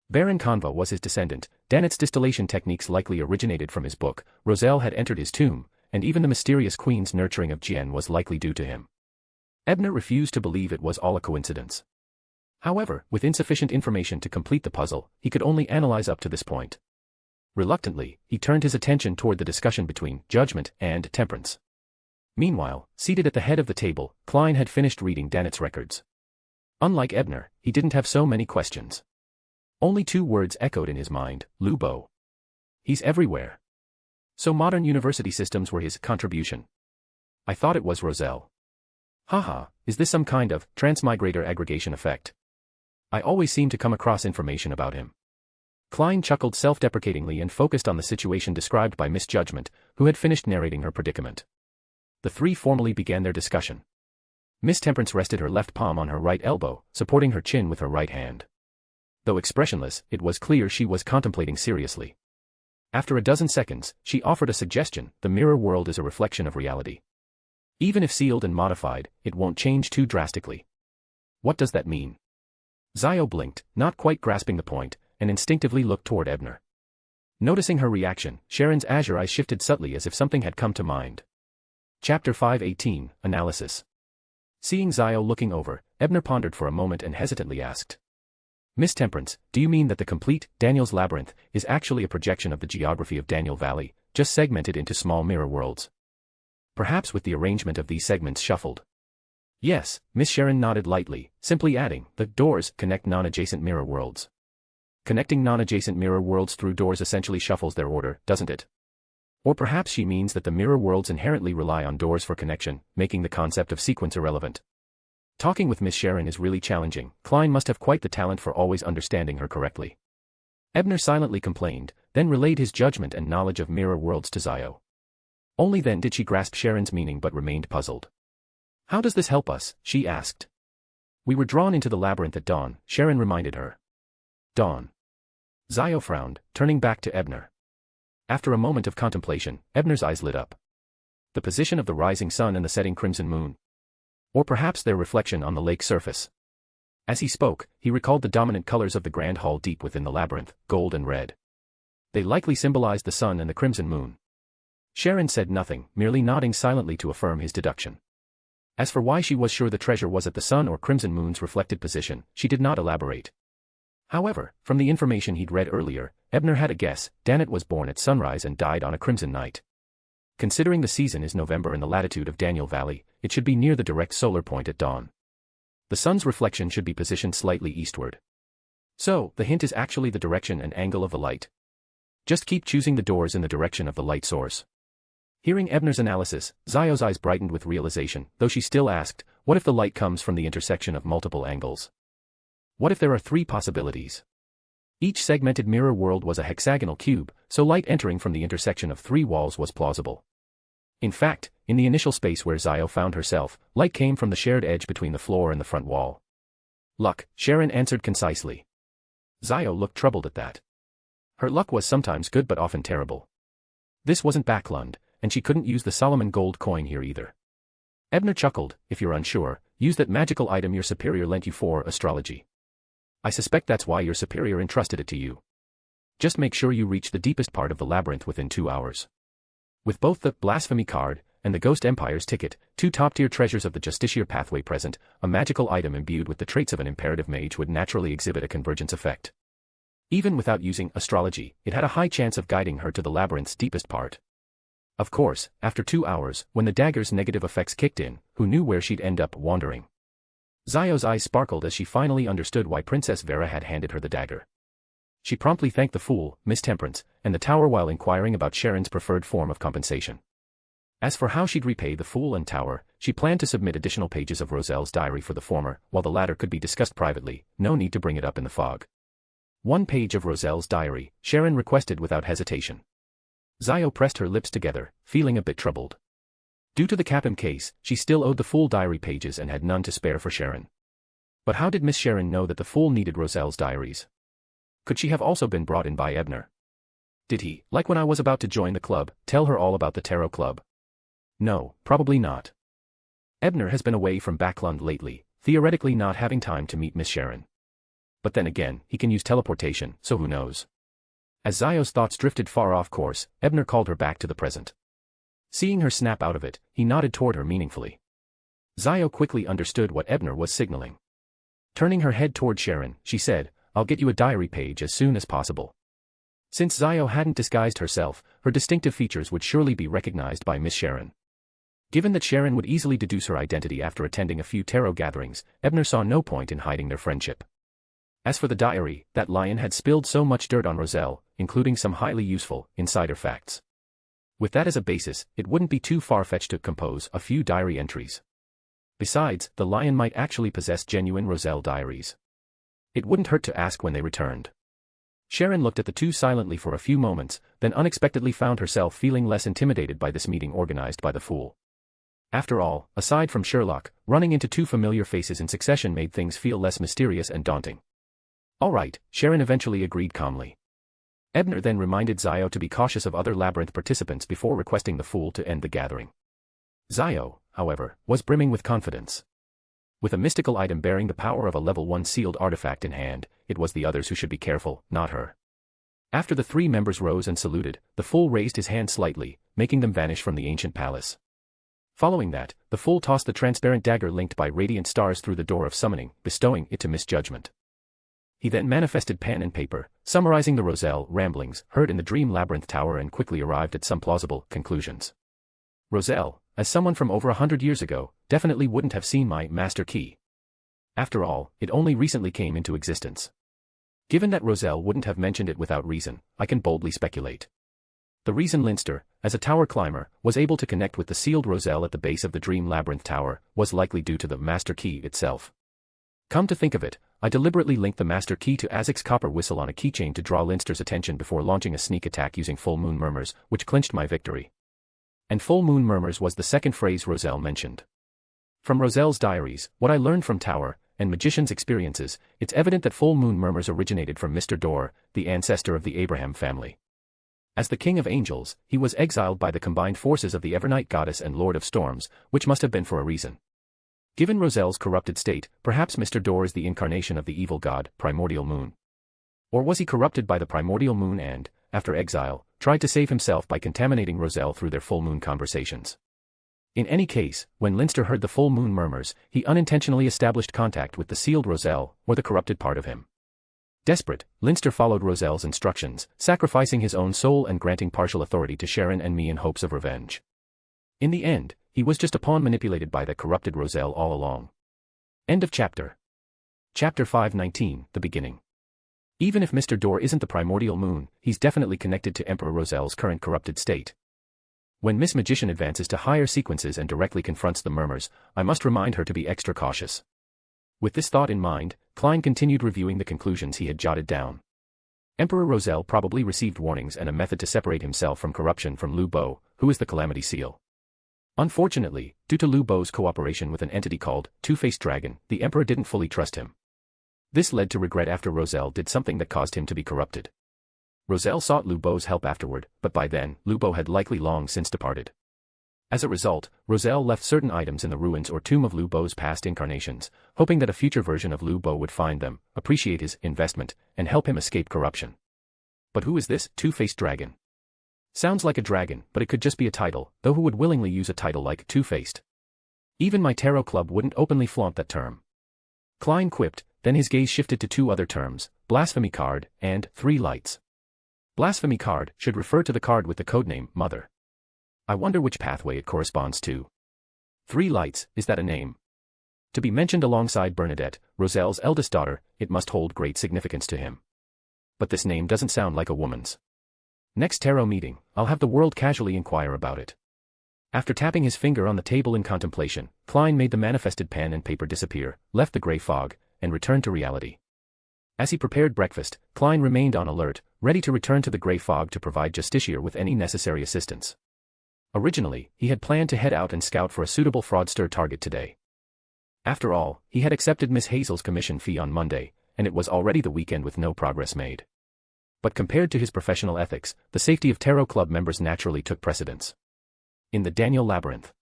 Baron Conva was his descendant, Danet's distillation techniques likely originated from his book, Roselle had entered his tomb, and even the mysterious queen's nurturing of Jian was likely due to him. Ebner refused to believe it was all a coincidence. However, with insufficient information to complete the puzzle, he could only analyze up to this point. Reluctantly, he turned his attention toward the discussion between judgment and temperance. Meanwhile, seated at the head of the table, Klein had finished reading Danet's records. Unlike Ebner, he didn't have so many questions. Only 2 words echoed in his mind: Lubo. He's everywhere. So modern university systems were his contribution. I thought it was Roselle. Haha, is this some kind of transmigrator aggregation effect? I always seem to come across information about him. Klein chuckled self-deprecatingly and focused on the situation described by Miss Judgment, who had finished narrating her predicament. The 3 formally began their discussion. Miss Temperance rested her left palm on her right elbow, supporting her chin with her right hand. Though expressionless, it was clear she was contemplating seriously. After a dozen seconds, she offered a suggestion: the mirror world is a reflection of reality. Even if sealed and modified, it won't change too drastically. What does that mean? Zio blinked, not quite grasping the point, and instinctively looked toward Ebner. Noticing her reaction, Sharon's azure eyes shifted subtly as if something had come to mind. Chapter 518, Analysis. Seeing Zio looking over, Ebner pondered for a moment and hesitantly asked, Miss Temperance, do you mean that the complete Daniel's Labyrinth is actually a projection of the geography of Daniel Valley, just segmented into small mirror worlds? Perhaps with the arrangement of these segments shuffled. Yes, Miss Sharon nodded lightly, simply adding, the doors connect non-adjacent mirror worlds. Connecting non-adjacent mirror worlds through doors essentially shuffles their order, doesn't it? Or perhaps she means that the mirror worlds inherently rely on doors for connection, making the concept of sequence irrelevant. Talking with Miss Sharon is really challenging. Klein must have quite the talent for always understanding her correctly. Ebner silently complained, then relayed his judgment and knowledge of mirror worlds to Zio. Only then did she grasp Sharon's meaning but remained puzzled. How does this help us? She asked. We were drawn into the labyrinth at dawn, Sharon reminded her. Dawn. Zio frowned, turning back to Ebner. After a moment of contemplation, Ebner's eyes lit up. The position of the rising sun and the setting crimson moon. Or perhaps their reflection on the lake surface. As he spoke, he recalled the dominant colors of the grand hall deep within the labyrinth, gold and red. They likely symbolized the sun and the crimson moon. Sharon said nothing, merely nodding silently to affirm his deduction. As for why she was sure the treasure was at the sun or crimson moon's reflected position, she did not elaborate. However, from the information he'd read earlier, Ebner had a guess: Danet was born at sunrise and died on a crimson night. Considering the season is November and the latitude of Daniel Valley, it should be near the direct solar point at dawn. The sun's reflection should be positioned slightly eastward. So, the hint is actually the direction and angle of the light. Just keep choosing the doors in the direction of the light source. Hearing Ebner's analysis, Zio's eyes brightened with realization, though she still asked, what if the light comes from the intersection of multiple angles? What if there are 3 possibilities? Each segmented mirror world was a hexagonal cube, so light entering from the intersection of 3 walls was plausible. In fact, in the initial space where Zio found herself, light came from the shared edge between the floor and the front wall. Luck, Sharon answered concisely. Zio looked troubled at that. Her luck was sometimes good but often terrible. This wasn't Backlund, and she couldn't use the Solomon gold coin here either. Ebner chuckled, if you're unsure, use that magical item your superior lent you for astrology. I suspect that's why your superior entrusted it to you. Just make sure you reach the deepest part of the labyrinth within 2 hours. With both the blasphemy card and the Ghost Empire's ticket, 2 top-tier treasures of the Justiciar pathway present, a magical item imbued with the traits of an imperative mage would naturally exhibit a convergence effect. Even without using astrology, it had a high chance of guiding her to the labyrinth's deepest part. Of course, after 2 hours, when the dagger's negative effects kicked in, who knew where she'd end up wandering? Zio's eyes sparkled as she finally understood why Princess Vera had handed her the dagger. She promptly thanked the fool, Miss Temperance, and the tower while inquiring about Sharon's preferred form of compensation. As for how she'd repay the fool and tower, she planned to submit additional pages of Roselle's diary for the former, while the latter could be discussed privately, no need to bring it up in the fog. 1 page of Roselle's diary, Sharon requested without hesitation. Zio pressed her lips together, feeling a bit troubled. Due to the Capim case, she still owed the full diary pages and had none to spare for Sharon. But how did Miss Sharon know that the fool needed Roselle's diaries? Could she have also been brought in by Ebner? Did he, like when I was about to join the club, tell her all about the tarot club? No, probably not. Ebner has been away from Backlund lately, theoretically not having time to meet Miss Sharon. But then again, he can use teleportation, so who knows? As Zio's thoughts drifted far off course, Ebner called her back to the present. Seeing her snap out of it, he nodded toward her meaningfully. Zio quickly understood what Ebner was signaling. Turning her head toward Sharon, she said, "I'll get you a diary page as soon as possible." Since Zio hadn't disguised herself, her distinctive features would surely be recognized by Miss Sharon. Given that Sharon would easily deduce her identity after attending a few tarot gatherings, Ebner saw no point in hiding their friendship. As for the diary, that lion had spilled so much dirt on Roselle, including some highly useful, insider facts. With that as a basis, it wouldn't be too far-fetched to compose a few diary entries. Besides, the lion might actually possess genuine Roselle diaries. It wouldn't hurt to ask when they returned. Sharon looked at the two silently for a few moments, then unexpectedly found herself feeling less intimidated by this meeting organized by the fool. After all, aside from Sherlock, running into two familiar faces in succession made things feel less mysterious and daunting. All right, Sharon eventually agreed calmly. Ebner then reminded Zio to be cautious of other labyrinth participants before requesting the fool to end the gathering. Zio, however, was brimming with confidence. With a mystical item bearing the power of a level 1 sealed artifact in hand, it was the others who should be careful, not her. After the three members rose and saluted, the fool raised his hand slightly, making them vanish from the ancient palace. Following that, the fool tossed the transparent dagger linked by radiant stars through the door of summoning, bestowing it to Misjudgment. He then manifested pen and paper, summarizing the Roselle ramblings heard in the Dream Labyrinth Tower and quickly arrived at some plausible conclusions. Roselle, as someone from over 100 years ago, definitely wouldn't have seen my master key. After all, it only recently came into existence. Given that Roselle wouldn't have mentioned it without reason, I can boldly speculate. The reason Leinster, as a tower climber, was able to connect with the sealed Roselle at the base of the Dream Labyrinth Tower was likely due to the master key itself. Come to think of it, I deliberately linked the master key to Azek's copper whistle on a keychain to draw Leinster's attention before launching a sneak attack using full moon murmurs, which clinched my victory. And full moon murmurs was the second phrase Roselle mentioned. From Roselle's diaries, what I learned from Tower and Magician's experiences, it's evident that full moon murmurs originated from Mr. Dor, the ancestor of the Abraham family. As the king of angels, he was exiled by the combined forces of the Evernight goddess and Lord of Storms, which must have been for a reason. Given Roselle's corrupted state, perhaps Mr. Dor is the incarnation of the evil god, Primordial Moon. Or was he corrupted by the Primordial Moon and, after exile, tried to save himself by contaminating Roselle through their full moon conversations? In any case, when Leinster heard the full moon murmurs, he unintentionally established contact with the sealed Roselle, or the corrupted part of him. Desperate, Leinster followed Roselle's instructions, sacrificing his own soul and granting partial authority to Sharon and me in hopes of revenge. In the end, he was just a pawn manipulated by the corrupted Roselle all along. End of chapter. Chapter 519, The Beginning. Even if Mr. Dor isn't the Primordial Moon, he's definitely connected to Emperor Roselle's current corrupted state. When Miss Magician advances to higher sequences and directly confronts the murmurs, I must remind her to be extra cautious. With this thought in mind, Klein continued reviewing the conclusions he had jotted down. Emperor Roselle probably received warnings and a method to separate himself from corruption from Lu Bo, who is the Calamity Seal. Unfortunately, due to Lu Bo's cooperation with an entity called Two-Faced Dragon, the Emperor didn't fully trust him. This led to regret after Roselle did something that caused him to be corrupted. Roselle sought Lu Bo's help afterward, but by then, Lu Bo had likely long since departed. As a result, Roselle left certain items in the ruins or tomb of Lu Bo's past incarnations, hoping that a future version of Lu Bo would find them, appreciate his investment, and help him escape corruption. But who is this Two-Faced Dragon? Sounds like a dragon, but it could just be a title, though who would willingly use a title like Two-Faced? Even my tarot club wouldn't openly flaunt that term. Klein quipped, then his gaze shifted to two other terms, Blasphemy Card and Three Lights. Blasphemy Card should refer to the card with the codename Mother. I wonder which pathway it corresponds to. Three Lights, is that a name? To be mentioned alongside Bernadette, Roselle's eldest daughter, it must hold great significance to him. But this name doesn't sound like a woman's. Next tarot meeting, I'll have the world casually inquire about it. After tapping his finger on the table in contemplation, Klein made the manifested pen and paper disappear, left the gray fog, and returned to reality. As he prepared breakfast, Klein remained on alert, ready to return to the gray fog to provide Justiciar with any necessary assistance. Originally, he had planned to head out and scout for a suitable fraudster target today. After all, he had accepted Miss Hazel's commission fee on Monday, and it was already the weekend with no progress made. But compared to his professional ethics, the safety of Tarot Club members naturally took precedence. In the Daniel Labyrinth.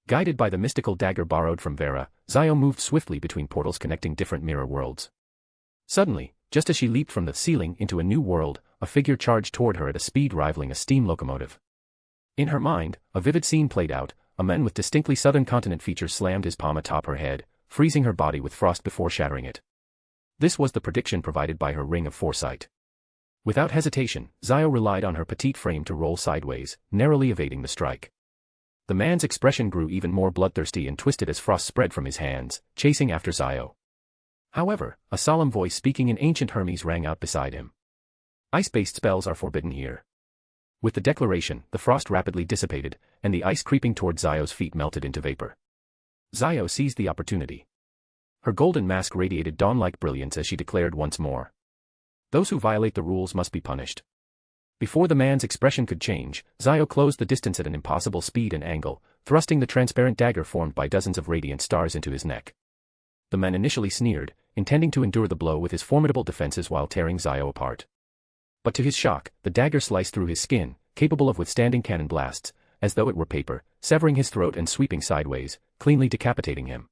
Guided by the mystical dagger borrowed from Vera, Zio moved swiftly between portals connecting different mirror worlds. Suddenly, just as she leaped from the ceiling into a new world, a figure charged toward her at a speed rivaling a steam locomotive. In her mind, a vivid scene played out. A man with distinctly southern continent features slammed his palm atop her head, freezing her body with frost before shattering it. This was the prediction provided by her ring of foresight. Without hesitation, Zio relied on her petite frame to roll sideways, narrowly evading the strike. The man's expression grew even more bloodthirsty and twisted as frost spread from his hands, chasing after Zio. However, a solemn voice speaking in ancient Hermes rang out beside him. Ice-based spells are forbidden here. With the declaration, the frost rapidly dissipated, and the ice creeping toward Zio's feet melted into vapor. Zio seized the opportunity. Her golden mask radiated dawn-like brilliance as she declared once more. Those who violate the rules must be punished. Before the man's expression could change, Zio closed the distance at an impossible speed and angle, thrusting the transparent dagger formed by dozens of radiant stars into his neck. The man initially sneered, intending to endure the blow with his formidable defenses while tearing Zio apart. But to his shock, the dagger sliced through his skin, capable of withstanding cannon blasts, as though it were paper, severing his throat and sweeping sideways, cleanly decapitating him.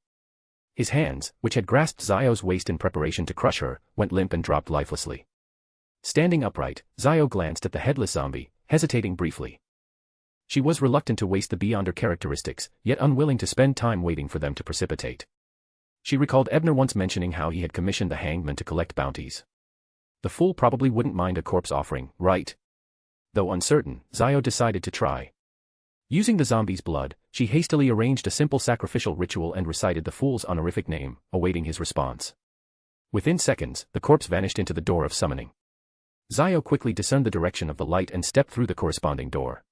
His hands, which had grasped Zio's waist in preparation to crush her, went limp and dropped lifelessly. Standing upright, Zio glanced at the headless zombie, hesitating briefly. She was reluctant to waste the Beyonder characteristics, yet unwilling to spend time waiting for them to precipitate. She recalled Ebner once mentioning how he had commissioned the hangman to collect bounties. The fool probably wouldn't mind a corpse offering, right? Though uncertain, Zio decided to try. Using the zombie's blood, she hastily arranged a simple sacrificial ritual and recited the fool's honorific name, awaiting his response. Within seconds, the corpse vanished into the door of summoning. Zio quickly discerned the direction of the light and stepped through the corresponding door.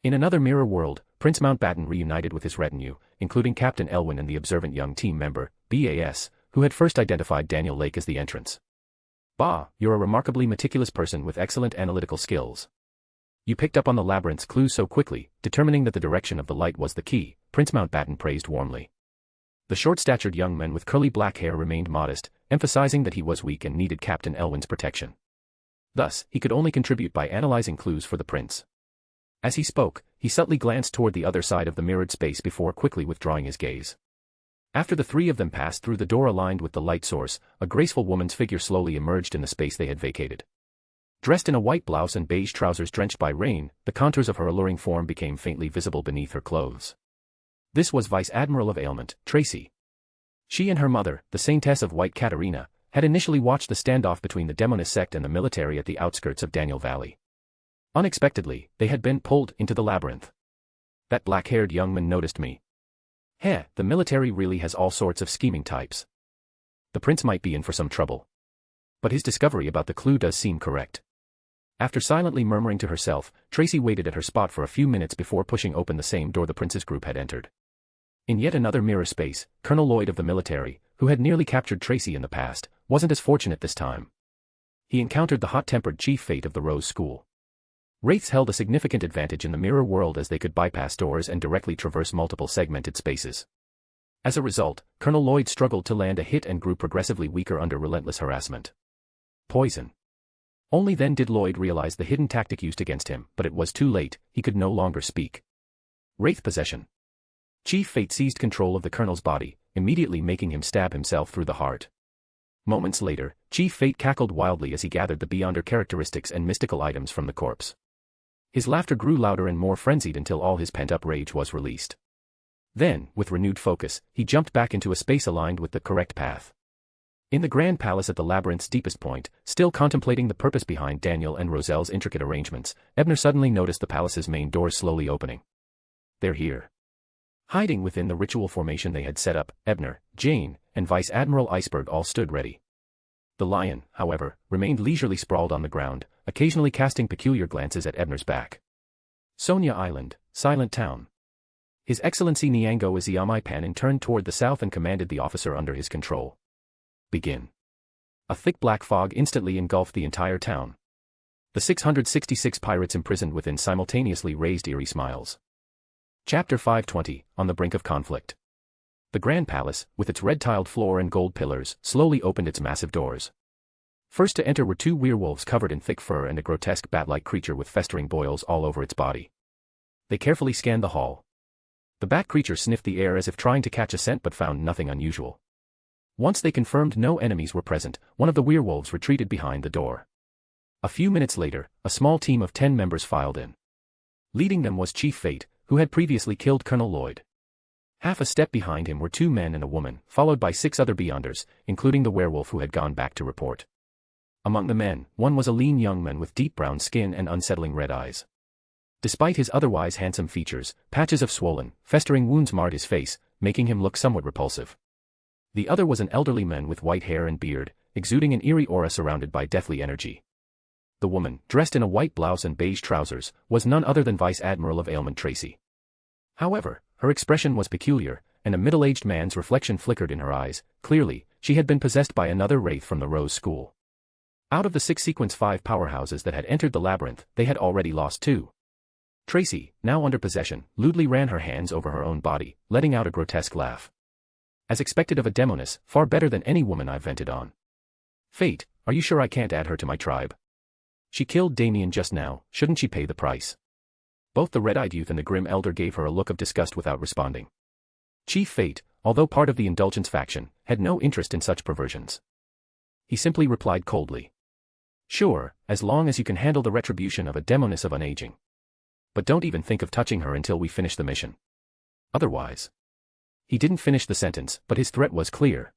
In another mirror world, Prince Mountbatten reunited with his retinue, including Captain Elwyn and the observant young team member, BAS, who had first identified Daniel Lake as the entrance. "Bah, you're a remarkably meticulous person with excellent analytical skills. You picked up on the labyrinth's clues so quickly, determining that the direction of the light was the key," Prince Mountbatten praised warmly. The short-statured young man with curly black hair remained modest, emphasizing that he was weak and needed Captain Elwyn's protection. Thus, he could only contribute by analyzing clues for the prince. As he spoke, he subtly glanced toward the other side of the mirrored space before quickly withdrawing his gaze. After the three of them passed through the door aligned with the light source, a graceful woman's figure slowly emerged in the space they had vacated. Dressed in a white blouse and beige trousers drenched by rain, the contours of her alluring form became faintly visible beneath her clothes. This was Vice Admiral of Ailment, Tracy. She and her mother, the Saintess of White Katarina, had initially watched the standoff between the Demonist sect and the military at the outskirts of Daniel Valley. Unexpectedly, they had been pulled into the labyrinth. "That black-haired young man noticed me. Heh, the military really has all sorts of scheming types. The prince might be in for some trouble. But his discovery about the clue does seem correct." After silently murmuring to herself, Tracy waited at her spot for a few minutes before pushing open the same door the prince's group had entered. In yet another mirror space, Colonel Lloyd of the military, who had nearly captured Tracy in the past, wasn't as fortunate this time. He encountered the hot-tempered Chief Fate of the Rose School. Wraiths held a significant advantage in the mirror world as they could bypass doors and directly traverse multiple segmented spaces. As a result, Colonel Lloyd struggled to land a hit and grew progressively weaker under relentless harassment. Poison. Only then did Lloyd realize the hidden tactic used against him, but it was too late, he could no longer speak. Wraith possession. Chief Fate seized control of the colonel's body, immediately making him stab himself through the heart. Moments later, Chief Fate cackled wildly as he gathered the Beyonder characteristics and mystical items from the corpse. His laughter grew louder and more frenzied until all his pent-up rage was released. Then, with renewed focus, he jumped back into a space aligned with the correct path. In the Grand Palace at the labyrinth's deepest point, still contemplating the purpose behind Daniel and Roselle's intricate arrangements, Ebner suddenly noticed the palace's main doors slowly opening. "They're here." Hiding within the ritual formation they had set up, Ebner, Jane, and Vice Admiral Iceberg all stood ready. The lion, however, remained leisurely sprawled on the ground, occasionally casting peculiar glances at Ebner's back. Sonia Island, Silent Town. His Excellency Niango Izayami Panin turned toward the south and commanded the officer under his control. "Begin." A thick black fog instantly engulfed the entire town. The 666 pirates imprisoned within simultaneously raised eerie smiles. Chapter 520, On the Brink of Conflict. The Grand Palace, with its red-tiled floor and gold pillars, slowly opened its massive doors. First to enter were two werewolves covered in thick fur and a grotesque bat-like creature with festering boils all over its body. They carefully scanned the hall. The bat creature sniffed the air as if trying to catch a scent but found nothing unusual. Once they confirmed no enemies were present, one of the werewolves retreated behind the door. A few minutes later, a small team of 10 members filed in. Leading them was Chief Fate, who had previously killed Colonel Lloyd. Half a step behind him were 2 men and a woman, followed by 6 other Beyonders, including the werewolf who had gone back to report. Among the men, one was a lean young man with deep brown skin and unsettling red eyes. Despite his otherwise handsome features, patches of swollen, festering wounds marred his face, making him look somewhat repulsive. The other was an elderly man with white hair and beard, exuding an eerie aura surrounded by deathly energy. The woman, dressed in a white blouse and beige trousers, was none other than Vice Admiral of Ailment Tracy. However, her expression was peculiar, and a middle-aged man's reflection flickered in her eyes. Clearly, she had been possessed by another wraith from the Rose School. Out of the 6 Sequence 5 powerhouses that had entered the labyrinth, they had already lost 2. Tracy, now under possession, lewdly ran her hands over her own body, letting out a grotesque laugh. As expected of a demoness, far better than any woman I've vented on. Fate, are you sure I can't add her to my tribe? She killed Damien just now, shouldn't she pay the price? Both the red-eyed youth and the grim elder gave her a look of disgust without responding. Chief Fate, although part of the Indulgence faction, had no interest in such perversions. He simply replied coldly. Sure, as long as you can handle the retribution of a demoness of unaging. But don't even think of touching her until we finish the mission. Otherwise. He didn't finish the sentence, but his threat was clear.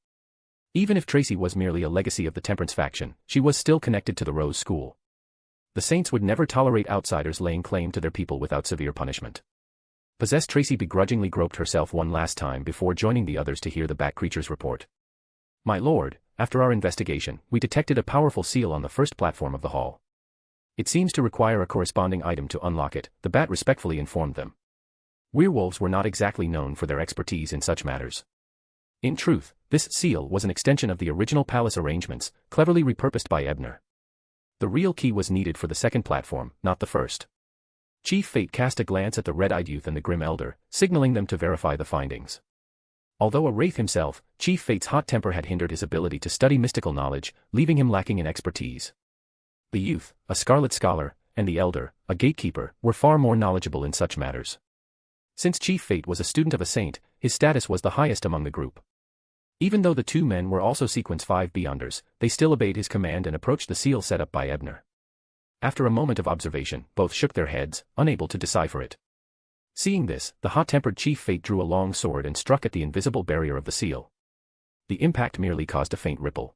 Even if Tracy was merely a legacy of the Temperance faction, she was still connected to the Rose School. The Saints would never tolerate outsiders laying claim to their people without severe punishment. Possessed Tracy begrudgingly groped herself one last time before joining the others to hear the bat creature's report. My lord, after our investigation, we detected a powerful seal on the first platform of the hall. It seems to require a corresponding item to unlock it, the bat respectfully informed them. Werewolves were not exactly known for their expertise in such matters. In truth, this seal was an extension of the original palace arrangements, cleverly repurposed by Ebner. The real key was needed for the second platform, not the first. Chief Fate cast a glance at the red-eyed youth and the grim elder, signaling them to verify the findings. Although a wraith himself, Chief Fate's hot temper had hindered his ability to study mystical knowledge, leaving him lacking in expertise. The youth, a scarlet scholar, and the elder, a gatekeeper, were far more knowledgeable in such matters. Since Chief Fate was a student of a saint, his status was the highest among the group. Even though the 2 men were also Sequence 5 Beyonders, they still obeyed his command and approached the seal set up by Ebner. After a moment of observation, both shook their heads, unable to decipher it. Seeing this, the hot-tempered Chief Fate drew a long sword and struck at the invisible barrier of the seal. The impact merely caused a faint ripple.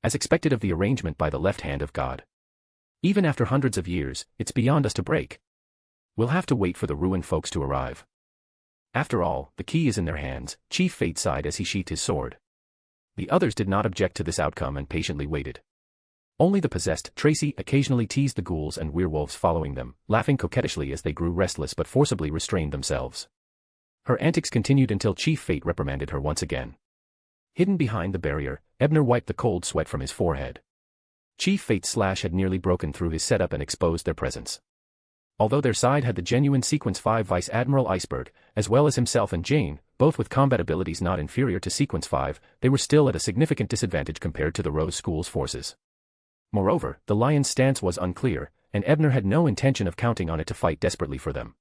As expected of the arrangement by the left hand of God. Even after hundreds of years, it's beyond us to break. We'll have to wait for the ruined folks to arrive. After all, the key is in their hands, Chief Fate sighed as he sheathed his sword. The others did not object to this outcome and patiently waited. Only the possessed Tracy occasionally teased the ghouls and werewolves following them, laughing coquettishly as they grew restless but forcibly restrained themselves. Her antics continued until Chief Fate reprimanded her once again. Hidden behind the barrier, Ebner wiped the cold sweat from his forehead. Chief Fate's slash had nearly broken through his setup and exposed their presence. Although their side had the genuine Sequence 5 Vice Admiral Iceberg, as well as himself and Jane, both with combat abilities not inferior to Sequence 5, they were still at a significant disadvantage compared to the Rose School's forces. Moreover, the Lion's stance was unclear, and Ebner had no intention of counting on it to fight desperately for them.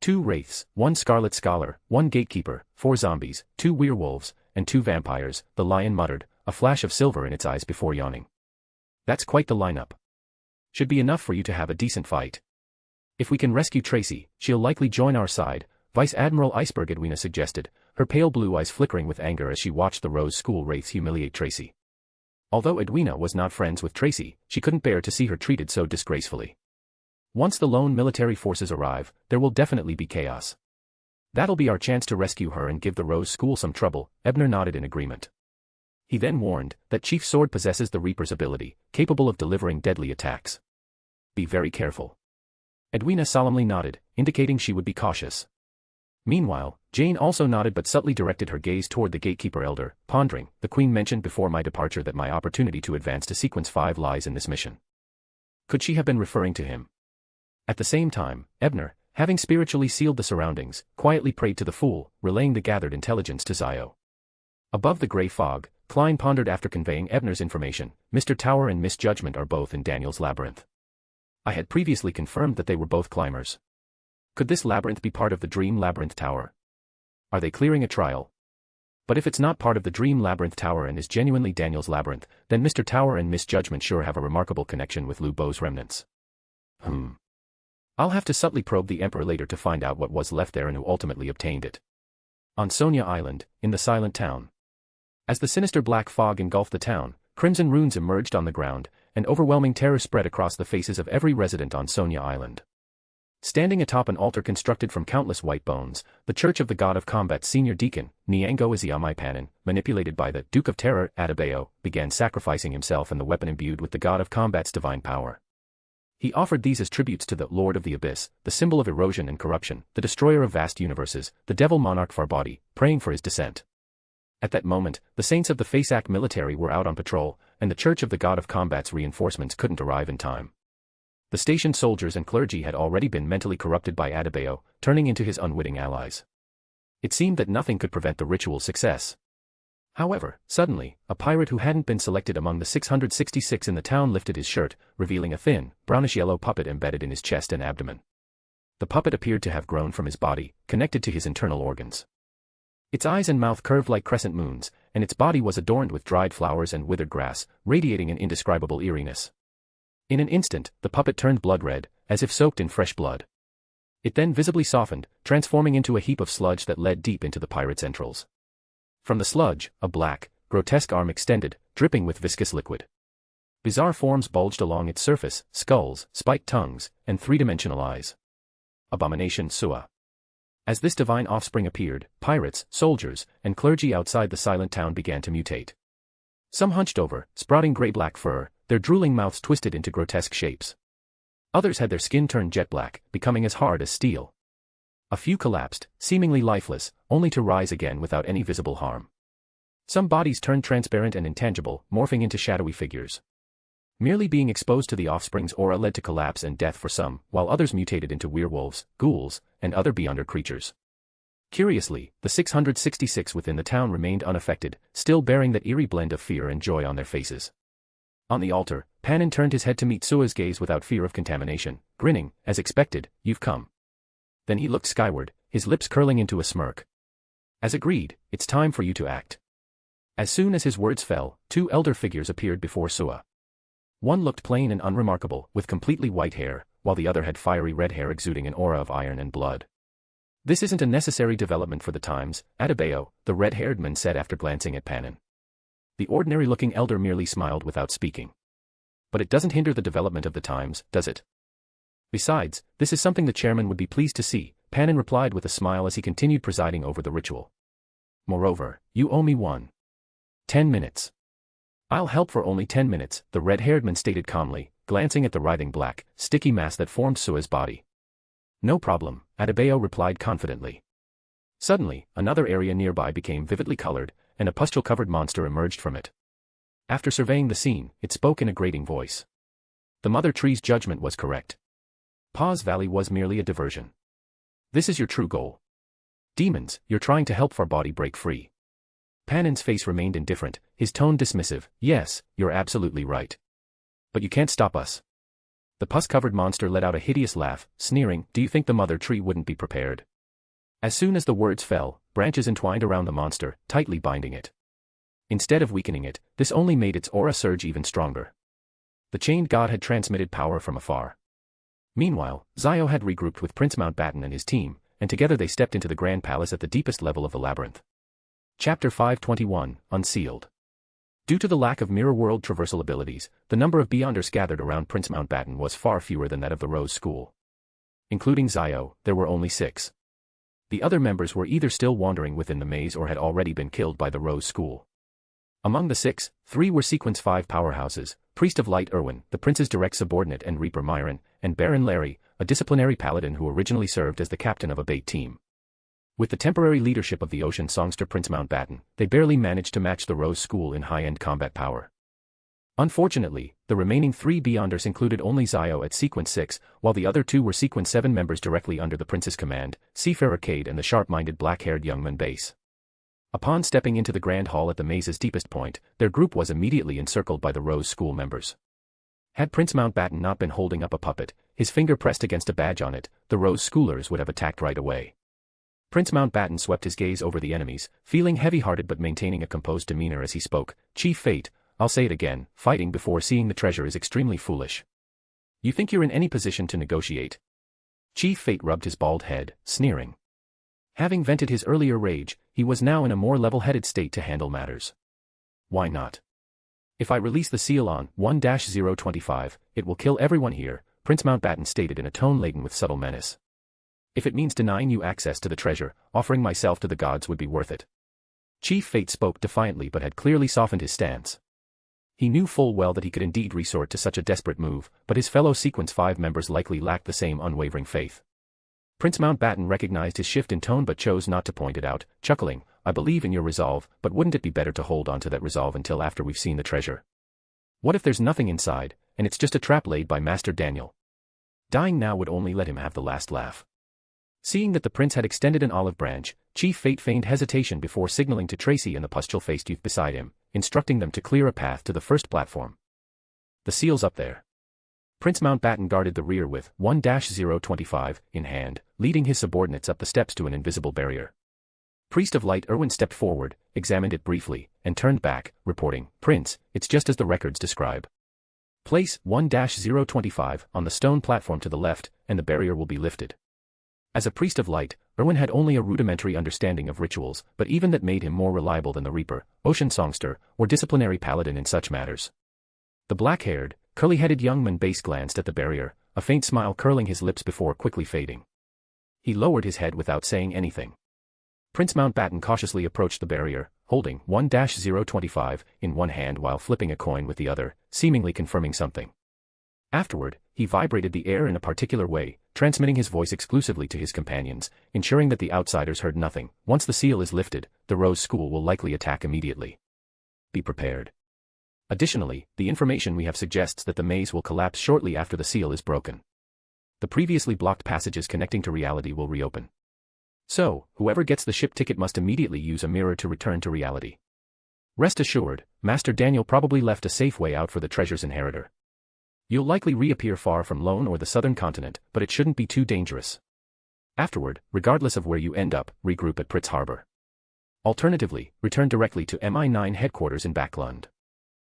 2 wraiths, 1 scarlet scholar, 1 gatekeeper, 4 zombies, 2 werewolves, and 2 vampires, the Lion muttered, a flash of silver in its eyes before yawning. That's quite the lineup. Should be enough for you to have a decent fight. If we can rescue Tracy, she'll likely join our side, Vice Admiral Iceberg Edwina suggested, her pale blue eyes flickering with anger as she watched the Rose School wraiths humiliate Tracy. Although Edwina was not friends with Tracy, she couldn't bear to see her treated so disgracefully. Once the lone military forces arrive, there will definitely be chaos. That'll be our chance to rescue her and give the Rose School some trouble, Ebner nodded in agreement. He then warned that Chief Sword possesses the Reaper's ability, capable of delivering deadly attacks. Be very careful. Edwina solemnly nodded, indicating she would be cautious. Meanwhile, Jane also nodded but subtly directed her gaze toward the gatekeeper elder, pondering, the Queen mentioned before my departure that my opportunity to advance to Sequence 5 lies in this mission. Could she have been referring to him? At the same time, Ebner, having spiritually sealed the surroundings, quietly prayed to the Fool, relaying the gathered intelligence to Zio. Above the gray fog, Klein pondered after conveying Ebner's information. Mr. Tower and Miss Judgment are both in Daniel's labyrinth. I had previously confirmed that they were both climbers. Could this labyrinth be part of the Dream Labyrinth Tower? Are they clearing a trial? But if it's not part of the Dream Labyrinth Tower and is genuinely Daniel's labyrinth, then Mr. Tower and Miss Judgment sure have a remarkable connection with Lu Bo's remnants. I'll have to subtly probe the Emperor later to find out what was left there and who ultimately obtained it. On Sonia Island, in the Silent Town. As the sinister black fog engulfed the town, crimson runes emerged on the ground, and overwhelming terror spread across the faces of every resident on Sonia Island. Standing atop an altar constructed from countless white bones, the Church of the God of Combat's senior deacon, Niango Iziamai Panin, manipulated by the Duke of Terror, Adebayo, began sacrificing himself and the weapon imbued with the God of Combat's divine power. He offered these as tributes to the Lord of the Abyss, the symbol of erosion and corruption, the destroyer of vast universes, the devil monarch Farbadi, praying for his descent. At that moment, the saints of the Faceac military were out on patrol, and the Church of the God of Combat's reinforcements couldn't arrive in time. The stationed soldiers and clergy had already been mentally corrupted by Adebayo, turning into his unwitting allies. It seemed that nothing could prevent the ritual's success. However, suddenly, a pirate who hadn't been selected among the 666 in the town lifted his shirt, revealing a thin, brownish-yellow puppet embedded in his chest and abdomen. The puppet appeared to have grown from his body, connected to his internal organs. Its eyes and mouth curved like crescent moons, and its body was adorned with dried flowers and withered grass, radiating an indescribable eeriness. In an instant, the puppet turned blood red, as if soaked in fresh blood. It then visibly softened, transforming into a heap of sludge that led deep into the pirate's entrails. From the sludge, a black, grotesque arm extended, dripping with viscous liquid. Bizarre forms bulged along its surface, skulls, spiked tongues, and three-dimensional eyes. Abomination Sua. As this divine offspring appeared, pirates, soldiers, and clergy outside the silent town began to mutate. Some hunched over, sprouting gray-black fur, their drooling mouths twisted into grotesque shapes. Others had their skin turned jet black, becoming as hard as steel. A few collapsed, seemingly lifeless, only to rise again without any visible harm. Some bodies turned transparent and intangible, morphing into shadowy figures. Merely being exposed to the offspring's aura led to collapse and death for some, while others mutated into werewolves, ghouls, and other beyonder creatures. Curiously, the 666 within the town remained unaffected, still bearing that eerie blend of fear and joy on their faces. On the altar, Panin turned his head to meet Sua's gaze without fear of contamination, grinning, as expected, "You've come." Then he looked skyward, his lips curling into a smirk. "As agreed, it's time for you to act." As soon as his words fell, two elder figures appeared before Sua. One looked plain and unremarkable, with completely white hair, while the other had fiery red hair exuding an aura of iron and blood. "This isn't a necessary development for the times," Adebayo, the red-haired man said after glancing at Panin. The ordinary-looking elder merely smiled without speaking. "But it doesn't hinder the development of the times, does it? Besides, this is something the chairman would be pleased to see," Panin replied with a smile as he continued presiding over the ritual. "Moreover, you owe me 10 minutes. "I'll help for only 10 minutes, the red-haired man stated calmly, glancing at the writhing black, sticky mass that formed Sua's body. "No problem," Adebayo replied confidently. Suddenly, another area nearby became vividly colored, and a pustule-covered monster emerged from it. After surveying the scene, it spoke in a grating voice. The Mother Tree's judgment was correct. Paz Valley was merely a diversion. This is your true goal. Demons, you're trying to help Farbadi break free. Panin's face remained indifferent, his tone dismissive. "Yes, you're absolutely right. But you can't stop us." The pus-covered monster let out a hideous laugh, sneering, "Do you think the Mother Tree wouldn't be prepared?" As soon as the words fell, branches entwined around the monster, tightly binding it. Instead of weakening it, this only made its aura surge even stronger. The chained god had transmitted power from afar. Meanwhile, Zio had regrouped with Prince Mountbatten and his team, and together they stepped into the Grand Palace at the deepest level of the labyrinth. Chapter 521, Unsealed. Due to the lack of mirror world traversal abilities, the number of Beyonders gathered around Prince Mountbatten was far fewer than that of the Rose School. Including Zio, there were only 6. The other members were either still wandering within the maze or had already been killed by the Rose School. Among the 6, 3 were Sequence 5 powerhouses, Priest of Light Irwin, the Prince's direct subordinate, and Reaper Myron, and Baron Larry, a disciplinary paladin who originally served as the captain of a bait team. With the temporary leadership of the ocean songster Prince Mountbatten, they barely managed to match the Rose School in high-end combat power. Unfortunately, the remaining 3 Beyonders included only Zio at Sequence 6, while the other 2 were Sequence 7 members directly under the Prince's command, Seafarer Cade and the sharp-minded black-haired young man Base. Upon stepping into the grand hall at the maze's deepest point, their group was immediately encircled by the Rose School members. Had Prince Mountbatten not been holding up a puppet, his finger pressed against a badge on it, the Rose Schoolers would have attacked right away. Prince Mountbatten swept his gaze over the enemies, feeling heavy-hearted but maintaining a composed demeanor as he spoke. Chief Fate, I'll say it again, fighting before seeing the treasure is extremely foolish. You think you're in any position to negotiate? Chief Fate rubbed his bald head, sneering. Having vented his earlier rage, he was now in a more level-headed state to handle matters. Why not? If I release the seal on 1-025, it will kill everyone here, Prince Mountbatten stated in a tone laden with subtle menace. If it means denying you access to the treasure, offering myself to the gods would be worth it. Chief Fate spoke defiantly but had clearly softened his stance. He knew full well that he could indeed resort to such a desperate move, but his fellow Sequence 5 members likely lacked the same unwavering faith. Prince Mountbatten recognized his shift in tone but chose not to point it out, chuckling, I believe in your resolve, but wouldn't it be better to hold on to that resolve until after we've seen the treasure? What if there's nothing inside, and it's just a trap laid by Master Daniel? Dying now would only let him have the last laugh. Seeing that the prince had extended an olive branch, Chief Fate feigned hesitation before signaling to Tracy and the pustule-faced youth beside him, instructing them to clear a path to the first platform. The seal's up there. Prince Mountbatten guarded the rear with 1-025 in hand, leading his subordinates up the steps to an invisible barrier. Priest of Light Erwin stepped forward, examined it briefly, and turned back, reporting, Prince, it's just as the records describe. Place 1-025 on the stone platform to the left, and the barrier will be lifted. As a Priest of Light, Erwin had only a rudimentary understanding of rituals, but even that made him more reliable than the Reaper, Ocean Songster, or disciplinary paladin in such matters. The black-haired, curly-headed young man base glanced at the barrier, a faint smile curling his lips before quickly fading. He lowered his head without saying anything. Prince Mountbatten cautiously approached the barrier, holding 1-025 in one hand while flipping a coin with the other, seemingly confirming something. Afterward, he vibrated the air in a particular way, transmitting his voice exclusively to his companions, ensuring that the outsiders heard nothing. Once the seal is lifted, the Rose School will likely attack immediately. Be prepared. Additionally, the information we have suggests that the maze will collapse shortly after the seal is broken. The previously blocked passages connecting to reality will reopen. So, whoever gets the ship ticket must immediately use a mirror to return to reality. Rest assured, Master Daniel probably left a safe way out for the treasure's inheritor. You'll likely reappear far from Lone or the southern continent, but it shouldn't be too dangerous. Afterward, regardless of where you end up, regroup at Pritz Harbor. Alternatively, return directly to MI9 headquarters in Backlund.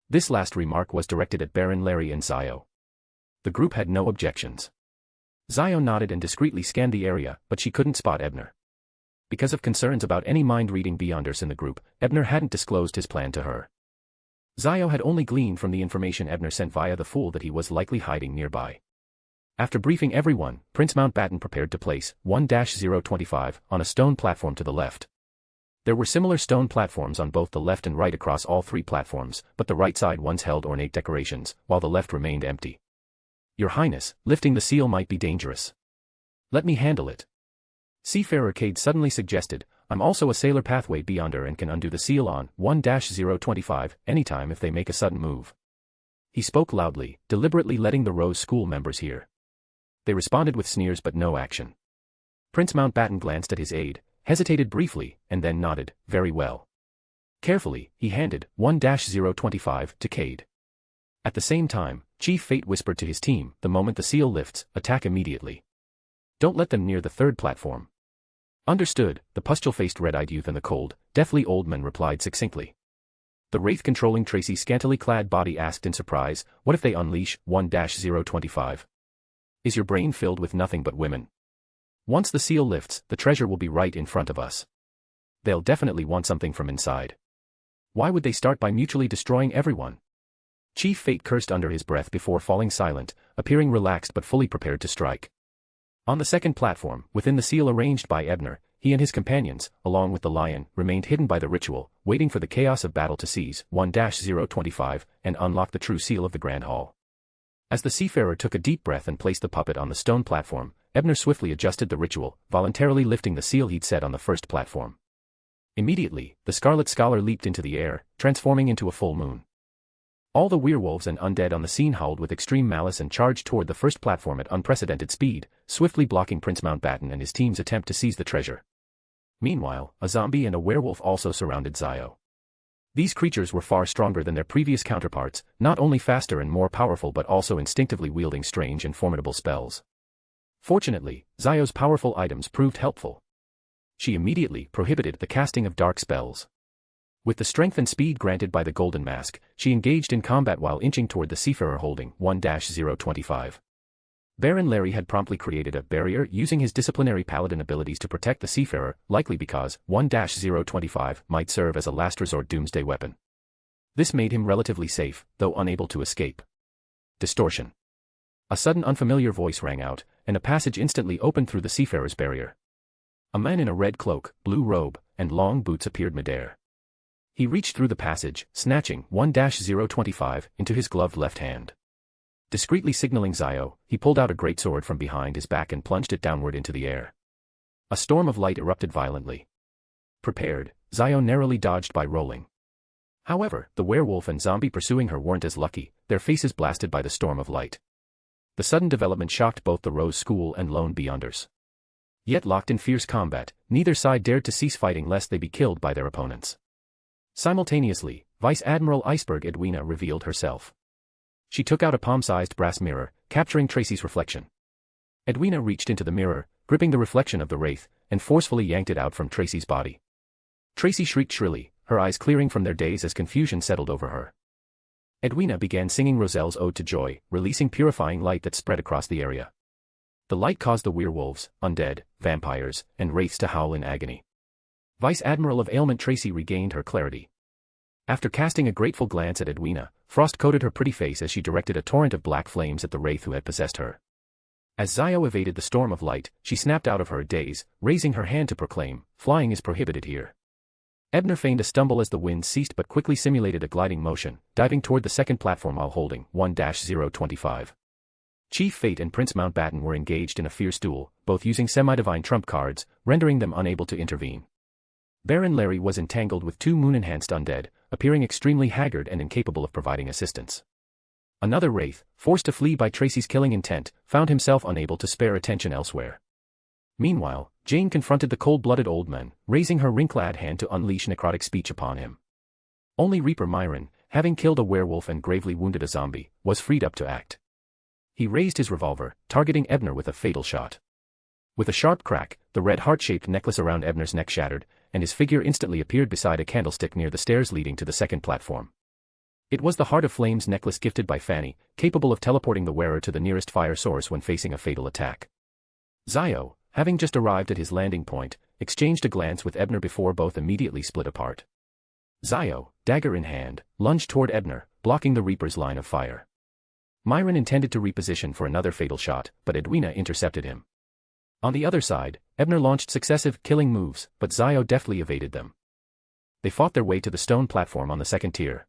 This last remark was directed at Baron Larry and Zio. The group had no objections. Zio nodded and discreetly scanned the area, but she couldn't spot Ebner. Because of concerns about any mind-reading beyonders in the group, Ebner hadn't disclosed his plan to her. Zio had only gleaned from the information Ebner sent via the fool that he was likely hiding nearby. After briefing everyone, Prince Mountbatten prepared to place 1-025 on a stone platform to the left. There were similar stone platforms on both the left and right across all three platforms, but the right side ones held ornate decorations, while the left remained empty. Your Highness, lifting the seal might be dangerous. Let me handle it. Seafarer Cade suddenly suggested, I'm also a sailor pathway beyonder and can undo the seal on 1-025 anytime if they make a sudden move. He spoke loudly, deliberately letting the Rose School members hear. They responded with sneers but no action. Prince Mountbatten glanced at his aide, hesitated briefly, and then nodded, very well. Carefully, he handed 1-025 to Cade. At the same time, Chief Fate whispered to his team, the moment the seal lifts, attack immediately. Don't let them near the third platform. Understood, the pustule-faced red-eyed youth and the cold, deathly old man replied succinctly. The wraith controlling Tracy's scantily clad body asked in surprise, what if they unleash 1-025? Is your brain filled with nothing but women? Once the seal lifts, the treasure will be right in front of us. They'll definitely want something from inside. Why would they start by mutually destroying everyone? Chief Fate cursed under his breath before falling silent, appearing relaxed but fully prepared to strike. On the second platform, within the seal arranged by Ebner, he and his companions, along with the lion, remained hidden by the ritual, waiting for the chaos of battle to seize 1-025 and unlock the true seal of the Grand Hall. As the seafarer took a deep breath and placed the puppet on the stone platform, Ebner swiftly adjusted the ritual, voluntarily lifting the seal he'd set on the first platform. Immediately, the Scarlet Scholar leaped into the air, transforming into a full moon. All the werewolves and undead on the scene howled with extreme malice and charged toward the first platform at unprecedented speed, swiftly blocking Prince Mountbatten and his team's attempt to seize the treasure. Meanwhile, a zombie and a werewolf also surrounded Zio. These creatures were far stronger than their previous counterparts, not only faster and more powerful but also instinctively wielding strange and formidable spells. Fortunately, Zio's powerful items proved helpful. She immediately prohibited the casting of dark spells. With the strength and speed granted by the Golden Mask, she engaged in combat while inching toward the seafarer holding 1-025. Baron Larry had promptly created a barrier using his disciplinary paladin abilities to protect the seafarer, likely because 1-025 might serve as a last resort doomsday weapon. This made him relatively safe, though unable to escape. Distortion. A sudden unfamiliar voice rang out, and a passage instantly opened through the seafarer's barrier. A man in a red cloak, blue robe, and long boots appeared midair. He reached through the passage, snatching 1-025 into his gloved left hand. Discreetly signaling Zio, he pulled out a greatsword from behind his back and plunged it downward into the air. A storm of light erupted violently. Prepared, Zio narrowly dodged by rolling. However, the werewolf and zombie pursuing her weren't as lucky, their faces blasted by the storm of light. The sudden development shocked both the Rose School and lone Beyonders. Yet locked in fierce combat, neither side dared to cease fighting lest they be killed by their opponents. Simultaneously, Vice Admiral Iceberg Edwina revealed herself. She took out a palm-sized brass mirror, capturing Tracy's reflection. Edwina reached into the mirror, gripping the reflection of the wraith, and forcefully yanked it out from Tracy's body. Tracy shrieked shrilly, her eyes clearing from their daze as confusion settled over her. Edwina began singing Roselle's Ode to Joy, releasing purifying light that spread across the area. The light caused the werewolves, undead, vampires, and wraiths to howl in agony. Vice Admiral of Ailment Tracy regained her clarity. After casting a grateful glance at Edwina, frost coated her pretty face as she directed a torrent of black flames at the wraith who had possessed her. As Zio evaded the storm of light, she snapped out of her daze, raising her hand to proclaim, "Flying is prohibited here." Ebner feigned a stumble as the wind ceased but quickly simulated a gliding motion, diving toward the second platform while holding 1-025. Chief Fate and Prince Mountbatten were engaged in a fierce duel, both using semi-divine trump cards, rendering them unable to intervene. Baron Larry was entangled with two moon-enhanced undead, appearing extremely haggard and incapable of providing assistance. Another wraith, forced to flee by Tracy's killing intent, found himself unable to spare attention elsewhere. Meanwhile, Jane confronted the cold-blooded old man, raising her ring-clad hand to unleash necrotic speech upon him. Only Reaper Myron, having killed a werewolf and gravely wounded a zombie, was freed up to act. He raised his revolver, targeting Ebner with a fatal shot. With a sharp crack, the red heart-shaped necklace around Ebner's neck shattered, and his figure instantly appeared beside a candlestick near the stairs leading to the second platform. It was the Heart of Flames necklace gifted by Fanny, capable of teleporting the wearer to the nearest fire source when facing a fatal attack. Zio, having just arrived at his landing point, exchanged a glance with Ebner before both immediately split apart. Zio, dagger in hand, lunged toward Ebner, blocking the Reaper's line of fire. Myron intended to reposition for another fatal shot, but Edwina intercepted him. On the other side, Ebner launched successive killing moves, but Zio deftly evaded them. They fought their way to the stone platform on the second tier.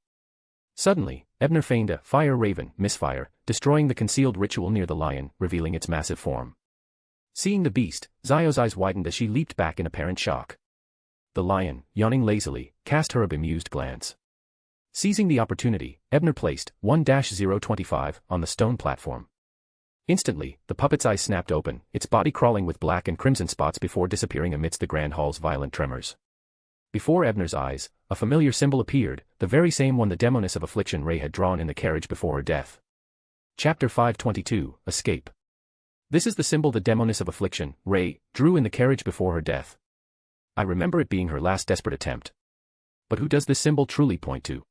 Suddenly, Ebner feigned a fire raven misfire, destroying the concealed ritual near the lion, revealing its massive form. Seeing the beast, Zio's eyes widened as she leaped back in apparent shock. The lion, yawning lazily, cast her a bemused glance. Seizing the opportunity, Ebner placed 1-025 on the stone platform. Instantly, the puppet's eyes snapped open, its body crawling with black and crimson spots before disappearing amidst the grand hall's violent tremors. Before Ebner's eyes, a familiar symbol appeared, the very same one the Demoness of Affliction Ray had drawn in the carriage before her death. Chapter 522, Escape. This is the symbol the Demoness of Affliction, Ray, drew in the carriage before her death. I remember it being her last desperate attempt. But who does this symbol truly point to?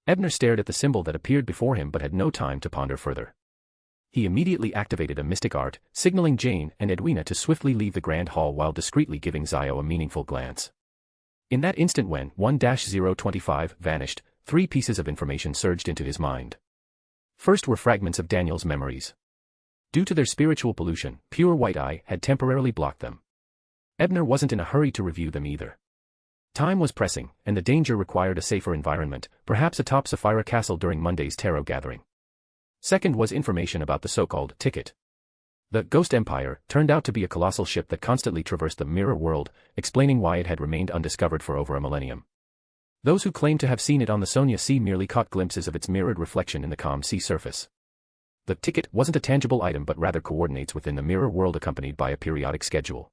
Ebner stared at the symbol that appeared before him but had no time to ponder further. He immediately activated a mystic art, signaling Jane and Edwina to swiftly leave the grand hall while discreetly giving Zio a meaningful glance. In that instant when 1-025 vanished, three pieces of information surged into his mind. First were fragments of Daniel's memories. Due to their spiritual pollution, Pure White Eye had temporarily blocked them. Ebner wasn't in a hurry to review them either. Time was pressing, and the danger required a safer environment, perhaps atop Sapphira Castle during Monday's tarot gathering. Second was information about the so-called ticket. The Ghost Empire turned out to be a colossal ship that constantly traversed the mirror world, explaining why it had remained undiscovered for over a millennium. Those who claimed to have seen it on the Sonia Sea merely caught glimpses of its mirrored reflection in the calm sea surface. The ticket wasn't a tangible item but rather coordinates within the mirror world accompanied by a periodic schedule.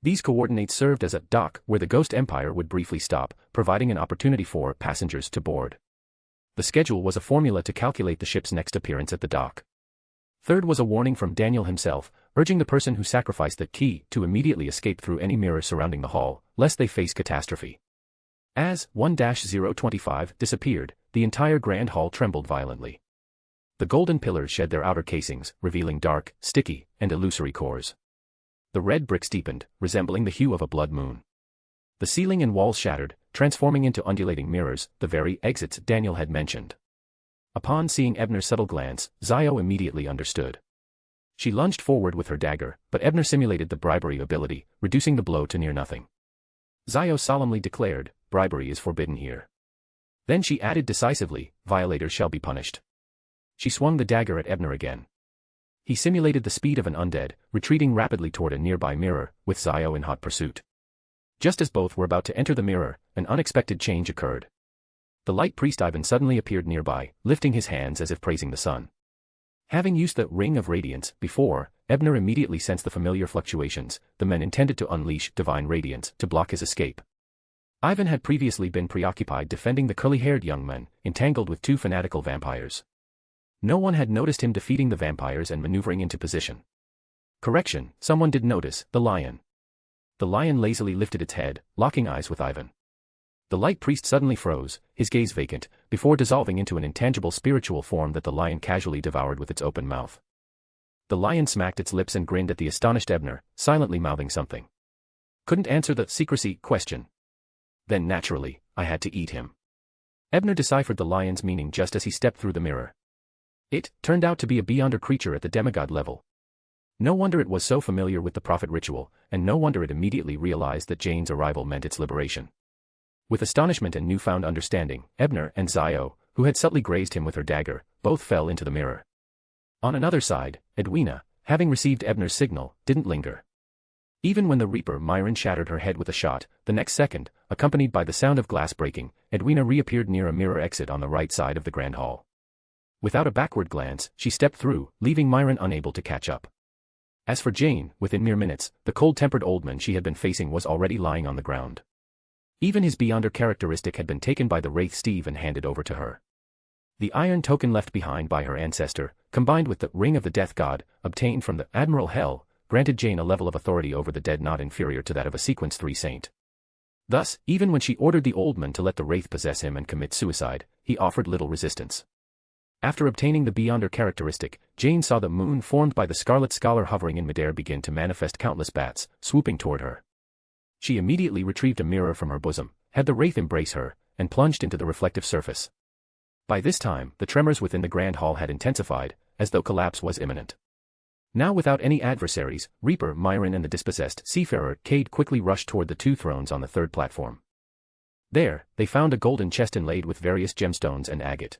These coordinates served as a dock where the Ghost Empire would briefly stop, providing an opportunity for passengers to board. The schedule was a formula to calculate the ship's next appearance at the dock. Third was a warning from Daniel himself, urging the person who sacrificed the key to immediately escape through any mirror surrounding the hall, lest they face catastrophe. As 1-025 disappeared, the entire grand hall trembled violently. The golden pillars shed their outer casings, revealing dark, sticky, and illusory cores. The red bricks deepened, resembling the hue of a blood moon. The ceiling and walls shattered, transforming into undulating mirrors, the very exits Daniel had mentioned. Upon seeing Ebner's subtle glance, Zio immediately understood. She lunged forward with her dagger, but Ebner simulated the bribery ability, reducing the blow to near nothing. Zio solemnly declared, "Bribery is forbidden here." Then she added decisively, "Violators shall be punished." She swung the dagger at Ebner again. He simulated the speed of an undead, retreating rapidly toward a nearby mirror, with Zio in hot pursuit. Just as both were about to enter the mirror, an unexpected change occurred. The light priest Ivan suddenly appeared nearby, lifting his hands as if praising the sun. Having used the Ring of Radiance before, Ebner immediately sensed the familiar fluctuations. The men intended to unleash divine radiance to block his escape. Ivan had previously been preoccupied defending the curly-haired young men, entangled with two fanatical vampires. No one had noticed him defeating the vampires and maneuvering into position. Correction, someone did notice, the lion. The lion lazily lifted its head, locking eyes with Ivan. The light priest suddenly froze, his gaze vacant, before dissolving into an intangible spiritual form that the lion casually devoured with its open mouth. The lion smacked its lips and grinned at the astonished Ebner, silently mouthing something. Couldn't answer the secrecy question. Then naturally, I had to eat him. Ebner deciphered the lion's meaning just as he stepped through the mirror. It turned out to be a beyonder creature at the demigod level. No wonder it was so familiar with the prophet ritual, and no wonder it immediately realized that Jane's arrival meant its liberation. With astonishment and newfound understanding, Ebner and Zio, who had subtly grazed him with her dagger, both fell into the mirror. On another side, Edwina, having received Ebner's signal, didn't linger. Even when the Reaper Myron shattered her head with a shot, the next second, accompanied by the sound of glass breaking, Edwina reappeared near a mirror exit on the right side of the grand hall. Without a backward glance, she stepped through, leaving Myron unable to catch up. As for Jane, within mere minutes, the cold-tempered old man she had been facing was already lying on the ground. Even his beyonder characteristic had been taken by the Wraith Steve and handed over to her. The iron token left behind by her ancestor, combined with the Ring of the Death God, obtained from the Admiral Hell, granted Jane a level of authority over the dead not inferior to that of a Sequence 3 saint. Thus, even when she ordered the old man to let the Wraith possess him and commit suicide, he offered little resistance. After obtaining the beyonder characteristic, Jane saw the moon formed by the Scarlet Scholar hovering in midair begin to manifest countless bats, swooping toward her. She immediately retrieved a mirror from her bosom, had the Wraith embrace her, and plunged into the reflective surface. By this time, the tremors within the grand hall had intensified, as though collapse was imminent. Now without any adversaries, Reaper Myron and the dispossessed seafarer Cade quickly rushed toward the two thrones on the third platform. There, they found a golden chest inlaid with various gemstones and agate.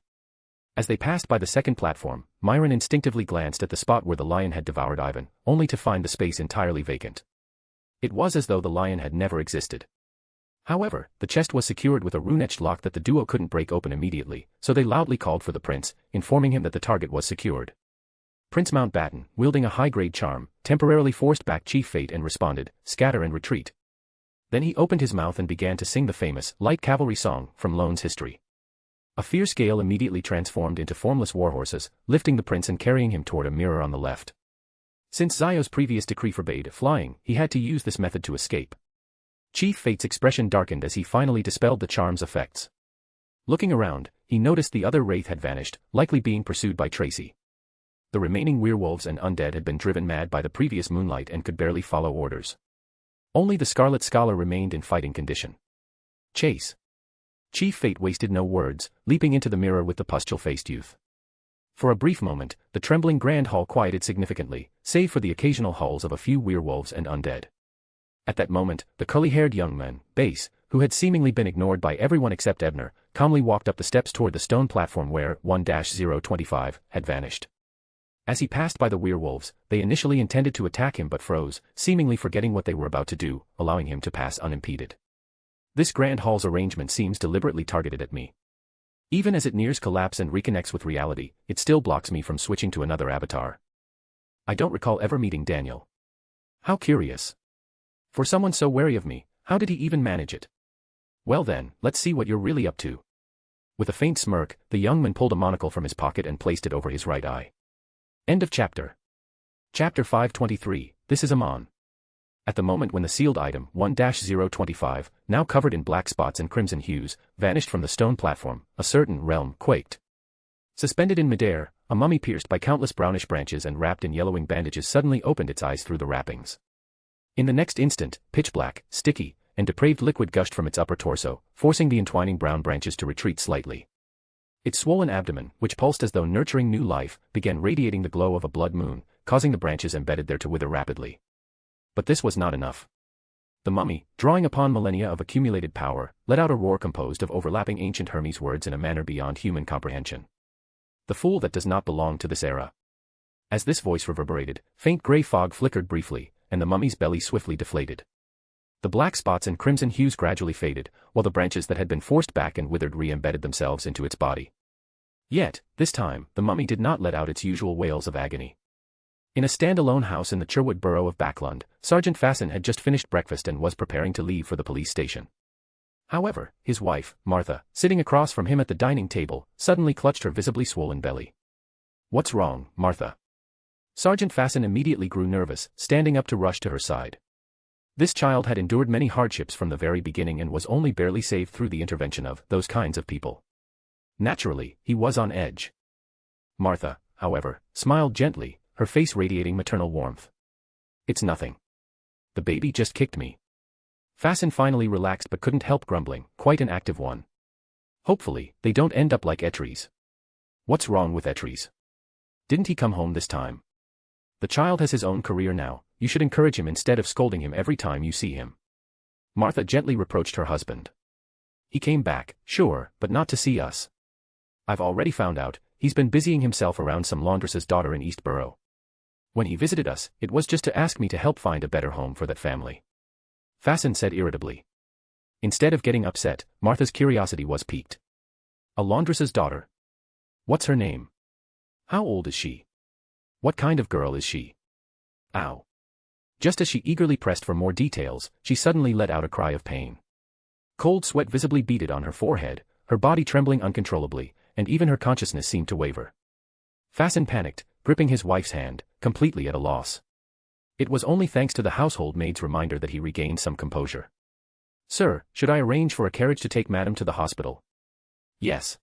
As they passed by the second platform, Myron instinctively glanced at the spot where the lion had devoured Ivan, only to find the space entirely vacant. It was as though the lion had never existed. However, the chest was secured with a rune-etched lock that the duo couldn't break open immediately, so they loudly called for the prince, informing him that the target was secured. Prince Mountbatten, wielding a high-grade charm, temporarily forced back Chief Fate and responded, "Scatter and retreat." Then he opened his mouth and began to sing the famous light cavalry song from Lone's history. A fierce gale immediately transformed into formless warhorses, lifting the prince and carrying him toward a mirror on the left. Since Zio's previous decree forbade flying, he had to use this method to escape. Chief Fate's expression darkened as he finally dispelled the charm's effects. Looking around, he noticed the other wraith had vanished, likely being pursued by Tracy. The remaining werewolves and undead had been driven mad by the previous moonlight and could barely follow orders. Only the Scarlet Scholar remained in fighting condition. Chase. Chief Fate wasted no words, leaping into the mirror with the pustule-faced youth. For a brief moment, the trembling grand hall quieted significantly, save for the occasional howls of a few werewolves and undead. At that moment, the curly-haired young man, Base, who had seemingly been ignored by everyone except Ebner, calmly walked up the steps toward the stone platform where 1-025 had vanished. As he passed by the werewolves, they initially intended to attack him but froze, seemingly forgetting what they were about to do, allowing him to pass unimpeded. This grand hall's arrangement seems deliberately targeted at me. Even as it nears collapse and reconnects with reality, it still blocks me from switching to another avatar. I don't recall ever meeting Daniel. How curious. For someone so wary of me, how did he even manage it? Well then, let's see what you're really up to. With a faint smirk, the young man pulled a monocle from his pocket and placed it over his right eye. End of chapter. Chapter 523, This is Amon. At the moment when the sealed item 1-025, now covered in black spots and crimson hues, vanished from the stone platform, a certain realm quaked. Suspended in midair, a mummy pierced by countless brownish branches and wrapped in yellowing bandages suddenly opened its eyes through the wrappings. In the next instant, pitch black, sticky, and depraved liquid gushed from its upper torso, forcing the entwining brown branches to retreat slightly. Its swollen abdomen, which pulsed as though nurturing new life, began radiating the glow of a blood moon, causing the branches embedded there to wither rapidly. But this was not enough. The mummy, drawing upon millennia of accumulated power, let out a roar composed of overlapping ancient Hermes words in a manner beyond human comprehension. The fool that does not belong to this era. As this voice reverberated, faint gray fog flickered briefly, and the mummy's belly swiftly deflated. The black spots and crimson hues gradually faded, while the branches that had been forced back and withered re-embedded themselves into its body. Yet, this time, the mummy did not let out its usual wails of agony. In a stand-alone house in the Cherwood borough of Backlund, Sergeant Fasten had just finished breakfast and was preparing to leave for the police station. However, his wife, Martha, sitting across from him at the dining table, suddenly clutched her visibly swollen belly. "What's wrong, Martha?" Sergeant Fasten immediately grew nervous, standing up to rush to her side. This child had endured many hardships from the very beginning and was only barely saved through the intervention of those kinds of people. Naturally, he was on edge. Martha, however, smiled gently, her face radiating maternal warmth. "It's nothing. The baby just kicked me." Fasten finally relaxed but couldn't help grumbling, quite an active one. Hopefully, they don't end up like Etries. What's wrong with Etries? Didn't he come home this time? The child has his own career now, you should encourage him instead of scolding him every time you see him. Martha gently reproached her husband. He came back, sure, but not to see us. I've already found out, he's been busying himself around some laundress's daughter in Eastborough. When he visited us, it was just to ask me to help find a better home for that family. Fasten said irritably. Instead of getting upset, Martha's curiosity was piqued. A laundress's daughter? What's her name? How old is she? What kind of girl is she? Ow. Just as she eagerly pressed for more details, she suddenly let out a cry of pain. Cold sweat visibly beaded on her forehead, her body trembling uncontrollably, and even her consciousness seemed to waver. Fasten panicked, gripping his wife's hand, completely at a loss. It was only thanks to the household maid's reminder that he regained some composure. "Sir, should I arrange for a carriage to take Madam to the hospital?" "Yes.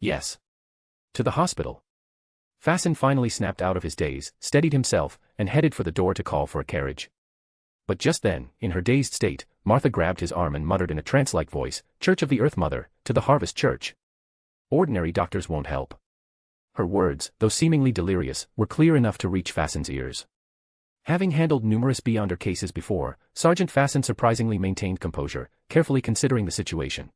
Yes. To the hospital." Fasten finally snapped out of his daze, steadied himself, and headed for the door to call for a carriage. But just then, in her dazed state, Martha grabbed his arm and muttered in a trance-like voice, "Church of the Earth Mother, to the Harvest Church. Ordinary doctors won't help." Her words, though seemingly delirious, were clear enough to reach Fasten's ears. Having handled numerous beyonder cases before, Sergeant Fasten surprisingly maintained composure, carefully considering the situation.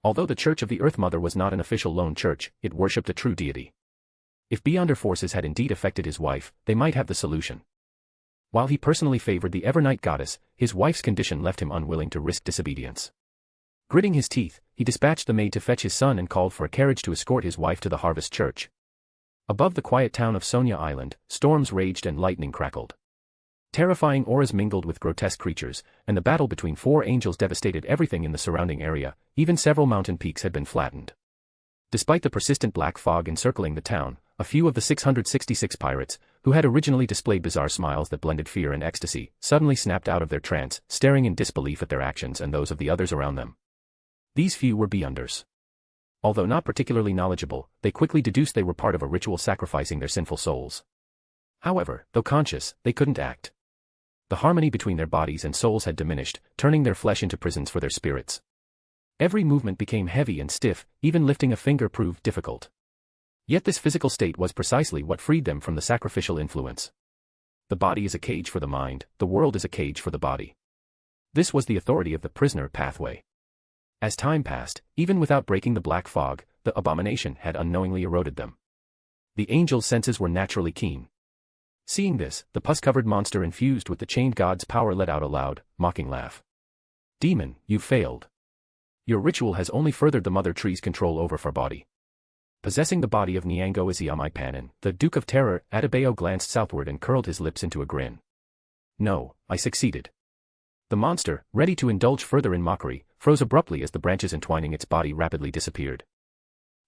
Although the Church of the Earth Mother was not an official lone church, it worshipped a true deity. If beyonder forces had indeed affected his wife, they might have the solution. While he personally favored the Evernight goddess, his wife's condition left him unwilling to risk disobedience. Gritting his teeth, he dispatched the maid to fetch his son and called for a carriage to escort his wife to the Harvest Church. Above the quiet town of Sonia Island, storms raged and lightning crackled. Terrifying auras mingled with grotesque creatures, and the battle between four angels devastated everything in the surrounding area. Even several mountain peaks had been flattened. Despite the persistent black fog encircling the town, a few of the 666 pirates, who had originally displayed bizarre smiles that blended fear and ecstasy, suddenly snapped out of their trance, staring in disbelief at their actions and those of the others around them. These few were beyonders. Although not particularly knowledgeable, they quickly deduced they were part of a ritual sacrificing their sinful souls. However, though conscious, they couldn't act. The harmony between their bodies and souls had diminished, turning their flesh into prisons for their spirits. Every movement became heavy and stiff, even lifting a finger proved difficult. Yet this physical state was precisely what freed them from the sacrificial influence. The body is a cage for the mind, the world is a cage for the body. This was the authority of the prisoner pathway. As time passed, even without breaking the black fog, the abomination had unknowingly eroded them. The angel's senses were naturally keen. Seeing this, the pus-covered monster infused with the chained god's power let out a loud, mocking laugh. "Demon, you've failed. Your ritual has only furthered the Mother Tree's control over our body." Possessing the body of Niango Iziamai, the Duke of Terror, Adebayo glanced southward and curled his lips into a grin. "No, I succeeded. The monster, ready to indulge further in mockery, froze abruptly as the branches entwining its body rapidly disappeared.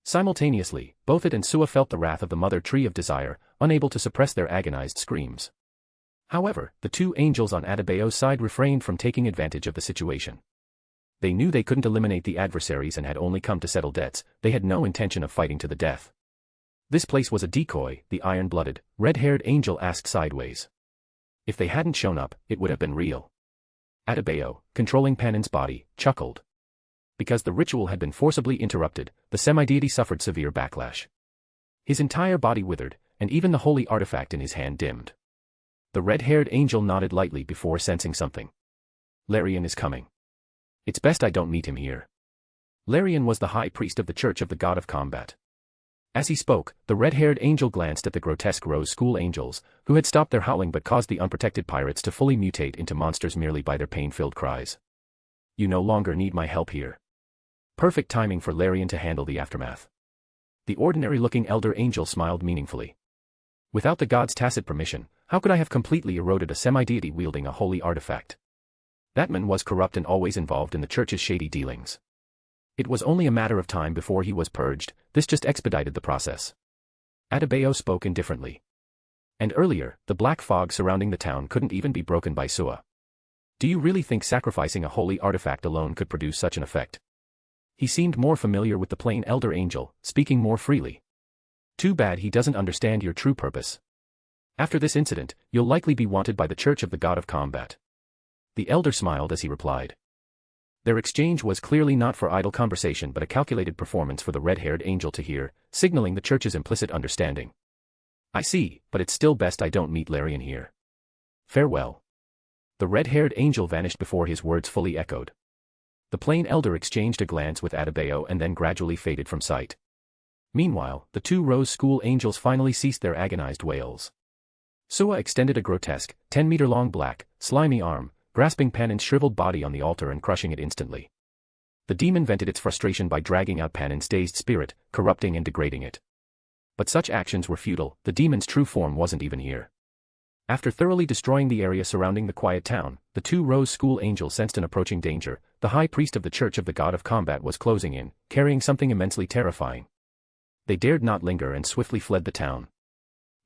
Simultaneously, both it and Sua felt the wrath of the mother tree of desire, unable to suppress their agonized screams. However, the two angels on Adebayo's side refrained from taking advantage of the situation. They knew they couldn't eliminate the adversaries and had only come to settle debts. They had no intention of fighting to the death. This place was a decoy, the iron-blooded, red-haired angel asked sideways. If they hadn't shown up, it would have been real. Adebayo, controlling Panin's body, chuckled. Because the ritual had been forcibly interrupted, the semi-deity suffered severe backlash. His entire body withered, and even the holy artifact in his hand dimmed. The red-haired angel nodded lightly before sensing something. Larian is coming. It's best I don't meet him here. Larian was the high priest of the Church of the God of Combat. As he spoke, the red-haired angel glanced at the grotesque Rose School angels, who had stopped their howling but caused the unprotected pirates to fully mutate into monsters merely by their pain-filled cries. You no longer need my help here. Perfect timing for Larian to handle the aftermath. The ordinary-looking elder angel smiled meaningfully. Without the god's tacit permission, how could I have completely eroded a semi-deity wielding a holy artifact? That man was corrupt and always involved in the church's shady dealings. It was only a matter of time before he was purged. This just expedited the process. Adebayo spoke indifferently. And earlier, the black fog surrounding the town couldn't even be broken by Sua. Do you really think sacrificing a holy artifact alone could produce such an effect? He seemed more familiar with the plain elder angel, speaking more freely. Too bad he doesn't understand your true purpose. After this incident, you'll likely be wanted by the Church of the God of Combat. The elder smiled as he replied. Their exchange was clearly not for idle conversation but a calculated performance for the red-haired angel to hear, signaling the Church's implicit understanding. I see, but it's still best I don't meet Larian here. Farewell. The red-haired angel vanished before his words fully echoed. The plain elder exchanged a glance with Adebayo and then gradually faded from sight. Meanwhile, the two Rose School angels finally ceased their agonized wails. Sua extended a grotesque, 10-meter-long black, slimy arm, grasping Panin's shriveled body on the altar and crushing it instantly. The demon vented its frustration by dragging out Panin's dazed spirit, corrupting and degrading it. But such actions were futile. The demon's true form wasn't even here. After thoroughly destroying the area surrounding the quiet town, the two Rose School angels sensed an approaching danger. The high priest of the Church of the God of Combat was closing in, carrying something immensely terrifying. They dared not linger and swiftly fled the town.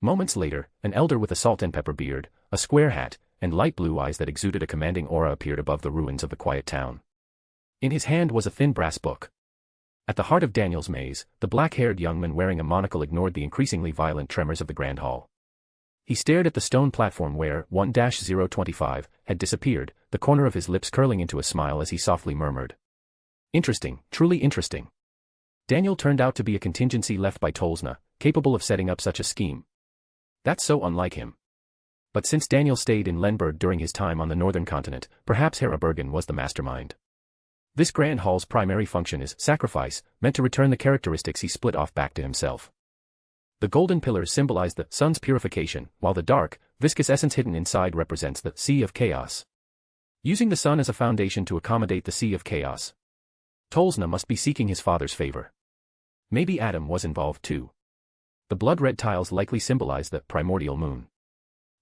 Moments later, an elder with a salt and pepper beard, a square hat, and light blue eyes that exuded a commanding aura appeared above the ruins of the quiet town. In his hand was a thin brass book. At the heart of Daniel's maze, the black-haired young man wearing a monocle ignored the increasingly violent tremors of the grand hall. He stared at the stone platform where 1-025 had disappeared, the corner of his lips curling into a smile as he softly murmured. Interesting, truly interesting. Daniel turned out to be a contingency left by Tolsna, capable of setting up such a scheme. That's so unlike him. But since Daniel stayed in Lenberg during his time on the northern continent, perhaps Herr Bergen was the mastermind. This grand hall's primary function is sacrifice, meant to return the characteristics he split off back to himself. The golden pillars symbolize the sun's purification, while the dark, viscous essence hidden inside represents the sea of chaos. Using the sun as a foundation to accommodate the sea of chaos. Tolsna must be seeking his father's favor. Maybe Adam was involved too. The blood-red tiles likely symbolize the primordial moon.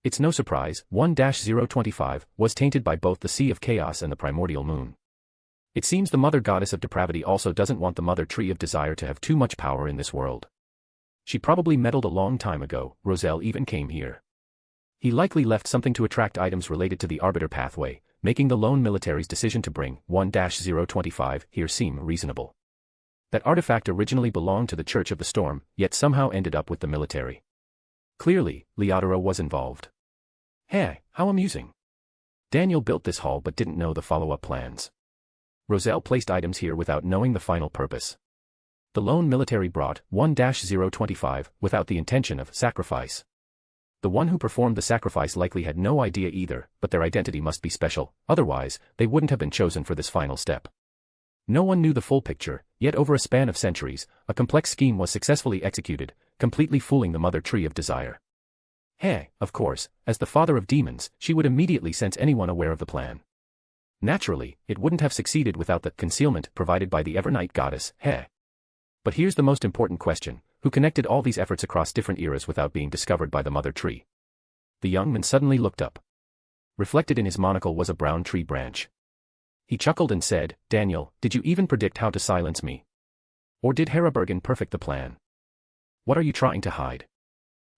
It's no surprise, 1-025 was tainted by both the sea of chaos and the primordial moon. It seems the mother goddess of depravity also doesn't want the mother tree of desire to have too much power in this world. She probably meddled a long time ago. Roselle even came here. He likely left something to attract items related to the Arbiter pathway, making the lone military's decision to bring 1-025 here seem reasonable. That artifact originally belonged to the Church of the Storm, yet somehow ended up with the military. Clearly, Leodora was involved. Hey, how amusing. Daniel built this hall but didn't know the follow-up plans. Roselle placed items here without knowing the final purpose. The lone military brought 1-025 without the intention of sacrifice. The one who performed the sacrifice likely had no idea either, but their identity must be special, otherwise, they wouldn't have been chosen for this final step. No one knew the full picture, yet over a span of centuries, a complex scheme was successfully executed, completely fooling the mother tree of desire. Hey, of course, as the father of demons, she would immediately sense anyone aware of the plan. Naturally, it wouldn't have succeeded without the concealment provided by the Evernight goddess, He. But here's the most important question, who connected all these efforts across different eras without being discovered by the mother tree? The young man suddenly looked up. Reflected in his monocle was a brown tree branch. He chuckled and said, "Daniel, did you even predict how to silence me? Or did Harrobergen perfect the plan? What are you trying to hide?"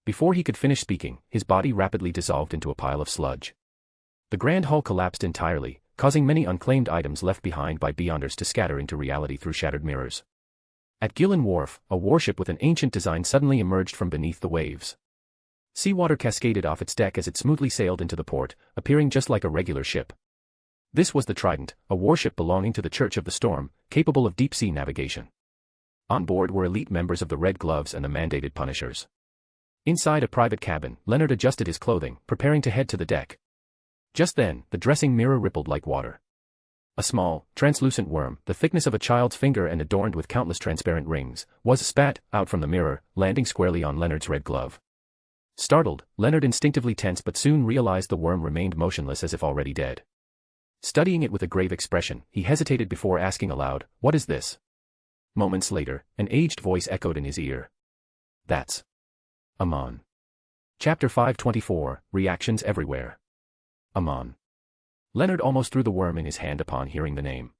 Before he could finish speaking, his body rapidly dissolved into a pile of sludge. The grand hall collapsed entirely, causing many unclaimed items left behind by Beyonders to scatter into reality through shattered mirrors. At Gillen Wharf, a warship with an ancient design suddenly emerged from beneath the waves. Seawater cascaded off its deck as it smoothly sailed into the port, appearing just like a regular ship. This was the Trident, a warship belonging to the Church of the Storm, capable of deep-sea navigation. On board were elite members of the Red Gloves and the mandated Punishers. Inside a private cabin, Leonard adjusted his clothing, preparing to head to the deck. Just then, the dressing mirror rippled like water. A small, translucent worm, the thickness of a child's finger and adorned with countless transparent rings, was spat out from the mirror, landing squarely on Leonard's red glove. Startled, Leonard instinctively tensed but soon realized the worm remained motionless as if already dead. Studying it with a grave expression, he hesitated before asking aloud, "What is this?" Moments later, an aged voice echoed in his ear. "That's Amon." Chapter 524, Reactions Everywhere. Amon. Leonard almost threw the worm in his hand upon hearing the name.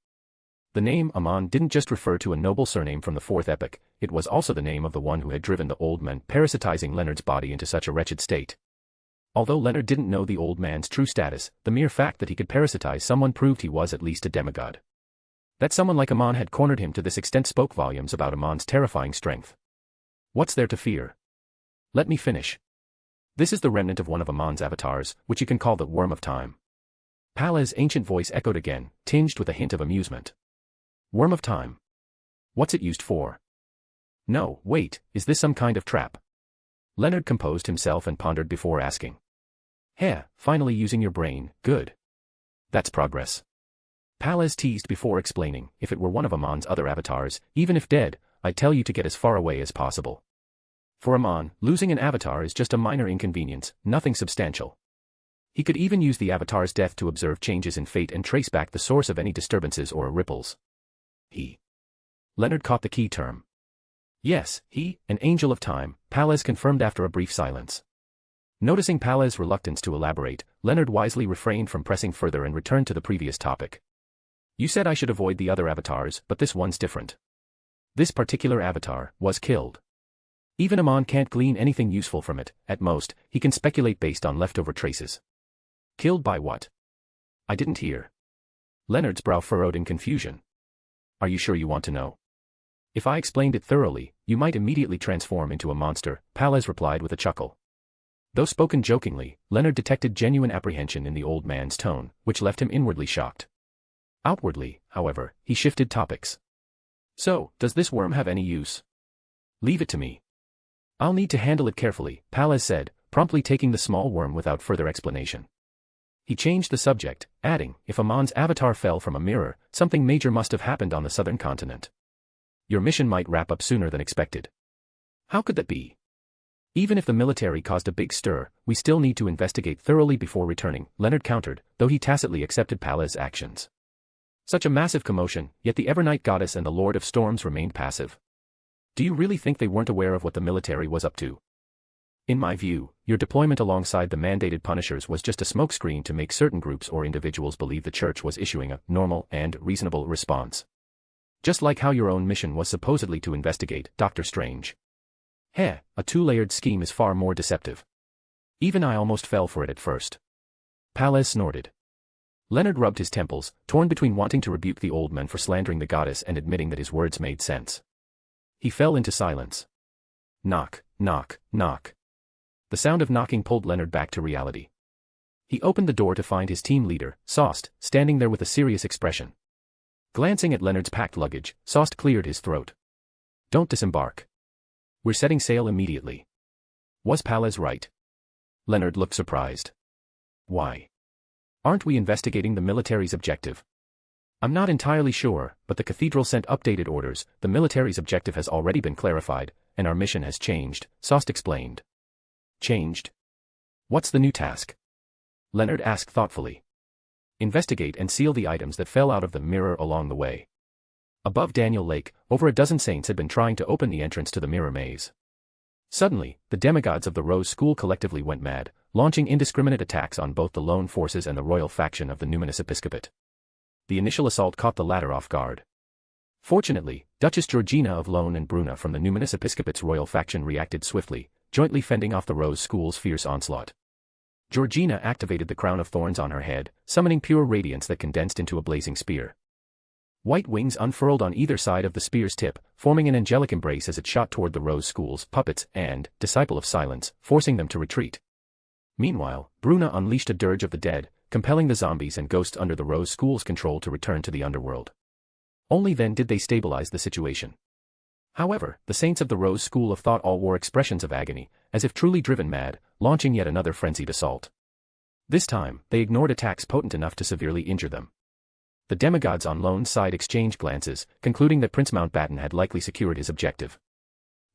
The name Amon didn't just refer to a noble surname from the Fourth Epoch, it was also the name of the one who had driven the old man, parasitizing Leonard's body into such a wretched state. Although Leonard didn't know the old man's true status, the mere fact that he could parasitize someone proved he was at least a demigod. That someone like Amon had cornered him to this extent spoke volumes about Amon's terrifying strength. What's there to fear? Let me finish. This is the remnant of one of Amon's avatars, which you can call the Worm of Time. Palez's ancient voice echoed again, tinged with a hint of amusement. Worm of Time. What's it used for? No, wait, is this some kind of trap? Leonard composed himself and pondered before asking. Finally using your brain, good. That's progress. Palez teased before explaining, if it were one of Amon's other avatars, even if dead, I'd tell you to get as far away as possible. For Amon, losing an avatar is just a minor inconvenience, nothing substantial. He could even use the avatar's death to observe changes in fate and trace back the source of any disturbances or ripples. He. Leonard caught the key term. Yes, he, an angel of time, Palez confirmed after a brief silence. Noticing Palez's reluctance to elaborate, Leonard wisely refrained from pressing further and returned to the previous topic. You said I should avoid the other avatars, but this one's different. This particular avatar was killed. Even Amon can't glean anything useful from it, at most, he can speculate based on leftover traces. Killed by what? I didn't hear. Leonard's brow furrowed in confusion. Are you sure you want to know? If I explained it thoroughly, you might immediately transform into a monster, Palez replied with a chuckle. Though spoken jokingly, Leonard detected genuine apprehension in the old man's tone, which left him inwardly shocked. Outwardly, however, he shifted topics. So, does this worm have any use? Leave it to me. I'll need to handle it carefully, Palez said, promptly taking the small worm without further explanation. He changed the subject, adding, if Amon's avatar fell from a mirror, something major must have happened on the southern continent. Your mission might wrap up sooner than expected. How could that be? Even if the military caused a big stir, we still need to investigate thoroughly before returning, Leonard countered, though he tacitly accepted Palez's actions. Such a massive commotion, yet the Evernight Goddess and the Lord of Storms remained passive. Do you really think they weren't aware of what the military was up to? In my view, your deployment alongside the mandated Punishers was just a smokescreen to make certain groups or individuals believe the Church was issuing a normal and reasonable response. Just like how your own mission was supposedly to investigate Dr. Strange. A two-layered scheme is far more deceptive. Even I almost fell for it at first. Palez snorted. Leonard rubbed his temples, torn between wanting to rebuke the old man for slandering the goddess and admitting that his words made sense. He fell into silence. Knock, knock, knock. The sound of knocking pulled Leonard back to reality. He opened the door to find his team leader, Sost, standing there with a serious expression. Glancing at Leonard's packed luggage, Sost cleared his throat. Don't disembark. We're setting sail immediately. Was Palez right? Leonard looked surprised. Why? Aren't we investigating the military's objective? I'm not entirely sure, but the cathedral sent updated orders, the military's objective has already been clarified, and our mission has changed, Sost explained. Changed? What's the new task? Leonard asked thoughtfully. Investigate and seal the items that fell out of the mirror along the way. Above Daniel Lake, over a dozen saints had been trying to open the entrance to the mirror maze. Suddenly, the demigods of the Rose School collectively went mad, launching indiscriminate attacks on both the lone forces and the royal faction of the numinous episcopate. The initial assault caught the latter off guard. Fortunately, Duchess Georgina of Lone and Bruna from the numinous episcopate's royal faction reacted swiftly, jointly fending off the Rose School's fierce onslaught. Georgina activated the crown of thorns on her head, summoning pure radiance that condensed into a blazing spear. White wings unfurled on either side of the spear's tip, forming an angelic embrace as it shot toward the Rose School's puppets and disciple of silence, forcing them to retreat. Meanwhile, Bruna unleashed a dirge of the dead, compelling the zombies and ghosts under the Rose School's control to return to the underworld. Only then did they stabilize the situation. However, the saints of the Rose School of Thought all wore expressions of agony, as if truly driven mad, launching yet another frenzied assault. This time, they ignored attacks potent enough to severely injure them. The demigods on Lone's side exchanged glances, concluding that Prince Mountbatten had likely secured his objective.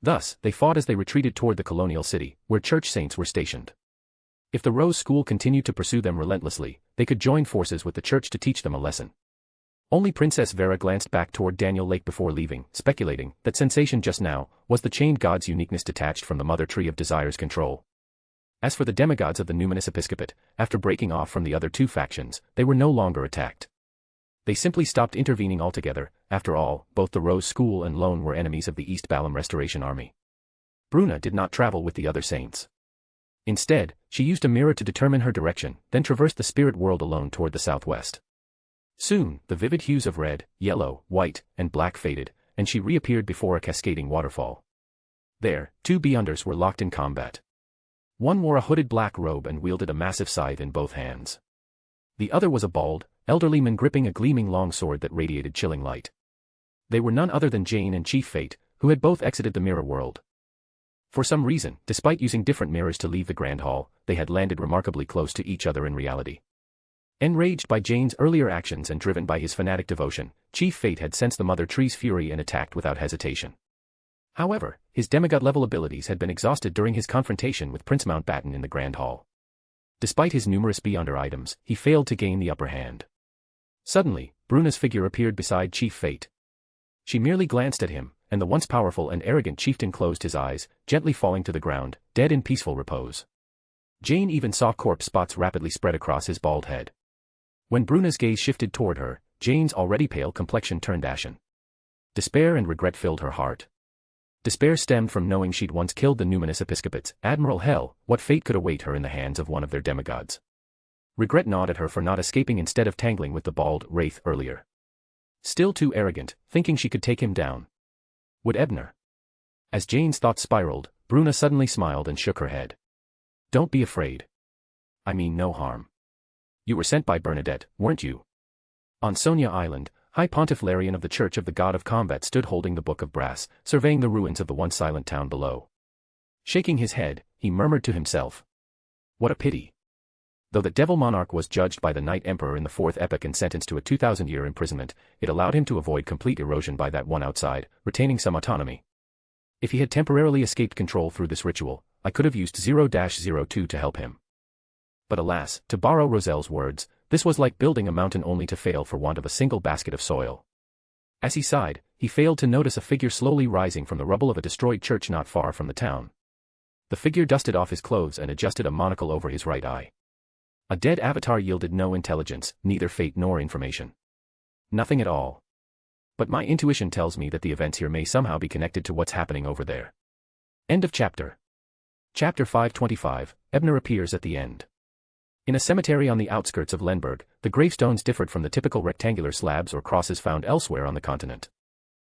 Thus, they fought as they retreated toward the colonial city, where church saints were stationed. If the Rose School continued to pursue them relentlessly, they could join forces with the church to teach them a lesson. Only Princess Vera glanced back toward Daniel Lake before leaving, speculating that sensation just now was the chained god's uniqueness detached from the mother tree of desire's control. As for the demigods of the numinous episcopate, after breaking off from the other two factions, they were no longer attacked. They simply stopped intervening altogether. After all, both the Rose School and Lone were enemies of the East Balam Restoration Army. Bruna did not travel with the other saints. Instead, she used a mirror to determine her direction, then traversed the spirit world alone toward the southwest. Soon, the vivid hues of red, yellow, white, and black faded, and she reappeared before a cascading waterfall. There, two Beyonders were locked in combat. One wore a hooded black robe and wielded a massive scythe in both hands. The other was a bald, elderly man gripping a gleaming long sword that radiated chilling light. They were none other than Jane and Chief Fate, who had both exited the mirror world. For some reason, despite using different mirrors to leave the Grand Hall, they had landed remarkably close to each other in reality. Enraged by Jane's earlier actions and driven by his fanatic devotion, Chief Fate had sensed the Mother Tree's fury and attacked without hesitation. However, his demigod-level abilities had been exhausted during his confrontation with Prince Mountbatten in the Grand Hall. Despite his numerous Beyonder items, he failed to gain the upper hand. Suddenly, Bruna's figure appeared beside Chief Fate. She merely glanced at him, and the once powerful and arrogant chieftain closed his eyes, gently falling to the ground, dead in peaceful repose. Jane even saw corpse spots rapidly spread across his bald head. When Bruna's gaze shifted toward her, Jane's already pale complexion turned ashen. Despair and regret filled her heart. Despair stemmed from knowing she'd once killed the numinous episcopates. Admiral Hell, what fate could await her in the hands of one of their demigods? Regret gnawed at her for not escaping instead of tangling with the bald wraith earlier. Still too arrogant, thinking she could take him down. Would Ebner? As Jane's thoughts spiraled, Bruna suddenly smiled and shook her head. Don't be afraid. I mean no harm. You were sent by Bernadette, weren't you? On Sonia Island, High Pontiff Larian of the Church of the God of Combat stood holding the Book of Brass, surveying the ruins of the once silent town below. Shaking his head, he murmured to himself. What a pity. Though the Devil Monarch was judged by the Night Emperor in the Fourth Epoch and sentenced to a 2,000-year imprisonment, it allowed him to avoid complete erosion by that one outside, retaining some autonomy. If he had temporarily escaped control through this ritual, I could have used 0-02 to help him. But alas, to borrow Roselle's words, this was like building a mountain only to fail for want of a single basket of soil. As he sighed, he failed to notice a figure slowly rising from the rubble of a destroyed church not far from the town. The figure dusted off his clothes and adjusted a monocle over his right eye. A dead avatar yielded no intelligence, neither fate nor information. Nothing at all. But my intuition tells me that the events here may somehow be connected to what's happening over there. End of chapter. Chapter 525, Ebner appears at the end. In a cemetery on the outskirts of Lemberg, the gravestones differed from the typical rectangular slabs or crosses found elsewhere on the continent.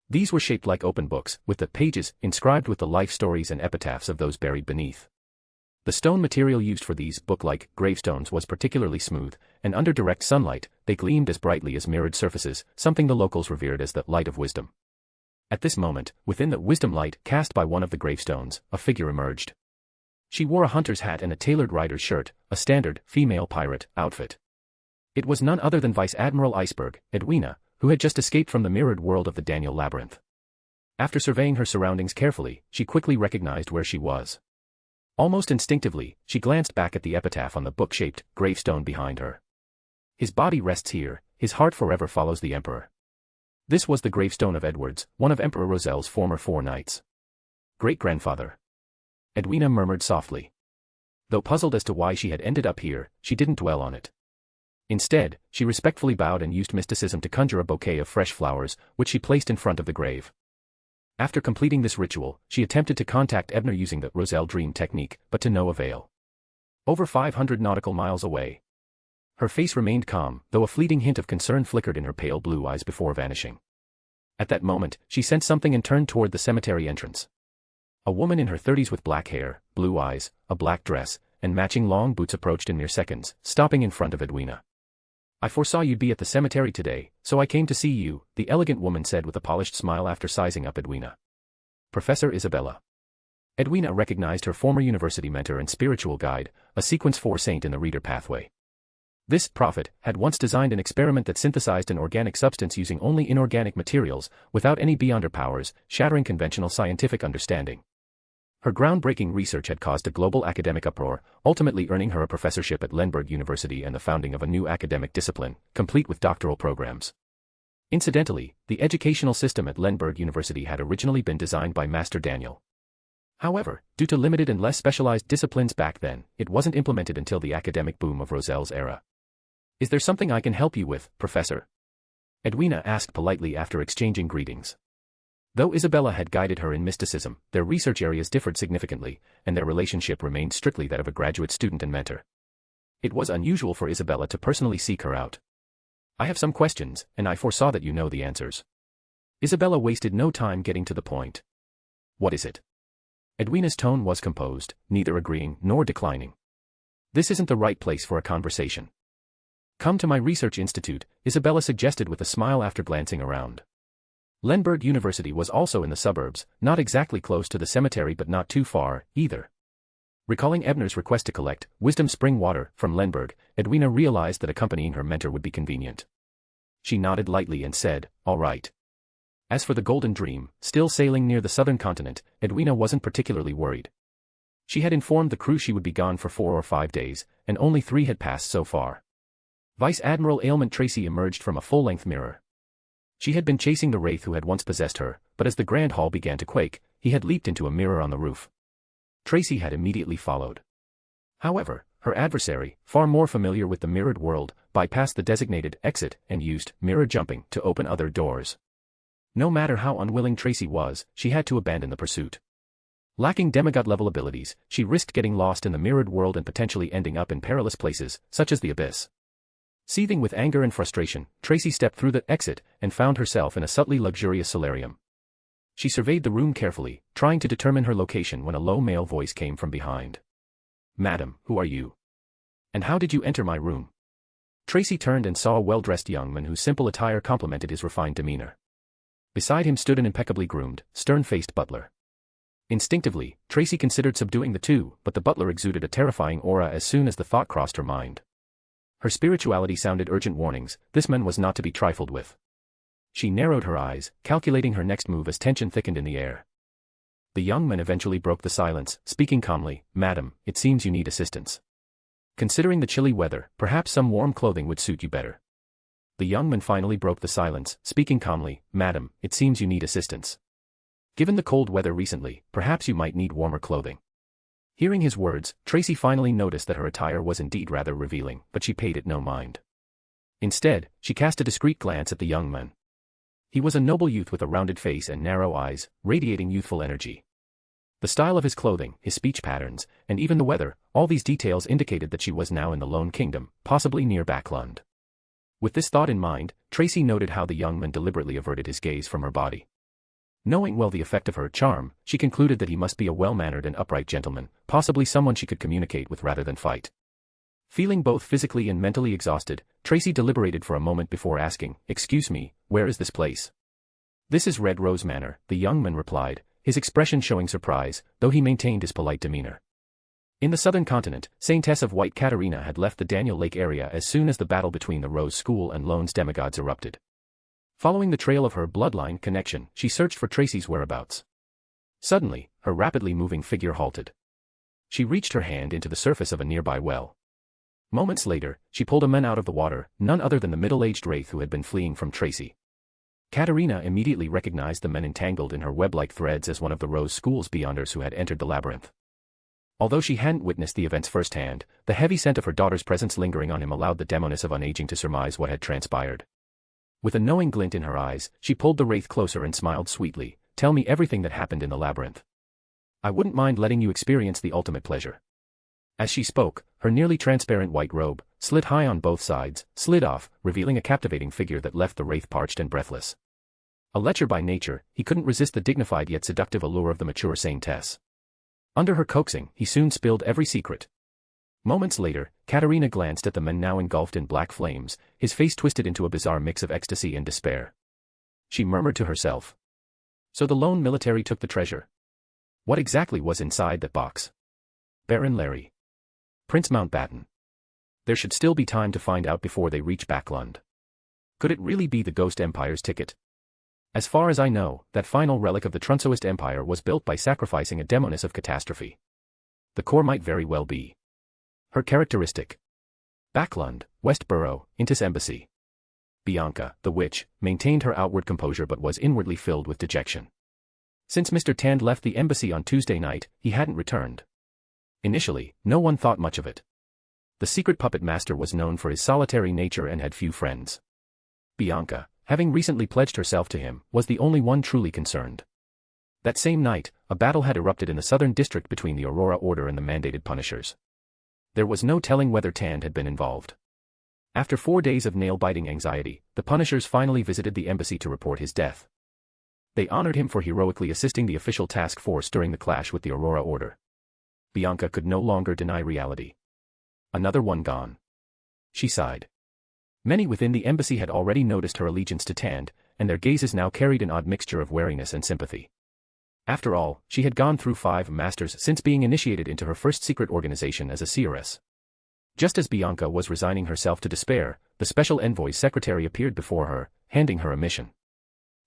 These were shaped like open books, with the pages inscribed with the life stories and epitaphs of those buried beneath. The stone material used for these book-like gravestones was particularly smooth, and under direct sunlight, they gleamed as brightly as mirrored surfaces, something the locals revered as the light of wisdom. At this moment, within the wisdom light cast by one of the gravestones, a figure emerged. She wore a hunter's hat and a tailored rider's shirt, a standard, female pirate, outfit. It was none other than Vice Admiral Iceberg, Edwina, who had just escaped from the mirrored world of the Daniel Labyrinth. After surveying her surroundings carefully, she quickly recognized where she was. Almost instinctively, she glanced back at the epitaph on the book-shaped gravestone behind her. His body rests here, his heart forever follows the Emperor. This was the gravestone of Edwards, one of Emperor Roselle's former 4 knights. Great-grandfather. Edwina murmured softly. Though puzzled as to why she had ended up here, she didn't dwell on it. Instead, she respectfully bowed and used mysticism to conjure a bouquet of fresh flowers, which she placed in front of the grave. After completing this ritual, she attempted to contact Ebner using the Roselle Dream technique, but to no avail. Over 500 nautical miles away. Her face remained calm, though a fleeting hint of concern flickered in her pale blue eyes before vanishing. At that moment, she sensed something and turned toward the cemetery entrance. A woman in her 30s with black hair, blue eyes, a black dress, and matching long boots approached in mere seconds, stopping in front of Edwina. "I foresaw you'd be at the cemetery today, so I came to see you," the elegant woman said with a polished smile after sizing up Edwina. "Professor Isabella." Edwina recognized her former university mentor and spiritual guide, a Sequence 4 saint in the Reader pathway. This prophet had once designed an experiment that synthesized an organic substance using only inorganic materials, without any beyonder powers, shattering conventional scientific understanding. Her groundbreaking research had caused a global academic uproar, ultimately earning her a professorship at Lemberg University and the founding of a new academic discipline, complete with doctoral programs. Incidentally, the educational system at Lemberg University had originally been designed by Master Daniel. However, due to limited and less specialized disciplines back then, it wasn't implemented until the academic boom of Roselle's era. "Is there something I can help you with, Professor?" Edwina asked politely after exchanging greetings. Though Isabella had guided her in mysticism, their research areas differed significantly, and their relationship remained strictly that of a graduate student and mentor. It was unusual for Isabella to personally seek her out. "I have some questions, and I foresaw that you know the answers." Isabella wasted no time getting to the point. "What is it?" Edwina's tone was composed, neither agreeing nor declining. "This isn't the right place for a conversation. Come to my research institute," Isabella suggested with a smile after glancing around. Lemberg University was also in the suburbs, not exactly close to the cemetery but not too far, either. Recalling Ebner's request to collect wisdom spring water from Lemberg, Edwina realized that accompanying her mentor would be convenient. She nodded lightly and said, "All right." As for the Golden Dream, still sailing near the southern continent, Edwina wasn't particularly worried. She had informed the crew she would be gone for 4 or 5 days, and only 3 had passed so far. Vice Admiral Ailment Tracy emerged from a full-length mirror. She had been chasing the wraith who had once possessed her, but as the Grand Hall began to quake, he had leaped into a mirror on the roof. Tracy had immediately followed. However, her adversary, far more familiar with the mirrored world, bypassed the designated exit and used mirror jumping to open other doors. No matter how unwilling Tracy was, she had to abandon the pursuit. Lacking demigod-level abilities, she risked getting lost in the mirrored world and potentially ending up in perilous places, such as the abyss. Seething with anger and frustration, Tracy stepped through the exit and found herself in a subtly luxurious solarium. She surveyed the room carefully, trying to determine her location when a low male voice came from behind. "Madam, who are you? And how did you enter my room?" Tracy turned and saw a well-dressed young man whose simple attire complemented his refined demeanor. Beside him stood an impeccably groomed, stern-faced butler. Instinctively, Tracy considered subduing the two, but the butler exuded a terrifying aura as soon as the thought crossed her mind. Her spirituality sounded urgent warnings, this man was not to be trifled with. She narrowed her eyes, calculating her next move as tension thickened in the air. The young man eventually broke the silence, speaking calmly, "Madam, it seems you need assistance. Considering the chilly weather, perhaps some warm clothing would suit you better." The young man finally broke the silence, speaking calmly, "Madam, it seems you need assistance. Given the cold weather recently, perhaps you might need warmer clothing." Hearing his words, Tracy finally noticed that her attire was indeed rather revealing, but she paid it no mind. Instead, she cast a discreet glance at the young man. He was a noble youth with a rounded face and narrow eyes, radiating youthful energy. The style of his clothing, his speech patterns, and even the weather, all these details indicated that she was now in the Lone Kingdom, possibly near Backlund. With this thought in mind, Tracy noted how the young man deliberately averted his gaze from her body. Knowing well the effect of her charm, she concluded that he must be a well-mannered and upright gentleman, possibly someone she could communicate with rather than fight. Feeling both physically and mentally exhausted, Tracy deliberated for a moment before asking, "Excuse me, where is this place?" "This is Red Rose Manor," the young man replied, his expression showing surprise, though he maintained his polite demeanor. In the southern continent, Saintess of White Katarina had left the Daniel Lake area as soon as the battle between the Rose School and Lone's demigods erupted. Following the trail of her bloodline connection, she searched for Tracy's whereabouts. Suddenly, her rapidly moving figure halted. She reached her hand into the surface of a nearby well. Moments later, she pulled a man out of the water, none other than the middle-aged wraith who had been fleeing from Tracy. Katarina immediately recognized the men entangled in her web-like threads as one of the Rose School's beyonders who had entered the labyrinth. Although she hadn't witnessed the events firsthand, the heavy scent of her daughter's presence lingering on him allowed the demoness of unaging to surmise what had transpired. With a knowing glint in her eyes, she pulled the wraith closer and smiled sweetly. "Tell me everything that happened in the labyrinth. I wouldn't mind letting you experience the ultimate pleasure." As she spoke, her nearly transparent white robe, slit high on both sides, slid off, revealing a captivating figure that left the wraith parched and breathless. A lecher by nature, he couldn't resist the dignified yet seductive allure of the mature saintess. Under her coaxing, he soon spilled every secret. Moments later, Katerina glanced at the man now engulfed in black flames, his face twisted into a bizarre mix of ecstasy and despair. She murmured to herself. So the lone military took the treasure. What exactly was inside that box? Baron Larry. Prince Mountbatten. There should still be time to find out before they reach Backlund. Could it really be the Ghost Empire's ticket? As far as I know, that final relic of the Trunsoist Empire was built by sacrificing a demoness of catastrophe. The core might very well be her characteristic. Backlund, Westborough, Intis Embassy. Bianca, the witch, maintained her outward composure but was inwardly filled with dejection. Since Mr. Tand left the embassy on Tuesday night, he hadn't returned. Initially, no one thought much of it. The secret puppet master was known for his solitary nature and had few friends. Bianca, having recently pledged herself to him, was the only one truly concerned. That same night, a battle had erupted in the southern district between the Aurora Order and the mandated Punishers. There was no telling whether Tand had been involved. After 4 days of nail-biting anxiety, the Punishers finally visited the embassy to report his death. They honored him for heroically assisting the official task force during the clash with the Aurora Order. Bianca could no longer deny reality. Another one gone. She sighed. Many within the embassy had already noticed her allegiance to Tand, and their gazes now carried an odd mixture of wariness and sympathy. After all, she had gone through 5 masters since being initiated into her first secret organization as a seeress. Just as Bianca was resigning herself to despair, the special envoy's secretary appeared before her, handing her a mission.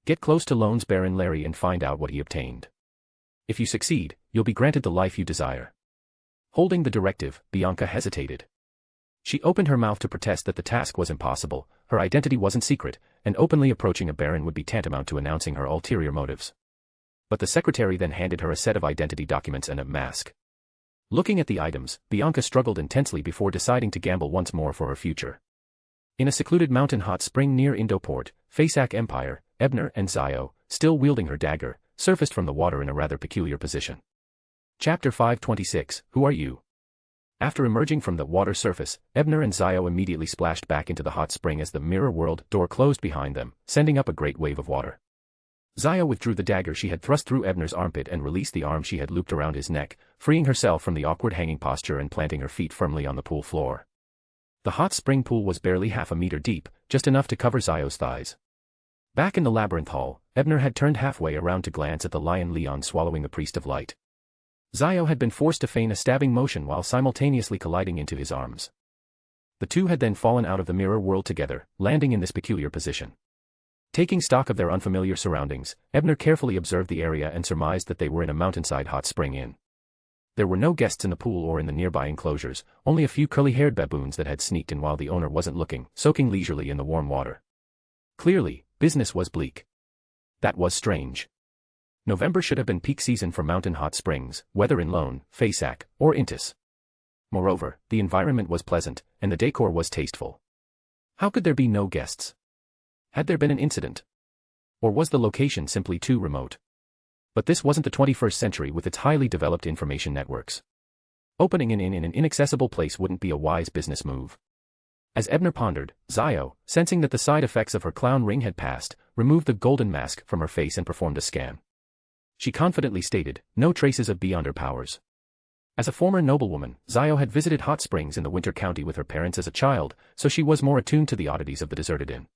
Get close to Lone's Baron Larry and find out what he obtained. If you succeed, you'll be granted the life you desire. Holding the directive, Bianca hesitated. She opened her mouth to protest that the task was impossible, her identity wasn't secret, and openly approaching a baron would be tantamount to announcing her ulterior motives. But the secretary then handed her a set of identity documents and a mask. Looking at the items, Bianca struggled intensely before deciding to gamble once more for her future. In a secluded mountain hot spring near Indoport, Fasak Empire, Ebner and Zio, still wielding her dagger, surfaced from the water in a rather peculiar position. Chapter 526, Who Are You? After emerging from the water surface, Ebner and Zio immediately splashed back into the hot spring as the mirror world door closed behind them, sending up a great wave of water. Zio withdrew the dagger she had thrust through Ebner's armpit and released the arm she had looped around his neck, freeing herself from the awkward hanging posture and planting her feet firmly on the pool floor. The hot spring pool was barely half a meter deep, just enough to cover Zio's thighs. Back in the labyrinth hall, Ebner had turned halfway around to glance at the lion Leon swallowing the priest of light. Zio had been forced to feign a stabbing motion while simultaneously colliding into his arms. The two had then fallen out of the mirror world together, landing in this peculiar position. Taking stock of their unfamiliar surroundings, Ebner carefully observed the area and surmised that they were in a mountainside hot spring inn. There were no guests in the pool or in the nearby enclosures, only a few curly-haired baboons that had sneaked in while the owner wasn't looking, soaking leisurely in the warm water. Clearly, business was bleak. That was strange. November should have been peak season for mountain hot springs, whether in Lone, Fasak, or Intis. Moreover, the environment was pleasant, and the decor was tasteful. How could there be no guests? Had there been an incident? Or was the location simply too remote? But this wasn't the 21st century with its highly developed information networks. Opening an inn in an inaccessible place wouldn't be a wise business move. As Ebner pondered, Zio, sensing that the side effects of her clown ring had passed, removed the golden mask from her face and performed a scan. She confidently stated, no traces of beyonder powers. As a former noblewoman, Zio had visited hot springs in the Winter County with her parents as a child, so she was more attuned to the oddities of the deserted inn.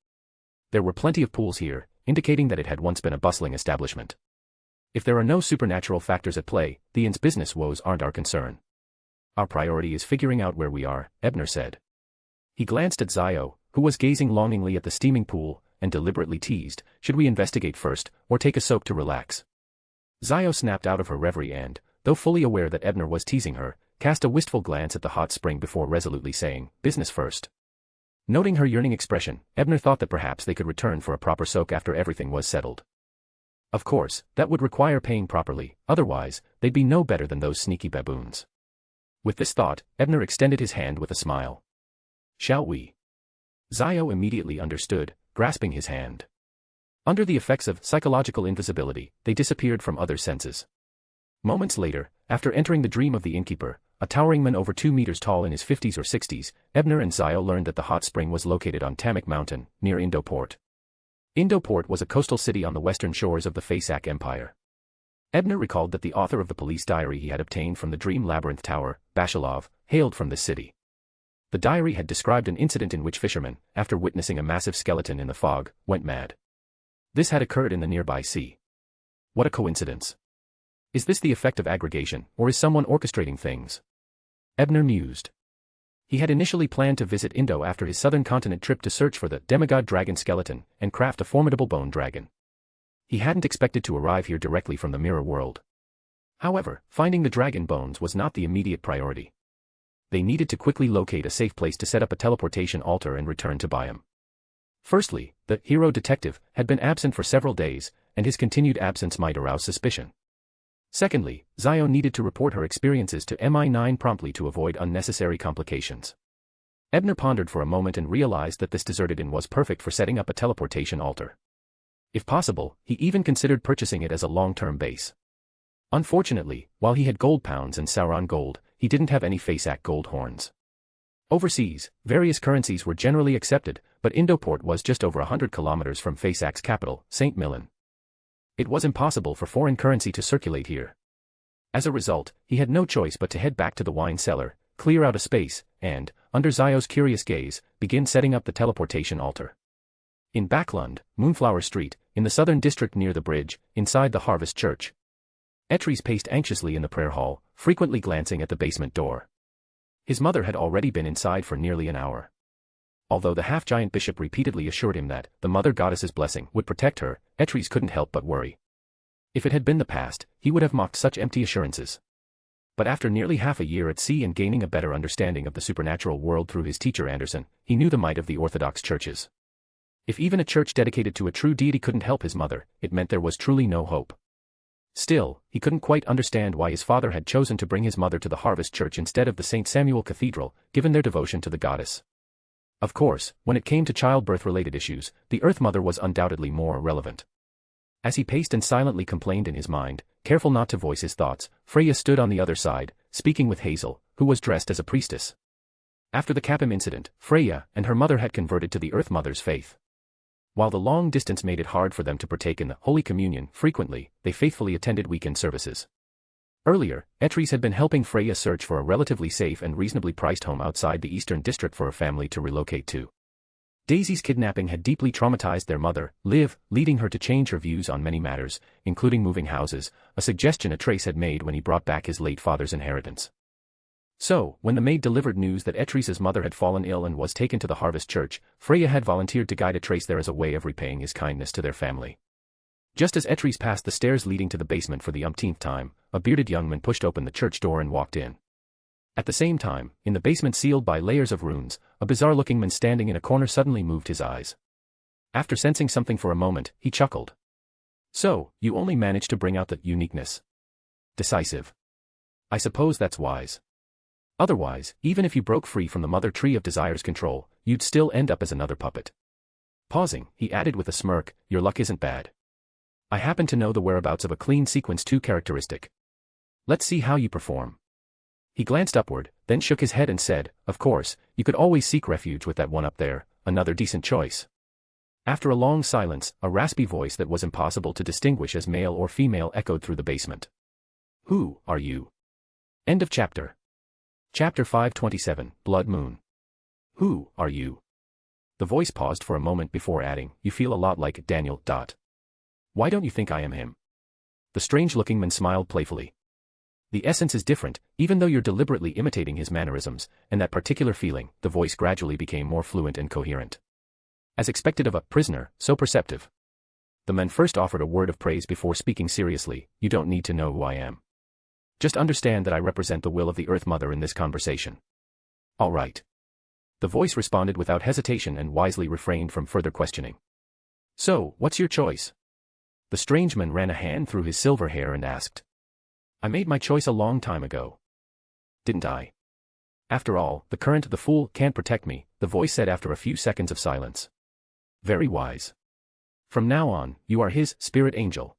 There were plenty of pools here, indicating that it had once been a bustling establishment. If there are no supernatural factors at play, the inn's business woes aren't our concern. Our priority is figuring out where we are, Ebner said. He glanced at Zio, who was gazing longingly at the steaming pool, and deliberately teased, should we investigate first, or take a soak to relax? Zio snapped out of her reverie and, though fully aware that Ebner was teasing her, cast a wistful glance at the hot spring before resolutely saying, business first. Noting her yearning expression, Ebner thought that perhaps they could return for a proper soak after everything was settled. Of course, that would require paying properly, otherwise, they'd be no better than those sneaky baboons. With this thought, Ebner extended his hand with a smile. Shall we? Zio immediately understood, grasping his hand. Under the effects of psychological invisibility, they disappeared from other senses. Moments later, after entering the dream of the innkeeper, a towering man over 2 meters tall in his 50s or 60s, Ebner and Zio learned that the hot spring was located on Tamik Mountain, near Indo-Port. Indo-Port was a coastal city on the western shores of the Fasak Empire. Ebner recalled that the author of the police diary he had obtained from the Dream Labyrinth Tower, Bashalov, hailed from this city. The diary had described an incident in which fishermen, after witnessing a massive skeleton in the fog, went mad. This had occurred in the nearby sea. What a coincidence. Is this the effect of aggregation, or is someone orchestrating things? Ebner mused. He had initially planned to visit Indo after his southern continent trip to search for the demigod dragon skeleton and craft a formidable bone dragon. He hadn't expected to arrive here directly from the mirror world. However, finding the dragon bones was not the immediate priority. They needed to quickly locate a safe place to set up a teleportation altar and return to Byam. Firstly, the hero detective had been absent for several days, and his continued absence might arouse suspicion. Secondly, Zio needed to report her experiences to MI9 promptly to avoid unnecessary complications. Ebner pondered for a moment and realized that this deserted inn was perfect for setting up a teleportation altar. If possible, he even considered purchasing it as a long-term base. Unfortunately, while he had gold pounds and Sauron gold, he didn't have any Fasak gold horns. Overseas, various currencies were generally accepted, but Indo-Port was just over 100 kilometers from Fasak's capital, St. Milan. It was impossible for foreign currency to circulate here. As a result, he had no choice but to head back to the wine cellar, clear out a space, and, under Zio's curious gaze, begin setting up the teleportation altar. In Backlund, Moonflower Street, in the southern district near the bridge, inside the Harvest Church, Etries paced anxiously in the prayer hall, frequently glancing at the basement door. His mother had already been inside for nearly an hour. Although the half-giant bishop repeatedly assured him that the mother goddess's blessing would protect her, Etries couldn't help but worry. If it had been the past, he would have mocked such empty assurances. But after nearly half a year at sea and gaining a better understanding of the supernatural world through his teacher Anderson, he knew the might of the Orthodox churches. If even a church dedicated to a true deity couldn't help his mother, it meant there was truly no hope. Still, he couldn't quite understand why his father had chosen to bring his mother to the Harvest Church instead of the St. Samuel Cathedral, given their devotion to the goddess. Of course, when it came to childbirth-related issues, the Earth Mother was undoubtedly more relevant. As he paced and silently complained in his mind, careful not to voice his thoughts, Freya stood on the other side, speaking with Hazel, who was dressed as a priestess. After the Capim incident, Freya and her mother had converted to the Earth Mother's faith. While the long distance made it hard for them to partake in the Holy Communion frequently, they faithfully attended weekend services. Earlier, Etries had been helping Freya search for a relatively safe and reasonably priced home outside the Eastern District for her family to relocate to. Daisy's kidnapping had deeply traumatized their mother, Liv, leading her to change her views on many matters, including moving houses, a suggestion Atreus had made when he brought back his late father's inheritance. So, when the maid delivered news that Etries' mother had fallen ill and was taken to the Harvest Church, Freya had volunteered to guide Atreus there as a way of repaying his kindness to their family. Just as Etries passed the stairs leading to the basement for the umpteenth time, a bearded young man pushed open the church door and walked in. At the same time, in the basement sealed by layers of runes, a bizarre-looking man standing in a corner suddenly moved his eyes. After sensing something for a moment, he chuckled. So, you only managed to bring out the uniqueness. Decisive. I suppose that's wise. Otherwise, even if you broke free from the Mother Tree of Desire's control, you'd still end up as another puppet. Pausing, he added with a smirk, your luck isn't bad. I happen to know the whereabouts of a clean sequence 2 characteristic. Let's see how you perform. He glanced upward, then shook his head and said, of course, you could always seek refuge with that one up there, another decent choice. After a long silence, a raspy voice that was impossible to distinguish as male or female echoed through the basement. Who are you? End of chapter. Chapter 527, Blood Moon. Who are you? The voice paused for a moment before adding, you feel a lot like Daniel. Why don't you think I am him? The strange-looking man smiled playfully. The essence is different, even though you're deliberately imitating his mannerisms, and that particular feeling, the voice gradually became more fluent and coherent. As expected of a prisoner, so perceptive. The man first offered a word of praise before speaking seriously, you don't need to know who I am. Just understand that I represent the will of the Earth Mother in this conversation. All right. The voice responded without hesitation and wisely refrained from further questioning. So, what's your choice? The strange man ran a hand through his silver hair and asked. I made my choice a long time ago. Didn't I? After all, the current the fool can't protect me, the voice said after a few seconds of silence. Very wise. From now on, you are his spirit angel.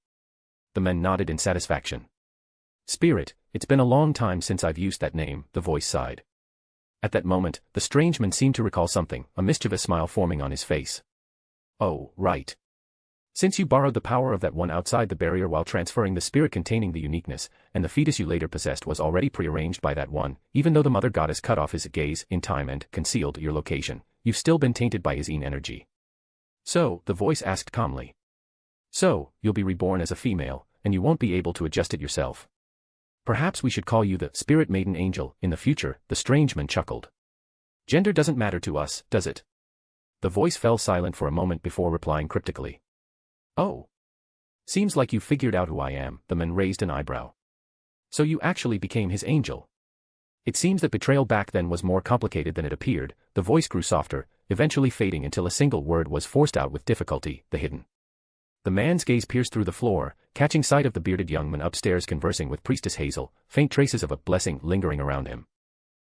The men nodded in satisfaction. Spirit, it's been a long time since I've used that name, the voice sighed. At that moment, the strange man seemed to recall something, a mischievous smile forming on his face. Oh, right. Since you borrowed the power of that one outside the barrier while transferring the spirit containing the uniqueness, and the fetus you later possessed was already prearranged by that one, even though the mother goddess cut off his gaze in time and concealed your location, you've still been tainted by his energy. So, the voice asked calmly. So, you'll be reborn as a female, and you won't be able to adjust it yourself. Perhaps we should call you the spirit maiden angel in the future, the strange man chuckled. Gender doesn't matter to us, does it? The voice fell silent for a moment before replying cryptically. Oh. Seems like you figured out who I am, the man raised an eyebrow. So you actually became his angel. It seems that betrayal back then was more complicated than it appeared, the voice grew softer, eventually fading until a single word was forced out with difficulty, the hidden. The man's gaze pierced through the floor, catching sight of the bearded young man upstairs conversing with Priestess Hazel, faint traces of a blessing lingering around him.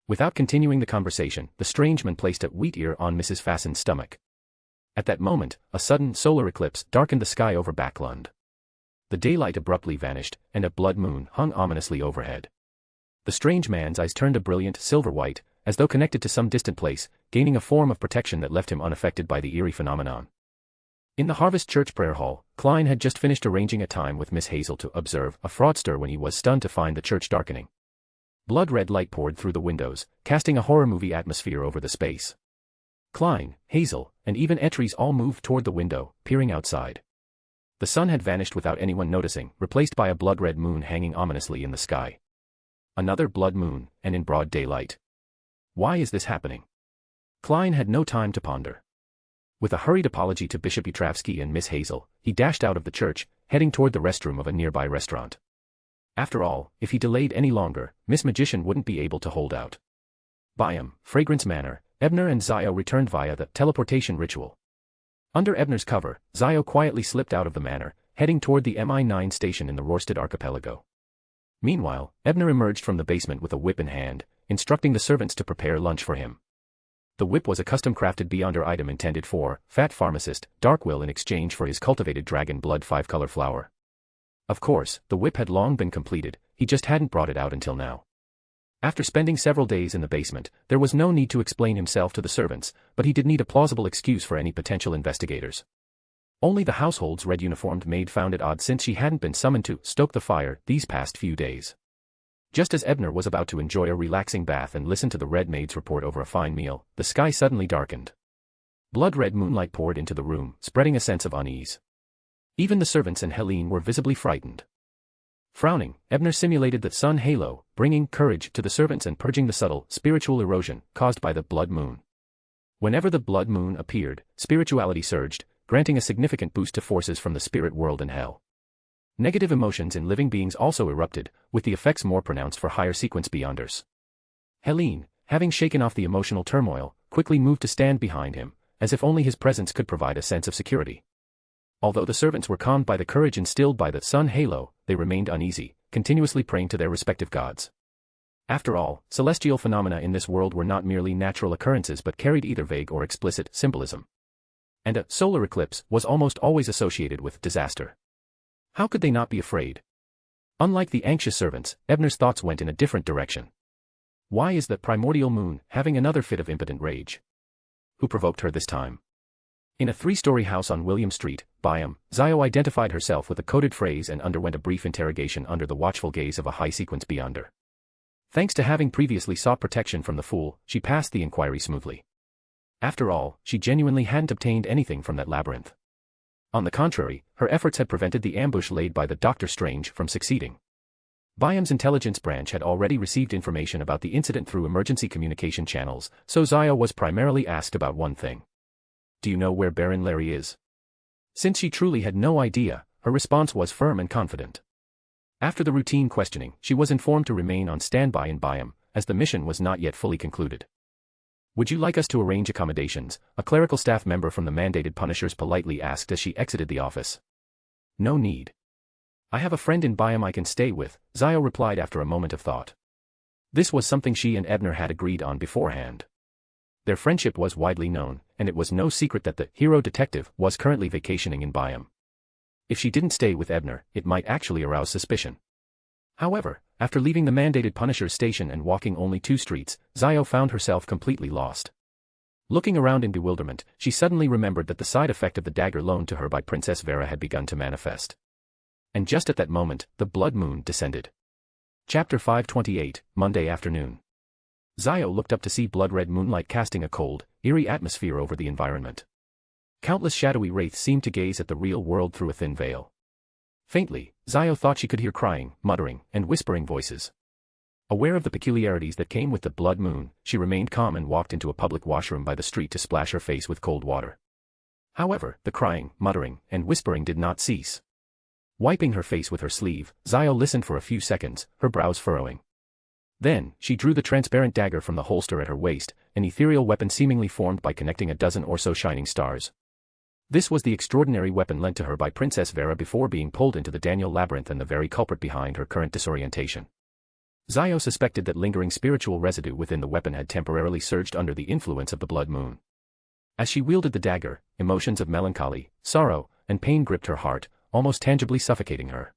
Without continuing the conversation, the strange man placed a wheat ear on Mrs. Fasten's stomach. At that moment, a sudden solar eclipse darkened the sky over Backlund. The daylight abruptly vanished, and a blood moon hung ominously overhead. The strange man's eyes turned a brilliant silver-white, as though connected to some distant place, gaining a form of protection that left him unaffected by the eerie phenomenon. In the Harvest Church prayer hall, Klein had just finished arranging a time with Miss Hazel to observe a fraudster when he was stunned to find the church darkening. Blood-red light poured through the windows, casting a horror movie atmosphere over the space. Klein, Hazel, and even Etries all moved toward the window, peering outside. The sun had vanished without anyone noticing, replaced by a blood-red moon hanging ominously in the sky. Another blood moon, and in broad daylight. Why is this happening? Klein had no time to ponder. With a hurried apology to Bishop Utravsky and Miss Hazel, he dashed out of the church, heading toward the restroom of a nearby restaurant. After all, if he delayed any longer, Miss Magician wouldn't be able to hold out. Byam, Fragrance Manor, Ebner and Zio returned via the teleportation ritual. Under Ebner's cover, Zio quietly slipped out of the manor, heading toward the MI9 station in the Rorsted archipelago. Meanwhile, Ebner emerged from the basement with a whip in hand, instructing the servants to prepare lunch for him. The whip was a custom-crafted Beyonder item intended for Fat Pharmacist Darkwill in exchange for his cultivated dragon blood 5-color flower. Of course, the whip had long been completed, he just hadn't brought it out until now. After spending several days in the basement, there was no need to explain himself to the servants, but he did need a plausible excuse for any potential investigators. Only the household's red uniformed maid found it odd since she hadn't been summoned to stoke the fire these past few days. Just as Ebner was about to enjoy a relaxing bath and listen to the red maid's report over a fine meal, the sky suddenly darkened. Blood-red moonlight poured into the room, spreading a sense of unease. Even the servants and Helene were visibly frightened. Frowning, Ebner simulated the sun halo, bringing courage to the servants and purging the subtle, spiritual erosion caused by the blood moon. Whenever the blood moon appeared, spirituality surged, granting a significant boost to forces from the spirit world and hell. Negative emotions in living beings also erupted, with the effects more pronounced for higher sequence beyonders. Helene, having shaken off the emotional turmoil, quickly moved to stand behind him, as if only his presence could provide a sense of security. Although the servants were calmed by the courage instilled by the sun halo, they remained uneasy, continuously praying to their respective gods. After all, celestial phenomena in this world were not merely natural occurrences but carried either vague or explicit symbolism. And a solar eclipse was almost always associated with disaster. How could they not be afraid? Unlike the anxious servants, Ebner's thoughts went in a different direction. Why is the primordial moon having another fit of impotent rage? Who provoked her this time? In a 3-story house on William Street, Byam, Zio identified herself with a coded phrase and underwent a brief interrogation under the watchful gaze of a high-sequence beyonder. Thanks to having previously sought protection from the fool, she passed the inquiry smoothly. After all, she genuinely hadn't obtained anything from that labyrinth. On the contrary, her efforts had prevented the ambush laid by the Dr. Strange from succeeding. Byam's intelligence branch had already received information about the incident through emergency communication channels, so Zio was primarily asked about one thing. Do you know where Baron Larry is? Since she truly had no idea, her response was firm and confident. After the routine questioning, she was informed to remain on standby in Byam, as the mission was not yet fully concluded. Would you like us to arrange accommodations? A clerical staff member from the mandated Punishers politely asked as she exited the office. No need. I have a friend in Byam I can stay with, Zio replied after a moment of thought. This was something she and Ebner had agreed on beforehand. Their friendship was widely known, and it was no secret that the hero detective was currently vacationing in Byam. If she didn't stay with Ebner, it might actually arouse suspicion. However, after leaving the mandated Punisher's station and walking only 2 streets, Zio found herself completely lost. Looking around in bewilderment, she suddenly remembered that the side effect of the dagger loaned to her by Princess Vera had begun to manifest. And just at that moment, the blood moon descended. Chapter 528, Monday afternoon. Zio looked up to see blood-red moonlight casting a cold, eerie atmosphere over the environment. Countless shadowy wraiths seemed to gaze at the real world through a thin veil. Faintly, Zio thought she could hear crying, muttering, and whispering voices. Aware of the peculiarities that came with the blood moon, she remained calm and walked into a public washroom by the street to splash her face with cold water. However, the crying, muttering, and whispering did not cease. Wiping her face with her sleeve, Zio listened for a few seconds, her brows furrowing. Then, she drew the transparent dagger from the holster at her waist, an ethereal weapon seemingly formed by connecting a dozen or so shining stars. This was the extraordinary weapon lent to her by Princess Vera before being pulled into the Daniel labyrinth and the very culprit behind her current disorientation. Zio suspected that lingering spiritual residue within the weapon had temporarily surged under the influence of the blood moon. As she wielded the dagger, emotions of melancholy, sorrow, and pain gripped her heart, almost tangibly suffocating her.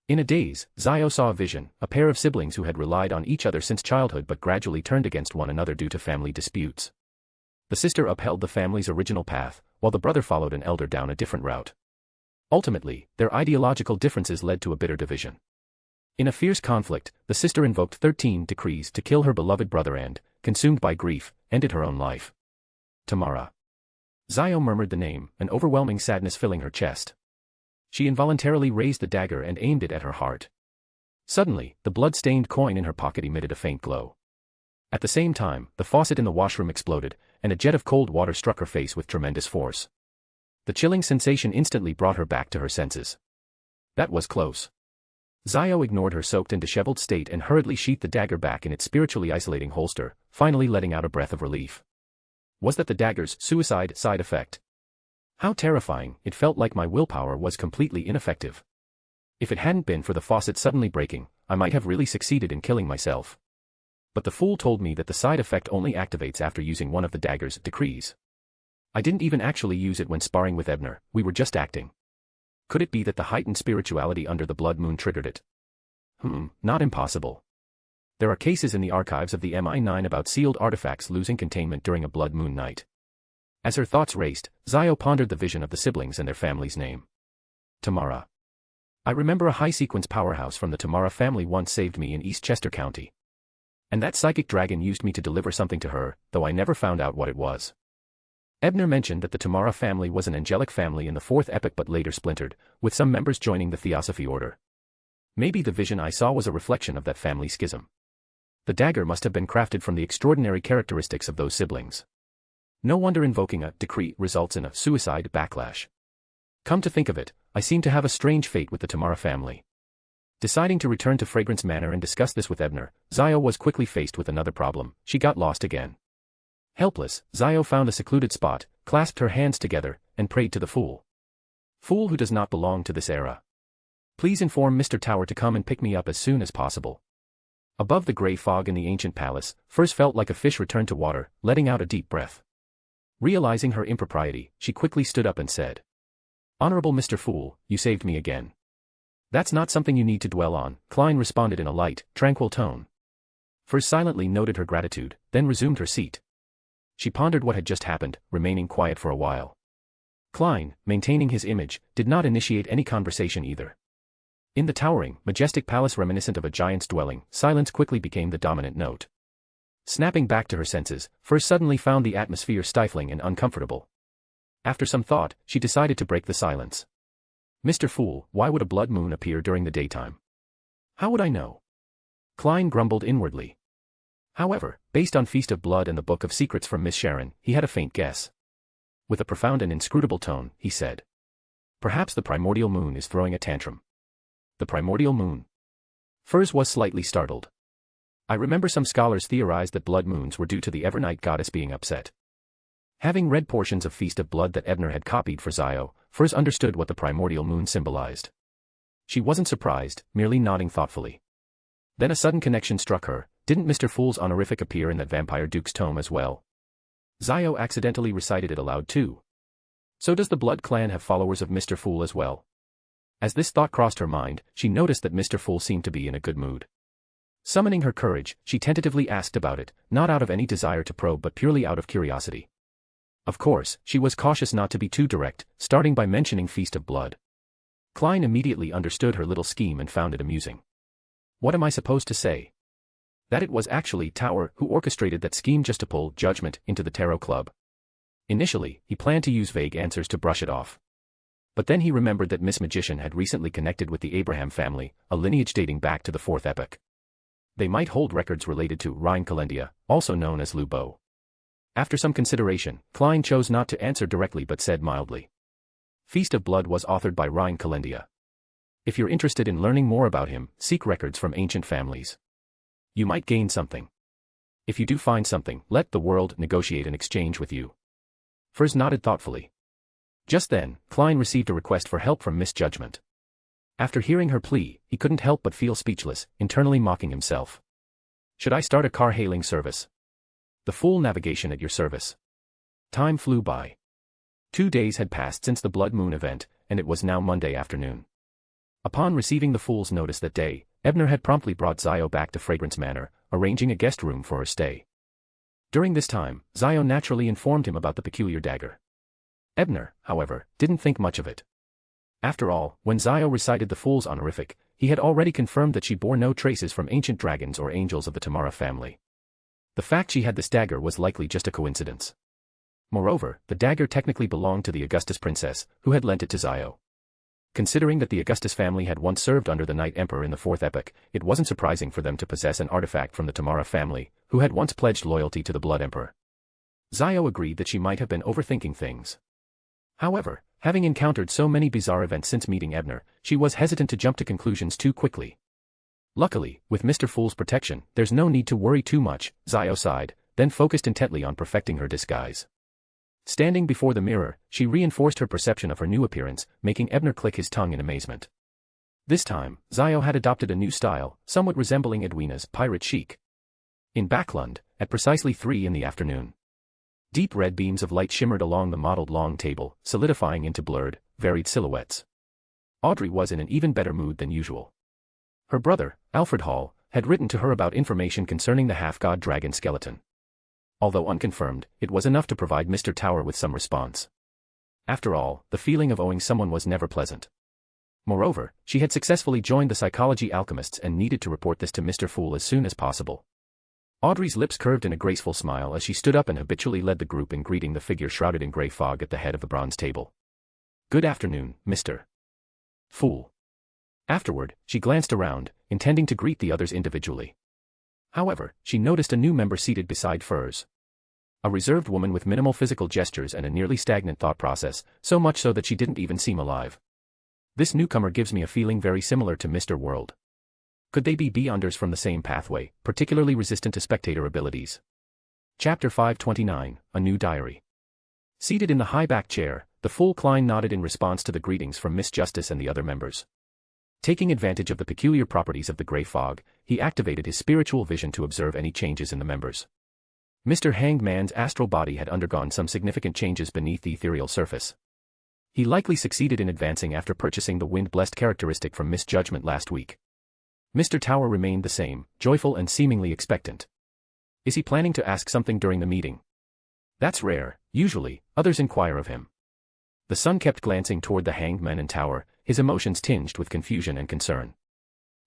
In a daze, Zio saw a vision, a pair of siblings who had relied on each other since childhood but gradually turned against one another due to family disputes. The sister upheld the family's original path, while the brother followed an elder down a different route. Ultimately, their ideological differences led to a bitter division. In a fierce conflict, the sister invoked 13 decrees to kill her beloved brother and, consumed by grief, ended her own life. Tamara. Zio murmured the name, an overwhelming sadness filling her chest. She involuntarily raised the dagger and aimed it at her heart. Suddenly, the blood-stained coin in her pocket emitted a faint glow. At the same time, the faucet in the washroom exploded, and a jet of cold water struck her face with tremendous force. The chilling sensation instantly brought her back to her senses. That was close. Zio ignored her soaked and disheveled state and hurriedly sheathed the dagger back in its spiritually isolating holster, finally letting out a breath of relief. Was that the dagger's suicide side effect? How terrifying, it felt like my willpower was completely ineffective. If it hadn't been for the faucet suddenly breaking, I might have really succeeded in killing myself. But the fool told me that the side effect only activates after using one of the dagger's decrees. I didn't even actually use it when sparring with Ebner, we were just acting. Could it be that the heightened spirituality under the blood moon triggered it? Not impossible. There are cases in the archives of the MI9 about sealed artifacts losing containment during a blood moon night. As her thoughts raced, Zio pondered the vision of the siblings and their family's name. Tamara. I remember a high-sequence powerhouse from the Tamara family once saved me in Eastchester County. And that psychic dragon used me to deliver something to her, though I never found out what it was. Ebner mentioned that the Tamara family was an angelic family in the 4th epoch but later splintered, with some members joining the Theosophy order. Maybe the vision I saw was a reflection of that family schism. The dagger must have been crafted from the extraordinary characteristics of those siblings. No wonder invoking a decree results in a suicide backlash. Come to think of it, I seem to have a strange fate with the Tamara family. Deciding to return to Fragrance Manor and discuss this with Ebner, Zio was quickly faced with another problem: she got lost again. Helpless, Zio found a secluded spot, clasped her hands together, and prayed to the fool. Fool who does not belong to this era. Please inform Mr. Tower to come and pick me up as soon as possible. Above the gray fog in the ancient palace, Furs felt like a fish returned to water, letting out a deep breath. Realizing her impropriety, she quickly stood up and said, "Honorable Mr. Fool, you saved me again." "That's not something you need to dwell on," Klein responded in a light, tranquil tone. Furs silently noted her gratitude, then resumed her seat. She pondered what had just happened, remaining quiet for a while. Klein, maintaining his image, did not initiate any conversation either. In the towering, majestic palace reminiscent of a giant's dwelling, silence quickly became the dominant note. Snapping back to her senses, Furs suddenly found the atmosphere stifling and uncomfortable. After some thought, she decided to break the silence. "Mr. Fool, why would a blood moon appear during the daytime?" "How would I know?" Klein grumbled inwardly. However, based on Feast of Blood and the Book of Secrets from Miss Sharon, he had a faint guess. With a profound and inscrutable tone, he said, "Perhaps the primordial moon is throwing a tantrum." The primordial moon? Furs was slightly startled. I remember some scholars theorized that blood moons were due to the Evernight goddess being upset. Having read portions of Feast of Blood that Ebner had copied for Zio, Furs understood what the primordial moon symbolized. She wasn't surprised, merely nodding thoughtfully. Then a sudden connection struck her. Didn't Mr. Fool's honorific appear in that vampire duke's tome as well? Zio accidentally recited it aloud too. So does the Blood clan have followers of Mr. Fool as well? As this thought crossed her mind, she noticed that Mr. Fool seemed to be in a good mood. Summoning her courage, she tentatively asked about it, not out of any desire to probe but purely out of curiosity. Of course, she was cautious not to be too direct, starting by mentioning Feast of Blood. Klein immediately understood her little scheme and found it amusing. What am I supposed to say? That it was actually Tower who orchestrated that scheme just to pull Judgment into the Tarot Club. Initially, he planned to use vague answers to brush it off. But then he remembered that Miss Magician had recently connected with the Abraham family, a lineage dating back to the 4th epoch. They might hold records related to Rhine Calendia, also known as Lubo. After some consideration, Klein chose not to answer directly but said mildly. Feast of Blood was authored by Rhine Calendia. If you're interested in learning more about him, seek records from ancient families. You might gain something. If you do find something, let the world negotiate an exchange with you. Furs nodded thoughtfully. Just then, Klein received a request for help from Miss Judgment. After hearing her plea, he couldn't help but feel speechless, internally mocking himself. Should I start a car-hailing service? The Fool navigation at your service. Time flew by. 2 days had passed since the Blood Moon event, and it was now Monday afternoon. Upon receiving the Fool's notice that day, Ebner had promptly brought Zio back to Fragrance Manor, arranging a guest room for her stay. During this time, Zio naturally informed him about the peculiar dagger. Ebner, however, didn't think much of it. After all, when Zio recited the Fool's honorific, he had already confirmed that she bore no traces from ancient dragons or angels of the Tamara family. The fact she had this dagger was likely just a coincidence. Moreover, the dagger technically belonged to the Augustus princess, who had lent it to Zio. Considering that the Augustus family had once served under the Night Emperor in the 4th epoch, it wasn't surprising for them to possess an artifact from the Tamara family, who had once pledged loyalty to the Blood Emperor. Zio agreed that she might have been overthinking things. However, having encountered so many bizarre events since meeting Ebner, she was hesitant to jump to conclusions too quickly. Luckily, with Mr. Fool's protection, there's no need to worry too much, Zio sighed, then focused intently on perfecting her disguise. Standing before the mirror, she reinforced her perception of her new appearance, making Ebner click his tongue in amazement. This time, Zio had adopted a new style, somewhat resembling Edwina's pirate chic. In Backlund, at precisely 3 in the afternoon. Deep red beams of light shimmered along the mottled long table, solidifying into blurred, varied silhouettes. Audrey was in an even better mood than usual. Her brother, Alfred Hall, had written to her about information concerning the half-god dragon skeleton. Although unconfirmed, it was enough to provide Mr. Tower with some response. After all, the feeling of owing someone was never pleasant. Moreover, she had successfully joined the psychology alchemists and needed to report this to Mr. Fool as soon as possible. Audrey's lips curved in a graceful smile as she stood up and habitually led the group in greeting the figure shrouded in grey fog at the head of the bronze table. Good afternoon, Mr. Fool. Afterward, she glanced around, intending to greet the others individually. However, she noticed a new member seated beside Furs. A reserved woman with minimal physical gestures and a nearly stagnant thought process, so much so that she didn't even seem alive. This newcomer gives me a feeling very similar to Mr. World. Could they be Beyonders from the same pathway, particularly resistant to spectator abilities? Chapter 529, A New Diary. Seated in the high-back chair, the Fool Klein nodded in response to the greetings from Miss Justice and the other members. Taking advantage of the peculiar properties of the grey fog, he activated his spiritual vision to observe any changes in the members. Mr. Hanged Man's astral body had undergone some significant changes beneath the ethereal surface. He likely succeeded in advancing after purchasing the wind-blessed characteristic from Miss Judgment last week. Mr. Tower remained the same, joyful and seemingly expectant. Is he planning to ask something during the meeting? That's rare. Usually, others inquire of him. The son kept glancing toward the Hanged Man and Tower, his emotions tinged with confusion and concern.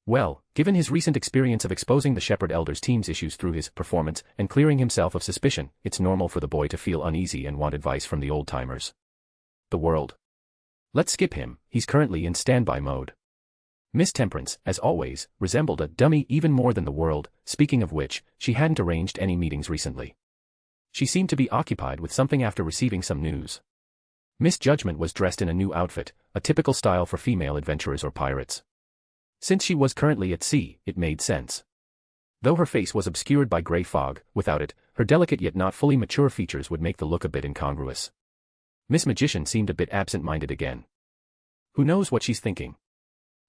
Well, given his recent experience of exposing the Shepherd Elder's team's issues through his performance and clearing himself of suspicion, it's normal for the boy to feel uneasy and want advice from the old-timers. The World. Let's skip him, he's currently in standby mode. Miss Temperance, as always, resembled a dummy even more than the World, speaking of which, she hadn't arranged any meetings recently. She seemed to be occupied with something after receiving some news. Miss Judgment was dressed in a new outfit, a typical style for female adventurers or pirates. Since she was currently at sea, it made sense. Though her face was obscured by grey fog, without it, her delicate yet not fully mature features would make the look a bit incongruous. Miss Magician seemed a bit absent-minded again. Who knows what she's thinking?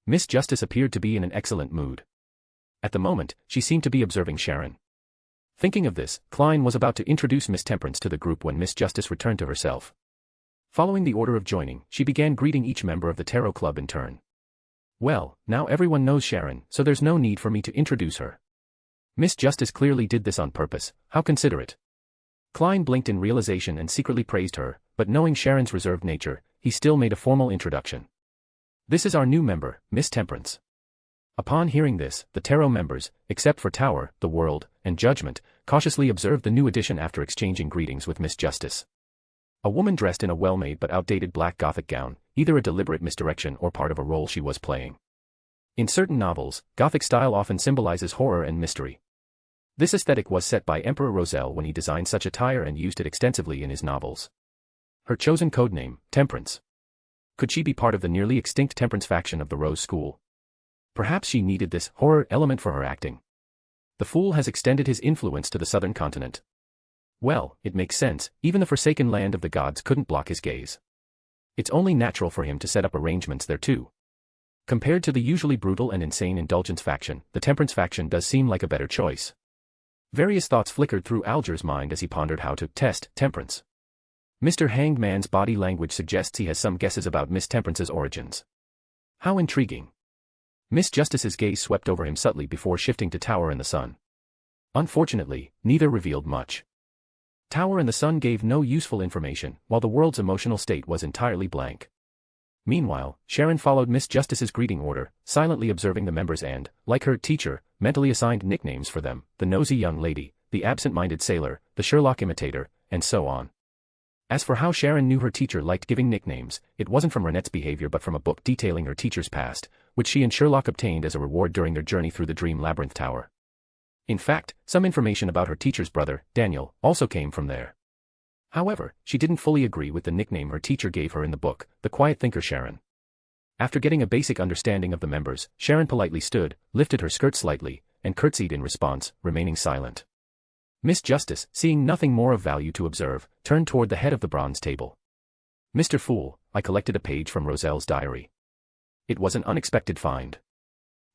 Miss Justice appeared to be in an excellent mood. At the moment, she seemed to be observing Sharon. Thinking of this, Klein was about to introduce Miss Temperance to the group when Miss Justice returned to herself. Following the order of joining, she began greeting each member of the Tarot Club in turn. Well, now everyone knows Sharon, so there's no need for me to introduce her. Miss Justice clearly did this on purpose, how considerate. Klein blinked in realization and secretly praised her, but knowing Sharon's reserved nature, he still made a formal introduction. This is our new member, Miss Temperance. Upon hearing this, the Tarot members, except for Tower, the World, and Judgment, cautiously observed the new addition after exchanging greetings with Miss Justice. A woman dressed in a well-made but outdated black Gothic gown, either a deliberate misdirection or part of a role she was playing. In certain novels, Gothic style often symbolizes horror and mystery. This aesthetic was set by Emperor Roselle when he designed such attire and used it extensively in his novels. Her chosen codename, Temperance. Could she be part of the nearly extinct Temperance faction of the Rose School? Perhaps she needed this horror element for her acting. The Fool has extended his influence to the southern continent. Well, it makes sense, even the forsaken land of the gods couldn't block his gaze. It's only natural for him to set up arrangements there too. Compared to the usually brutal and insane Indulgence faction, the Temperance faction does seem like a better choice. Various thoughts flickered through Alger's mind as he pondered how to test Temperance. Mr. Hanged Man's body language suggests he has some guesses about Miss Temperance's origins. How intriguing. Miss Justice's gaze swept over him subtly before shifting to Tower and the Sun. Unfortunately, neither revealed much. Tower and the Sun gave no useful information, while the World's emotional state was entirely blank. Meanwhile, Sharon followed Miss Justice's greeting order, silently observing the members and, like her teacher, mentally assigned nicknames for them: the nosy young lady, the absent-minded sailor, the Sherlock imitator, and so on. As for how Sharon knew her teacher liked giving nicknames, it wasn't from Renette's behavior but from a book detailing her teacher's past, which she and Sherlock obtained as a reward during their journey through the Dream Labyrinth Tower. In fact, some information about her teacher's brother, Daniel, also came from there. However, she didn't fully agree with the nickname her teacher gave her in the book, the quiet thinker Sharon. After getting a basic understanding of the members, Sharon politely stood, lifted her skirt slightly, and curtsied in response, remaining silent. Miss Justice, seeing nothing more of value to observe, turned toward the head of the bronze table. Mr. Fool, I collected a page from Roselle's diary. It was an unexpected find.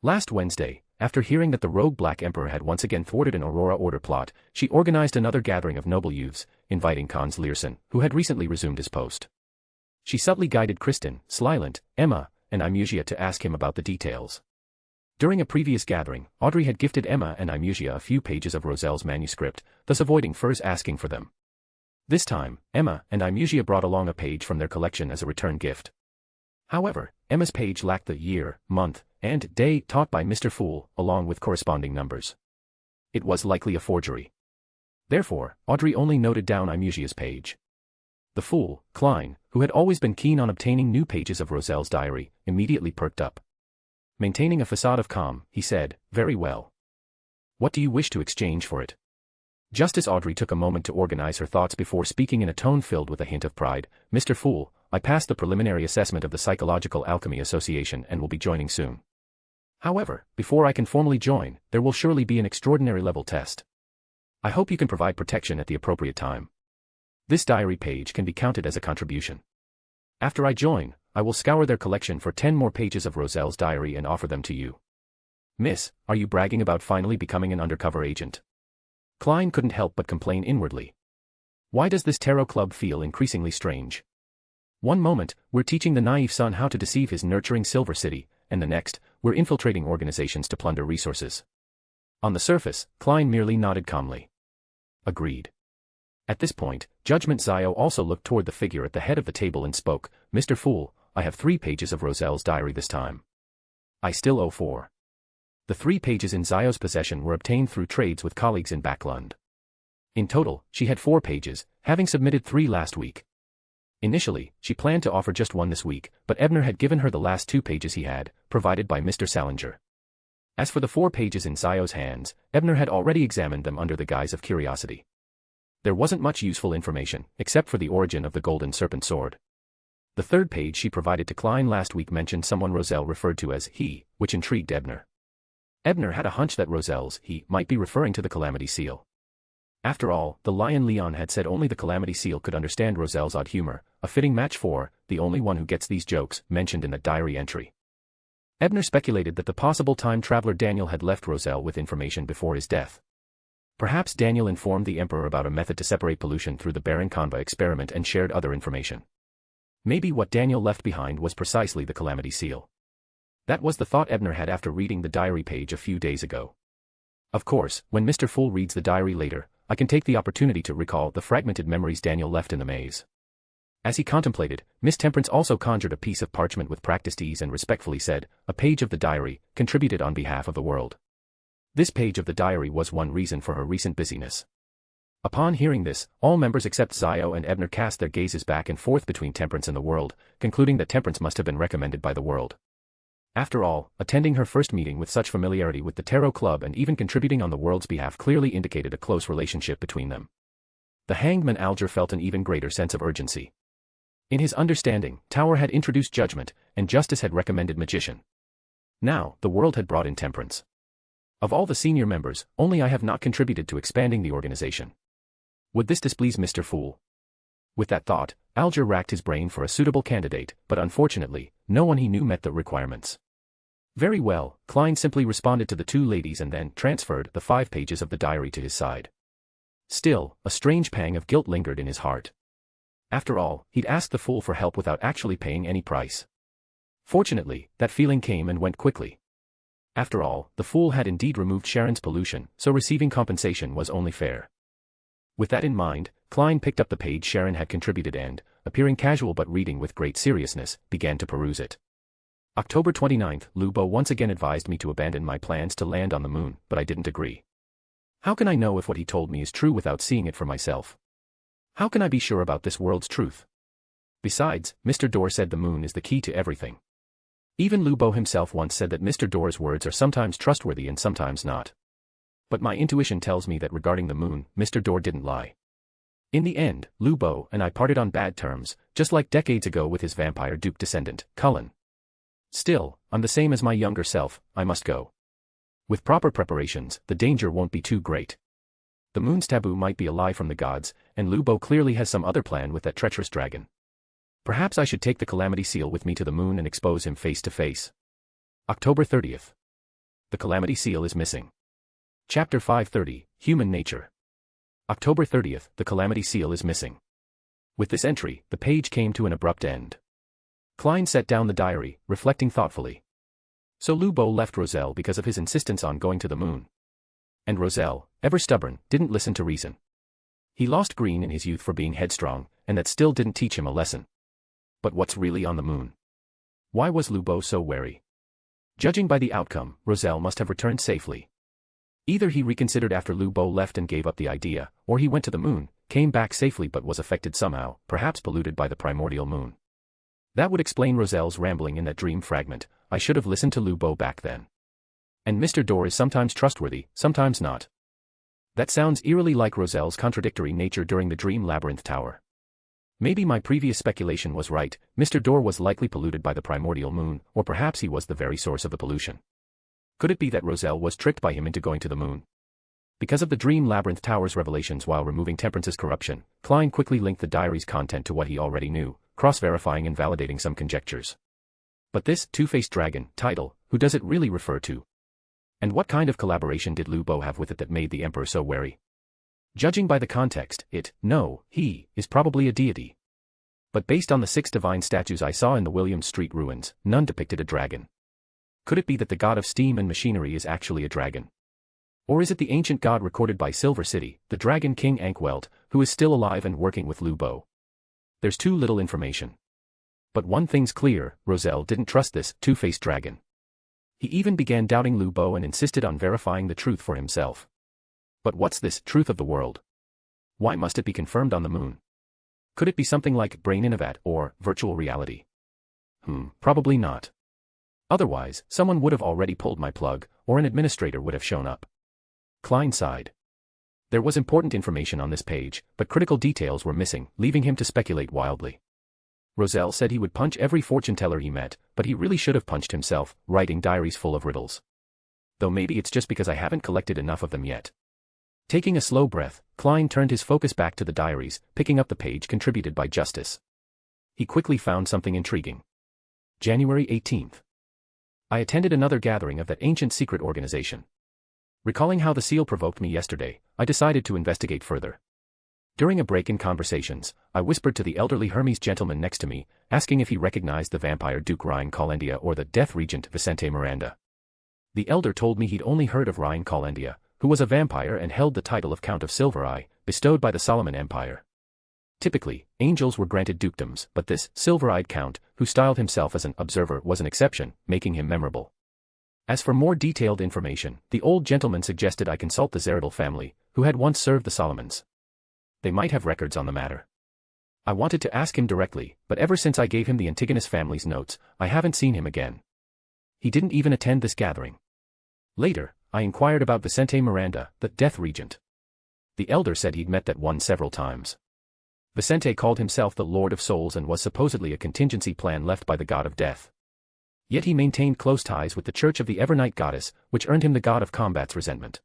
Last Wednesday, after hearing that the rogue Black Emperor had once again thwarted an Aurora Order plot, she organized another gathering of noble youths, inviting Cons Learson, who had recently resumed his post. She subtly guided Kristen, Slylent, Emma, and Imusia to ask him about the details. During a previous gathering, Audrey had gifted Emma and Imusia a few pages of Roselle's manuscript, thus avoiding first asking for them. This time, Emma and Imusia brought along a page from their collection as a return gift. However, Emma's page lacked the year, month, and day taught by Mr. Fool, along with corresponding numbers. It was likely a forgery. Therefore, Audrey only noted down Imusia's page. The Fool, Klein, who had always been keen on obtaining new pages of Roselle's diary, immediately perked up. Maintaining a facade of calm, he said, "Very well. What do you wish to exchange for it?" Justice Audrey took a moment to organize her thoughts before speaking in a tone filled with a hint of pride. "Mr. Fool, I passed the preliminary assessment of the Psychological Alchemy Association and will be joining soon. However, before I can formally join, there will surely be an extraordinary level test. I hope you can provide protection at the appropriate time. This diary page can be counted as a contribution. After I join, I will scour their collection for 10 more pages of Roselle's diary and offer them to you." "Miss, are you bragging about finally becoming an undercover agent?" Klein couldn't help but complain inwardly. Why does this tarot club feel increasingly strange? One moment, we're teaching the naive son how to deceive his nurturing Silver City, and the next, we're infiltrating organizations to plunder resources. On the surface, Klein merely nodded calmly. Agreed. At this point, Judgment Zio also looked toward the figure at the head of the table and spoke, "Mr. Fool, I have 3 pages of Roselle's diary this time. I still owe 4. The 3 pages in Zio's possession were obtained through trades with colleagues in Backlund. In total, she had 4 pages, having submitted 3 last week. Initially, she planned to offer just 1 this week, but Ebner had given her the last 2 pages he had, provided by Mr. Salinger. As for the 4 pages in Zio's hands, Ebner had already examined them under the guise of curiosity. There wasn't much useful information, except for the origin of the Golden Serpent Sword. The 3rd page she provided to Klein last week mentioned someone Roselle referred to as he, which intrigued Ebner. Ebner had a hunch that Roselle's he might be referring to the Calamity Seal. After all, the Lion Leon had said only the Calamity Seal could understand Roselle's odd humor, a fitting match for the only one who gets these jokes mentioned in the diary entry. Ebner speculated that the possible time traveler Daniel had left Roselle with information before his death. Perhaps Daniel informed the Emperor about a method to separate pollution through the Baron-Conva experiment and shared other information. Maybe what Daniel left behind was precisely the Calamity Seal. That was the thought Ebner had after reading the diary page a few days ago. Of course, when Mr. Fool reads the diary later, I can take the opportunity to recall the fragmented memories Daniel left in the maze. As he contemplated, Miss Temperance also conjured a piece of parchment with practiced ease and respectfully said, "A page of the diary, contributed on behalf of the world." This page of the diary was one reason for her recent busyness. Upon hearing this, all members except Zio and Ebner cast their gazes back and forth between Temperance and the world, concluding that Temperance must have been recommended by the world. After all, attending her first meeting with such familiarity with the Tarot Club and even contributing on the world's behalf clearly indicated a close relationship between them. The hangman Alger felt an even greater sense of urgency. In his understanding, Tower had introduced judgment, and Justice had recommended magician. Now, the world had brought in Temperance. Of all the senior members, only I have not contributed to expanding the organization. Would this displease Mr. Fool? With that thought, Alger racked his brain for a suitable candidate, but unfortunately, no one he knew met the requirements. Very well, Klein simply responded to the two ladies and then transferred the 5 pages of the diary to his side. Still, a strange pang of guilt lingered in his heart. After all, he'd asked the Fool for help without actually paying any price. Fortunately, that feeling came and went quickly. After all, the Fool had indeed removed Sharon's pollution, so receiving compensation was only fair. With that in mind, Klein picked up the page Sharon had contributed and, appearing casual but reading with great seriousness, began to peruse it. October 29th, Lubo once again advised me to abandon my plans to land on the moon, but I didn't agree. How can I know if what he told me is true without seeing it for myself? How can I be sure about this world's truth? Besides, Mr. Dorr said the moon is the key to everything. Even Lubo himself once said that Mr. Dorr's words are sometimes trustworthy and sometimes not. But my intuition tells me that regarding the moon, Mr. Dorr didn't lie. In the end, Lubo and I parted on bad terms, just like decades ago with his vampire Duke descendant, Cullen. Still, I'm the same as my younger self, I must go. With proper preparations, the danger won't be too great. The moon's taboo might be a lie from the gods, and Lubo clearly has some other plan with that treacherous dragon. Perhaps I should take the Calamity Seal with me to the moon and expose him face to face. October 30th. The Calamity Seal is missing. Chapter 530, Human Nature. October 30th, the Calamity Seal is missing. With this entry, the page came to an abrupt end. Klein set down the diary, reflecting thoughtfully. So Lubo left Roselle because of his insistence on going to the moon. And Roselle, ever stubborn, didn't listen to reason. He lost Green in his youth for being headstrong, and that still didn't teach him a lesson. But what's really on the moon? Why was Lubo so wary? Judging by the outcome, Roselle must have returned safely. Either he reconsidered after Lubo left and gave up the idea, or he went to the moon, came back safely but was affected somehow, perhaps polluted by the primordial moon. That would explain Roselle's rambling in that dream fragment. I should have listened to Lubo back then. And Mr. Dorr is sometimes trustworthy, sometimes not. That sounds eerily like Roselle's contradictory nature during the Dream Labyrinth Tower. Maybe my previous speculation was right, Mr. Dorr was likely polluted by the primordial moon, or perhaps he was the very source of the pollution. Could it be that Roselle was tricked by him into going to the moon? Because of the Dream Labyrinth Tower's revelations while removing Temperance's corruption, Klein quickly linked the diary's content to what he already knew, cross-verifying and validating some conjectures. But this two-faced dragon title, who does it really refer to? And what kind of collaboration did Lubo have with it that made the Emperor so wary? Judging by the context, he, is probably a deity. But based on the 6 divine statues I saw in the Williams Street ruins, none depicted a dragon. Could it be that the god of steam and machinery is actually a dragon? Or is it the ancient god recorded by Silver City, the dragon king Ankwelt, who is still alive and working with Lubo? There's too little information. But one thing's clear, Roselle didn't trust this two-faced dragon. He even began doubting Lubo and insisted on verifying the truth for himself. But what's this truth of the world? Why must it be confirmed on the moon? Could it be something like Brain Innovat or virtual reality? Probably not. Otherwise, someone would have already pulled my plug, or an administrator would have shown up. Klein sighed. There was important information on this page, but critical details were missing, leaving him to speculate wildly. Roselle said he would punch every fortune teller he met, but he really should have punched himself, writing diaries full of riddles. Though maybe it's just because I haven't collected enough of them yet. Taking a slow breath, Klein turned his focus back to the diaries, picking up the page contributed by Justice. He quickly found something intriguing. January 18th. I attended another gathering of that ancient secret organization. Recalling how the seal provoked me yesterday, I decided to investigate further. During a break in conversations, I whispered to the elderly Hermes gentleman next to me, asking if he recognized the vampire Duke Ryan Colendia or the Death Regent Vicente Miranda. The elder told me he'd only heard of Ryan Colendia, who was a vampire and held the title of Count of Silvereye, bestowed by the Solomon Empire. Typically, angels were granted dukedoms, but this silver-eyed count, who styled himself as an observer, was an exception, making him memorable. As for more detailed information, the old gentleman suggested I consult the Zeridal family, who had once served the Solomons. They might have records on the matter. I wanted to ask him directly, but ever since I gave him the Antigonus family's notes, I haven't seen him again. He didn't even attend this gathering. Later, I inquired about Vicente Miranda, the Death Regent. The elder said he'd met that one several times. Vicente called himself the Lord of Souls and was supposedly a contingency plan left by the god of death. Yet he maintained close ties with the Church of the Evernight Goddess, which earned him the god of combat's resentment.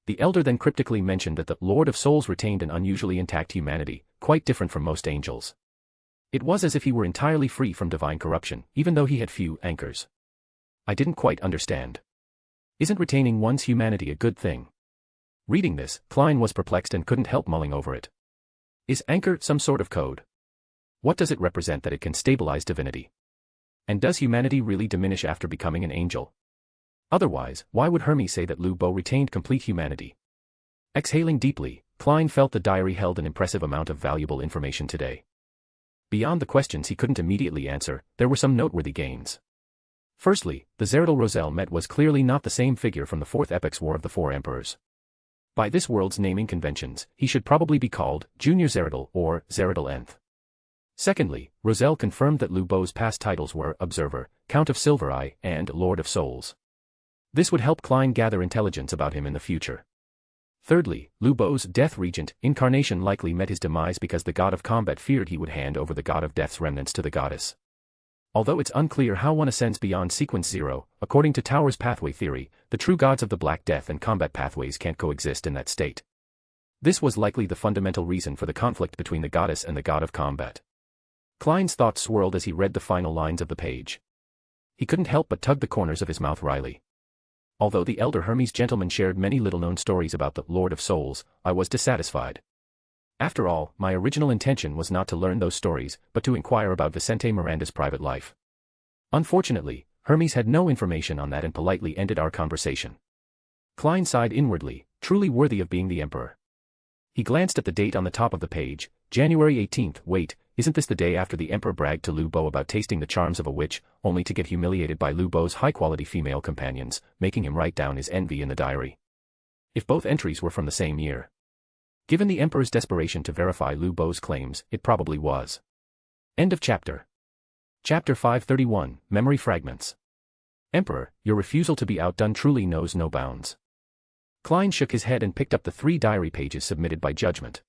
The elder then cryptically mentioned that the Lord of Souls retained an unusually intact humanity, quite different from most angels. It was as if he were entirely free from divine corruption, even though he had few anchors. I didn't quite understand. Isn't retaining one's humanity a good thing? Reading this, Klein was perplexed and couldn't help mulling over it. Is anchor some sort of code? What does it represent that it can stabilize divinity? And does humanity really diminish after becoming an angel? Otherwise, why would Hermes say that Lubo retained complete humanity? Exhaling deeply, Klein felt the diary held an impressive amount of valuable information today. Beyond the questions he couldn't immediately answer, there were some noteworthy gains. Firstly, the Zeridal Roselle met was clearly not the same figure from the Fourth Epoch's War of the Four Emperors. By this world's naming conventions, he should probably be called Junior Zeridal or Zeridal Nth. Secondly, Roselle confirmed that Lubo's past titles were Observer, Count of Silvereye, and Lord of Souls. This would help Klein gather intelligence about him in the future. Thirdly, Lubo's Death Regent incarnation likely met his demise because the god of combat feared he would hand over the god of death's remnants to the goddess. Although it's unclear how one ascends beyond sequence 0, according to Tower's pathway theory, the true gods of the Black Death and combat pathways can't coexist in that state. This was likely the fundamental reason for the conflict between the goddess and the god of combat. Klein's thoughts swirled as he read the final lines of the page. He couldn't help but tug the corners of his mouth wryly. Although the elder Hermes gentleman shared many little-known stories about the Lord of Souls, I was dissatisfied. After all, my original intention was not to learn those stories, but to inquire about Vicente Miranda's private life. Unfortunately, Hermes had no information on that and politely ended our conversation. Klein sighed inwardly, truly worthy of being the emperor. He glanced at the date on the top of the page, January 18th. Wait, isn't this the day after the emperor bragged to Lubo about tasting the charms of a witch, only to get humiliated by Lubo's high-quality female companions, making him write down his envy in the diary? If both entries were from the same year. Given the emperor's desperation to verify Lubo's claims, it probably was. End of chapter. Chapter 531, Memory Fragments. Emperor, your refusal to be outdone truly knows no bounds. Klein shook his head and picked up the 3 diary pages submitted by judgment.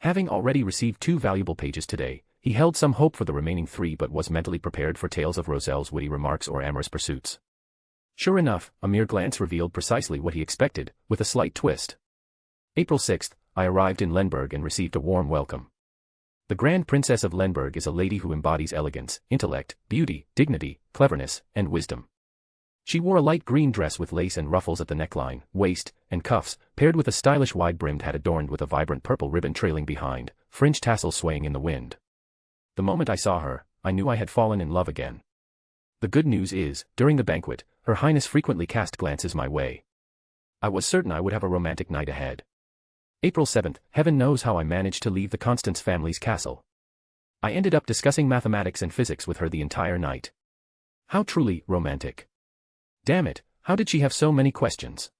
Having already received 2 valuable pages today, he held some hope for the remaining 3 but was mentally prepared for tales of Roselle's witty remarks or amorous pursuits. Sure enough, a mere glance revealed precisely what he expected, with a slight twist. April 6th, I arrived in Lemberg and received a warm welcome. The Grand Princess of Lemberg is a lady who embodies elegance, intellect, beauty, dignity, cleverness, and wisdom. She wore a light green dress with lace and ruffles at the neckline, waist, and cuffs, paired with a stylish wide-brimmed hat adorned with a vibrant purple ribbon trailing behind, fringe tassels swaying in the wind. The moment I saw her, I knew I had fallen in love again. The good news is, during the banquet, Her Highness frequently cast glances my way. I was certain I would have a romantic night ahead. April 7th, heaven knows how I managed to leave the Constance family's castle. I ended up discussing mathematics and physics with her the entire night. How truly romantic. Damn it, how did she have so many questions?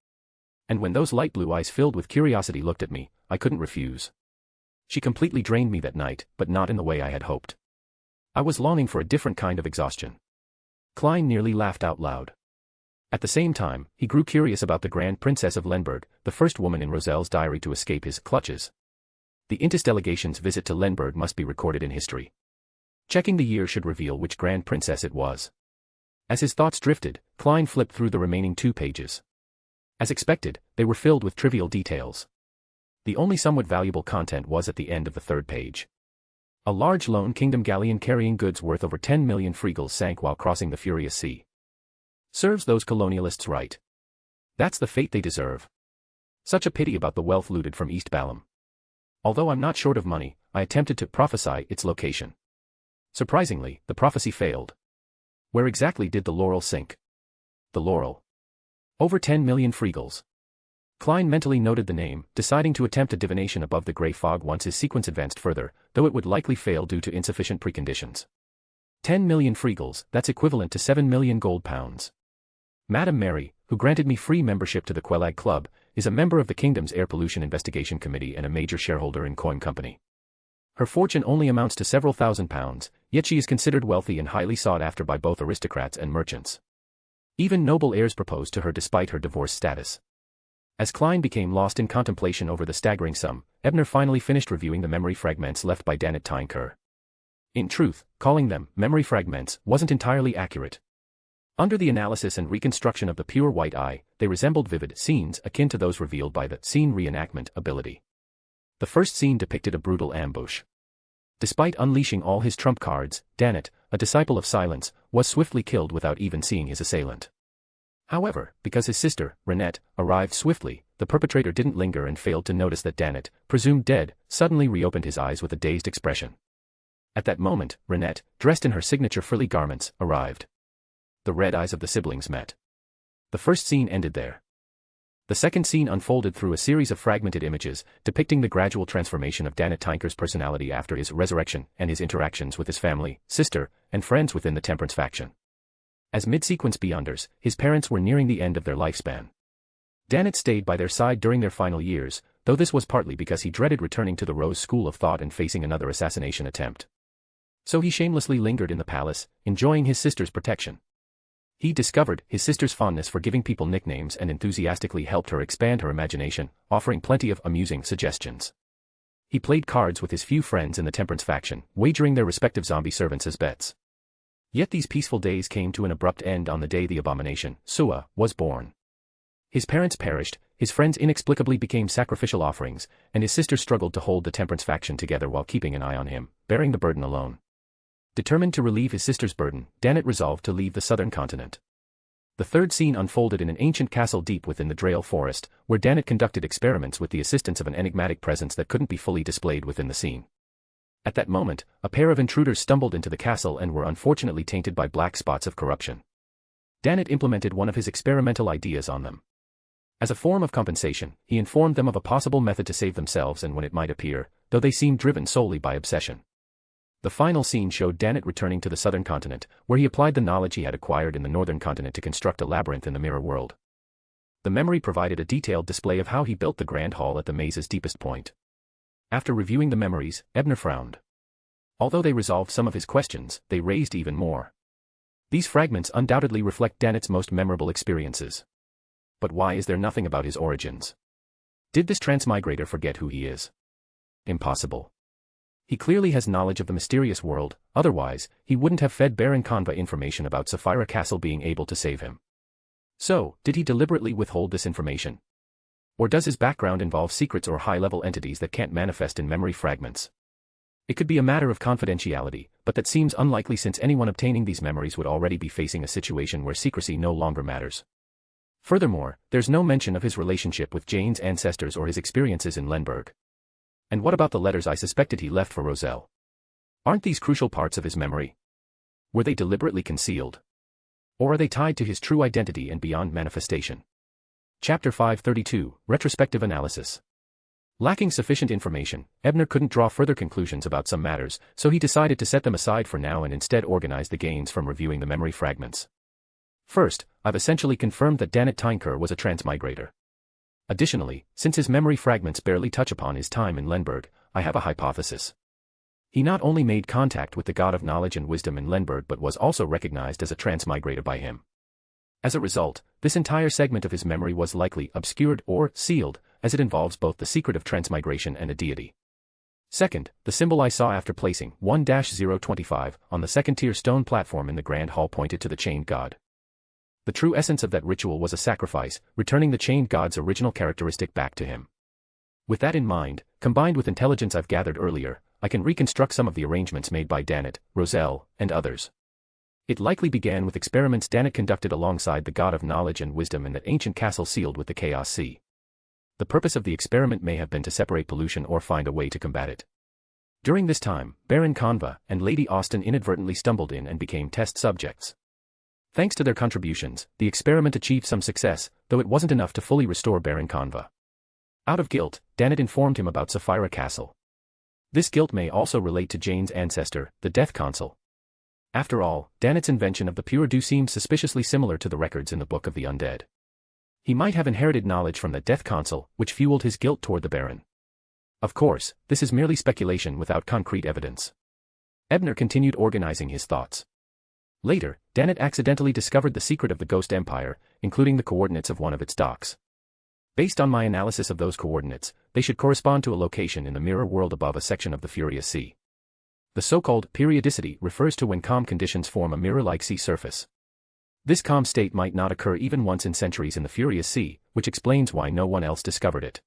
And when those light blue eyes filled with curiosity looked at me, I couldn't refuse. She completely drained me that night, but not in the way I had hoped. I was longing for a different kind of exhaustion. Klein nearly laughed out loud. At the same time, he grew curious about the Grand Princess of Lemberg, the first woman in Roselle's diary to escape his clutches. The Intis delegation's visit to Lemberg must be recorded in history. Checking the year should reveal which Grand Princess it was. As his thoughts drifted, Klein flipped through the remaining 2 pages. As expected, they were filled with trivial details. The only somewhat valuable content was at the end of the 3rd page. A large lone kingdom galleon carrying goods worth over 10 million freegals sank while crossing the furious sea. Serves those colonialists right. That's the fate they deserve. Such a pity about the wealth looted from East Balam. Although I'm not short of money, I attempted to prophesy its location. Surprisingly, the prophecy failed. Where exactly did the laurel sink? The laurel. Over 10 million freegals. Klein mentally noted the name, deciding to attempt a divination above the grey fog once his sequence advanced further, though it would likely fail due to insufficient preconditions. 10 million freegals, that's equivalent to 7 million gold pounds. Madame Mary, who granted me free membership to the Quelag Club, is a member of the Kingdom's Air Pollution Investigation Committee and a major shareholder in Coin Company. Her fortune only amounts to several £1,000s, yet she is considered wealthy and highly sought after by both aristocrats and merchants. Even noble heirs proposed to her despite her divorce status. As Klein became lost in contemplation over the staggering sum, Ebner finally finished reviewing the memory fragments left by Danet Tynker. In truth, calling them memory fragments wasn't entirely accurate. Under the analysis and reconstruction of the pure white eye, they resembled vivid scenes akin to those revealed by the scene reenactment ability. The first scene depicted a brutal ambush. Despite unleashing all his trump cards, Danet, a disciple of silence, was swiftly killed without even seeing his assailant. However, because his sister, Renette, arrived swiftly, the perpetrator didn't linger and failed to notice that Danet, presumed dead, suddenly reopened his eyes with a dazed expression. At that moment, Renette, dressed in her signature frilly garments, arrived. The red eyes of the siblings met. The first scene ended there. The second scene unfolded through a series of fragmented images, depicting the gradual transformation of Danet Tynker's personality after his resurrection and his interactions with his family, sister, and friends within the Temperance faction. As mid-sequence Beyonders, his parents were nearing the end of their lifespan. Danet stayed by their side during their final years, though this was partly because he dreaded returning to the Rose School of Thought and facing another assassination attempt. So he shamelessly lingered in the palace, enjoying his sister's protection. He discovered his sister's fondness for giving people nicknames and enthusiastically helped her expand her imagination, offering plenty of amusing suggestions. He played cards with his few friends in the Temperance faction, wagering their respective zombie servants as bets. Yet these peaceful days came to an abrupt end on the day the abomination, Sua, was born. His parents perished, his friends inexplicably became sacrificial offerings, and his sister struggled to hold the Temperance faction together while keeping an eye on him, bearing the burden alone. Determined to relieve his sister's burden, Danet resolved to leave the southern continent. The third scene unfolded in an ancient castle deep within the Drael forest, where Danet conducted experiments with the assistance of an enigmatic presence that couldn't be fully displayed within the scene. At that moment, a pair of intruders stumbled into the castle and were unfortunately tainted by black spots of corruption. Danet implemented one of his experimental ideas on them. As a form of compensation, he informed them of a possible method to save themselves and when it might appear, though they seemed driven solely by obsession. The final scene showed Danet returning to the southern continent, where he applied the knowledge he had acquired in the northern continent to construct a labyrinth in the mirror world. The memory provided a detailed display of how he built the grand hall at the maze's deepest point. After reviewing the memories, Ebner frowned. Although they resolved some of his questions, they raised even more. These fragments undoubtedly reflect Danet's most memorable experiences. But why is there nothing about his origins? Did this transmigrator forget who he is? Impossible. He clearly has knowledge of the mysterious world, otherwise, he wouldn't have fed Baron Conva information about Sapphira Castle being able to save him. So, did he deliberately withhold this information? Or does his background involve secrets or high-level entities that can't manifest in memory fragments? It could be a matter of confidentiality, but that seems unlikely since anyone obtaining these memories would already be facing a situation where secrecy no longer matters. Furthermore, there's no mention of his relationship with Jane's ancestors or his experiences in Lenberg. And what about the letters I suspected he left for Roselle? Aren't these crucial parts of his memory? Were they deliberately concealed? Or are they tied to his true identity and beyond manifestation? Chapter 532, Retrospective Analysis. Lacking sufficient information, Ebner couldn't draw further conclusions about some matters, so he decided to set them aside for now and instead organize the gains from reviewing the memory fragments. First, I've essentially confirmed that Danet Tynker was a transmigrator. Additionally, since his memory fragments barely touch upon his time in Lenberg, I have a hypothesis. He not only made contact with the god of knowledge and wisdom in Lenberg but was also recognized as a transmigrator by him. As a result, this entire segment of his memory was likely obscured or sealed, as it involves both the secret of transmigration and a deity. Second, the symbol I saw after placing 1-025 on the second-tier stone platform in the Grand Hall pointed to the chained god. The true essence of that ritual was a sacrifice, returning the chained god's original characteristic back to him. With that in mind, combined with intelligence I've gathered earlier, I can reconstruct some of the arrangements made by Danet, Roselle, and others. It likely began with experiments Danet conducted alongside the god of knowledge and wisdom in that ancient castle sealed with the Chaos Sea. The purpose of the experiment may have been to separate pollution or find a way to combat it. During this time, Baron Conva and Lady Austen inadvertently stumbled in and became test subjects. Thanks to their contributions, the experiment achieved some success, though it wasn't enough to fully restore Baron Conva. Out of guilt, Danet informed him about Sapphira Castle. This guilt may also relate to Jane's ancestor, the Death Consul. After all, Danet's invention of the pure do seems suspiciously similar to the records in the Book of the Undead. He might have inherited knowledge from the Death Consul, which fueled his guilt toward the Baron. Of course, this is merely speculation without concrete evidence. Ebner continued organizing his thoughts. Later, Danet accidentally discovered the secret of the Ghost Empire, including the coordinates of one of its docks. Based on my analysis of those coordinates, they should correspond to a location in the mirror world above a section of the Furious Sea. The so-called periodicity refers to when calm conditions form a mirror-like sea surface. This calm state might not occur even once in centuries in the Furious Sea, which explains why no one else discovered it.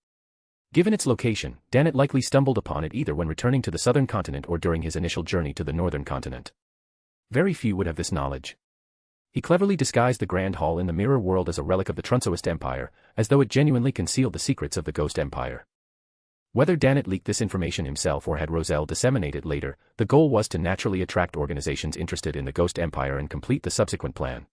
Given its location, Danet likely stumbled upon it either when returning to the southern continent or during his initial journey to the northern continent. Very few would have this knowledge. He cleverly disguised the Grand Hall in the mirror world as a relic of the Trunsoist Empire, as though it genuinely concealed the secrets of the Ghost Empire. Whether Danet leaked this information himself or had Roselle disseminate it later, the goal was to naturally attract organizations interested in the Ghost Empire and complete the subsequent plan.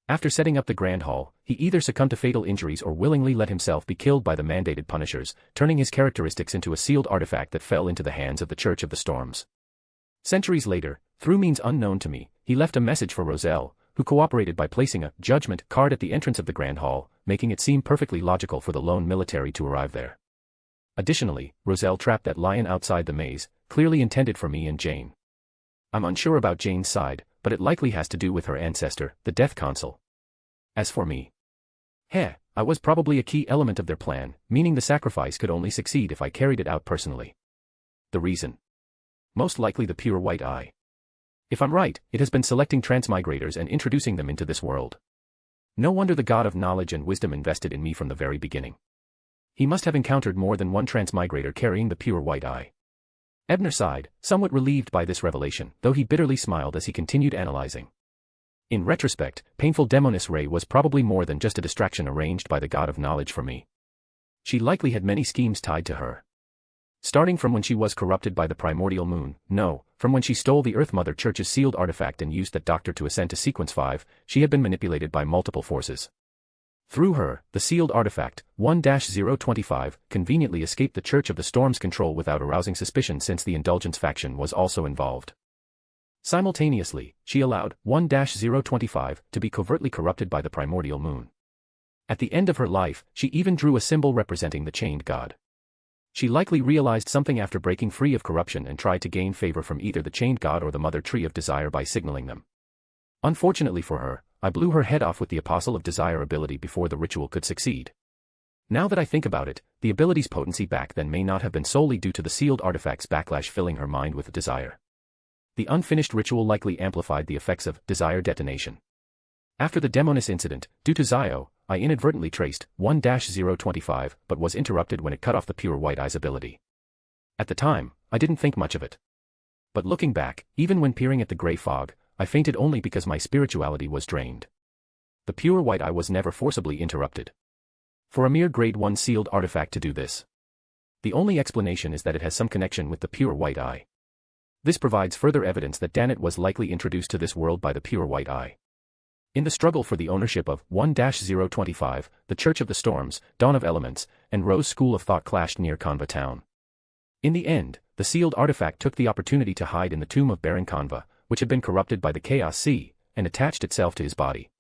After setting up the Grand Hall, he either succumbed to fatal injuries or willingly let himself be killed by the mandated punishers, turning his characteristics into a sealed artifact that fell into the hands of the Church of the Storms. Centuries later, through means unknown to me, he left a message for Roselle, who cooperated by placing a judgment card at the entrance of the Grand Hall, making it seem perfectly logical for the lone military to arrive there. Additionally, Roselle trapped that lion outside the maze, clearly intended for me and Jane. I'm unsure about Jane's side, but it likely has to do with her ancestor, the Death Consul. As for me, I was probably a key element of their plan, meaning the sacrifice could only succeed if I carried it out personally. The reason? Most likely the pure white eye. If I'm right, it has been selecting transmigrators and introducing them into this world. No wonder the god of knowledge and wisdom invested in me from the very beginning. He must have encountered more than one transmigrator carrying the pure white eye. Ebner sighed, somewhat relieved by this revelation, though he bitterly smiled as he continued analyzing. In retrospect, painful Demonis Ray was probably more than just a distraction arranged by the god of knowledge for me. She likely had many schemes tied to her. Starting from when she was corrupted by the primordial moon, from when she stole the Earth Mother Church's sealed artifact and used that doctor to ascend to Sequence 5, she had been manipulated by multiple forces. Through her, the sealed artifact, 1-025, conveniently escaped the Church of the Storm's control without arousing suspicion since the Indulgence faction was also involved. Simultaneously, she allowed 1-025 to be covertly corrupted by the primordial moon. At the end of her life, she even drew a symbol representing the chained god. She likely realized something after breaking free of corruption and tried to gain favor from either the chained god or the Mother Tree of Desire by signaling them. Unfortunately for her, I blew her head off with the Apostle of Desire ability before the ritual could succeed. Now that I think about it, the ability's potency back then may not have been solely due to the sealed artifact's backlash filling her mind with desire. The unfinished ritual likely amplified the effects of desire detonation. After the Demonis incident, due to Zio, I inadvertently traced 1-025 but was interrupted when it cut off the pure white eye's ability. At the time, I didn't think much of it. But looking back, even when peering at the grey fog, I fainted only because my spirituality was drained. The pure white eye was never forcibly interrupted. For a mere grade 1 sealed artifact to do this. The only explanation is that it has some connection with the pure white eye. This provides further evidence that Danet was likely introduced to this world by the pure white eye. In the struggle for the ownership of 1-025, the Church of the Storms, Dawn of Elements, and Rose School of Thought clashed near Conva Town. In the end, the sealed artifact took the opportunity to hide in the tomb of Baron Conva, which had been corrupted by the Chaos Sea, and attached itself to his body.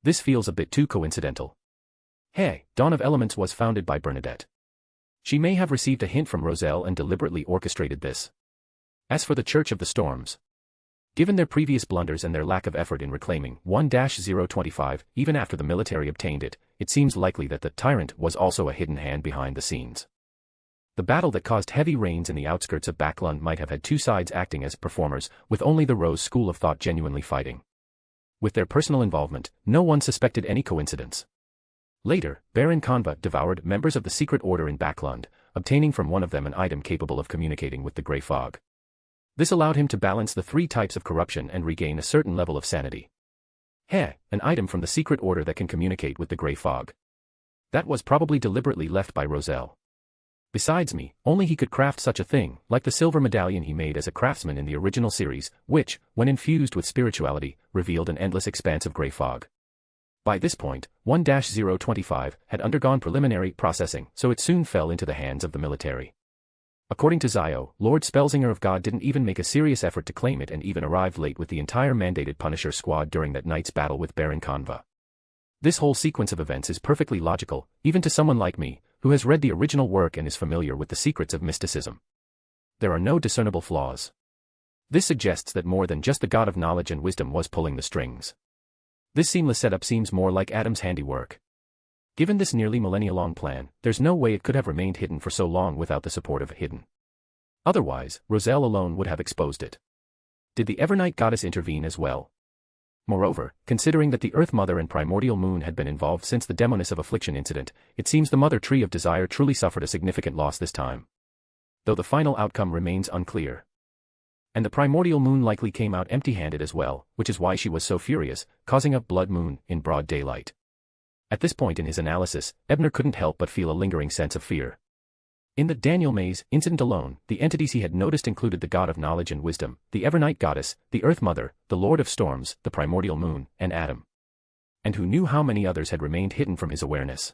This feels a bit too coincidental. Dawn of Elements was founded by Bernadette. She may have received a hint from Roselle and deliberately orchestrated this. As for the Church of the Storms, given their previous blunders and their lack of effort in reclaiming 1-025, even after the military obtained it, it seems likely that the Tyrant was also a hidden hand behind the scenes. The battle that caused heavy rains in the outskirts of Backlund might have had two sides acting as performers, with only the Rose School of Thought genuinely fighting. With their personal involvement, no one suspected any coincidence. Later, Baron Conva devoured members of the secret order in Backlund, obtaining from one of them an item capable of communicating with the Grey Fog. This allowed him to balance the three types of corruption and regain a certain level of sanity. An item from the secret order that can communicate with the grey fog. That was probably deliberately left by Roselle. Besides me, only he could craft such a thing, like the silver medallion he made as a craftsman in the original series, which, when infused with spirituality, revealed an endless expanse of grey fog. By this point, 1-025 had undergone preliminary processing, so it soon fell into the hands of the military. According to Zio, Lord Spellsinger of God didn't even make a serious effort to claim it and even arrived late with the entire mandated Punisher squad during that night's battle with Baron Conva. This whole sequence of events is perfectly logical, even to someone like me, who has read the original work and is familiar with the secrets of mysticism. There are no discernible flaws. This suggests that more than just the God of knowledge and wisdom was pulling the strings. This seamless setup seems more like Adam's handiwork. Given this nearly millennia-long plan, there's no way it could have remained hidden for so long without the support of Hidden. Otherwise, Roselle alone would have exposed it. Did the Evernight goddess intervene as well? Moreover, considering that the Earth Mother and Primordial Moon had been involved since the Demoness of Affliction incident, it seems the Mother Tree of Desire truly suffered a significant loss this time. Though the final outcome remains unclear. And the Primordial Moon likely came out empty-handed as well, which is why she was so furious, causing a blood moon in broad daylight. At this point in his analysis, Ebner couldn't help but feel a lingering sense of fear. In the Daniel Mays incident alone, the entities he had noticed included the God of Knowledge and Wisdom, the Evernight Goddess, the Earth Mother, the Lord of Storms, the Primordial Moon, and Adam. And who knew how many others had remained hidden from his awareness?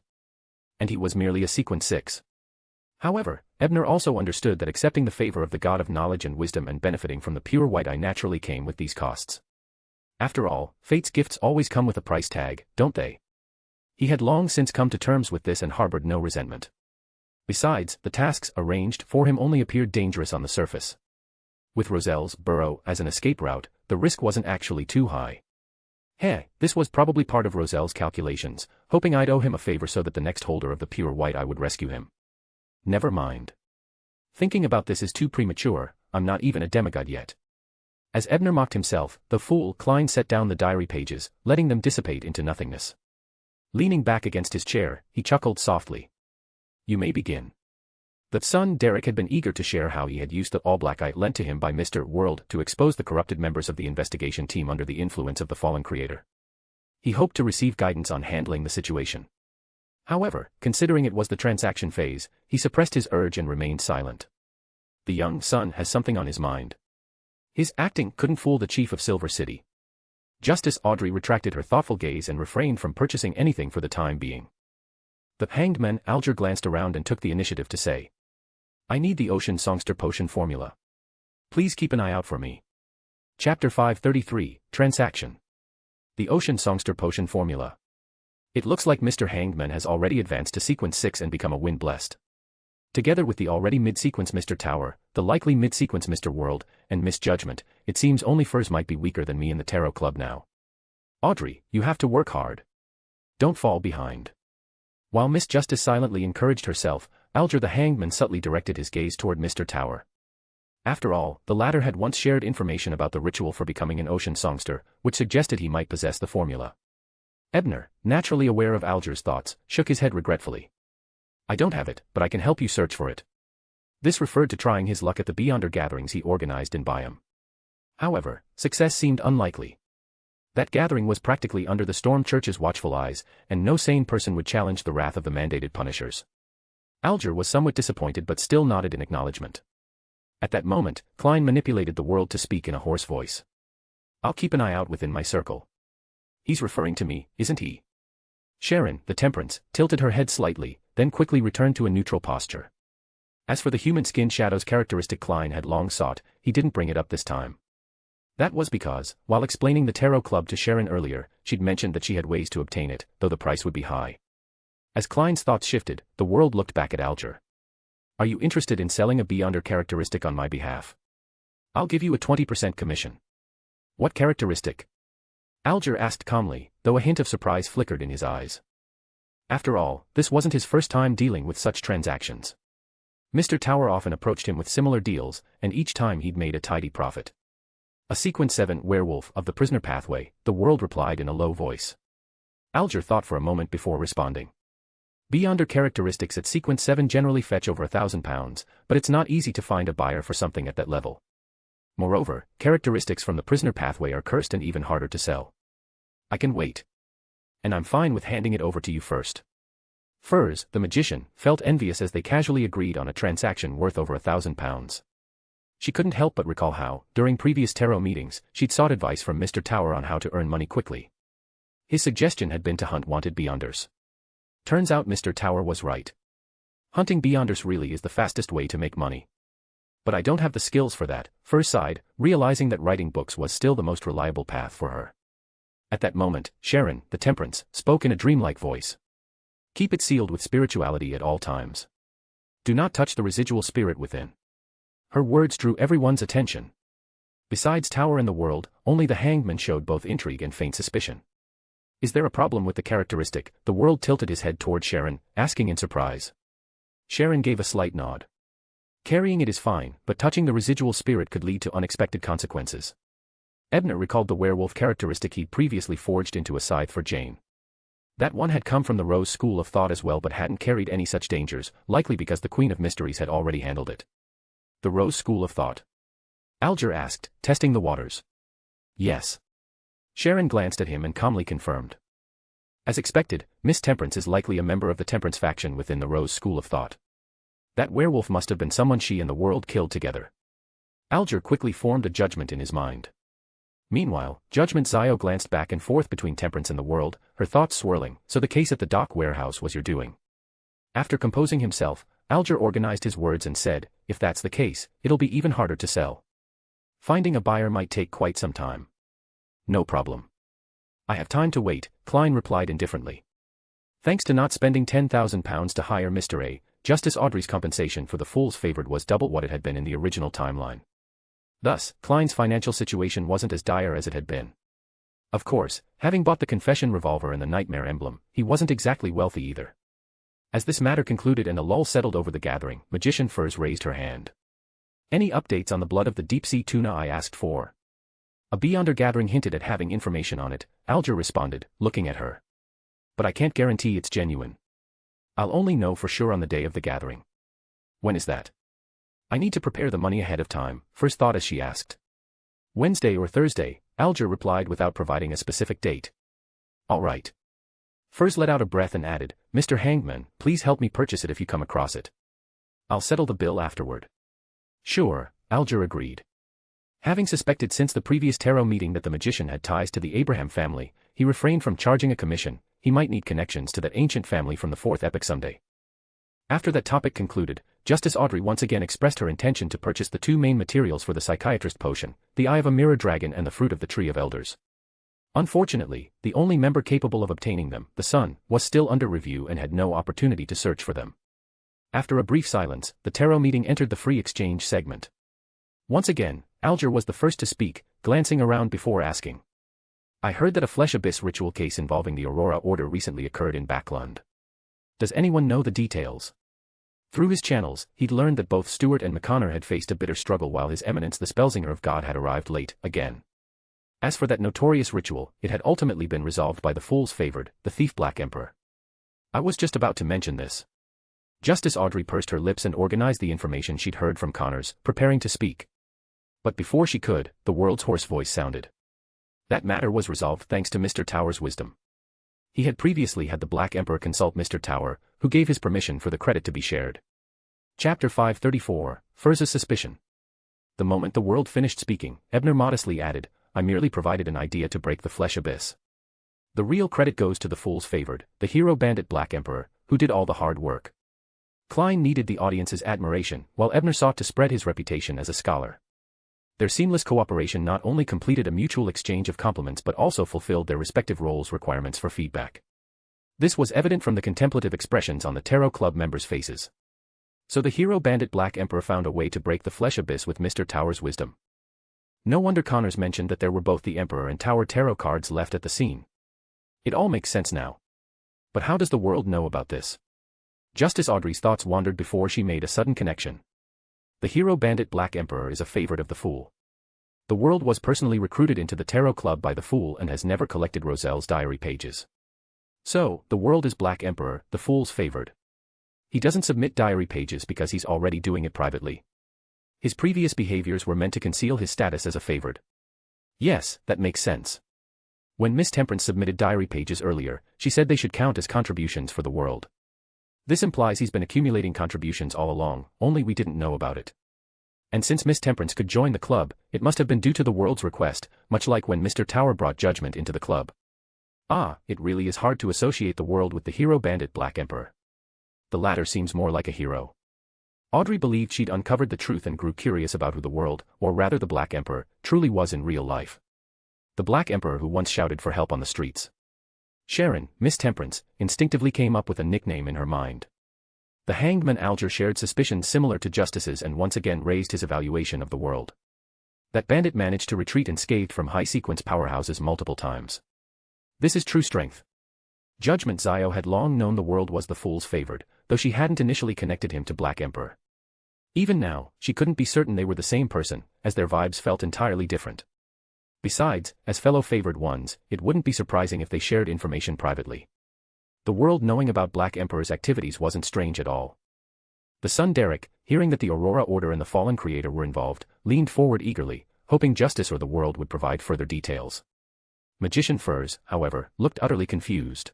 And he was merely a Sequence 6. However, Ebner also understood that accepting the favor of the God of Knowledge and Wisdom and benefiting from the pure white eye naturally came with these costs. After all, fate's gifts always come with a price tag, don't they? He had long since come to terms with this and harbored no resentment. Besides, the tasks arranged for him only appeared dangerous on the surface. With Roselle's burrow as an escape route, the risk wasn't actually too high. This was probably part of Roselle's calculations, hoping I'd owe him a favor so that the next holder of the pure white eye would rescue him. Never mind. Thinking about this is too premature, I'm not even a demigod yet. As Ebner mocked himself, the fool Klein set down the diary pages, letting them dissipate into nothingness. Leaning back against his chair, he chuckled softly. You may begin. The son Derek had been eager to share how he had used the all-black eye lent to him by Mr. World to expose the corrupted members of the investigation team under the influence of the fallen creator. He hoped to receive guidance on handling the situation. However, considering it was the transaction phase, he suppressed his urge and remained silent. The young son has something on his mind. His acting couldn't fool the chief of Silver City. Justice Audrey retracted her thoughtful gaze and refrained from purchasing anything for the time being. The hanged man Alger glanced around and took the initiative to say, I need the Ocean Songster Potion formula. Please keep an eye out for me. Chapter 533, Transaction. The Ocean Songster Potion formula. It looks like Mr. Hangman has already advanced to Sequence 6 and become a Wind-blessed. Together with the already mid-sequence Mr. Tower, the likely mid-sequence Mr. World, and Miss Judgment, it seems only Furs might be weaker than me in the Tarot Club now. Audrey, you have to work hard. Don't fall behind. While Miss Justice silently encouraged herself, Alger the Hangman subtly directed his gaze toward Mr. Tower. After all, the latter had once shared information about the ritual for becoming an ocean songster, which suggested he might possess the formula. Ebner, naturally aware of Alger's thoughts, shook his head regretfully. I don't have it, but I can help you search for it. This referred to trying his luck at the Beyonder gatherings he organized in Byam. However, success seemed unlikely. That gathering was practically under the Storm Church's watchful eyes, and no sane person would challenge the wrath of the mandated punishers. Alger was somewhat disappointed but still nodded in acknowledgement. At that moment, Klein manipulated the world to speak in a hoarse voice. I'll keep an eye out within my circle. He's referring to me, isn't he? Sharon, the Temperance, tilted her head slightly, then quickly returned to a neutral posture. As for the human-skinned shadows characteristic Klein had long sought, he didn't bring it up this time. That was because, while explaining the Tarot Club to Sharon earlier, she'd mentioned that she had ways to obtain it, though the price would be high. As Klein's thoughts shifted, the world looked back at Alger. Are you interested in selling a Beyonder characteristic on my behalf? I'll give you a 20% commission. What characteristic? Alger asked calmly, though a hint of surprise flickered in his eyes. After all, this wasn't his first time dealing with such transactions. Mr. Tower often approached him with similar deals, and each time he'd made a tidy profit. A Sequence 7 werewolf of the prisoner pathway, the world replied in a low voice. Alger thought for a moment before responding. Beyonder characteristics at Sequence 7 generally fetch over £1,000, but it's not easy to find a buyer for something at that level. Moreover, characteristics from the prisoner pathway are cursed and even harder to sell. I can wait. And I'm fine with handing it over to you first. Furs, the magician, felt envious as they casually agreed on a transaction worth over £1,000. She couldn't help but recall how, during previous tarot meetings, she'd sought advice from Mr. Tower on how to earn money quickly. His suggestion had been to hunt wanted beyonders. Turns out Mr. Tower was right. Hunting beyonders really is the fastest way to make money. But I don't have the skills for that, Furs sighed, realizing that writing books was still the most reliable path for her. At that moment, Sharon, the Temperance, spoke in a dreamlike voice. Keep it sealed with spirituality at all times. Do not touch the residual spirit within. Her words drew everyone's attention. Besides Tower and the world, only the hangman showed both intrigue and faint suspicion. Is there a problem with the characteristic? The world tilted his head toward Sharon, asking in surprise. Sharon gave a slight nod. Carrying it is fine, but touching the residual spirit could lead to unexpected consequences. Ebner recalled the werewolf characteristic he'd previously forged into a scythe for Jane. That one had come from the Rose school of thought as well but hadn't carried any such dangers, likely because the Queen of Mysteries had already handled it. The Rose school of thought? Alger asked, testing the waters. Yes. Sharon glanced at him and calmly confirmed. As expected, Miss Temperance is likely a member of the Temperance faction within the Rose school of thought. That werewolf must have been someone she and the world killed together. Alger quickly formed a judgment in his mind. Meanwhile, Judgment Zio glanced back and forth between Temperance and the world, her thoughts swirling. So the case at the dock warehouse was your doing. After composing himself, Alger organized his words and said, if that's the case, it'll be even harder to sell. Finding a buyer might take quite some time. No problem. I have time to wait, Klein replied indifferently. Thanks to not spending £10,000 to hire Mr. A, Justice Audrey's compensation for the Fool's Favored was double what it had been in the original timeline. Thus, Klein's financial situation wasn't as dire as it had been. Of course, having bought the confession revolver and the nightmare emblem, he wasn't exactly wealthy either. As this matter concluded and a lull settled over the gathering, Magician Furs raised her hand. Any updates on the blood of the deep-sea tuna I asked for? A Beyonder gathering hinted at having information on it, Alger responded, looking at her. But I can't guarantee it's genuine. I'll only know for sure on the day of the gathering. When is that? I need to prepare the money ahead of time, Furs thought as she asked. Wednesday or Thursday, Alger replied without providing a specific date. All right. Furs let out a breath and added, Mr. Hangman, please help me purchase it if you come across it. I'll settle the bill afterward. Sure, Alger agreed. Having suspected since the previous tarot meeting that the magician had ties to the Abraham family, he refrained from charging a commission. He might need connections to that ancient family from the fourth epoch someday. After that topic concluded, Justice Audrey once again expressed her intention to purchase the two main materials for the psychiatrist potion, the Eye of a Mirror Dragon and the Fruit of the Tree of Elders. Unfortunately, the only member capable of obtaining them, the Sun, was still under review and had no opportunity to search for them. After a brief silence, the tarot meeting entered the free exchange segment. Once again, Alger was the first to speak, glancing around before asking. I heard that a Flesh Abyss ritual case involving the Aurora Order recently occurred in Backlund. Does anyone know the details? Through his channels, he'd learned that both Stewart and McConnor had faced a bitter struggle while His Eminence the Spellsinger of God had arrived late, again. As for that notorious ritual, it had ultimately been resolved by the Fool's Favored, the Thief Black Emperor. I was just about to mention this. Justice Audrey pursed her lips and organized the information she'd heard from Connors, preparing to speak. But before she could, the world's hoarse voice sounded. That matter was resolved thanks to Mr. Tower's wisdom. He had previously had the Black Emperor consult Mr. Tower, who gave his permission for the credit to be shared. Chapter 534, Furs' Suspicion. The moment the world finished speaking, Ebner modestly added, I merely provided an idea to break the Flesh Abyss. The real credit goes to the Fool's Favored, the hero bandit Black Emperor, who did all the hard work. Klein needed the audience's admiration, while Ebner sought to spread his reputation as a scholar. Their seamless cooperation not only completed a mutual exchange of compliments but also fulfilled their respective roles' requirements for feedback. This was evident from the contemplative expressions on the Tarot Club members' faces. So the hero bandit Black Emperor found a way to break the Flesh Abyss with Mr. Tower's wisdom. No wonder Connors mentioned that there were both the Emperor and Tower tarot cards left at the scene. It all makes sense now. But how does the world know about this? Justice Audrey's thoughts wandered before she made a sudden connection. The hero bandit Black Emperor is a favorite of the Fool. The world was personally recruited into the Tarot Club by the Fool and has never collected Roselle's diary pages. So, the world is Black Emperor, the Fool's favored. He doesn't submit diary pages because he's already doing it privately. His previous behaviors were meant to conceal his status as a favored. Yes, that makes sense. When Miss Temperance submitted diary pages earlier, she said they should count as contributions for the world. This implies he's been accumulating contributions all along, only we didn't know about it. And since Miss Temperance could join the club, it must have been due to the world's request, much like when Mr. Tower brought Judgment into the club. Ah, it really is hard to associate the world with the hero bandit Black Emperor. The latter seems more like a hero. Audrey believed she'd uncovered the truth and grew curious about who the world, or rather the Black Emperor, truly was in real life. The Black Emperor who once shouted for help on the streets. Sharon, Miss Temperance, instinctively came up with a nickname in her mind. The hangman Alger shared suspicions similar to Justice's and once again raised his evaluation of the world. That bandit managed to retreat unscathed from high-sequence powerhouses multiple times. This is true strength. Judgment Zio had long known the world was the fool's favored, though she hadn't initially connected him to Black Emperor. Even now, she couldn't be certain they were the same person, as their vibes felt entirely different. Besides, as fellow favored ones, it wouldn't be surprising if they shared information privately. The world knowing about Black Emperor's activities wasn't strange at all. The son Derek, hearing that the Aurora Order and the Fallen Creator were involved, leaned forward eagerly, hoping Justice or the world would provide further details. Magician Furs, however, looked utterly confused.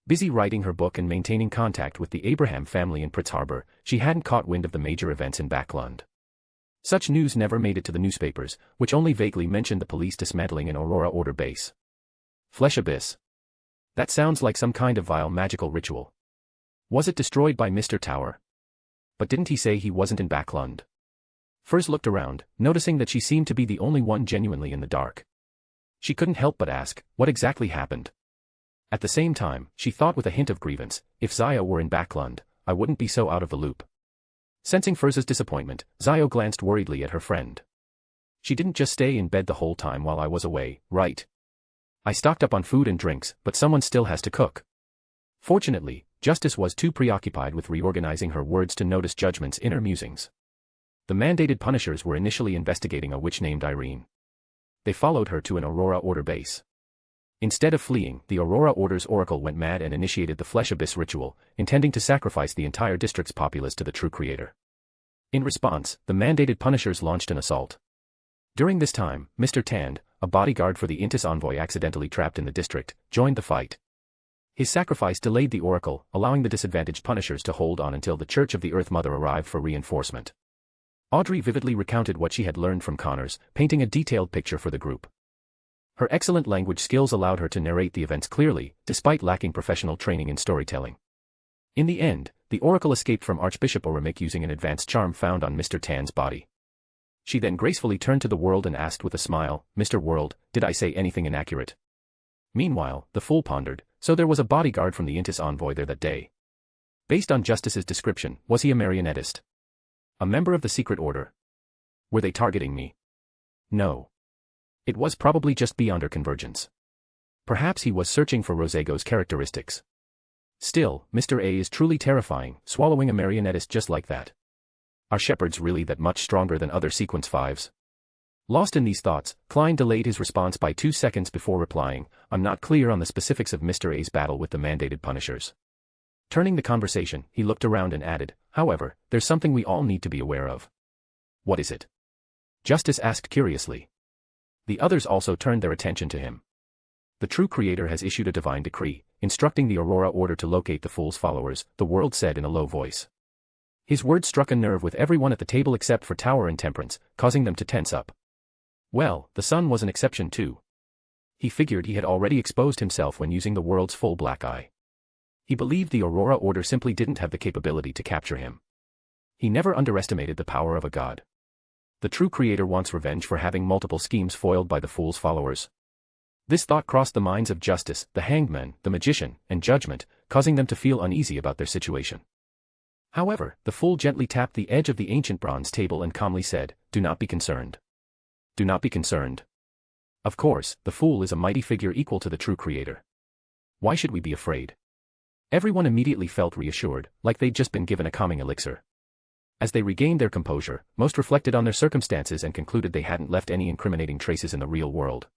Busy writing her book and maintaining contact with the Abraham family in Pritz Harbor, she hadn't caught wind of the major events in Backlund. Such news never made it to the newspapers, which only vaguely mentioned the police dismantling an Aurora Order base. Flesh Abyss. That sounds like some kind of vile magical ritual. Was it destroyed by Mr. Tower? But didn't he say he wasn't in Backlund? Furs looked around, noticing that she seemed to be the only one genuinely in the dark. She couldn't help but ask, what exactly happened? At the same time, she thought with a hint of grievance, if Zio were in Backlund, I wouldn't be so out of the loop. Sensing Furs's disappointment, Zio glanced worriedly at her friend. She didn't just stay in bed the whole time while I was away, right? I stocked up on food and drinks, but someone still has to cook. Fortunately, Justice was too preoccupied with reorganizing her words to notice Judgment's inner musings. The mandated punishers were initially investigating a witch named Irene. They followed her to an Aurora Order base. Instead of fleeing, the Aurora Order's oracle went mad and initiated the Flesh Abyss ritual, intending to sacrifice the entire district's populace to the true creator. In response, the mandated punishers launched an assault. During this time, Mr. Tand, a bodyguard for the Intis envoy accidentally trapped in the district, joined the fight. His sacrifice delayed the oracle, allowing the disadvantaged punishers to hold on until the Church of the Earth Mother arrived for reinforcement. Audrey vividly recounted what she had learned from Connors, painting a detailed picture for the group. Her excellent language skills allowed her to narrate the events clearly, despite lacking professional training in storytelling. In the end, the oracle escaped from Archbishop Oremik using an advanced charm found on Mr. Tan's body. She then gracefully turned to the world and asked with a smile, Mr. World, did I say anything inaccurate? Meanwhile, the fool pondered, so there was a bodyguard from the Intis envoy there that day. Based on Justice's description, was he a marionettist? A member of the secret order? Were they targeting me? No. It was probably just beyond our convergence. Perhaps he was searching for Rosego's characteristics. Still, Mr. A is truly terrifying, swallowing a marionettist just like that. Are shepherds really that much stronger than other Sequence 5s? Lost in these thoughts, Klein delayed his response by 2 seconds before replying, I'm not clear on the specifics of Mr. A's battle with the mandated punishers. Turning the conversation, he looked around and added, however, there's something we all need to be aware of. What is it? Justice asked curiously. The others also turned their attention to him. The true creator has issued a divine decree, instructing the Aurora Order to locate the fool's followers, the world said in a low voice. His words struck a nerve with everyone at the table except for Tower and Temperance, causing them to tense up. Well, the sun was an exception too. He figured he had already exposed himself when using the world's full black eye. He believed the Aurora Order simply didn't have the capability to capture him. He never underestimated the power of a god. The true creator wants revenge for having multiple schemes foiled by the fool's followers. This thought crossed the minds of Justice, the Hangman, the Magician, and Judgment, causing them to feel uneasy about their situation. However, the fool gently tapped the edge of the ancient bronze table and calmly said, Do not be concerned. Do not be concerned. Of course, the fool is a mighty figure equal to the true creator. Why should we be afraid? Everyone immediately felt reassured, like they'd just been given a calming elixir. As they regained their composure, most reflected on their circumstances and concluded they hadn't left any incriminating traces in the real world.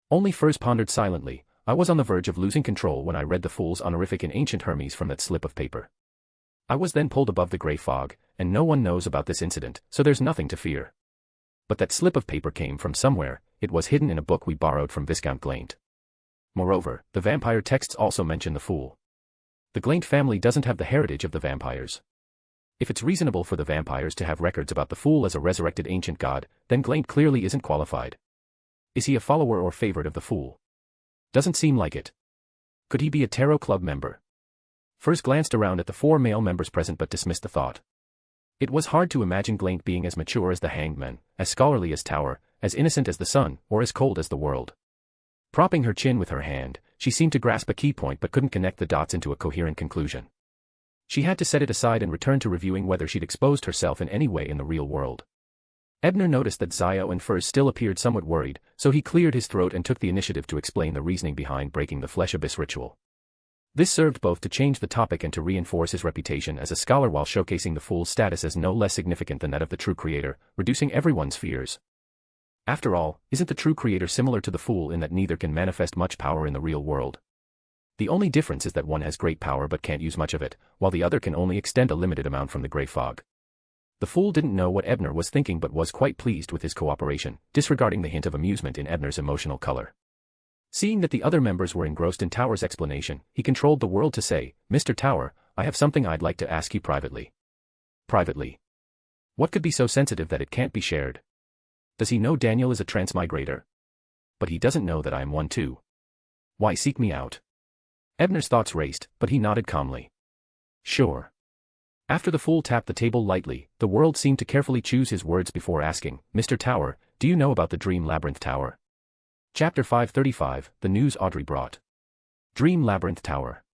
Only Furs pondered silently, I was on the verge of losing control when I read the fool's honorific in Ancient Hermes from that slip of paper. I was then pulled above the gray fog, and no one knows about this incident, so there's nothing to fear. But that slip of paper came from somewhere. It was hidden in a book we borrowed from Viscount Glaint. Moreover, the vampire texts also mention the fool. The Glaint family doesn't have the heritage of the vampires. If it's reasonable for the vampires to have records about the fool as a resurrected ancient god, then Glaint clearly isn't qualified. Is he a follower or favorite of the fool? Doesn't seem like it. Could he be a tarot club member? Furs glanced around at the 4 male members present but dismissed the thought. It was hard to imagine Glaint being as mature as the Hanged Man, as scholarly as Tower, as innocent as the sun, or as cold as the world. Propping her chin with her hand, she seemed to grasp a key point but couldn't connect the dots into a coherent conclusion. She had to set it aside and return to reviewing whether she'd exposed herself in any way in the real world. Ebner noticed that Zio and Furs still appeared somewhat worried, so he cleared his throat and took the initiative to explain the reasoning behind breaking the Flesh Abyss ritual. This served both to change the topic and to reinforce his reputation as a scholar while showcasing the fool's status as no less significant than that of the true creator, reducing everyone's fears. After all, isn't the true creator similar to the fool in that neither can manifest much power in the real world? The only difference is that one has great power but can't use much of it, while the other can only extend a limited amount from the gray fog. The fool didn't know what Ebner was thinking but was quite pleased with his cooperation, disregarding the hint of amusement in Ebner's emotional color. Seeing that the other members were engrossed in Tower's explanation, he controlled the world to say, "Mr. Tower, I have something I'd like to ask you privately." Privately? What could be so sensitive that it can't be shared? Does he know Daniel is a transmigrator? But he doesn't know that I am one too. Why seek me out? Ebner's thoughts raced, but he nodded calmly. Sure. After the fool tapped the table lightly, the world seemed to carefully choose his words before asking, "Mr. Tower, do you know about the Dream Labyrinth Tower?" Chapter 535, The News Audrey Brought. Dream Labyrinth Tower.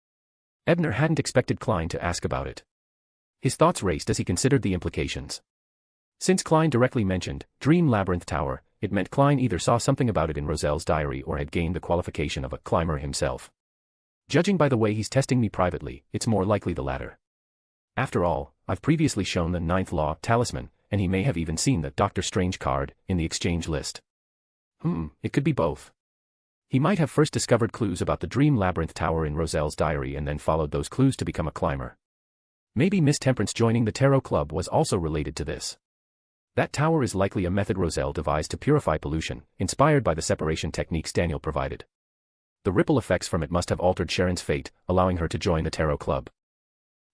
Ebner hadn't expected Klein to ask about it. His thoughts raced as he considered the implications. Since Klein directly mentioned Dream Labyrinth Tower, it meant Klein either saw something about it in Roselle's diary or had gained the qualification of a climber himself. Judging by the way he's testing me privately, it's more likely the latter. After all, I've previously shown the 9th Law talisman, and he may have even seen the Doctor Strange card in the exchange list. It could be both. He might have first discovered clues about the Dream Labyrinth Tower in Roselle's diary and then followed those clues to become a climber. Maybe Miss Temperance joining the Tarot Club was also related to this. That tower is likely a method Roselle devised to purify pollution, inspired by the separation techniques Daniel provided. The ripple effects from it must have altered Sharon's fate, allowing her to join the Tarot Club.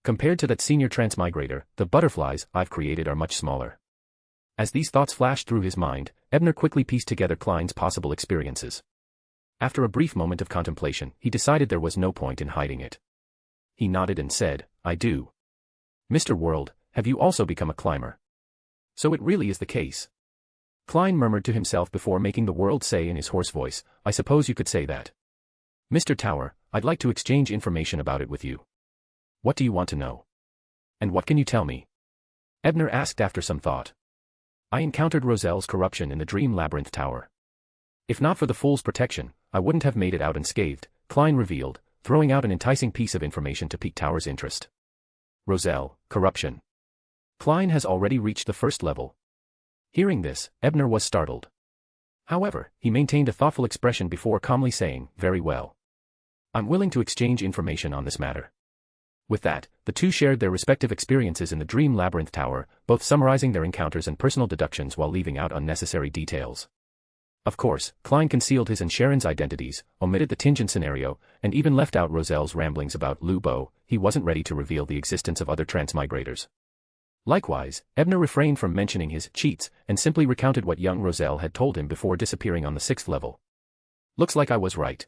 Compared to that senior transmigrator, the butterflies I've created are much smaller. As these thoughts flashed through his mind, Ebner quickly pieced together Klein's possible experiences. After a brief moment of contemplation, he decided there was no point in hiding it. He nodded and said, "I do. Mr. World, have you also become a climber?" So it really is the case. Klein murmured to himself before making the world say in his hoarse voice, "I suppose you could say that. Mr. Tower, I'd like to exchange information about it with you." "What do you want to know? And what can you tell me?" Ebner asked after some thought. "I encountered Roselle's corruption in the Dream Labyrinth Tower. If not for the fool's protection, I wouldn't have made it out unscathed," Klein revealed, throwing out an enticing piece of information to pique Tower's interest. Roselle, corruption. Klein has already reached the first level. Hearing this, Ebner was startled. However, he maintained a thoughtful expression before calmly saying, "Very well. I'm willing to exchange information on this matter." With that, the two shared their respective experiences in the Dream Labyrinth Tower, both summarizing their encounters and personal deductions while leaving out unnecessary details. Of course, Klein concealed his and Sharon's identities, omitted the Tingen scenario, and even left out Roselle's ramblings about Lubo. He wasn't ready to reveal the existence of other transmigrators. Likewise, Ebner refrained from mentioning his cheats and simply recounted what young Roselle had told him before disappearing on the 6th level. Looks like I was right.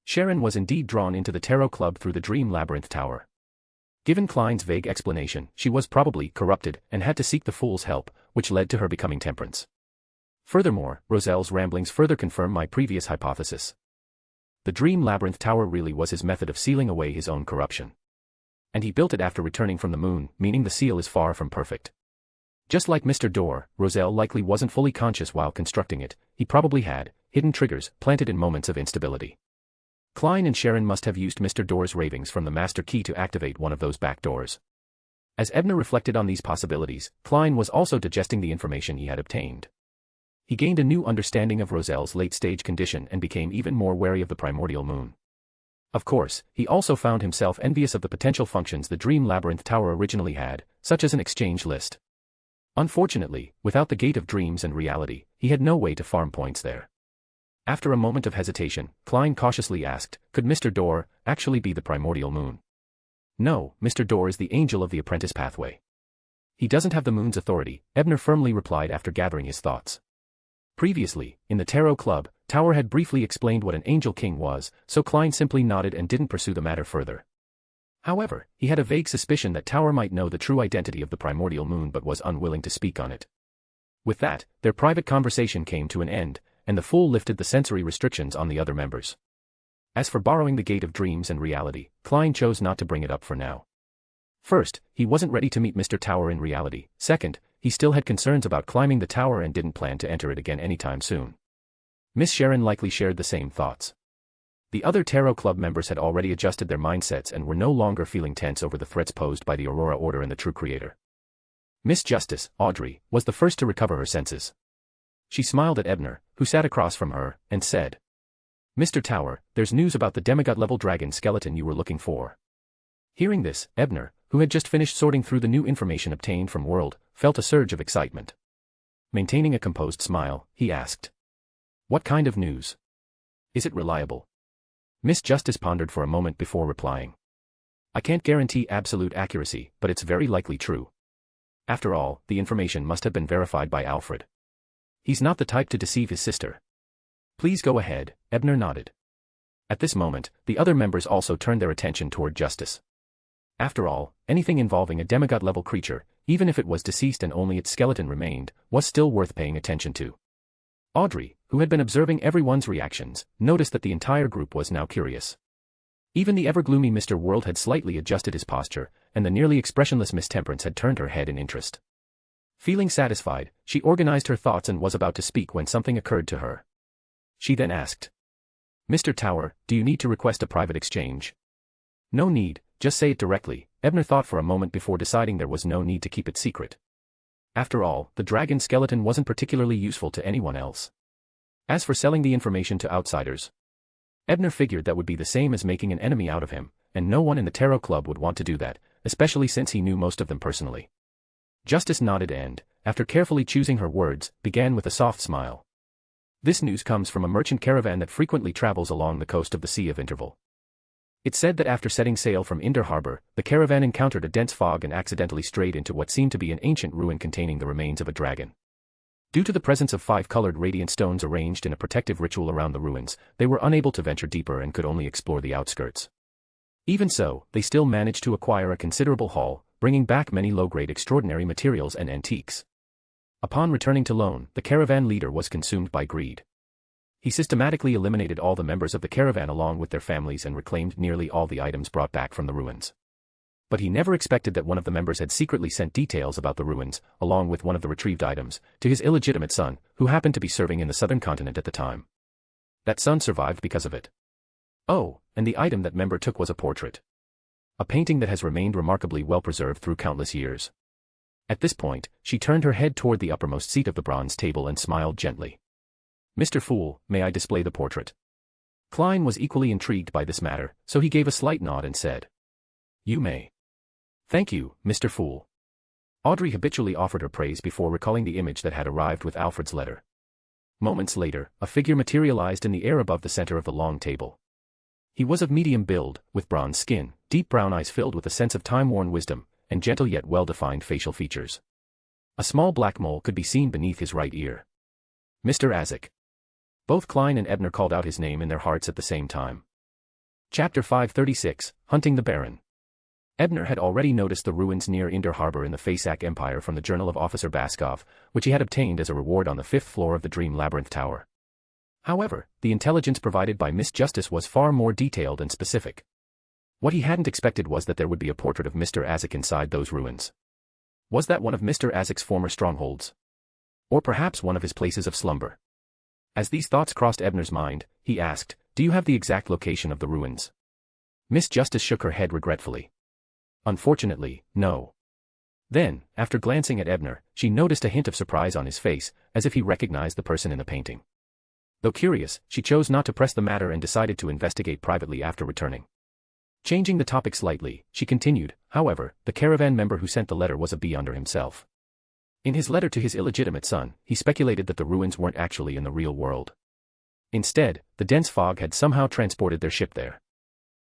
Sharon was indeed drawn into the Tarot Club through the Dream Labyrinth Tower. Given Klein's vague explanation, she was probably corrupted and had to seek the fool's help, which led to her becoming Temperance. Furthermore, Roselle's ramblings further confirm my previous hypothesis. The Dream Labyrinth Tower really was his method of sealing away his own corruption. And he built it after returning from the moon, meaning the seal is far from perfect. Just like Mr. Dorr, Roselle likely wasn't fully conscious while constructing it. He probably had hidden triggers planted in moments of instability. Klein and Sharon must have used Mr. Dorr's ravings from the master key to activate one of those back doors. As Ebner reflected on these possibilities, Klein was also digesting the information he had obtained. He gained a new understanding of Roselle's late-stage condition and became even more wary of the primordial moon. Of course, he also found himself envious of the potential functions the Dream Labyrinth Tower originally had, such as an exchange list. Unfortunately, without the Gate of Dreams and Reality, he had no way to farm points there. After a moment of hesitation, Klein cautiously asked, could Mr. Door actually be the primordial moon? No, Mr. Door is the angel of the apprentice pathway. He doesn't have the moon's authority, Ebner firmly replied after gathering his thoughts. Previously, in the Tarot Club, Tower had briefly explained what an Angel King was, so Klein simply nodded and didn't pursue the matter further. However, he had a vague suspicion that Tower might know the true identity of the primordial moon but was unwilling to speak on it. With that, their private conversation came to an end, and the Fool lifted the sensory restrictions on the other members. As for borrowing the Gate of Dreams and Reality, Klein chose not to bring it up for now. First, he wasn't ready to meet Mr. Tower in reality. Second, he still had concerns about climbing the tower and didn't plan to enter it again anytime soon. Miss Sharon likely shared the same thoughts. The other Tarot Club members had already adjusted their mindsets and were no longer feeling tense over the threats posed by the Aurora Order and the True Creator. Miss Justice, Audrey, was the first to recover her senses. She smiled at Ebner, who sat across from her, and said, Mr. Tower, there's news about the demigod-level dragon skeleton you were looking for. Hearing this, Ebner, who had just finished sorting through the new information obtained from World, felt a surge of excitement. Maintaining a composed smile, he asked, what kind of news? Is it reliable? Miss Justice pondered for a moment before replying. I can't guarantee absolute accuracy, but it's very likely true. After all, the information must have been verified by Alfred. He's not the type to deceive his sister. Please go ahead, Ebner nodded. At this moment, the other members also turned their attention toward Justice. After all, anything involving a demigod-level creature, even if it was deceased and only its skeleton remained, was still worth paying attention to. Audrey, who had been observing everyone's reactions, noticed that the entire group was now curious. Even the ever-gloomy Mr. World had slightly adjusted his posture, and the nearly expressionless Miss Temperance had turned her head in interest. Feeling satisfied, she organized her thoughts and was about to speak when something occurred to her. She then asked, Mr. Tower, do you need to request a private exchange? No need, just say it directly. Ebner thought for a moment before deciding there was no need to keep it secret. After all, the dragon skeleton wasn't particularly useful to anyone else. As for selling the information to outsiders, Ebner figured that would be the same as making an enemy out of him, and no one in the Tarot Club would want to do that, especially since he knew most of them personally. Justice nodded and, after carefully choosing her words, began with a soft smile. This news comes from a merchant caravan that frequently travels along the coast of the Sea of Interval. It said that after setting sail from Inder Harbor, the caravan encountered a dense fog and accidentally strayed into what seemed to be an ancient ruin containing the remains of a dragon. Due to the presence of 5 colored radiant stones arranged in a protective ritual around the ruins, they were unable to venture deeper and could only explore the outskirts. Even so, they still managed to acquire a considerable haul, bringing back many low-grade extraordinary materials and antiques. Upon returning to Lone, the caravan leader was consumed by greed. He systematically eliminated all the members of the caravan along with their families and reclaimed nearly all the items brought back from the ruins. But he never expected that one of the members had secretly sent details about the ruins, along with one of the retrieved items, to his illegitimate son, who happened to be serving in the southern continent at the time. That son survived because of it. Oh, and the item that member took was a portrait. A painting that has remained remarkably well preserved through countless years. At this point, she turned her head toward the uppermost seat of the bronze table and smiled gently. Mr. Fool, may I display the portrait? Klein was equally intrigued by this matter, so he gave a slight nod and said, You may. Thank you, Mr. Fool. Audrey habitually offered her praise before recalling the image that had arrived with Alfred's letter. Moments later, a figure materialized in the air above the center of the long table. He was of medium build, with bronze skin, deep brown eyes filled with a sense of time-worn wisdom, and gentle yet well-defined facial features. A small black mole could be seen beneath his right ear. Mr. Azek. Both Klein and Ebner called out his name in their hearts at the same time. Chapter 536, Hunting the Baron. Ebner had already noticed the ruins near Inder Harbor in the Fasak Empire from the journal of Officer Baskov, which he had obtained as a reward on the 5th floor of the Dream Labyrinth Tower. However, the intelligence provided by Miss Justice was far more detailed and specific. What he hadn't expected was that there would be a portrait of Mr. Azek inside those ruins. Was that one of Mr. Azek's former strongholds? Or perhaps one of his places of slumber? As these thoughts crossed Ebner's mind, he asked, Do you have the exact location of the ruins? Miss Justice shook her head regretfully. Unfortunately, no. Then, after glancing at Ebner, she noticed a hint of surprise on his face, as if he recognized the person in the painting. Though curious, she chose not to press the matter and decided to investigate privately after returning. Changing the topic slightly, she continued, however, the caravan member who sent the letter was a beyonder himself. In his letter to his illegitimate son, he speculated that the ruins weren't actually in the real world. Instead, the dense fog had somehow transported their ship there.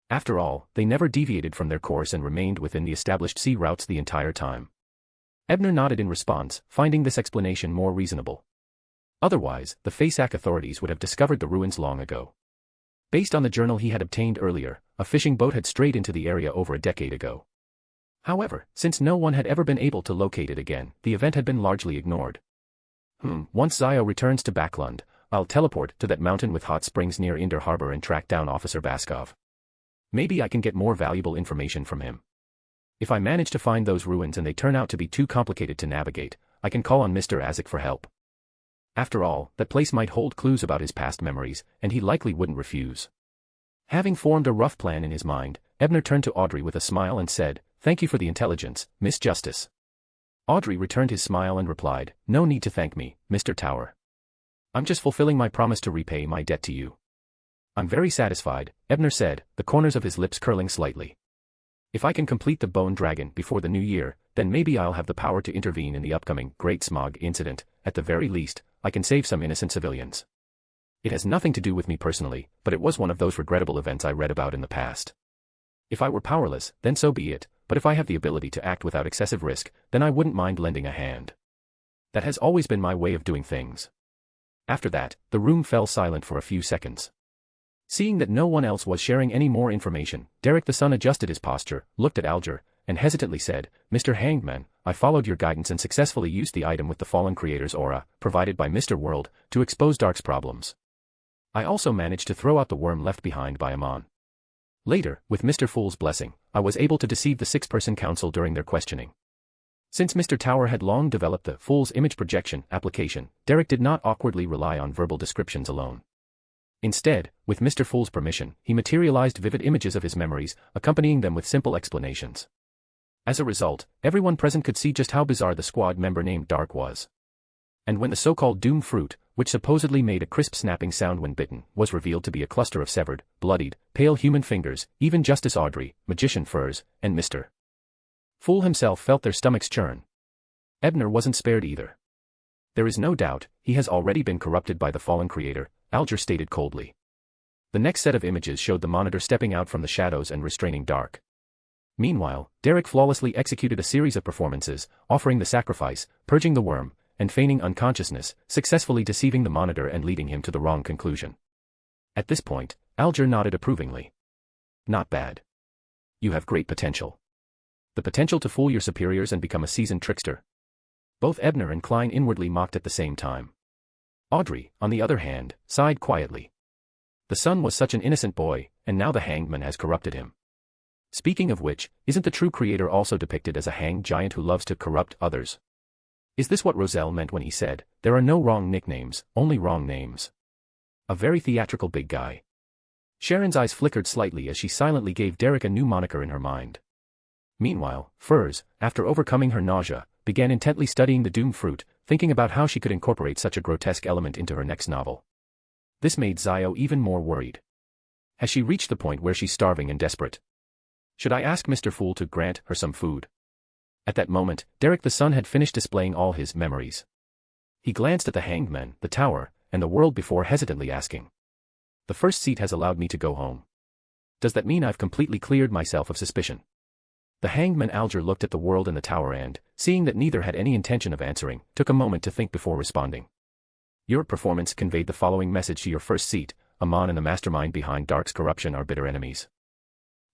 After all, they never deviated from their course and remained within the established sea routes the entire time. Ebner nodded in response, finding this explanation more reasonable. Otherwise, the Fasak authorities would have discovered the ruins long ago. Based on the journal he had obtained earlier, a fishing boat had strayed into the area over a decade ago. However, since no one had ever been able to locate it again, the event had been largely ignored. Once Zio returns to Backlund, I'll teleport to that mountain with hot springs near Inder Harbor and track down Officer Baskov. Maybe I can get more valuable information from him. If I manage to find those ruins and they turn out to be too complicated to navigate, I can call on Mr. Azik for help. After all, that place might hold clues about his past memories, and he likely wouldn't refuse. Having formed a rough plan in his mind, Ebner turned to Audrey with a smile and said, "Thank you for the intelligence, Miss Justice." Audrey returned his smile and replied, "No need to thank me, Mr. Tower. I'm just fulfilling my promise to repay my debt to you." "I'm very satisfied," Ebner said, the corners of his lips curling slightly. "If I can complete the Bone Dragon before the new year, then maybe I'll have the power to intervene in the upcoming Great Smog incident. At the very least, I can save some innocent civilians. It has nothing to do with me personally, but it was one of those regrettable events I read about in the past. If I were powerless, then so be it, but if I have the ability to act without excessive risk, then I wouldn't mind lending a hand. That has always been my way of doing things." After that, the room fell silent for a few seconds. Seeing that no one else was sharing any more information, Derek the son adjusted his posture, looked at Alger, and hesitantly said, "Mr. Hangman, I followed your guidance and successfully used the item with the fallen creator's aura, provided by Mr. World, to expose Dark's problems. I also managed to throw out the worm left behind by Amon. Later, with Mr. Fool's blessing, I was able to deceive the six-person council during their questioning." Since Mr. Tower had long developed the Fool's image projection application, Derek did not awkwardly rely on verbal descriptions alone. Instead, with Mr. Fool's permission, he materialized vivid images of his memories, accompanying them with simple explanations. As a result, everyone present could see just how bizarre the squad member named Dark was. And when the so-called Doom Fruit, which supposedly made a crisp snapping sound when bitten, was revealed to be a cluster of severed, bloodied, pale human fingers, even Justice Audrey, Magician Furs, and Mr. Fool himself felt their stomachs churn. Ebner wasn't spared either. "There is no doubt, he has already been corrupted by the fallen creator," Alger stated coldly. The next set of images showed the monitor stepping out from the shadows and restraining Dark. Meanwhile, Derek flawlessly executed a series of performances, offering the sacrifice, purging the worm, and feigning unconsciousness, successfully deceiving the monitor and leading him to the wrong conclusion. At this point, Alger nodded approvingly. "Not bad. You have great potential. The potential to fool your superiors and become a seasoned trickster." Both Ebner and Klein inwardly mocked at the same time. Audrey, on the other hand, sighed quietly. The son was such an innocent boy, and now the hangman has corrupted him. Speaking of which, isn't the true creator also depicted as a hanged giant who loves to corrupt others? Is this what Roselle meant when he said, "There are no wrong nicknames, only wrong names"? A very theatrical big guy. Sharon's eyes flickered slightly as she silently gave Derek a new moniker in her mind. Meanwhile, Furs, after overcoming her nausea, began intently studying the Doom Fruit, thinking about how she could incorporate such a grotesque element into her next novel. This made Zio even more worried. Has she reached the point where she's starving and desperate? Should I ask Mr. Fool to grant her some food? At that moment, Derek the son had finished displaying all his memories. He glanced at the hanged men, the tower, and the world before hesitantly asking. "The first seat has allowed me to go home. Does that mean I've completely cleared myself of suspicion?" The hanged man Alger looked at the world and the tower and, seeing that neither had any intention of answering, took a moment to think before responding. "Your performance conveyed the following message to your first seat: Amon and the mastermind behind Dark's corruption are bitter enemies.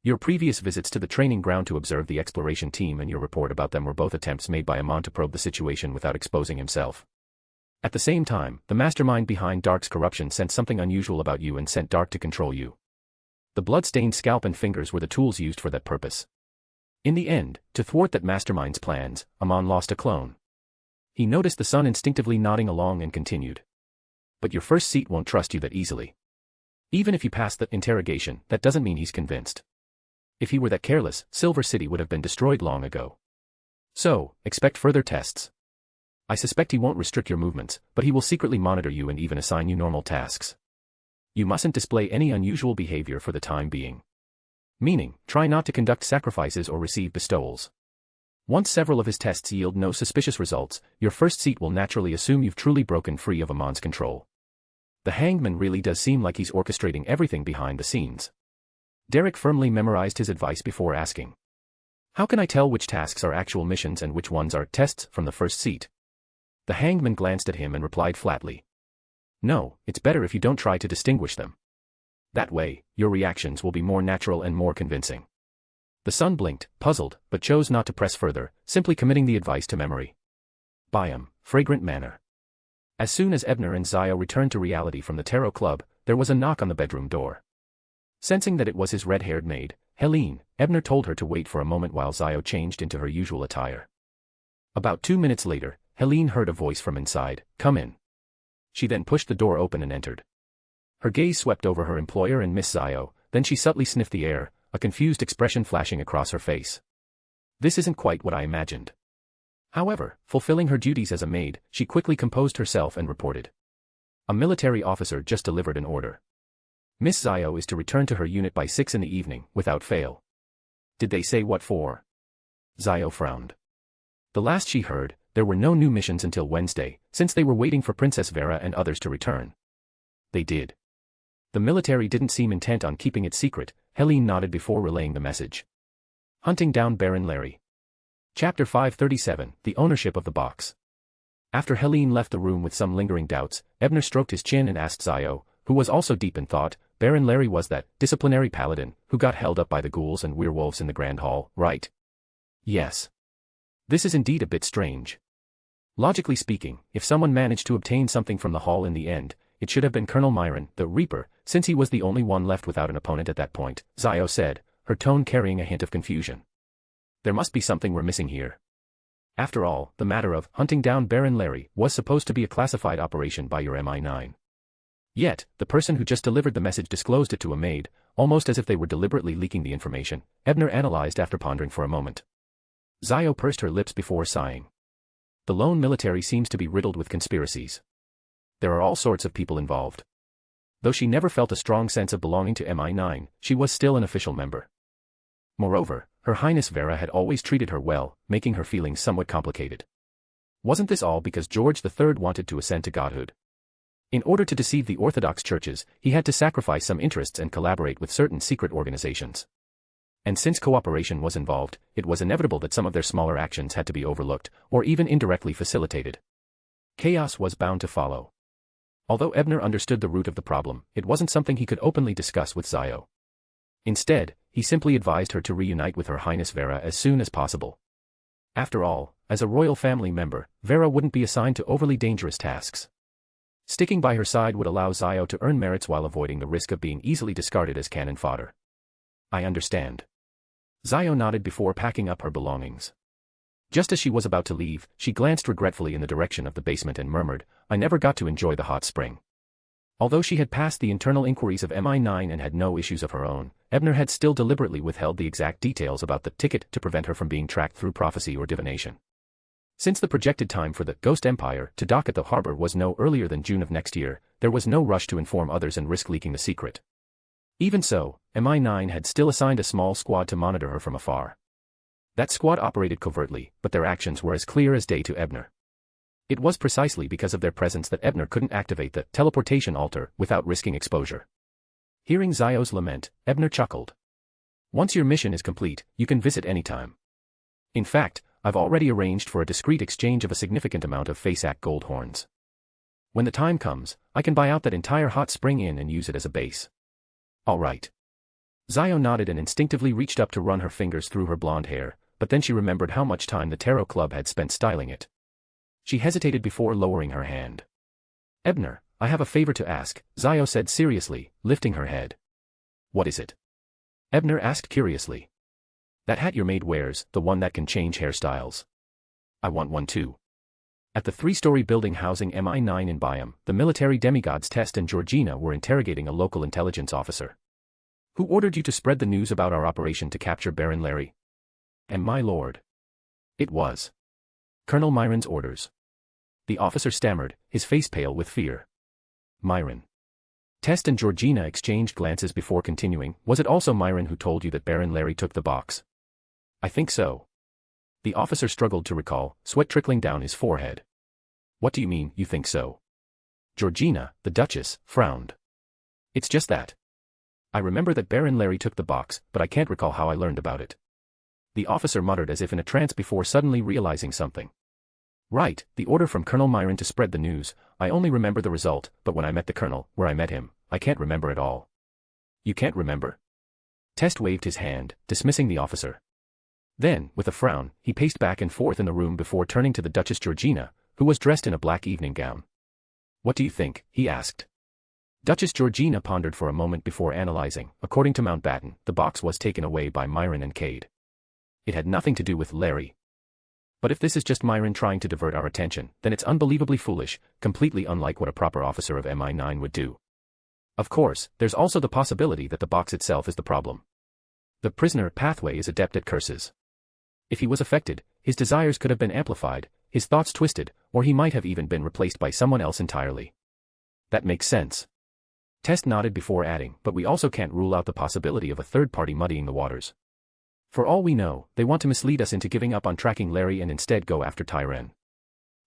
Your previous visits to the training ground to observe the exploration team and your report about them were both attempts made by Amon to probe the situation without exposing himself. At the same time, the mastermind behind Dark's corruption sensed something unusual about you and sent Dark to control you. The blood-stained scalp and fingers were the tools used for that purpose. In the end, to thwart that mastermind's plans, Amon lost a clone." He noticed the son instinctively nodding along and continued. "But your first seat won't trust you that easily. Even if you pass the interrogation, that doesn't mean he's convinced. If he were that careless, Silver City would have been destroyed long ago. So, expect further tests. I suspect he won't restrict your movements, but he will secretly monitor you and even assign you normal tasks. You mustn't display any unusual behavior for the time being. Meaning, try not to conduct sacrifices or receive bestowals. Once several of his tests yield no suspicious results, your first seat will naturally assume you've truly broken free of Amon's control. The hangman really does seem like he's orchestrating everything behind the scenes. Derek firmly memorized his advice before asking. How can I tell which tasks are actual missions and which ones are tests from the first seat? The hangman glanced at him and replied flatly. No, it's better if you don't try to distinguish them. That way, your reactions will be more natural and more convincing. The son blinked, puzzled, but chose not to press further, simply committing the advice to memory. Byam, fragrant manner. As soon as Ebner and Zio returned to reality from the tarot club, there was a knock on the bedroom door. Sensing that it was his red-haired maid, Helene, Ebner told her to wait for a moment while Zio changed into her usual attire. About 2 minutes later, Helene heard a voice from inside, "Come in." She then pushed the door open and entered. Her gaze swept over her employer and Miss Zio, then she subtly sniffed the air, a confused expression flashing across her face. This isn't quite what I imagined. However, fulfilling her duties as a maid, she quickly composed herself and reported. A military officer just delivered an order. Miss Zio is to return to her unit by 6 in the evening, without fail. Did they say what for? Zio frowned. The last she heard, there were no new missions until Wednesday, since they were waiting for Princess Vera and others to return. They did. The military didn't seem intent on keeping it secret. Helene nodded before relaying the message. Hunting down Baron Larry. Chapter 537, The Ownership of the Box. After Helene left the room with some lingering doubts, Ebner stroked his chin and asked Zio, who was also deep in thought, Baron Larry was that disciplinary paladin who got held up by the ghouls and werewolves in the Grand Hall, right? Yes. This is indeed a bit strange. Logically speaking, if someone managed to obtain something from the hall in the end, it should have been Colonel Myron, the Reaper, since he was the only one left without an opponent at that point, Zio said, her tone carrying a hint of confusion. There must be something we're missing here. After all, the matter of hunting down Baron Larry was supposed to be a classified operation by your MI9. Yet, the person who just delivered the message disclosed it to a maid, almost as if they were deliberately leaking the information, Ebner analyzed after pondering for a moment. Zio pursed her lips before sighing. The lone military seems to be riddled with conspiracies. There are all sorts of people involved. Though she never felt a strong sense of belonging to MI9, she was still an official member. Moreover, Her Highness Vera had always treated her well, making her feelings somewhat complicated. Wasn't this all because George III wanted to ascend to godhood? In order to deceive the Orthodox churches, he had to sacrifice some interests and collaborate with certain secret organizations. And since cooperation was involved, it was inevitable that some of their smaller actions had to be overlooked, or even indirectly facilitated. Chaos was bound to follow. Although Ebner understood the root of the problem, it wasn't something he could openly discuss with Zio. Instead, he simply advised her to reunite with Her Highness Vera as soon as possible. After all, as a royal family member, Vera wouldn't be assigned to overly dangerous tasks. Sticking by her side would allow Zio to earn merits while avoiding the risk of being easily discarded as cannon fodder. I understand. Zio nodded before packing up her belongings. Just as she was about to leave, she glanced regretfully in the direction of the basement and murmured, I never got to enjoy the hot spring. Although she had passed the internal inquiries of MI9 and had no issues of her own, Ebner had still deliberately withheld the exact details about the ticket to prevent her from being tracked through prophecy or divination. Since the projected time for the Ghost Empire to dock at the harbor was no earlier than June of next year, there was no rush to inform others and risk leaking the secret. Even so, MI9 had still assigned a small squad to monitor her from afar. That squad operated covertly, but their actions were as clear as day to Ebner. It was precisely because of their presence that Ebner couldn't activate the teleportation altar without risking exposure. Hearing Zio's lament, Ebner chuckled. Once your mission is complete, you can visit anytime. In fact, I've already arranged for a discreet exchange of a significant amount of Faceac gold horns. When the time comes, I can buy out that entire hot spring inn and use it as a base. All right. Zio nodded and instinctively reached up to run her fingers through her blonde hair, but then she remembered how much time the Tarot Club had spent styling it. She hesitated before lowering her hand. Ebner, I have a favor to ask, Zio said seriously, lifting her head. What is it? Ebner asked curiously. That hat your maid wears, the one that can change hairstyles. I want one too. At the 3-story building housing MI9 in Byam, the military demigods Test and Georgina were interrogating a local intelligence officer. Who ordered you to spread the news about our operation to capture Baron Larry? And my lord. It was Colonel Myron's orders. The officer stammered, his face pale with fear. Myron. Test and Georgina exchanged glances before continuing. Was it also Myron who told you that Baron Larry took the box? I think so. The officer struggled to recall, sweat trickling down his forehead. What do you mean, you think so? Georgina, the Duchess, frowned. It's just that. I remember that Baron Larry took the box, but I can't recall how I learned about it. The officer muttered as if in a trance before suddenly realizing something. Right, the order from Colonel Myron to spread the news. I only remember the result, but when I met the colonel, where I met him, I can't remember at all. You can't remember? Test waved his hand, dismissing the officer. Then, with a frown, he paced back and forth in the room before turning to the Duchess Georgina, who was dressed in a black evening gown. What do you think? He asked. Duchess Georgina pondered for a moment before analyzing. According to Mountbatten, the box was taken away by Myron and Cade. It had nothing to do with Larry. But if this is just Myron trying to divert our attention, then it's unbelievably foolish, completely unlike what a proper officer of MI9 would do. Of course, there's also the possibility that the box itself is the problem. The prisoner Pathway is adept at curses. If he was affected, his desires could have been amplified, his thoughts twisted, or he might have even been replaced by someone else entirely. That makes sense. Test nodded before adding, but we also can't rule out the possibility of a third party muddying the waters. For all we know, they want to mislead us into giving up on tracking Larry and instead go after Tyran.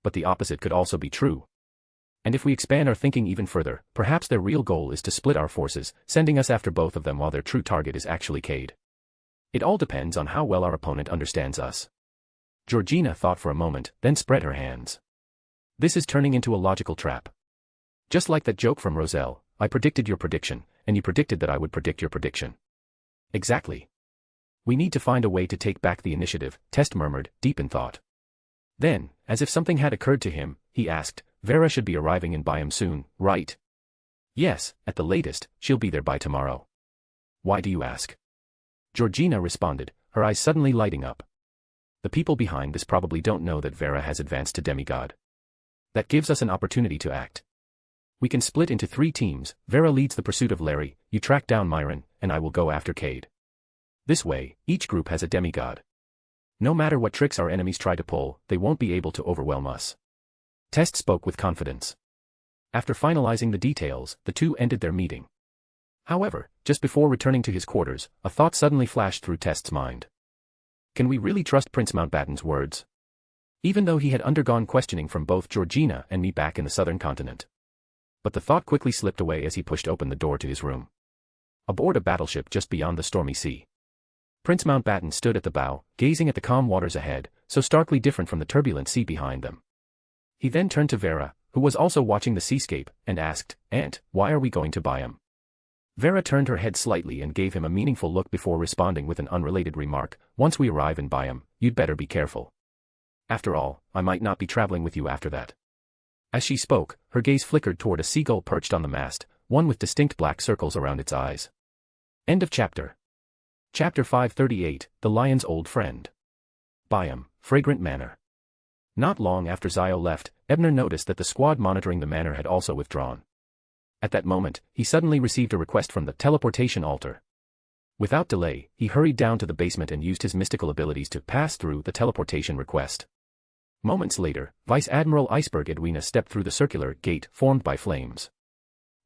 But the opposite could also be true. And if we expand our thinking even further, perhaps their real goal is to split our forces, sending us after both of them while their true target is actually Cade. It all depends on how well our opponent understands us. Georgina thought for a moment, then spread her hands. This is turning into a logical trap. Just like that joke from Roselle, I predicted your prediction, and you predicted that I would predict your prediction. Exactly. We need to find a way to take back the initiative, Test murmured, deep in thought. Then, as if something had occurred to him, he asked, Vera should be arriving in Byam soon, right? Yes, at the latest, she'll be there by tomorrow. Why do you ask? Georgina responded, her eyes suddenly lighting up. The people behind this probably don't know that Vera has advanced to demigod. That gives us an opportunity to act. We can split into 3 teams. Vera leads the pursuit of Larry, you track down Myron, and I will go after Cade. This way, each group has a demigod. No matter what tricks our enemies try to pull, they won't be able to overwhelm us. Test spoke with confidence. After finalizing the details, the two ended their meeting. However, just before returning to his quarters, a thought suddenly flashed through Test's mind. Can we really trust Prince Mountbatten's words? Even though he had undergone questioning from both Georgina and me back in the southern continent. But the thought quickly slipped away as he pushed open the door to his room. Aboard a battleship just beyond the stormy sea. Prince Mountbatten stood at the bow, gazing at the calm waters ahead, so starkly different from the turbulent sea behind them. He then turned to Vera, who was also watching the seascape, and asked, Aunt, why are we going to Byam? Vera turned her head slightly and gave him a meaningful look before responding with an unrelated remark, once we arrive in Byam, you'd better be careful. After all, I might not be traveling with you after that. As she spoke, her gaze flickered toward a seagull perched on the mast, one with distinct black circles around its eyes. End of chapter. Chapter 538, The Lion's Old Friend. Byam, Fragrant Manor. Not long after Zio left, Ebner noticed that the squad monitoring the manor had also withdrawn. At that moment, he suddenly received a request from the teleportation altar. Without delay, he hurried down to the basement and used his mystical abilities to pass through the teleportation request. Moments later, Vice Admiral Iceberg Edwina stepped through the circular gate formed by flames.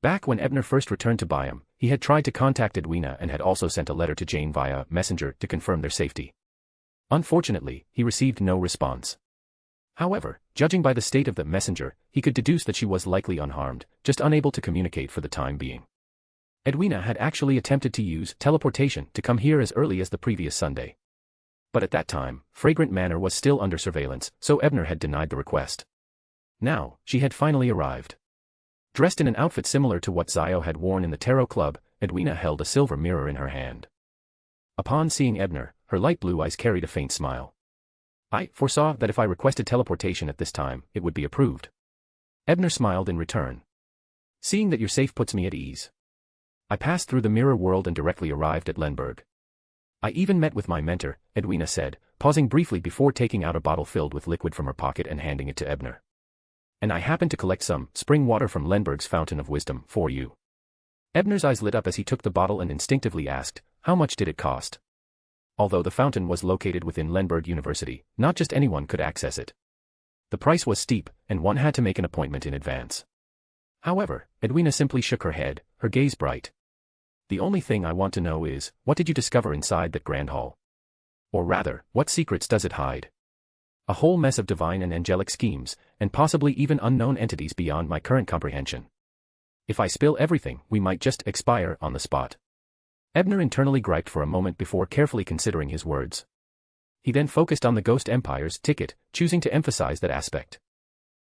Back when Ebner first returned to Byam, he had tried to contact Edwina and had also sent a letter to Jane via messenger to confirm their safety. Unfortunately, he received no response. However, judging by the state of the messenger, he could deduce that she was likely unharmed, just unable to communicate for the time being. Edwina had actually attempted to use teleportation to come here as early as the previous Sunday. But at that time, Fragrant Manor was still under surveillance, so Ebner had denied the request. Now, she had finally arrived. Dressed in an outfit similar to what Zio had worn in the Tarot Club, Edwina held a silver mirror in her hand. Upon seeing Ebner, her light blue eyes carried a faint smile. I foresaw that if I requested teleportation at this time, it would be approved. Ebner smiled in return. Seeing that you're safe puts me at ease. I passed through the mirror world and directly arrived at Lenberg. I even met with my mentor, Edwina said, pausing briefly before taking out a bottle filled with liquid from her pocket and handing it to Ebner. And I happened to collect some spring water from Lenberg's Fountain of Wisdom for you. Ebner's eyes lit up as he took the bottle and instinctively asked, how much did it cost? Although the fountain was located within Lenberg University, not just anyone could access it. The price was steep, and one had to make an appointment in advance. However, Edwina simply shook her head, her gaze bright. The only thing I want to know is, what did you discover inside that grand hall? Or rather, what secrets does it hide? A whole mess of divine and angelic schemes, and possibly even unknown entities beyond my current comprehension. If I spill everything, we might just expire on the spot. Ebner internally griped for a moment before carefully considering his words. He then focused on the Ghost Empire's ticket, choosing to emphasize that aspect.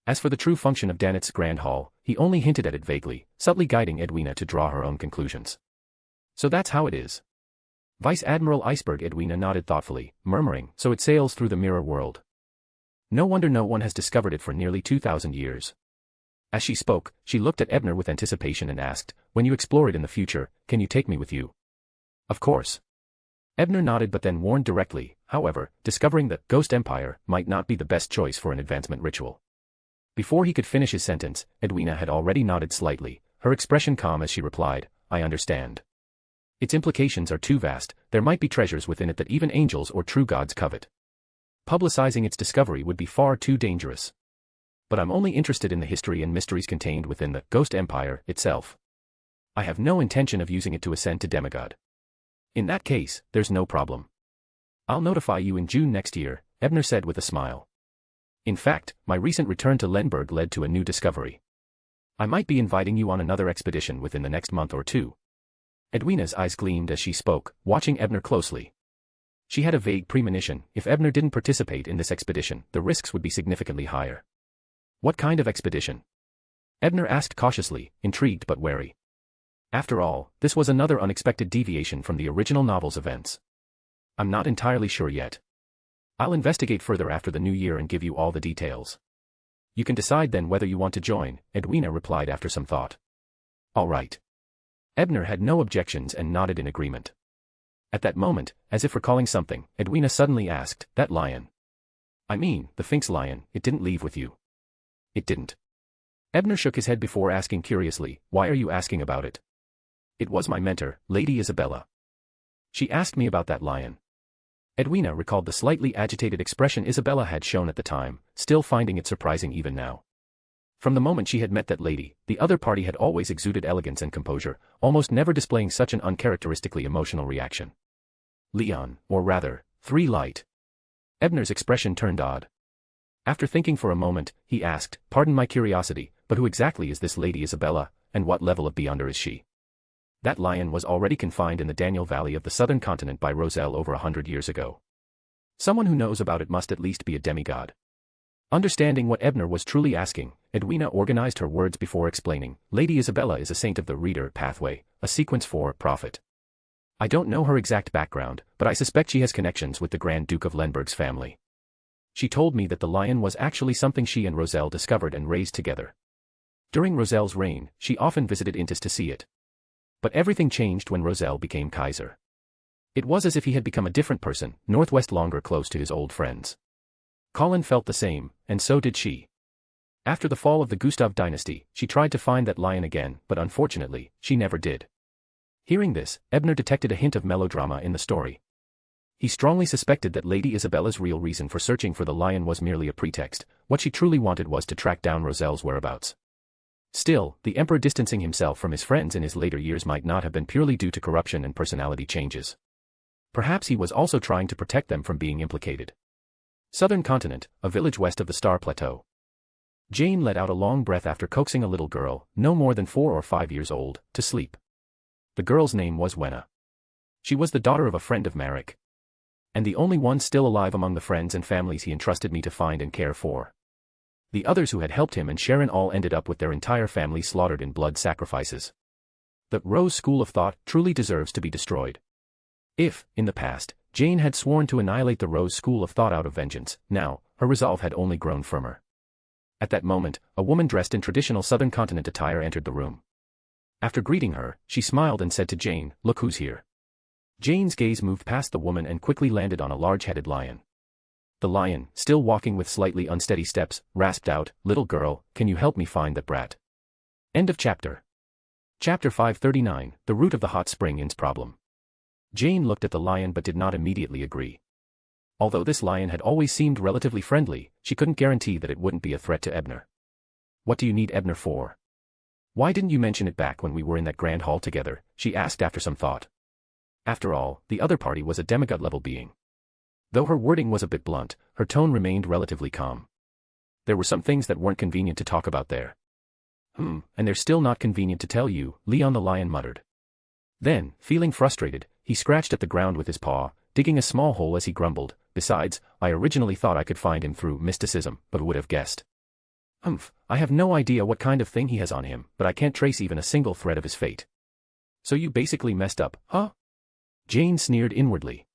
As for the true function of Daneth's Grand Hall, he only hinted at it vaguely, subtly guiding Edwina to draw her own conclusions. So that's how it is. Vice Admiral Iceberg. Edwina nodded thoughtfully, murmuring, so it sails through the mirror world. No wonder no one has discovered it for nearly 2,000 years. As she spoke, she looked at Ebner with anticipation and asked, when you explore it in the future, can you take me with you? Of course. Ebner nodded but then warned directly, however, discovering that Ghost Empire might not be the best choice for an advancement ritual. Before he could finish his sentence, Edwina had already nodded slightly, her expression calm as she replied, I understand. Its implications are too vast, there might be treasures within it that even angels or true gods covet. Publicizing its discovery would be far too dangerous. But I'm only interested in the history and mysteries contained within the Ghost Empire itself. I have no intention of using it to ascend to demigod. In that case, there's no problem. I'll notify you in June next year, Ebner said with a smile. In fact, my recent return to Lenberg led to a new discovery. I might be inviting you on another expedition within the next month or two. Edwina's eyes gleamed as she spoke, watching Ebner closely. She had a vague premonition, if Ebner didn't participate in this expedition, the risks would be significantly higher. What kind of expedition? Ebner asked cautiously, intrigued but wary. After all, this was another unexpected deviation from the original novel's events. I'm not entirely sure yet. I'll investigate further after the new year and give you all the details. You can decide then whether you want to join, Edwina replied after some thought. All right. Ebner had no objections and nodded in agreement. At that moment, as if recalling something, Edwina suddenly asked, that lion. I mean, the Sphinx lion, it didn't leave with you. It didn't. Ebner shook his head before asking curiously, why are you asking about it? It was my mentor, Lady Isabella. She asked me about that lion. Edwina recalled the slightly agitated expression Isabella had shown at the time, still finding it surprising even now. From the moment she had met that lady, the other party had always exuded elegance and composure, almost never displaying such an uncharacteristically emotional reaction. Leon, or rather, 3 Light. Ebner's expression turned odd. After thinking for a moment, he asked, pardon my curiosity, but who exactly is this Lady Isabella, and what level of Beyonder is she? That lion was already confined in the Daniel Valley of the southern continent by Roselle over 100 years ago. Someone who knows about it must at least be a demigod. Understanding what Ebner was truly asking, Edwina organized her words before explaining, Lady Isabella is a saint of the Reader Pathway, a sequence 4 prophet. I don't know her exact background, but I suspect she has connections with the Grand Duke of Lenberg's family. She told me that the lion was actually something she and Roselle discovered and raised together. During Roselle's reign, she often visited Intis to see it. But everything changed when Roselle became Kaiser. It was as if he had become a different person, northwest longer close to his old friends. Colin felt the same, and so did she. After the fall of the Gustav dynasty, she tried to find that lion again, but unfortunately, she never did. Hearing this, Ebner detected a hint of melodrama in the story. He strongly suspected that Lady Isabella's real reason for searching for the lion was merely a pretext, what she truly wanted was to track down Roselle's whereabouts. Still, the Emperor distancing himself from his friends in his later years might not have been purely due to corruption and personality changes. Perhaps he was also trying to protect them from being implicated. Southern Continent, a village west of the Star Plateau. Jane let out a long breath after coaxing a little girl, no more than 4 or 5 years old, to sleep. The girl's name was Wenna. She was the daughter of a friend of Marek. And the only one still alive among the friends and families he entrusted me to find and care for. The others who had helped him and Sharon all ended up with their entire family slaughtered in blood sacrifices. The Rose school of thought truly deserves to be destroyed. If, in the past, Jane had sworn to annihilate the Rose school of thought out of vengeance, now, her resolve had only grown firmer. At that moment, a woman dressed in traditional Southern Continent attire entered the room. After greeting her, she smiled and said to Jane, "Look who's here." Jane's gaze moved past the woman and quickly landed on a large-headed lion. The lion, still walking with slightly unsteady steps, rasped out, "Little girl, can you help me find that brat?" End of chapter. Chapter 539, The Root of the Hot Spring Inn's Problem. Jane looked at the lion but did not immediately agree. Although this lion had always seemed relatively friendly, she couldn't guarantee that it wouldn't be a threat to Ebner. What do you need Ebner for? Why didn't you mention it back when we were in that grand hall together? She asked after some thought. After all, the other party was a demigod-level being. Though her wording was a bit blunt, her tone remained relatively calm. There were some things that weren't convenient to talk about there. And they're still not convenient to tell you, Leon the lion muttered. Then, feeling frustrated, he scratched at the ground with his paw, digging a small hole as he grumbled. Besides, I originally thought I could find him through mysticism, but would have guessed. I have no idea what kind of thing he has on him, but I can't trace even a single thread of his fate. So you basically messed up, huh? Jane sneered inwardly.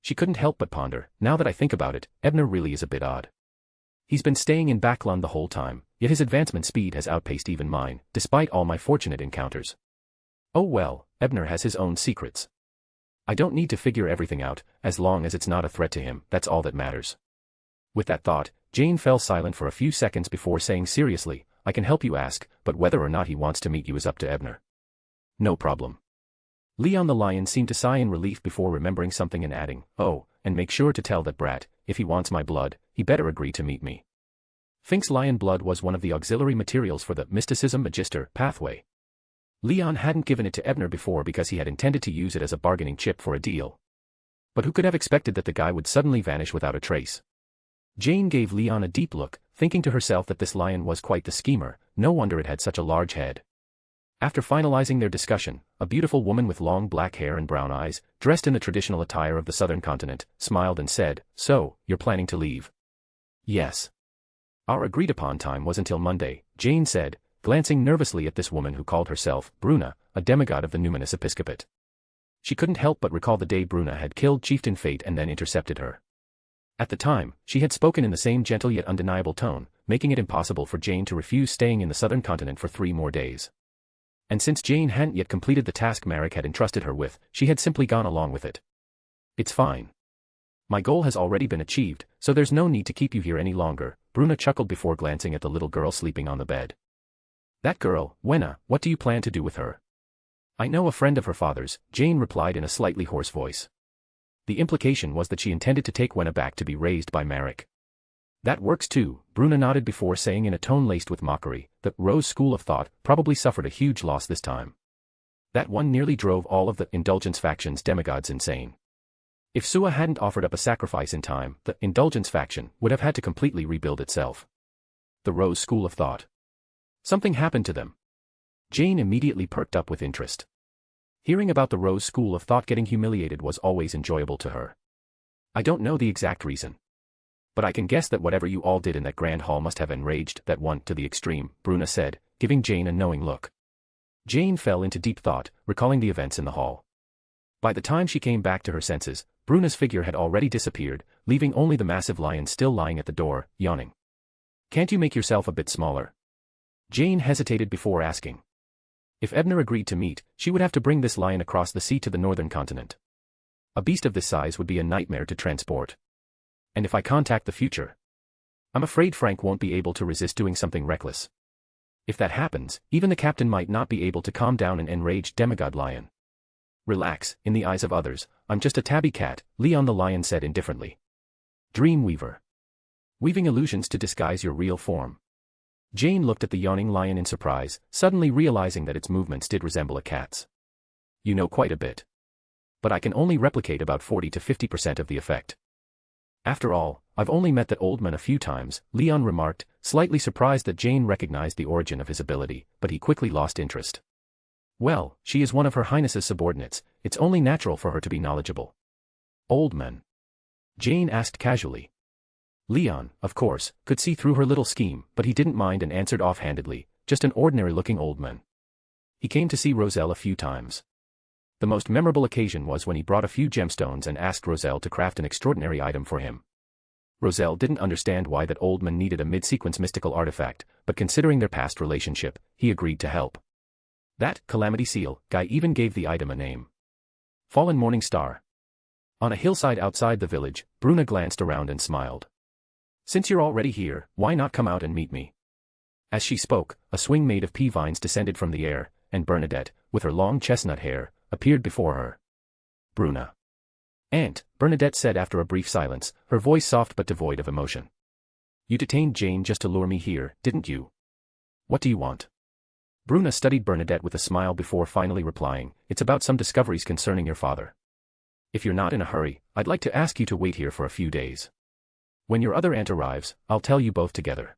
She couldn't help but ponder. Now that I think about it, Ebner really is a bit odd. He's been staying in Backlund the whole time, yet his advancement speed has outpaced even mine, despite all my fortunate encounters. Oh well, Ebner has his own secrets. I don't need to figure everything out, as long as it's not a threat to him, that's all that matters. With that thought, Jane fell silent for a few seconds before saying seriously, I can help you ask, but whether or not he wants to meet you is up to Ebner. No problem. Leon the lion seemed to sigh in relief before remembering something and adding, oh, and make sure to tell that brat, if he wants my blood, he better agree to meet me. Fink's lion blood was one of the auxiliary materials for the mysticism magister pathway. Leon hadn't given it to Ebner before because he had intended to use it as a bargaining chip for a deal. But who could have expected that the guy would suddenly vanish without a trace? Jane gave Leon a deep look, thinking to herself that this lion was quite the schemer, no wonder it had such a large head. After finalizing their discussion, a beautiful woman with long black hair and brown eyes, dressed in the traditional attire of the southern continent, smiled and said, So, you're planning to leave? Yes. Our agreed-upon time was until Monday, Jane said, glancing nervously at this woman who called herself Bruna, a demigod of the Numinous Episcopate. She couldn't help but recall the day Bruna had killed Chieftain Fate and then intercepted her. At the time, she had spoken in the same gentle yet undeniable tone, making it impossible for Jane to refuse staying in the southern continent for 3 more days. And since Jane hadn't yet completed the task Marek had entrusted her with, she had simply gone along with it. It's fine. My goal has already been achieved, so there's no need to keep you here any longer, Bruna chuckled before glancing at the little girl sleeping on the bed. That girl, Wenna, what do you plan to do with her? I know a friend of her father's, Jane replied in a slightly hoarse voice. The implication was that she intended to take Wenna back to be raised by Marek. That works too, Bruna nodded before saying in a tone laced with mockery, the Rose school of thought probably suffered a huge loss this time. That one nearly drove all of the Indulgence faction's demigods insane. If Sua hadn't offered up a sacrifice in time, the Indulgence faction would have had to completely rebuild itself. The Rose school of thought. Something happened to them. Jane immediately perked up with interest. Hearing about the Rose school of thought getting humiliated was always enjoyable to her. I don't know the exact reason. But I can guess that whatever you all did in that grand hall must have enraged that one to the extreme, Bruna said, giving Jane a knowing look. Jane fell into deep thought, recalling the events in the hall. By the time she came back to her senses, Bruna's figure had already disappeared, leaving only the massive lion still lying at the door, yawning. Can't you make yourself a bit smaller? Jane hesitated before asking. If Ebner agreed to meet, she would have to bring this lion across the sea to the northern continent. A beast of this size would be a nightmare to transport. And if I contact the future, I'm afraid Frank won't be able to resist doing something reckless. If that happens, even the captain might not be able to calm down an enraged demigod lion. Relax, in the eyes of others, I'm just a tabby cat, Leon the lion said indifferently. Dreamweaver. Weaving illusions to disguise your real form. Jane looked at the yawning lion in surprise, suddenly realizing that its movements did resemble a cat's. You know quite a bit. But I can only replicate about 40 to 50% of the effect. After all, I've only met that old man a few times, Leon remarked, slightly surprised that Jane recognized the origin of his ability, but he quickly lost interest. Well, she is one of Her Highness's subordinates, it's only natural for her to be knowledgeable. Old man? Jane asked casually. Leon, of course, could see through her little scheme, but he didn't mind and answered offhandedly, just an ordinary-looking old man. He came to see Roselle a few times. The most memorable occasion was when he brought a few gemstones and asked Roselle to craft an extraordinary item for him. Roselle didn't understand why that old man needed a mid-sequence mystical artifact, but considering their past relationship, he agreed to help. That Calamity Seal guy even gave the item a name. Fallen Morning Star. On a hillside outside the village, Bruna glanced around and smiled. Since you're already here, why not come out and meet me? As she spoke, a swing made of pea vines descended from the air, and Bernadette, with her long chestnut hair, appeared before her. Bruna. Aunt, Bernadette said after a brief silence, her voice soft but devoid of emotion. You detained Jane just to lure me here, didn't you? What do you want? Bruna studied Bernadette with a smile before finally replying, it's about some discoveries concerning your father. If you're not in a hurry, I'd like to ask you to wait here for a few days. When your other aunt arrives, I'll tell you both together.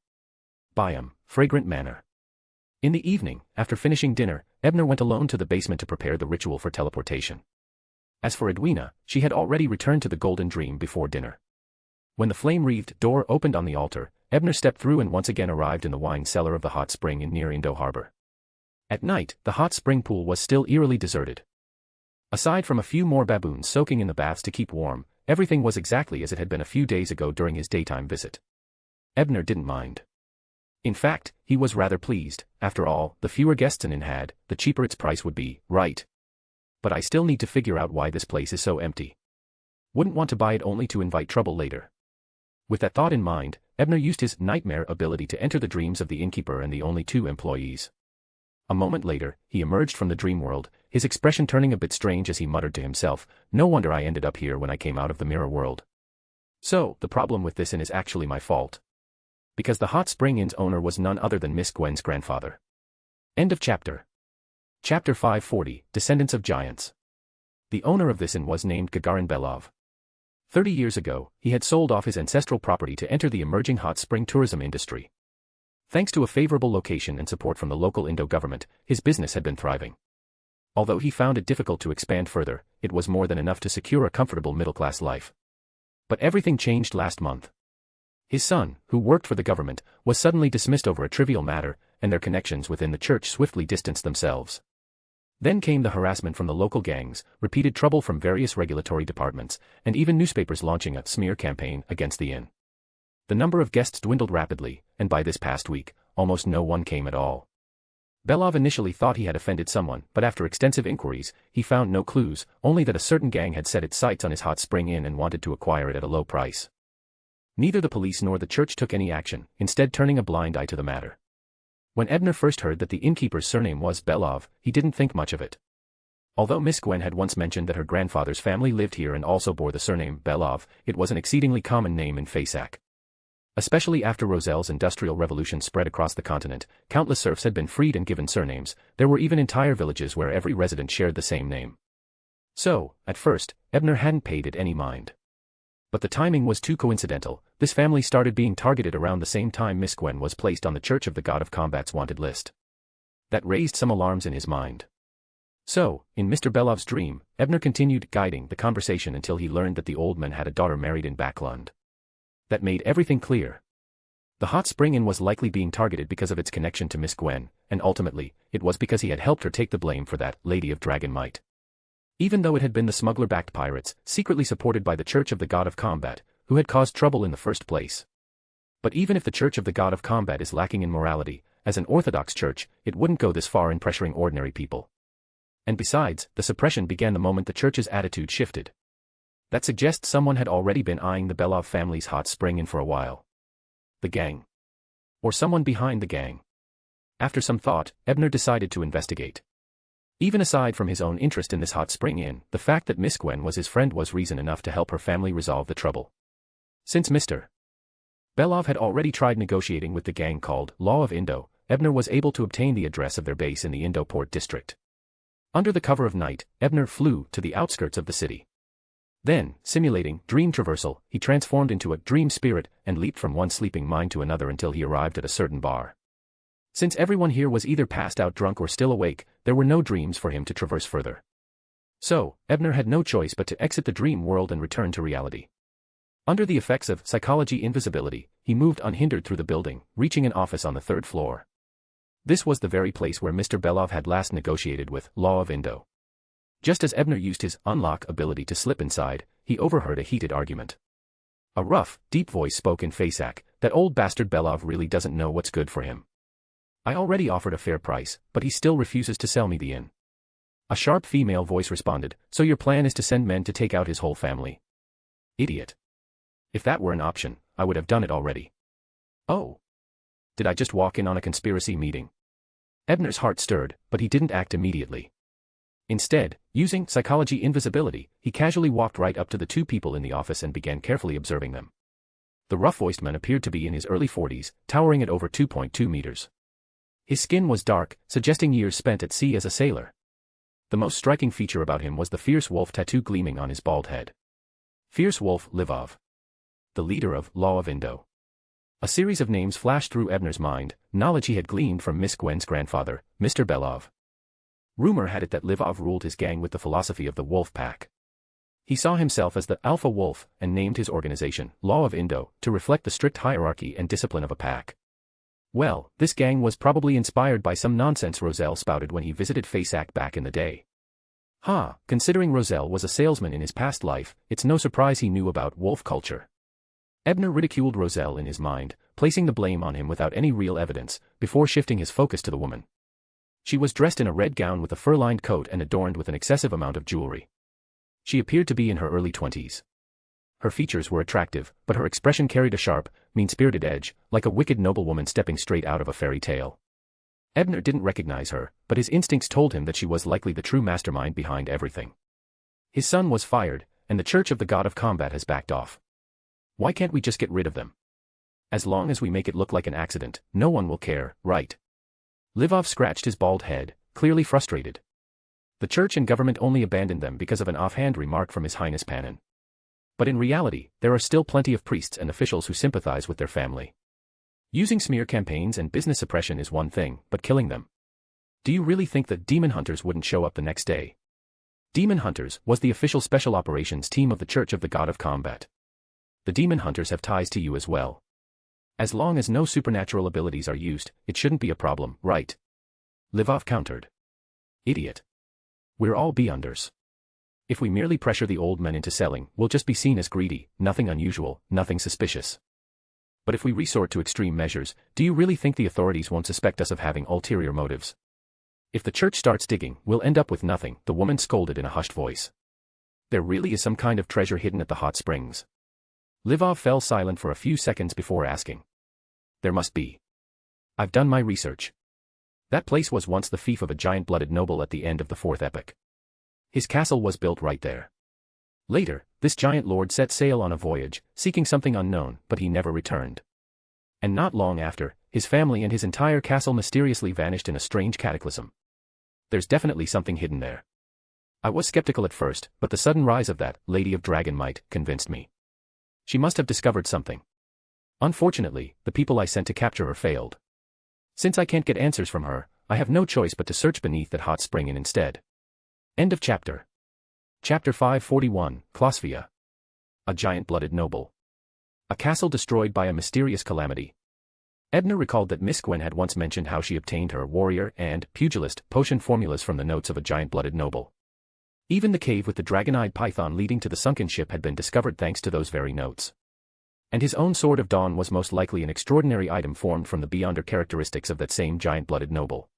Byam, Fragrant Manor. In the evening, after finishing dinner, Ebner went alone to the basement to prepare the ritual for teleportation. As for Edwina, she had already returned to the Golden Dream before dinner. When the flame-wreathed door opened on the altar, Ebner stepped through and once again arrived in the wine cellar of the hot spring in near Indo Harbor. At night, the hot spring pool was still eerily deserted. Aside from a few more baboons soaking in the baths to keep warm, everything was exactly as it had been a few days ago during his daytime visit. Ebner didn't mind. In fact, he was rather pleased. After all, the fewer guests an inn had, the cheaper its price would be, right? But I still need to figure out why this place is so empty. Wouldn't want to buy it only to invite trouble later. With that thought in mind, Ebner used his nightmare ability to enter the dreams of the innkeeper and the only two employees. A moment later, he emerged from the dream world, his expression turning a bit strange as he muttered to himself, no wonder I ended up here when I came out of the mirror world. So, the problem with this inn is actually my fault. Because the hot spring inn's owner was none other than Miss Gwen's grandfather. End of chapter. Chapter 540, Descendants of Giants. The owner of this inn was named Gagarin Belov. 30 years ago, he had sold off his ancestral property to enter the emerging hot spring tourism industry. Thanks to a favorable location and support from the local Indo government, his business had been thriving. Although he found it difficult to expand further, it was more than enough to secure a comfortable middle-class life. But everything changed last month. His son, who worked for the government, was suddenly dismissed over a trivial matter, and their connections within the church swiftly distanced themselves. Then came the harassment from the local gangs, repeated trouble from various regulatory departments, and even newspapers launching a smear campaign against the inn. The number of guests dwindled rapidly, and by this past week, almost no one came at all. Belov initially thought he had offended someone, but after extensive inquiries, he found no clues, only that a certain gang had set its sights on his hot spring inn and wanted to acquire it at a low price. Neither the police nor the church took any action, instead turning a blind eye to the matter. When Ebner first heard that the innkeeper's surname was Belov, he didn't think much of it. Although Miss Gwen had once mentioned that her grandfather's family lived here and also bore the surname Belov, it was an exceedingly common name in Fasak. Especially after Roselle's industrial revolution spread across the continent, countless serfs had been freed and given surnames. There were even entire villages where every resident shared the same name. So, at first, Ebner hadn't paid it any mind. But the timing was too coincidental. This family started being targeted around the same time Miss Gwen was placed on the Church of the God of Combat's wanted list. That raised some alarms in his mind. So, in Mr. Belov's dream, Ebner continued guiding the conversation until he learned that the old man had a daughter married in Backlund. That made everything clear. The hot spring inn was likely being targeted because of its connection to Miss Gwen, and ultimately, it was because he had helped her take the blame for that Lady of Dragon Might. Even though it had been the smuggler-backed pirates, secretly supported by the Church of the God of Combat, who had caused trouble in the first place. But even if the Church of the God of Combat is lacking in morality, as an Orthodox church, it wouldn't go this far in pressuring ordinary people. And besides, the suppression began the moment the church's attitude shifted. That suggests someone had already been eyeing the Belov family's hot spring inn for a while. The gang. Or someone behind the gang. After some thought, Ebner decided to investigate. Even aside from his own interest in this hot spring inn, the fact that Miss Gwen was his friend was reason enough to help her family resolve the trouble. Since Mr. Belov had already tried negotiating with the gang called Law of Indo, Ebner was able to obtain the address of their base in the Indo Port district. Under the cover of night, Ebner flew to the outskirts of the city. Then, simulating dream traversal, he transformed into a dream spirit and leaped from one sleeping mind to another until he arrived at a certain bar. Since everyone here was either passed out drunk or still awake, there were no dreams for him to traverse further. So, Ebner had no choice but to exit the dream world and return to reality. Under the effects of psychology invisibility, he moved unhindered through the building, reaching an office on the third floor. This was the very place where Mr. Belov had last negotiated with Law of Indo. Just as Ebner used his unlock ability to slip inside, he overheard a heated argument. A rough, deep voice spoke in Fasak, "That old bastard Belov really doesn't know what's good for him. I already offered a fair price, but he still refuses to sell me the inn." A sharp female voice responded, "So your plan is to send men to take out his whole family? Idiot. If that were an option, I would have done it already." "Oh. Did I just walk in on a conspiracy meeting?" Ebner's heart stirred, but he didn't act immediately. Instead, Using psychology invisibility, he casually walked right up to the two people in the office and began carefully observing them. The rough-voiced man appeared to be in his early 40s, towering at over 2.2 meters. His skin was dark, suggesting years spent at sea as a sailor. The most striking feature about him was the fierce wolf tattoo gleaming on his bald head. Fierce Wolf Lvov. The leader of Law of Indo. A series of names flashed through Ebner's mind, knowledge he had gleaned from Miss Gwen's grandfather, Mr. Belov. Rumor had it that Lvov ruled his gang with the philosophy of the wolf pack. He saw himself as the alpha wolf and named his organization Law of Indo to reflect the strict hierarchy and discipline of a pack. Well, this gang was probably inspired by some nonsense Roselle spouted when he visited Faceac back in the day. Considering Roselle was a salesman in his past life, it's no surprise he knew about wolf culture. Ebner ridiculed Roselle in his mind, placing the blame on him without any real evidence, before shifting his focus to the woman. She was dressed in a red gown with a fur-lined coat and adorned with an excessive amount of jewelry. She appeared to be in her early 20s. Her features were attractive, but her expression carried a sharp, mean-spirited edge, like a wicked noblewoman stepping straight out of a fairy tale. Ebner didn't recognize her, but his instincts told him that she was likely the true mastermind behind everything. His son was fired, and the Church of the God of Combat has backed off. Why can't we just get rid of them? As long as we make it look like an accident, no one will care, right? Lvov scratched his bald head, clearly frustrated. The church and government only abandoned them because of an offhand remark from His Highness Panin. But in reality, there are still plenty of priests and officials who sympathize with their family. Using smear campaigns and business suppression is one thing, but killing them. Do you really think that demon hunters wouldn't show up the next day? Demon Hunters was the official special operations team of the Church of the God of Combat. The demon hunters have ties to you as well. As long as no supernatural abilities are used, it shouldn't be a problem, right? Lvov countered. Idiot. We're all beyonders. If we merely pressure the old men into selling, we'll just be seen as greedy, nothing unusual, nothing suspicious. But if we resort to extreme measures, do you really think the authorities won't suspect us of having ulterior motives? If the church starts digging, we'll end up with nothing, the woman scolded in a hushed voice. There really is some kind of treasure hidden at the hot springs. Lvov fell silent for a few seconds before asking. There must be. I've done my research. That place was once the fief of a giant-blooded noble at the end of the Fourth Epoch. His castle was built right there. Later, this giant lord set sail on a voyage, seeking something unknown, but he never returned. And not long after, his family and his entire castle mysteriously vanished in a strange cataclysm. There's definitely something hidden there. I was skeptical at first, but the sudden rise of that Lady of Dragonmight convinced me. She must have discovered something. Unfortunately, the people I sent to capture her failed. Since I can't get answers from her, I have no choice but to search beneath that hot spring instead. End of chapter. Chapter 541, Klosvia. A giant-blooded noble. A castle destroyed by a mysterious calamity. Ebner recalled that Miss Gwen had once mentioned how she obtained her warrior and pugilist potion formulas from the notes of a giant-blooded noble. Even the cave with the dragon-eyed python leading to the sunken ship had been discovered thanks to those very notes. And his own Sword of Dawn was most likely an extraordinary item formed from the beyonder characteristics of that same giant-blooded noble.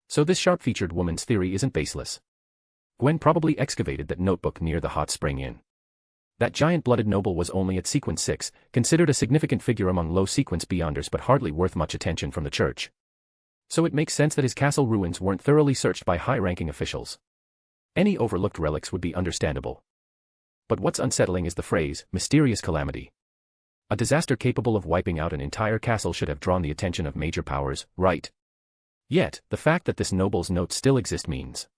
So this sharp-featured woman's theory isn't baseless. Gwen probably excavated that notebook near the hot spring inn. That giant-blooded noble was only at sequence 6, considered a significant figure among low-sequence beyonders but hardly worth much attention from the church. So it makes sense that his castle ruins weren't thoroughly searched by high-ranking officials. Any overlooked relics would be understandable. But what's unsettling is the phrase, mysterious calamity. A disaster capable of wiping out an entire castle should have drawn the attention of major powers, right? Yet, the fact that this noble's notes still exist means.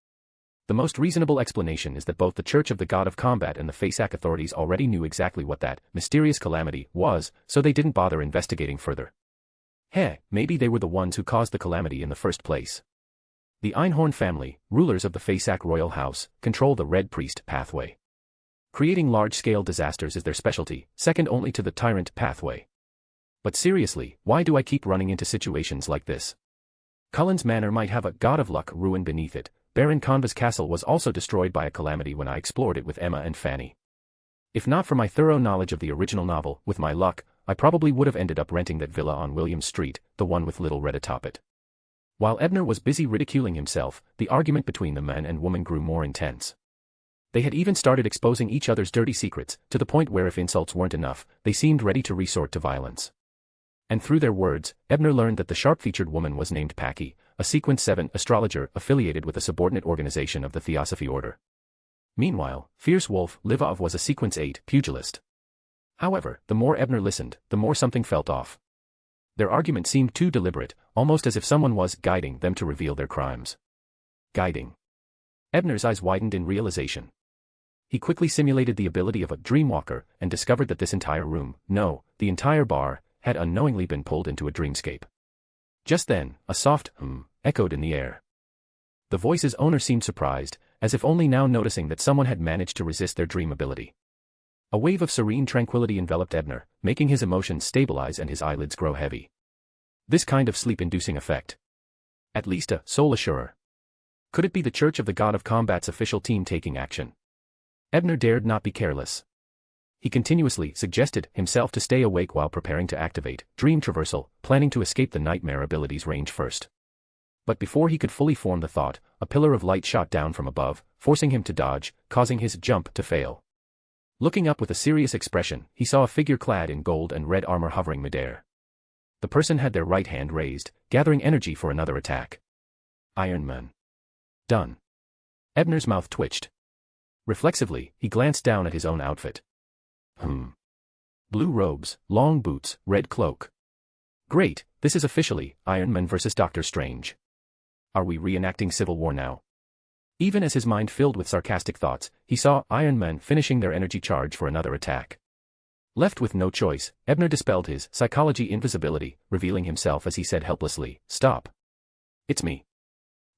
The most reasonable explanation is that both the Church of the God of Combat and the Faceac authorities already knew exactly what that mysterious calamity was, so they didn't bother investigating further. Maybe they were the ones who caused the calamity in the first place. The Einhorn family, rulers of the Faceac royal house, control the Red Priest pathway. Creating large-scale disasters is their specialty, second only to the Tyrant pathway. But seriously, why do I keep running into situations like this? Cullen's Manor might have a God of Luck ruin beneath it. Baron Conva's castle was also destroyed by a calamity when I explored it with Emma and Fanny. If not for my thorough knowledge of the original novel, with my luck, I probably would have ended up renting that villa on William Street, the one with Little Red atop it. While Ebner was busy ridiculing himself, the argument between the man and woman grew more intense. They had even started exposing each other's dirty secrets, to the point where if insults weren't enough, they seemed ready to resort to violence. And through their words, Ebner learned that the sharp-featured woman was named Packy, a Sequence 7 astrologer affiliated with a subordinate organization of the Theosophy Order. Meanwhile, Fierce Wolf Livov was a Sequence 8 pugilist. However, the more Ebner listened, the more something felt off. Their argument seemed too deliberate, almost as if someone was guiding them to reveal their crimes. Guiding. Ebner's eyes widened in realization. He quickly simulated the ability of a dreamwalker and discovered that this entire room, no, the entire bar, had unknowingly been pulled into a dreamscape. Just then, a soft echoed in the air. The voice's owner seemed surprised, as if only now noticing that someone had managed to resist their dream ability. A wave of serene tranquility enveloped Ebner, making his emotions stabilize and his eyelids grow heavy. This kind of sleep-inducing effect. At least a soul assurer. Could it be the Church of the God of Combat's official team taking action? Ebner dared not be careless. He continuously suggested himself to stay awake while preparing to activate Dream Traversal, planning to escape the nightmare ability's range first. But before he could fully form the thought, a pillar of light shot down from above, forcing him to dodge, causing his jump to fail. Looking up with a serious expression, he saw a figure clad in gold and red armor hovering midair. The person had their right hand raised, gathering energy for another attack. Iron Man. Done. Ebner's mouth twitched. Reflexively, he glanced down at his own outfit. Blue robes, long boots, red cloak. Great, this is officially Iron Man vs. Doctor Strange. Are we reenacting Civil War now? Even as his mind filled with sarcastic thoughts, he saw Iron Man finishing their energy charge for another attack. Left with no choice, Ebner dispelled his psychology invisibility, revealing himself as he said helplessly, "Stop. It's me."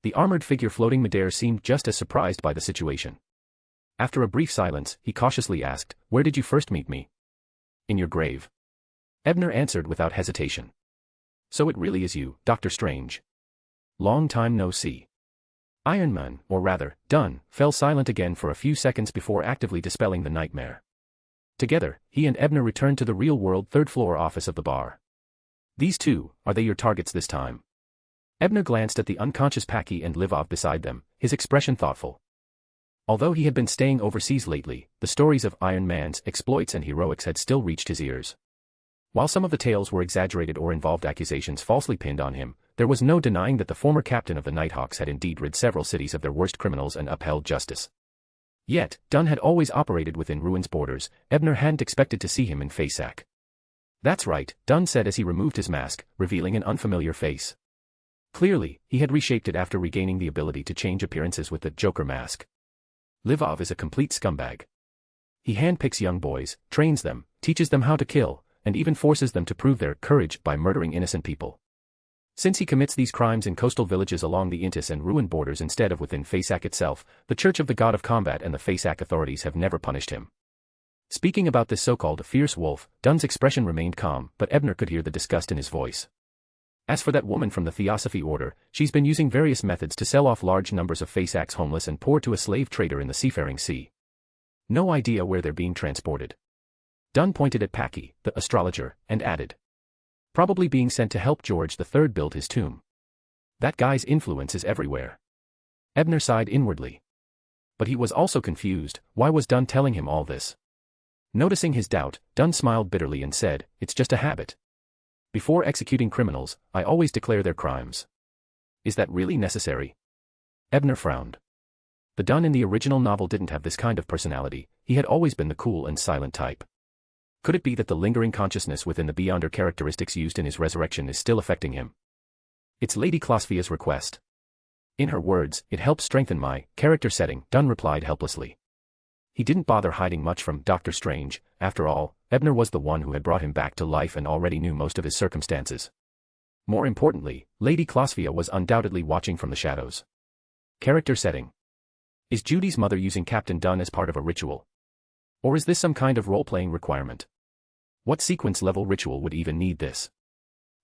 The armored figure floating midair seemed just as surprised by the situation. After a brief silence, he cautiously asked, "Where did you first meet me?" "In your grave." Ebner answered without hesitation. "So it really is you, Doctor Strange. Long time no see." Iron Man, or rather, Dunn, fell silent again for a few seconds before actively dispelling the nightmare. Together, he and Ebner returned to the real-world third-floor office of the bar. "These two, are they your targets this time?" Ebner glanced at the unconscious Paki and Livov beside them, his expression thoughtful. Although he had been staying overseas lately, the stories of Iron Man's exploits and heroics had still reached his ears. While some of the tales were exaggerated or involved accusations falsely pinned on him, there was no denying that the former captain of the Nighthawks had indeed rid several cities of their worst criminals and upheld justice. Yet, Dunn had always operated within Ruin's borders. Ebner hadn't expected to see him in Faceac. "That's right," Dunn said as he removed his mask, revealing an unfamiliar face. Clearly, he had reshaped it after regaining the ability to change appearances with the Joker mask. Livov is a complete scumbag. He handpicks young boys, trains them, teaches them how to kill, and even forces them to prove their courage by murdering innocent people. Since he commits these crimes in coastal villages along the Intis and Ruin borders instead of within Faceac itself, the Church of the God of Combat and the Faceac authorities have never punished him. Speaking about this so-called fierce wolf, Dunn's expression remained calm, but Ebner could hear the disgust in his voice. As for that woman from the Theosophy Order, she's been using various methods to sell off large numbers of Faceac's homeless and poor to a slave trader in the Seafaring Sea. No idea where they're being transported. Dunn pointed at Paki, the astrologer, and added. Probably being sent to help George III build his tomb. That guy's influence is everywhere. Ebner sighed inwardly. But he was also confused. Why was Dunn telling him all this? Noticing his doubt, Dunn smiled bitterly and said, "It's just a habit. Before executing criminals, I always declare their crimes." "Is that really necessary?" Ebner frowned. The Dunn in the original novel didn't have this kind of personality. He had always been the cool and silent type. Could it be that the lingering consciousness within the Beyonder characteristics used in his resurrection is still affecting him? "It's Lady Closvia's request. In her words, it helps strengthen my character setting," Dunn replied helplessly. He didn't bother hiding much from Doctor Strange. After all, Ebner was the one who had brought him back to life and already knew most of his circumstances. More importantly, Lady Closvia was undoubtedly watching from the shadows. Character setting. Is Judy's mother using Captain Dunn as part of a ritual? Or is this some kind of role-playing requirement? What sequence-level ritual would even need this?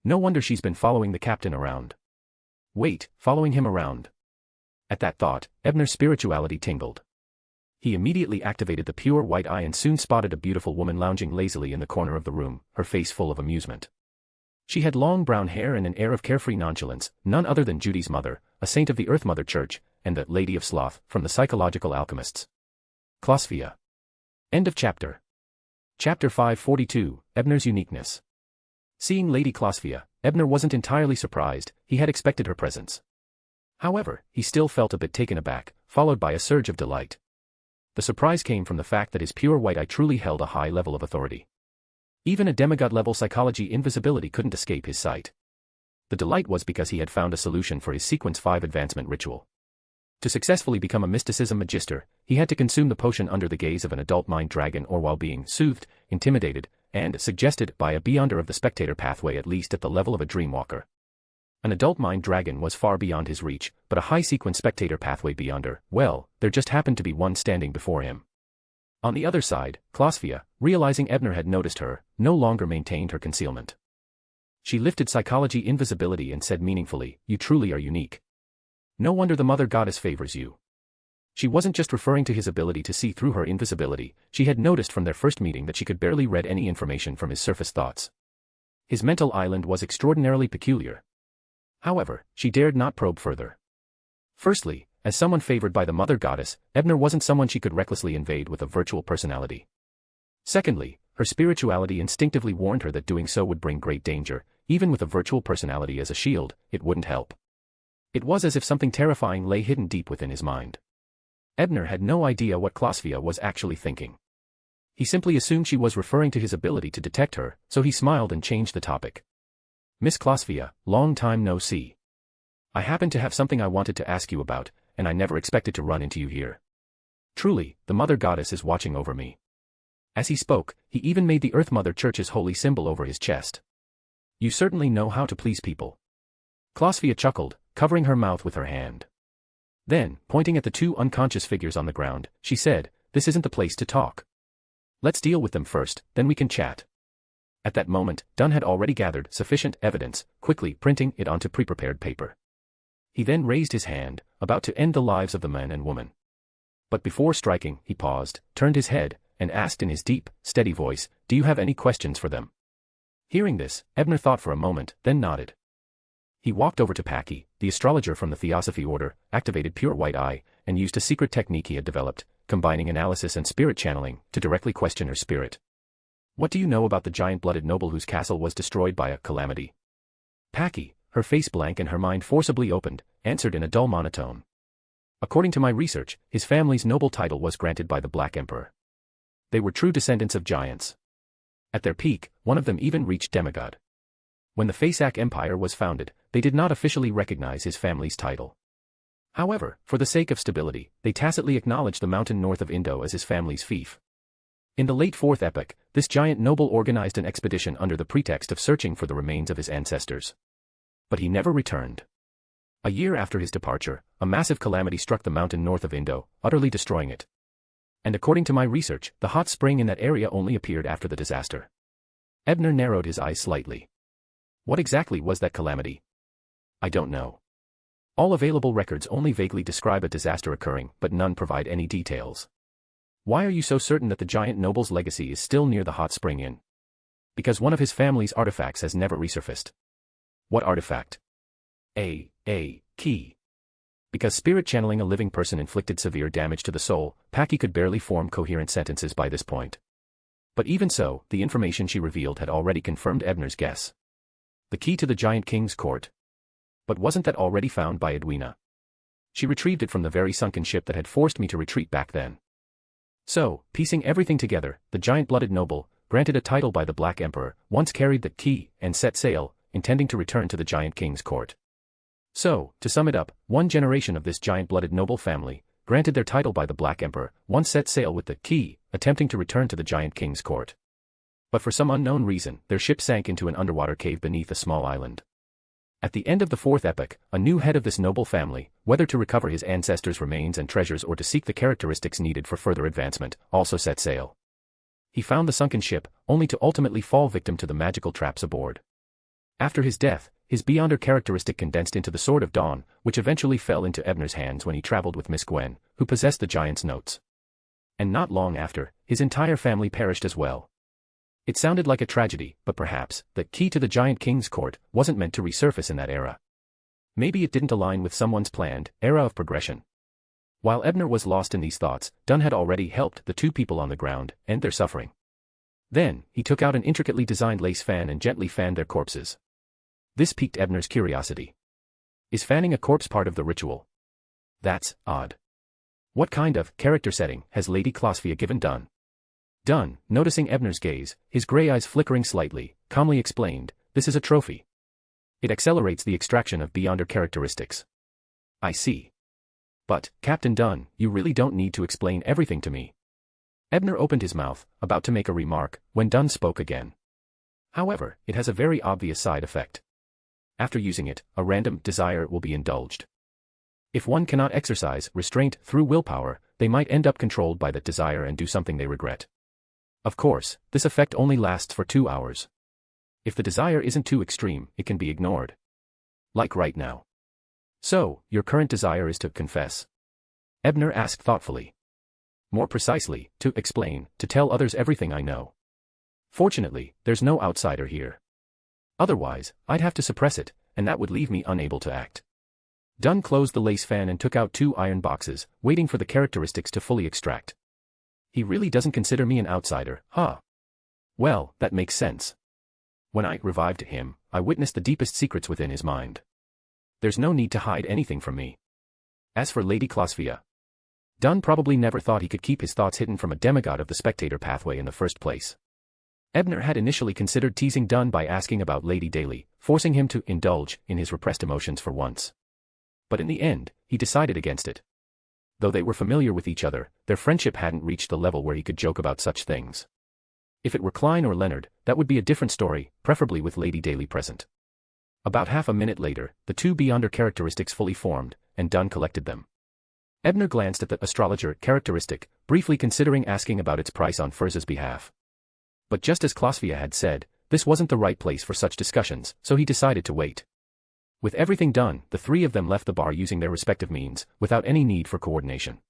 No wonder she's been following the captain around. Wait, following him around? At that thought, Ebner's spirituality tingled. He immediately activated the pure white eye and soon spotted a beautiful woman lounging lazily in the corner of the room, her face full of amusement. She had long brown hair and an air of carefree nonchalance, none other than Judy's mother, a saint of the Earth Mother Church, and the Lady of Sloth, from the Psychological Alchemists. Closvia. End of chapter. Chapter 542, Ebner's Uniqueness. Seeing Lady Klosvia, Ebner wasn't entirely surprised, he had expected her presence. However, he still felt a bit taken aback, followed by a surge of delight. The surprise came from the fact that his pure white eye truly held a high level of authority. Even a demigod-level psychology invisibility couldn't escape his sight. The delight was because he had found a solution for his Sequence 5 advancement ritual. To successfully become a mysticism magister, he had to consume the potion under the gaze of an adult mind dragon or while being soothed, intimidated, and suggested by a beyonder of the spectator pathway at least at the level of a dreamwalker. An adult mind dragon was far beyond his reach, but a high-sequence spectator pathway beyonder, well, there just happened to be one standing before him. On the other side, Klosvia, realizing Ebner had noticed her, no longer maintained her concealment. She lifted psychology invisibility and said meaningfully, "You truly are unique. No wonder the Mother Goddess favors you." She wasn't just referring to his ability to see through her invisibility, she had noticed from their first meeting that she could barely read any information from his surface thoughts. His mental island was extraordinarily peculiar. However, she dared not probe further. Firstly, as someone favored by the Mother Goddess, Ebner wasn't someone she could recklessly invade with a virtual personality. Secondly, her spirituality instinctively warned her that doing so would bring great danger, even with a virtual personality as a shield, it wouldn't help. It was as if something terrifying lay hidden deep within his mind. Ebner had no idea what Klosvia was actually thinking. He simply assumed she was referring to his ability to detect her, so he smiled and changed the topic. "Miss Klosvia, long time no see. I happen to have something I wanted to ask you about, and I never expected to run into you here. Truly, the Mother Goddess is watching over me." As he spoke, he even made the Earth Mother Church's holy symbol over his chest. "You certainly know how to please people." Klosvia chuckled, covering her mouth with her hand. Then, pointing at the two unconscious figures on the ground, she said, "This isn't the place to talk. Let's deal with them first, then we can chat." At that moment, Dunn had already gathered sufficient evidence, quickly printing it onto pre-prepared paper. He then raised his hand, about to end the lives of the man and woman. But before striking, he paused, turned his head, and asked in his deep, steady voice, "Do you have any questions for them?" Hearing this, Ebner thought for a moment, then nodded. He walked over to Paki, the astrologer from the Theosophy Order, activated Pure White Eye, and used a secret technique he had developed, combining analysis and spirit channeling, to directly question her spirit. "What do you know about the giant-blooded noble whose castle was destroyed by a calamity?" Paki, her face blank and her mind forcibly opened, answered in a dull monotone. "According to my research, his family's noble title was granted by the Black Emperor. They were true descendants of giants. At their peak, one of them even reached demigod. When the Fasak Empire was founded, they did not officially recognize his family's title. However, for the sake of stability, they tacitly acknowledged the mountain north of Indo as his family's fief. In the late 4th epoch, this giant noble organized an expedition under the pretext of searching for the remains of his ancestors. But he never returned. A year after his departure, a massive calamity struck the mountain north of Indo, utterly destroying it. And according to my research, the hot spring in that area only appeared after the disaster." Ebner narrowed his eyes slightly. "What exactly was that calamity?" "I don't know. All available records only vaguely describe a disaster occurring, but none provide any details." "Why are you so certain that the giant noble's legacy is still near the hot spring inn?" "Because one of his family's artifacts has never resurfaced." "What artifact?" A key." Because spirit channeling a living person inflicted severe damage to the soul, Paki could barely form coherent sentences by this point. But even so, the information she revealed had already confirmed Ebner's guess. The key to the giant king's court. But wasn't that already found by Edwina? She retrieved it from the very sunken ship that had forced me to retreat back then. So, piecing everything together, the giant-blooded noble, granted a title by the Black Emperor, once carried the key, and set sail, intending to return to the giant king's court. So, to sum it up, one generation of this giant-blooded noble family, granted their title by the Black Emperor, once set sail with the key, attempting to return to the giant king's court. But for some unknown reason, their ship sank into an underwater cave beneath a small island. At the end of the 4th epoch, a new head of this noble family, whether to recover his ancestors' remains and treasures or to seek the characteristics needed for further advancement, also set sail. He found the sunken ship, only to ultimately fall victim to the magical traps aboard. After his death, his Beyonder characteristic condensed into the Sword of Dawn, which eventually fell into Ebner's hands when he traveled with Miss Gwen, who possessed the giant's notes. And not long after, his entire family perished as well. It sounded like a tragedy, but perhaps, the key to the giant king's court wasn't meant to resurface in that era. Maybe it didn't align with someone's planned era of progression. While Ebner was lost in these thoughts, Dunn had already helped the two people on the ground end their suffering. Then, he took out an intricately designed lace fan and gently fanned their corpses. This piqued Ebner's curiosity. Is fanning a corpse part of the ritual? That's odd. What kind of character setting has Lady Closphia given Dunn? Dunn, noticing Ebner's gaze, his gray eyes flickering slightly, calmly explained, this is a trophy. It accelerates the extraction of beyonder characteristics. I see. But, Captain Dunn, you really don't need to explain everything to me. Ebner opened his mouth, about to make a remark, when Dunn spoke again. However, it has a very obvious side effect. After using it, a random desire will be indulged. If one cannot exercise restraint through willpower, they might end up controlled by that desire and do something they regret. Of course, this effect only lasts for 2 hours. If the desire isn't too extreme, it can be ignored. Like right now. So, your current desire is to confess? Ebner asked thoughtfully. More precisely, to explain, to tell others everything I know. Fortunately, there's no outsider here. Otherwise, I'd have to suppress it, and that would leave me unable to act. Dunn closed the lace fan and took out 2 iron boxes, waiting for the characteristics to fully extract. He really doesn't consider me an outsider, huh? Well, that makes sense. When I revived him, I witnessed the deepest secrets within his mind. There's no need to hide anything from me. As for Lady Closphia, Dunn probably never thought he could keep his thoughts hidden from a demigod of the spectator pathway in the first place. Ebner had initially considered teasing Dunn by asking about Lady Daly, forcing him to indulge in his repressed emotions for once. But in the end, he decided against it. Though they were familiar with each other, their friendship hadn't reached the level where he could joke about such things. If it were Klein or Leonard, that would be a different story, preferably with Lady Daly present. About half a minute later, the 2 beyonder characteristics fully formed, and Dunn collected them. Ebner glanced at the astrologer characteristic, briefly considering asking about its price on Furza's behalf. But just as Closphia had said, this wasn't the right place for such discussions, so he decided to wait. With everything done, the 3 of them left the bar using their respective means, without any need for coordination.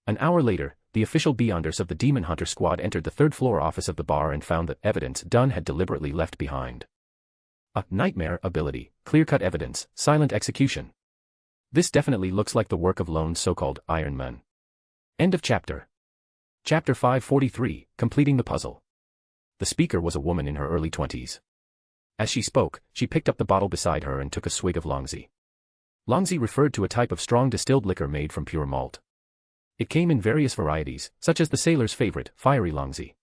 An hour later, the official beyonders of the Demon Hunter squad entered the 3rd-floor office of the bar and found the evidence Dunn had deliberately left behind. A nightmare ability, clear-cut evidence, silent execution. This definitely looks like the work of lone so-called Iron Man. End of chapter. Chapter 543, Completing the Puzzle. The speaker was a woman in her early 20s. As she spoke, she picked up the bottle beside her and took a swig of Longzi. Longzi referred to a type of strong distilled liquor made from pure malt. It came in various varieties, such as the sailor's favorite, fiery Longzi.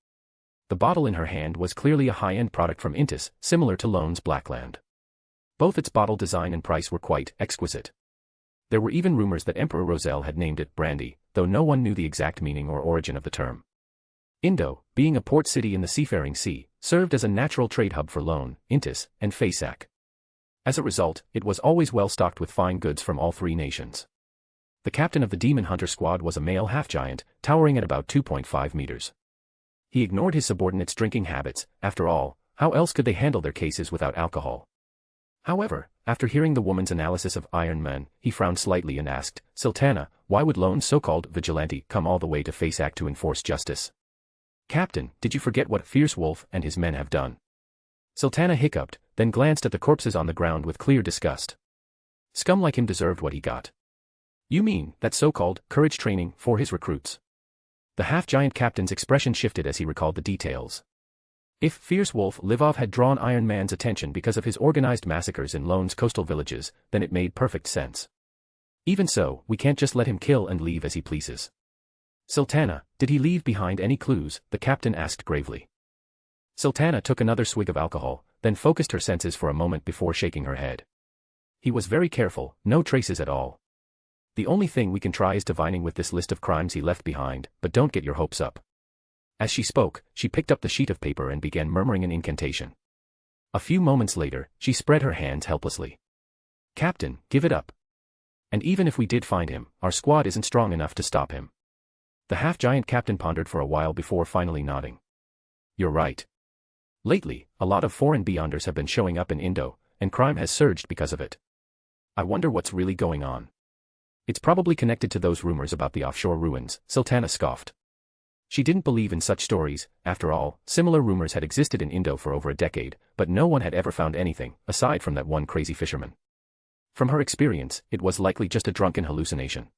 The bottle in her hand was clearly a high-end product from Intis, similar to Lone's Blackland. Both its bottle design and price were quite exquisite. There were even rumors that Emperor Roselle had named it brandy, though no one knew the exact meaning or origin of the term. Indo, being a port city in the seafaring sea, served as a natural trade hub for Lone, Intis, and Faisac. As a result, it was always well stocked with fine goods from all 3 nations. The captain of the Demon Hunter squad was a male half-giant, towering at about 2.5 meters. He ignored his subordinates' drinking habits. After all, how else could they handle their cases without alcohol? However, after hearing the woman's analysis of Iron Man, he frowned slightly and asked, Sultana, why would Lone's so-called vigilante come all the way to Faisac to enforce justice? Captain, did you forget what Fierce Wolf and his men have done? Sultana hiccuped, then glanced at the corpses on the ground with clear disgust. Scum like him deserved what he got. You mean that so-called courage training for his recruits? The half-giant captain's expression shifted as he recalled the details. If Fierce Wolf Livov had drawn Iron Man's attention because of his organized massacres in Lone's coastal villages, then it made perfect sense. Even so, we can't just let him kill and leave as he pleases. Sultana, did he leave behind any clues? The captain asked gravely. Sultana took another swig of alcohol, then focused her senses for a moment before shaking her head. He was very careful, no traces at all. The only thing we can try is divining with this list of crimes he left behind, but don't get your hopes up. As she spoke, she picked up the sheet of paper and began murmuring an incantation. A few moments later, she spread her hands helplessly. Captain, give it up. And even if we did find him, our squad isn't strong enough to stop him. The half-giant captain pondered for a while before finally nodding. You're right. Lately, a lot of foreign beyonders have been showing up in Indo, and crime has surged because of it. I wonder what's really going on. It's probably connected to those rumors about the offshore ruins, Sultana scoffed. She didn't believe in such stories. After all, similar rumors had existed in Indo for over a decade, but no one had ever found anything, aside from that one crazy fisherman. From her experience, it was likely just a drunken hallucination.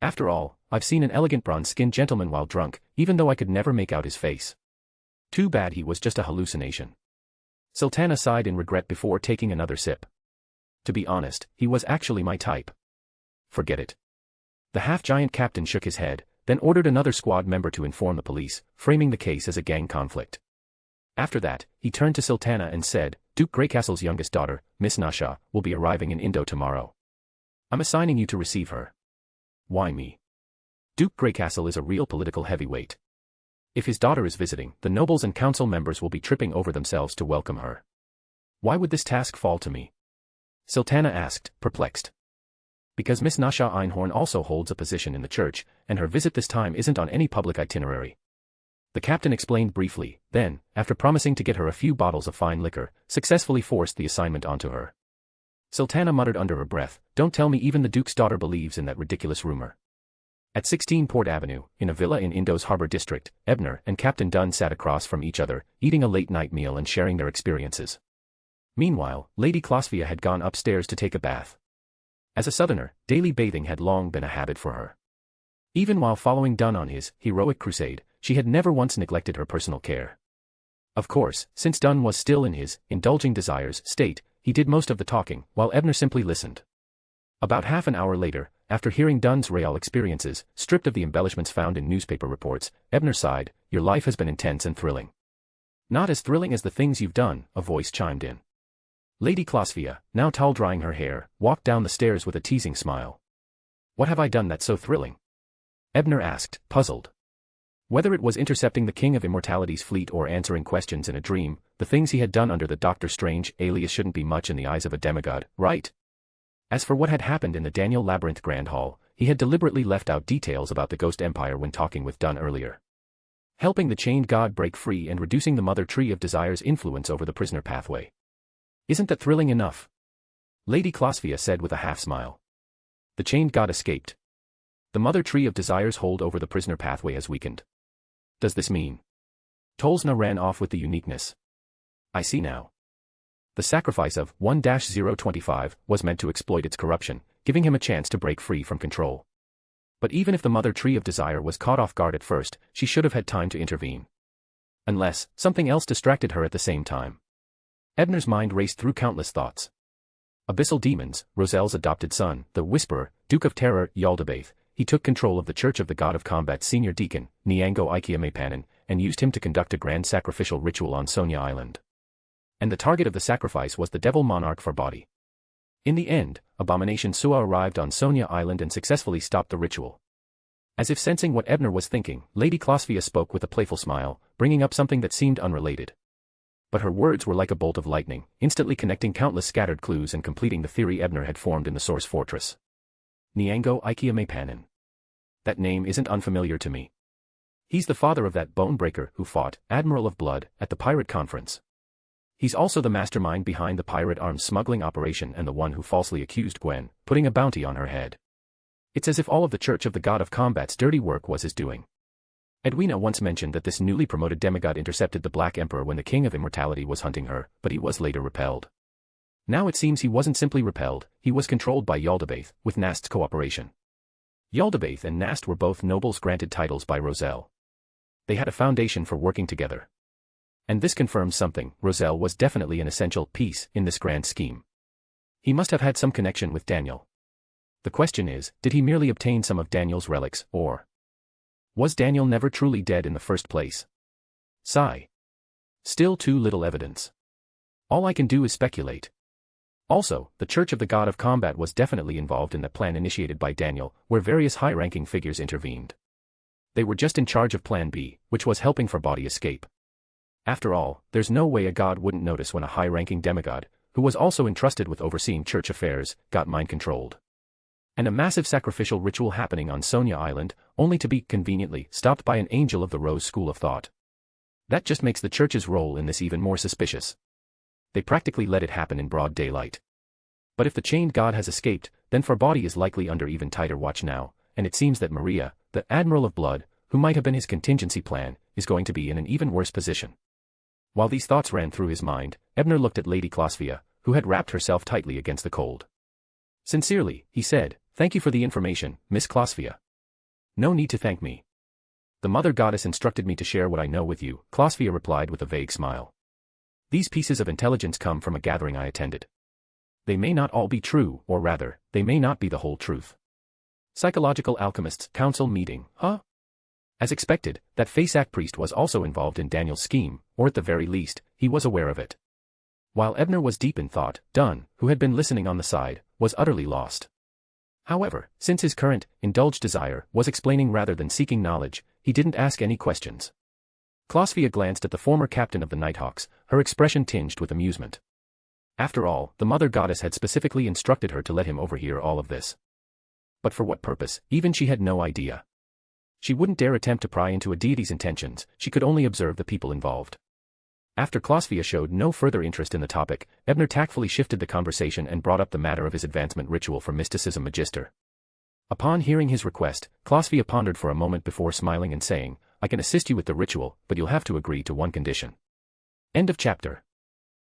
After all, I've seen an elegant bronze-skinned gentleman while drunk, even though I could never make out his face. Too bad he was just a hallucination. Sultana sighed in regret before taking another sip. To be honest, he was actually my type. Forget it. The half-giant captain shook his head, then ordered another squad member to inform the police, framing the case as a gang conflict. After that, he turned to Sultana and said, Duke Greycastle's youngest daughter, Miss Nasha, will be arriving in Indo tomorrow. I'm assigning you to receive her. Why me? Duke Greycastle is a real political heavyweight. If his daughter is visiting, the nobles and council members will be tripping over themselves to welcome her. Why would this task fall to me? Sultana asked, perplexed. Because Miss Nasha Einhorn also holds a position in the church, and her visit this time isn't on any public itinerary. The captain explained briefly, then, after promising to get her a few bottles of fine liquor, successfully forced the assignment onto her. Sultana muttered under her breath, don't tell me even the Duke's daughter believes in that ridiculous rumor. At 16 Port Avenue, in a villa in Indo's Harbor District, Ebner and Captain Dunn sat across from each other, eating a late-night meal and sharing their experiences. Meanwhile, Lady Klosvia had gone upstairs to take a bath. As a southerner, daily bathing had long been a habit for her. Even while following Dunn on his heroic crusade, she had never once neglected her personal care. Of course, since Dunn was still in his indulging desires state, he did most of the talking, while Ebner simply listened. About half an hour later, after hearing Dunn's real experiences, stripped of the embellishments found in newspaper reports, Ebner sighed, your life has been intense and thrilling. Not as thrilling as the things you've done, a voice chimed in. Lady Klosvia, now towel-drying her hair, walked down the stairs with a teasing smile. What have I done that's so thrilling? Ebner asked, puzzled. Whether it was intercepting the King of Immortality's fleet or answering questions in a dream, the things he had done under the Doctor Strange alias shouldn't be much in the eyes of a demigod, right? As for what had happened in the Daniel Labyrinth Grand Hall, he had deliberately left out details about the Ghost Empire when talking with Dunn earlier. Helping the chained god break free and reducing the Mother Tree of Desire's influence over the prisoner pathway. Isn't that thrilling enough? Lady Klosvia said with a half-smile. The chained god escaped. The Mother Tree of Desire's hold over the prisoner pathway has weakened. Does this mean? Tolsna ran off with the uniqueness. I see now. The sacrifice of 1-025 was meant to exploit its corruption, giving him a chance to break free from control. But even if the Mother Tree of Desire was caught off guard at first, she should have had time to intervene. Unless, something else distracted her at the same time. Ebner's mind raced through countless thoughts. Abyssal demons, Roselle's adopted son, the Whisperer, Duke of Terror, Yaldabaoth. He took control of the Church of the God of Combat's senior deacon, Niango Ikea and used him to conduct a grand sacrificial ritual on Sonia Island. And the target of the sacrifice was the Devil Monarch for body. In the end, Abomination Sua arrived on Sonia Island and successfully stopped the ritual. As if sensing what Ebner was thinking, Lady Klosvia spoke with a playful smile, bringing up something that seemed unrelated. But her words were like a bolt of lightning, instantly connecting countless scattered clues and completing the theory Ebner had formed in the Source Fortress. Niango Ikea. That name isn't unfamiliar to me. He's the father of that bone-breaker who fought, Admiral of Blood, at the pirate conference. He's also the mastermind behind the pirate arms smuggling operation and the one who falsely accused Gwen, putting a bounty on her head. It's as if all of the Church of the God of Combat's dirty work was his doing. Edwina once mentioned that this newly promoted demigod intercepted the Black Emperor when the King of Immortality was hunting her, but he was later repelled. Now it seems he wasn't simply repelled, he was controlled by Yaldabaoth, with Nast's cooperation. Yaldabaoth and Nast were both nobles granted titles by Roselle. They had a foundation for working together. And this confirms something, Roselle was definitely an essential piece in this grand scheme. He must have had some connection with Daniel. The question is, did he merely obtain some of Daniel's relics, or was Daniel never truly dead in the first place? Sigh. Still too little evidence. All I can do is speculate. Also, the Church of the God of Combat was definitely involved in the plan initiated by Daniel, where various high-ranking figures intervened. They were just in charge of Plan B, which was helping for body escape. After all, there's no way a god wouldn't notice when a high-ranking demigod, who was also entrusted with overseeing church affairs, got mind-controlled. And a massive sacrificial ritual happening on Sonia Island, only to be, conveniently, stopped by an angel of the Rose School of Thought. That just makes the church's role in this even more suspicious. They practically let it happen in broad daylight. But if the chained god has escaped, then Farbody is likely under even tighter watch now, and it seems that Maria, the Admiral of Blood, who might have been his contingency plan, is going to be in an even worse position. While these thoughts ran through his mind, Ebner looked at Lady Klosvia, who had wrapped herself tightly against the cold. Sincerely, he said, thank you for the information, Miss Klosvia. No need to thank me. The mother goddess instructed me to share what I know with you, Klossvia replied with a vague smile. These pieces of intelligence come from a gathering I attended. They may not all be true, or rather, they may not be the whole truth. Psychological Alchemists Council meeting, huh? As expected, that Faceac priest was also involved in Daniel's scheme, or at the very least, he was aware of it. While Ebner was deep in thought, Dunn, who had been listening on the side, was utterly lost. However, since his current, indulged desire was explaining rather than seeking knowledge, he didn't ask any questions. Klossvia glanced at the former captain of the Nighthawks, her expression tinged with amusement. After all, the mother goddess had specifically instructed her to let him overhear all of this. But for what purpose, even she had no idea. She wouldn't dare attempt to pry into a deity's intentions, she could only observe the people involved. After Klossvia showed no further interest in the topic, Ebner tactfully shifted the conversation and brought up the matter of his advancement ritual for Mysticism Magister. Upon hearing his request, Klossvia pondered for a moment before smiling and saying, I can assist you with the ritual, but you'll have to agree to one condition. End of chapter.